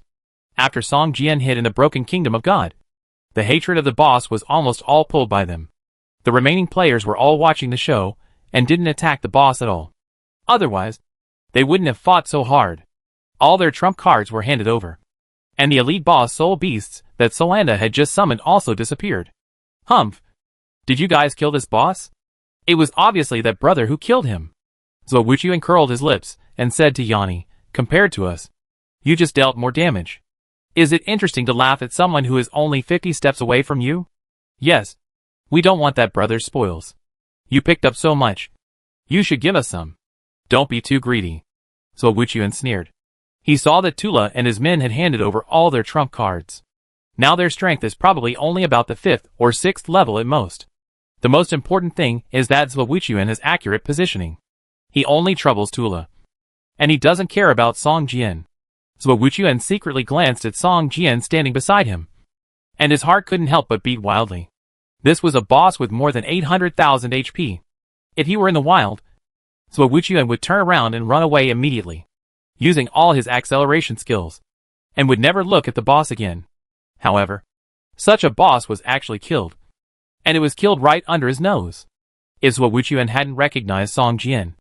After Song Jian hid in the broken kingdom of God, the hatred of the boss was almost all pulled by them. The remaining players were all watching the show, and didn't attack the boss at all. Otherwise, they wouldn't have fought so hard. All their trump cards were handed over. And the elite boss soul beasts that Solanda had just summoned also disappeared. Humph! Did you guys kill this boss? It was obviously that brother who killed him. Zhou Wuqian curled his lips and said to Yanni, compared to us, you just dealt more damage. Is it interesting to laugh at someone who is only 50 steps away from you? Yes. We don't want that brother's spoils. You picked up so much. You should give us some. Don't be too greedy. Zhou Wuqian sneered. He saw that Tula and his men had handed over all their trump cards. Now their strength is probably only about the 5th or 6th level at most. The most important thing is that Zhou Wuqian has accurate positioning. He only troubles Tula. And he doesn't care about Song Jian. Zhou Wuqian secretly glanced at Song Jian standing beside him. And his heart couldn't help but beat wildly. This was a boss with more than 800,000 HP. If he were in the wild, Zhou Wuqian would turn around and run away immediately, using all his acceleration skills, and would never look at the boss again. However, such a boss was actually killed. And it was killed right under his nose. If Zhou Wuqian hadn't recognized Song Jian,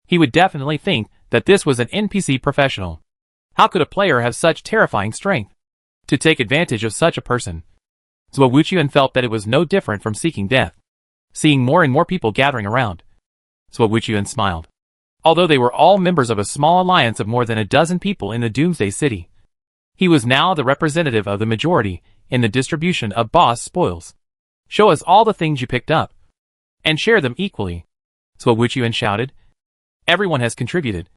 he would definitely think that this was an NPC professional. How could a player have such terrifying strength? To take advantage of such a person, Zhou Wuqian felt that it was no different from seeking death. Seeing more and more people gathering around, Zhou Wuqian smiled. Although they were all members of a small alliance of more than a dozen people in the Doomsday City, he was now the representative of the majority in the distribution of boss spoils. Show us all the things you picked up, and share them equally, Zhou Wuqian shouted. Everyone has contributed,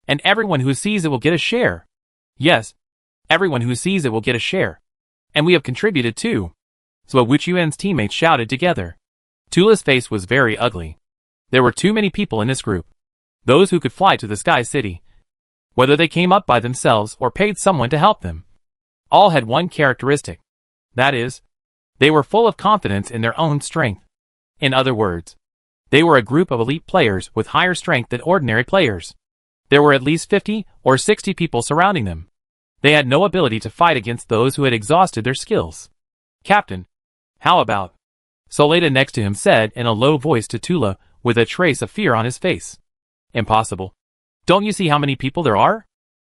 and everyone who sees it will get a share. Yes, everyone who sees it will get a share. And we have contributed too, Zhou Wuqian's teammates shouted together. Tula's face was very ugly. There were too many people in this group. Those who could fly to the Sky City, whether they came up by themselves or paid someone to help them, all had one characteristic. That is, they were full of confidence in their own strength. In other words, they were a group of elite players with higher strength than ordinary players. There were at least 50 or 60 people surrounding them. They had no ability to fight against those who had exhausted their skills. Captain, how about? Solanda next to him said in a low voice to Tula with a trace of fear on his face. Impossible. Don't you see how many people there are?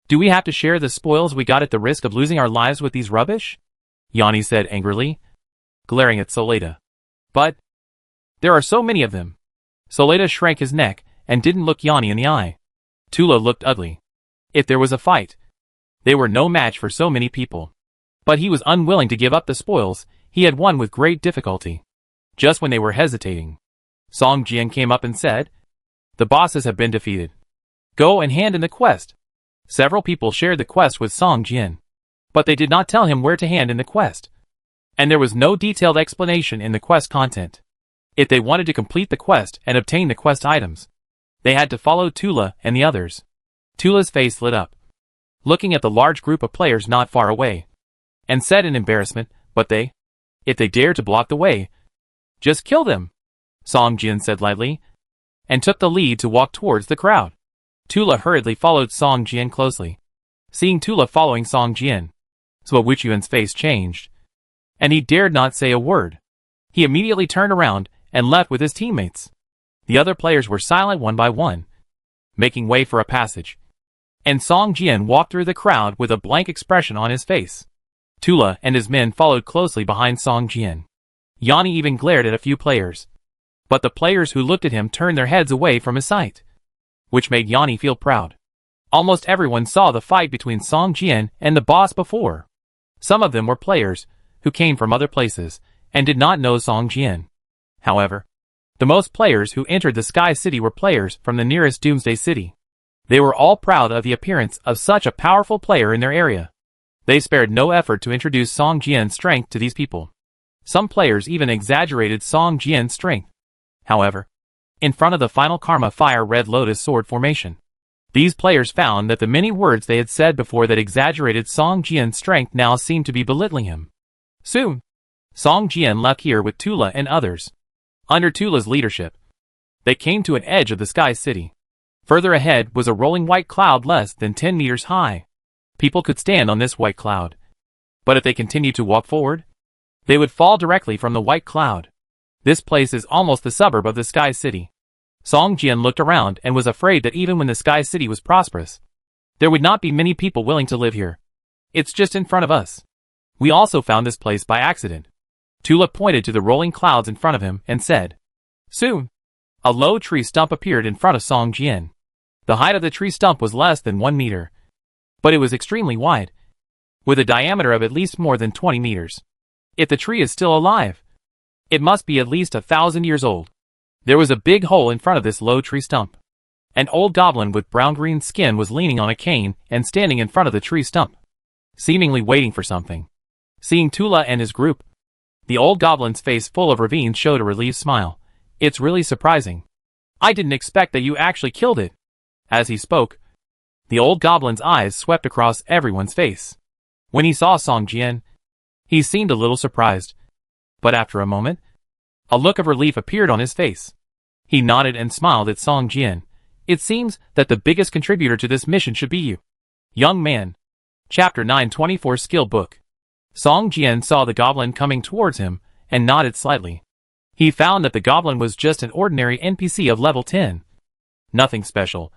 Do we have to share the spoils we got at the risk of losing our lives with these rubbish? Yanni said angrily, glaring at Solanda. But there are so many of them. Solanda shrank his neck and didn't look Yanni in the eye. Tula looked ugly. If there was a fight, they were no match for so many people. But he was unwilling to give up the spoils he had won with great difficulty. Just when they were hesitating, Song Jian came up and said, the bosses have been defeated. Go and hand in the quest. Several people shared the quest with Song Jian, but they did not tell him where to hand in the quest. And there was no detailed explanation in the quest content. If they wanted to complete the quest and obtain the quest items, they had to follow Tula and the others. Tula's face lit up, looking at the large group of players not far away, and said in embarrassment, but if they dare to block the way, just kill them, Song Jian said lightly, and took the lead to walk towards the crowd. Tula hurriedly followed Song Jian closely. Seeing Tula following Song Jian, Zhou Wuqian's face changed, and he dared not say a word. He immediately turned around and left with his teammates. The other players were silent one by one, making way for a passage. And Song Jian walked through the crowd with a blank expression on his face. Tula and his men followed closely behind Song Jian. Yanni even glared at a few players. But the players who looked at him turned their heads away from his sight, which made Yanni feel proud. Almost everyone saw the fight between Song Jian and the boss before. Some of them were players who came from other places and did not know Song Jian. However, the most players who entered the Sky City were players from the nearest Doomsday City. They were all proud of the appearance of such a powerful player in their area. They spared no effort to introduce Song Jian's strength to these people. Some players even exaggerated Song Jian's strength. However, in front of the final Karma Fire Red Lotus Sword formation, these players found that the many words they had said before that exaggerated Song Jian's strength now seemed to be belittling him. Soon, Song Jian left here with Tula and others. Under Tula's leadership, they came to an edge of the Sky City. Further ahead was a rolling white cloud less than 10 meters high. People could stand on this white cloud. But if they continued to walk forward, they would fall directly from the white cloud. This place is almost the suburb of the Sky City. Song Jian looked around and was afraid that even when the Sky City was prosperous, there would not be many people willing to live here. It's just in front of us. We also found this place by accident. Tula pointed to the rolling clouds in front of him and said. Soon, a low tree stump appeared in front of Song Jian. The height of the tree stump was less than 1 meter. But it was extremely wide, with a diameter of at least more than 20 meters. If the tree is still alive, it must be at least 1,000 years old. There was a big hole in front of this low tree stump. An old goblin with brown-green skin was leaning on a cane and standing in front of the tree stump, seemingly waiting for something. Seeing Tula and his group, the old goblin's face full of ravines showed a relieved smile. It's really surprising. I didn't expect that you actually killed it. As he spoke, the old goblin's eyes swept across everyone's face. When he saw Song Jian, he seemed a little surprised. But after a moment, a look of relief appeared on his face. He nodded and smiled at Song Jian. It seems that the biggest contributor to this mission should be you. Young man. Chapter 924 Skill Book. Song Jian saw the goblin coming towards him and nodded slightly. He found that the goblin was just an ordinary NPC of level 10. Nothing special.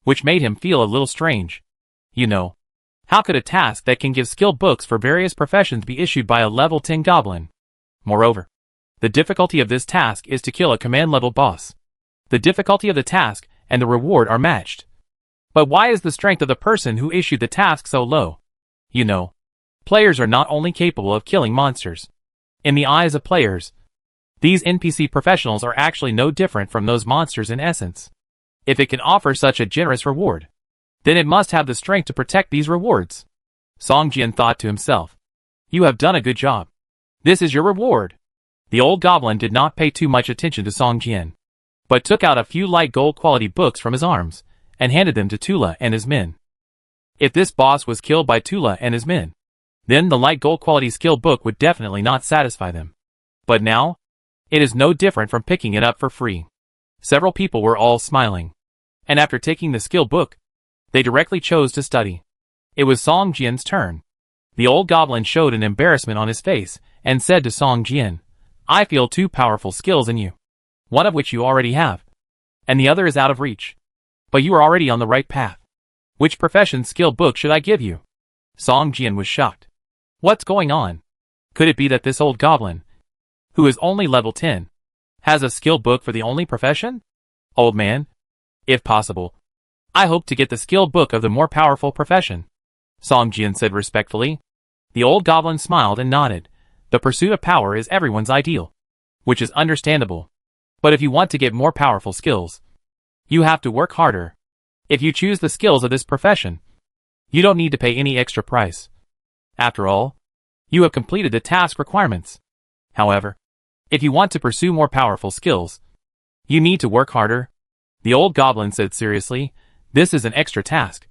Which made him feel a little strange. You know, how could a task that can give skill books for various professions be issued by a level 10 goblin? Moreover, the difficulty of this task is to kill a command-level boss. The difficulty of the task and the reward are matched. But why is the strength of the person who issued the task so low? You know, players are not only capable of killing monsters. In the eyes of players, these NPC professionals are actually no different from those monsters in essence. If it can offer such a generous reward, then it must have the strength to protect these rewards. Song Jian thought to himself. You have done a good job. This is your reward. The old goblin did not pay too much attention to Song Jian, but took out a few light gold quality books from his arms and handed them to Tula and his men. If this boss was killed by Tula and his men, then the light gold quality skill book would definitely not satisfy them. But now, it is no different from picking it up for free. Several people were all smiling. And after taking the skill book, they directly chose to study. It was Song Jian's turn. The old goblin showed an embarrassment on his face and said to Song Jian, I feel 2 powerful skills in you, one of which you already have, and the other is out of reach. But you are already on the right path. Which profession skill book should I give you? Song Jian was shocked. What's going on? Could it be that this old goblin, who is only level 10, has a skill book for the only profession? Old man, if possible, I hope to get the skill book of the more powerful profession. Song Jian said respectfully. The old goblin smiled and nodded. The pursuit of power is everyone's ideal, which is understandable. But if you want to get more powerful skills, you have to work harder. If you choose the skills of this profession, you don't need to pay any extra price. After all, you have completed the task requirements. However, if you want to pursue more powerful skills, you need to work harder. The old goblin said seriously, this is an extra task.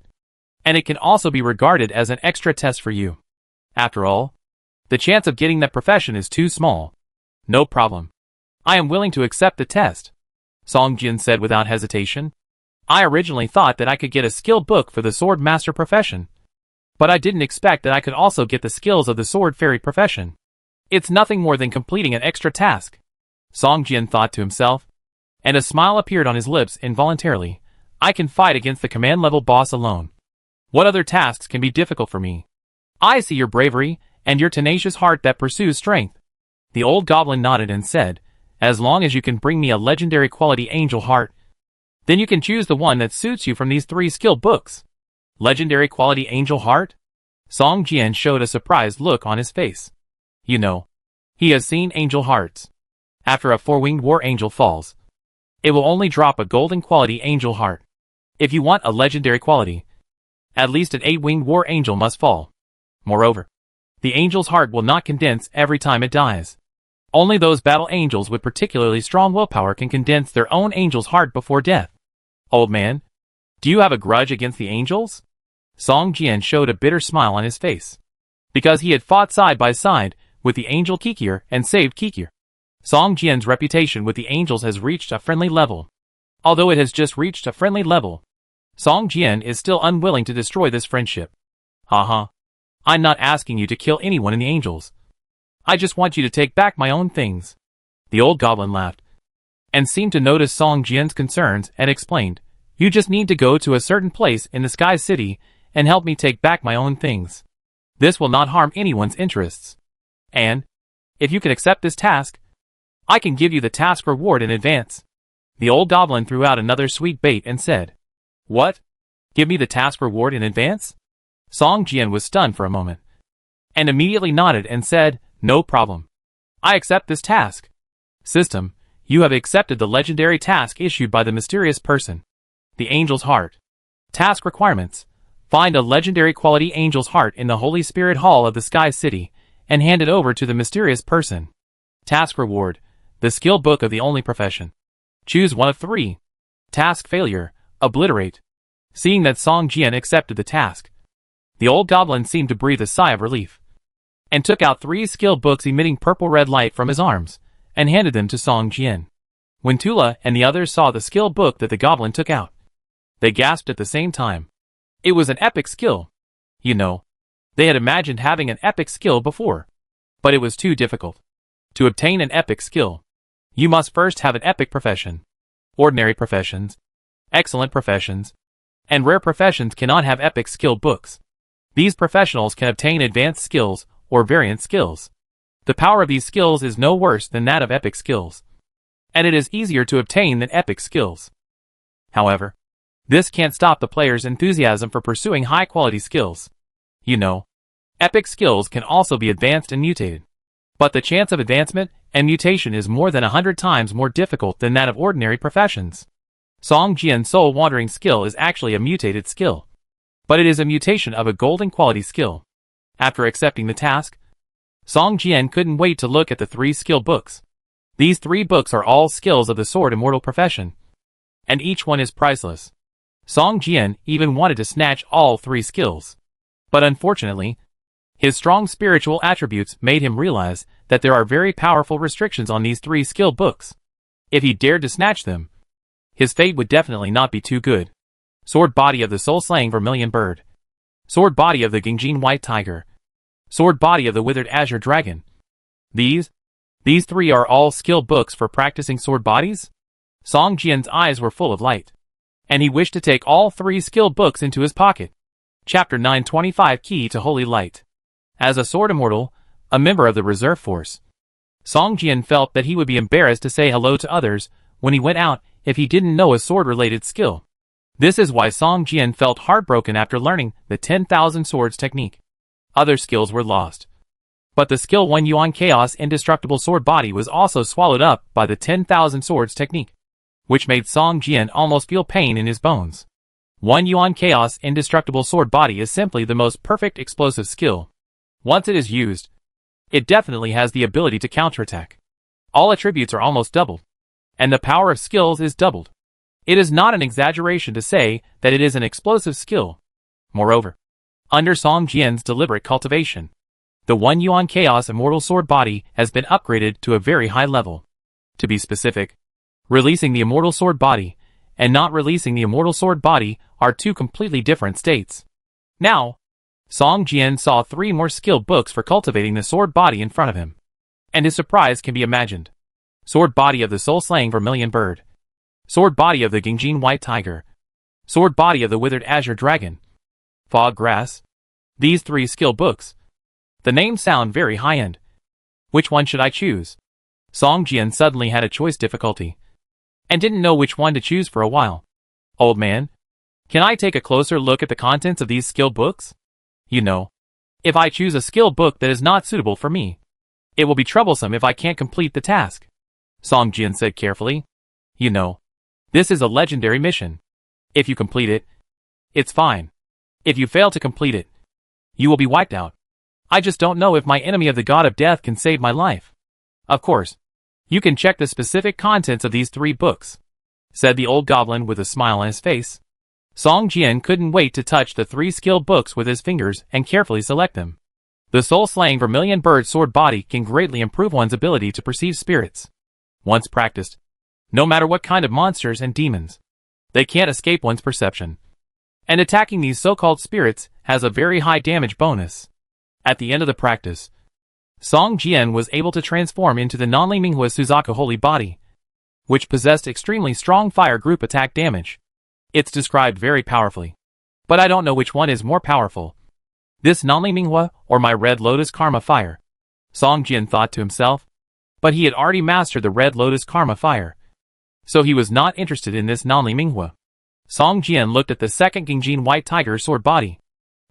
And it can also be regarded as an extra test for you. After all, the chance of getting that profession is too small. No problem. I am willing to accept the test, Song Jian said without hesitation. I originally thought that I could get a skill book for the sword master profession, but I didn't expect that I could also get the skills of the sword fairy profession. It's nothing more than completing an extra task, Song Jian thought to himself, and a smile appeared on his lips involuntarily. I can fight against the command level boss alone. What other tasks can be difficult for me? I see your bravery and your tenacious heart that pursues strength. The old goblin nodded and said, as long as you can bring me a legendary quality angel heart, then you can choose the one that suits you from these 3 skill books. Legendary quality angel heart? Song Jian showed a surprised look on his face. You know, he has seen angel hearts. After a 4-winged war angel falls, it will only drop a golden quality angel heart. If you want a legendary quality, at least an 8-winged war angel must fall. Moreover, the angel's heart will not condense every time it dies. Only those battle angels with particularly strong willpower can condense their own angel's heart before death. Old man, do you have a grudge against the angels? Song Jian showed a bitter smile on his face, because he had fought side by side with the angel Kikir and saved Kikir. Song Jian's reputation with the angels has reached a friendly level. Although it has just reached a friendly level, Song Jian is still unwilling to destroy this friendship. Haha. I'm not asking you to kill anyone in the angels. I just want you to take back my own things. The old goblin laughed, and seemed to notice Song Jian's concerns and explained, you just need to go to a certain place in the Sky City and help me take back my own things. This will not harm anyone's interests. And, if you can accept this task, I can give you the task reward in advance. The old goblin threw out another sweet bait and said, What? Give me the task reward in advance? Song Jian was stunned for a moment, and immediately nodded and said, No problem. I accept this task. System, you have accepted the legendary task issued by the mysterious person. The Angel's Heart. Task requirements. Find a legendary quality Angel's Heart in the Holy Spirit Hall of the Sky City, and hand it over to the mysterious person. Task reward. The skill book of the only profession. Choose one of 3. Task failure. Obliterate. Seeing that Song Jian accepted the task, the old goblin seemed to breathe a sigh of relief, and took out 3 skill books emitting purple-red light from his arms, and handed them to Song Jian. When Tula and the others saw the skill book that the goblin took out, they gasped at the same time. It was an epic skill. You know, they had imagined having an epic skill before, but it was too difficult. To obtain an epic skill, you must first have an epic profession. Ordinary professions, excellent professions, and rare professions cannot have epic skill books. These professionals can obtain advanced skills or variant skills. The power of these skills is no worse than that of epic skills, and it is easier to obtain than epic skills. However, this can't stop the player's enthusiasm for pursuing high-quality skills. You know, epic skills can also be advanced and mutated, but the chance of advancement and mutation is more than 100 times more difficult than that of ordinary professions. Song Jian's soul-wandering skill is actually a mutated skill, but it is a mutation of a golden quality skill. After accepting the task, Song Jian couldn't wait to look at the 3 skill books. These 3 books are all skills of the sword immortal profession, and each one is priceless. Song Jian even wanted to snatch all 3 skills, but unfortunately, his strong spiritual attributes made him realize that there are very powerful restrictions on these 3 skill books. If he dared to snatch them, his fate would definitely not be too good. Sword Body of the Soul-Slaying Vermilion Bird. Sword Body of the Gingjin White Tiger. Sword Body of the Withered Azure Dragon. These 3 are all skill books for practicing sword bodies? Song Jian's eyes were full of light, and he wished to take all 3 skill books into his pocket. Chapter 925 Key to Holy Light. As a sword immortal, a member of the reserve force, Song Jian felt that he would be embarrassed to say hello to others when he went out if he didn't know a sword-related skill. This is why Song Jian felt heartbroken after learning the 10,000 swords technique. Other skills were lost, but the skill 1 Yuan Chaos Indestructible Sword Body was also swallowed up by the 10,000 swords technique, which made Song Jian almost feel pain in his bones. 1 Yuan Chaos Indestructible Sword Body is simply the most perfect explosive skill. Once it is used, it definitely has the ability to counterattack. All attributes are almost doubled, and the power of skills is doubled. It is not an exaggeration to say that it is an explosive skill. Moreover, under Song Jian's deliberate cultivation, the 1 Yuan Chaos Immortal Sword Body has been upgraded to a very high level. To be specific, releasing the Immortal Sword Body and not releasing the Immortal Sword Body are 2 completely different states. Now, Song Jian saw 3 more skill books for cultivating the sword body in front of him, and his surprise can be imagined. Sword Body of the Soul-Slaying Vermilion Bird. Sword Body of the Gingjin White Tiger. Sword Body of the Withered Azure Dragon. Fog Grass. These 3 skill books. The names sound very high-end. Which one should I choose? Song Jian suddenly had a choice difficulty, and didn't know which one to choose for a while. Old man, can I take a closer look at the contents of these skill books? You know, if I choose a skill book that is not suitable for me, it will be troublesome if I can't complete the task. Song Jian said carefully. You know, this is a legendary mission. If you complete it, it's fine. If you fail to complete it, you will be wiped out. I just don't know if my enemy of the God of Death can save my life. Of course, you can check the specific contents of these 3 books, said the old goblin with a smile on his face. Song Jian couldn't wait to touch the 3 skill books with his fingers and carefully select them. The Soul-Slaying Vermilion Bird Sword Body can greatly improve one's ability to perceive spirits. Once practiced, No matter what kind of monsters and demons, they can't escape one's perception. And attacking these so-called spirits has a very high damage bonus. At the end of the practice, Song Jian was able to transform into the non-Li Minghua Suzaku holy body, which possessed extremely strong fire group attack damage. It's described very powerfully, but I don't know which one is more powerful, this non-Li Minghua or my Red Lotus Karma Fire. Song Jian thought to himself, but he had already mastered the Red Lotus Karma Fire, so he was not interested in this non-Li Minghua. Song Jian looked at the second Gingjin White Tiger sword body.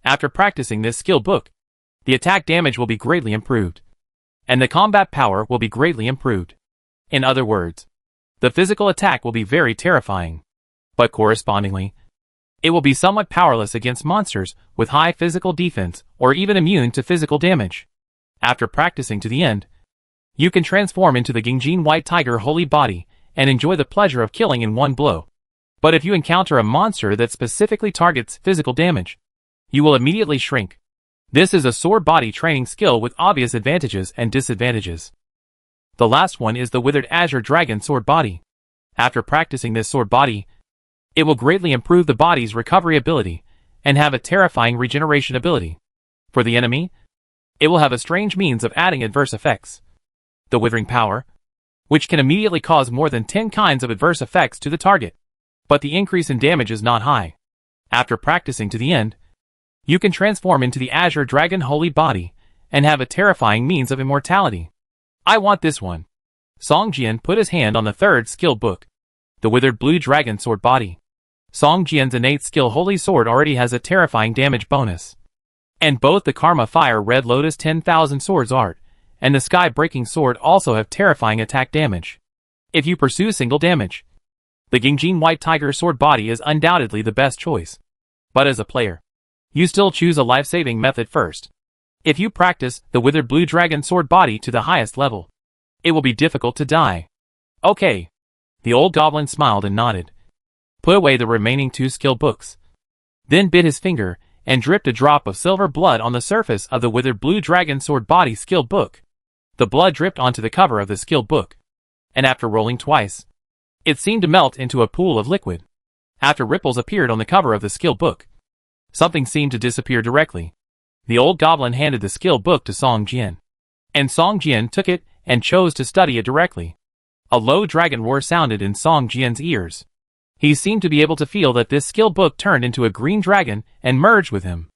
After practicing this skill book, the attack damage will be greatly improved, and the combat power will be greatly improved. In other words, the physical attack will be very terrifying, but correspondingly, it will be somewhat powerless against monsters with high physical defense or even immune to physical damage. After practicing to the end, you can transform into the Gingjin White Tiger holy body and enjoy the pleasure of killing in one blow. But if you encounter a monster that specifically targets physical damage, you will immediately shrink. This is a sword body training skill with obvious advantages and disadvantages. The last one is the Withered Azure Dragon sword body. After practicing this sword body, it will greatly improve the body's recovery ability and have a terrifying regeneration ability. For the enemy, it will have a strange means of adding adverse effects. The Withering Power, which can immediately cause more than 10 kinds of adverse effects to the target, but the increase in damage is not high. After practicing to the end, you can transform into the Azure Dragon holy body and have a terrifying means of immortality. I want this one. Song Jian put his hand on the third skill book, the Withered Blue Dragon sword body. Song Jian's innate skill holy sword already has a terrifying damage bonus. And both the Karma Fire Red Lotus 10,000 Swords Art and the Sky Breaking Sword also have terrifying attack damage. If you pursue single damage, the Gingjin White Tiger sword body is undoubtedly the best choice. But as a player, you still choose a life-saving method first. If you practice the Withered Blue Dragon sword body to the highest level, it will be difficult to die. Okay. The old goblin smiled and nodded, put away the remaining 2 skill books, then bit his finger and dripped a drop of silver blood on the surface of the Withered Blue Dragon sword body skill book. The blood dripped onto the cover of the skill book, and after rolling twice, it seemed to melt into a pool of liquid. After ripples appeared on the cover of the skill book, something seemed to disappear directly. The old goblin handed the skill book to Song Jian, and Song Jian took it and chose to study it directly. A low dragon roar sounded in Song Jian's ears. He seemed to be able to feel that this skill book turned into a green dragon and merged with him.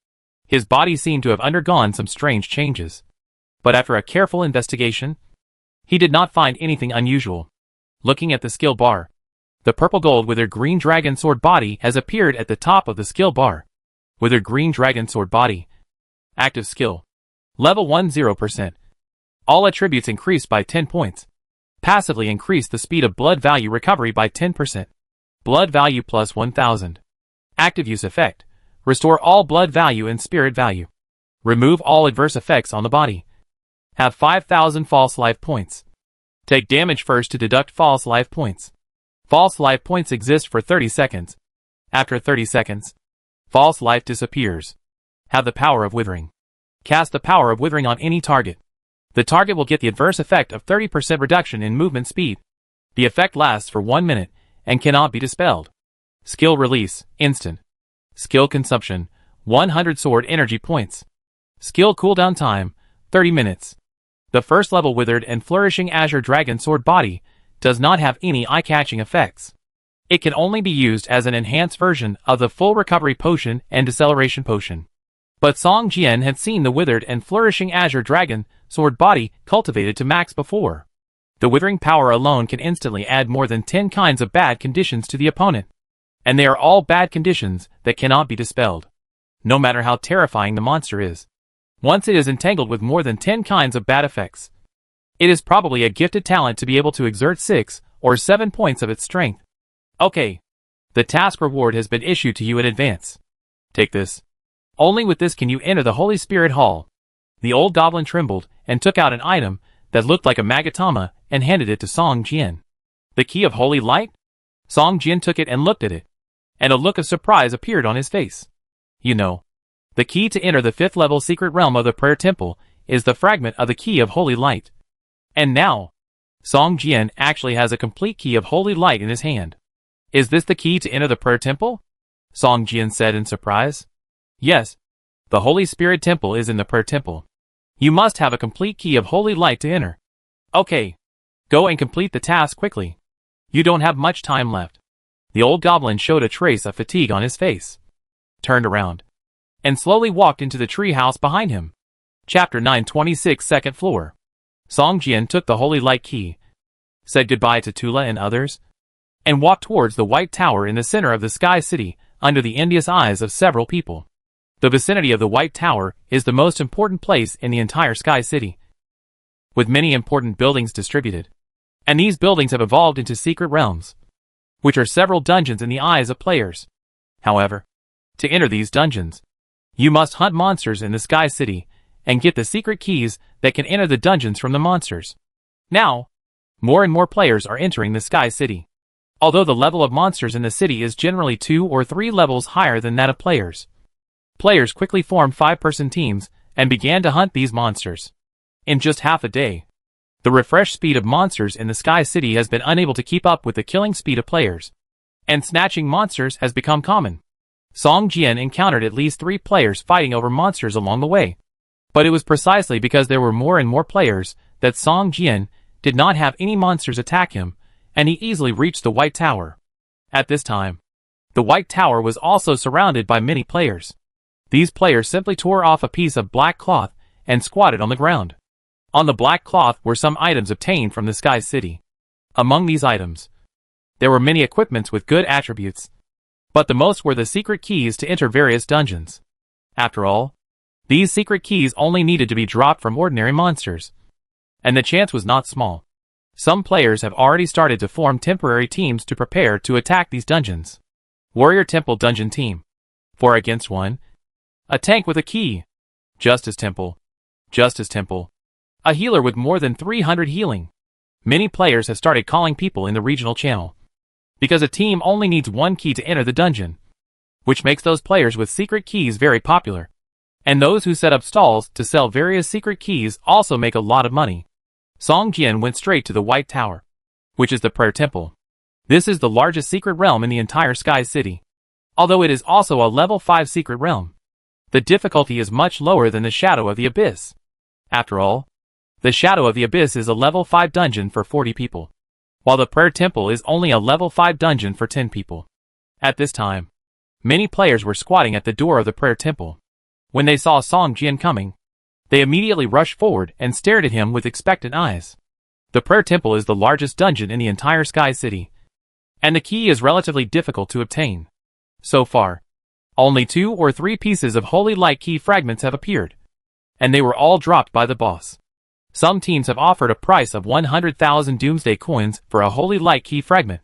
His body seemed to have undergone some strange changes. But after a careful investigation, he did not find anything unusual. Looking at the skill bar, the purple gold Withered Green Dragon sword body has appeared at the top of the skill bar. Withered Green Dragon sword body. Active skill. Level 10%. All attributes increased by 10 points. Passively increase the speed of blood value recovery by 10%. Blood value plus 1000. Active use effect. Restore all blood value and spirit value. Remove all adverse effects on the body. Have 5000 false life points. Take damage first to deduct false life points. False life points exist for 30 seconds. After 30 seconds, false life disappears. Have the power of withering. Cast the power of withering on any target. The target will get the adverse effect of 30% reduction in movement speed. The effect lasts for 1 minute and cannot be dispelled. Skill release, instant. Skill consumption, 100 sword energy points. Skill cooldown time, 30 minutes. The first level Withered and Flourishing Azure Dragon sword body does not have any eye-catching effects. It can only be used as an enhanced version of the full recovery potion and deceleration potion. But Song Jian had seen the Withered and Flourishing Azure Dragon sword body cultivated to max before. The withering power alone can instantly add more than 10 kinds of bad conditions to the opponent. And they are all bad conditions that cannot be dispelled, no matter how terrifying the monster is. Once it is entangled with more than 10 kinds of bad effects, it is probably a gifted talent to be able to exert 6 or 7 points of its strength. Okay. The task reward has been issued to you in advance. Take this. Only with this can you enter the Holy Spirit Hall. The old goblin trembled and took out an item that looked like a magatama and handed it to Song Jian. The key of holy light? Song Jian took it and looked at it, and a look of surprise appeared on his face. You know, the key to enter the 5th level secret realm of the prayer temple is the fragment of the key of holy light. And now, Song Jian actually has a complete key of holy light in his hand. Is this the key to enter the prayer temple? Song Jian said in surprise. Yes. The Holy Spirit Temple is in the prayer temple. You must have a complete key of holy light to enter. Okay. Go and complete the task quickly. You don't have much time left. The old goblin showed a trace of fatigue on his face, turned around, and slowly walked into the tree house behind him. Chapter 926 Second Floor. Song Jian took the holy light key, said goodbye to Tula and others, and walked towards the white tower in the center of the Sky City, under the envious eyes of several people. The vicinity of the white tower is the most important place in the entire Sky City, with many important buildings distributed. And these buildings have evolved into secret realms, which are several dungeons in the eyes of players. However, to enter these dungeons, you must hunt monsters in the Sky City and get the secret keys that can enter the dungeons from the monsters. Now, more and more players are entering the Sky City. Although the level of monsters in the city is generally 2 or 3 levels higher than that of players, players quickly formed 5-person teams and began to hunt these monsters. In just half a day, the refresh speed of monsters in the Sky City has been unable to keep up with the killing speed of players, and snatching monsters has become common. Song Jian encountered at least 3 players fighting over monsters along the way, but it was precisely because there were more and more players that Song Jian did not have any monsters attack him, and he easily reached the White Tower. At this time, the White Tower was also surrounded by many players. These players simply tore off a piece of black cloth and squatted on the ground. On the black cloth were some items obtained from the Sky City. Among these items, there were many equipments with good attributes, but the most were the secret keys to enter various dungeons. After all, these secret keys only needed to be dropped from ordinary monsters, and the chance was not small. Some players have already started to form temporary teams to prepare to attack these dungeons. Warrior Temple Dungeon Team. 4 against 1. A tank with a key. Justice Temple. Justice Temple. A healer with more than 300 healing. Many players have started calling people in the regional channel, because a team only needs 1 key to enter the dungeon, which makes those players with secret keys very popular. And those who set up stalls to sell various secret keys also make a lot of money. Song Jian went straight to the White Tower, which is the prayer temple. This is the largest secret realm in the entire Sky City, although it is also a level 5 secret realm. The difficulty is much lower than the Shadow of the Abyss. After all, the Shadow of the Abyss is a level 5 dungeon for 40 people, while the prayer temple is only a level 5 dungeon for 10 people. At this time, many players were squatting at the door of the prayer temple. When they saw Song Jian coming, they immediately rushed forward and stared at him with expectant eyes. The prayer temple is the largest dungeon in the entire Sky City, and the key is relatively difficult to obtain. So far, only 2 or 3 pieces of holy light key fragments have appeared, and they were all dropped by the boss. Some teams have offered a price of 100,000 Doomsday coins for a holy light key fragment,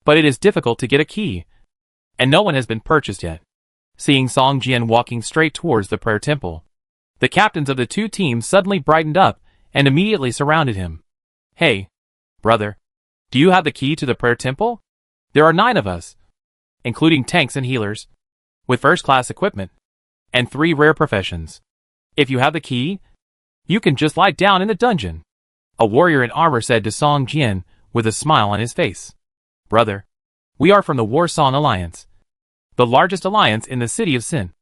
but it is difficult to get a key, and no one has been purchased yet. Seeing Song Jian walking straight towards the prayer temple, the captains of the 2 teams suddenly brightened up and immediately surrounded him. Hey, brother, do you have the key to the prayer temple? There are 9 of us, including tanks and healers, with first-class equipment, and 3 rare professions. If you have the key, you can just lie down in the dungeon. A warrior in armor said to Song Jian with a smile on his face. Brother, we are from the War Song Alliance, the largest alliance in the city of Sin.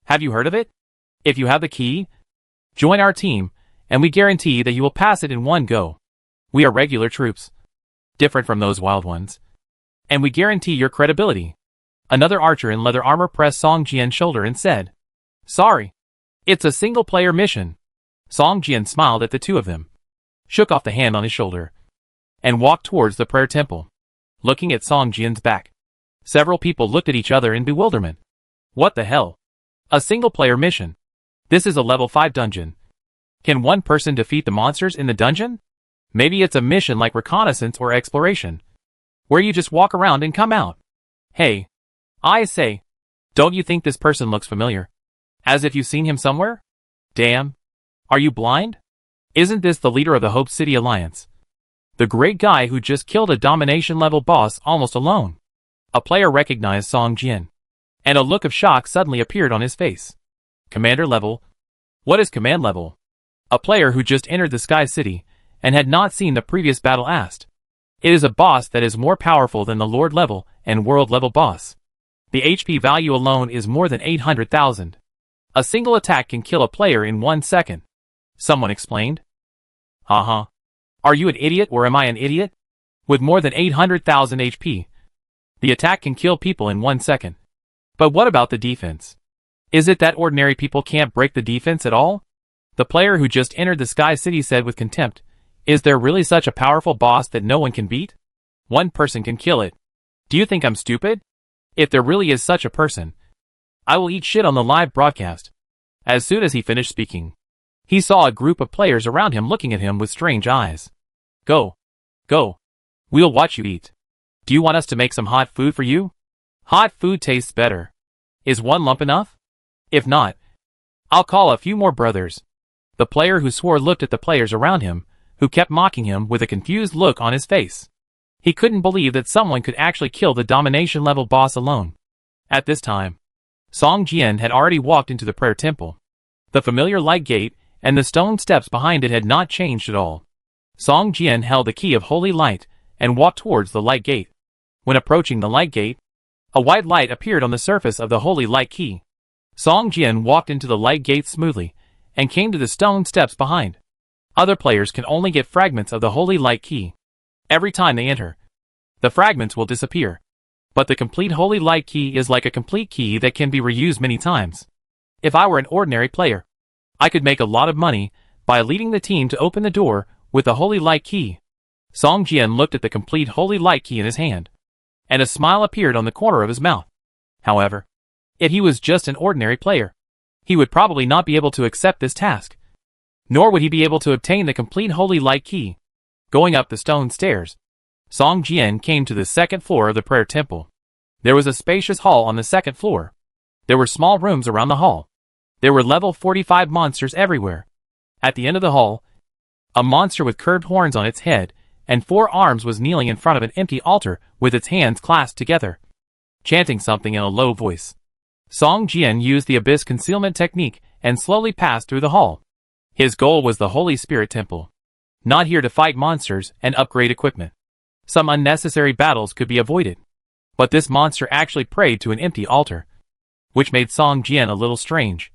Have you heard of it? If you have the key, join our team, and we guarantee that you will pass it in one go. We are regular troops, different from those wild ones, and we guarantee your credibility. Another archer in leather armor pressed Song Jian's shoulder and said, Sorry, it's a single-player mission. Song Jian smiled at the 2 of them, shook off the hand on his shoulder, and walked towards the prayer temple. Looking at Song Jian's back, several people looked at each other in bewilderment. What the hell? A single-player mission? This is a level 5 dungeon. Can one person defeat the monsters in the dungeon? Maybe it's a mission like reconnaissance or exploration, where you just walk around and come out. Hey, I say, don't you think this person looks familiar? As if you've seen him somewhere? Damn. Are you blind? Isn't this the leader of the Hope City Alliance? The great guy who just killed a domination-level boss almost alone. A player recognized Song Jian, and a look of shock suddenly appeared on his face. Commander level? What is command level? A player who just entered the Sky City and had not seen the previous battle asked. It is a boss that is more powerful than the Lord level and World level boss. The HP value alone is more than 800,000. A single attack can kill a player in 1 second. Someone explained. Haha. Are you an idiot or am I an idiot? With more than 800,000 HP, the attack can kill people in 1 second. But what about the defense? Is it that ordinary people can't break the defense at all? The player who just entered the Sky City said with contempt, is there really such a powerful boss that no one can beat? One person can kill it. Do you think I'm stupid? If there really is such a person, I will eat shit on the live broadcast. As soon as he finished speaking, he saw a group of players around him looking at him with strange eyes. Go. Go. We'll watch you eat. Do you want us to make some hot food for you? Hot food tastes better. Is 1 lump enough? If not, I'll call a few more brothers. The player who swore looked at the players around him, who kept mocking him with a confused look on his face. He couldn't believe that someone could actually kill the domination level boss alone. At this time, Song Jian had already walked into the prayer temple. The familiar light gate and the stone steps behind it had not changed at all. Song Jian held the key of holy light and walked towards the light gate. When approaching the light gate, a white light appeared on the surface of the holy light key. Song Jian walked into the light gate smoothly and came to the stone steps behind. Other players can only get fragments of the holy light key. Every time they enter, the fragments will disappear. But the complete holy light key is like a complete key that can be reused many times. If I were an ordinary player, I could make a lot of money by leading the team to open the door with the holy light key. Song Jian looked at the complete holy light key in his hand, and a smile appeared on the corner of his mouth. However, if he was just an ordinary player, he would probably not be able to accept this task. Nor would he be able to obtain the complete holy light key. Going up the stone stairs, Song Jian came to the second floor of the prayer temple. There was a spacious hall on the second floor. There were small rooms around the hall. There were level 45 monsters everywhere. At the end of the hall, a monster with curved horns on its head and 4 arms was kneeling in front of an empty altar with its hands clasped together, chanting something in a low voice. Song Jian used the abyss concealment technique and slowly passed through the hall. His goal was the Holy Spirit Temple. Not here to fight monsters and upgrade equipment. Some unnecessary battles could be avoided. But this monster actually prayed to an empty altar, which made Song Jian a little strange.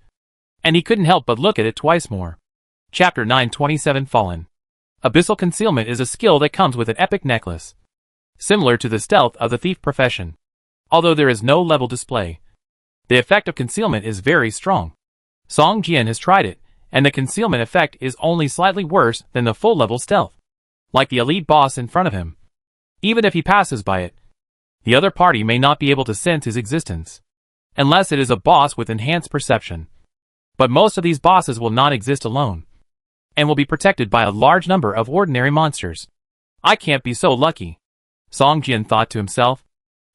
And he couldn't help but look at it twice more. Chapter 927 Fallen. Abyssal concealment is a skill that comes with an epic necklace, similar to the stealth of the thief profession. Although there is no level display, the effect of concealment is very strong. Song Jian has tried it, and the concealment effect is only slightly worse than the full-level stealth. Like the elite boss in front of him, even if he passes by it, the other party may not be able to sense his existence, unless it is a boss with enhanced perception. But most of these bosses will not exist alone, and will be protected by a large number of ordinary monsters. I can't be so lucky, Song Jian thought to himself,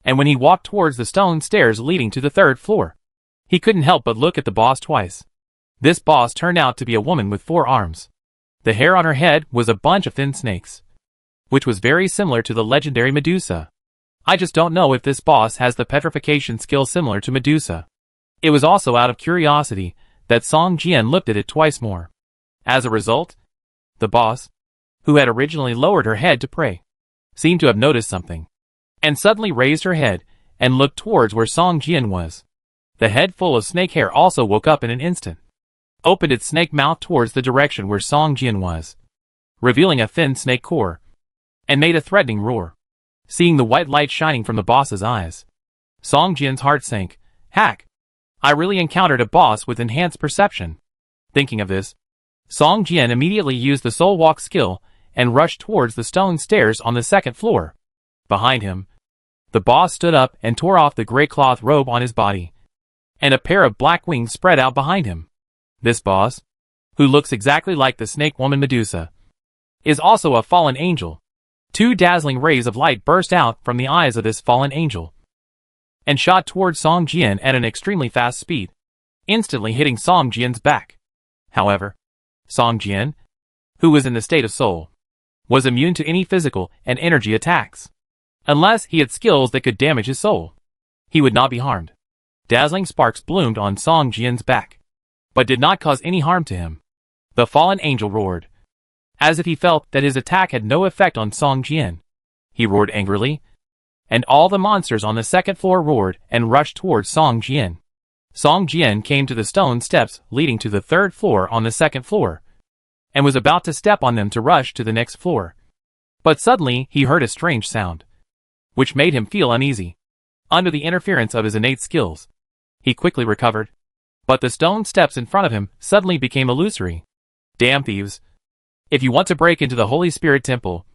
and when he walked towards the stone stairs leading to the 3rd floor, he couldn't help but look at the boss twice. This boss turned out to be a woman with 4 arms. The hair on her head was a bunch of thin snakes, which was very similar to the legendary Medusa. I just don't know if this boss has the petrification skill similar to Medusa. It was also out of curiosity that Song Jian looked at it twice more. As a result, the boss, who had originally lowered her head to pray, seemed to have noticed something, and suddenly raised her head and looked towards where Song Jian was. The head full of snake hair also woke up in an instant, opened its snake mouth towards the direction where Song Jian was, revealing a thin snake core, and made a threatening roar. Seeing the white light shining from the boss's eyes, Song Jian's heart sank. Hack! I really encountered a boss with enhanced perception. Thinking of this, Song Jian immediately used the Soul Walk skill and rushed towards the stone stairs on the 2nd floor. Behind him, the boss stood up and tore off the gray cloth robe on his body, and a pair of black wings spread out behind him. This boss, who looks exactly like the snake woman Medusa, is also a fallen angel. 2 dazzling rays of light burst out from the eyes of this fallen angel, and shot towards Song Jian at an extremely fast speed, instantly hitting Song Jian's back. However, Song Jian, who was in the state of soul, was immune to any physical and energy attacks. Unless he had skills that could damage his soul, he would not be harmed. Dazzling sparks bloomed on Song Jian's back, but did not cause any harm to him. The fallen angel roared, as if he felt that his attack had no effect on Song Jian. He roared angrily, and all the monsters on the second floor roared and rushed towards Song Jian. Song Jian came to the stone steps leading to the third floor on the second floor, and was about to step on them to rush to the next floor. But suddenly he heard a strange sound, which made him feel uneasy. Under the interference of his innate skills, he quickly recovered, but the stone steps in front of him suddenly became illusory. Damn thieves! If you want to break into the Holy Spirit Temple,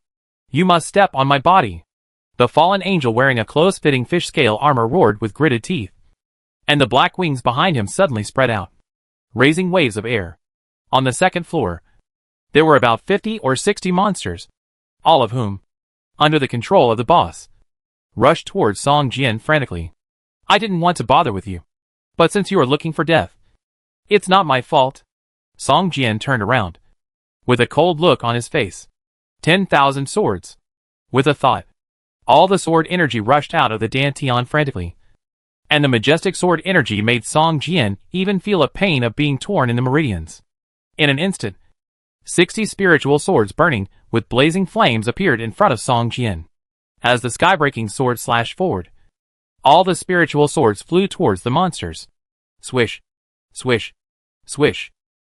you must step on my body. The fallen angel wearing a close-fitting fish-scale armor roared with gritted teeth, and the black wings behind him suddenly spread out, raising waves of air. On the second floor, there were about 50 or 60 monsters, all of whom, under the control of the boss, rushed towards Song Jian frantically. I didn't want to bother with you, but since you are looking for death, it's not my fault. Song Jian turned around, with a cold look on his face. 10,000 swords. With a thought, all the sword energy rushed out of the Dantian frantically, and the majestic sword energy made Song Jian even feel a pain of being torn in the meridians. In an instant, 60 spiritual swords burning with blazing flames appeared in front of Song Jian. As the sky-breaking sword slashed forward, all the spiritual swords flew towards the monsters. Swish, swish, swish.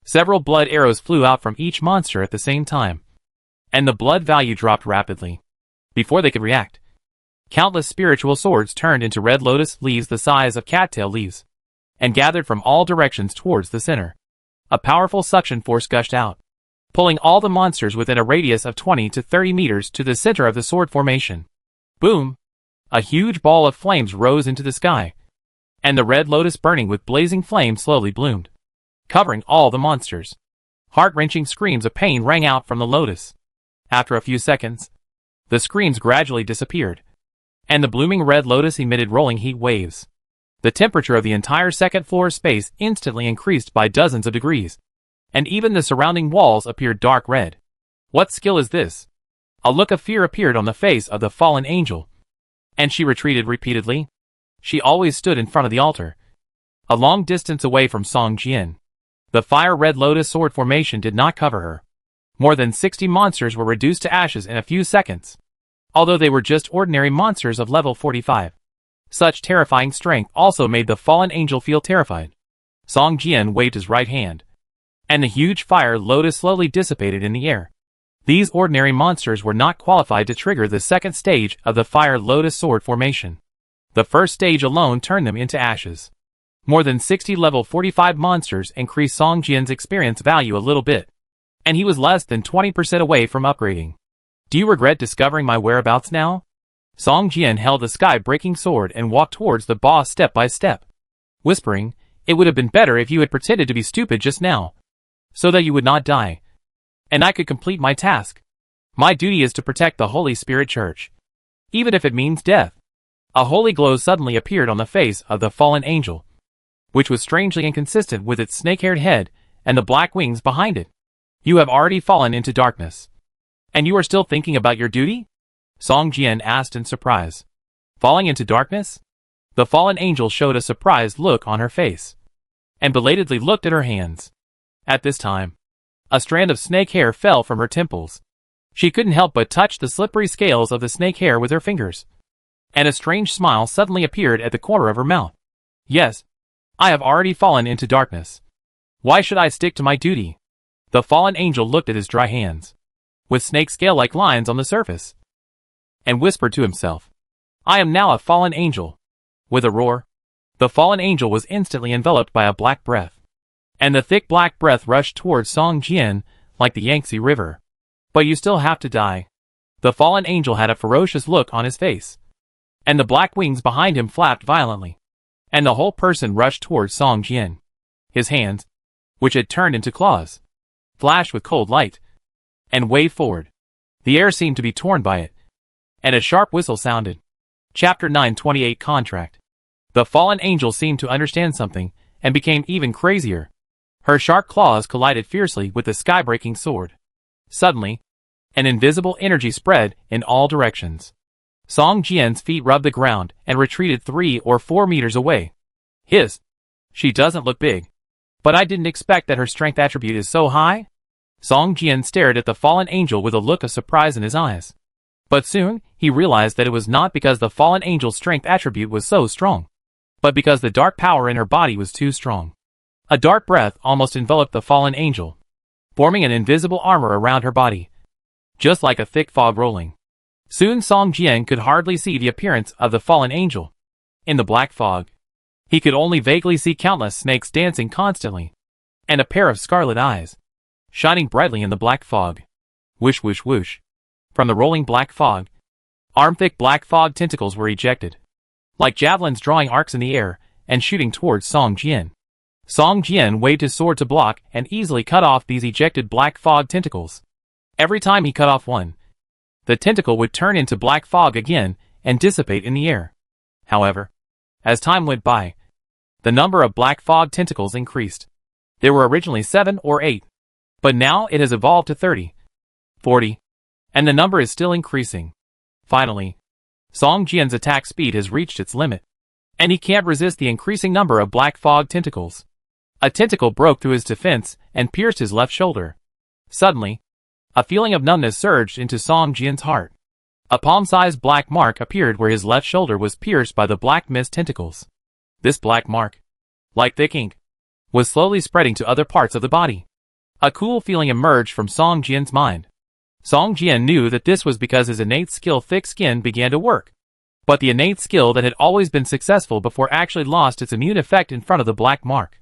Several blood arrows flew out from each monster at the same time, and the blood value dropped rapidly. Before they could react, countless spiritual swords turned into red lotus leaves the size of cattail leaves, and gathered from all directions towards the center. A powerful suction force gushed out, pulling all the monsters within a radius of 20 to 30 meters to the center of the sword formation. Boom! A huge ball of flames rose into the sky, and the red lotus burning with blazing flame slowly bloomed, covering all the monsters. Heart-wrenching screams of pain rang out from the lotus. After a few seconds, the screams gradually disappeared, and the blooming red lotus emitted rolling heat waves. The temperature of the entire second floor space instantly increased by dozens of degrees, and even the surrounding walls appeared dark red. What skill is this? A look of fear appeared on the face of the fallen angel, and she retreated repeatedly. She always stood in front of the altar, a long distance away from Song Jian. The fire-red lotus sword formation did not cover her. More than 60 monsters were reduced to ashes in a few seconds, although they were just ordinary monsters of level 45. Such terrifying strength also made the fallen angel feel terrified. Song Jian waved his right hand, and the huge fire lotus slowly dissipated in the air. These ordinary monsters were not qualified to trigger the second stage of the fire lotus sword formation. The first stage alone turned them into ashes. More than 60 level 45 monsters increased Song Jian's experience value a little bit, and he was less than 20% away from upgrading. Do you regret discovering my whereabouts now? Song Jian held the sky-breaking sword and walked towards the boss step by step, whispering, "It would have been better if you had pretended to be stupid just now, so that you would not die, and I could complete my task. My duty is to protect the Holy Spirit Church, even if it means death." A holy glow suddenly appeared on the face of the fallen angel, which was strangely inconsistent with its snake-haired head and the black wings behind it. "You have already fallen into darkness, and you are still thinking about your duty?" Song Jian asked in surprise. Falling into darkness? The fallen angel showed a surprised look on her face, and belatedly looked at her hands. At this time, a strand of snake hair fell from her temples. She couldn't help but touch the slippery scales of the snake hair with her fingers, and a strange smile suddenly appeared at the corner of her mouth. "Yes, I have already fallen into darkness. Why should I stick to my duty?" The fallen angel looked at his dry hands, with snake scale-like lines on the surface, and whispered to himself, "I am now a fallen angel." With a roar, the fallen angel was instantly enveloped by a black breath, and the thick black breath rushed towards Song Jian like the Yangtze River. "But you still have to die." The fallen angel had a ferocious look on his face, and the black wings behind him flapped violently, and the whole person rushed towards Song Jian. His hands, which had turned into claws, flashed with cold light, and waved forward. The air seemed to be torn by it, and a sharp whistle sounded. Chapter 928 Contract. The fallen angel seemed to understand something, and became even crazier. Her sharp claws collided fiercely with the sky-breaking sword. Suddenly, an invisible energy spread in all directions. Song Jian's feet rubbed the ground and retreated 3 or 4 meters away. "Hiss! She doesn't look big, but I didn't expect that her strength attribute is so high." Song Jian stared at the fallen angel with a look of surprise in his eyes. But soon, he realized that it was not because the fallen angel's strength attribute was so strong, but because the dark power in her body was too strong. A dark breath almost enveloped the fallen angel, forming an invisible armor around her body, just like a thick fog rolling. Soon Song Jian could hardly see the appearance of the fallen angel. In the black fog, he could only vaguely see countless snakes dancing constantly, and a pair of scarlet eyes, shining brightly in the black fog. Whoosh whoosh whoosh. From the rolling black fog, arm-thick black fog tentacles were ejected, like javelins drawing arcs in the air and shooting towards Song Jian. Song Jian waved his sword to block and easily cut off these ejected black fog tentacles. Every time he cut off one, the tentacle would turn into black fog again and dissipate in the air. However, as time went by, the number of black fog tentacles increased. There were originally 7 or 8, but now it has evolved to 30, 40, and the number is still increasing. Finally, Song Jian's attack speed has reached its limit, and he can't resist the increasing number of black fog tentacles. A tentacle broke through his defense and pierced his left shoulder. Suddenly, a feeling of numbness surged into Song Jian's heart. A palm-sized black mark appeared where his left shoulder was pierced by the black mist tentacles. This black mark, like thick ink, was slowly spreading to other parts of the body. A cool feeling emerged from Song Jian's mind. Song Jian knew that this was because his innate skill thick skin began to work. But the innate skill that had always been successful before actually lost its immune effect in front of the black mark,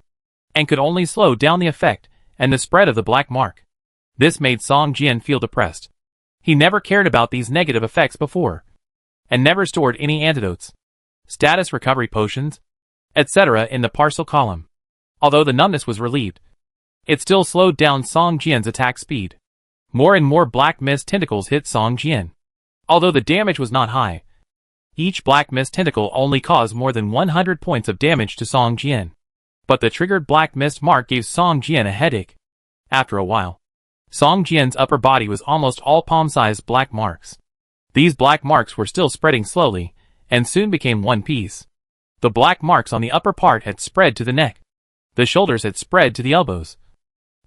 and could only slow down the effect and the spread of the black mark. This made Song Jian feel depressed. He never cared about these negative effects before, and never stored any antidotes, status recovery potions, etc. in the parcel column. Although the numbness was relieved, it still slowed down Song Jian's attack speed. More and more black mist tentacles hit Song Jian. Although the damage was not high, each black mist tentacle only caused more than 100 points of damage to Song Jian. But the triggered black mist mark gave Song Jian a headache. After a while, Song Jian's upper body was almost all palm-sized black marks. These black marks were still spreading slowly, and soon became one piece. The black marks on the upper part had spread to the neck. The shoulders had spread to the elbows,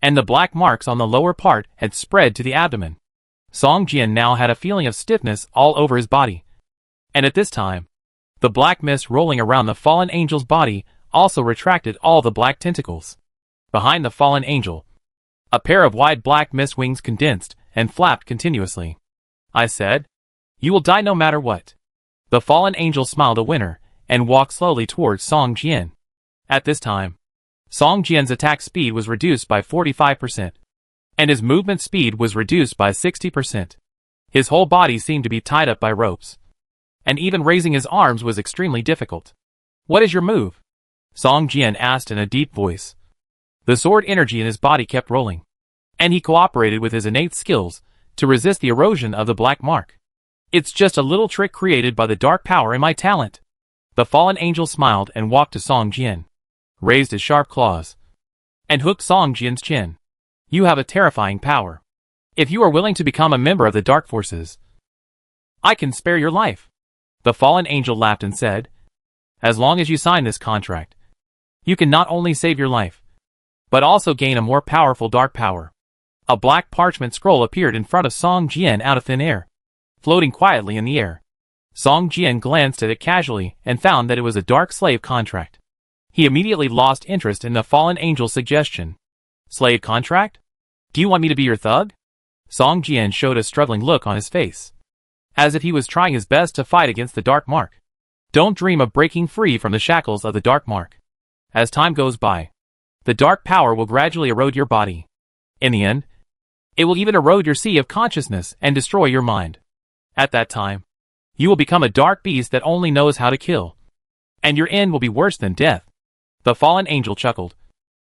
and the black marks on the lower part had spread to the abdomen. Song Jian now had a feeling of stiffness all over his body. And at this time, the black mist rolling around the fallen angel's body also retracted all the black tentacles. Behind the fallen angel, a pair of wide black mist wings condensed and flapped continuously. I said, "You will die no matter what." The fallen angel smiled a winner and walked slowly towards Song Jian. At this time, Song Jian's attack speed was reduced by 45%, and his movement speed was reduced by 60%. His whole body seemed to be tied up by ropes, and even raising his arms was extremely difficult. "What is your move?" Song Jian asked in a deep voice. The sword energy in his body kept rolling, and he cooperated with his innate skills to resist the erosion of the black mark. "It's just a little trick created by the dark power in my talent." The fallen angel smiled and walked to Song Jian, raised his sharp claws, and hooked Song Jian's chin. "You have a terrifying power. If you are willing to become a member of the dark forces, I can spare your life." The fallen angel laughed and said, "As long as you sign this contract, you can not only save your life, but also gain a more powerful dark power." A black parchment scroll appeared in front of Song Jian out of thin air, floating quietly in the air. Song Jian glanced at it casually and found that it was a dark slave contract. He immediately lost interest in the fallen angel's suggestion. "Slave contract? Do you want me to be your thug?" Song Jian showed a struggling look on his face, as if he was trying his best to fight against the dark mark. "Don't dream of breaking free from the shackles of the dark mark. As time goes by, the dark power will gradually erode your body. In the end, it will even erode your sea of consciousness and destroy your mind. At that time, you will become a dark beast that only knows how to kill. And your end will be worse than death." The fallen angel chuckled,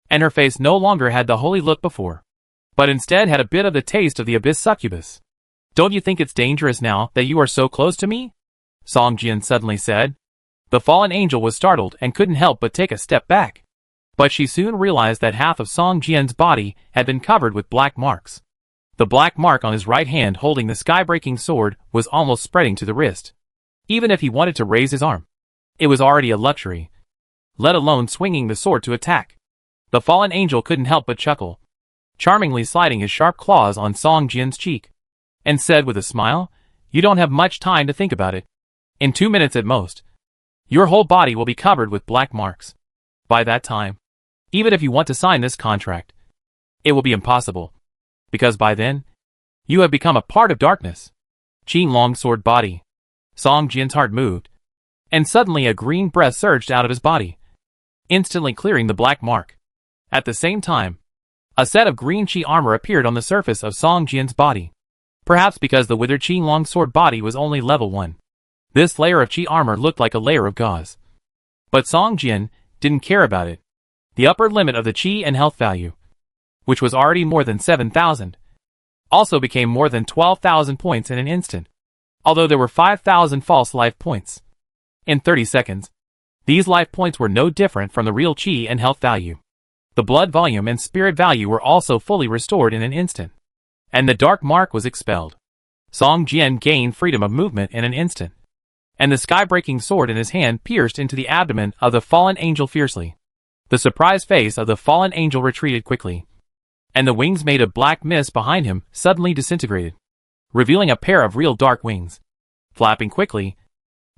and her face no longer had the holy look before, but instead had a bit of the taste of the abyss succubus. "Don't you think it's dangerous now that you are so close to me?" Song Jian suddenly said. The fallen angel was startled and couldn't help but take a step back. But she soon realized that half of Song Jian's body had been covered with black marks. The black mark on his right hand holding the sky-breaking sword was almost spreading to the wrist. Even if he wanted to raise his arm, it was already a luxury, let alone swinging the sword to attack. The fallen angel couldn't help but chuckle. charmingly sliding his sharp claws on Song Jian's cheek, and said with a smile, "You don't have much time to think about it. In 2 minutes at most, your whole body will be covered with black marks. By that time, even if you want to sign this contract, it will be impossible, because by then, you have become a part of darkness." Qin Longsword body. Song Jian's heart moved, and suddenly a green breath surged out of his body, instantly clearing the black mark. At the same time, a set of green Qi armor appeared on the surface of Song Jian's body. Perhaps because the withered Qin Longsword body was only level 1. This layer of Qi armor looked like a layer of gauze. But Song Jian didn't care about it. The upper limit of the Qi and health value, which was already more than 7,000, also became more than 12,000 points in an instant, although there were 5,000 false life points. In 30 seconds, these life points were no different from the real Qi and health value. The blood volume and spirit value were also fully restored in an instant, and the dark mark was expelled. Song Jian gained freedom of movement in an instant, and the sky-breaking sword in his hand pierced into the abdomen of the fallen angel fiercely. The surprised face of the fallen angel retreated quickly, and the wings made of black mist behind him suddenly disintegrated, revealing a pair of real dark wings, flapping quickly,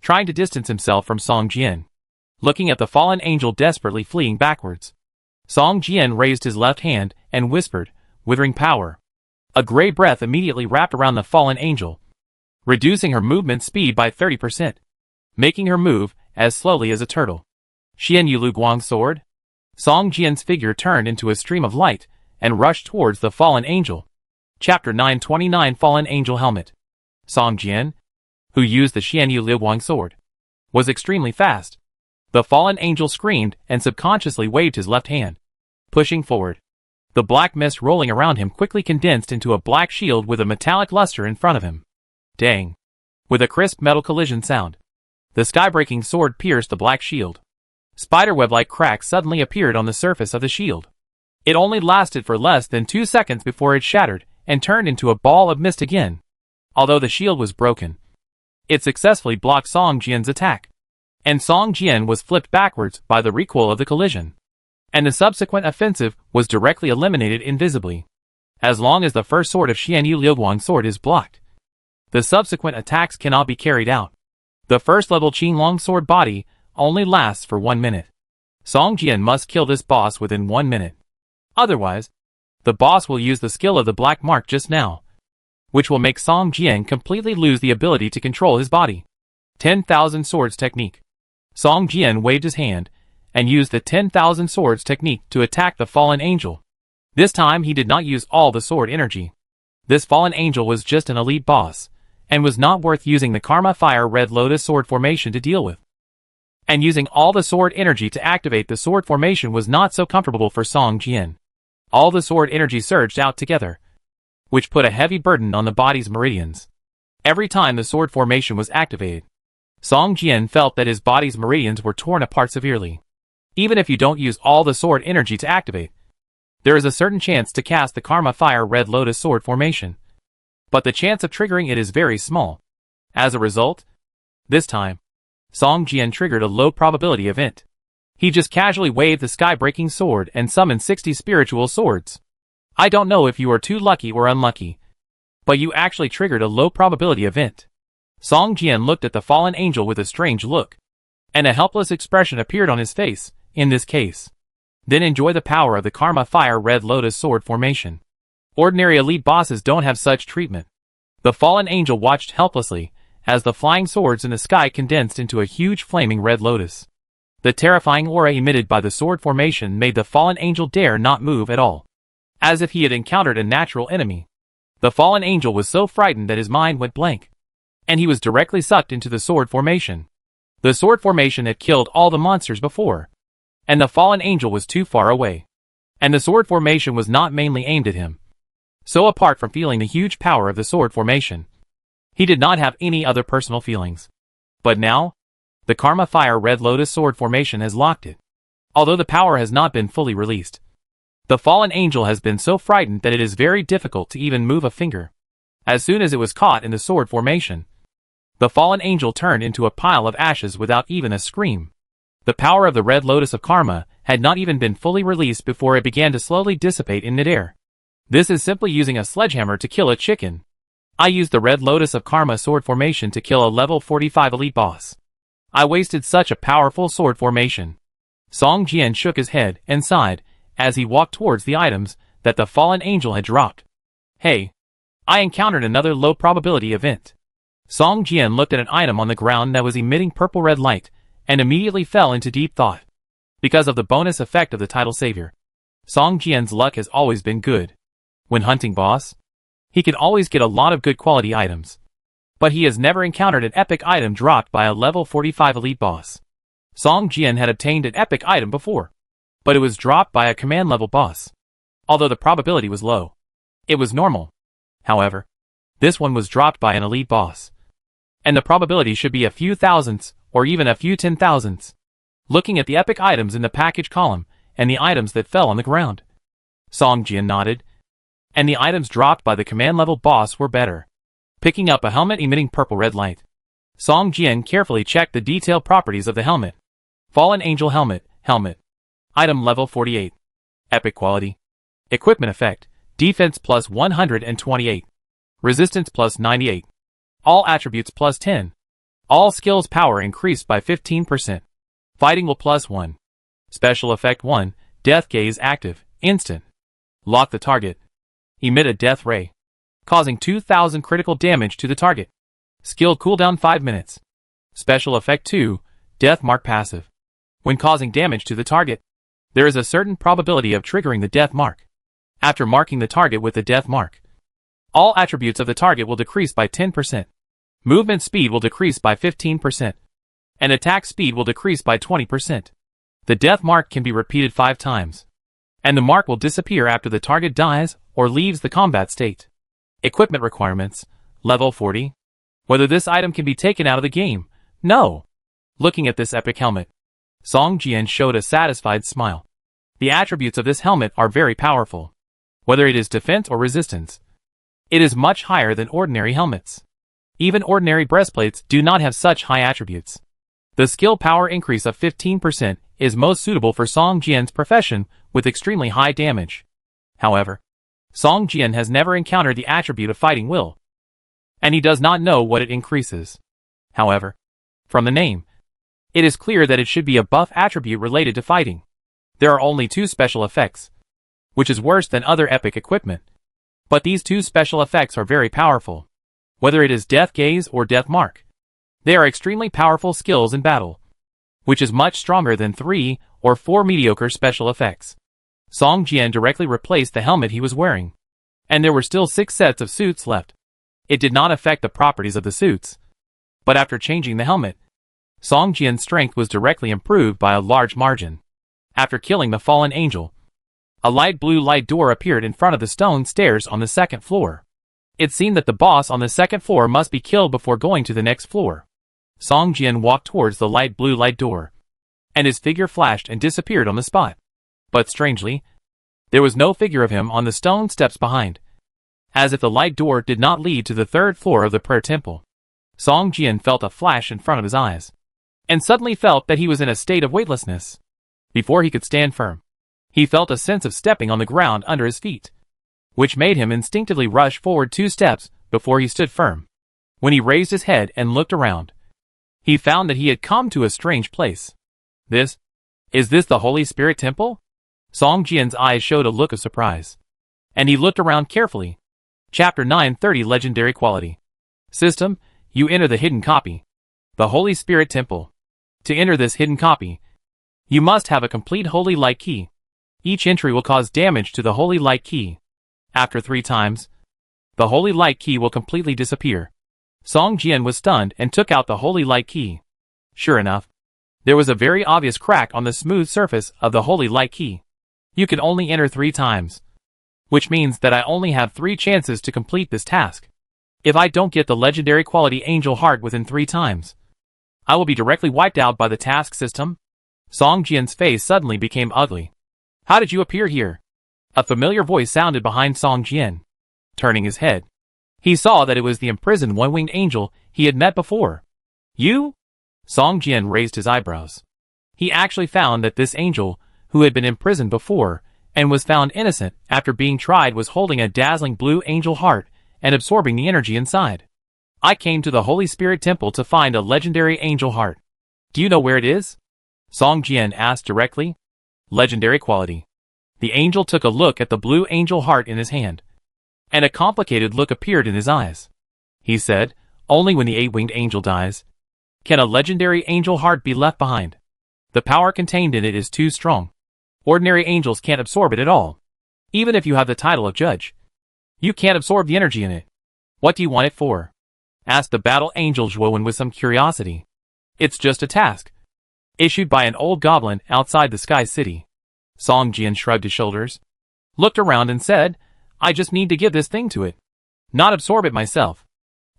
trying to distance himself from Song Jian. Looking at the fallen angel desperately fleeing backwards, Song Jian raised his left hand and whispered, "Withering power." A gray breath immediately wrapped around the fallen angel, reducing her movement speed by 30%, making her move as slowly as a turtle. Xian Yu Lu Guang's sword. Song Jian's figure turned into a stream of light and rushed towards the fallen angel. Chapter 929 Fallen Angel Helmet. Song Jian, who used the Xian Yu Lu Guang sword, was extremely fast. The fallen angel screamed and subconsciously waved his left hand, pushing forward. The black mist rolling around him quickly condensed into a black shield with a metallic luster in front of him. Dang! With a crisp metal collision sound, the sky-breaking sword pierced the black shield. Spiderweb-like cracks suddenly appeared on the surface of the shield. It only lasted for less than 2 seconds before it shattered and turned into a ball of mist again. Although the shield was broken, it successfully blocked Song Jian's attack, and Song Jian was flipped backwards by the recoil of the collision, and the subsequent offensive was directly eliminated invisibly. As long as the first sword of Xian Yu Liuguang's sword is blocked, the subsequent attacks cannot be carried out. The first level Qin Longsword body only lasts for 1 minute. Song Jian must kill this boss within 1 minute. Otherwise, the boss will use the skill of the black mark just now, which will make Song Jian completely lose the ability to control his body. 10,000 Swords Technique. Song Jian waved his hand and used the 10,000 Swords Technique to attack the fallen angel. This time he did not use all the sword energy. This fallen angel was just an elite boss, and was not worth using the Karma Fire Red Lotus sword formation to deal with. And using all the sword energy to activate the sword formation was not so comfortable for Song Jian. All the sword energy surged out together, which put a heavy burden on the body's meridians. Every time the sword formation was activated, Song Jian felt that his body's meridians were torn apart severely. Even if you don't use all the sword energy to activate, there is a certain chance to cast the Karma Fire Red Lotus sword formation, but the chance of triggering it is very small. As a result, this time, Song Jian triggered a low probability event. He just casually waved the sky-breaking sword and summoned 60 spiritual swords. I don't know if you are too lucky or unlucky, but you actually triggered a low probability event. Song Jian looked at the fallen angel with a strange look, and a helpless expression appeared on his face, in this case. Then enjoy the power of the Karma Fire Red Lotus sword formation. Ordinary elite bosses don't have such treatment. The fallen angel watched helplessly as the flying swords in the sky condensed into a huge flaming red lotus. The terrifying aura emitted by the sword formation made the fallen angel dare not move at all, as if he had encountered a natural enemy. The fallen angel was so frightened that his mind went blank, and he was directly sucked into the sword formation. The sword formation had killed all the monsters before, and the fallen angel was too far away, and the sword formation was not mainly aimed at him. So apart from feeling the huge power of the sword formation, he did not have any other personal feelings. But now, the Karma Fire Red Lotus sword formation has locked it. Although the power has not been fully released, the fallen angel has been so frightened that it is very difficult to even move a finger. As soon as it was caught in the sword formation, the fallen angel turned into a pile of ashes without even a scream. The power of the Red Lotus of Karma had not even been fully released before it began to slowly dissipate in midair. This is simply using a sledgehammer to kill a chicken. I used the Red Lotus of Karma sword formation to kill a level 45 elite boss. I wasted such a powerful sword formation. Song Jian shook his head and sighed as he walked towards the items that the fallen angel had dropped. Hey, I encountered another low probability event. Song Jian looked at an item on the ground that was emitting purple-red light and immediately fell into deep thought. Because of the bonus effect of the title savior, Song Jian's luck has always been good. When hunting boss, he can always get a lot of good quality items. But he has never encountered an epic item dropped by a level 45 elite boss. Song Jian had obtained an epic item before, but it was dropped by a command level boss. Although the probability was low, it was normal. However, this one was dropped by an elite boss, and the probability should be a few thousandths or even a few 10,000ths. Looking at the epic items in the package column and the items that fell on the ground, Song Jian nodded, and the items dropped by the command level boss were better. Picking up a helmet emitting purple-red light, Song Jian carefully checked the detailed properties of the helmet. Fallen Angel Helmet, Helmet. Item level 48. Epic quality. Equipment effect, defense plus 128. Resistance plus 98. All attributes plus 10. All skills power increased by 15%. Fighting will plus 1. Special effect 1, Death Gaze active, instant. Lock the target. Emit a death ray, causing 2000 critical damage to the target. Skill cooldown 5 minutes. Special effect 2, Death Mark passive. When causing damage to the target, there is a certain probability of triggering the death mark. After marking the target with the death mark, all attributes of the target will decrease by 10%. Movement speed will decrease by 15%. And attack speed will decrease by 20%. The death mark can be repeated 5 times. And the mark will disappear after the target dies or leaves the combat state. Equipment requirements, level 40. Whether this item can be taken out of the game? No. Looking at this epic helmet, Song Jian showed a satisfied smile. The attributes of this helmet are very powerful. Whether it is defense or resistance, it is much higher than ordinary helmets. Even ordinary breastplates do not have such high attributes. The skill power increase of 15% is most suitable for Song Jian's profession with extremely high damage. However, Song Jian has never encountered the attribute of fighting will, and he does not know what it increases. However, from the name, it is clear that it should be a buff attribute related to fighting. There are only 2 special effects, which is worse than other epic equipment. But these 2 special effects are very powerful. Whether it is Death Gaze or Death Mark, they are extremely powerful skills in battle, which is much stronger than 3 or 4 mediocre special effects. Song Jian directly replaced the helmet he was wearing, and there were still 6 sets of suits left. It did not affect the properties of the suits, but after changing the helmet, Song Jian's strength was directly improved by a large margin. After killing the fallen angel, a light blue light door appeared in front of the stone stairs on the 2nd floor. It seemed that the boss on the 2nd floor must be killed before going to the next floor. Song Jian walked towards the light blue light door, and his figure flashed and disappeared on the spot. But strangely, there was no figure of him on the stone steps behind, as if the light door did not lead to the 3rd floor of the prayer temple. Song Jian felt a flash in front of his eyes, and suddenly felt that he was in a state of weightlessness. Before he could stand firm, he felt a sense of stepping on the ground under his feet, which made him instinctively rush forward 2 steps before he stood firm. When he raised his head and looked around, he found that he had come to a strange place. Is this the Holy Spirit Temple? Song Jian's eyes showed a look of surprise, and he looked around carefully. Chapter 930 Legendary Quality. System, you enter the hidden copy. The Holy Spirit Temple. To enter this hidden copy, you must have a complete Holy Light Key. Each entry will cause damage to the Holy Light Key. After 3 times, the Holy Light Key will completely disappear. Song Jian was stunned and took out the Holy Light Key. Sure enough, there was a very obvious crack on the smooth surface of the Holy Light Key. You can only enter 3 times, which means that I only have 3 chances to complete this task. If I don't get the legendary quality Angel Heart within 3 times, I will be directly wiped out by the task system. Song Jian's face suddenly became ugly. How did you appear here? A familiar voice sounded behind Song Jian. Turning his head, he saw that it was the imprisoned one-winged angel he had met before. You? Song Jian raised his eyebrows. He actually found that this angel, who had been imprisoned before, and was found innocent after being tried was holding a dazzling blue angel heart and absorbing the energy inside. I came to the Holy Spirit Temple to find a legendary angel heart. Do you know where it is? Song Jian asked directly. Legendary quality. The angel took a look at the blue angel heart in his hand, and a complicated look appeared in his eyes. He said, only when the eight-winged angel dies can a legendary angel heart be left behind. The power contained in it is too strong. Ordinary angels can't absorb it at all. Even if you have the title of judge, you can't absorb the energy in it. What do you want it for? Asked the battle angel Zhuowen with some curiosity. It's just a task, issued by an old goblin outside the Sky City. Song Jian shrugged his shoulders, looked around and said, I just need to give this thing to it, not absorb it myself.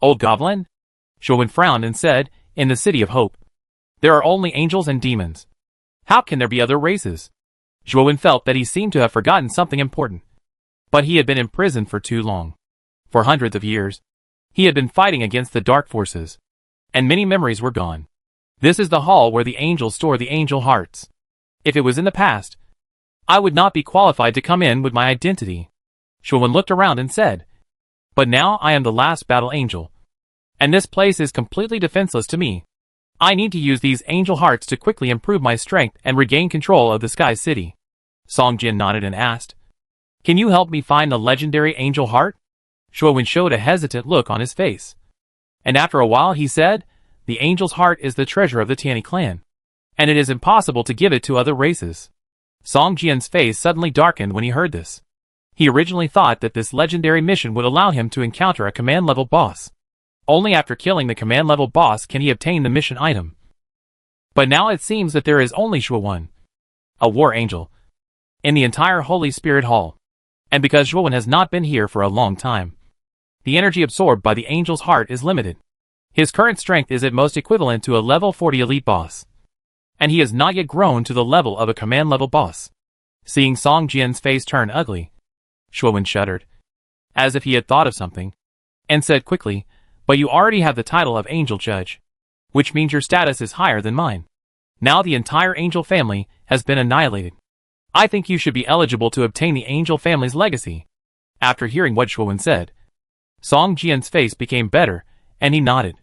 Old goblin? Zhuowen frowned and said, in the City of Hope, there are only angels and demons. How can there be other races? Zhuowen felt that he seemed to have forgotten something important. But he had been imprisoned for too long. For hundreds of years, he had been fighting against the dark forces, and many memories were gone. This is the hall where the angels store the angel hearts. If it was in the past, I would not be qualified to come in with my identity. Zhuowen looked around and said, but now I am the last battle angel, and this place is completely defenseless to me. I need to use these angel hearts to quickly improve my strength and regain control of the Sky City. Song Jian nodded and asked, can you help me find the legendary angel heart? Zhuowen showed a hesitant look on his face, and after a while he said, the angel's heart is the treasure of the Tianyi clan, and it is impossible to give it to other races. Song Jian's face suddenly darkened when he heard this. He originally thought that this legendary mission would allow him to encounter a command-level boss. Only after killing the command-level boss can he obtain the mission item. But now it seems that there is only Zhuowen, a war angel, in the entire Holy Spirit Hall. And because Zhuowen has not been here for a long time, the energy absorbed by the angel's heart is limited. His current strength is at most equivalent to a level 40 elite boss, and he has not yet grown to the level of a command-level boss. Seeing Song Jian's face turn ugly, Zhuowen shuddered, as if he had thought of something, and said quickly, but you already have the title of Angel Judge, which means your status is higher than mine. Now the entire angel family has been annihilated. I think you should be eligible to obtain the angel family's legacy. After hearing what Zhuowen said, Song Jian's face became better, and he nodded.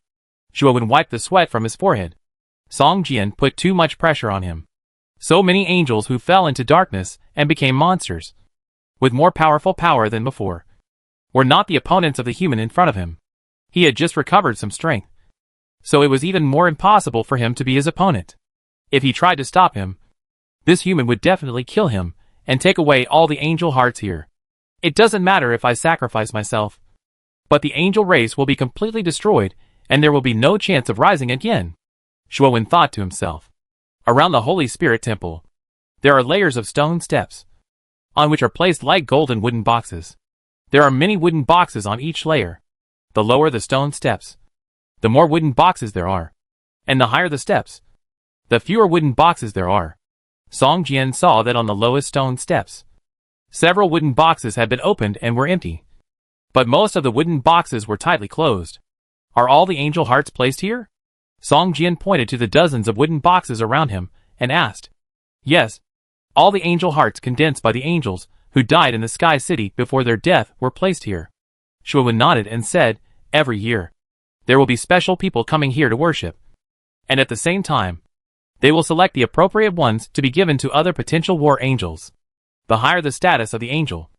Zhuowen wiped the sweat from his forehead. Song Jian put too much pressure on him. So many angels who fell into darkness and became monsters, with more powerful power than before, were not the opponents of the human in front of him. He had just recovered some strength, so it was even more impossible for him to be his opponent. If he tried to stop him, this human would definitely kill him and take away all the angel hearts here. It doesn't matter if I sacrifice myself, but the angel race will be completely destroyed and there will be no chance of rising again. Zhuowen thought to himself. Around the Holy Spirit Temple, there are layers of stone steps, on which are placed light golden wooden boxes. There are many wooden boxes on each layer. The lower the stone steps, the more wooden boxes there are, and the higher the steps, the fewer wooden boxes there are. Song Jian saw that on the lowest stone steps, several wooden boxes had been opened and were empty, but most of the wooden boxes were tightly closed. Are all the angel hearts placed here? Song Jian pointed to the dozens of wooden boxes around him and asked. Yes, all the angel hearts condensed by the angels who died in the Sky City before their death were placed here. Zhuowen nodded and said, every year, there will be special people coming here to worship, and at the same time, they will select the appropriate ones to be given to other potential war angels. The higher the status of the angel,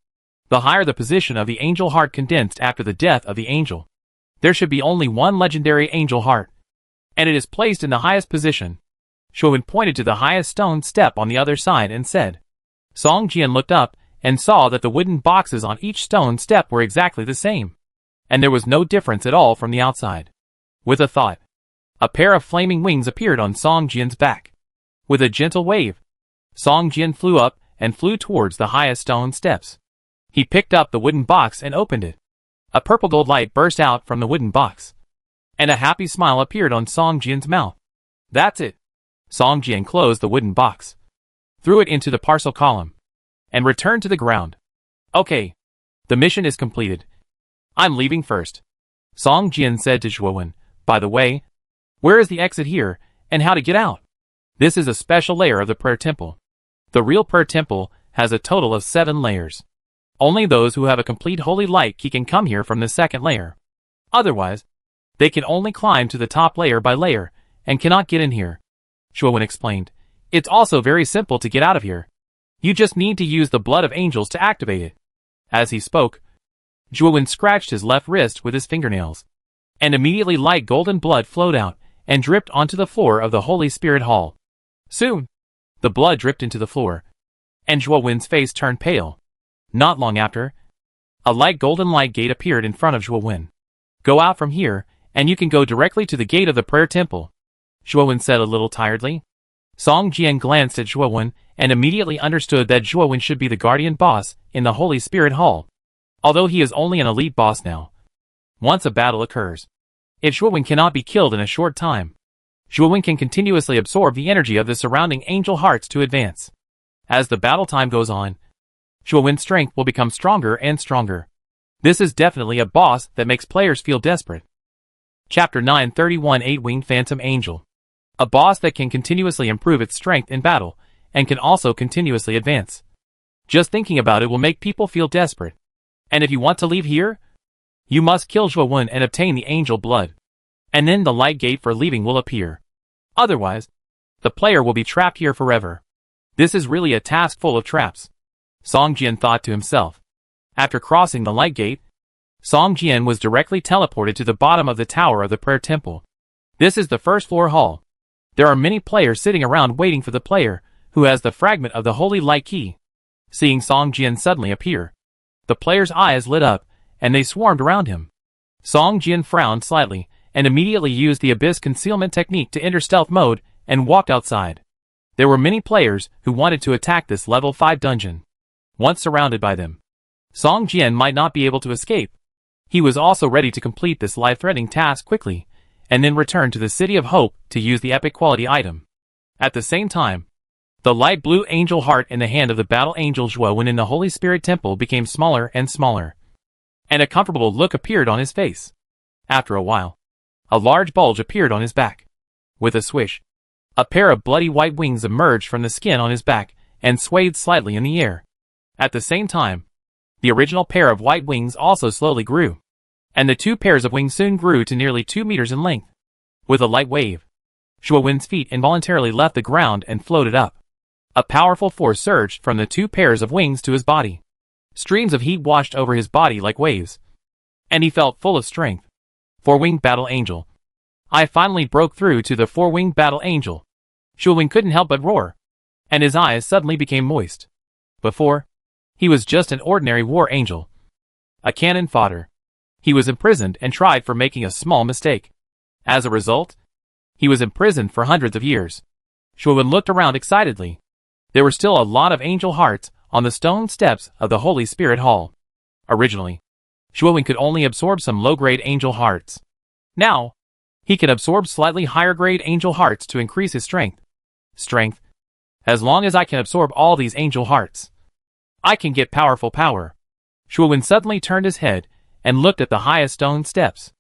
the higher the position of the angel heart condensed after the death of the angel. There should be only one legendary angel heart, and it is placed in the highest position. Zhuowen pointed to the highest stone step on the other side and said. Song Jian looked up and saw that the wooden boxes on each stone step were exactly the same, and there was no difference at all from the outside. With a thought, a pair of flaming wings appeared on Song Jian's back. With a gentle wave, Song Jian flew up and flew towards the highest stone steps. He picked up the wooden box and opened it. A purple gold light burst out from the wooden box, and a happy smile appeared on Song Jian's mouth. That's it. Song Jian closed the wooden box, threw it into the parcel column, and returned to the ground. Okay, the mission is completed. I'm leaving first. Song Jian said to Zhuowen, by the way, where is the exit here, and how to get out? This is a special layer of the prayer temple. The real prayer temple has a total of 7 layers. Only those who have a complete holy light key can come here from the second layer. Otherwise, they can only climb to the top layer by layer, and cannot get in here. Shuowen explained. It's also very simple to get out of here. You just need to use the blood of angels to activate it. As he spoke, Shuowen scratched his left wrist with his fingernails. And immediately light golden blood flowed out, and dripped onto the floor of the Holy Spirit Hall. Soon, the blood dripped into the floor, and Shuowen's face turned pale. Not long after, a light golden light gate appeared in front of Shuowen. Go out from here, and you can go directly to the gate of the prayer temple, Shuowen said a little tiredly. Song Jian glanced at Shuowen and immediately understood that Shuowen should be the guardian boss in the Holy Spirit Hall, although he is only an elite boss now. Once a battle occurs, if Shuowen cannot be killed in a short time, Shuowen can continuously absorb the energy of the surrounding angel hearts to advance. As the battle time goes on, Shuowen's strength will become stronger and stronger. This is definitely a boss that makes players feel desperate. Chapter 931 8-Winged Phantom Angel. A boss that can continuously improve its strength in battle, and can also continuously advance. Just thinking about it will make people feel desperate. And if you want to leave here, you must kill Shuowen and obtain the angel blood. And then the light gate for leaving will appear. Otherwise, the player will be trapped here forever. This is really a task full of traps, Song Jian thought to himself. After crossing the light gate, Song Jian was directly teleported to the bottom of the tower of the prayer temple. This is the first floor hall. There are many players sitting around waiting for the player who has the fragment of the holy light key. Seeing Song Jian suddenly appear, the players' eyes lit up, and they swarmed around him. Song Jian frowned slightly, and immediately used the abyss concealment technique to enter stealth mode, and walked outside. There were many players who wanted to attack this level 5 dungeon. Once surrounded by them, Song Jian might not be able to escape. He was also ready to complete this life-threatening task quickly, and then return to the City of Hope to use the epic quality item. At the same time, the light blue angel heart in the hand of the battle angel Shuowen in the Holy Spirit Temple became smaller and smaller, and a comfortable look appeared on his face. After a while, a large bulge appeared on his back. With a swish, a pair of bloody white wings emerged from the skin on his back and swayed slightly in the air. At the same time, the original pair of white wings also slowly grew, and the 2 pairs of wings soon grew to nearly 2 meters in length. With a light wave, Shuowen's feet involuntarily left the ground and floated up. A powerful force surged from the 2 pairs of wings to his body. Streams of heat washed over his body like waves, and he felt full of strength. 4-Winged Battle Angel. I finally broke through to the 4-Winged Battle Angel. Shuowen couldn't help but roar, and his eyes suddenly became moist. Before, he was just an ordinary war angel, a cannon fodder. He was imprisoned and tried for making a small mistake. As a result, he was imprisoned for hundreds of years. Shuowen looked around excitedly. There were still a lot of angel hearts on the stone steps of the Holy Spirit Hall. Originally, Shuowen could only absorb some low-grade angel hearts. Now, he can absorb slightly higher-grade angel hearts to increase his strength. As long as I can absorb all these angel hearts, I can get powerful power. Shuowen suddenly turned his head and looked at the highest stone steps.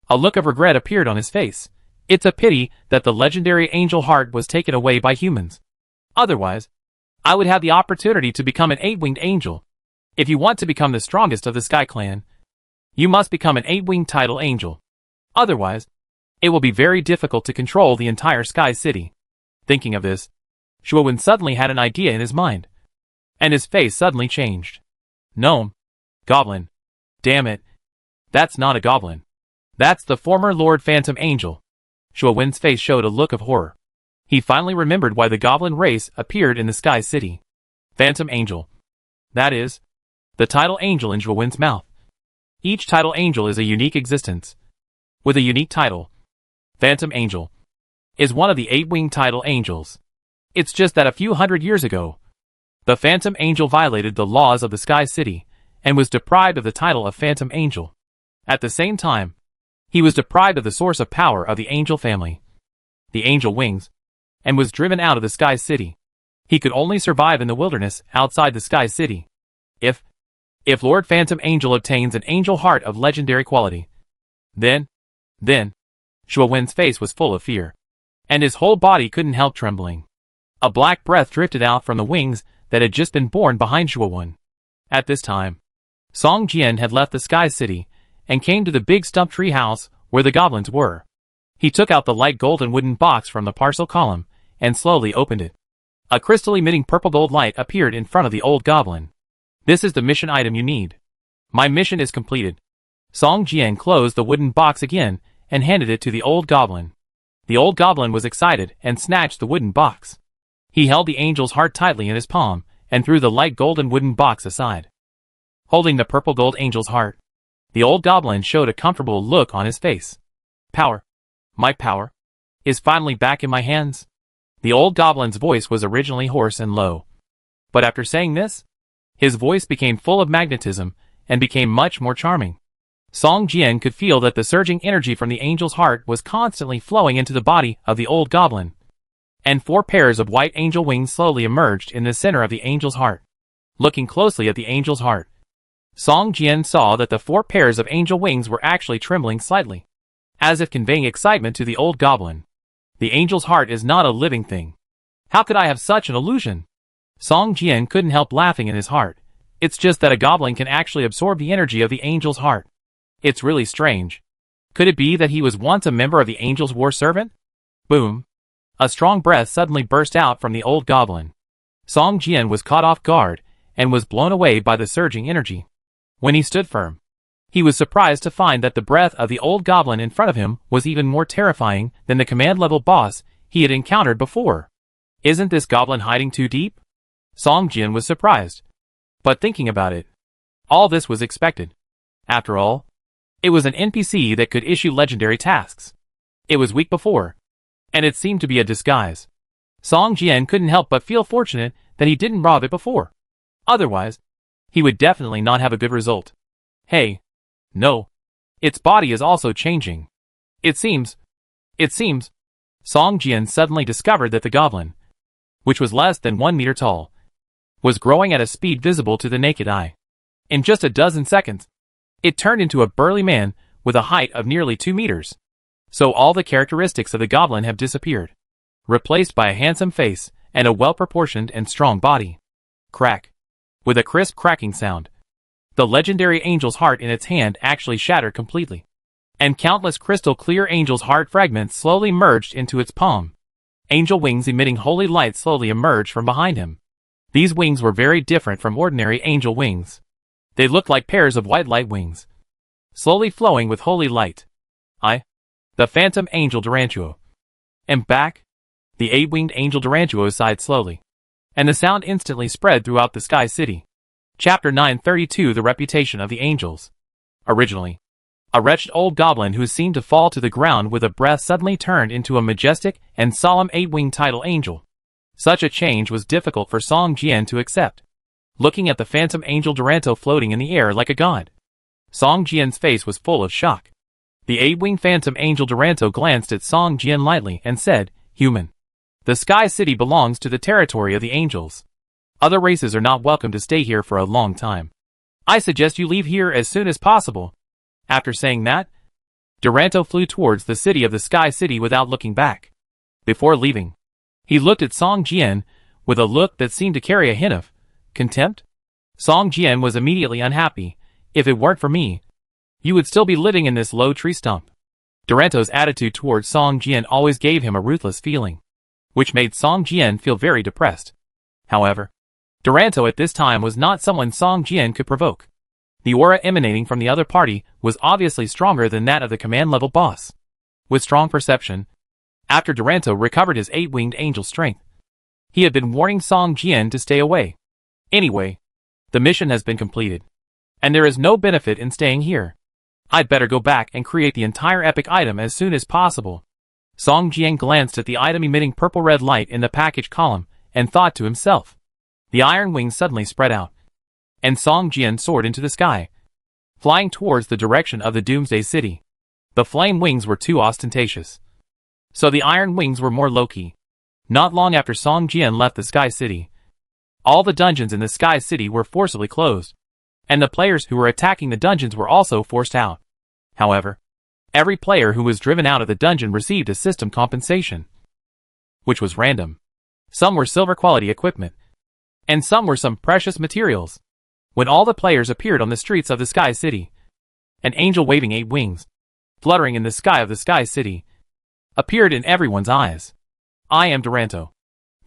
A look of regret appeared on his face. It's a pity that the legendary angel heart was taken away by humans. Otherwise, I would have the opportunity to become an 8-winged angel. If you want to become the strongest of the Sky Clan, you must become an 8-winged title angel. Otherwise, it will be very difficult to control the entire Sky City. Thinking of this, Shuowen suddenly had an idea in his mind, and his face suddenly changed. Gnome. Goblin. Damn it. That's not a goblin. That's the former Lord Phantom Angel. Shuowen's face showed a look of horror. He finally remembered why the goblin race appeared in the Sky City. Phantom Angel. That is, the title angel in Shuowen's mouth. Each title angel is a unique existence, with a unique title. Phantom Angel is one of the 8-winged title angels. It's just that a few hundred years ago, the Phantom Angel violated the laws of the Sky City and was deprived of the title of Phantom Angel. At the same time, he was deprived of the source of power of the angel family, the angel wings, and was driven out of the Sky City. He could only survive in the wilderness outside the Sky City. If Lord Phantom Angel obtains an angel heart of legendary quality, then, Shuowen's face was full of fear, and his whole body couldn't help trembling. A black breath drifted out from the wings that had just been born behind Shuowen. At this time, Song Jian had left the Sky City and came to the big stump tree house where the goblins were. He took out the light golden wooden box from the parcel column and slowly opened it. A crystal emitting purple gold light appeared in front of the old goblin. This is the mission item you need. My mission is completed. Song Jian closed the wooden box again and handed it to the old goblin. The old goblin was excited and snatched the wooden box. He held the angel's heart tightly in his palm and threw the light golden wooden box aside. Holding the purple gold angel's heart, the old goblin showed a comfortable look on his face. Power. My power is finally back in my hands. The old goblin's voice was originally hoarse and low. But after saying this, his voice became full of magnetism and became much more charming. Song Jian could feel that the surging energy from the angel's heart was constantly flowing into the body of the old goblin. And 4 pairs of white angel wings slowly emerged in the center of the angel's heart. Looking closely at the angel's heart, Song Jian saw that the 4 pairs of angel wings were actually trembling slightly, as if conveying excitement to the old goblin. The angel's heart is not a living thing. How could I have such an illusion? Song Jian couldn't help laughing in his heart. It's just that a goblin can actually absorb the energy of the angel's heart. It's really strange. Could it be that he was once a member of the angel's war servant? Boom. A strong breath suddenly burst out from the old goblin. Song Jian was caught off guard and was blown away by the surging energy. When he stood firm, he was surprised to find that the breath of the old goblin in front of him was even more terrifying than the command-level boss he had encountered before. Isn't this goblin hiding too deep? Song Jian was surprised. But thinking about it, all this was expected. After all, it was an NPC that could issue legendary tasks. It was weak before, and it seemed to be a disguise. Song Jian couldn't help but feel fortunate that he didn't rob it before. Otherwise, he would definitely not have a good result. Hey. No. Its body is also changing. It seems. Song Jian suddenly discovered that the goblin, which was less than 1 meter tall, was growing at a speed visible to the naked eye. In just a dozen seconds, it turned into a burly man with a height of nearly 2 meters. So all the characteristics of the goblin have disappeared, replaced by a handsome face and a well-proportioned and strong body. Crack. With a crisp cracking sound, the legendary angel's heart in its hand actually shattered completely, and countless crystal-clear angel's heart fragments slowly merged into its palm. Angel wings emitting holy light slowly emerged from behind him. These wings were very different from ordinary angel wings. They looked like pairs of white light wings, slowly flowing with holy light. The phantom angel Durantuo. And back, the 8-winged angel Durantuo sighed slowly, and the sound instantly spread throughout the Sky City. Chapter 932 The Reputation of the Angels. Originally, a wretched old goblin who seemed to fall to the ground with a breath suddenly turned into a majestic and solemn 8-winged title angel. Such a change was difficult for Song Jian to accept. Looking at the phantom angel Duranto floating in the air like a god, Song Jian's face was full of shock. The 8-winged phantom angel Duranto glanced at Song Jian lightly and said, "Human. The Sky City belongs to the territory of the angels. Other races are not welcome to stay here for a long time. I suggest you leave here as soon as possible." After saying that, Duranto flew towards the city of the Sky City without looking back. Before leaving, he looked at Song Jian with a look that seemed to carry a hint of contempt. Song Jian was immediately unhappy. If it weren't for me, you would still be living in this low tree stump. Duranto's attitude towards Song Jian always gave him a ruthless feeling, which made Song Jian feel very depressed. However, Duranto at this time was not someone Song Jian could provoke. The aura emanating from the other party was obviously stronger than that of the command-level boss. With strong perception, after Duranto recovered his 8-winged angel strength, he had been warning Song Jian to stay away. Anyway, the mission has been completed, and there is no benefit in staying here. I'd better go back and create the entire epic item as soon as possible. Song Jian glanced at the item emitting purple-red light in the package column and thought to himself. The iron wings suddenly spread out, and Song Jian soared into the sky, flying towards the direction of the Doomsday City. The flame wings were too ostentatious, so the iron wings were more low-key. Not long after Song Jian left the Sky City, all the dungeons in the Sky City were forcibly closed, and the players who were attacking the dungeons were also forced out. However, every player who was driven out of the dungeon received a system compensation, which was random. Some were silver quality equipment, and some were some precious materials. When all the players appeared on the streets of the Sky City, an angel waving 8 wings, fluttering in the sky of the Sky City, appeared in everyone's eyes. I am Duranto,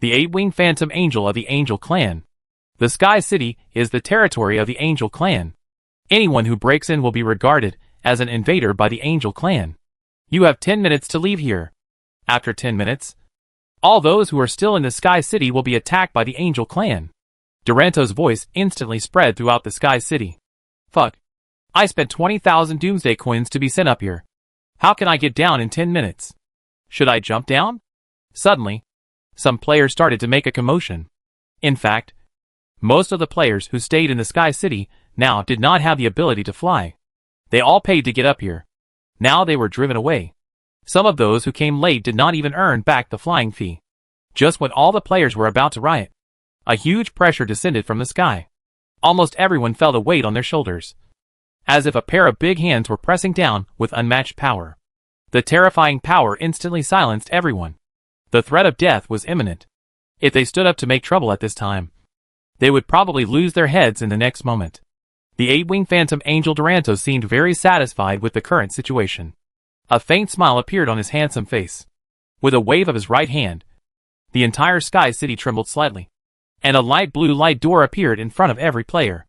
the 8-winged phantom angel of the Angel Clan. The Sky City is the territory of the Angel Clan. Anyone who breaks in will be regarded as an invader by the Angel Clan. You have 10 minutes to leave here. After 10 minutes, all those who are still in the Sky City will be attacked by the Angel Clan. Duranto's voice instantly spread throughout the Sky City. Fuck. I spent 20,000 Doomsday coins to be sent up here. How can I get down in 10 minutes? Should I jump down? Suddenly, some players started to make a commotion. In fact, most of the players who stayed in the Sky City now did not have the ability to fly. They all paid to get up here. Now they were driven away. Some of those who came late did not even earn back the flying fee. Just when all the players were about to riot, a huge pressure descended from the sky. Almost everyone felt a weight on their shoulders, as if a pair of big hands were pressing down with unmatched power. The terrifying power instantly silenced everyone. The threat of death was imminent. If they stood up to make trouble at this time, they would probably lose their heads in the next moment. The 8-winged phantom angel Duranto seemed very satisfied with the current situation. A faint smile appeared on his handsome face. With a wave of his right hand, the entire Sky City trembled slightly, and a light blue light door appeared in front of every player.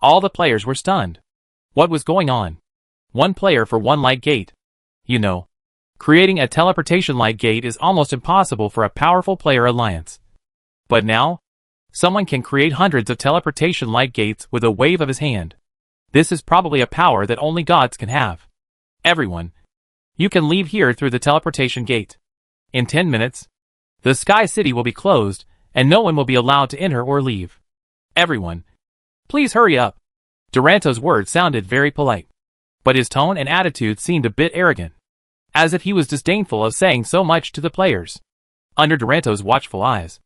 All the players were stunned. What was going on? 1 player for 1 light gate. You know, creating a teleportation light gate is almost impossible for a powerful player alliance. But now, someone can create hundreds of teleportation light gates with a wave of his hand. This is probably a power that only gods can have. Everyone, you can leave here through the teleportation gate. In 10 minutes, the Sky City will be closed, and no one will be allowed to enter or leave. Everyone, please hurry up. Duranto's words sounded very polite, but his tone and attitude seemed a bit arrogant, as if he was disdainful of saying so much to the players. Under Duranto's watchful eyes,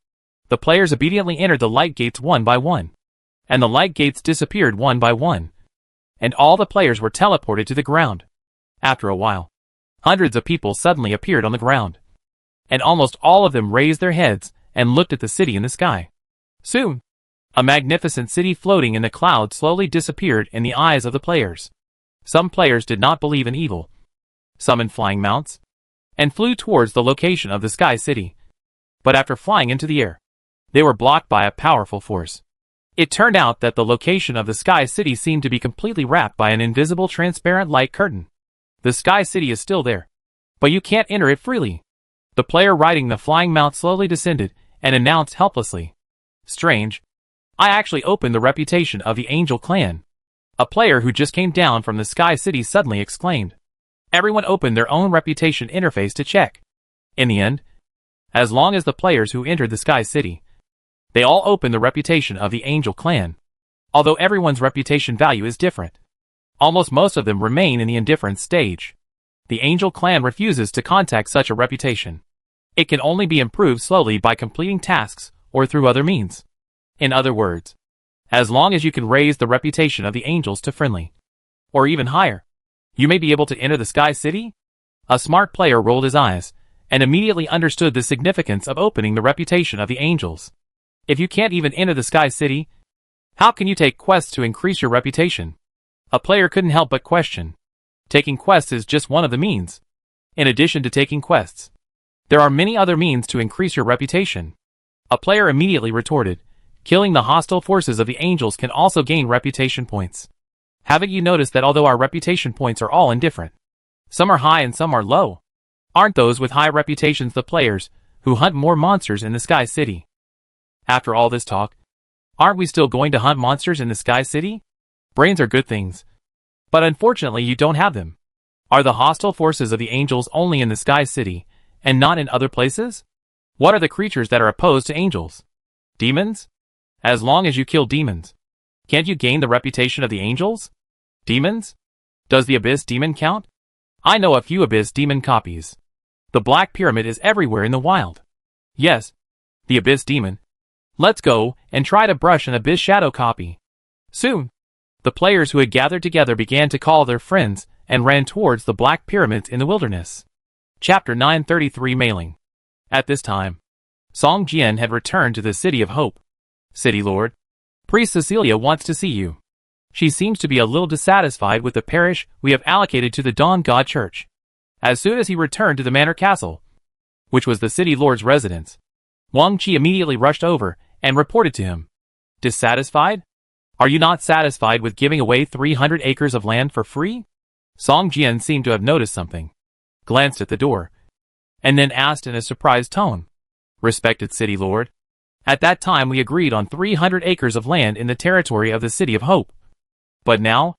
the players obediently entered the light gates one by one, and the light gates disappeared one by one, and all the players were teleported to the ground. After a while, hundreds of people suddenly appeared on the ground, and almost all of them raised their heads and looked at the city in the sky. Soon, a magnificent city floating in the clouds slowly disappeared in the eyes of the players. Some players did not believe in evil, summoned flying mounts, and flew towards the location of the Sky City. But after flying into the air, they were blocked by a powerful force. It turned out that the location of the Sky City seemed to be completely wrapped by an invisible transparent light curtain. The Sky City is still there, but you can't enter it freely. The player riding the flying mount slowly descended and announced helplessly, "Strange. I actually opened the reputation of the Angel Clan." A player who just came down from the Sky City suddenly exclaimed. Everyone opened their own reputation interface to check. In the end, as long as the players who entered the Sky City, they all opened the reputation of the Angel Clan. Although everyone's reputation value is different, almost most of them remain in the indifference stage. The Angel Clan refuses to contact such a reputation. It can only be improved slowly by completing tasks or through other means. In other words, as long as you can raise the reputation of the angels to friendly, or even higher, you may be able to enter the Sky City? A smart player rolled his eyes and immediately understood the significance of opening the reputation of the angels. If you can't even enter the Sky City, how can you take quests to increase your reputation? A player couldn't help but question. Taking quests is just one of the means. In addition to taking quests, there are many other means to increase your reputation. A player immediately retorted, killing the hostile forces of the angels can also gain reputation points. Haven't you noticed that although our reputation points are all indifferent, some are high and some are low? Aren't those with high reputations the players who hunt more monsters in the Sky City? After all this talk, aren't we still going to hunt monsters in the Sky City? Brains are good things, but unfortunately you don't have them. Are the hostile forces of the angels only in the Sky City and not in other places? What are the creatures that are opposed to angels? Demons? As long as you kill demons, can't you gain the reputation of the angels? Demons? Does the Abyss Demon count? I know a few Abyss Demon copies. The Black Pyramid is everywhere in the wild. Yes, the Abyss Demon. Let's go and try to brush an Abyss Shadow copy. Soon, the players who had gathered together began to call their friends and ran towards the Black Pyramids in the wilderness. Chapter 933 Mailing. At this time, Song Jian had returned to the City of Hope. City Lord, Priest Cecilia wants to see you. She seems to be a little dissatisfied with the parish we have allocated to the Dawn God Church. As soon as he returned to the manor castle, which was the city lord's residence, Wang Qi immediately rushed over and reported to him. Dissatisfied? Are you not satisfied with giving away 300 acres of land for free? Song Jian seemed to have noticed something, glanced at the door, and then asked in a surprised tone. Respected City Lord, at that time we agreed on 300 acres of land in the territory of the City of Hope. But now,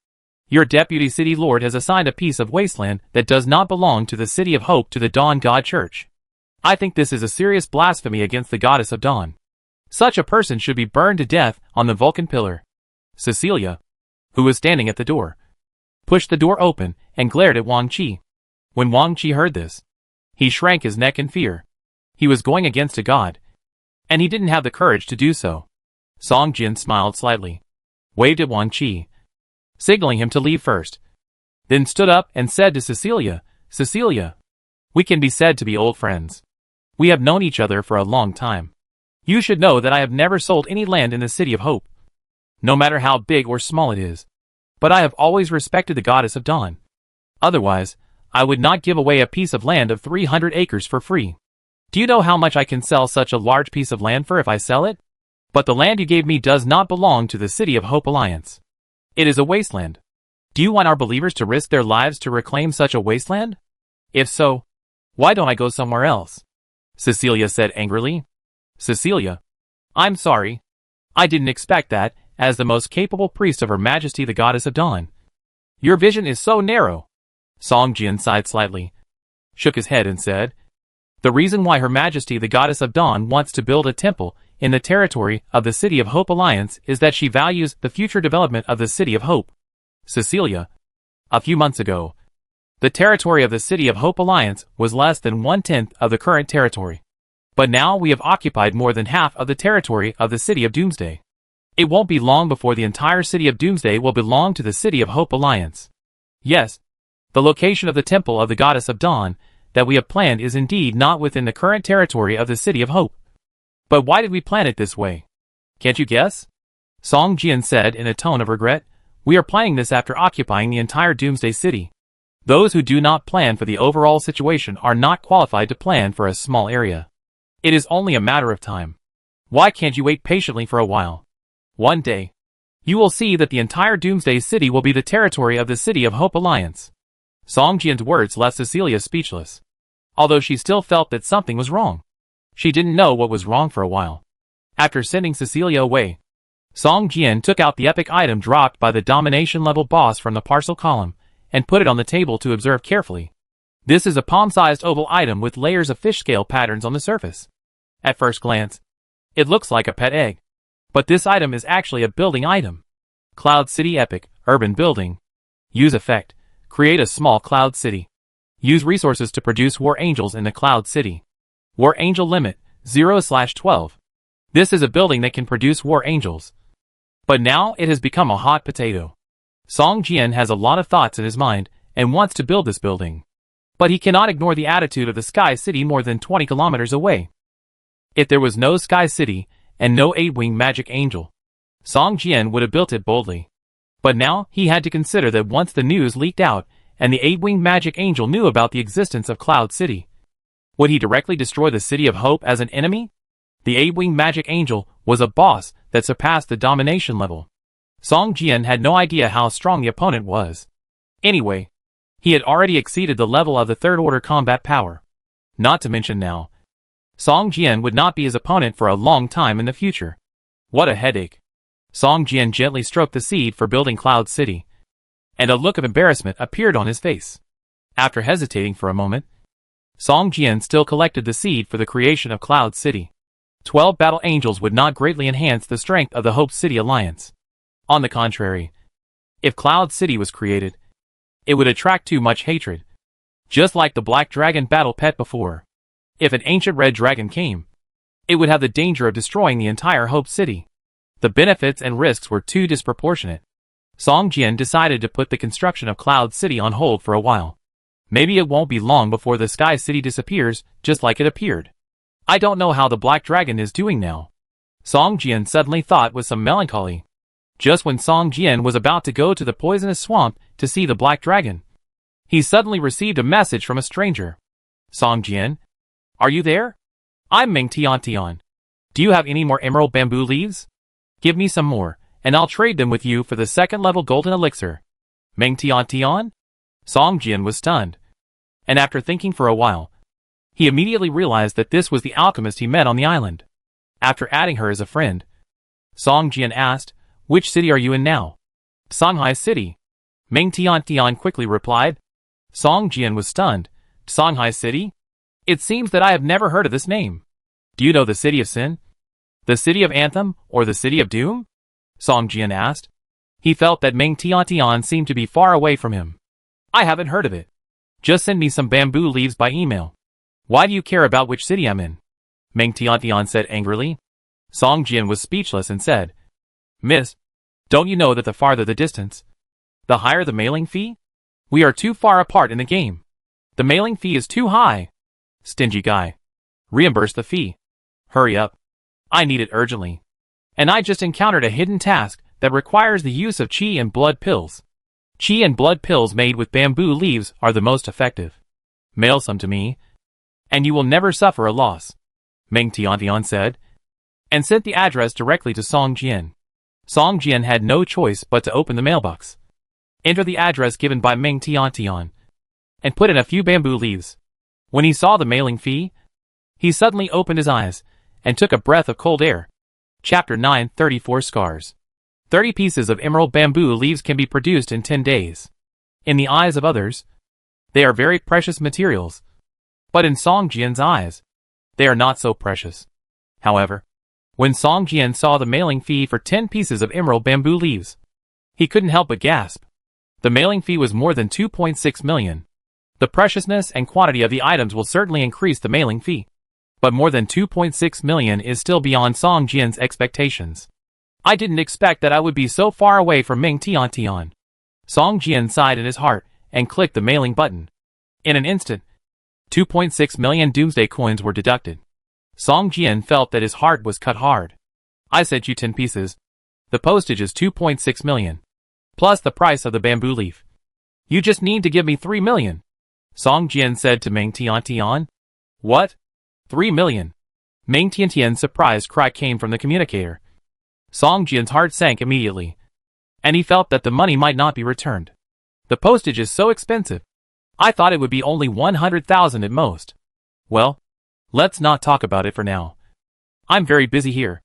your deputy City Lord has assigned a piece of wasteland that does not belong to the City of Hope to the Dawn God Church. I think this is a serious blasphemy against the Goddess of Dawn. Such a person should be burned to death on the Vulcan pillar. Cecilia, who was standing at the door, pushed the door open and glared at Wang Qi. When Wang Qi heard this, he shrank his neck in fear. He was going against a god, and he didn't have the courage to do so. Song Jian smiled slightly, waved at Wang Qi, signaling him to leave first, then stood up and said to Cecilia, Cecilia, we can be said to be old friends. We have known each other for a long time. You should know that I have never sold any land in the City of Hope, no matter how big or small it is. But I have always respected the Goddess of Dawn. Otherwise, I would not give away a piece of land of 300 acres for free. Do you know how much I can sell such a large piece of land for if I sell it? But the land you gave me does not belong to the City of Hope Alliance. It is a wasteland. Do you want our believers to risk their lives to reclaim such a wasteland? If so, why don't I go somewhere else? Cecilia said angrily. Cecilia, I'm sorry. I didn't expect that, as the most capable priest of Her Majesty the Goddess of Dawn. Your vision is so narrow. Song Jian sighed slightly, shook his head and said, the reason why Her Majesty the Goddess of Dawn wants to build a temple in the territory of the City of Hope Alliance is that she values the future development of the City of Hope. Cecilia, a few months ago, the territory of the City of Hope Alliance was less than 1/10 of the current territory. But now we have occupied more than half of the territory of the City of Doomsday. It won't be long before the entire City of Doomsday will belong to the City of Hope Alliance. Yes, the location of the Temple of the Goddess of Dawn that we have planned is indeed not within the current territory of the City of Hope. But why did we plan it this way? Can't you guess? Song Jian said in a tone of regret. We are planning this after occupying the entire Doomsday City. Those who do not plan for the overall situation are not qualified to plan for a small area. It is only a matter of time. Why can't you wait patiently for a while? One day, you will see that the entire Doomsday City will be the territory of the City of Hope Alliance. Song Jian's words left Cecilia speechless. Although she still felt that something was wrong, she didn't know what was wrong for a while. After sending Cecilia away, Song Jian took out the epic item dropped by the domination level boss from the parcel column and put it on the table to observe carefully. This is a palm-sized oval item with layers of fish scale patterns on the surface. At first glance, it looks like a pet egg. But this item is actually a building item. Cloud City Epic, Urban Building. Use effect. Create a small cloud city. Use resources to produce War Angels in the Cloud City. War Angel limit, 0/12. This is a building that can produce War Angels. But now it has become a hot potato. Song Jian has a lot of thoughts in his mind and wants to build this building. But he cannot ignore the attitude of the Sky City more than 20 kilometers away. If there was no Sky City, and no 8-wing magic angel, Song Jian would have built it boldly. But now he had to consider that once the news leaked out and the 8-wing magic angel knew about the existence of Cloud City, would he directly destroy the City of Hope as an enemy? The 8-wing magic angel was a boss that surpassed the domination level. Song Jian had no idea how strong the opponent was. Anyway, he had already exceeded the level of the third order combat power. Not to mention now, Song Jian would not be his opponent for a long time in the future. What a headache. Song Jian gently stroked the seed for building Cloud City, and a look of embarrassment appeared on his face. After hesitating for a moment, Song Jian still collected the seed for the creation of Cloud City. 12 battle angels would not greatly enhance the strength of the Hope City Alliance. On the contrary, if Cloud City was created, it would attract too much hatred. Just like the Black Dragon battle pet before. If an ancient red dragon came, it would have the danger of destroying the entire Hope City. The benefits and risks were too disproportionate. Song Jian decided to put the construction of Cloud City on hold for a while. Maybe it won't be long before the Sky City disappears, just like it appeared. I don't know how the Black Dragon is doing now. Song Jian suddenly thought with some melancholy. Just when Song Jian was about to go to the poisonous swamp to see the black dragon, he suddenly received a message from a stranger. Song Jian, are you there? I'm Ming Tian. Do you have any more emerald bamboo leaves? Give me some more, and I'll trade them with you for the second-level golden elixir. Ming Tian? Song Jian was stunned. And after thinking for a while, he immediately realized that this was the alchemist he met on the island. After adding her as a friend, Song Jian asked, which city are you in now? Songhai City. Ming Tian quickly replied. Song Jian was stunned. Songhai City? It seems that I have never heard of this name. Do you know the City of Sin? The City of Anthem, or the City of Doom? Song Jian asked. He felt that Ming Tian seemed to be far away from him. I haven't heard of it. Just send me some bamboo leaves by email. Why do you care about which city I'm in? Ming Tian said angrily. Song Jian was speechless and said, Miss, don't you know that the farther the distance, the higher the mailing fee? We are too far apart in the game. The mailing fee is too high. Stingy guy. Reimburse the fee. Hurry up. I need it urgently. And I just encountered a hidden task that requires the use of qi and blood pills. Qi and blood pills made with bamboo leaves are the most effective. Mail some to me, and you will never suffer a loss. Ming Tian said, and sent the address directly to Song Jian. Song Jian had no choice but to open the mailbox, enter the address given by Ming Tian, and put in a few bamboo leaves. When he saw the mailing fee, he suddenly opened his eyes and took a breath of cold air. Chapter 9, 34 Scars. 30 pieces of emerald bamboo leaves can be produced in 10 days. In the eyes of others, they are very precious materials. But in Song Jian's eyes, they are not so precious. However, when Song Jian saw the mailing fee for 10 pieces of emerald bamboo leaves, he couldn't help but gasp. The mailing fee was more than 2.6 million. The preciousness and quantity of the items will certainly increase the mailing fee. But more than 2.6 million is still beyond Song Jian's expectations. I didn't expect that I would be so far away from Ming Tian. Song Jian sighed in his heart and clicked the mailing button. In an instant, 2.6 million Doomsday coins were deducted. Song Jian felt that his heart was cut hard. I sent you 10 pieces. The postage is 2.6 million. Plus the price of the bamboo leaf. You just need to give me 3 million. Song Jian said to Ming Tian. What? 3 million? Ming Tian's surprised cry came from the communicator. Song Jian's heart sank immediately, and he felt that the money might not be returned. The postage is so expensive. I thought it would be only 100,000 at most. Well, let's not talk about it for now. I'm very busy here,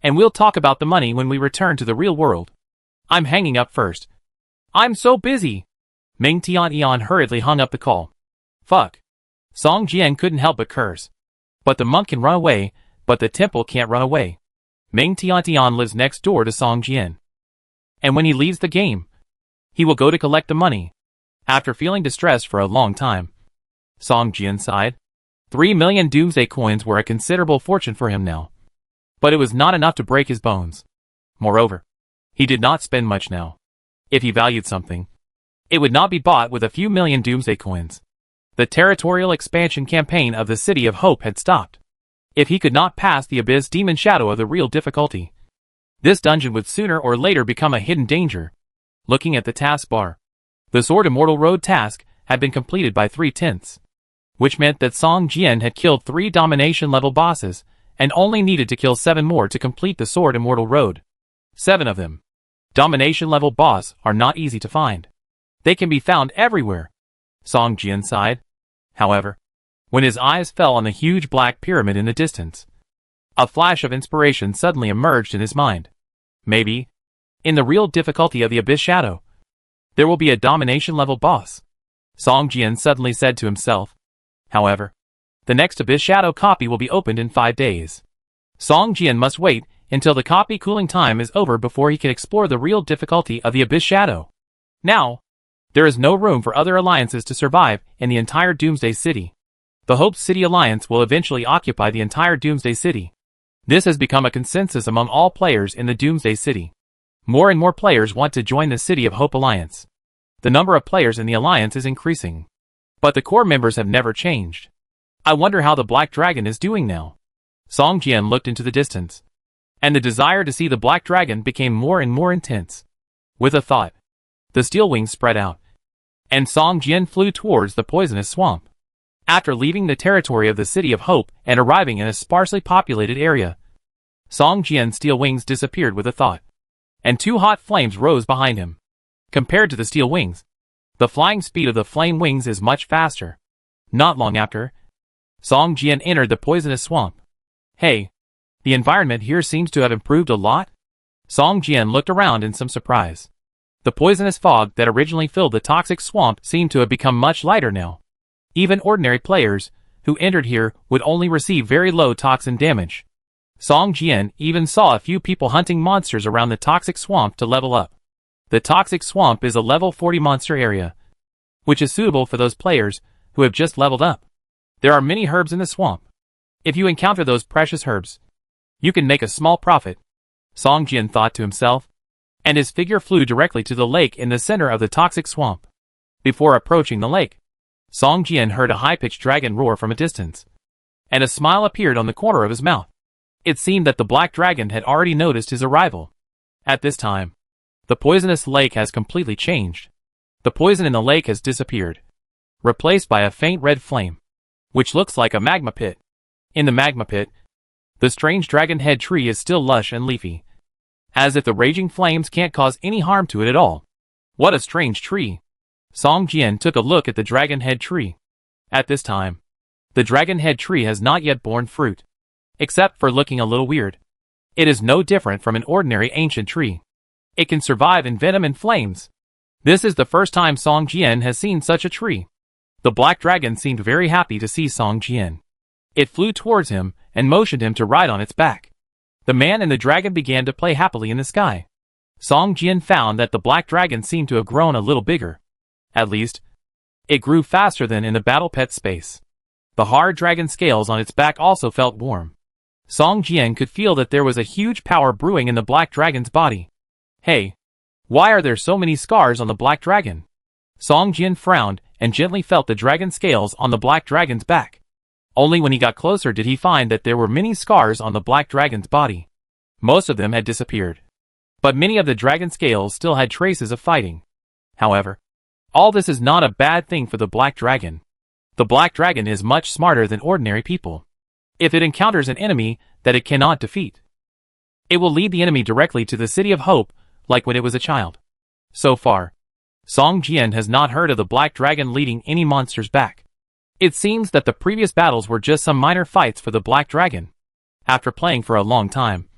and we'll talk about the money when we return to the real world. I'm hanging up first. I'm so busy. Ming Tian hurriedly hung up the call. Fuck. Song Jian couldn't help but curse. But the monk can run away, but the temple can't run away. Ming Tian lives next door to Song Jian. And when he leaves the game, he will go to collect the money. After feeling distressed for a long time, Song Jian sighed. 3 million Doomsday coins were a considerable fortune for him now. But it was not enough to break his bones. Moreover, he did not spend much now. If he valued something, it would not be bought with a few million Doomsday coins. The territorial expansion campaign of the City of Hope had stopped. If he could not pass the abyss demon shadow of the real difficulty, this dungeon would sooner or later become a hidden danger. Looking at the taskbar, the Sword Immortal Road task had been completed by 3/10, which meant that Song Jian had killed 3 domination-level bosses and only needed to kill 7 more to complete the Sword Immortal Road. 7 of them. Domination-level boss are not easy to find. They can be found everywhere. Song Jian sighed. However, when his eyes fell on the huge black pyramid in the distance, a flash of inspiration suddenly emerged in his mind. Maybe, in the real difficulty of the Abyss Shadow, there will be a domination-level boss. Song Jian suddenly said to himself. However, the next Abyss Shadow copy will be opened in 5 days. Song Jian must wait until the copy cooling time is over before he can explore the real difficulty of the Abyss Shadow. Now, there is no room for other alliances to survive in the entire Doomsday City. The Hope City Alliance will eventually occupy the entire Doomsday City. This has become a consensus among all players in the Doomsday City. More and more players want to join the City of Hope Alliance. The number of players in the alliance is increasing. But the core members have never changed. I wonder how the Black Dragon is doing now. Song Jian looked into the distance. and the desire to see the black dragon became more and more intense. With a thought, the steel wings spread out, and Song Jian flew towards the poisonous swamp. After leaving the territory of the City of Hope and arriving in a sparsely populated area, Song Jian's steel wings disappeared with a thought, and two hot flames rose behind him. Compared to the steel wings, the flying speed of the flame wings is much faster. Not long after, Song Jian entered the poisonous swamp. Hey, the environment here seems to have improved a lot? Song Jian looked around in some surprise. The poisonous fog that originally filled the toxic swamp seemed to have become much lighter now. Even ordinary players who entered here would only receive very low toxin damage. Song Jian even saw a few people hunting monsters around the toxic swamp to level up. The toxic swamp is a level 40 monster area, which is suitable for those players who have just leveled up. There are many herbs in the swamp. If you encounter those precious herbs, you can make a small profit, Song Jian thought to himself, and his figure flew directly to the lake in the center of the toxic swamp. Before approaching the lake, Song Jian heard a high-pitched dragon roar from a distance, and a smile appeared on the corner of his mouth. It seemed that the black dragon had already noticed his arrival. At this time, the poisonous lake has completely changed. The poison in the lake has disappeared, replaced by a faint red flame, which looks like a magma pit. In the magma pit, the strange dragon head tree is still lush and leafy, as if the raging flames can't cause any harm to it at all. What a strange tree! Song Jian took a look at the dragon head tree. At this time, the dragon head tree has not yet borne fruit, except for looking a little weird. It is no different from an ordinary ancient tree. It can survive in venom and flames. This is the first time Song Jian has seen such a tree. The black dragon seemed very happy to see Song Jian. It flew towards him and motioned him to ride on its back. The man and the dragon began to play happily in the sky. Song Jian found that the black dragon seemed to have grown a little bigger. At least, it grew faster than in the battle pet space. The hard dragon scales on its back also felt warm. Song Jian could feel that there was a huge power brewing in the black dragon's body. Hey, why are there so many scars on the black dragon? Song Jian frowned and gently felt the dragon scales on the black dragon's back. Only when he got closer did he find that there were many scars on the black dragon's body. Most of them had disappeared, but many of the dragon scales still had traces of fighting. However, all this is not a bad thing for the black dragon. The black dragon is much smarter than ordinary people. If it encounters an enemy that it cannot defeat, it will lead the enemy directly to the City of Hope, like when it was a child. So far, Song Jian has not heard of the black dragon leading any monsters back. It seems that the previous battles were just some minor fights for the black dragon. After playing for a long time,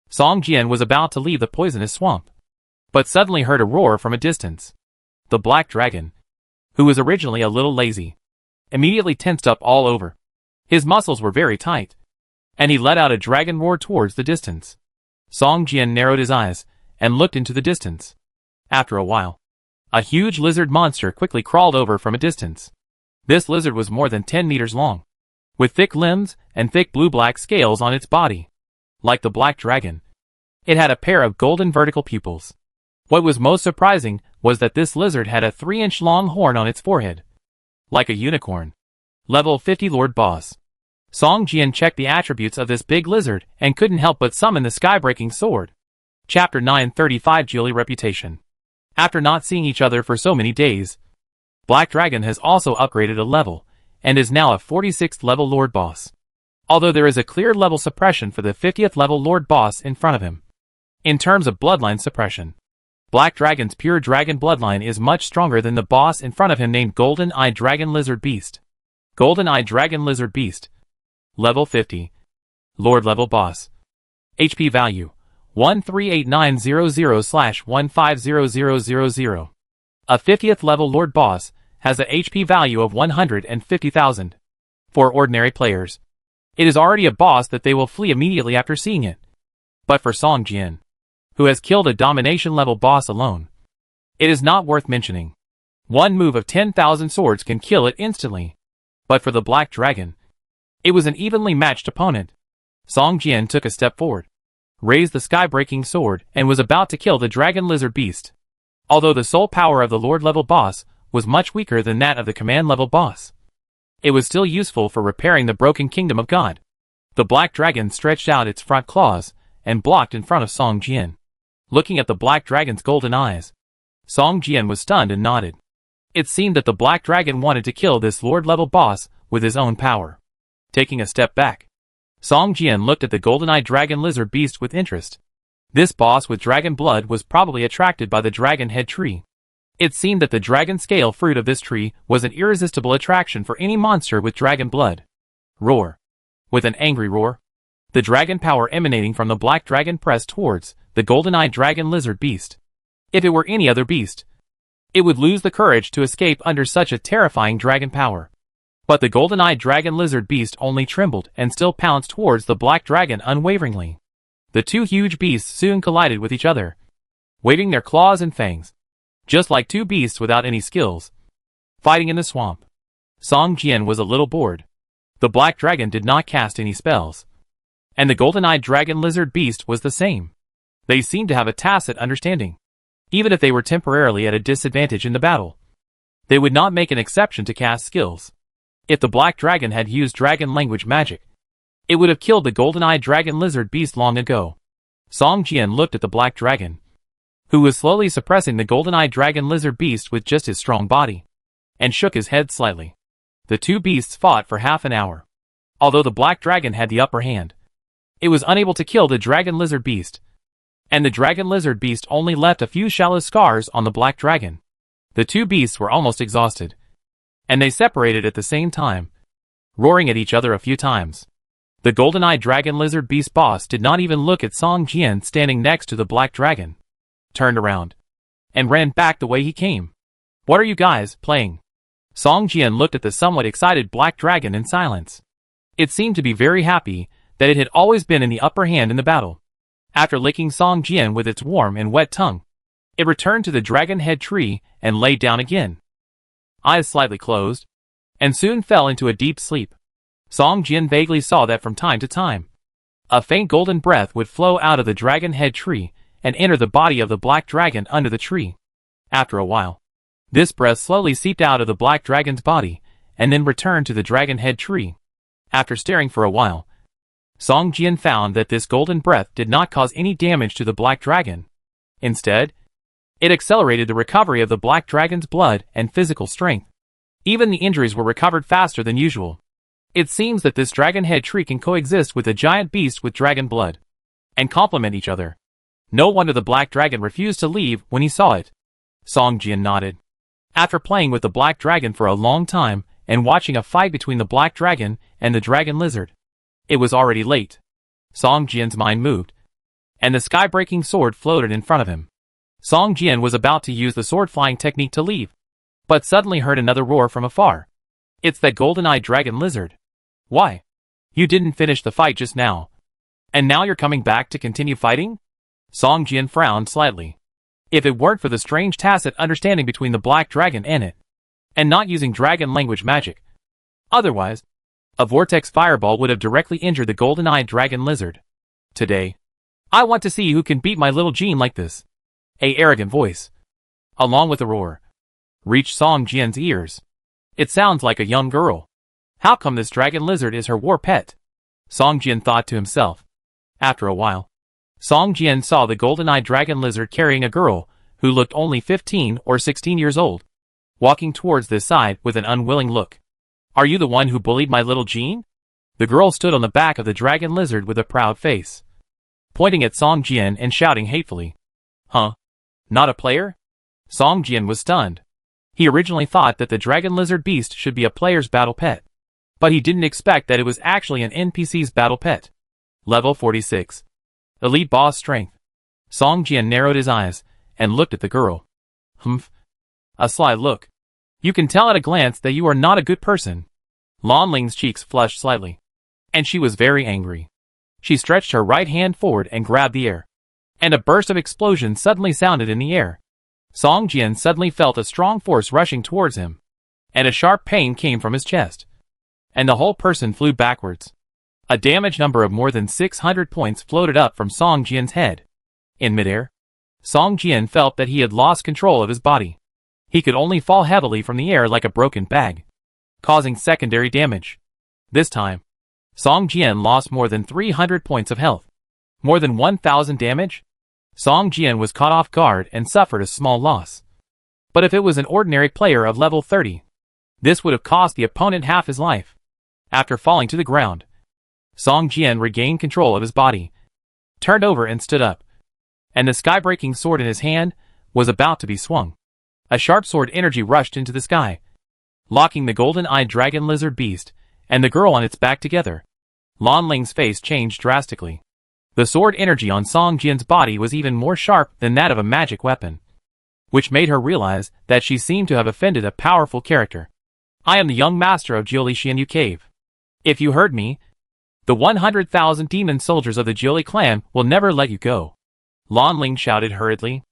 Song Jian was about to leave the poisonous swamp, but suddenly heard a roar from a distance. The black dragon, who was originally a little lazy, immediately tensed up all over. His muscles were very tight, and he let out a dragon roar towards the distance. Song Jian narrowed his eyes and looked into the distance. After a while, a huge lizard monster quickly crawled over from a distance. This lizard was more than 10 meters long, with thick limbs and thick blue-black scales on its body. Like the black dragon, it had a pair of golden vertical pupils. What was most surprising was that this lizard had a 3-inch long horn on its forehead, like a unicorn. Level 50 Lord Boss. Song Jian checked the attributes of this big lizard and couldn't help but summon the sky-breaking sword. Chapter 935 Julie Reputation. After not seeing each other for so many days, Black Dragon has also upgraded a level, and is now a 46th level Lord Boss. Although there is a clear level suppression for the 50th level Lord Boss in front of him. In terms of bloodline suppression, Black Dragon's pure dragon bloodline is much stronger than the boss in front of him named Golden-Eyed Dragon Lizard Beast. Golden-Eyed Dragon Lizard Beast. Level 50. Lord level boss. HP value 138900/150000. A 50th level Lord Boss has a HP value of 150,000. For ordinary players, it is already a boss that they will flee immediately after seeing it. But for Song Jian, who has killed a domination level boss alone, it is not worth mentioning. One move of 10,000 swords can kill it instantly. But for the Black Dragon, it was an evenly matched opponent. Song Jian took a step forward, raised the sky-breaking sword, and was about to kill the Dragon Lizard Beast. Although the soul power of the Lord level boss was much weaker than that of the command level boss, it was still useful for repairing the broken kingdom of God. The Black Dragon stretched out its front claws and blocked in front of Song Jian. Looking at the black dragon's golden eyes, Song Jian was stunned and nodded. It seemed that the black dragon wanted to kill this lord-level boss with his own power. Taking a step back, Song Jian looked at the golden-eyed dragon lizard beast with interest. This boss with dragon blood was probably attracted by the dragon head tree. It seemed that the dragon scale fruit of this tree was an irresistible attraction for any monster with dragon blood. Roar. With an angry roar, the dragon power emanating from the black dragon pressed towards the golden-eyed dragon lizard beast. If it were any other beast, it would lose the courage to escape under such a terrifying dragon power. But the golden-eyed dragon lizard beast only trembled and still pounced towards the black dragon unwaveringly. The two huge beasts soon collided with each other, waving their claws and fangs, just like two beasts without any skills, fighting in the swamp. Song Jian was a little bored. The black dragon did not cast any spells, and the golden-eyed dragon lizard beast was the same. They seemed to have a tacit understanding. Even if they were temporarily at a disadvantage in the battle, they would not make an exception to cast skills. If the black dragon had used dragon language magic, it would have killed the golden-eyed dragon lizard beast long ago. Song Jian looked at the black dragon, who was slowly suppressing the golden-eyed dragon lizard beast with just his strong body, and shook his head slightly. The two beasts fought for half an hour. Although the black dragon had the upper hand, it was unable to kill the dragon lizard beast, and the dragon lizard beast only left a few shallow scars on the black dragon. The two beasts were almost exhausted, and they separated at the same time, roaring at each other a few times. The golden-eyed dragon lizard beast boss did not even look at Song Jian standing next to the black dragon, turned around, and ran back the way he came. "What are you guys playing?" Song Jian looked at the somewhat excited black dragon in silence. It seemed to be very happy that it had always been in the upper hand in the battle. After licking Song Jian with its warm and wet tongue, it returned to the dragon head tree and lay down again, eyes slightly closed, and soon fell into a deep sleep. Song Jian vaguely saw that from time to time, a faint golden breath would flow out of the dragon head tree and enter the body of the black dragon under the tree. After a while, this breath slowly seeped out of the black dragon's body and then returned to the dragon head tree. After staring for a while, Song Jian found that this golden breath did not cause any damage to the black dragon. Instead, it accelerated the recovery of the black dragon's blood and physical strength. Even the injuries were recovered faster than usual. It seems that this dragon head tree can coexist with a giant beast with dragon blood, and complement each other. No wonder the black dragon refused to leave when he saw it. Song Jian nodded. After playing with the black dragon for a long time and watching a fight between the black dragon and the dragon lizard, it was already late. Song Jian's mind moved, and the sky-breaking sword floated in front of him. Song Jian was about to use the sword-flying technique to leave, but suddenly heard another roar from afar. "It's that golden-eyed dragon lizard. Why? You didn't finish the fight just now, and now you're coming back to continue fighting?" Song Jian frowned slightly. If it weren't for the strange tacit understanding between the black dragon and it, and not using dragon language magic, otherwise, a vortex fireball would have directly injured the golden-eyed dragon lizard. "Today, I want to see who can beat my little Jean like this." A arrogant voice, along with a roar, reached Song Jian's ears. "It sounds like a young girl. How come this dragon lizard is her war pet?" Song Jian thought to himself. After a while, Song Jian saw the golden-eyed dragon lizard carrying a girl who looked only 15 or 16 years old, walking towards this side with an unwilling look. "Are you the one who bullied my little Jean?" The girl stood on the back of the dragon lizard with a proud face, pointing at Song Jian and shouting hatefully. "Huh? Not a player?" Song Jian was stunned. He originally thought that the dragon lizard beast should be a player's battle pet, but he didn't expect that it was actually an NPC's battle pet. Level 46. Elite boss strength. Song Jian narrowed his eyes and looked at the girl. "Humph. A sly look. You can tell at a glance that you are not a good person." Lan Ling's cheeks flushed slightly, and she was very angry. She stretched her right hand forward and grabbed the air, and a burst of explosion suddenly sounded in the air. Song Jian suddenly felt a strong force rushing towards him, and a sharp pain came from his chest, and the whole person flew backwards. A damage number of more than 600 points floated up from Song Jian's head. In midair, Song Jian felt that he had lost control of his body. He could only fall heavily from the air like a broken bag, causing secondary damage. This time, Song Jian lost more than 300 points of health. More than 1,000 damage? Song Jian was caught off guard and suffered a small loss. But if it was an ordinary player of level 30, this would have cost the opponent half his life. After falling to the ground, Song Jian regained control of his body, turned over and stood up. And the sky-breaking sword in his hand was about to be swung. A sharp sword energy rushed into the sky, locking the golden-eyed dragon lizard beast and the girl on its back together. Lan Ling's face changed drastically. The sword energy on Song Jian's body was even more sharp than that of a magic weapon, which made her realize that she seemed to have offended a powerful character. I am the young master of Jiuli Xianyu Cave. If you heard me, the 100,000 demon soldiers of the Jiuli clan will never let you go. Lan Ling shouted hurriedly.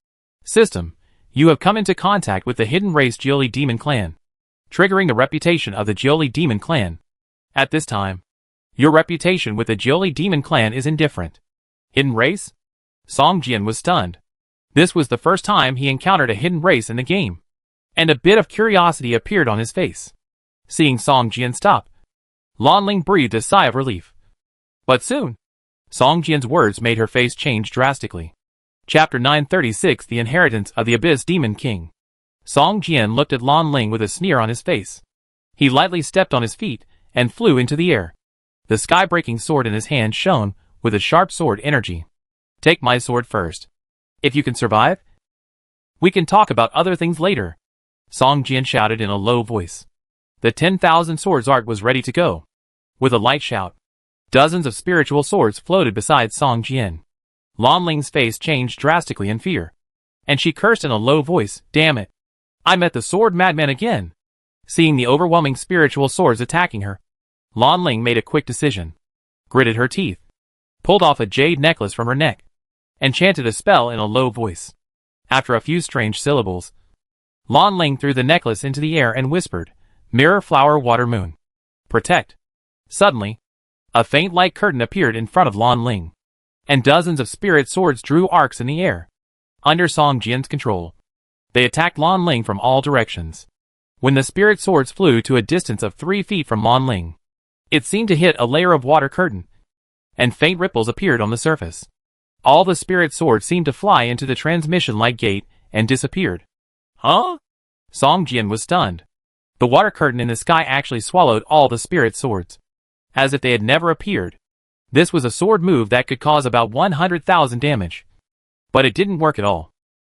System, you have come into contact with the hidden race Jiuli demon clan, triggering the reputation of the Jiuli demon clan. At this time, your reputation with the Jiuli demon clan is indifferent. Hidden race? Song Jian was stunned. This was the first time he encountered a hidden race in the game, and a bit of curiosity appeared on his face. Seeing Song Jian stop, Lan Ling breathed a sigh of relief. But soon, Song Jian's words made her face change drastically. Chapter 936 The Inheritance of the Abyss Demon King. Song Jian looked at Lan Ling with a sneer on his face. He lightly stepped on his feet and flew into the air. The sky-breaking sword in his hand shone with a sharp sword energy. Take my sword first. If you can survive, we can talk about other things later, Song Jian shouted in a low voice. The 10,000 swords art was ready to go. With a light shout, dozens of spiritual swords floated beside Song Jian. Lan Ling's face changed drastically in fear, and she cursed in a low voice, damn it. I met the sword madman again. Seeing the overwhelming spiritual swords attacking her, Lan Ling made a quick decision, gritted her teeth, pulled off a jade necklace from her neck, and chanted a spell in a low voice. After a few strange syllables, Lan Ling threw the necklace into the air and whispered, Mirror Flower Water Moon. Protect. Suddenly, a faint light curtain appeared in front of Lan Ling, and dozens of spirit swords drew arcs in the air. Under Song Jian's control, they attacked Lan Ling from all directions. When the spirit swords flew to a distance of 3 feet from Lan Ling, it seemed to hit a layer of water curtain, and faint ripples appeared on the surface. All the spirit swords seemed to fly into the transmission light gate and disappeared. Huh? Song Jian was stunned. The water curtain in the sky actually swallowed all the spirit swords, as if they had never appeared. This was a sword move that could cause about 100,000 damage. But it didn't work at all.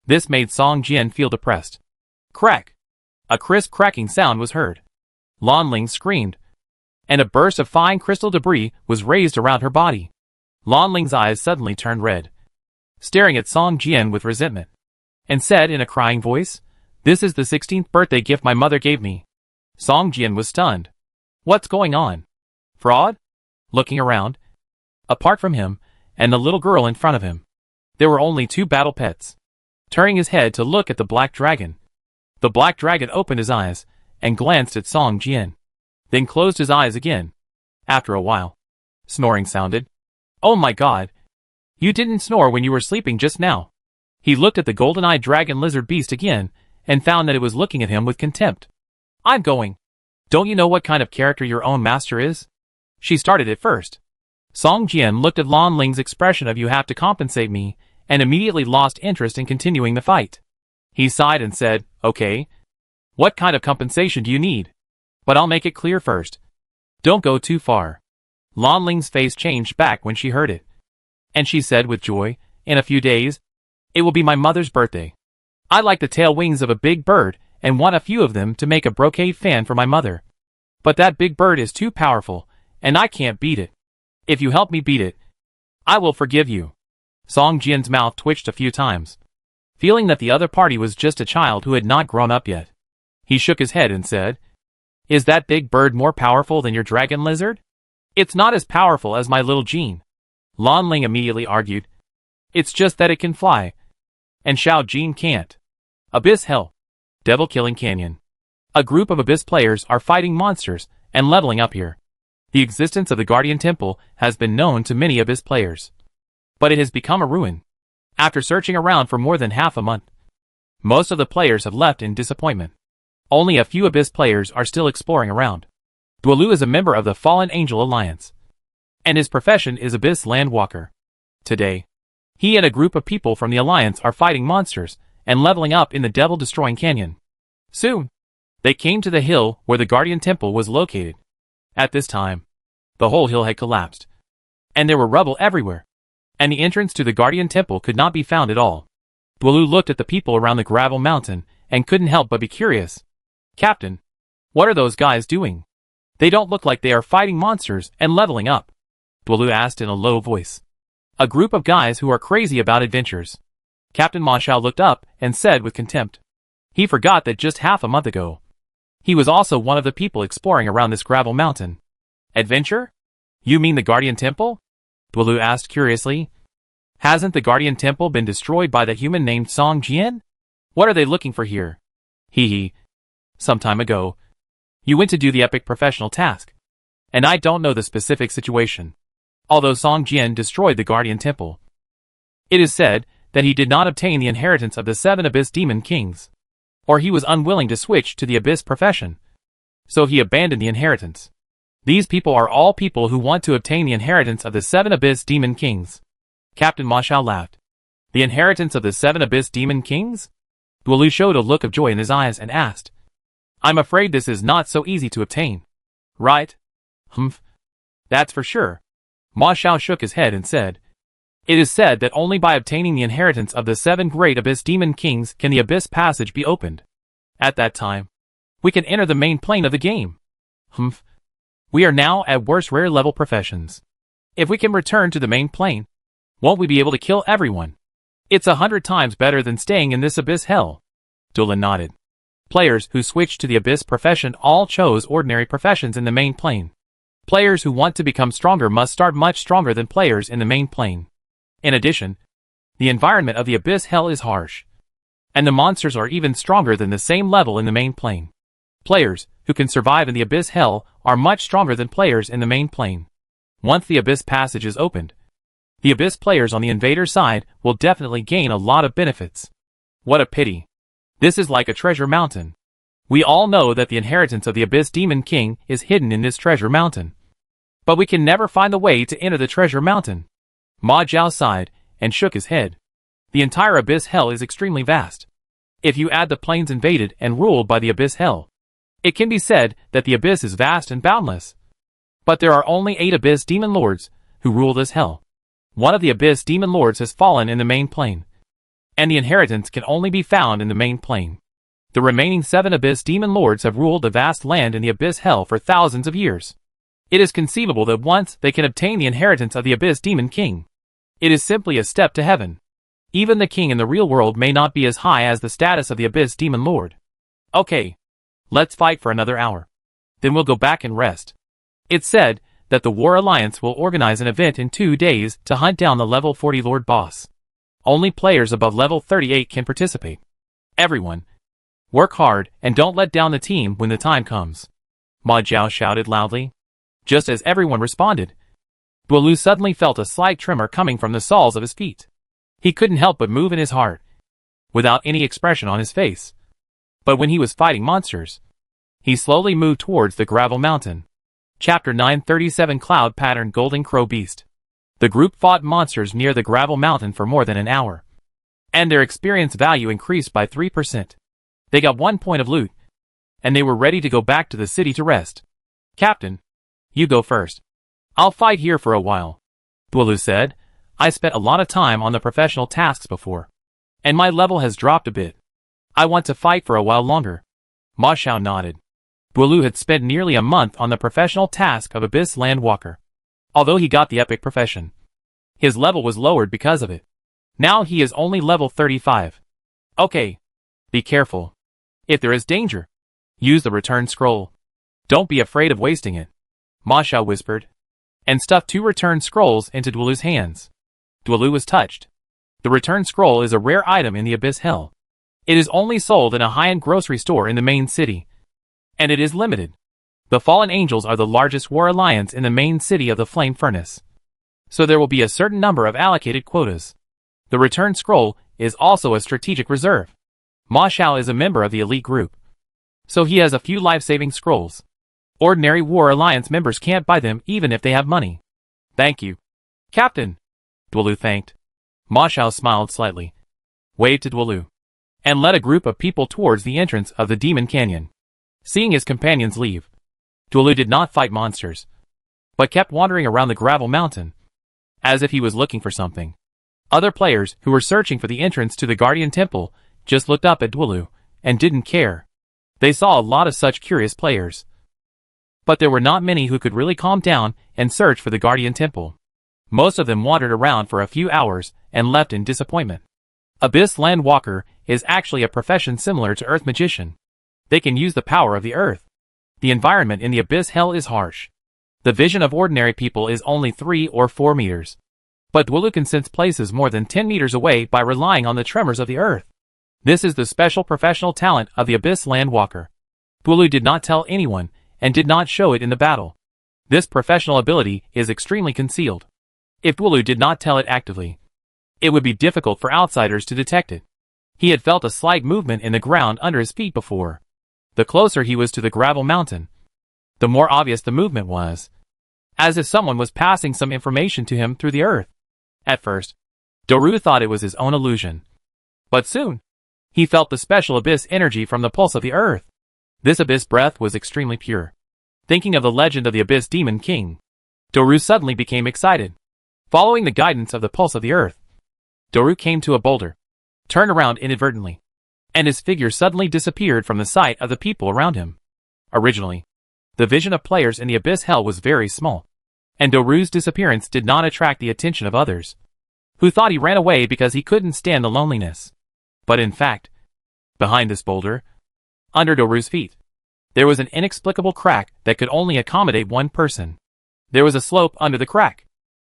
This made Song Jian feel depressed. Crack! A crisp cracking sound was heard. Lan Ling screamed, and a burst of fine crystal debris was raised around her body. Lan Ling's eyes suddenly turned red, staring at Song Jian with resentment, and said in a crying voice, This is the 16th birthday gift my mother gave me. Song Jian was stunned. What's going on? Fraud? Looking around, apart from him and the little girl in front of him, there were only 2 battle pets. Turning his head to look at the black dragon, the black dragon opened his eyes and glanced at Song Jian, then closed his eyes again. After a while, snoring sounded. Oh my god! You didn't snore when you were sleeping just now. He looked at the golden-eyed dragon lizard beast again and found that it was looking at him with contempt. I'm going. Don't you know what kind of character your own master is? She started it first. Song Jian looked at Lan Ling's expression of you have to compensate me and immediately lost interest in continuing the fight. He sighed and said, okay. What kind of compensation do you need? But I'll make it clear first. Don't go too far. Lan Ling's face changed back when she heard it, and she said with joy, in a few days, it will be my mother's birthday. I like the tail wings of a big bird and want a few of them to make a brocade fan for my mother. But that big bird is too powerful, and I can't beat it. If you help me beat it, I will forgive you. Song Jian's mouth twitched a few times, feeling that the other party was just a child who had not grown up yet. He shook his head and said, Is that big bird more powerful than your dragon lizard? It's not as powerful as my little Jean. Lan Ling immediately argued. It's just that it can fly, and Xiao Jin can't. Abyss Hell. Devil Killing Canyon. A group of Abyss players are fighting monsters and leveling up here. The existence of the Guardian Temple has been known to many Abyss players, but it has become a ruin. After searching around for more than half a month, most of the players have left in disappointment. Only a few Abyss players are still exploring around. Dualu is a member of the Fallen Angel Alliance, and his profession is Abyss Landwalker. Today, he and a group of people from the Alliance are fighting monsters and leveling up in the devil-destroying canyon. Soon, they came to the hill where the Guardian Temple was located. At this time, the whole hill had collapsed, and there were rubble everywhere, and the entrance to the Guardian Temple could not be found at all. Dwelu looked at the people around the gravel mountain and couldn't help but be curious. Captain, what are those guys doing? They don't look like they are fighting monsters and leveling up, Dwelu asked in a low voice. A group of guys who are crazy about adventures. Captain Ma Xiao looked up and said with contempt. He forgot that just half a month ago, he was also one of the people exploring around this gravel mountain. Adventure? You mean the Guardian Temple? Dwelu asked curiously. Hasn't the Guardian Temple been destroyed by the human named Song Jian? What are they looking for here? Hee. Some time ago, you went to do the epic professional task, and I don't know the specific situation. Although Song Jian destroyed the Guardian Temple, it is said that he did not obtain the inheritance of the 7 Abyss Demon Kings, or he was unwilling to switch to the Abyss profession, so he abandoned the inheritance. These people are all people who want to obtain the inheritance of the 7 Abyss Demon Kings. Captain Ma Xiao laughed. The inheritance of the 7 Abyss Demon Kings? Dwelu showed a look of joy in his eyes and asked. I'm afraid this is not so easy to obtain. Right? Humph. That's for sure. Ma Xiao shook his head and said. It is said that only by obtaining the inheritance of the 7 great Abyss Demon Kings can the Abyss Passage be opened. At that time, we can enter the main plane of the game. Humph. We are now at worst rare level professions. If we can return to the main plane, won't we be able to kill everyone? It's 100 times better than staying in this Abyss hell. Dolan nodded. Players who switched to the Abyss profession all chose ordinary professions in the main plane. Players who want to become stronger must start much stronger than players in the main plane. In addition, the environment of the Abyss hell is harsh, and the monsters are even stronger than the same level in the main plane. Players who can survive in the Abyss hell are much stronger than players in the main plane. Once the Abyss Passage is opened, the Abyss players on the Invader side will definitely gain a lot of benefits. What a pity. This is like a treasure mountain. We all know that the inheritance of the Abyss Demon King is hidden in this treasure mountain, but we can never find the way to enter the treasure mountain. Ma Jiao sighed and shook his head. The entire Abyss hell is extremely vast. If you add the planes invaded and ruled by the Abyss hell, it can be said that the Abyss is vast and boundless. But there are only 8 Abyss Demon Lords who rule this hell. One of the Abyss Demon Lords has fallen in the main plane, and the inheritance can only be found in the main plane. The remaining 7 Abyss Demon Lords have ruled the vast land in the Abyss hell for thousands of years. It is conceivable that once they can obtain the inheritance of the Abyss Demon King, it is simply a step to heaven. Even the king in the real world may not be as high as the status of the Abyss Demon Lord. Okay, let's fight for another hour. Then we'll go back and rest. It's said that the War Alliance will organize an event in 2 days to hunt down the level 40 Lord Boss. Only players above level 38 can participate. Everyone, work hard and don't let down the team when the time comes. Ma Jiao shouted loudly. Just as everyone responded, Dwelu suddenly felt a slight tremor coming from the soles of his feet. He couldn't help but move in his heart, without any expression on his face. But when he was fighting monsters, he slowly moved towards the gravel mountain. Chapter 937 Cloud Pattern Golden Crow Beast. The group fought monsters near the gravel mountain for more than an hour, and their experience value increased by 3%. They got 1 point of loot, and they were ready to go back to the city to rest. Captain, you go first. I'll fight here for a while, Dwelu said. I spent a lot of time on the professional tasks before, and my level has dropped a bit. I want to fight for a while longer. Ma Xiao nodded. Dwelu had spent nearly a month on the professional task of Abyss Landwalker. Although he got the epic profession, his level was lowered because of it. Now he is only level 35. Okay, be careful. If there is danger, use the return scroll. Don't be afraid of wasting it, Ma Xiao whispered, and stuffed 2 return scrolls into Dwelu's hands. Dwelu was touched. The return scroll is a rare item in the Abyss Hell. It is only sold in a high-end grocery store in the main city, and it is limited. The Fallen Angels are the largest war alliance in the main city of the Flame Furnace, so there will be a certain number of allocated quotas. The return scroll is also a strategic reserve. Ma Xiao is a member of the elite group, so he has a few life-saving scrolls. Ordinary War Alliance members can't buy them even if they have money. Thank you, Captain. Duelu thanked. Ma Xiao smiled slightly, waved to Duelu, and led a group of people towards the entrance of the Demon Canyon. Seeing his companions leave, Duelu did not fight monsters, but kept wandering around the gravel mountain, as if he was looking for something. Other players who were searching for the entrance to the Guardian Temple just looked up at Duelu and didn't care. They saw a lot of such curious players, but there were not many who could really calm down and search for the Guardian Temple. Most of them wandered around for a few hours and left in disappointment. Abyss Land Walker is actually a profession similar to Earth Magician. They can use the power of the earth. The environment in the Abyss Hell is harsh. The vision of ordinary people is only 3 or 4 meters. But Duelu can sense places more than 10 meters away by relying on the tremors of the earth. This is the special professional talent of the Abyss Land Walker. Duelu did not tell anyone and did not show it in the battle. This professional ability is extremely concealed. If Duelu did not tell it actively, it would be difficult for outsiders to detect it. He had felt a slight movement in the ground under his feet before. The closer he was to the gravel mountain, the more obvious the movement was, as if someone was passing some information to him through the earth. At first, Duelu thought it was his own illusion. But soon, he felt the special abyss energy from the pulse of the earth. This abyss breath was extremely pure. Thinking of the legend of the Abyss Demon King, Duelu suddenly became excited. Following the guidance of the pulse of the earth, Duelu came to a boulder, turned around inadvertently, and his figure suddenly disappeared from the sight of the people around him. Originally, the vision of players in the Abyss Hell was very small, and Duelu's disappearance did not attract the attention of others, who thought he ran away because he couldn't stand the loneliness. But in fact, behind this boulder, under Duelu's feet, there was an inexplicable crack that could only accommodate one person. There was a slope under the crack.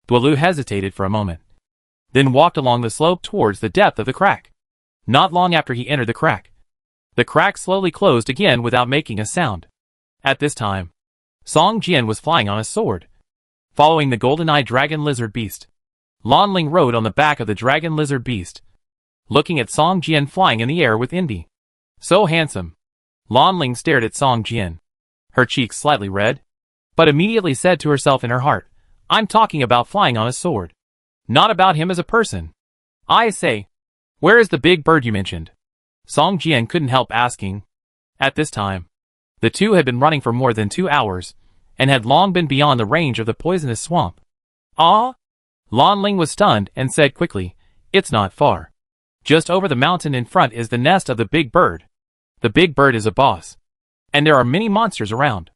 Duelu hesitated for a moment, then walked along the slope towards the depth of the crack. Not long after he entered the crack slowly closed again without making a sound. At this time, Song Jian was flying on a sword, following the golden-eyed dragon lizard beast. Lan Ling rode on the back of the dragon lizard beast, looking at Song Jian flying in the air with envy. So handsome. Lan Ling stared at Song Jian, her cheeks slightly red, but immediately said to herself in her heart, "I'm talking about flying on a sword, not about him as a person. I say, where is the big bird you mentioned?" Song Jian couldn't help asking. At this time, the two had been running for more than 2 hours, and had long been beyond the range of the poisonous swamp. "Ah?" Lan Ling was stunned and said quickly, "It's not far. Just over the mountain in front is the nest of the big bird. The big bird is a boss, and there are many monsters around.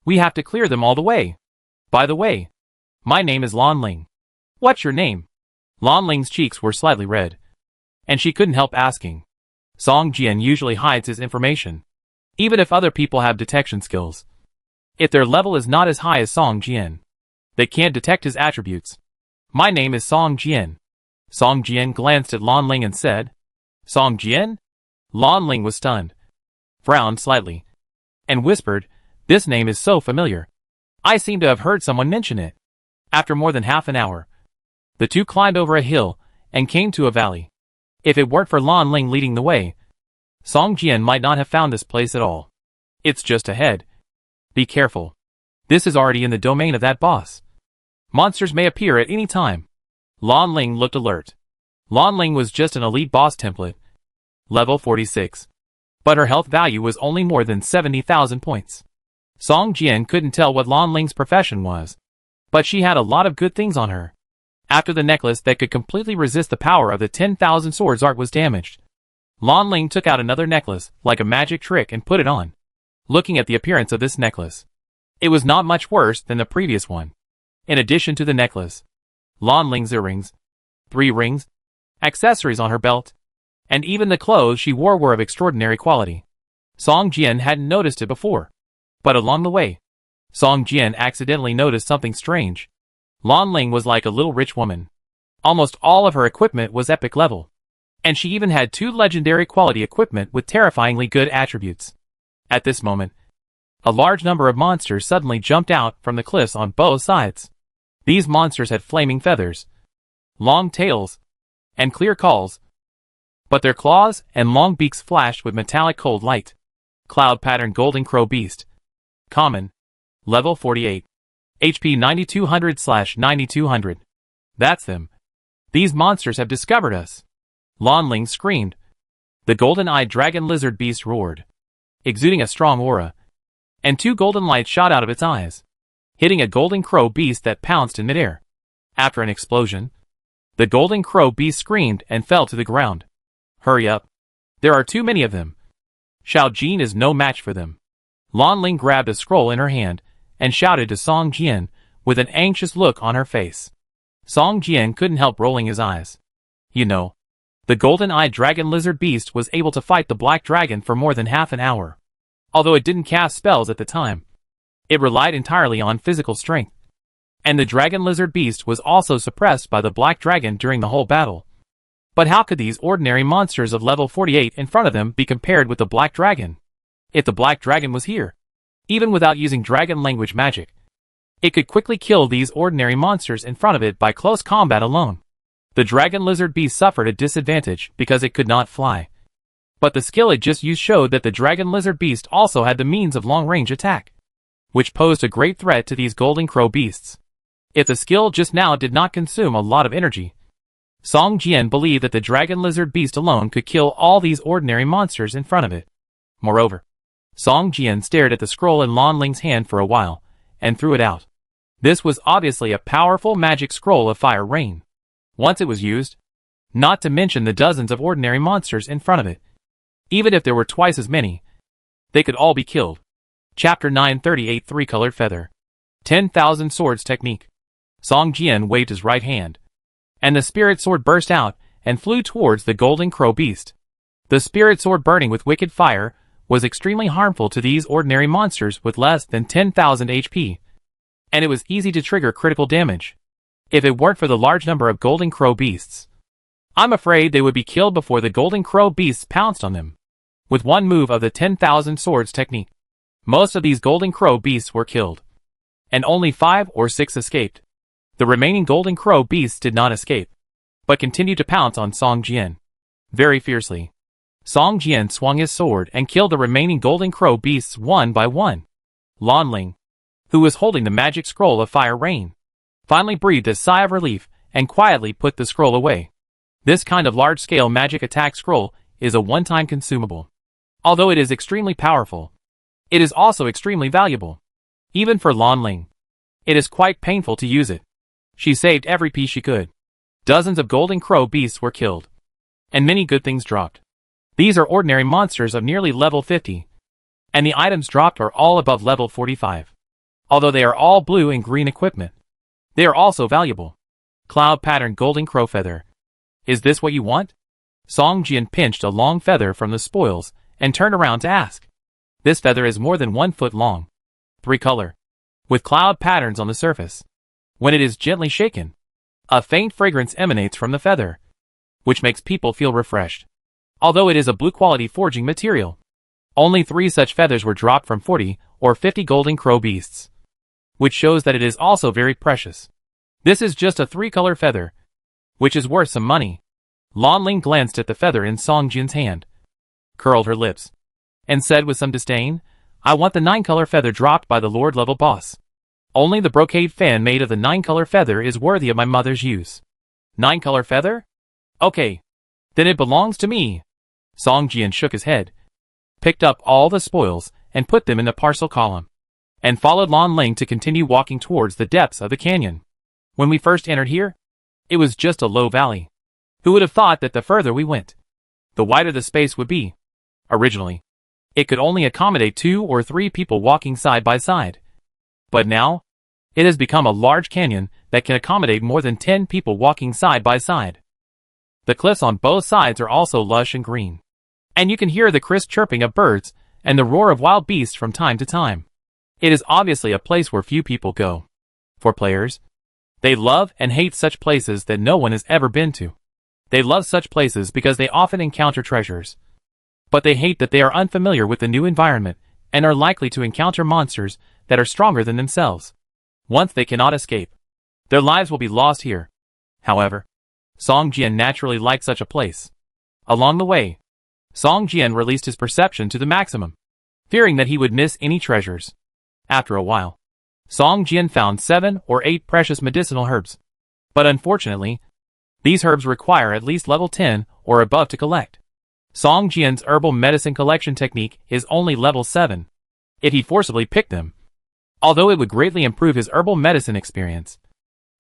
We have to clear them all the way. By the way, my name is Lan Ling. What's your name?" Lan Ling's cheeks were slightly red, and she couldn't help asking. Song Jian usually hides his information, even if other people have detection skills. If their level is not as high as Song Jian, they can't detect his attributes. "My name is Song Jian." Song Jian glanced at Lan Ling and said, "Song Jian?" Lan Ling was stunned, frowned slightly, and whispered, "This name is so familiar. I seem to have heard someone mention it." After more than half an hour, the two climbed over a hill and came to a valley. If it weren't for Lan Ling leading the way, Song Jian might not have found this place at all. "It's just ahead. Be careful. This is already in the domain of that boss. Monsters may appear at any time." Lan Ling looked alert. Lan Ling was just an elite boss template, level 46. But her health value was only more than 70,000 points. Song Jian couldn't tell what Lan Ling's profession was, but she had a lot of good things on her. After the necklace that could completely resist the power of the 10,000 swords art was damaged, Lan Ling took out another necklace like a magic trick and put it on. Looking at the appearance of this necklace, it was not much worse than the previous one. In addition to the necklace, Lan Ling's earrings, 3 rings, accessories on her belt, and even the clothes she wore were of extraordinary quality. Song Jian hadn't noticed it before, but along the way, Song Jian accidentally noticed something strange. Lan Ling was like a little rich woman. Almost all of her equipment was epic level, and she even had 2 legendary quality equipment with terrifyingly good attributes. At this moment, a large number of monsters suddenly jumped out from the cliffs on both sides. These monsters had flaming feathers, long tails, and clear calls, but their claws and long beaks flashed with metallic cold light. Cloud pattern golden crow beast. Common. Level 48. HP 9200/9200. That's them. These monsters have discovered us. Lan Ling screamed. The golden-eyed dragon lizard beast roared, exuding a strong aura, and two golden lights shot out of its eyes, hitting a golden crow beast that pounced in midair. After an explosion, the golden crow beast screamed and fell to the ground. Hurry up. There are too many of them. Xiao Jin is no match for them. Lan Ling grabbed a scroll in her hand and shouted to Song Jian with an anxious look on her face. Song Jian couldn't help rolling his eyes. You know, the golden-eyed dragon lizard beast was able to fight the black dragon for more than half an hour. Although it didn't cast spells at the time, it relied entirely on physical strength. And the dragon lizard beast was also suppressed by the black dragon during the whole battle. But how could these ordinary monsters of level 48 in front of them be compared with the black dragon? If the black dragon was here, even without using dragon language magic, it could quickly kill these ordinary monsters in front of it by close combat alone. The dragon lizard beast suffered a disadvantage because it could not fly. But the skill it just used showed that the dragon lizard beast also had the means of long-range attack, which posed a great threat to these golden crow beasts. If the skill just now did not consume a lot of energy, Song Jian believed that the dragon lizard beast alone could kill all these ordinary monsters in front of it. Moreover, Song Jian stared at the scroll in Lan Ling's hand for a while, and threw it out. This was obviously a powerful magic scroll of fire rain. Once it was used, not to mention the dozens of ordinary monsters in front of it, even if there were twice as many, they could all be killed. Chapter 938 Three-Colored Feather. 10,000 Swords Technique. Song Jian waved his right hand, and the spirit sword burst out and flew towards the golden crow beast. The spirit sword, burning with wicked fire, was extremely harmful to these ordinary monsters with less than 10,000 HP, and it was easy to trigger critical damage. If it weren't for the large number of golden crow beasts, I'm afraid they would be killed before the golden crow beasts pounced on them. With one move of the 10,000 Swords technique, most of these golden crow beasts were killed, and only 5 or 6 escaped. The remaining golden crow beasts did not escape, but continued to pounce on Song Jian very fiercely. Song Jian swung his sword and killed the remaining golden crow beasts one by one. Lan Ling, who was holding the magic scroll of fire rain, finally breathed a sigh of relief and quietly put the scroll away. This kind of large-scale magic attack scroll is a one-time consumable. Although it is extremely powerful, it is also extremely valuable. Even for Lan Ling, it is quite painful to use it. She saved every piece she could. Dozens of golden crow beasts were killed, and many good things dropped. These are ordinary monsters of nearly level 50, and the items dropped are all above level 45. Although they are all blue and green equipment, they are also valuable. Cloud pattern golden crow feather. Is this what you want? Song Jian pinched a long feather from the spoils and turned around to ask. This feather is more than 1 foot long, 3-color, with cloud patterns on the surface. When it is gently shaken, a faint fragrance emanates from the feather, which makes people feel refreshed. Although it is a blue-quality forging material, only 3 such feathers were dropped from 40 or 50 golden crow beasts, which shows that it is also very precious. This is just a 3-color feather, which is worth some money. Lan Ling glanced at the feather in Song Jian's hand, curled her lips, and said with some disdain, I want the 9-color feather dropped by the Lord-level boss. Only the brocade fan made of the 9-color feather is worthy of my mother's use. 9-color feather? Okay, then it belongs to me. Song Jian shook his head, picked up all the spoils, and put them in the parcel column, and followed Lan Ling to continue walking towards the depths of the canyon. When we first entered here, it was just a low valley. Who would have thought that the further we went, the wider the space would be? Originally, it could only accommodate 2 or 3 people walking side by side. But now, it has become a large canyon that can accommodate more than 10 people walking side by side. The cliffs on both sides are also lush and green, and you can hear the crisp chirping of birds and the roar of wild beasts from time to time. It is obviously a place where few people go. For players, they love and hate such places that no one has ever been to. They love such places because they often encounter treasures, but they hate that they are unfamiliar with the new environment and are likely to encounter monsters that are stronger than themselves. Once they cannot escape, their lives will be lost here. However, Song Jian naturally liked such a place. Along the way, Song Jian released his perception to the maximum, fearing that he would miss any treasures. After a while, Song Jian found 7 or 8 precious medicinal herbs. But unfortunately, These herbs require at least level 10 or above to collect. Song Jian's herbal medicine collection technique is only level 7. If he forcibly picked them, although it would greatly improve his herbal medicine experience,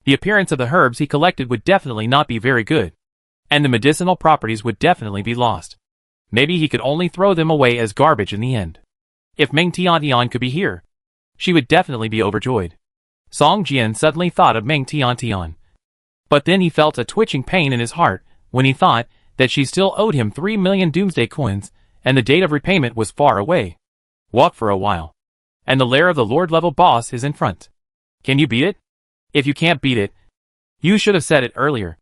the appearance of the herbs he collected would definitely not be very good, and the medicinal properties would definitely be lost. Maybe he could only throw them away as garbage in the end. If Meng Tiantian could be here, she would definitely be overjoyed. Song Jian suddenly thought of Meng Tiantian. But then he felt a twitching pain in his heart when he thought that she still owed him 3 million Doomsday coins, and the date of repayment was far away. Walk for a while, and the lair of the Lord-level boss is in front. Can you beat it? If you can't beat it, you should have said it earlier.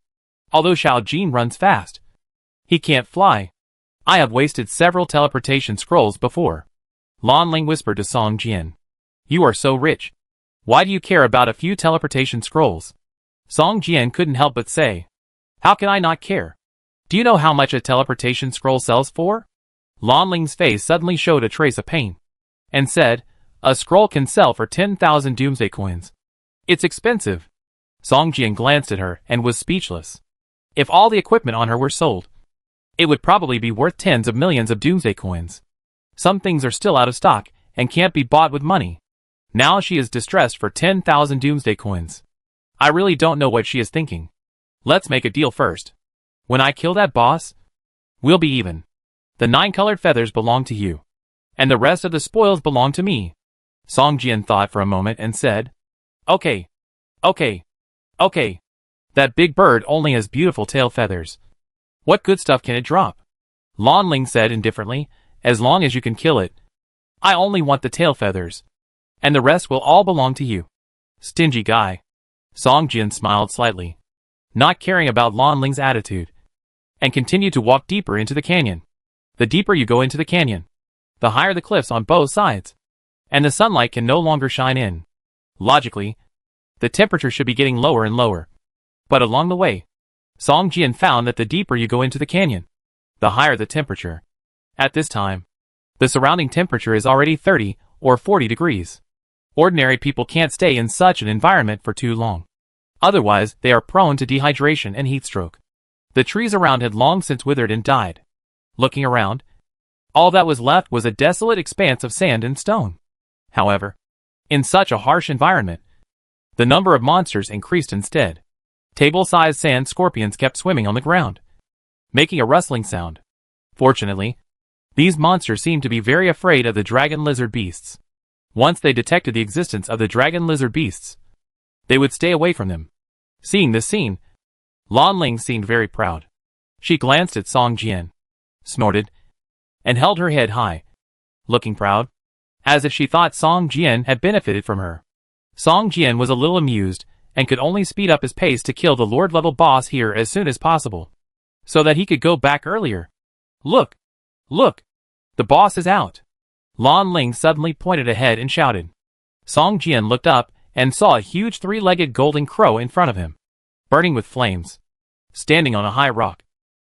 Although Xiao Jin runs fast, he can't fly. I have wasted several teleportation scrolls before. Lan Ling whispered to Song Jian. You are so rich. Why do you care about a few teleportation scrolls? Song Jian couldn't help but say. How can I not care? Do you know how much a teleportation scroll sells for? Lan Ling's face suddenly showed a trace of pain, and said, a scroll can sell for 10,000 Doomsday coins. It's expensive. Song Jian glanced at her and was speechless. If all the equipment on her were sold, it would probably be worth tens of millions of Doomsday coins. Some things are still out of stock and can't be bought with money. Now she is distressed for 10,000 Doomsday coins. I really don't know what she is thinking. Let's make a deal first. When I kill that boss, we'll be even. The 9 colored feathers belong to you, and the rest of the spoils belong to me. Song Jian thought for a moment and said, Okay. That big bird only has beautiful tail feathers. What good stuff can it drop? Lan Ling said indifferently, as long as you can kill it. I only want the tail feathers, and the rest will all belong to you. Stingy guy. Song Jian smiled slightly, not caring about Lan Ling's attitude, and continued to walk deeper into the canyon. The deeper you go into the canyon, the higher the cliffs on both sides, and the sunlight can no longer shine in. Logically, the temperature should be getting lower and lower. But along the way, Song Jian found that the deeper you go into the canyon, the higher the temperature. At this time, the surrounding temperature is already 30 or 40 degrees. Ordinary people can't stay in such an environment for too long. Otherwise, they are prone to dehydration and heat stroke. The trees around had long since withered and died. Looking around, all that was left was a desolate expanse of sand and stone. However, in such a harsh environment, the number of monsters increased instead. Table-sized sand scorpions kept swimming on the ground, making a rustling sound. Fortunately, these monsters seemed to be very afraid of the dragon lizard beasts. Once they detected the existence of the dragon lizard beasts, they would stay away from them. Seeing this scene, Lan Ling seemed very proud. She glanced at Song Jian, snorted, and held her head high, looking proud, as if she thought Song Jian had benefited from her. Song Jian was a little amused, and could only speed up his pace to kill the Lord-level boss here as soon as possible, so that he could go back earlier. Look! Look! The boss is out! Lan Ling suddenly pointed ahead and shouted. Song Jian looked up and saw a huge 3-legged golden crow in front of him, burning with flames, standing on a high rock.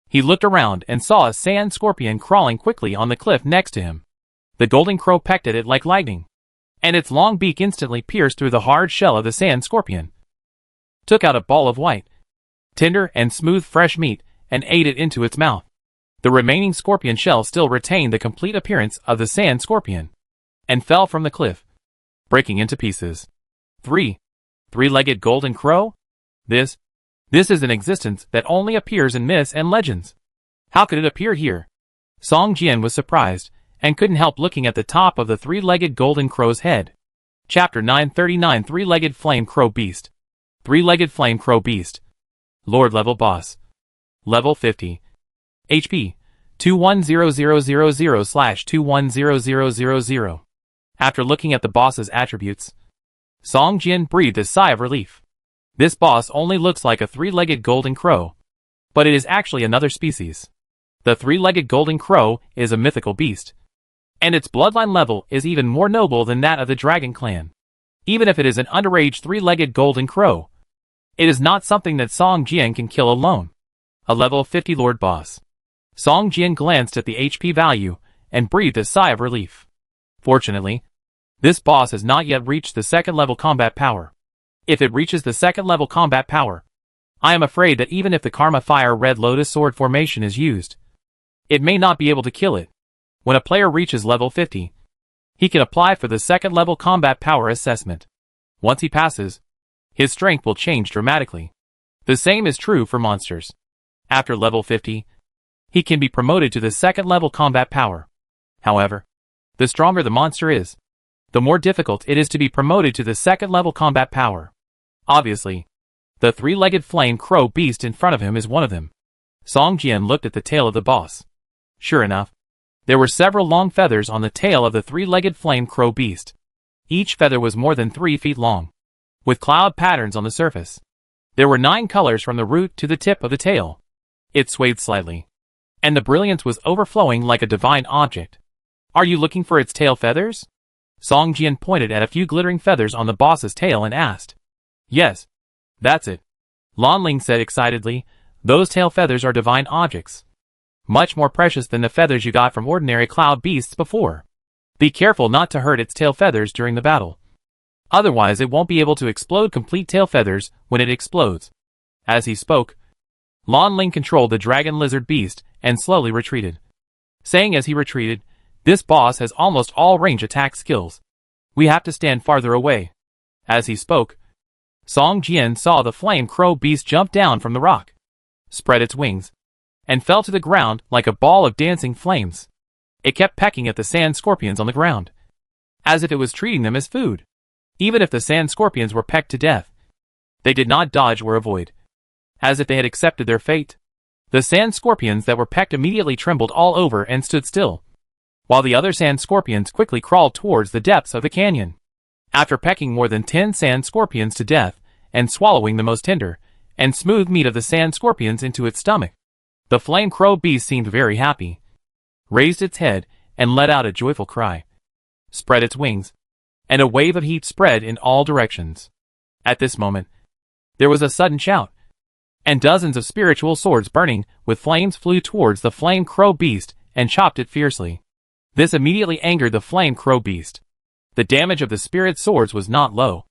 He looked around and saw a sand scorpion crawling quickly on the cliff next to him. The golden crow pecked at it like lightning, and its long beak instantly pierced through the hard shell of the sand scorpion, took out a ball of white, tender and smooth fresh meat, and ate it into its mouth. The remaining scorpion shell still retained the complete appearance of the sand scorpion, and fell from the cliff, breaking into pieces. 3-legged golden crow? This is an existence that only appears in myths and legends. How could it appear here? Song Jian was surprised, and couldn't help looking at the top of the 3-legged golden crow's head. Chapter 939 3-legged flame crow beast. 3-legged flame crow beast. Lord level boss. Level 50. HP 210000/210000. After looking at the boss's attributes, Song Jian breathed a sigh of relief. This boss only looks like a 3-legged golden crow, but it is actually another species. The 3-legged golden crow is a mythical beast, and its bloodline level is even more noble than that of the dragon clan. Even if it is an underage 3-legged golden crow, it is not something that Song Jian can kill alone. A level 50 lord boss. Song Jian glanced at the HP value and breathed a sigh of relief. Fortunately, this boss has not yet reached the 2nd level combat power. If it reaches the 2nd level combat power, I am afraid that even if the Karma Fire Red Lotus Sword formation is used, it may not be able to kill it. When a player reaches level 50, he can apply for the second level combat power assessment. Once he passes, his strength will change dramatically. The same is true for monsters. After level 50, he can be promoted to the second level combat power. However, the stronger the monster is, the more difficult it is to be promoted to the second level combat power. Obviously, the three-legged flame crow beast in front of him is one of them. Song Jian looked at the tail of the boss. Sure enough, there were several long feathers on the tail of the three-legged flame crow beast. Each feather was more than 3 feet long, with cloud patterns on the surface. There were 9 colors from the root to the tip of the tail. It swayed slightly, and the brilliance was overflowing like a divine object. Are you looking for its tail feathers? Song Jian pointed at a few glittering feathers on the boss's tail and asked. Yes, that's it. Lan Ling said excitedly, those tail feathers are divine objects. Much more precious than the feathers you got from ordinary cloud beasts before. Be careful not to hurt its tail feathers during the battle. Otherwise it won't be able to explode complete tail feathers when it explodes. As he spoke, Lan Ling controlled the dragon lizard beast and slowly retreated. Saying as he retreated, this boss has almost all range attack skills. We have to stand farther away. As he spoke, Song Jian saw the flame crow beast jump down from the rock, spread its wings, and fell to the ground like a ball of dancing flames. It kept pecking at the sand scorpions on the ground, as if it was treating them as food. Even if the sand scorpions were pecked to death, they did not dodge or avoid, as if they had accepted their fate. The sand scorpions that were pecked immediately trembled all over and stood still, while the other sand scorpions quickly crawled towards the depths of the canyon. After pecking more than 10 sand scorpions to death, and swallowing the most tender and smooth meat of the sand scorpions into its stomach, the flame crow beast seemed very happy, raised its head, and let out a joyful cry, spread its wings, and a wave of heat spread in all directions. At this moment, there was a sudden shout, and dozens of spiritual swords burning with flames flew towards the flame crow beast and chopped it fiercely. This immediately angered the flame crow beast. The damage of the spirit swords was not low.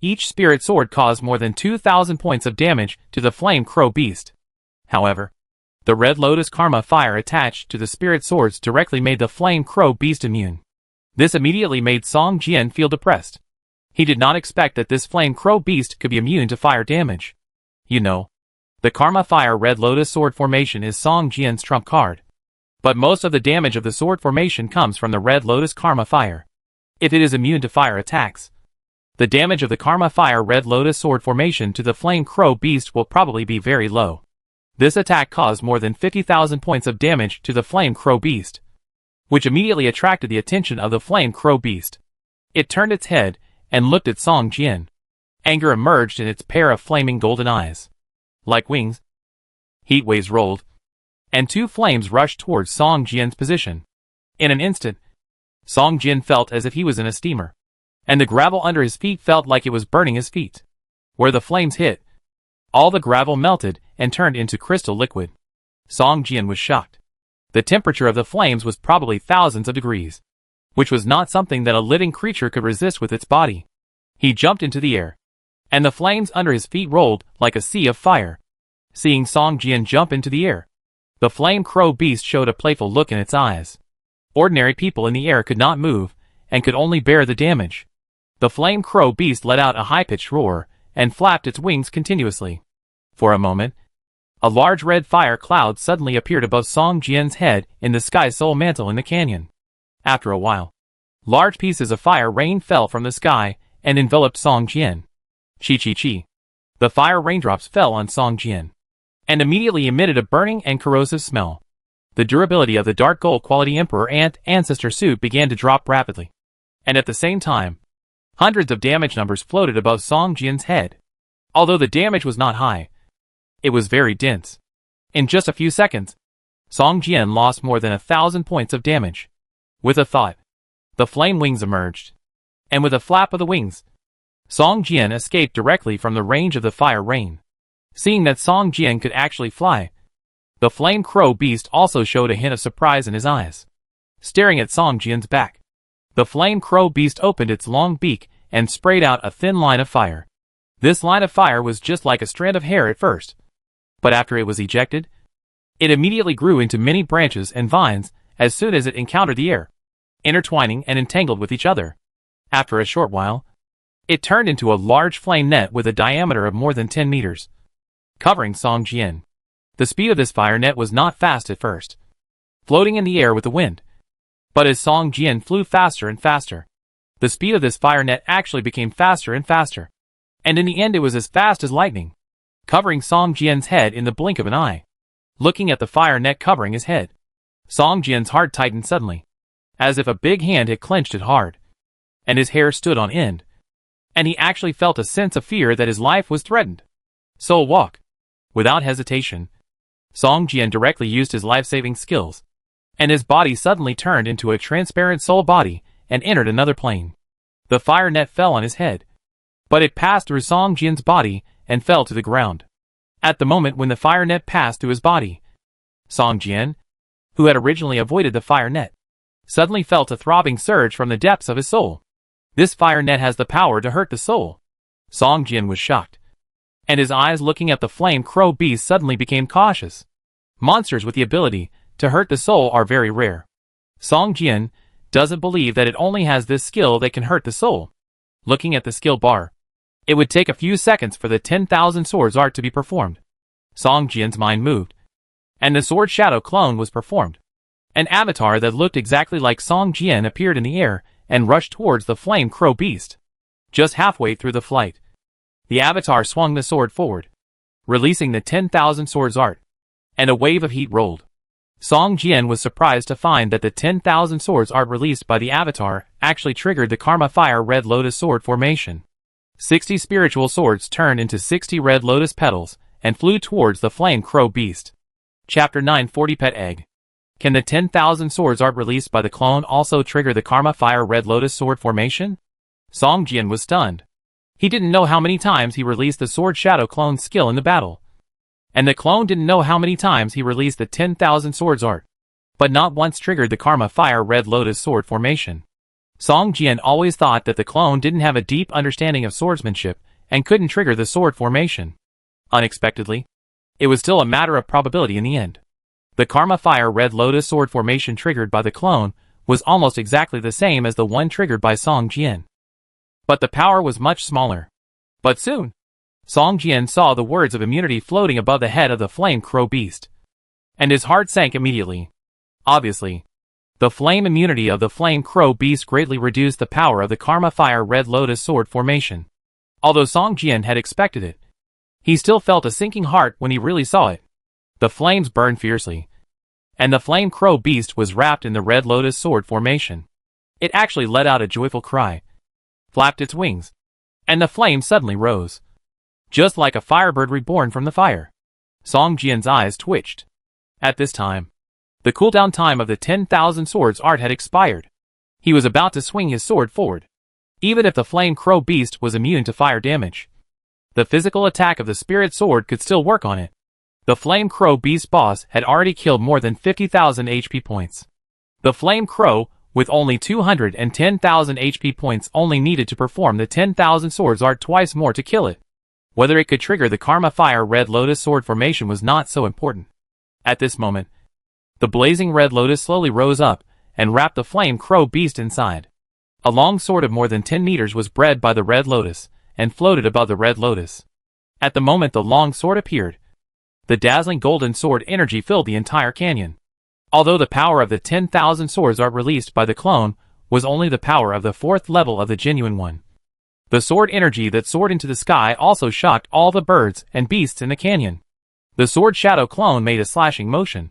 Each spirit sword caused more than 2,000 points of damage to the flame crow beast. However, the red lotus karma fire attached to the spirit swords directly made the flame crow beast immune. This immediately made Song Jian feel depressed. He did not expect that this flame crow beast could be immune to fire damage. You know, the karma fire red lotus sword formation is Song Jian's trump card. But most of the damage of the sword formation comes from the red lotus karma fire. If it is immune to fire attacks, the damage of the Karma Fire Red Lotus Sword formation to the Flame Crow Beast will probably be very low. This attack caused more than 50,000 points of damage to the Flame Crow Beast, which immediately attracted the attention of the Flame Crow Beast. It turned its head and looked at Song Jian. Anger emerged in its pair of flaming golden eyes. Like wings, heat waves rolled, and 2 flames rushed towards Song Jian's position. In an instant, Song Jian felt as if he was in a steamer, and the gravel under his feet felt like it was burning his feet. Where the flames hit, all the gravel melted and turned into crystal liquid. Song Jian was shocked. The temperature of the flames was probably thousands of degrees, which was not something that a living creature could resist with its body. He jumped into the air, and the flames under his feet rolled like a sea of fire. Seeing Song Jian jump into the air, the flame crow beast showed a playful look in its eyes. Ordinary people in the air could not move, and could only bear the damage. The flame crow beast let out a high-pitched roar, and flapped its wings continuously. For a moment, a large red fire cloud suddenly appeared above Song Jian's head in the sky soul mantle in the canyon. After a while, large pieces of fire rain fell from the sky, and enveloped Song Jian. Chi. The fire raindrops fell on Song Jian, and immediately emitted a burning and corrosive smell. The durability of the dark gold quality Emperor Ant Ancestor suit began to drop rapidly, and at the same time, hundreds of damage numbers floated above Song Jian's head. Although the damage was not high, it was very dense. In just a few seconds, Song Jian lost more than 1,000 points of damage. With a thought, the flame wings emerged, and with a flap of the wings, Song Jian escaped directly from the range of the fire rain. Seeing that Song Jian could actually fly, the flame crow beast also showed a hint of surprise in his eyes. Staring at Song Jian's back, the flame crow beast opened its long beak and sprayed out a thin line of fire. This line of fire was just like a strand of hair at first, but after it was ejected, it immediately grew into many branches and vines as soon as it encountered the air, intertwining and entangled with each other. After a short while, it turned into a large flame net with a diameter of more than 10 meters, covering Song Jian. The speed of this fire net was not fast at first, floating in the air with the wind. But as Song Jian flew faster and faster, the speed of this fire net actually became faster and faster. And in the end it was as fast as lightning, covering Song Jian's head in the blink of an eye. Looking at the fire net covering his head, Song Jian's heart tightened suddenly, as if a big hand had clenched it hard, and his hair stood on end, and he actually felt a sense of fear that his life was threatened. Soul Walk. Without hesitation, Song Jian directly used his life-saving skills, and his body suddenly turned into a transparent soul body and entered another plane. The fire net fell on his head, but it passed through Song Jian's body and fell to the ground. At the moment when the fire net passed through his body, Song Jian, who had originally avoided the fire net, suddenly felt a throbbing surge from the depths of his soul. This fire net has the power to hurt the soul. Song Jian was shocked, and his eyes looking at the flame crow beast suddenly became cautious. Monsters with the ability to hurt the soul are very rare. Song Jian doesn't believe that it only has this skill that can hurt the soul. Looking at the skill bar, it would take a few seconds for the 10,000 swords art to be performed. Song Jian's mind moved, and the sword shadow clone was performed. An avatar that looked exactly like Song Jian appeared in the air and rushed towards the flame crow beast. Just halfway through the flight, the avatar swung the sword forward, releasing the 10,000 swords art, and a wave of heat rolled. Song Jian was surprised to find that the 10,000 swords art released by the avatar actually triggered the Karma Fire Red Lotus sword formation. 60 spiritual swords turned into 60 red lotus petals and flew towards the flame crow beast. Chapter 940 Pet Egg. Can the 10,000 swords art released by the clone also trigger the Karma Fire Red Lotus sword formation? Song Jian was stunned. He didn't know how many times he released the sword shadow clone's skill in the battle, and the clone didn't know how many times he released the 10,000 swords art, but not once triggered the Karma Fire Red Lotus sword formation. Song Jian always thought that the clone didn't have a deep understanding of swordsmanship and couldn't trigger the sword formation. Unexpectedly, it was still a matter of probability in the end. The Karma Fire Red Lotus sword formation triggered by the clone was almost exactly the same as the one triggered by Song Jian, but the power was much smaller. But soon, Song Jian saw the words of immunity floating above the head of the flame crow beast, and his heart sank immediately. Obviously, the flame immunity of the flame crow beast greatly reduced the power of the Karma Fire Red Lotus sword formation. Although Song Jian had expected it, he still felt a sinking heart when he really saw it. The flames burned fiercely, and the flame crow beast was wrapped in the Red Lotus sword formation. It actually let out a joyful cry, flapped its wings, and the flame suddenly rose, just like a firebird reborn from the fire. Song Jian's eyes twitched. At this time, the cooldown time of the 10,000 swords art had expired. He was about to swing his sword forward. Even if the flame crow beast was immune to fire damage, the physical attack of the spirit sword could still work on it. The flame crow beast boss had already killed more than 50,000 HP points. The flame crow, with only 210,000 HP points, only needed to perform the 10,000 swords art twice more to kill it. Whether it could trigger the Karma Fire Red Lotus sword formation was not so important. At this moment, the blazing red lotus slowly rose up and wrapped the flame crow beast inside. A long sword of more than 10 meters was bred by the red lotus and floated above the red lotus. At the moment the long sword appeared, the dazzling golden sword energy filled the entire canyon. Although the power of the 10,000 swords art released by the clone was only the power of the 4th level of the genuine one, the sword energy that soared into the sky also shocked all the birds and beasts in the canyon. The sword shadow clone made a slashing motion,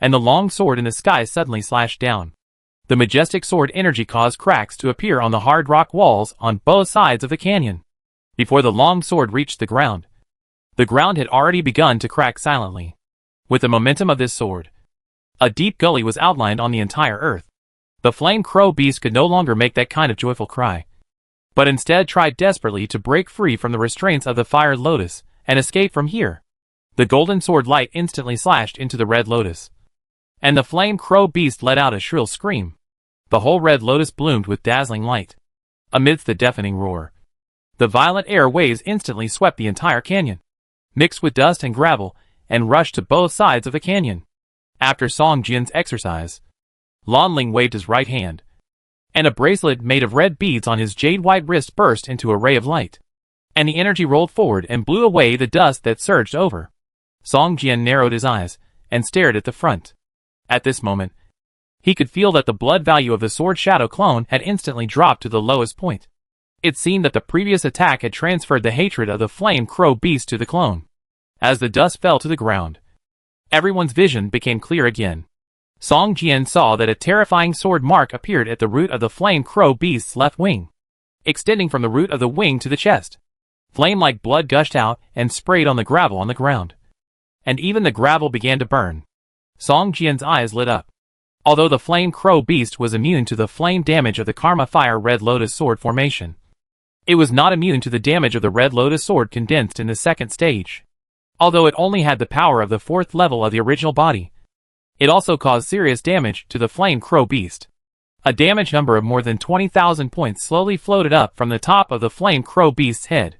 and the long sword in the sky suddenly slashed down. The majestic sword energy caused cracks to appear on the hard rock walls on both sides of the canyon. Before the long sword reached the ground had already begun to crack silently. With the momentum of this sword, a deep gully was outlined on the entire earth. The flame crow beast could no longer make that kind of joyful cry, but instead tried desperately to break free from the restraints of the fire lotus and escape from here. The golden sword light instantly slashed into the red lotus, and the flame crow beast let out a shrill scream. The whole red lotus bloomed with dazzling light. Amidst the deafening roar, The violent air waves instantly swept the entire canyon, mixed with dust and gravel, and rushed to both sides of the canyon. After Song Jian's exercise, Lan Ling waved his right hand, and a bracelet made of red beads on his jade-white wrist burst into a ray of light, and the energy rolled forward and blew away the dust that surged over. Song Jian narrowed his eyes and stared at the front. At this moment, he could feel that the blood value of the Sword Shadow clone had instantly dropped to the lowest point. It seemed that the previous attack had transferred the hatred of the Flame Crow Beast to the clone. As the dust fell to the ground, everyone's vision became clear again. Song Jian saw that a terrifying sword mark appeared at the root of the Flame Crow Beast's left wing, extending from the root of the wing to the chest. Flame-like blood gushed out and sprayed on the gravel on the ground, and even the gravel began to burn. Song Jian's eyes lit up. Although the Flame Crow Beast was immune to the flame damage of the Karma Fire Red Lotus Sword formation, it was not immune to the damage of the Red Lotus Sword condensed in the second stage. Although it only had the power of the fourth level of the original body, it also caused serious damage to the Flame Crow Beast. A damage number of more than 20,000 points slowly floated up from the top of the Flame Crow Beast's head.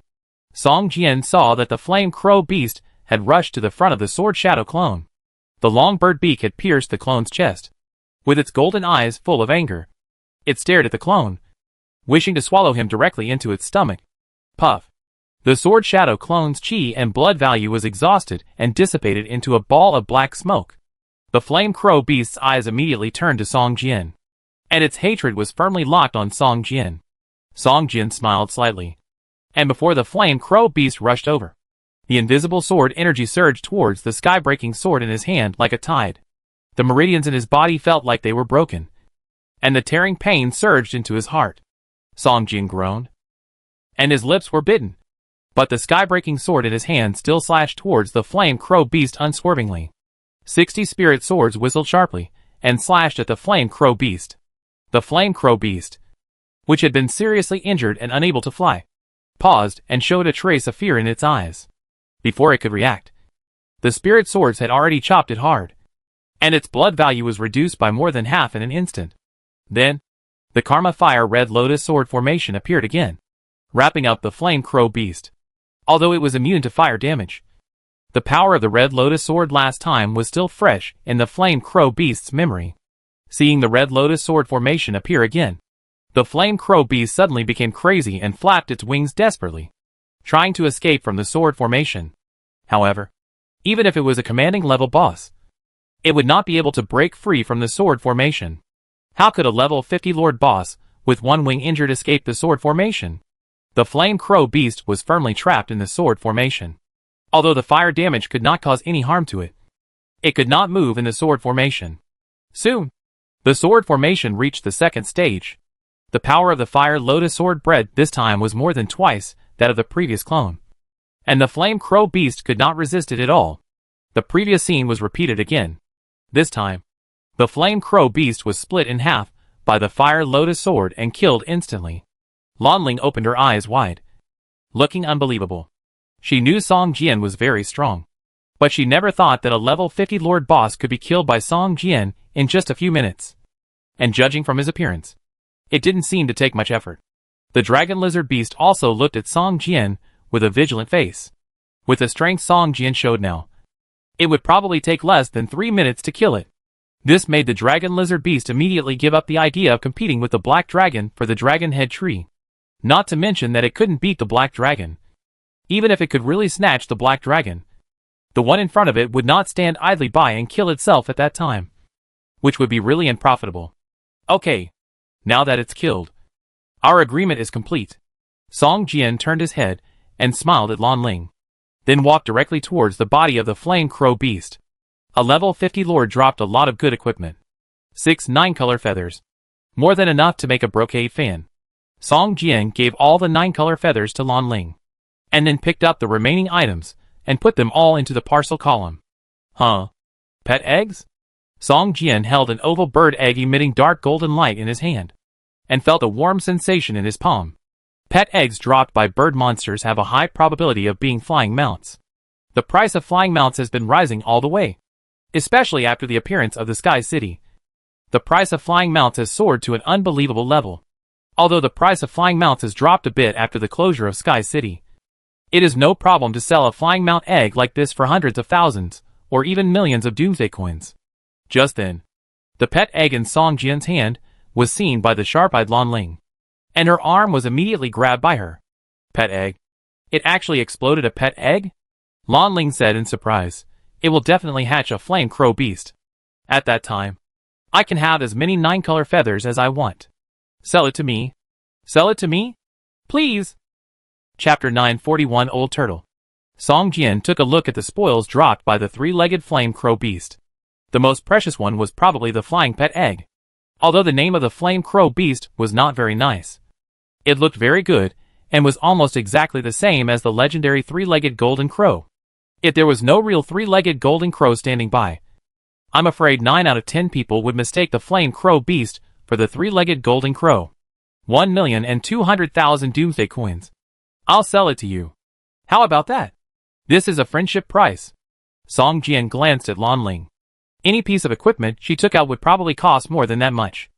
Song Jian saw that the Flame Crow Beast had rushed to the front of the Sword Shadow clone. The long bird beak had pierced the clone's chest. With its golden eyes full of anger, it stared at the clone, wishing to swallow him directly into its stomach. Puff. The Sword Shadow clone's chi and blood value was exhausted and dissipated into a ball of black smoke. The Flame Crow Beast's eyes immediately turned to Song Jian, and its hatred was firmly locked on Song Jian. Song Jian smiled slightly, and before the Flame Crow Beast rushed over, the invisible sword energy surged towards the sky-breaking sword in his hand like a tide. The meridians in his body felt like they were broken, and the tearing pain surged into his heart. Song Jian groaned, and his lips were bitten, but the sky-breaking sword in his hand still slashed towards the Flame Crow Beast unswervingly. 60 spirit swords whistled sharply and slashed at the Flame Crow Beast. The Flame Crow Beast, which had been seriously injured and unable to fly, paused and showed a trace of fear in its eyes. Before it could react, the spirit swords had already chopped it hard, and its blood value was reduced by more than half in an instant. Then, the Karma Fire Red Lotus Sword formation appeared again, wrapping up the Flame Crow Beast. Although it was immune to fire damage, the power of the Red Lotus Sword last time was still fresh in the Flame Crow Beast's memory. Seeing the Red Lotus Sword formation appear again, the Flame Crow Beast suddenly became crazy and flapped its wings desperately, trying to escape from the sword formation. However, even if it was a commanding level boss, it would not be able to break free from the sword formation. How could a level 50 Lord boss with one wing injured escape the sword formation? The Flame Crow Beast was firmly trapped in the sword formation. Although the fire damage could not cause any harm to it, it could not move in the sword formation. Soon, the sword formation reached the second stage. The power of the Fire Lotus Sword bread this time was more than twice that of the previous clone, and the Flame Crow Beast could not resist it at all. The previous scene was repeated again. This time, the Flame Crow Beast was split in half by the Fire Lotus Sword and killed instantly. Lan Ling opened her eyes wide, looking unbelievable. She knew Song Jian was very strong, but she never thought that a level 50 Lord boss could be killed by Song Jian in just a few minutes. And judging from his appearance, it didn't seem to take much effort. The Dragon Lizard Beast also looked at Song Jian with a vigilant face. With the strength Song Jian showed now, it would probably take less than 3 minutes to kill it. This made the Dragon Lizard Beast immediately give up the idea of competing with the Black Dragon for the Dragon Head Tree. Not to mention that it couldn't beat the Black Dragon. Even if it could really snatch the Black Dragon, the one in front of it would not stand idly by and kill itself at that time, which would be really unprofitable. Okay, now that it's killed, our agreement is complete. Song Jian turned his head and smiled at Lan Ling, then walked directly towards the body of the Flame Crow Beast. A level 50 lord dropped a lot of good equipment. 6 9-color feathers, more than enough to make a brocade fan. Song Jian gave all the 9-color feathers to Lan Ling, and then picked up the remaining items and put them all into the parcel column. Huh? Pet eggs? Song Jian held an oval bird egg emitting dark golden light in his hand, and felt a warm sensation in his palm. Pet eggs dropped by bird monsters have a high probability of being flying mounts. The price of flying mounts has been rising all the way, especially after the appearance of the Sky City. The price of flying mounts has soared to an unbelievable level. Although the price of flying mounts has dropped a bit after the closure of Sky City, it is no problem to sell a flying mount egg like this for hundreds of thousands, or even millions of Doomsday coins. Just then, the pet egg in Song Jian's hand was seen by the sharp-eyed Lan Ling, and her arm was immediately grabbed by her. Pet egg? It actually exploded a pet egg? Lan Ling said in surprise. It will definitely hatch a flame crow beast. At that time, I can have as many 9-color feathers as I want. Sell it to me. Sell it to me? Please. Chapter 941 Old Turtle. Song Jian took a look at the spoils dropped by the 3-legged flame crow beast. The most precious one was probably the flying pet egg. Although the name of the flame crow beast was not very nice, it looked very good and was almost exactly the same as the legendary 3-legged golden crow. Yet there was no real 3-legged golden crow standing by. I'm afraid 9 out of 10 people would mistake the flame crow beast for the 3-legged golden crow. 1,200,000 Doomsday coins. I'll sell it to you. How about that? This is a friendship price. Song Jian glanced at Lan Ling. Any piece of equipment she took out would probably cost more than that much.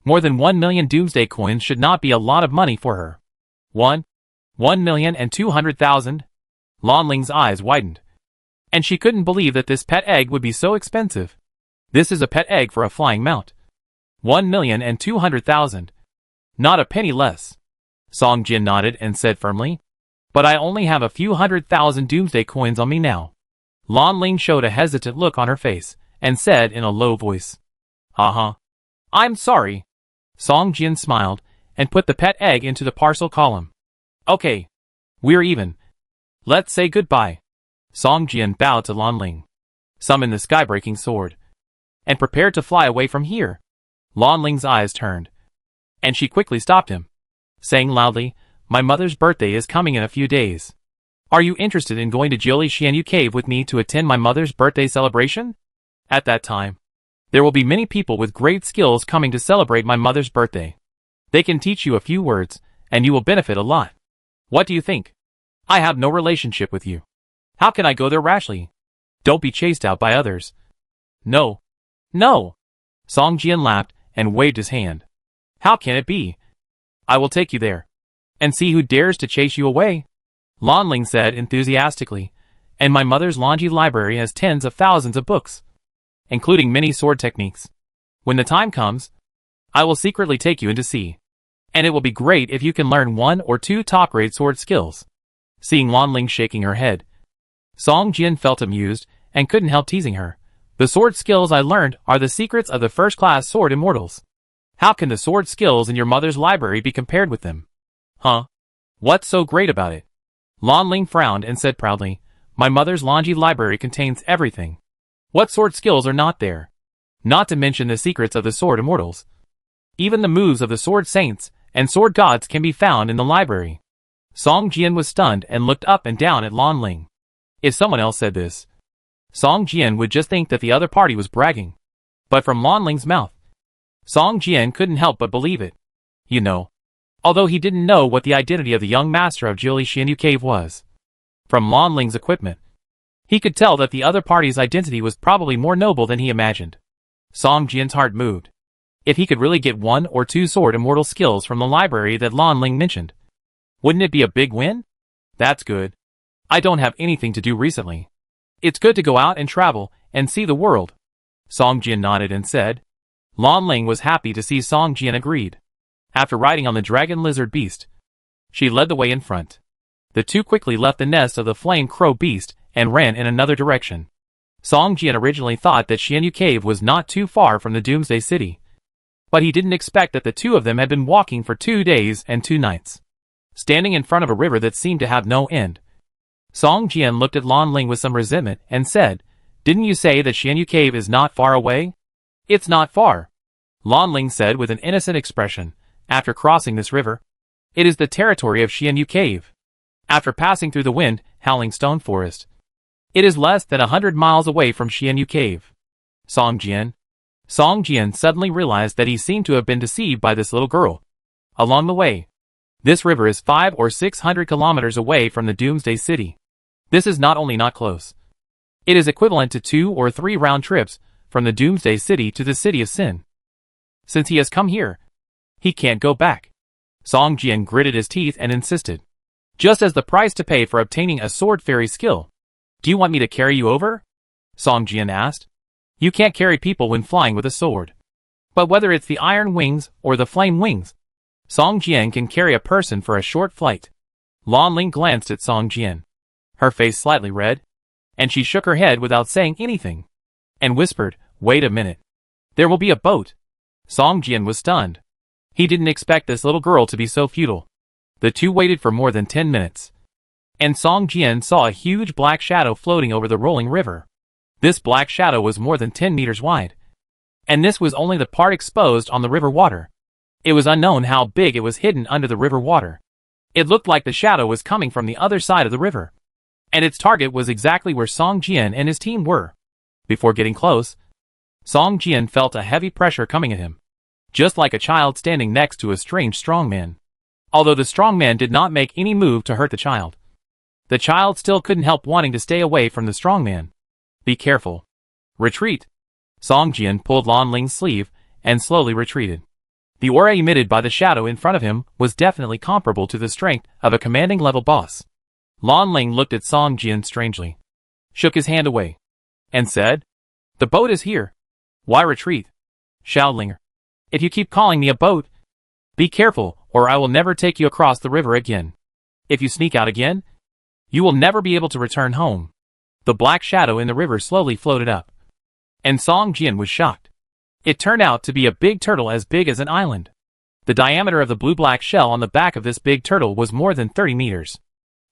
More than 1 million Doomsday coins should not be a lot of money for her. 1,200,000? Lan Ling's eyes widened, and she couldn't believe that this pet egg would be so expensive. This is a pet egg for a flying mount. 1,200,000. Not a penny less. Song Jian nodded and said firmly, but I only have a few 100,000 Doomsday coins on me now. Lan Ling showed a hesitant look on her face and said in a low voice, I'm sorry. Song Jian smiled and put the pet egg into the parcel column. Okay. We're even. Let's say goodbye. Song Jian bowed to Lan Ling, summoned the sky-breaking sword, and prepared to fly away from here. Lan Ling's eyes turned, and she quickly stopped him, saying loudly, My mother's birthday is coming in a few days. Are you interested in going to Jiuli Xianyu Cave with me to attend my mother's birthday celebration? At that time, there will be many people with great skills coming to celebrate my mother's birthday. They can teach you a few words, and you will benefit a lot. What do you think? I have no relationship with you. How can I go there rashly? Don't be chased out by others. No. No. Song Jian laughed and waved his hand. How can it be? I will take you there, and see who dares to chase you away. Lan Ling said enthusiastically, and my mother's Lanji library has tens of thousands of books, including many sword techniques. When the time comes, I will secretly take you in to see, and it will be great if you can learn 1 or 2 top-grade sword skills. Seeing Lan Ling shaking her head, Song Jian felt amused and couldn't help teasing her. The sword skills I learned are the secrets of the first-class sword immortals. How can the sword skills in your mother's library be compared with them? Huh? What's so great about it? Lan Ling frowned and said proudly, My mother's Lanji library contains everything. What sword skills are not there? Not to mention the secrets of the sword immortals. Even the moves of the sword saints and sword gods can be found in the library. Song Jian was stunned and looked up and down at Lan Ling. If someone else said this, Song Jian would just think that the other party was bragging. But from Lan Ling's mouth, Song Jian couldn't help but believe it. You know, although he didn't know what the identity of the young master of Jiuli Xianyu Cave was, from Lan Ling's equipment, he could tell that the other party's identity was probably more noble than he imagined. Song Jian's heart moved. If he could really get 1 or 2 sword immortal skills from the library that Lan Ling mentioned, wouldn't it be a big win? That's good. I don't have anything to do recently. It's good to go out and travel and see the world. Song Jian nodded and said. Lan Ling was happy to see Song Jian agreed. After riding on the dragon lizard beast, she led the way in front. The two quickly left the nest of the flame crow beast and ran in another direction. Song Jian originally thought that Xianyu Cave was not too far from the Doomsday City, but he didn't expect that the two of them had been walking for 2 days and 2 nights, standing in front of a river that seemed to have no end. Song Jian looked at Lan Ling with some resentment and said, Didn't you say that Xianyu Cave is not far away? It's not far, Lan Ling said with an innocent expression. After crossing this river, it is the territory of Xianyu Cave. After passing through the wind, howling stone forest, it is less than 100 miles away from Xianyu Cave. Song Jian suddenly realized that he seemed to have been deceived by this little girl. Along the way, this river is 500 or 600 kilometers away from the Doomsday City. This is not only not close, it is equivalent to 2 or 3 round trips from the Doomsday City to the City of Sin. Since he has come here, he can't go back. Song Jian gritted his teeth and insisted. Just as the price to pay for obtaining a sword fairy skill. Do you want me to carry you over? Song Jian asked. You can't carry people when flying with a sword. But whether it's the iron wings or the flame wings, Song Jian can carry a person for a short flight. Lan Ling glanced at Song Jian. Her face slightly red, and she shook her head without saying anything, and whispered, Wait a minute. There will be a boat. Song Jian was stunned. He didn't expect this little girl to be so futile. The two waited for more than 10 minutes. And Song Jian saw a huge black shadow floating over the rolling river. This black shadow was more than 10 meters wide. And this was only the part exposed on the river water. It was unknown how big it was hidden under the river water. It looked like the shadow was coming from the other side of the river. And its target was exactly where Song Jian and his team were. Before getting close, Song Jian felt a heavy pressure coming at him. Just like a child standing next to a strange strongman. Although the strongman did not make any move to hurt the child still couldn't help wanting to stay away from the strongman. Be careful. Retreat. Song Jian pulled Lan Ling's sleeve and slowly retreated. The aura emitted by the shadow in front of him was definitely comparable to the strength of a commanding level boss. Lan Ling looked at Song Jian strangely, shook his hand away, and said, The boat is here. Why retreat? Xiaolinger, if you keep calling me a boat, be careful or I will never take you across the river again. If you sneak out again, you will never be able to return home. The black shadow in the river slowly floated up. And Song Jian was shocked. It turned out to be a big turtle as big as an island. The diameter of the blue-black shell on the back of this big turtle was more than 30 meters.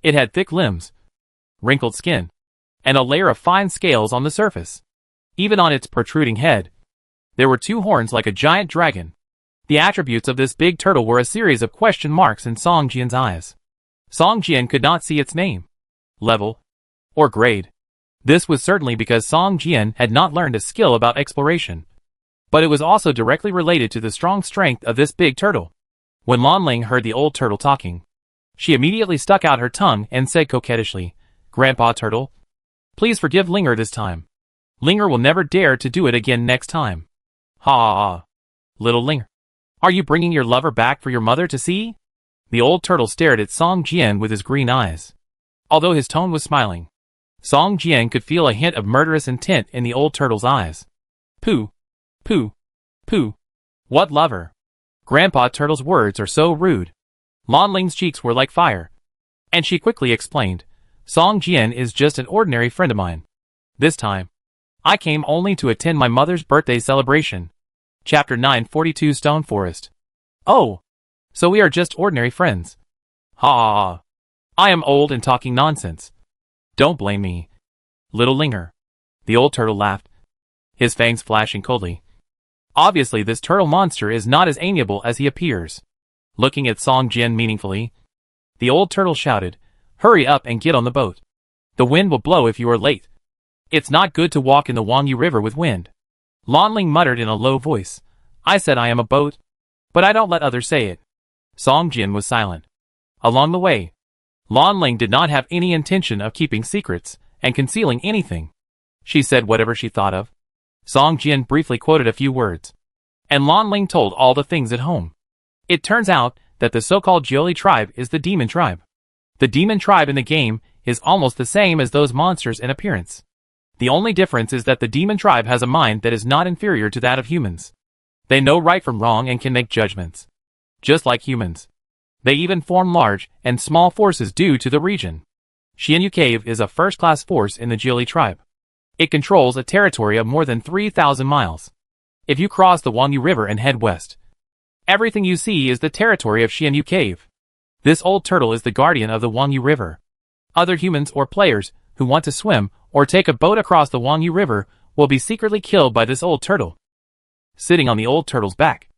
It had thick limbs, wrinkled skin, and a layer of fine scales on the surface. Even on its protruding head, there were two horns like a giant dragon. The attributes of this big turtle were a series of question marks in Song Jian's eyes. Song Jian could not see its name, level, or grade. This was certainly because Song Jian had not learned a skill about exploration. But it was also directly related to the strong strength of this big turtle. When Lan Ling heard the old turtle talking, she immediately stuck out her tongue and said coquettishly, Grandpa Turtle, please forgive Linger this time. Linger will never dare to do it again next time. Ha ha ha. Little Linger, are you bringing your lover back for your mother to see? The old turtle stared at Song Jian with his green eyes. Although his tone was smiling, Song Jian could feel a hint of murderous intent in the old turtle's eyes. Pooh. Pooh. Pooh. What lover? Grandpa Turtle's words are so rude. Lan Ling's cheeks were like fire. And she quickly explained, Song Jian is just an ordinary friend of mine. This time, I came only to attend my mother's birthday celebration. Chapter 942 Stone Forest. Oh, so we are just ordinary friends. Ha ha ha. I am old and talking nonsense. Don't blame me. Little Linger. The old turtle laughed, his fangs flashing coldly. Obviously this turtle monster is not as amiable as he appears. Looking at Song Jian meaningfully, the old turtle shouted, Hurry up and get on the boat. The wind will blow if you are late. It's not good to walk in the Wangyu River with wind. Lan Ling muttered in a low voice, I said I am a boat, but I don't let others say it. Song Jian was silent. Along the way, Lan Ling did not have any intention of keeping secrets and concealing anything. She said whatever she thought of. Song Jian briefly quoted a few words. And Lan Ling told all the things at home. It turns out that the so-called Jioli tribe is the demon tribe. The demon tribe in the game is almost the same as those monsters in appearance. The only difference is that the demon tribe has a mind that is not inferior to that of humans. They know right from wrong and can make judgments. Just like humans. They even form large and small forces due to the region. Xianyu Cave is a first-class force in the Jioli tribe. It controls a territory of more than 3,000 miles. If you cross the Wangyu River and head west, everything you see is the territory of Xianyu Cave. This old turtle is the guardian of the Wangyu River. Other humans or players who want to swim or take a boat across the Wangyu River will be secretly killed by this old turtle. Sitting on the old turtle's back,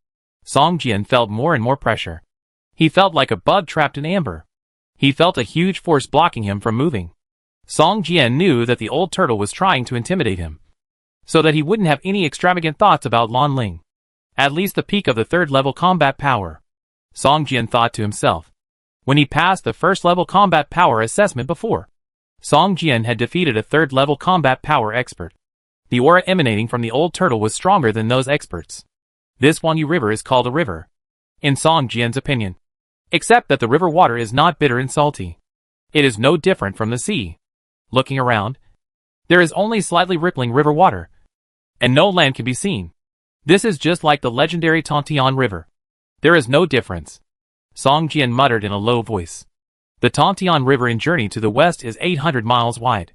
Song Jian felt more and more pressure. He felt like a bug trapped in amber. He felt a huge force blocking him from moving. Song Jian knew that the old turtle was trying to intimidate him, so that he wouldn't have any extravagant thoughts about Lan Ling. At least the peak of the third-level combat power. Song Jian thought to himself. When he passed the first-level combat power assessment before, Song Jian had defeated a third-level combat power expert. The aura emanating from the old turtle was stronger than those experts. This Wangyu River is called a river. In Song Jian's opinion, except that the river water is not bitter and salty. It is no different from the sea. Looking around, there is only slightly rippling river water, and no land can be seen. This is just like the legendary Tantian River. There is no difference. Song Jian muttered in a low voice. The Tantian River in journey to the west is 800 miles wide.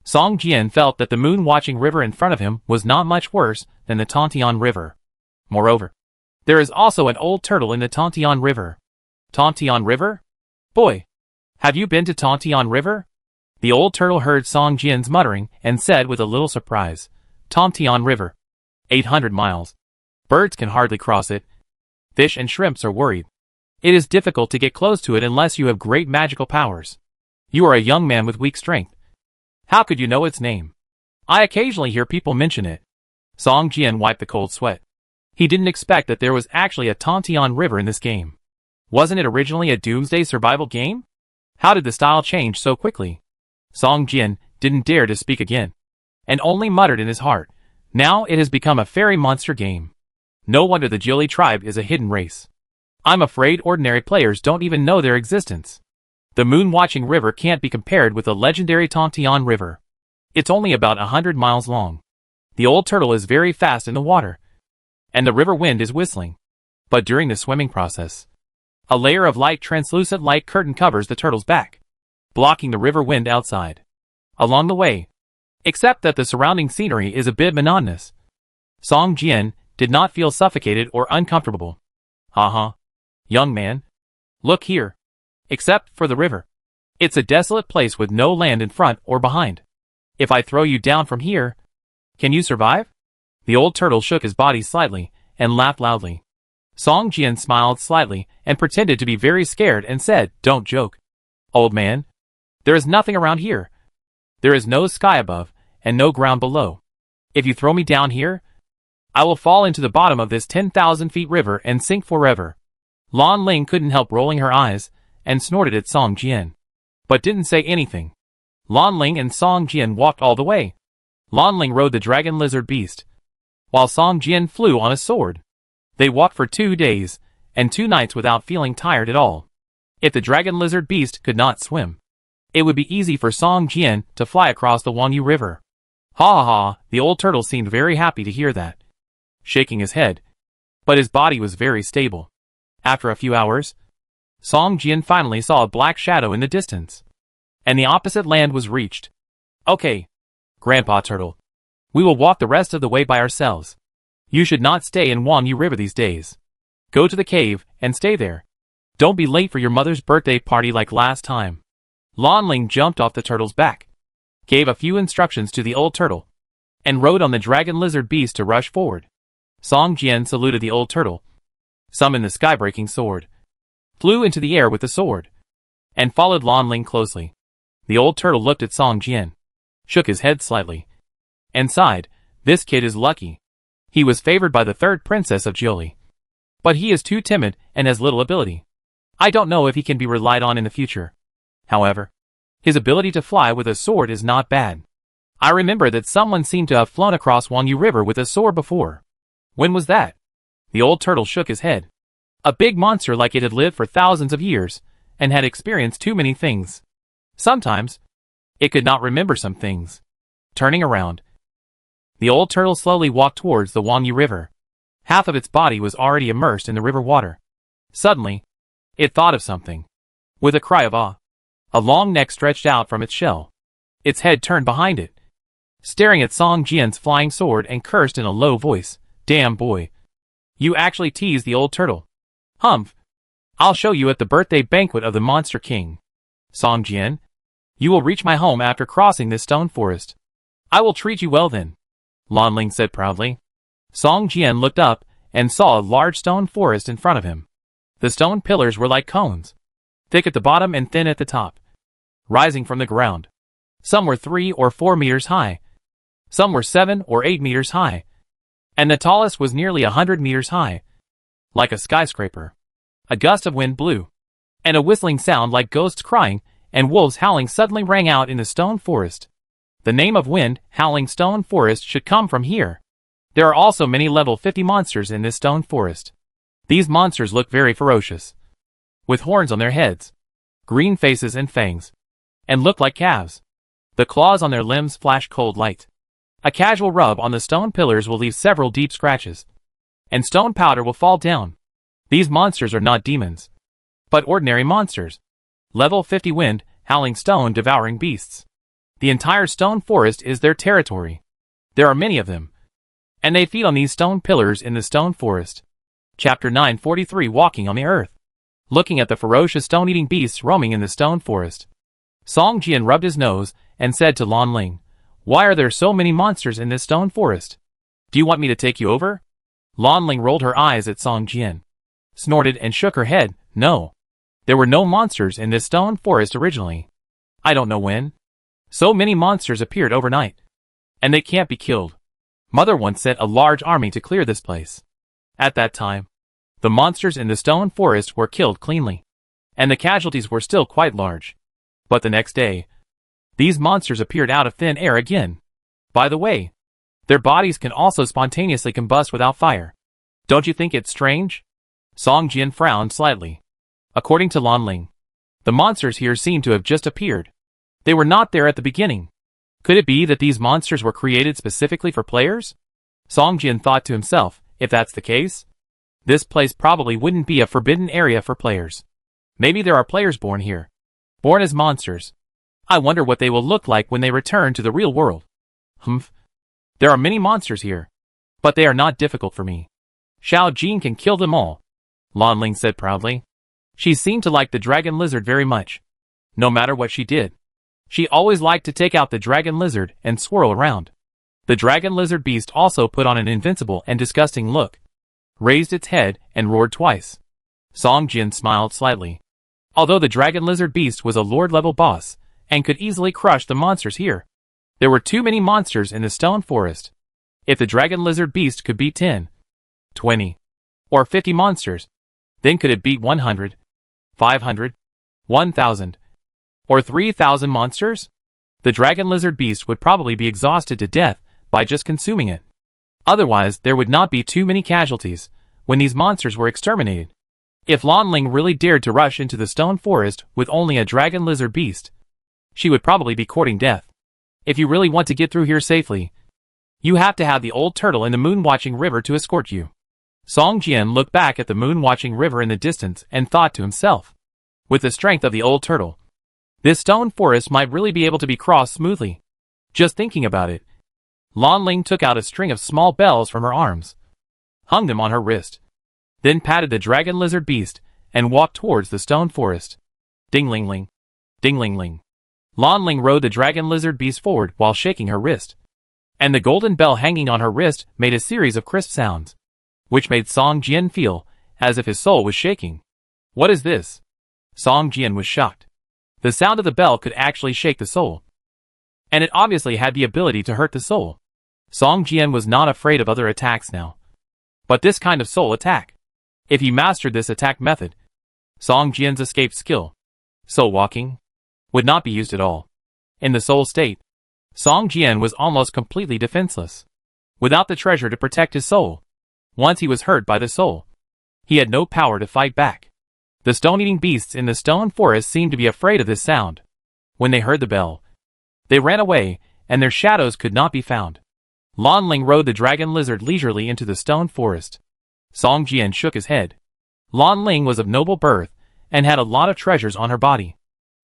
Song Jian felt that the moon-watching river in front of him was not much worse than the Tantian River. Moreover, there is also an old turtle in the Tantian River. Tantian River? Boy, have you been to Tantian River? The old turtle heard Song Jian's muttering and said with a little surprise, Tantian River. 800 miles. Birds can hardly cross it. Fish and shrimps are worried. It is difficult to get close to it unless you have great magical powers. You are a young man with weak strength. How could you know its name? I occasionally hear people mention it. Song Jian wiped the cold sweat. He didn't expect that there was actually a Tantian River in this game. Wasn't it originally a Doomsday survival game? How did the style change so quickly? Song Jian didn't dare to speak again, and only muttered in his heart, now it has become a fairy monster game. No wonder the Jiuli tribe is a hidden race. I'm afraid ordinary players don't even know their existence. The moon-watching river can't be compared with the legendary Tantian River. It's only about 100 miles long. The old turtle is very fast in the water, and the river wind is whistling. But during the swimming process, a layer of light translucent light curtain covers the turtle's back, blocking the river wind outside. Along the way, except that the surrounding scenery is a bit monotonous, Song Jian did not feel suffocated or uncomfortable. Haha. Young man. Look here. Except for the river. It's a desolate place with no land in front or behind. If I throw you down from here, can you survive? The old turtle shook his body slightly and laughed loudly. Song Jian smiled slightly and pretended to be very scared and said, Don't joke. Old man. There is nothing around here. There is no sky above and no ground below. If you throw me down here, I will fall into the bottom of this 10,000 feet river and sink forever. Lan Ling couldn't help rolling her eyes and snorted at Song Jian, but didn't say anything. Lan Ling and Song Jian walked all the way. Lan Ling rode the dragon lizard beast, while Song Jian flew on a sword. They walked for 2 days and 2 nights without feeling tired at all. If the dragon lizard beast could not swim, it would be easy for Song Jian to fly across the Wangyu River. Ha ha ha, the old turtle seemed very happy to hear that, shaking his head, but his body was very stable. After a few hours, Song Jian finally saw a black shadow in the distance, and the opposite land was reached. Okay, Grandpa Turtle, we will walk the rest of the way by ourselves. You should not stay in Wangyu River these days. Go to the cave and stay there. Don't be late for your mother's birthday party like last time. Lan Ling jumped off the turtle's back, gave a few instructions to the old turtle, and rode on the dragon lizard beast to rush forward. Song Jian saluted the old turtle, summoned the sky-breaking sword, flew into the air with the sword, and followed Lan Ling closely. The old turtle looked at Song Jian, shook his head slightly, and sighed, This kid is lucky. He was favored by the third princess of Jiuli, but he is too timid and has little ability. I don't know if he can be relied on in the future. However, his ability to fly with a sword is not bad. I remember that someone seemed to have flown across Wangyu River with a sword before. When was that? The old turtle shook his head. A big monster like it had lived for thousands of years, and had experienced too many things. Sometimes, it could not remember some things. Turning around, the old turtle slowly walked towards the Wangyu River. Half of its body was already immersed in the river water. Suddenly, it thought of something. With a cry of awe, a long neck stretched out from its shell. Its head turned behind it, staring at Song Jian's flying sword, and cursed in a low voice, Damn boy. You actually teased the old turtle. Humph. I'll show you at the birthday banquet of the Monster King. Song Jian, you will reach my home after crossing this stone forest. I will treat you well then, Lan Ling said proudly. Song Jian looked up and saw a large stone forest in front of him. The stone pillars were like cones, thick at the bottom and thin at the top, rising from the ground. Some were 3 or 4 meters high. Some were 7 or 8 meters high. And the tallest was nearly 100 meters high, like a skyscraper. A gust of wind blew, and a whistling sound like ghosts crying and wolves howling suddenly rang out in the stone forest. The name of Wind Howling Stone Forest should come from here. There are also many level 50 monsters in this stone forest. These monsters look very ferocious, with horns on their heads, green faces and fangs, and looked like calves. The claws on their limbs flash cold light. A casual rub on the stone pillars will leave several deep scratches, and stone powder will fall down. These monsters are not demons, but ordinary monsters. Level 50 wind, howling stone devouring beasts. The entire stone forest is their territory. There are many of them, and they feed on these stone pillars in the stone forest. Chapter 943 Walking on the Earth. Looking at the ferocious stone-eating beasts roaming in the stone forest, Song Jian rubbed his nose and said to Lan Ling, "Why are there so many monsters in this stone forest? Do you want me to take you over?" Lan Ling rolled her eyes at Song Jian, snorted and shook her head. "No. There were no monsters in this stone forest originally. I don't know when. So many monsters appeared overnight, and they can't be killed. Mother once sent a large army to clear this place. At that time, the monsters in the stone forest were killed cleanly, and the casualties were still quite large. But the next day, these monsters appeared out of thin air again. By the way, their bodies can also spontaneously combust without fire. Don't you think it's strange?" Song Jian frowned slightly. According to Lan Ling, the monsters here seem to have just appeared. They were not there at the beginning. Could it be that these monsters were created specifically for players? Song Jian thought to himself, if that's the case, this place probably wouldn't be a forbidden area for players. Maybe there are players born here, born as monsters. I wonder what they will look like when they return to the real world. Humph. There are many monsters here, but they are not difficult for me. Xiao Jin can kill them all, Lan Ling said proudly. She seemed to like the dragon lizard very much. No matter what she did, she always liked to take out the dragon lizard and swirl around. The dragon lizard beast also put on an invincible and disgusting look, raised its head and roared twice. Song Jian smiled slightly. Although the dragon lizard beast was a lord-level boss and could easily crush the monsters here, there were too many monsters in the stone forest. If the dragon lizard beast could beat 10, 20, or 50 monsters, then could it beat 100, 500, 1,000, or 3,000 monsters? The dragon lizard beast would probably be exhausted to death by just consuming it. Otherwise, there would not be too many casualties when these monsters were exterminated. If Lan Ling really dared to rush into the stone forest with only a dragon lizard beast, she would probably be courting death. If you really want to get through here safely, you have to have the old turtle in the moon-watching river to escort you. Song Jian looked back at the moon-watching river in the distance and thought to himself, with the strength of the old turtle, this stone forest might really be able to be crossed smoothly. Just thinking about it, Lan Ling took out a string of small bells from her arms, hung them on her wrist, then patted the dragon lizard beast and walked towards the stone forest. Ding-ling-ling, ding-ling-ling. Lan Ling rode the dragon lizard beast forward while shaking her wrist, and the golden bell hanging on her wrist made a series of crisp sounds, which made Song Jian feel as if his soul was shaking. What is this? Song Jian was shocked. The sound of the bell could actually shake the soul, and it obviously had the ability to hurt the soul. Song Jian was not afraid of other attacks now, but this kind of soul attack. If he mastered this attack method, Song Jian's escape skill, soul walking, would not be used at all. In the soul state, Song Jian was almost completely defenseless, without the treasure to protect his soul. Once he was hurt by the soul, he had no power to fight back. The stone-eating beasts in the stone forest seemed to be afraid of this sound. When they heard the bell, they ran away, and their shadows could not be found. Lan Ling rode the dragon lizard leisurely into the stone forest. Song Jian shook his head. Lan Ling was of noble birth, and had a lot of treasures on her body.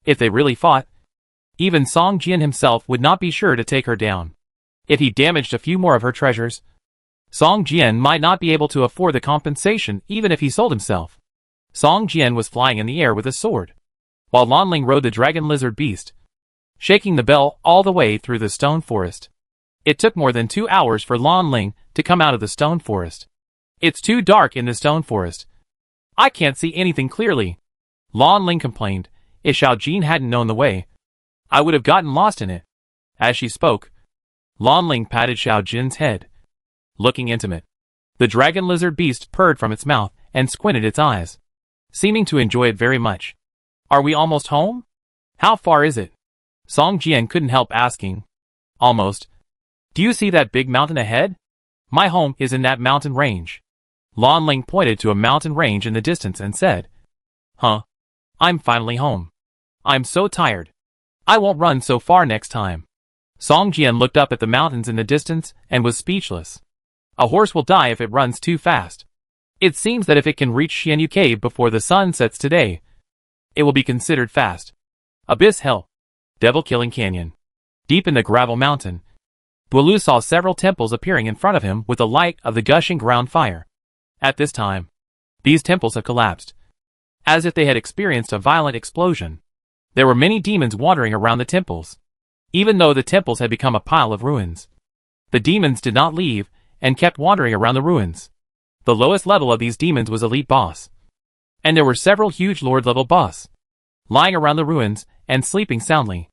If they really fought, even Song Jian himself would not be sure to take her down. If he damaged a few more of her treasures, Song Jian might not be able to afford the compensation even if he sold himself. Song Jian was flying in the air with a sword, while Lan Ling rode the dragon lizard beast, shaking the bell all the way through the stone forest. It took more than 2 hours for Lan Ling to come out of the stone forest. It's too dark in the stone forest. I can't see anything clearly, Lan Ling complained. If Xiao Jin hadn't known the way, I would have gotten lost in it. As she spoke, Lan Ling patted Xiao Jin's head, looking intimate. The dragon lizard beast purred from its mouth and squinted its eyes, seeming to enjoy it very much. Are we almost home? How far is it? Song Jian couldn't help asking. Almost. Do you see that big mountain ahead? My home is in that mountain range. Lan Ling pointed to a mountain range in the distance and said, Huh? I'm finally home. I'm so tired. I won't run so far next time. Song Jian looked up at the mountains in the distance and was speechless. A horse will die if it runs too fast. It seems that if it can reach Xianyu Cave before the sun sets today, it will be considered fast. Abyss Hell. Devil-Killing Canyon. Deep in the gravel mountain, Duolu saw several temples appearing in front of him with the light of the gushing ground fire. At this time, these temples have collapsed, as if they had experienced a violent explosion. There were many demons wandering around the temples. Even though the temples had become a pile of ruins, the demons did not leave and kept wandering around the ruins. The lowest level of these demons was Elite Boss, and there were several huge Lord-level boss lying around the ruins and sleeping soundly.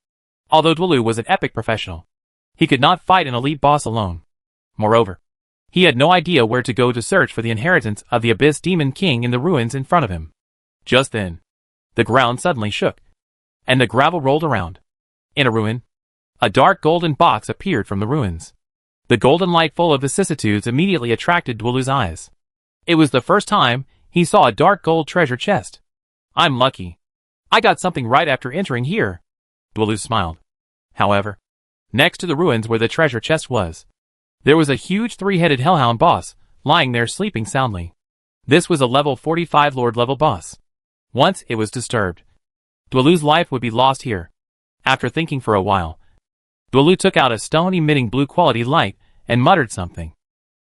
Although Duolu was an epic professional, he could not fight an elite boss alone. Moreover, he had no idea where to go to search for the inheritance of the Abyss Demon King in the ruins in front of him. Just then, the ground suddenly shook, and the gravel rolled around. In a ruin, a dark golden box appeared from the ruins. The golden light full of vicissitudes immediately attracted Duolu's eyes. It was the first time he saw a dark gold treasure chest. I'm lucky. I got something right after entering here. Duolu smiled. However, next to the ruins where the treasure chest was, there was a huge three-headed hellhound boss, lying there sleeping soundly. This was a level 45 Lord-level boss. Once it was disturbed, Duolu's life would be lost here. After thinking for a while, Duolu took out a stone emitting blue-quality light and muttered something.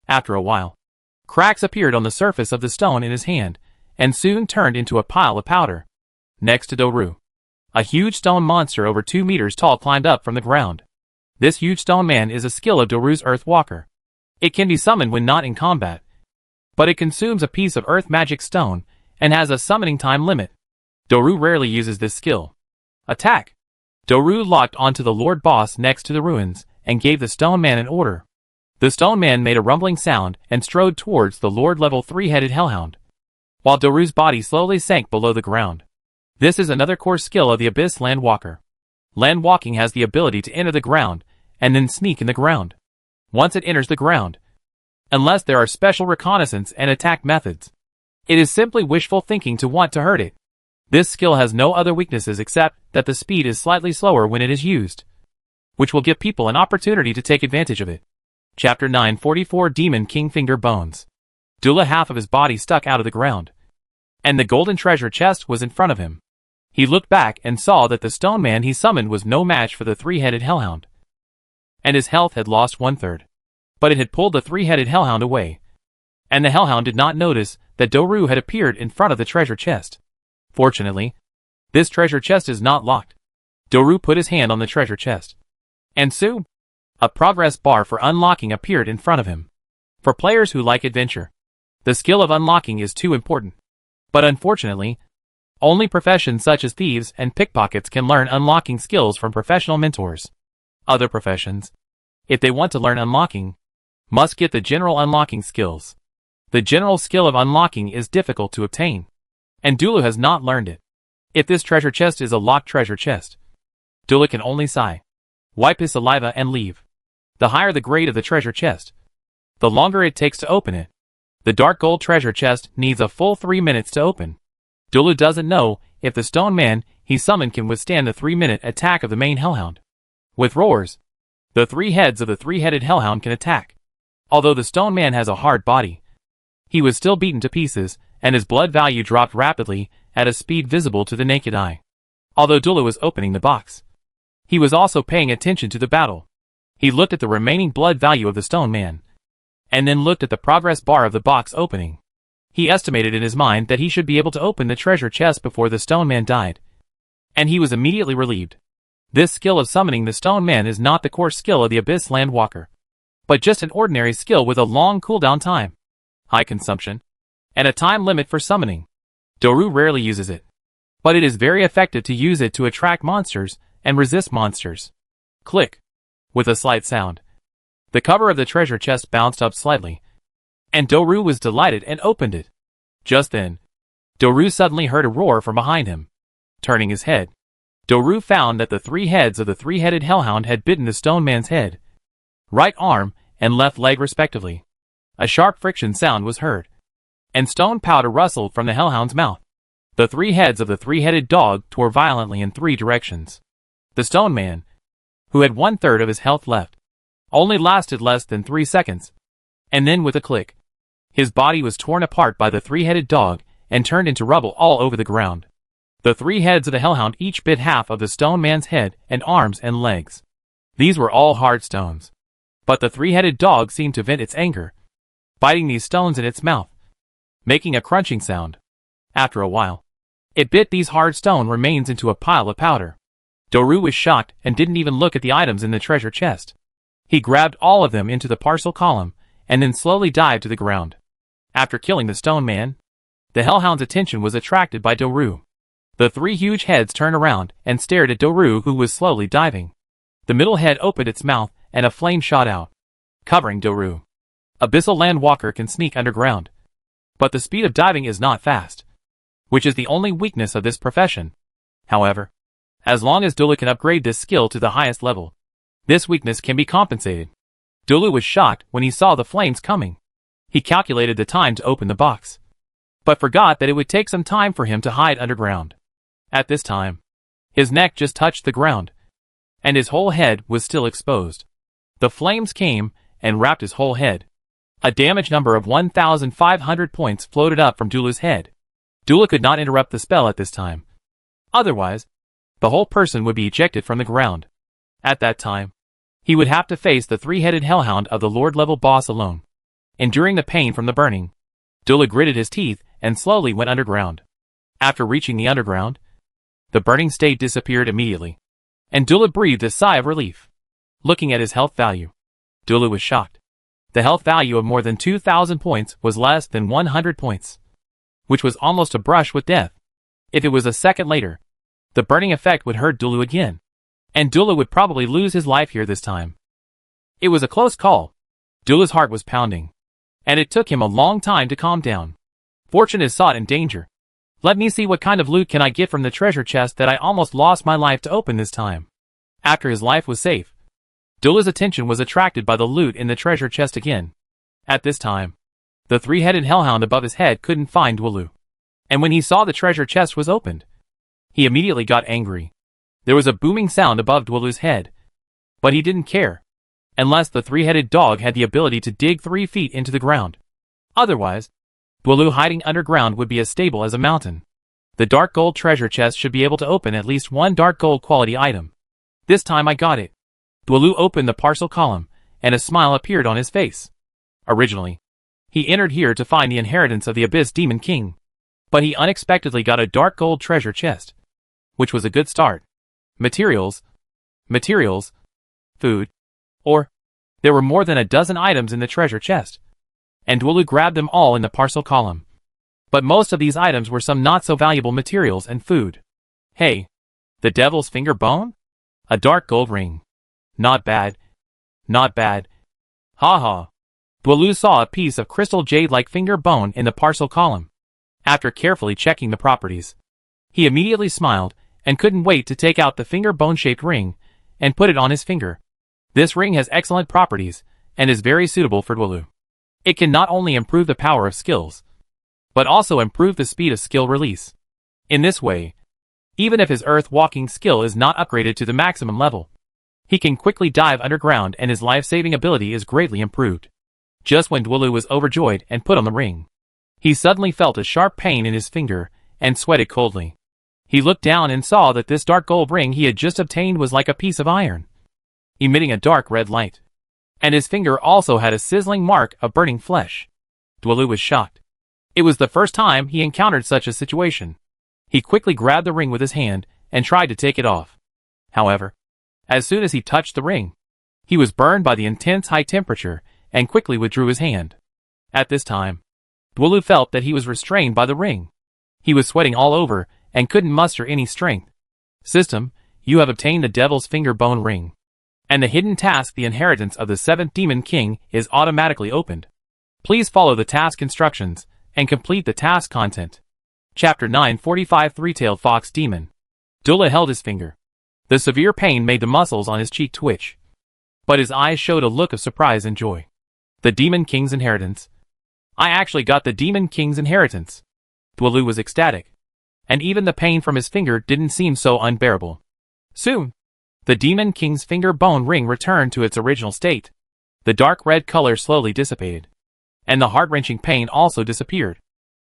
After a while, cracks appeared on the surface of the stone in his hand, and soon turned into a pile of powder. Next to Doru, a huge stone monster over 2 meters tall climbed up from the ground. This huge stone man is a skill of Doru's Earth Walker. It can be summoned when not in combat, but it consumes a piece of Earth Magic Stone and has a summoning time limit. Doru rarely uses this skill. Attack! Doru locked onto the Lord Boss next to the ruins and gave the stone man an order. The stone man made a rumbling sound and strode towards the Lord level 3-headed hellhound, while Doru's body slowly sank below the ground. This is another core skill of the Abyss Land Walker. Land walking has the ability to enter the ground and then sneak in the ground. Once it enters the ground, unless there are special reconnaissance and attack methods, it is simply wishful thinking to want to hurt it. This skill has no other weaknesses except that the speed is slightly slower when it is used, which will give people an opportunity to take advantage of it. Chapter 944 Demon King Finger Bones. Duolu, half of his body stuck out of the ground, and the golden treasure chest was in front of him. He looked back and saw that the stone man he summoned was no match for the 3-headed hellhound, and his health had lost 1/3. But it had pulled the 3-headed hellhound away, and the hellhound did not notice that Doru had appeared in front of the treasure chest. Fortunately, this treasure chest is not locked. Doru put his hand on the treasure chest, and soon, a progress bar for unlocking appeared in front of him. For players who like adventure, the skill of unlocking is too important. But unfortunately, only professions such as thieves and pickpockets can learn unlocking skills from professional mentors. Other professions, if they want to learn unlocking, must get the general unlocking skills. The general skill of unlocking is difficult to obtain, and Duolu has not learned it. If this treasure chest is a locked treasure chest, Duolu can only sigh, wipe his saliva and leave. The higher the grade of the treasure chest, the longer it takes to open it. The dark gold treasure chest needs a full 3 minutes to open. Duolu doesn't know if the stone man he summoned can withstand the 3-minute attack of the main hellhound. With roars, the 3 heads of the 3-headed hellhound can attack. Although the stone man has a hard body, he was still beaten to pieces, and his blood value dropped rapidly at a speed visible to the naked eye. Although Duolu was opening the box, he was also paying attention to the battle. He looked at the remaining blood value of the stone man, and then looked at the progress bar of the box opening. He estimated in his mind that he should be able to open the treasure chest before the stone man died, and he was immediately relieved. This skill of summoning the stone man is not the core skill of the Abyss Land Walker, but just an ordinary skill with a long cooldown time, high consumption, and a time limit for summoning. Doru rarely uses it, but it is very effective to use it to attract monsters and resist monsters. Click. With a slight sound, the cover of the treasure chest bounced up slightly, and Doru was delighted and opened it. Just then, Doru suddenly heard a roar from behind him. Turning his head, Doru found that the 3 heads of the 3-headed hellhound had bitten the stone man's head, right arm, and left leg respectively. A sharp friction sound was heard, and stone powder rustled from the hellhound's mouth. The 3 heads of the 3-headed dog tore violently in 3 directions. The stone man, who had 1/3 of his health left, only lasted less than 3 seconds. And then with a click, his body was torn apart by the 3-headed dog and turned into rubble all over the ground. The 3 heads of the hellhound each bit half of the stone man's head and arms and legs. These were all hard stones. But the 3-headed dog seemed to vent its anger, biting these stones in its mouth, making a crunching sound. After a while, it bit these hard stone remains into a pile of powder. Doru was shocked and didn't even look at the items in the treasure chest. He grabbed all of them into the parcel column and then slowly dived to the ground. After killing the stone man, the hellhound's attention was attracted by Doru. The 3 huge heads turned around and stared at Doru, who was slowly diving. The middle head opened its mouth and a flame shot out, covering Doru. Abyssal landwalker can sneak underground, but the speed of diving is not fast, which is the only weakness of this profession. However, as long as Dulu can upgrade this skill to the highest level, this weakness can be compensated. Dulu was shocked when he saw the flames coming. He calculated the time to open the box, but forgot that it would take some time for him to hide underground. At this time, his neck just touched the ground, and his whole head was still exposed. The flames came and wrapped his whole head. A damage number of 1,500 points floated up from Dulu's head. Dulu could not interrupt the spell at this time. Otherwise, the whole person would be ejected from the ground. At that time, he would have to face the 3-headed hellhound of the Lord-level boss alone. Enduring the pain from the burning, Dulu gritted his teeth and slowly went underground. After reaching the underground, the burning state disappeared immediately, and Dulu breathed a sigh of relief. Looking at his health value, Dulu was shocked. The health value of more than 2,000 points was less than 100 points, which was almost a brush with death. If it was a second later, the burning effect would hurt Dulu again, and Dulu would probably lose his life here this time. It was a close call. Dulu's heart was pounding, and it took him a long time to calm down. Fortune is sought in danger. Let me see what kind of loot can I get from the treasure chest that I almost lost my life to open this time. After his life was safe, Dulu's attention was attracted by the loot in the treasure chest again. At this time, the 3-headed hellhound above his head couldn't find Dulu, and when he saw the treasure chest was opened, he immediately got angry. There was a booming sound above Dulu's head, but he didn't care, unless the 3-headed dog had the ability to dig 3 feet into the ground. Otherwise, Dulu hiding underground would be as stable as a mountain. The dark gold treasure chest should be able to open at least 1 dark gold quality item. This time I got it. Dulu opened the parcel column, and a smile appeared on his face. Originally, he entered here to find the inheritance of the Abyss Demon King, but he unexpectedly got a dark gold treasure chest, which was a good start. Materials, food, there were more than a dozen items in the treasure chest, and Dulu grabbed them all in the parcel column. But most of these items were some not so valuable materials and food. Hey, the devil's finger bone? A dark gold ring. Not bad. Haha. Dulu saw a piece of crystal jade-like finger bone in the parcel column. After carefully checking the properties, he immediately smiled and couldn't wait to take out the finger bone-shaped ring and put it on his finger. This ring has excellent properties and is very suitable for Dulu. It can not only improve the power of skills, but also improve the speed of skill release. In this way, even if his earth-walking skill is not upgraded to the maximum level, he can quickly dive underground and his life-saving ability is greatly improved. Just when Dulu was overjoyed and put on the ring, he suddenly felt a sharp pain in his finger and sweated coldly. He looked down and saw that this dark gold ring he had just obtained was like a piece of iron, emitting a dark red light, and his finger also had a sizzling mark of burning flesh. Dulu was shocked. It was the first time he encountered such a situation. He quickly grabbed the ring with his hand and tried to take it off. However, as soon as he touched the ring, he was burned by the intense high temperature and quickly withdrew his hand. At this time, Dulu felt that he was restrained by the ring. He was sweating all over and couldn't muster any strength. System, you have obtained the Devil's Finger Bone Ring, and the hidden task, the inheritance of the 7th Demon King, is automatically opened. Please follow the task instructions and complete the task content. Chapter 945 Three-Tailed Fox Demon. Dulu held his finger. The severe pain made the muscles on his cheek twitch, but his eyes showed a look of surprise and joy. The Demon King's inheritance. I actually got the Demon King's inheritance. Dulu was ecstatic. and even the pain from his finger didn't seem so unbearable. Soon, the Demon King's finger bone ring returned to its original state. The dark red color slowly dissipated, and the heart-wrenching pain also disappeared.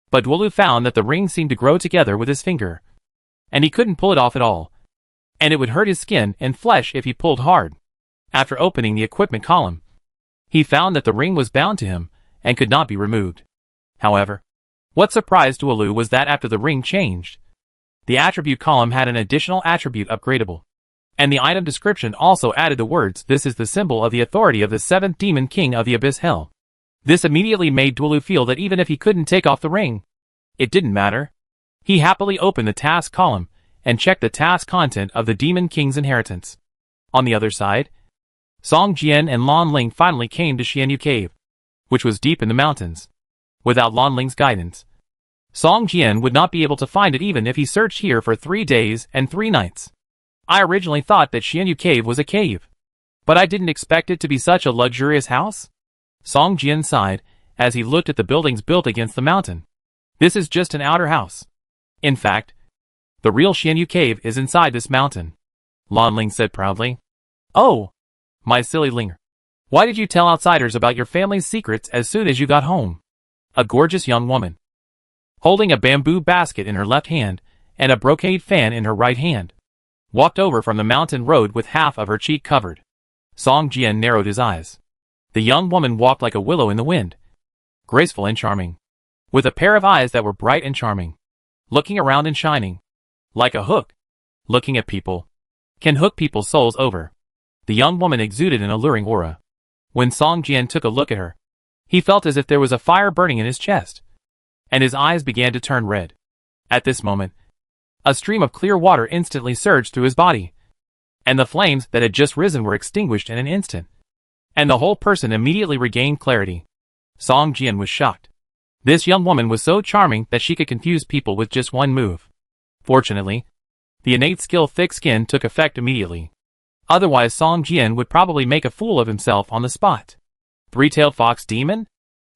But Duolu found that the ring seemed to grow together with his finger, and he couldn't pull it off at all, and it would hurt his skin and flesh if he pulled hard. After opening the equipment column, he found that the ring was bound to him and could not be removed. However, what surprised Duolu was that after the ring changed, the attribute column had an additional attribute upgradable, and the item description also added the words, "This is the symbol of the authority of the 7th Demon King of the Abyss Hell." This immediately made Duolu feel that even if he couldn't take off the ring, it didn't matter. He happily opened the task column and checked the task content of the Demon King's inheritance. On the other side, Song Jian and Lan Ling finally came to Xianyu Cave, which was deep in the mountains. Without Lan Ling's guidance, Song Jian would not be able to find it even if he searched here for 3 days and 3 nights. I originally thought that Xianyu Cave was a cave, but I didn't expect it to be such a luxurious house. Song Jian sighed as he looked at the buildings built against the mountain. This is just an outer house. In fact, the real Xianyu Cave is inside this mountain, Lan Ling said proudly. Oh, my silly Linger. Why did you tell outsiders about your family's secrets as soon as you got home? A gorgeous young woman, holding a bamboo basket in her left hand and a brocade fan in her right hand, walked over from the mountain road with half of her cheek covered. Song Jian narrowed his eyes. The young woman walked like a willow in the wind, graceful and charming, with a pair of eyes that were bright and charming, looking around and shining, like a hook. Looking at people can hook people's souls over. The young woman exuded an alluring aura. When Song Jian took a look at her, he felt as if there was a fire burning in his chest, and his eyes began to turn red. At this moment, a stream of clear water instantly surged through his body, and the flames that had just risen were extinguished in an instant, and the whole person immediately regained clarity. Song Jian was shocked. This young woman was so charming that she could confuse people with just one move. Fortunately, the innate skill Thick Skin took effect immediately. Otherwise Song Jian would probably make a fool of himself on the spot. Three-tailed fox demon?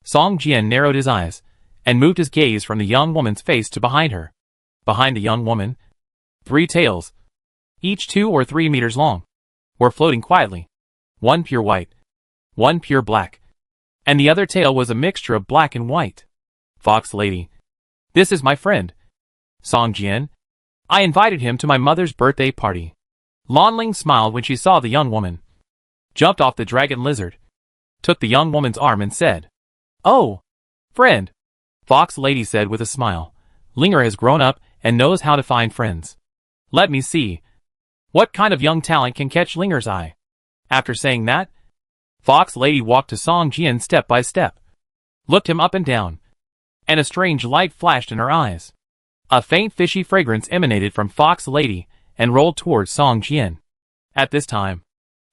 Song Jian narrowed his eyes and moved his gaze from the young woman's face to behind her. Behind the young woman, 3 tails, each 2 or 3 meters long, were floating quietly. One pure white, one pure black, and the other tail was a mixture of black and white. Fox lady. This is my friend, Song Jian. I invited him to my mother's birthday party. Lan Ling smiled when she saw the young woman, jumped off the dragon lizard, took the young woman's arm and said, "Oh, friend," Fox lady said with a smile. Linger has grown up and knows how to find friends. Let me see. What kind of young talent can catch Linger's eye? After saying that, Fox lady walked to Song Jian step by step, looked him up and down, and a strange light flashed in her eyes. A faint fishy fragrance emanated from Fox lady and rolled towards Song Jian. At this time,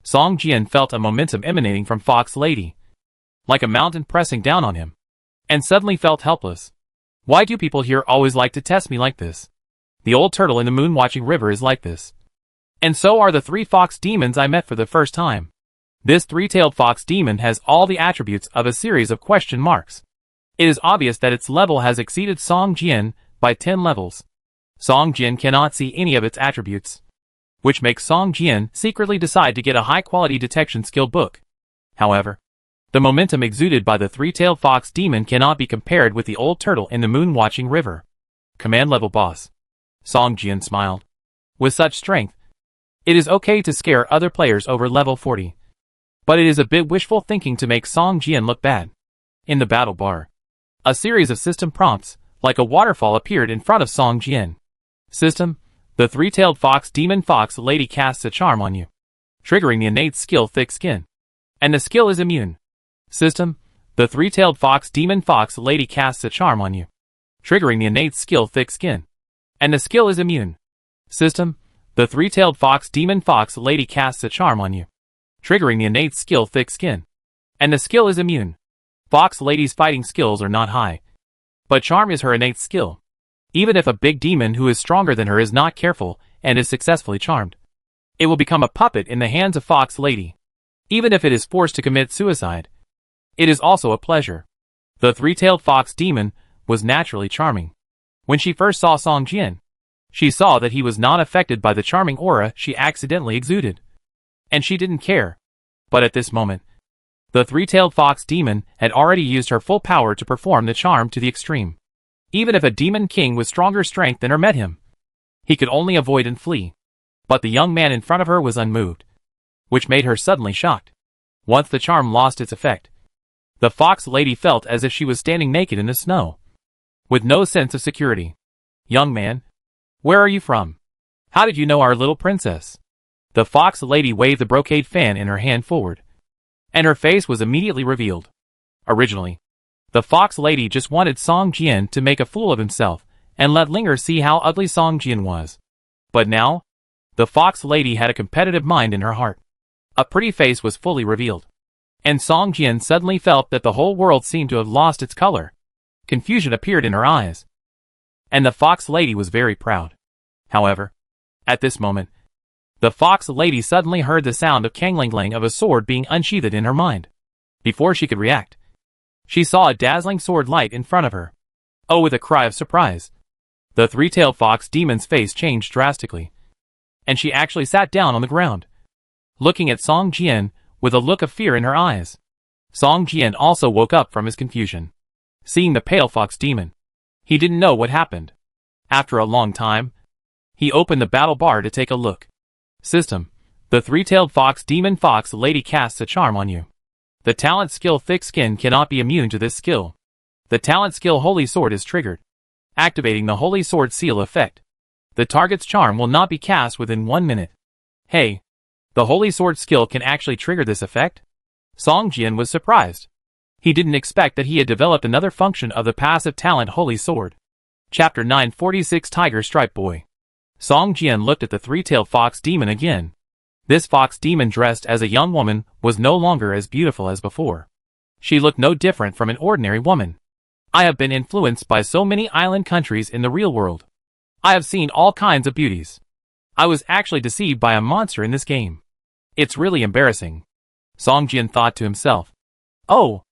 Song Jian felt a momentum emanating from Fox lady, like a mountain pressing down on him, and suddenly felt helpless. Why do people here always like to test me like this? The old turtle in the moon-watching river is like this. And so are the 3 fox demons I met for the first time. This 3-tailed fox demon has all the attributes of a series of question marks. It is obvious that its level has exceeded Song Jian by 10 levels. Song Jian cannot see any of its attributes, which makes Song Jian secretly decide to get a high-quality detection skill book. However, the momentum exuded by the 3-tailed fox demon cannot be compared with the old turtle in the moon-watching river. Command level boss. Song Jian smiled. With such strength, it is okay to scare other players over level 40. But it is a bit wishful thinking to make Song Jian look bad. In the battle bar, a series of system prompts, like a waterfall, appeared in front of Song Jian. System: the 3-tailed fox demon fox lady casts a charm on you, triggering the innate skill Thick Skin, and the skill is immune. System: the 3-tailed fox demon fox lady casts a charm on you, triggering the innate skill Thick Skin, and the skill is immune. System: the 3-tailed fox demon fox lady casts a charm on you, triggering the innate skill Thick Skin, and the skill is immune. Fox lady's fighting skills are not high, but charm is her innate skill. Even if a big demon who is stronger than her is not careful and is successfully charmed, it will become a puppet in the hands of Fox lady. Even if it is forced to commit suicide, it is also a pleasure. The 3-tailed fox demon was naturally charming. When she first saw Song Jian, She saw that he was not affected by the charming aura she accidentally exuded. And she didn't care. But at this moment, the three-tailed fox demon had already used her full power to perform the charm to the extreme. Even if a demon king with stronger strength than her met him, he could only avoid and flee. But the young man in front of her was unmoved, which made her suddenly shocked. Once the charm lost its effect, the fox lady felt as if she was standing naked in the snow, with no sense of security. "Young man, where are you from? How did you know our little princess?" The fox lady waved the brocade fan in her hand forward, and her face was immediately revealed. Originally, the fox lady just wanted Song Jian to make a fool of himself and let Linger see how ugly Song Jian was. But now, the fox lady had a competitive mind in her heart. A pretty face was fully revealed, and Song Jian suddenly felt that the whole world seemed to have lost its color. Confusion appeared in her eyes, and the fox lady was very proud. However, at this moment, the fox lady suddenly heard the sound of clang-lang-lang of a sword being unsheathed in her mind. Before she could react, she saw a dazzling sword light in front of her. Oh, with a cry of surprise, the three-tailed fox demon's face changed drastically, and she actually sat down on the ground, looking at Song Jian with a look of fear in her eyes. Song Jian also woke up from his confusion. Seeing the pale fox demon, he didn't know what happened. After a long time, he opened the battle bar to take a look. System: the three-tailed fox demon fox lady casts a charm on you. The talent skill Thick Skin cannot be immune to this skill. The talent skill Holy Sword is triggered, activating the Holy Sword seal effect. The target's charm will not be cast within 1 minute. Hey, the Holy Sword skill can actually trigger this effect? Song Jian was surprised. He didn't expect that he had developed another function of the passive talent Holy Sword. Chapter 946 Tiger Stripe Boy. Song Jian looked at the three-tailed fox demon again. This fox demon dressed as a young woman was no longer as beautiful as before. She looked no different from an ordinary woman. I have been influenced by so many island countries in the real world. I have seen all kinds of beauties. I was actually deceived by a monster in this game. It's really embarrassing. Song Jian thought to himself. Oh,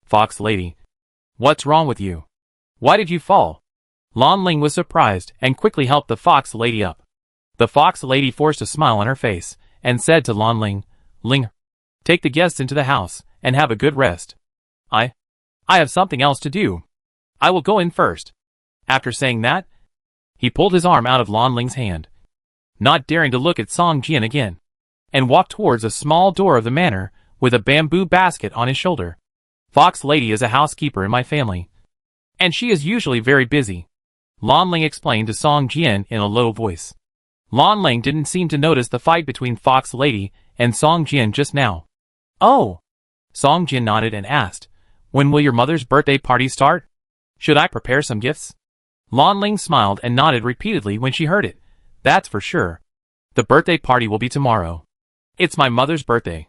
fox lady, what's wrong with you? Why did you fall? Lan Ling was surprised and quickly helped the fox lady up. The fox lady forced a smile on her face and said to Lan Ling, "Ling, take the guests into the house and have a good rest. I have something else to do. I will go in first." After saying that, he pulled his arm out of Lan Ling's hand, not daring to look at Song Jian again, and walked towards a small door of the manor with a bamboo basket on his shoulder. Fox lady is a housekeeper in my family, and she is usually very busy, Lan Ling explained to Song Jian in a low voice. Lan Ling didn't seem to notice the fight between Fox Lady and Song Jian just now. "Oh." Song Jian nodded and asked, "When will your mother's birthday party start? Should I prepare some gifts?" Lan Ling smiled and nodded repeatedly when she heard it. "That's for sure. The birthday party will be tomorrow. It's my mother's birthday.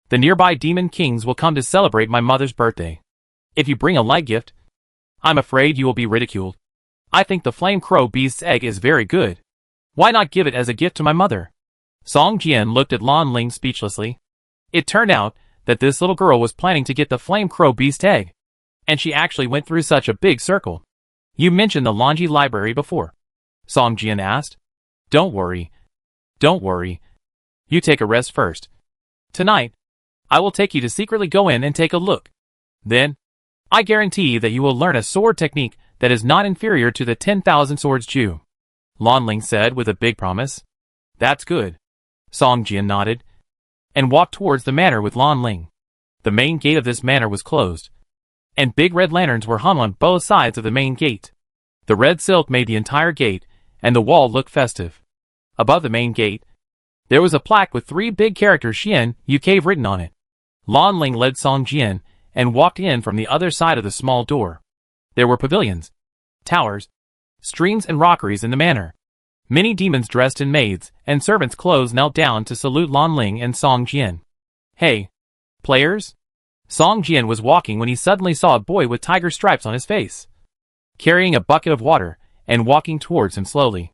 The nearby demon kings will come to celebrate my mother's birthday. If you bring a light gift, I'm afraid you will be ridiculed. I think the flame crow beast's egg is very good. Why not give it as a gift to my mother?" Song Jian looked at Lan Ling speechlessly. It turned out that this little girl was planning to get the flame crow beast egg, and she actually went through such a big circle. "You mentioned the Longi library before?" Song Jian asked. Don't worry. You take a rest first. Tonight, I will take you to secretly go in and take a look. Then, I guarantee that you will learn a sword technique that is not inferior to the 10,000 swords Ju," Lan Ling said with a big promise. "That's good." Song Jian nodded, and walked towards the manor with Lan Ling. The main gate of this manor was closed, and big red lanterns were hung on both sides of the main gate. The red silk made the entire gate, and the wall looked festive. Above the main gate, there was a plaque with 3 big characters Xian Yu Cave written on it. Lan Ling led Song Jian and walked in from the other side of the small door. There were pavilions, towers, streams and rockeries in the manor. Many demons dressed in maids and servants' clothes knelt down to salute Lan Ling and Song Jian. "Hey, players?" Song Jian was walking when he suddenly saw a boy with tiger stripes on his face, carrying a bucket of water and walking towards him slowly.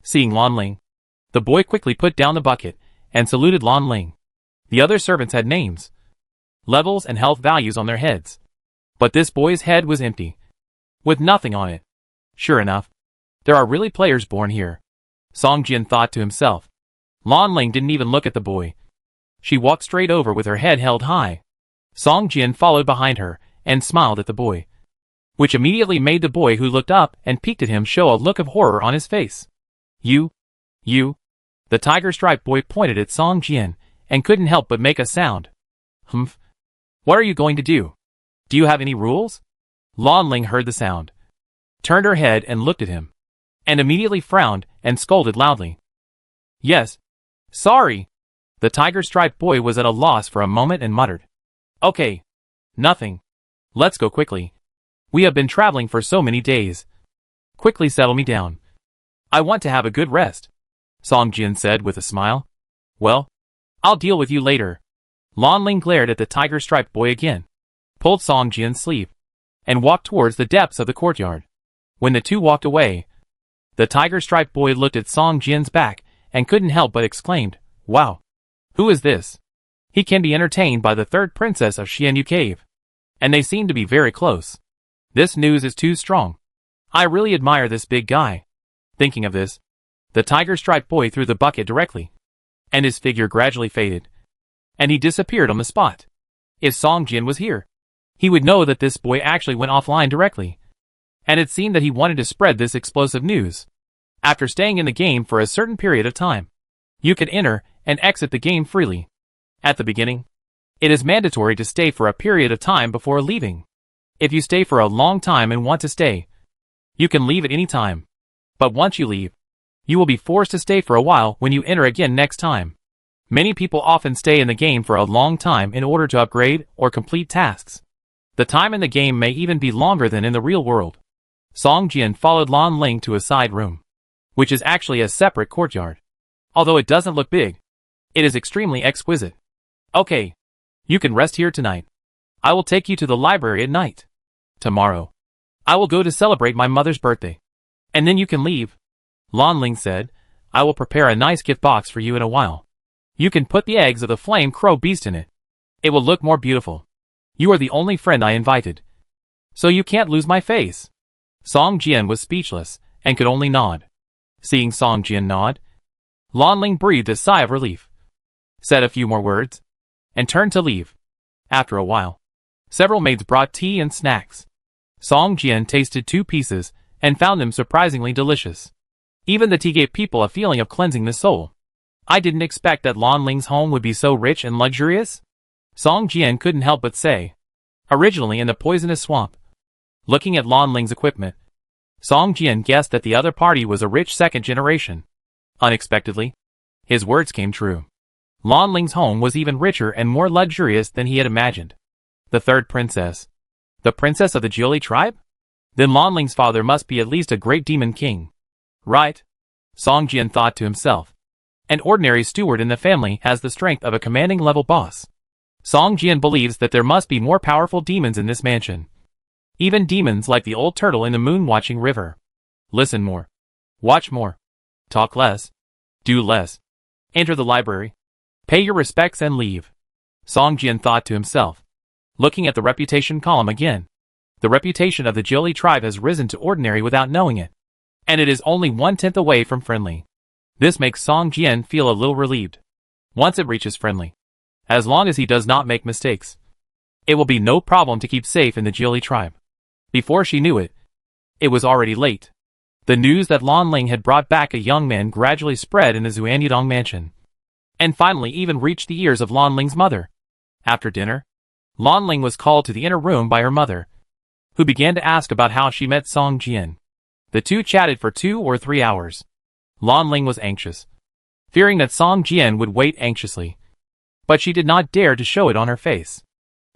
Seeing Lan Ling, the boy quickly put down the bucket and saluted Lan Ling. The other servants had names, levels and health values on their heads, but this boy's head was empty, with nothing on it. Sure enough, there are really players born here. Song Jian thought to himself. Lan Ling didn't even look at the boy. She walked straight over with her head held high. Song Jian followed behind her and smiled at the boy, which immediately made the boy who looked up and peeked at him show a look of horror on his face. You. The tiger-striped boy pointed at Song Jian and couldn't help but make a sound. Humph. What are you going to do? Do you have any rules? Lan Ling heard the sound, turned her head and looked at him, and immediately frowned and scolded loudly. Yes. Sorry. The tiger-striped boy was at a loss for a moment and muttered. Okay. Nothing. Let's go quickly. We have been traveling for so many days. Quickly settle me down. I want to have a good rest, Song Jian said with a smile. Well, I'll deal with you later. Lan Ling glared at the tiger-striped boy again, pulled Song Jian's sleeve, and walked towards the depths of the courtyard. When the two walked away, the tiger-striped boy looked at Song Jian's back and couldn't help but exclaimed, Wow! Who is this? He can be entertained by the third princess of Xianyu Cave. And they seem to be very close. This news is too strong. I really admire this big guy. Thinking of this, the tiger-striped boy threw the bucket directly, and his figure gradually faded, and he disappeared on the spot. If Song Jian was here, he would know that this boy actually went offline directly, and it seemed that he wanted to spread this explosive news. After staying in the game for a certain period of time, you could enter and exit the game freely. At the beginning, it is mandatory to stay for a period of time before leaving. If you stay for a long time and want to stay, you can leave at any time. But once you leave, you will be forced to stay for a while when you enter again next time. Many people often stay in the game for a long time in order to upgrade or complete tasks. The time in the game may even be longer than in the real world. Song Jian followed Lan Ling to a side room, which is actually a separate courtyard. Although it doesn't look big, it is extremely exquisite. Okay, you can rest here tonight. I will take you to the library at night. Tomorrow, I will go to celebrate my mother's birthday. And then you can leave. Lan Ling said, I will prepare a nice gift box for you in a while. You can put the eggs of the flame crow beast in it. It will look more beautiful. You are the only friend I invited, so you can't lose my face. Song Jian was speechless and could only nod. Seeing Song Jian nod, Lan Ling breathed a sigh of relief, said a few more words, and turned to leave. After a while, several maids brought tea and snacks. Song Jian tasted 2 pieces and found them surprisingly delicious. Even the tea gave people a feeling of cleansing the soul. I didn't expect that Lan Ling's home would be so rich and luxurious, Song Jian couldn't help but say. Originally in the poisonous swamp. Looking at Lan Ling's equipment, Song Jian guessed that the other party was a rich second generation. Unexpectedly, his words came true. Lan Ling's home was even richer and more luxurious than he had imagined. The third princess. The princess of the Jiuli tribe? Then Lan Ling's father must be at least a great demon king. Right? Song Jian thought to himself. An ordinary steward in the family has the strength of a commanding level boss. Song Jian believes that there must be more powerful demons in this mansion. Even demons like the old turtle in the moon-watching river. Listen more. Watch more. Talk less. Do less. Enter the library. Pay your respects and leave. Song Jian thought to himself. Looking at the reputation column again. The reputation of the Jiuli tribe has risen to ordinary without knowing it. And it is only 1/10 away from friendly. This makes Song Jian feel a little relieved. Once it reaches friendly, as long as he does not make mistakes, it will be no problem to keep safe in the Jiuli tribe. Before she knew it, it was already late. The news that Lan Ling had brought back a young man gradually spread in the Xuanyudong mansion, and finally even reached the ears of Lan Ling's mother. After dinner, Lan Ling was called to the inner room by her mother, who began to ask about how she met Song Jian. The two chatted for 2 or 3 hours. Lan Ling was anxious, fearing that Song Jian would wait anxiously, but she did not dare to show it on her face.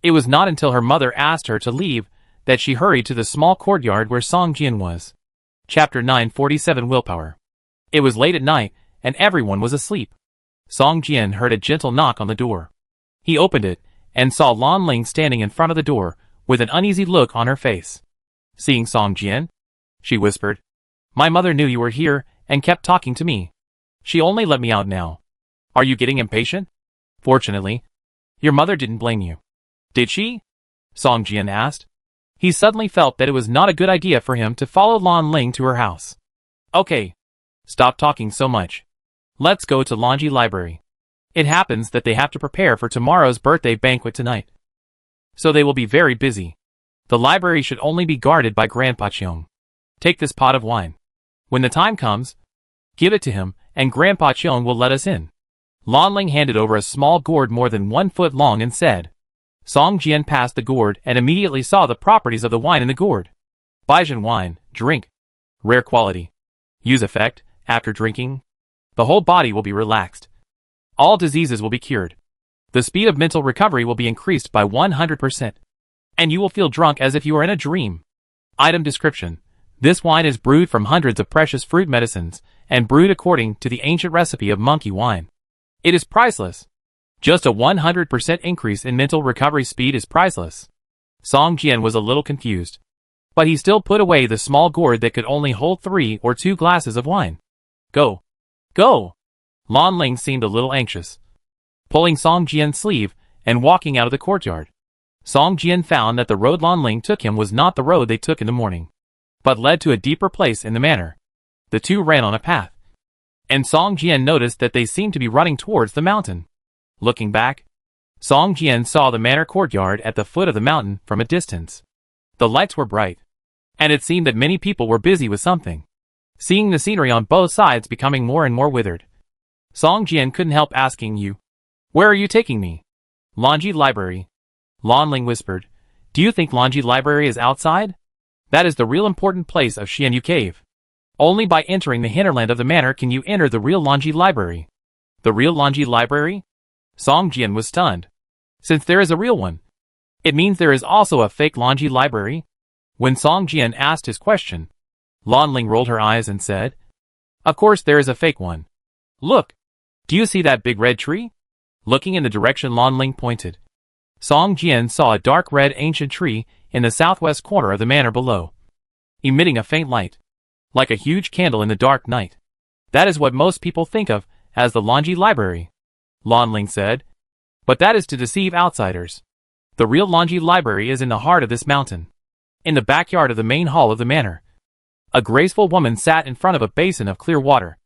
It was not until her mother asked her to leave that she hurried to the small courtyard where Song Jian was. Chapter 947 Willpower. It was late at night, and everyone was asleep. Song Jian heard a gentle knock on the door. He opened it, and saw Lan Ling standing in front of the door, with an uneasy look on her face. Seeing Song Jian, she whispered, My mother knew you were here, and kept talking to me. She only let me out now. Are you getting impatient? Fortunately, your mother didn't blame you. Did she? Song Jian asked. He suddenly felt that it was not a good idea for him to follow Lan Ling to her house. Okay. Stop talking so much. Let's go to Laundry Library. It happens that they have to prepare for tomorrow's birthday banquet tonight. So they will be very busy. The library should only be guarded by Grandpa Cheong. Take this pot of wine. When the time comes, give it to him, and Grandpa Cheong will let us in. Lan Ling handed over a small gourd more than 1 foot long and said. Song Jian passed the gourd and immediately saw the properties of the wine in the gourd. Baijian wine, drink. Rare quality. Use effect, after drinking. The whole body will be relaxed. All diseases will be cured. The speed of mental recovery will be increased by 100%. And you will feel drunk as if you are in a dream. Item description. This wine is brewed from hundreds of precious fruit medicines, and brewed according to the ancient recipe of monkey wine. It is priceless. Just a 100% increase in mental recovery speed is priceless. Song Jian was a little confused. But he still put away the small gourd that could only hold 3 or 2 glasses of wine. Go. Go! Lan Ling seemed a little anxious. Pulling Song Jian's sleeve, and walking out of the courtyard. Song Jian found that the road Lan Ling took him was not the road they took in the morning, but led to a deeper place in the manor. The two ran on a path. And Song Jian noticed that they seemed to be running towards the mountain. Looking back, Song Jian saw the manor courtyard at the foot of the mountain from a distance. The lights were bright, and it seemed that many people were busy with something. Seeing the scenery on both sides becoming more and more withered, Song Jian couldn't help asking, you, where are you taking me? Laundry Library. Lan Ling whispered, do you think Laundry Library is outside? That is the real important place of Xianyu Cave. Only by entering the hinterland of the manor can you enter the real Laundry Library. The real Laundry Library? Song Jian was stunned. Since there is a real one, it means there is also a fake Laundry Library? When Song Jian asked his question, Lan Ling rolled her eyes and said, of course there is a fake one. Look, do you see that big red tree? Looking in the direction Lan Ling pointed, Song Jian saw a dark red ancient tree in the southwest corner of the manor below, emitting a faint light, like a huge candle in the dark night. That is what most people think of as the Laundry Library, Lan Ling said. But that is to deceive outsiders. The real Laundry Library is in the heart of this mountain, in the backyard of the main hall of the manor. A graceful woman sat in front of a basin of clear water.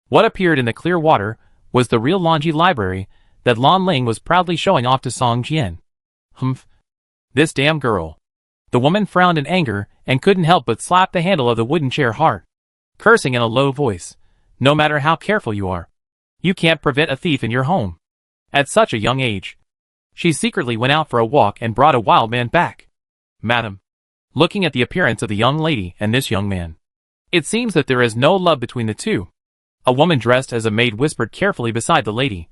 What appeared in the clear water was the real Laundry Library that Lan Ling was proudly showing off to Song Jian. Humph. This damn girl. The woman frowned in anger and couldn't help but slap the handle of the wooden chair hard, cursing in a low voice. No matter how careful you are, you can't prevent a thief in your home. At such a young age, she secretly went out for a walk and brought a wild man back. Madam. Looking at the appearance of the young lady and this young man, it seems that there is no love between the two. A woman dressed as a maid whispered carefully beside the lady,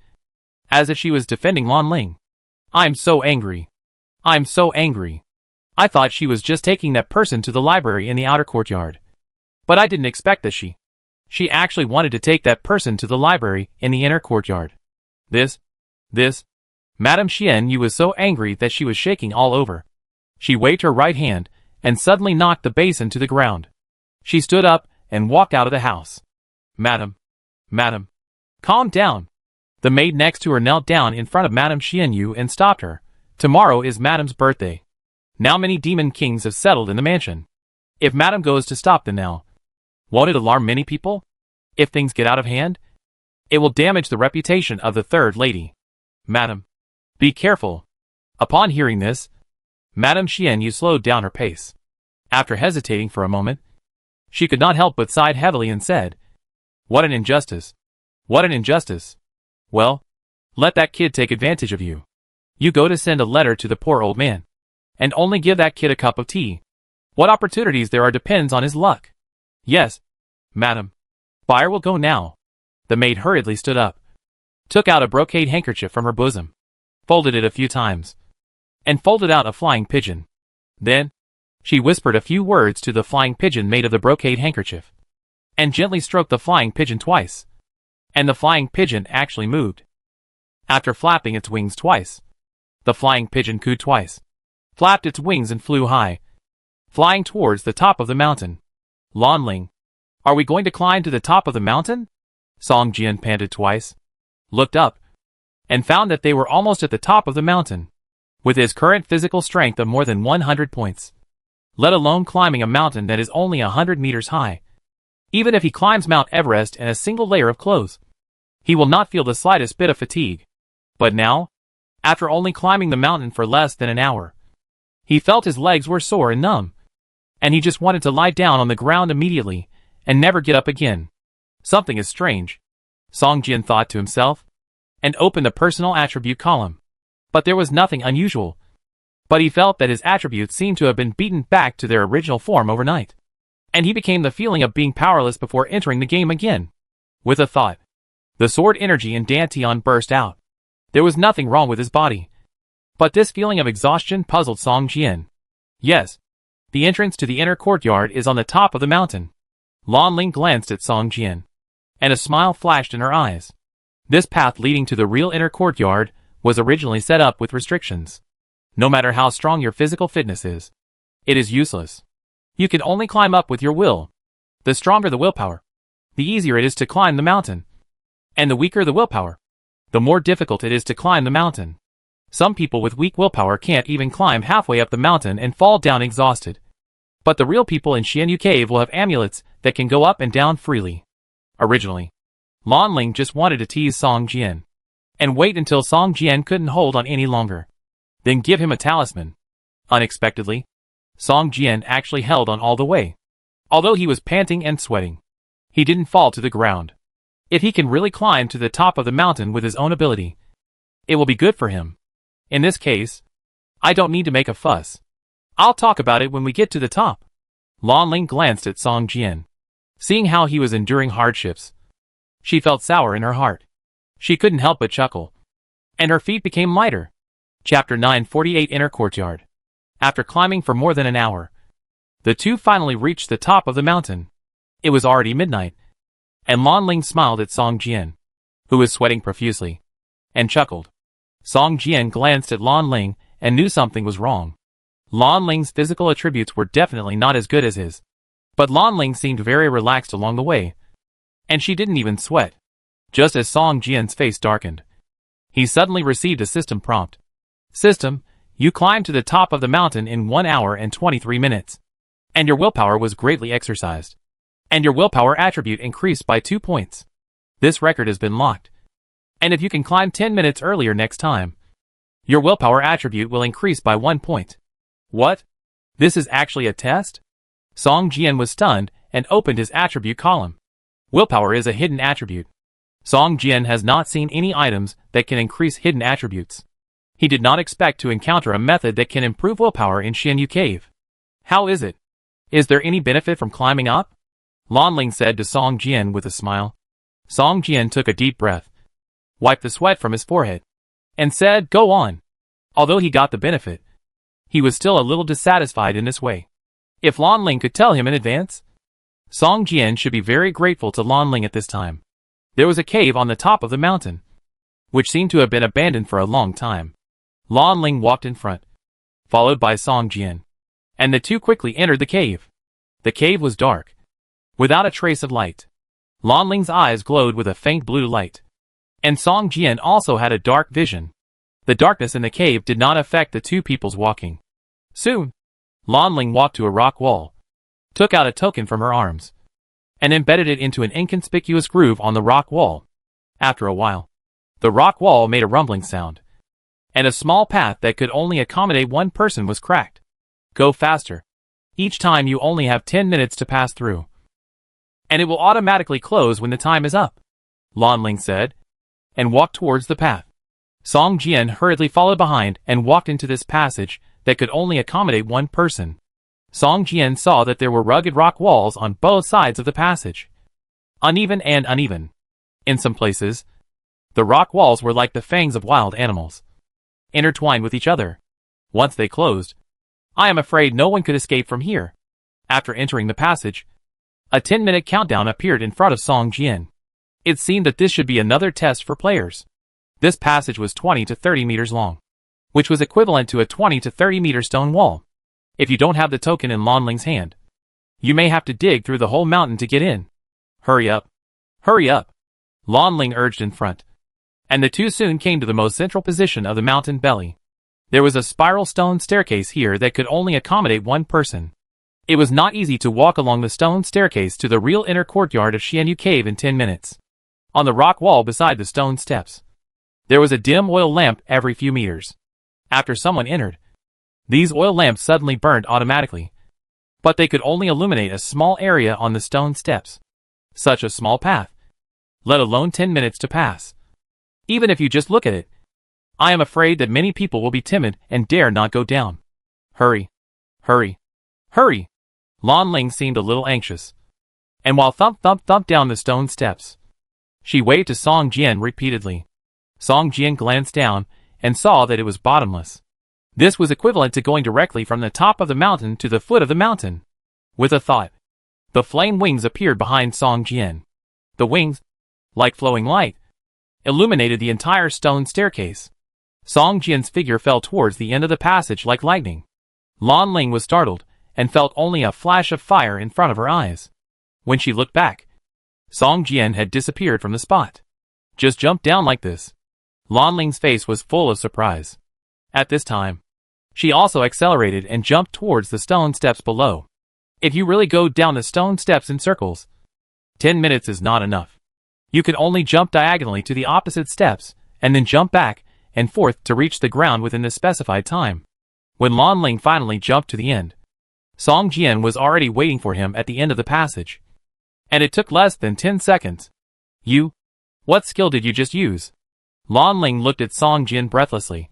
as if she was defending Lan Ling. I'm so angry. I'm so angry. I thought she was just taking that person to the library in the outer courtyard. But I didn't expect that she actually wanted to take that person to the library in the inner courtyard. This. Madame Xian was so angry that she was shaking all over. She waved her right hand and suddenly knocked the basin to the ground. She stood up and walked out of the house. Madam. Calm down. The maid next to her knelt down in front of Madame Xian and stopped her. Tomorrow is Madame's birthday. Now many demon kings have settled in the mansion. If Madame goes to stop them now, won't it alarm many people? If things get out of hand, it will damage the reputation of the third lady. Madam, be careful. Upon hearing this, Madame Xian slowed down her pace. After hesitating for a moment, she could not help but sighed heavily and said, what an injustice. What an injustice. Well, let that kid take advantage of you. You go to send a letter to the poor old man, and only give that kid a cup of tea. What opportunities there are depends on his luck. Yes, madam. Buyer will go now. The maid hurriedly stood up, took out a brocade handkerchief from her bosom, folded it a few times, and folded out a flying pigeon. Then, she whispered a few words to the flying pigeon made of the brocade handkerchief, and gently stroked the flying pigeon twice. And the flying pigeon actually moved. After flapping its wings twice, the flying pigeon cooed twice, flapped its wings and flew high, flying towards the top of the mountain. Lan Ling, are we going to climb to the top of the mountain? Song Jian panted twice, looked up, and found that they were almost at the top of the mountain, with his current physical strength of more than 100 points, let alone climbing a mountain that is only 100 meters high. Even if he climbs Mount Everest in a single layer of clothes, he will not feel the slightest bit of fatigue. But now, after only climbing the mountain for less than an hour, he felt his legs were sore and numb, and he just wanted to lie down on the ground immediately and never get up again. Something is strange, Song Jian thought to himself, and opened the personal attribute column. But there was nothing unusual. But he felt that his attributes seemed to have been beaten back to their original form overnight. And he became the feeling of being powerless before entering the game again. With a thought, the sword energy in Dantian burst out. There was nothing wrong with his body. But this feeling of exhaustion puzzled Song Jian. Yes, the entrance to the inner courtyard is on the top of the mountain. Lan Ling glanced at Song Jian, and a smile flashed in her eyes. This path leading to the real inner courtyard was originally set up with restrictions. No matter how strong your physical fitness is, it is useless. You can only climb up with your will. The stronger the willpower, the easier it is to climb the mountain. And the weaker the willpower, the more difficult it is to climb the mountain. Some people with weak willpower can't even climb halfway up the mountain and fall down exhausted. But the real people in Xianyu Cave will have amulets that can go up and down freely. Originally, Lan Ling just wanted to tease Song Jian and wait until Song Jian couldn't hold on any longer, then give him a talisman. Unexpectedly, Song Jian actually held on all the way. Although he was panting and sweating, he didn't fall to the ground. If he can really climb to the top of the mountain with his own ability, it will be good for him. In this case, I don't need to make a fuss. I'll talk about it when we get to the top. Lan Ling glanced at Song Jian. Seeing how he was enduring hardships, she felt sour in her heart. She couldn't help but chuckle, and her feet became lighter. Chapter 948 Inner Courtyard. After climbing for more than an hour, the two finally reached the top of the mountain. It was already midnight, and Lan Ling smiled at Song Jian, who was sweating profusely, and chuckled. Song Jian glanced at Lan Ling and knew something was wrong. Lan Ling's physical attributes were definitely not as good as his, but Lan Ling seemed very relaxed along the way, and she didn't even sweat. Just as Song Jian's face darkened, he suddenly received a system prompt. System, you climbed to the top of the mountain in 1 hour and 23 minutes. And your willpower was greatly exercised. And your willpower attribute increased by 2 points. This record has been locked. And if you can climb 10 minutes earlier next time, your willpower attribute will increase by 1 point. What? This is actually a test? Song Jian was stunned and opened his attribute column. Willpower is a hidden attribute. Song Jian has not seen any items that can increase hidden attributes. He did not expect to encounter a method that can improve willpower in Xianyu Cave. How is it? Is there any benefit from climbing up? Lan Ling said to Song Jian with a smile. Song Jian took a deep breath, wiped the sweat from his forehead, and said, go on. Although he got the benefit, he was still a little dissatisfied in this way. If Lan Ling could tell him in advance, Song Jian should be very grateful to Lan Ling at this time. There was a cave on the top of the mountain, which seemed to have been abandoned for a long time. Lan Ling walked in front, followed by Song Jian, and the two quickly entered the cave. The cave was dark, without a trace of light. Lan Ling's eyes glowed with a faint blue light, and Song Jian also had a dark vision. The darkness in the cave did not affect the two people's walking. Soon, Lan Ling walked to a rock wall, took out a token from her arms, and embedded it into an inconspicuous groove on the rock wall. After a while, the rock wall made a rumbling sound, and a small path that could only accommodate one person was cracked. Go faster. Each time you only have 10 minutes to pass through, and it will automatically close when the time is up, Lan Ling said, and walked towards the path. Song Jian hurriedly followed behind and walked into this passage that could only accommodate one person. Song Jian saw that there were rugged rock walls on both sides of the passage, uneven and uneven. In some places, the rock walls were like the fangs of wild animals, intertwined with each other. Once they closed, I am afraid no one could escape from here. After entering the passage, a 10-minute countdown appeared in front of Song Jian. It seemed that this should be another test for players. This passage was 20 to 30 meters long, which was equivalent to a 20 to 30 meter stone wall. If you don't have the token in Lan Ling's hand, you may have to dig through the whole mountain to get in. Hurry up. Hurry up. Lan Ling urged in front, and the two soon came to the most central position of the mountain belly. There was a spiral stone staircase here that could only accommodate one person. It was not easy to walk along the stone staircase to the real inner courtyard of Xianyu Cave in 10 minutes. On the rock wall beside the stone steps, there was a dim oil lamp every few meters. After someone entered, these oil lamps suddenly burned automatically, but they could only illuminate a small area on the stone steps. Such a small path, let alone 10 minutes to pass. Even if you just look at it, I am afraid that many people will be timid and dare not go down. Hurry, hurry, hurry! Lan Ling seemed a little anxious, and while thump thump thump down the stone steps, she waved to Song Jian repeatedly. Song Jian glanced down and saw that it was bottomless. This was equivalent to going directly from the top of the mountain to the foot of the mountain. With a thought, the flame wings appeared behind Song Jian. The wings, like flowing light, illuminated the entire stone staircase. Song Jian's figure fell towards the end of the passage like lightning. Lan Ling was startled and felt only a flash of fire in front of her eyes. When she looked back, Song Jian had disappeared from the spot. Just jumped down like this. Lan Ling's face was full of surprise. At this time, she also accelerated and jumped towards the stone steps below. If you really go down the stone steps in circles, 10 minutes is not enough. You can only jump diagonally to the opposite steps, and then jump back and forth to reach the ground within the specified time. When Lan Ling finally jumped to the end, Song Jian was already waiting for him at the end of the passage. And it took less than 10 seconds. What skill did you just use? Lan Ling looked at Song Jian breathlessly,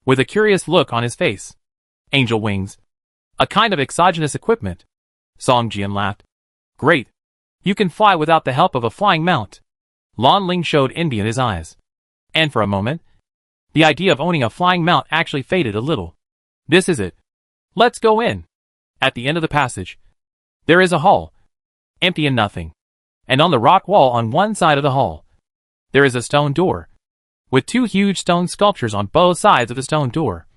with a curious look on his face. Angel wings. A kind of exogenous equipment. Song Jian laughed. Great. You can fly without the help of a flying mount. Lan Ling showed envy in his eyes. And for a moment, the idea of owning a flying mount actually faded a little. This is it. Let's go in. At the end of the passage, there is a hall, empty and nothing. And on the rock wall on one side of the hall, there is a stone door, with two huge stone sculptures on both sides of the stone door,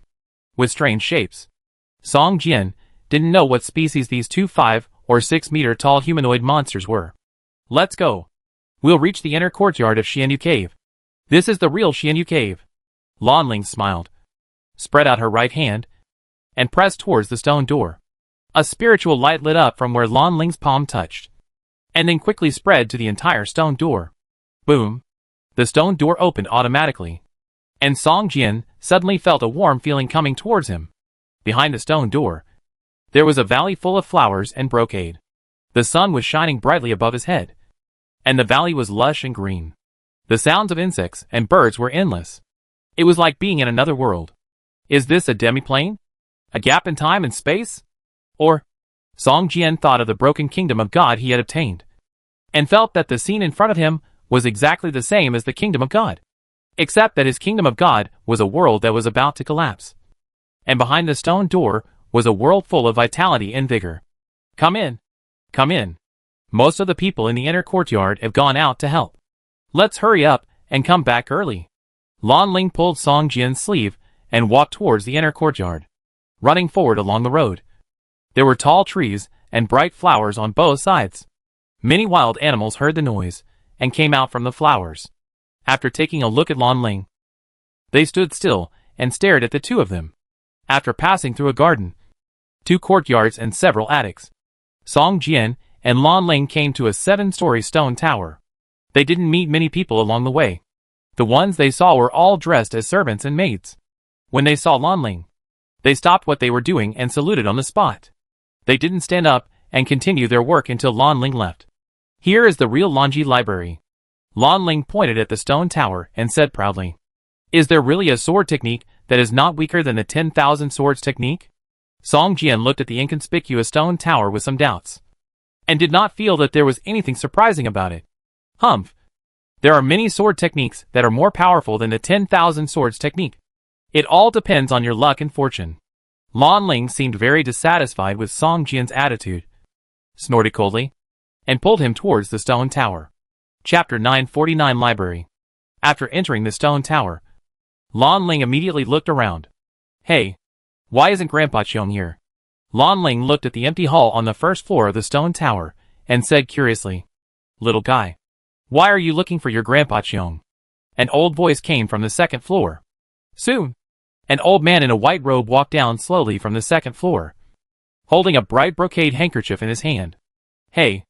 with strange shapes. Song Jian didn't know what species these two 5 or 6 meter tall humanoid monsters were. Let's go. We'll reach the inner courtyard of Xianyu Cave. This is the real Xianyu Cave. Lan Ling smiled, spread out her right hand, and pressed towards the stone door. A spiritual light lit up from where Lan Ling's palm touched, and then quickly spread to the entire stone door. Boom! The stone door opened automatically, and Song Jian suddenly felt a warm feeling coming towards him. Behind the stone door, there was a valley full of flowers and brocade. The sun was shining brightly above his head, and the valley was lush and green. The sounds of insects and birds were endless. It was like being in another world. Is this a demiplane? A gap in time and space? Or, Song Jian thought of the broken kingdom of God he had obtained, and felt that the scene in front of him was exactly the same as the kingdom of God, except that his kingdom of God was a world that was about to collapse. And behind the stone door was a world full of vitality and vigor. Come in. Come in. Most of the people in the inner courtyard have gone out to help. Let's hurry up and come back early. Lan Ling pulled Song Jian's sleeve and walked towards the inner courtyard, running forward along the road. There were tall trees and bright flowers on both sides. Many wild animals heard the noise and came out from the flowers. After taking a look at Lan Ling, they stood still and stared at the two of them. After passing through a garden, 2 courtyards and several attics, Song Jian and Lan Ling came to a 7-story stone tower. They didn't meet many people along the way. The ones they saw were all dressed as servants and maids. When they saw Lan Ling, they stopped what they were doing and saluted on the spot. They didn't stand up and continue their work until Lan Ling left. Here is the real Lanji library. Lan Ling pointed at the stone tower and said proudly, Is there really a sword technique that is not weaker than the 10,000 swords technique? Song Jian looked at the inconspicuous stone tower with some doubts, and did not feel that there was anything surprising about it. Humph. There are many sword techniques that are more powerful than the 10,000 swords technique. It all depends on your luck and fortune. Lan Ling seemed very dissatisfied with Song Jian's attitude, snorted coldly, and pulled him towards the stone tower. Chapter 949 Library. After entering the stone tower, Lan Ling immediately looked around. Hey, why isn't Grandpa Qiong here? Lan Ling looked at the empty hall on the first floor of the stone tower, and said curiously, Little guy, why are you looking for your Grandpa Qiong? An old voice came from the second floor. Soon, an old man in a white robe walked down slowly from the second floor. holding a bright brocade handkerchief in his hand. Hey,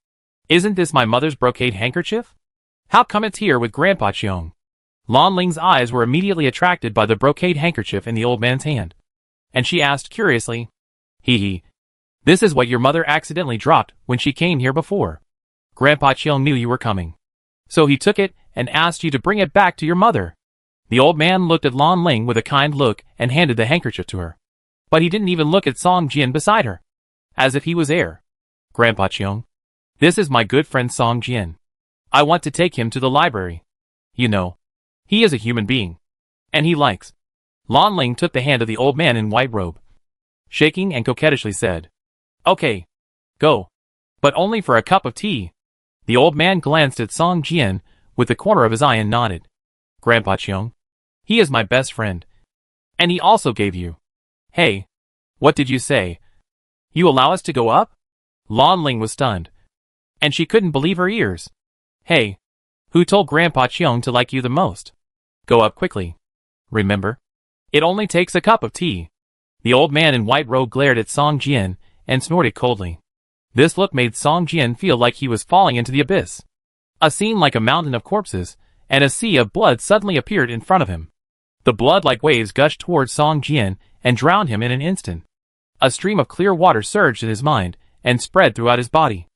isn't this my mother's brocade handkerchief? How come it's here with Grandpa Cheong? Lan Ling's eyes were immediately attracted by the brocade handkerchief in the old man's hand, and she asked curiously, Hee, this is what your mother accidentally dropped when she came here before. Grandpa Cheong knew you were coming, so he took it and asked you to bring it back to your mother. The old man looked at Lan Ling with a kind look and handed the handkerchief to her. But he didn't even look at Song Jian beside her, as if he was air. Grandpa Cheong, this is my good friend Song Jian. I want to take him to the library. You know, he is a human being, and he likes. Lan Ling took the hand of the old man in white robe, shaking and coquettishly said, Okay, go. But only for a cup of tea. The old man glanced at Song Jian with the corner of his eye and nodded. Grandpa Cheong, he is my best friend. And he also gave you. Hey, what did you say? You allow us to go up? Lan Ling was stunned, and she couldn't believe her ears. Hey, who told Grandpa Cheong to like you the most? Go up quickly. Remember, it only takes a cup of tea. The old man in white robe glared at Song Jian and snorted coldly. This look made Song Jian feel like he was falling into the abyss. A scene like a mountain of corpses and a sea of blood suddenly appeared in front of him. The blood like waves gushed towards Song Jian and drowned him in an instant. A stream of clear water surged in his mind and spread throughout his body.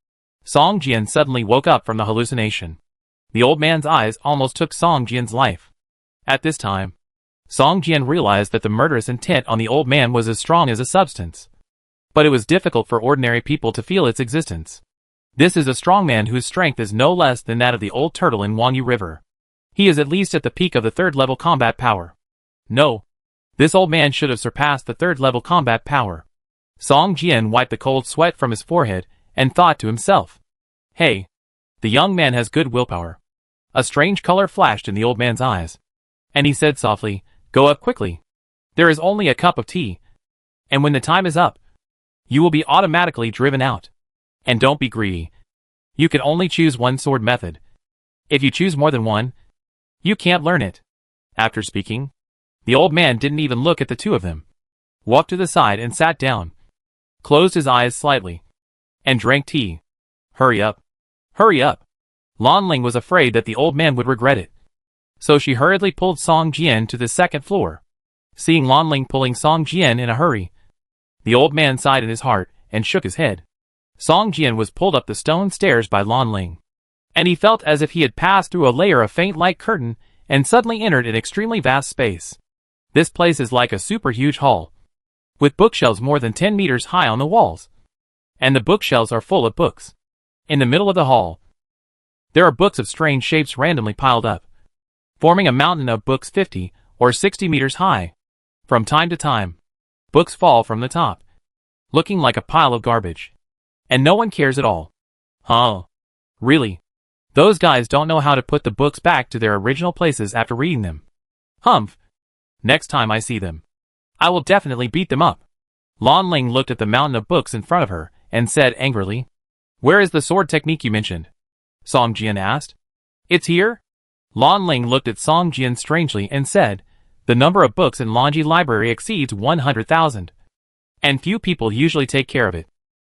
Song Jian suddenly woke up from the hallucination. The old man's eyes almost took Song Jian's life. At this time, Song Jian realized that the murderous intent on the old man was as strong as a substance. But it was difficult for ordinary people to feel its existence. This is a strong man whose strength is no less than that of the old turtle in Wangyu River. He is at least at the peak of the third-level combat power. No, this old man should have surpassed the third-level combat power. Song Jian wiped the cold sweat from his forehead and thought to himself, Hey, the young man has good willpower. A strange color flashed in the old man's eyes, and he said softly, Go up quickly. There is only a cup of tea, and when the time is up, you will be automatically driven out. And don't be greedy. You can only choose one sword method. If you choose more than one, you can't learn it. After speaking, the old man didn't even look at the two of them, walked to the side and sat down, closed his eyes slightly, and drank tea. Hurry up. Hurry up. Lan Ling was afraid that the old man would regret it, so she hurriedly pulled Song Jian to the second floor. Seeing Lan Ling pulling Song Jian in a hurry, the old man sighed in his heart and shook his head. Song Jian was pulled up the stone stairs by Lan Ling, and he felt as if he had passed through a layer of faint light curtain and suddenly entered an extremely vast space. This place is like a super huge hall, with bookshelves more than 10 meters high on the walls, and the bookshelves are full of books. In the middle of the hall, there are books of strange shapes randomly piled up, forming a mountain of books 50 or 60 meters high. From time to time, books fall from the top, looking like a pile of garbage. And no one cares at all. Huh? Really? Those guys don't know how to put the books back to their original places after reading them. Humph. Next time I see them, I will definitely beat them up. Lan Ling looked at the mountain of books in front of her and said angrily, Where is the sword technique you mentioned? Song Jian asked. It's here? Lan Ling looked at Song Jian strangely and said, The number of books in Lanji Library exceeds 100,000. And few people usually take care of it.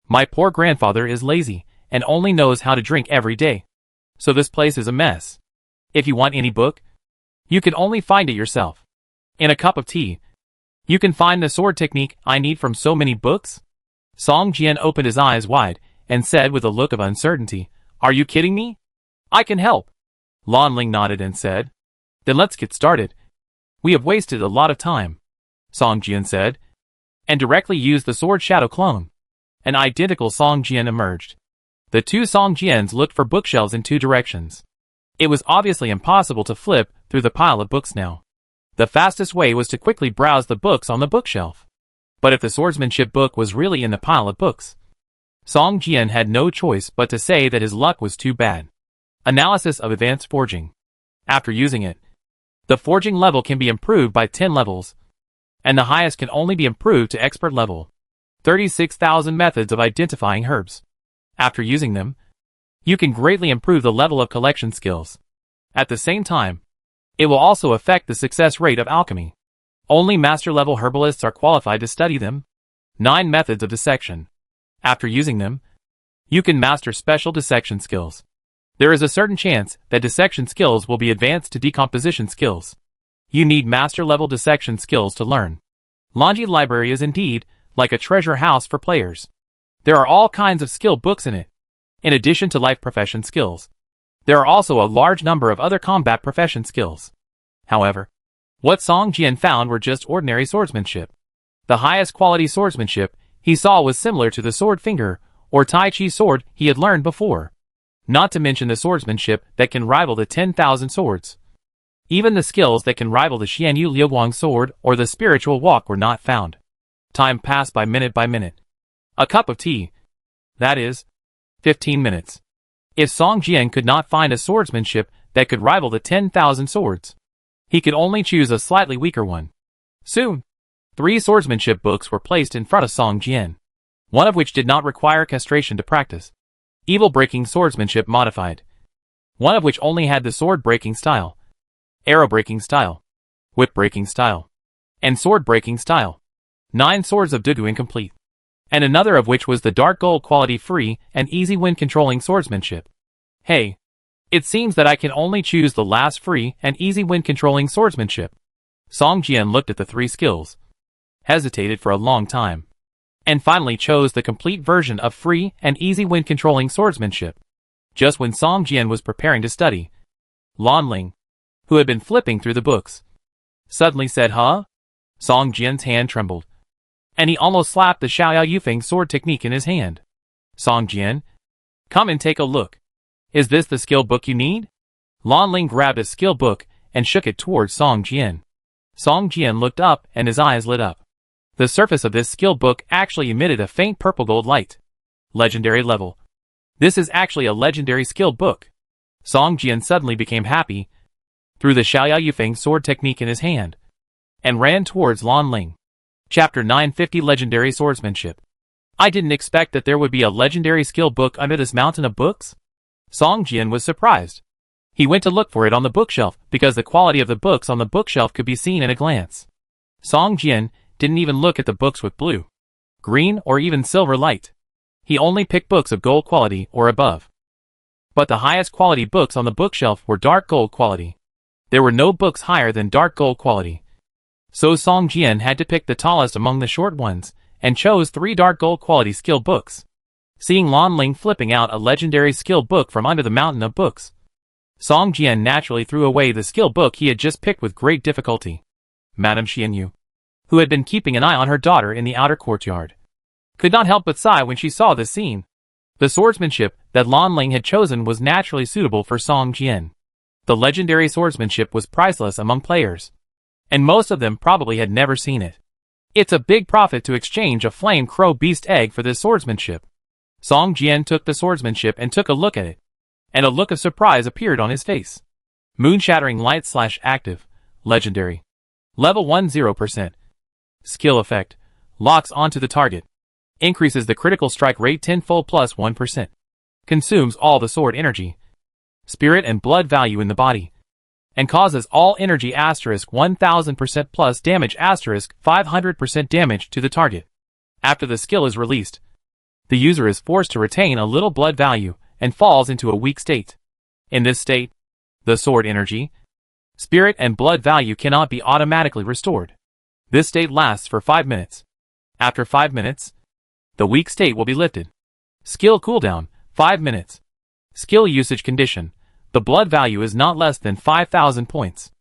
My poor grandfather is lazy and only knows how to drink every day. So this place is a mess. If you want any book, you can only find it yourself. In a cup of tea, you can find the sword technique I need from so many books? Song Jian opened his eyes wide and said with a look of uncertainty, Are you kidding me? I can help. Lan Ling nodded and said, Then let's get started. We have wasted a lot of time. Song Jian said, and directly used the sword shadow clone. An identical Song Jian emerged. The two Song Jians looked for bookshelves in two directions. It was obviously impossible to flip through the pile of books now. The fastest way was to quickly browse the books on the bookshelf. But if the swordsmanship book was really in the pile of books, Song Jian had no choice but to say that his luck was too bad. Analysis of advanced forging. After using it, the forging level can be improved by 10 levels, and the highest can only be improved to expert level. 36,000 methods of identifying herbs. After using them, you can greatly improve the level of collection skills. At the same time, it will also affect the success rate of alchemy. Only master-level herbalists are qualified to study them. 9 methods of dissection. After using them, you can master special dissection skills. There is a certain chance that dissection skills will be advanced to decomposition skills. You need master-level dissection skills to learn. Longi Library is indeed like a treasure house for players. There are all kinds of skill books in it. In addition to life profession skills, there are also a large number of other combat profession skills. However, what Song Jian found were just ordinary swordsmanship. The highest quality swordsmanship he saw was similar to the sword finger or Tai Chi sword he had learned before. Not to mention the swordsmanship that can rival the 10,000 swords. Even the skills that can rival the Xianyu Liuguang sword or the spiritual walk were not found. Time passed by minute by minute. A cup of tea. That is, 15 minutes. If Song Jian could not find a swordsmanship that could rival the 10,000 swords, he could only choose a slightly weaker one. Soon, 3 swordsmanship books were placed in front of Song Jian, one of which did not require castration to practice. Evil-breaking swordsmanship modified. One of which only had the sword-breaking style, arrow-breaking style, whip-breaking style, and sword-breaking style. 9 swords of Dugu incomplete. And another of which was the dark gold quality free and easy wind controlling swordsmanship. Hey, it seems that I can only choose the last free and easy wind controlling swordsmanship. Song Jian looked at the 3 skills, hesitated for a long time, and finally chose the complete version of free and easy wind controlling swordsmanship. Just when Song Jian was preparing to study, Lan Ling, who had been flipping through the books, suddenly said, "Huh?" Song Jian's hand trembled, and he almost slapped the Xiaoyao Yufeng sword technique in his hand. "Song Jian, come and take a look. Is this the skill book you need?" Lan Ling grabbed a skill book and shook it towards Song Jian. Song Jian looked up and his eyes lit up. The surface of this skill book actually emitted a faint purple gold light. Legendary level. This is actually a legendary skill book. Song Jian suddenly became happy, threw the Xiaoyao Yufeng sword technique in his hand, and ran towards Lan Ling. Chapter 950 Legendary Swordsmanship. I didn't expect that there would be a legendary skill book under this mountain of books. Song Jian was surprised. He went to look for it on the bookshelf because the quality of the books on the bookshelf could be seen at a glance. Song Jian didn't even look at the books with blue, green, or even silver light. He only picked books of gold quality or above. But the highest quality books on the bookshelf were dark gold quality. There were no books higher than dark gold quality. So Song Jian had to pick the tallest among the short ones, and chose 3 dark gold quality skill books. Seeing Lan Ling flipping out a legendary skill book from under the mountain of books, Song Jian naturally threw away the skill book he had just picked with great difficulty. Madame Xianyu, who had been keeping an eye on her daughter in the outer courtyard, could not help but sigh when she saw this scene. The swordsmanship that Lan Ling had chosen was naturally suitable for Song Jian. The legendary swordsmanship was priceless among players, and most of them probably had never seen it. It's a big profit to exchange a flame crow beast egg for this swordsmanship. Song Jian took the swordsmanship and took a look at it, and a look of surprise appeared on his face. Moon-shattering light / active, legendary. Level 10%. Skill effect. Locks onto the target. Increases the critical strike rate tenfold plus 1%. Consumes all the sword energy, spirit and blood value in the body, and causes all energy * 1000% plus damage * 500% damage to the target. After the skill is released, the user is forced to retain a little blood value and falls into a weak state. In this state, the sword energy, spirit and blood value cannot be automatically restored. This state lasts for 5 minutes. After 5 minutes, the weak state will be lifted. Skill cooldown, 5 minutes. Skill usage condition. The blood value is not less than 5,000 points.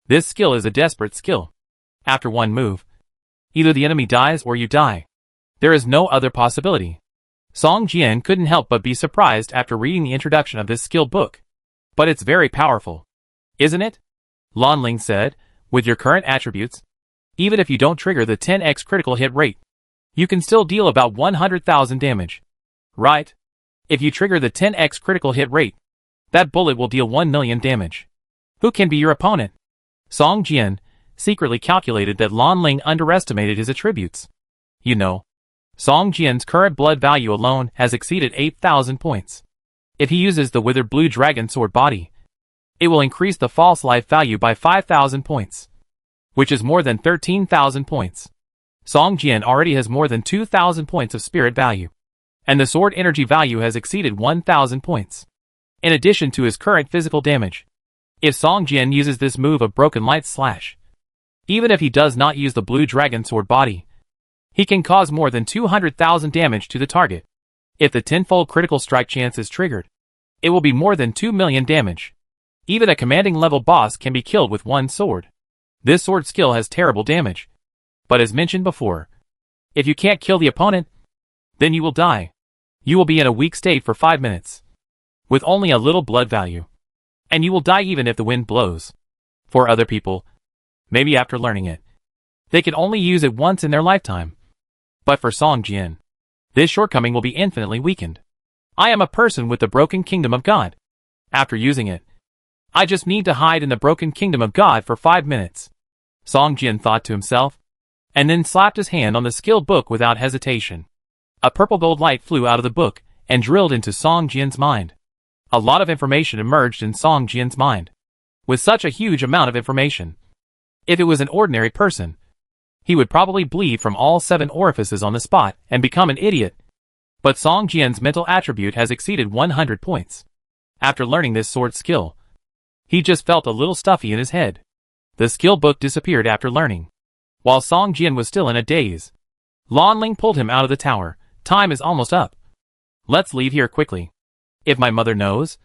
This skill is a desperate skill. After one move, either the enemy dies or you die. There is no other possibility. Song Jian couldn't help but be surprised after reading the introduction of this skill book. But it's very powerful, isn't it? Lan Ling said, with your current attributes, even if you don't trigger the 10x critical hit rate, you can still deal about 100,000 damage. Right? If you trigger the 10x critical hit rate, that bullet will deal 1 million damage. Who can be your opponent? Song Jian secretly calculated that Lan Ling underestimated his attributes. You know, Song Jian's current blood value alone has exceeded 8,000 points. If he uses the withered blue dragon sword body, it will increase the false life value by 5,000 points, which is more than 13,000 points. Song Jian already has more than 2,000 points of spirit value. and the sword energy value has exceeded 1,000 points. In addition to his current physical damage, if Song Jian uses this move of Broken Light Slash, even if he does not use the blue dragon sword body, he can cause more than 200,000 damage to the target. If the tenfold critical strike chance is triggered, it will be more than 2 million damage. Even a commanding level boss can be killed with one sword. This sword skill has terrible damage. But as mentioned before, if you can't kill the opponent, then you will die. You will be in a weak state for 5 minutes, with only a little blood value. And you will die even if the wind blows. For other people, maybe after learning it, they can only use it once in their lifetime. But for Song Jian, this shortcoming will be infinitely weakened. I am a person with the broken kingdom of God. After using it, I just need to hide in the broken kingdom of God for 5 minutes. Song Jian thought to himself, and then slapped his hand on the skill book without hesitation. A purple gold light flew out of the book and drilled into Song Jian's mind. A lot of information emerged in Song Jian's mind. With such a huge amount of information, if it was an ordinary person, he would probably bleed from all 7 orifices on the spot and become an idiot. But Song Jian's mental attribute has exceeded 100 points. After learning this sword skill, he just felt a little stuffy in his head. The skill book disappeared after learning. While Song Jian was still in a daze, Lan Ling pulled him out of the tower. Time is almost up. Let's leave here quickly. If my mother knows,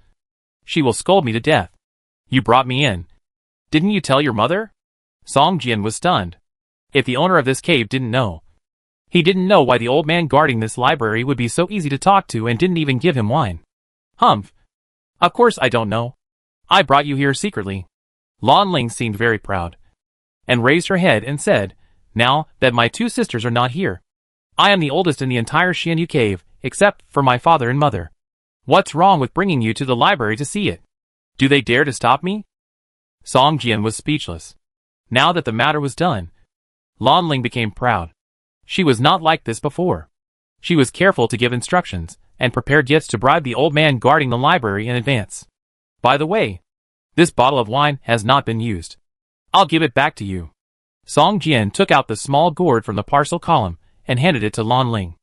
she will scold me to death. You brought me in. Didn't you tell your mother? Song Jian was stunned. If the owner of this cave didn't know, he didn't know why the old man guarding this library would be so easy to talk to and didn't even give him wine. Humph. Of course I don't know. I brought you here secretly. Lan Ling seemed very proud, and raised her head and said, now that my 2 sisters are not here, I am the oldest in the entire Xianyu cave, except for my father and mother. What's wrong with bringing you to the library to see it? Do they dare to stop me? Song Jian was speechless. Now that the matter was done, Lan Ling became proud. She was not like this before. She was careful to give instructions, and prepared gifts to bribe the old man guarding the library in advance. By the way, this bottle of wine has not been used. I'll give it back to you. Song Jian took out the small gourd from the parcel column and handed it to Lan Ling.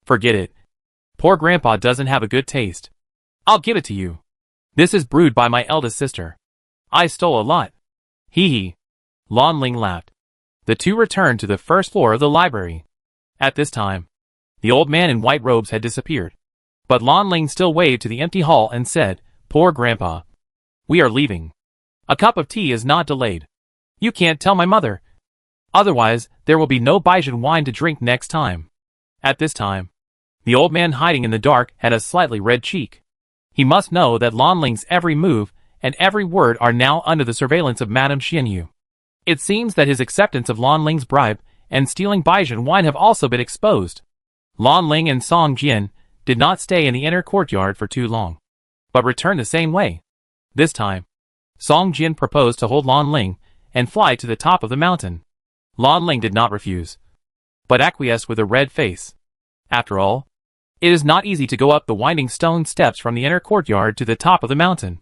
Forget it. Poor grandpa doesn't have a good taste. I'll give it to you. This is brewed by my eldest sister. I stole a lot. Hee hee. Lan Ling laughed. The two returned to the first floor of the library. At this time, the old man in white robes had disappeared. But Lan Ling still waved to the empty hall and said, poor grandpa. We are leaving. A cup of tea is not delayed. You can't tell my mother. Otherwise, there will be no Baijin wine to drink next time. At this time, the old man hiding in the dark had a slightly red cheek. He must know that Lan Ling's every move and every word are now under the surveillance of Madame Xianyu. It seems that his acceptance of Lan Ling's bribe and stealing Baijin wine have also been exposed. Lan Ling and Song Jian did not stay in the inner courtyard for too long, but returned the same way. This time, Song Jian proposed to hold Lan Ling and fly to the top of the mountain. Lan Ling did not refuse, but acquiesced with a red face. After all, it is not easy to go up the winding stone steps from the inner courtyard to the top of the mountain,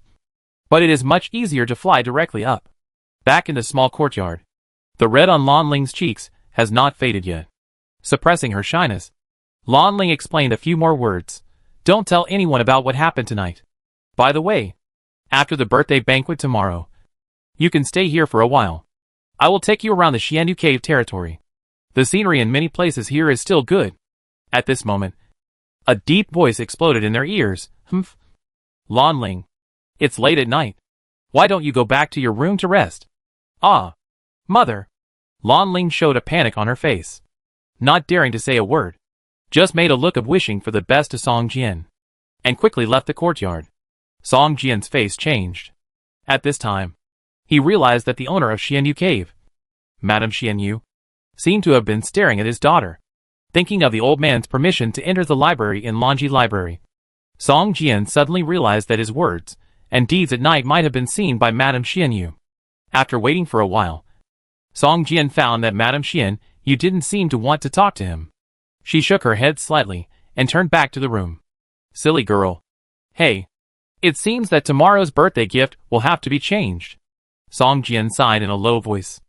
but it is much easier to fly directly up. Back in the small courtyard, the red on Lan Ling's cheeks has not faded yet. Suppressing her shyness, Lan Ling explained a few more words. Don't tell anyone about what happened tonight. By the way, after the birthday banquet tomorrow, you can stay here for a while. I will take you around the Xianyu cave territory. The scenery in many places here is still good. At this moment, a deep voice exploded in their ears. Humph. Lan Ling. It's late at night. Why don't you go back to your room to rest? Ah. Mother. Lan Ling showed a panic on her face. Not daring to say a word. Just made a look of wishing for the best to Song Jian. And quickly left the courtyard. Song Jian's face changed. At this time, he realized that the owner of Xianyu Cave, Madame Xianyu, seemed to have been staring at his daughter, thinking of the old man's permission to enter the library in Longji Library. Song Jian suddenly realized that his words and deeds at night might have been seen by Madame Xianyu. After waiting for a while, Song Jian found that Madame Xianyu didn't seem to want to talk to him. She shook her head slightly and turned back to the room. Silly girl. Hey. It seems that tomorrow's birthday gift will have to be changed. Song Jian sighed in a low voice.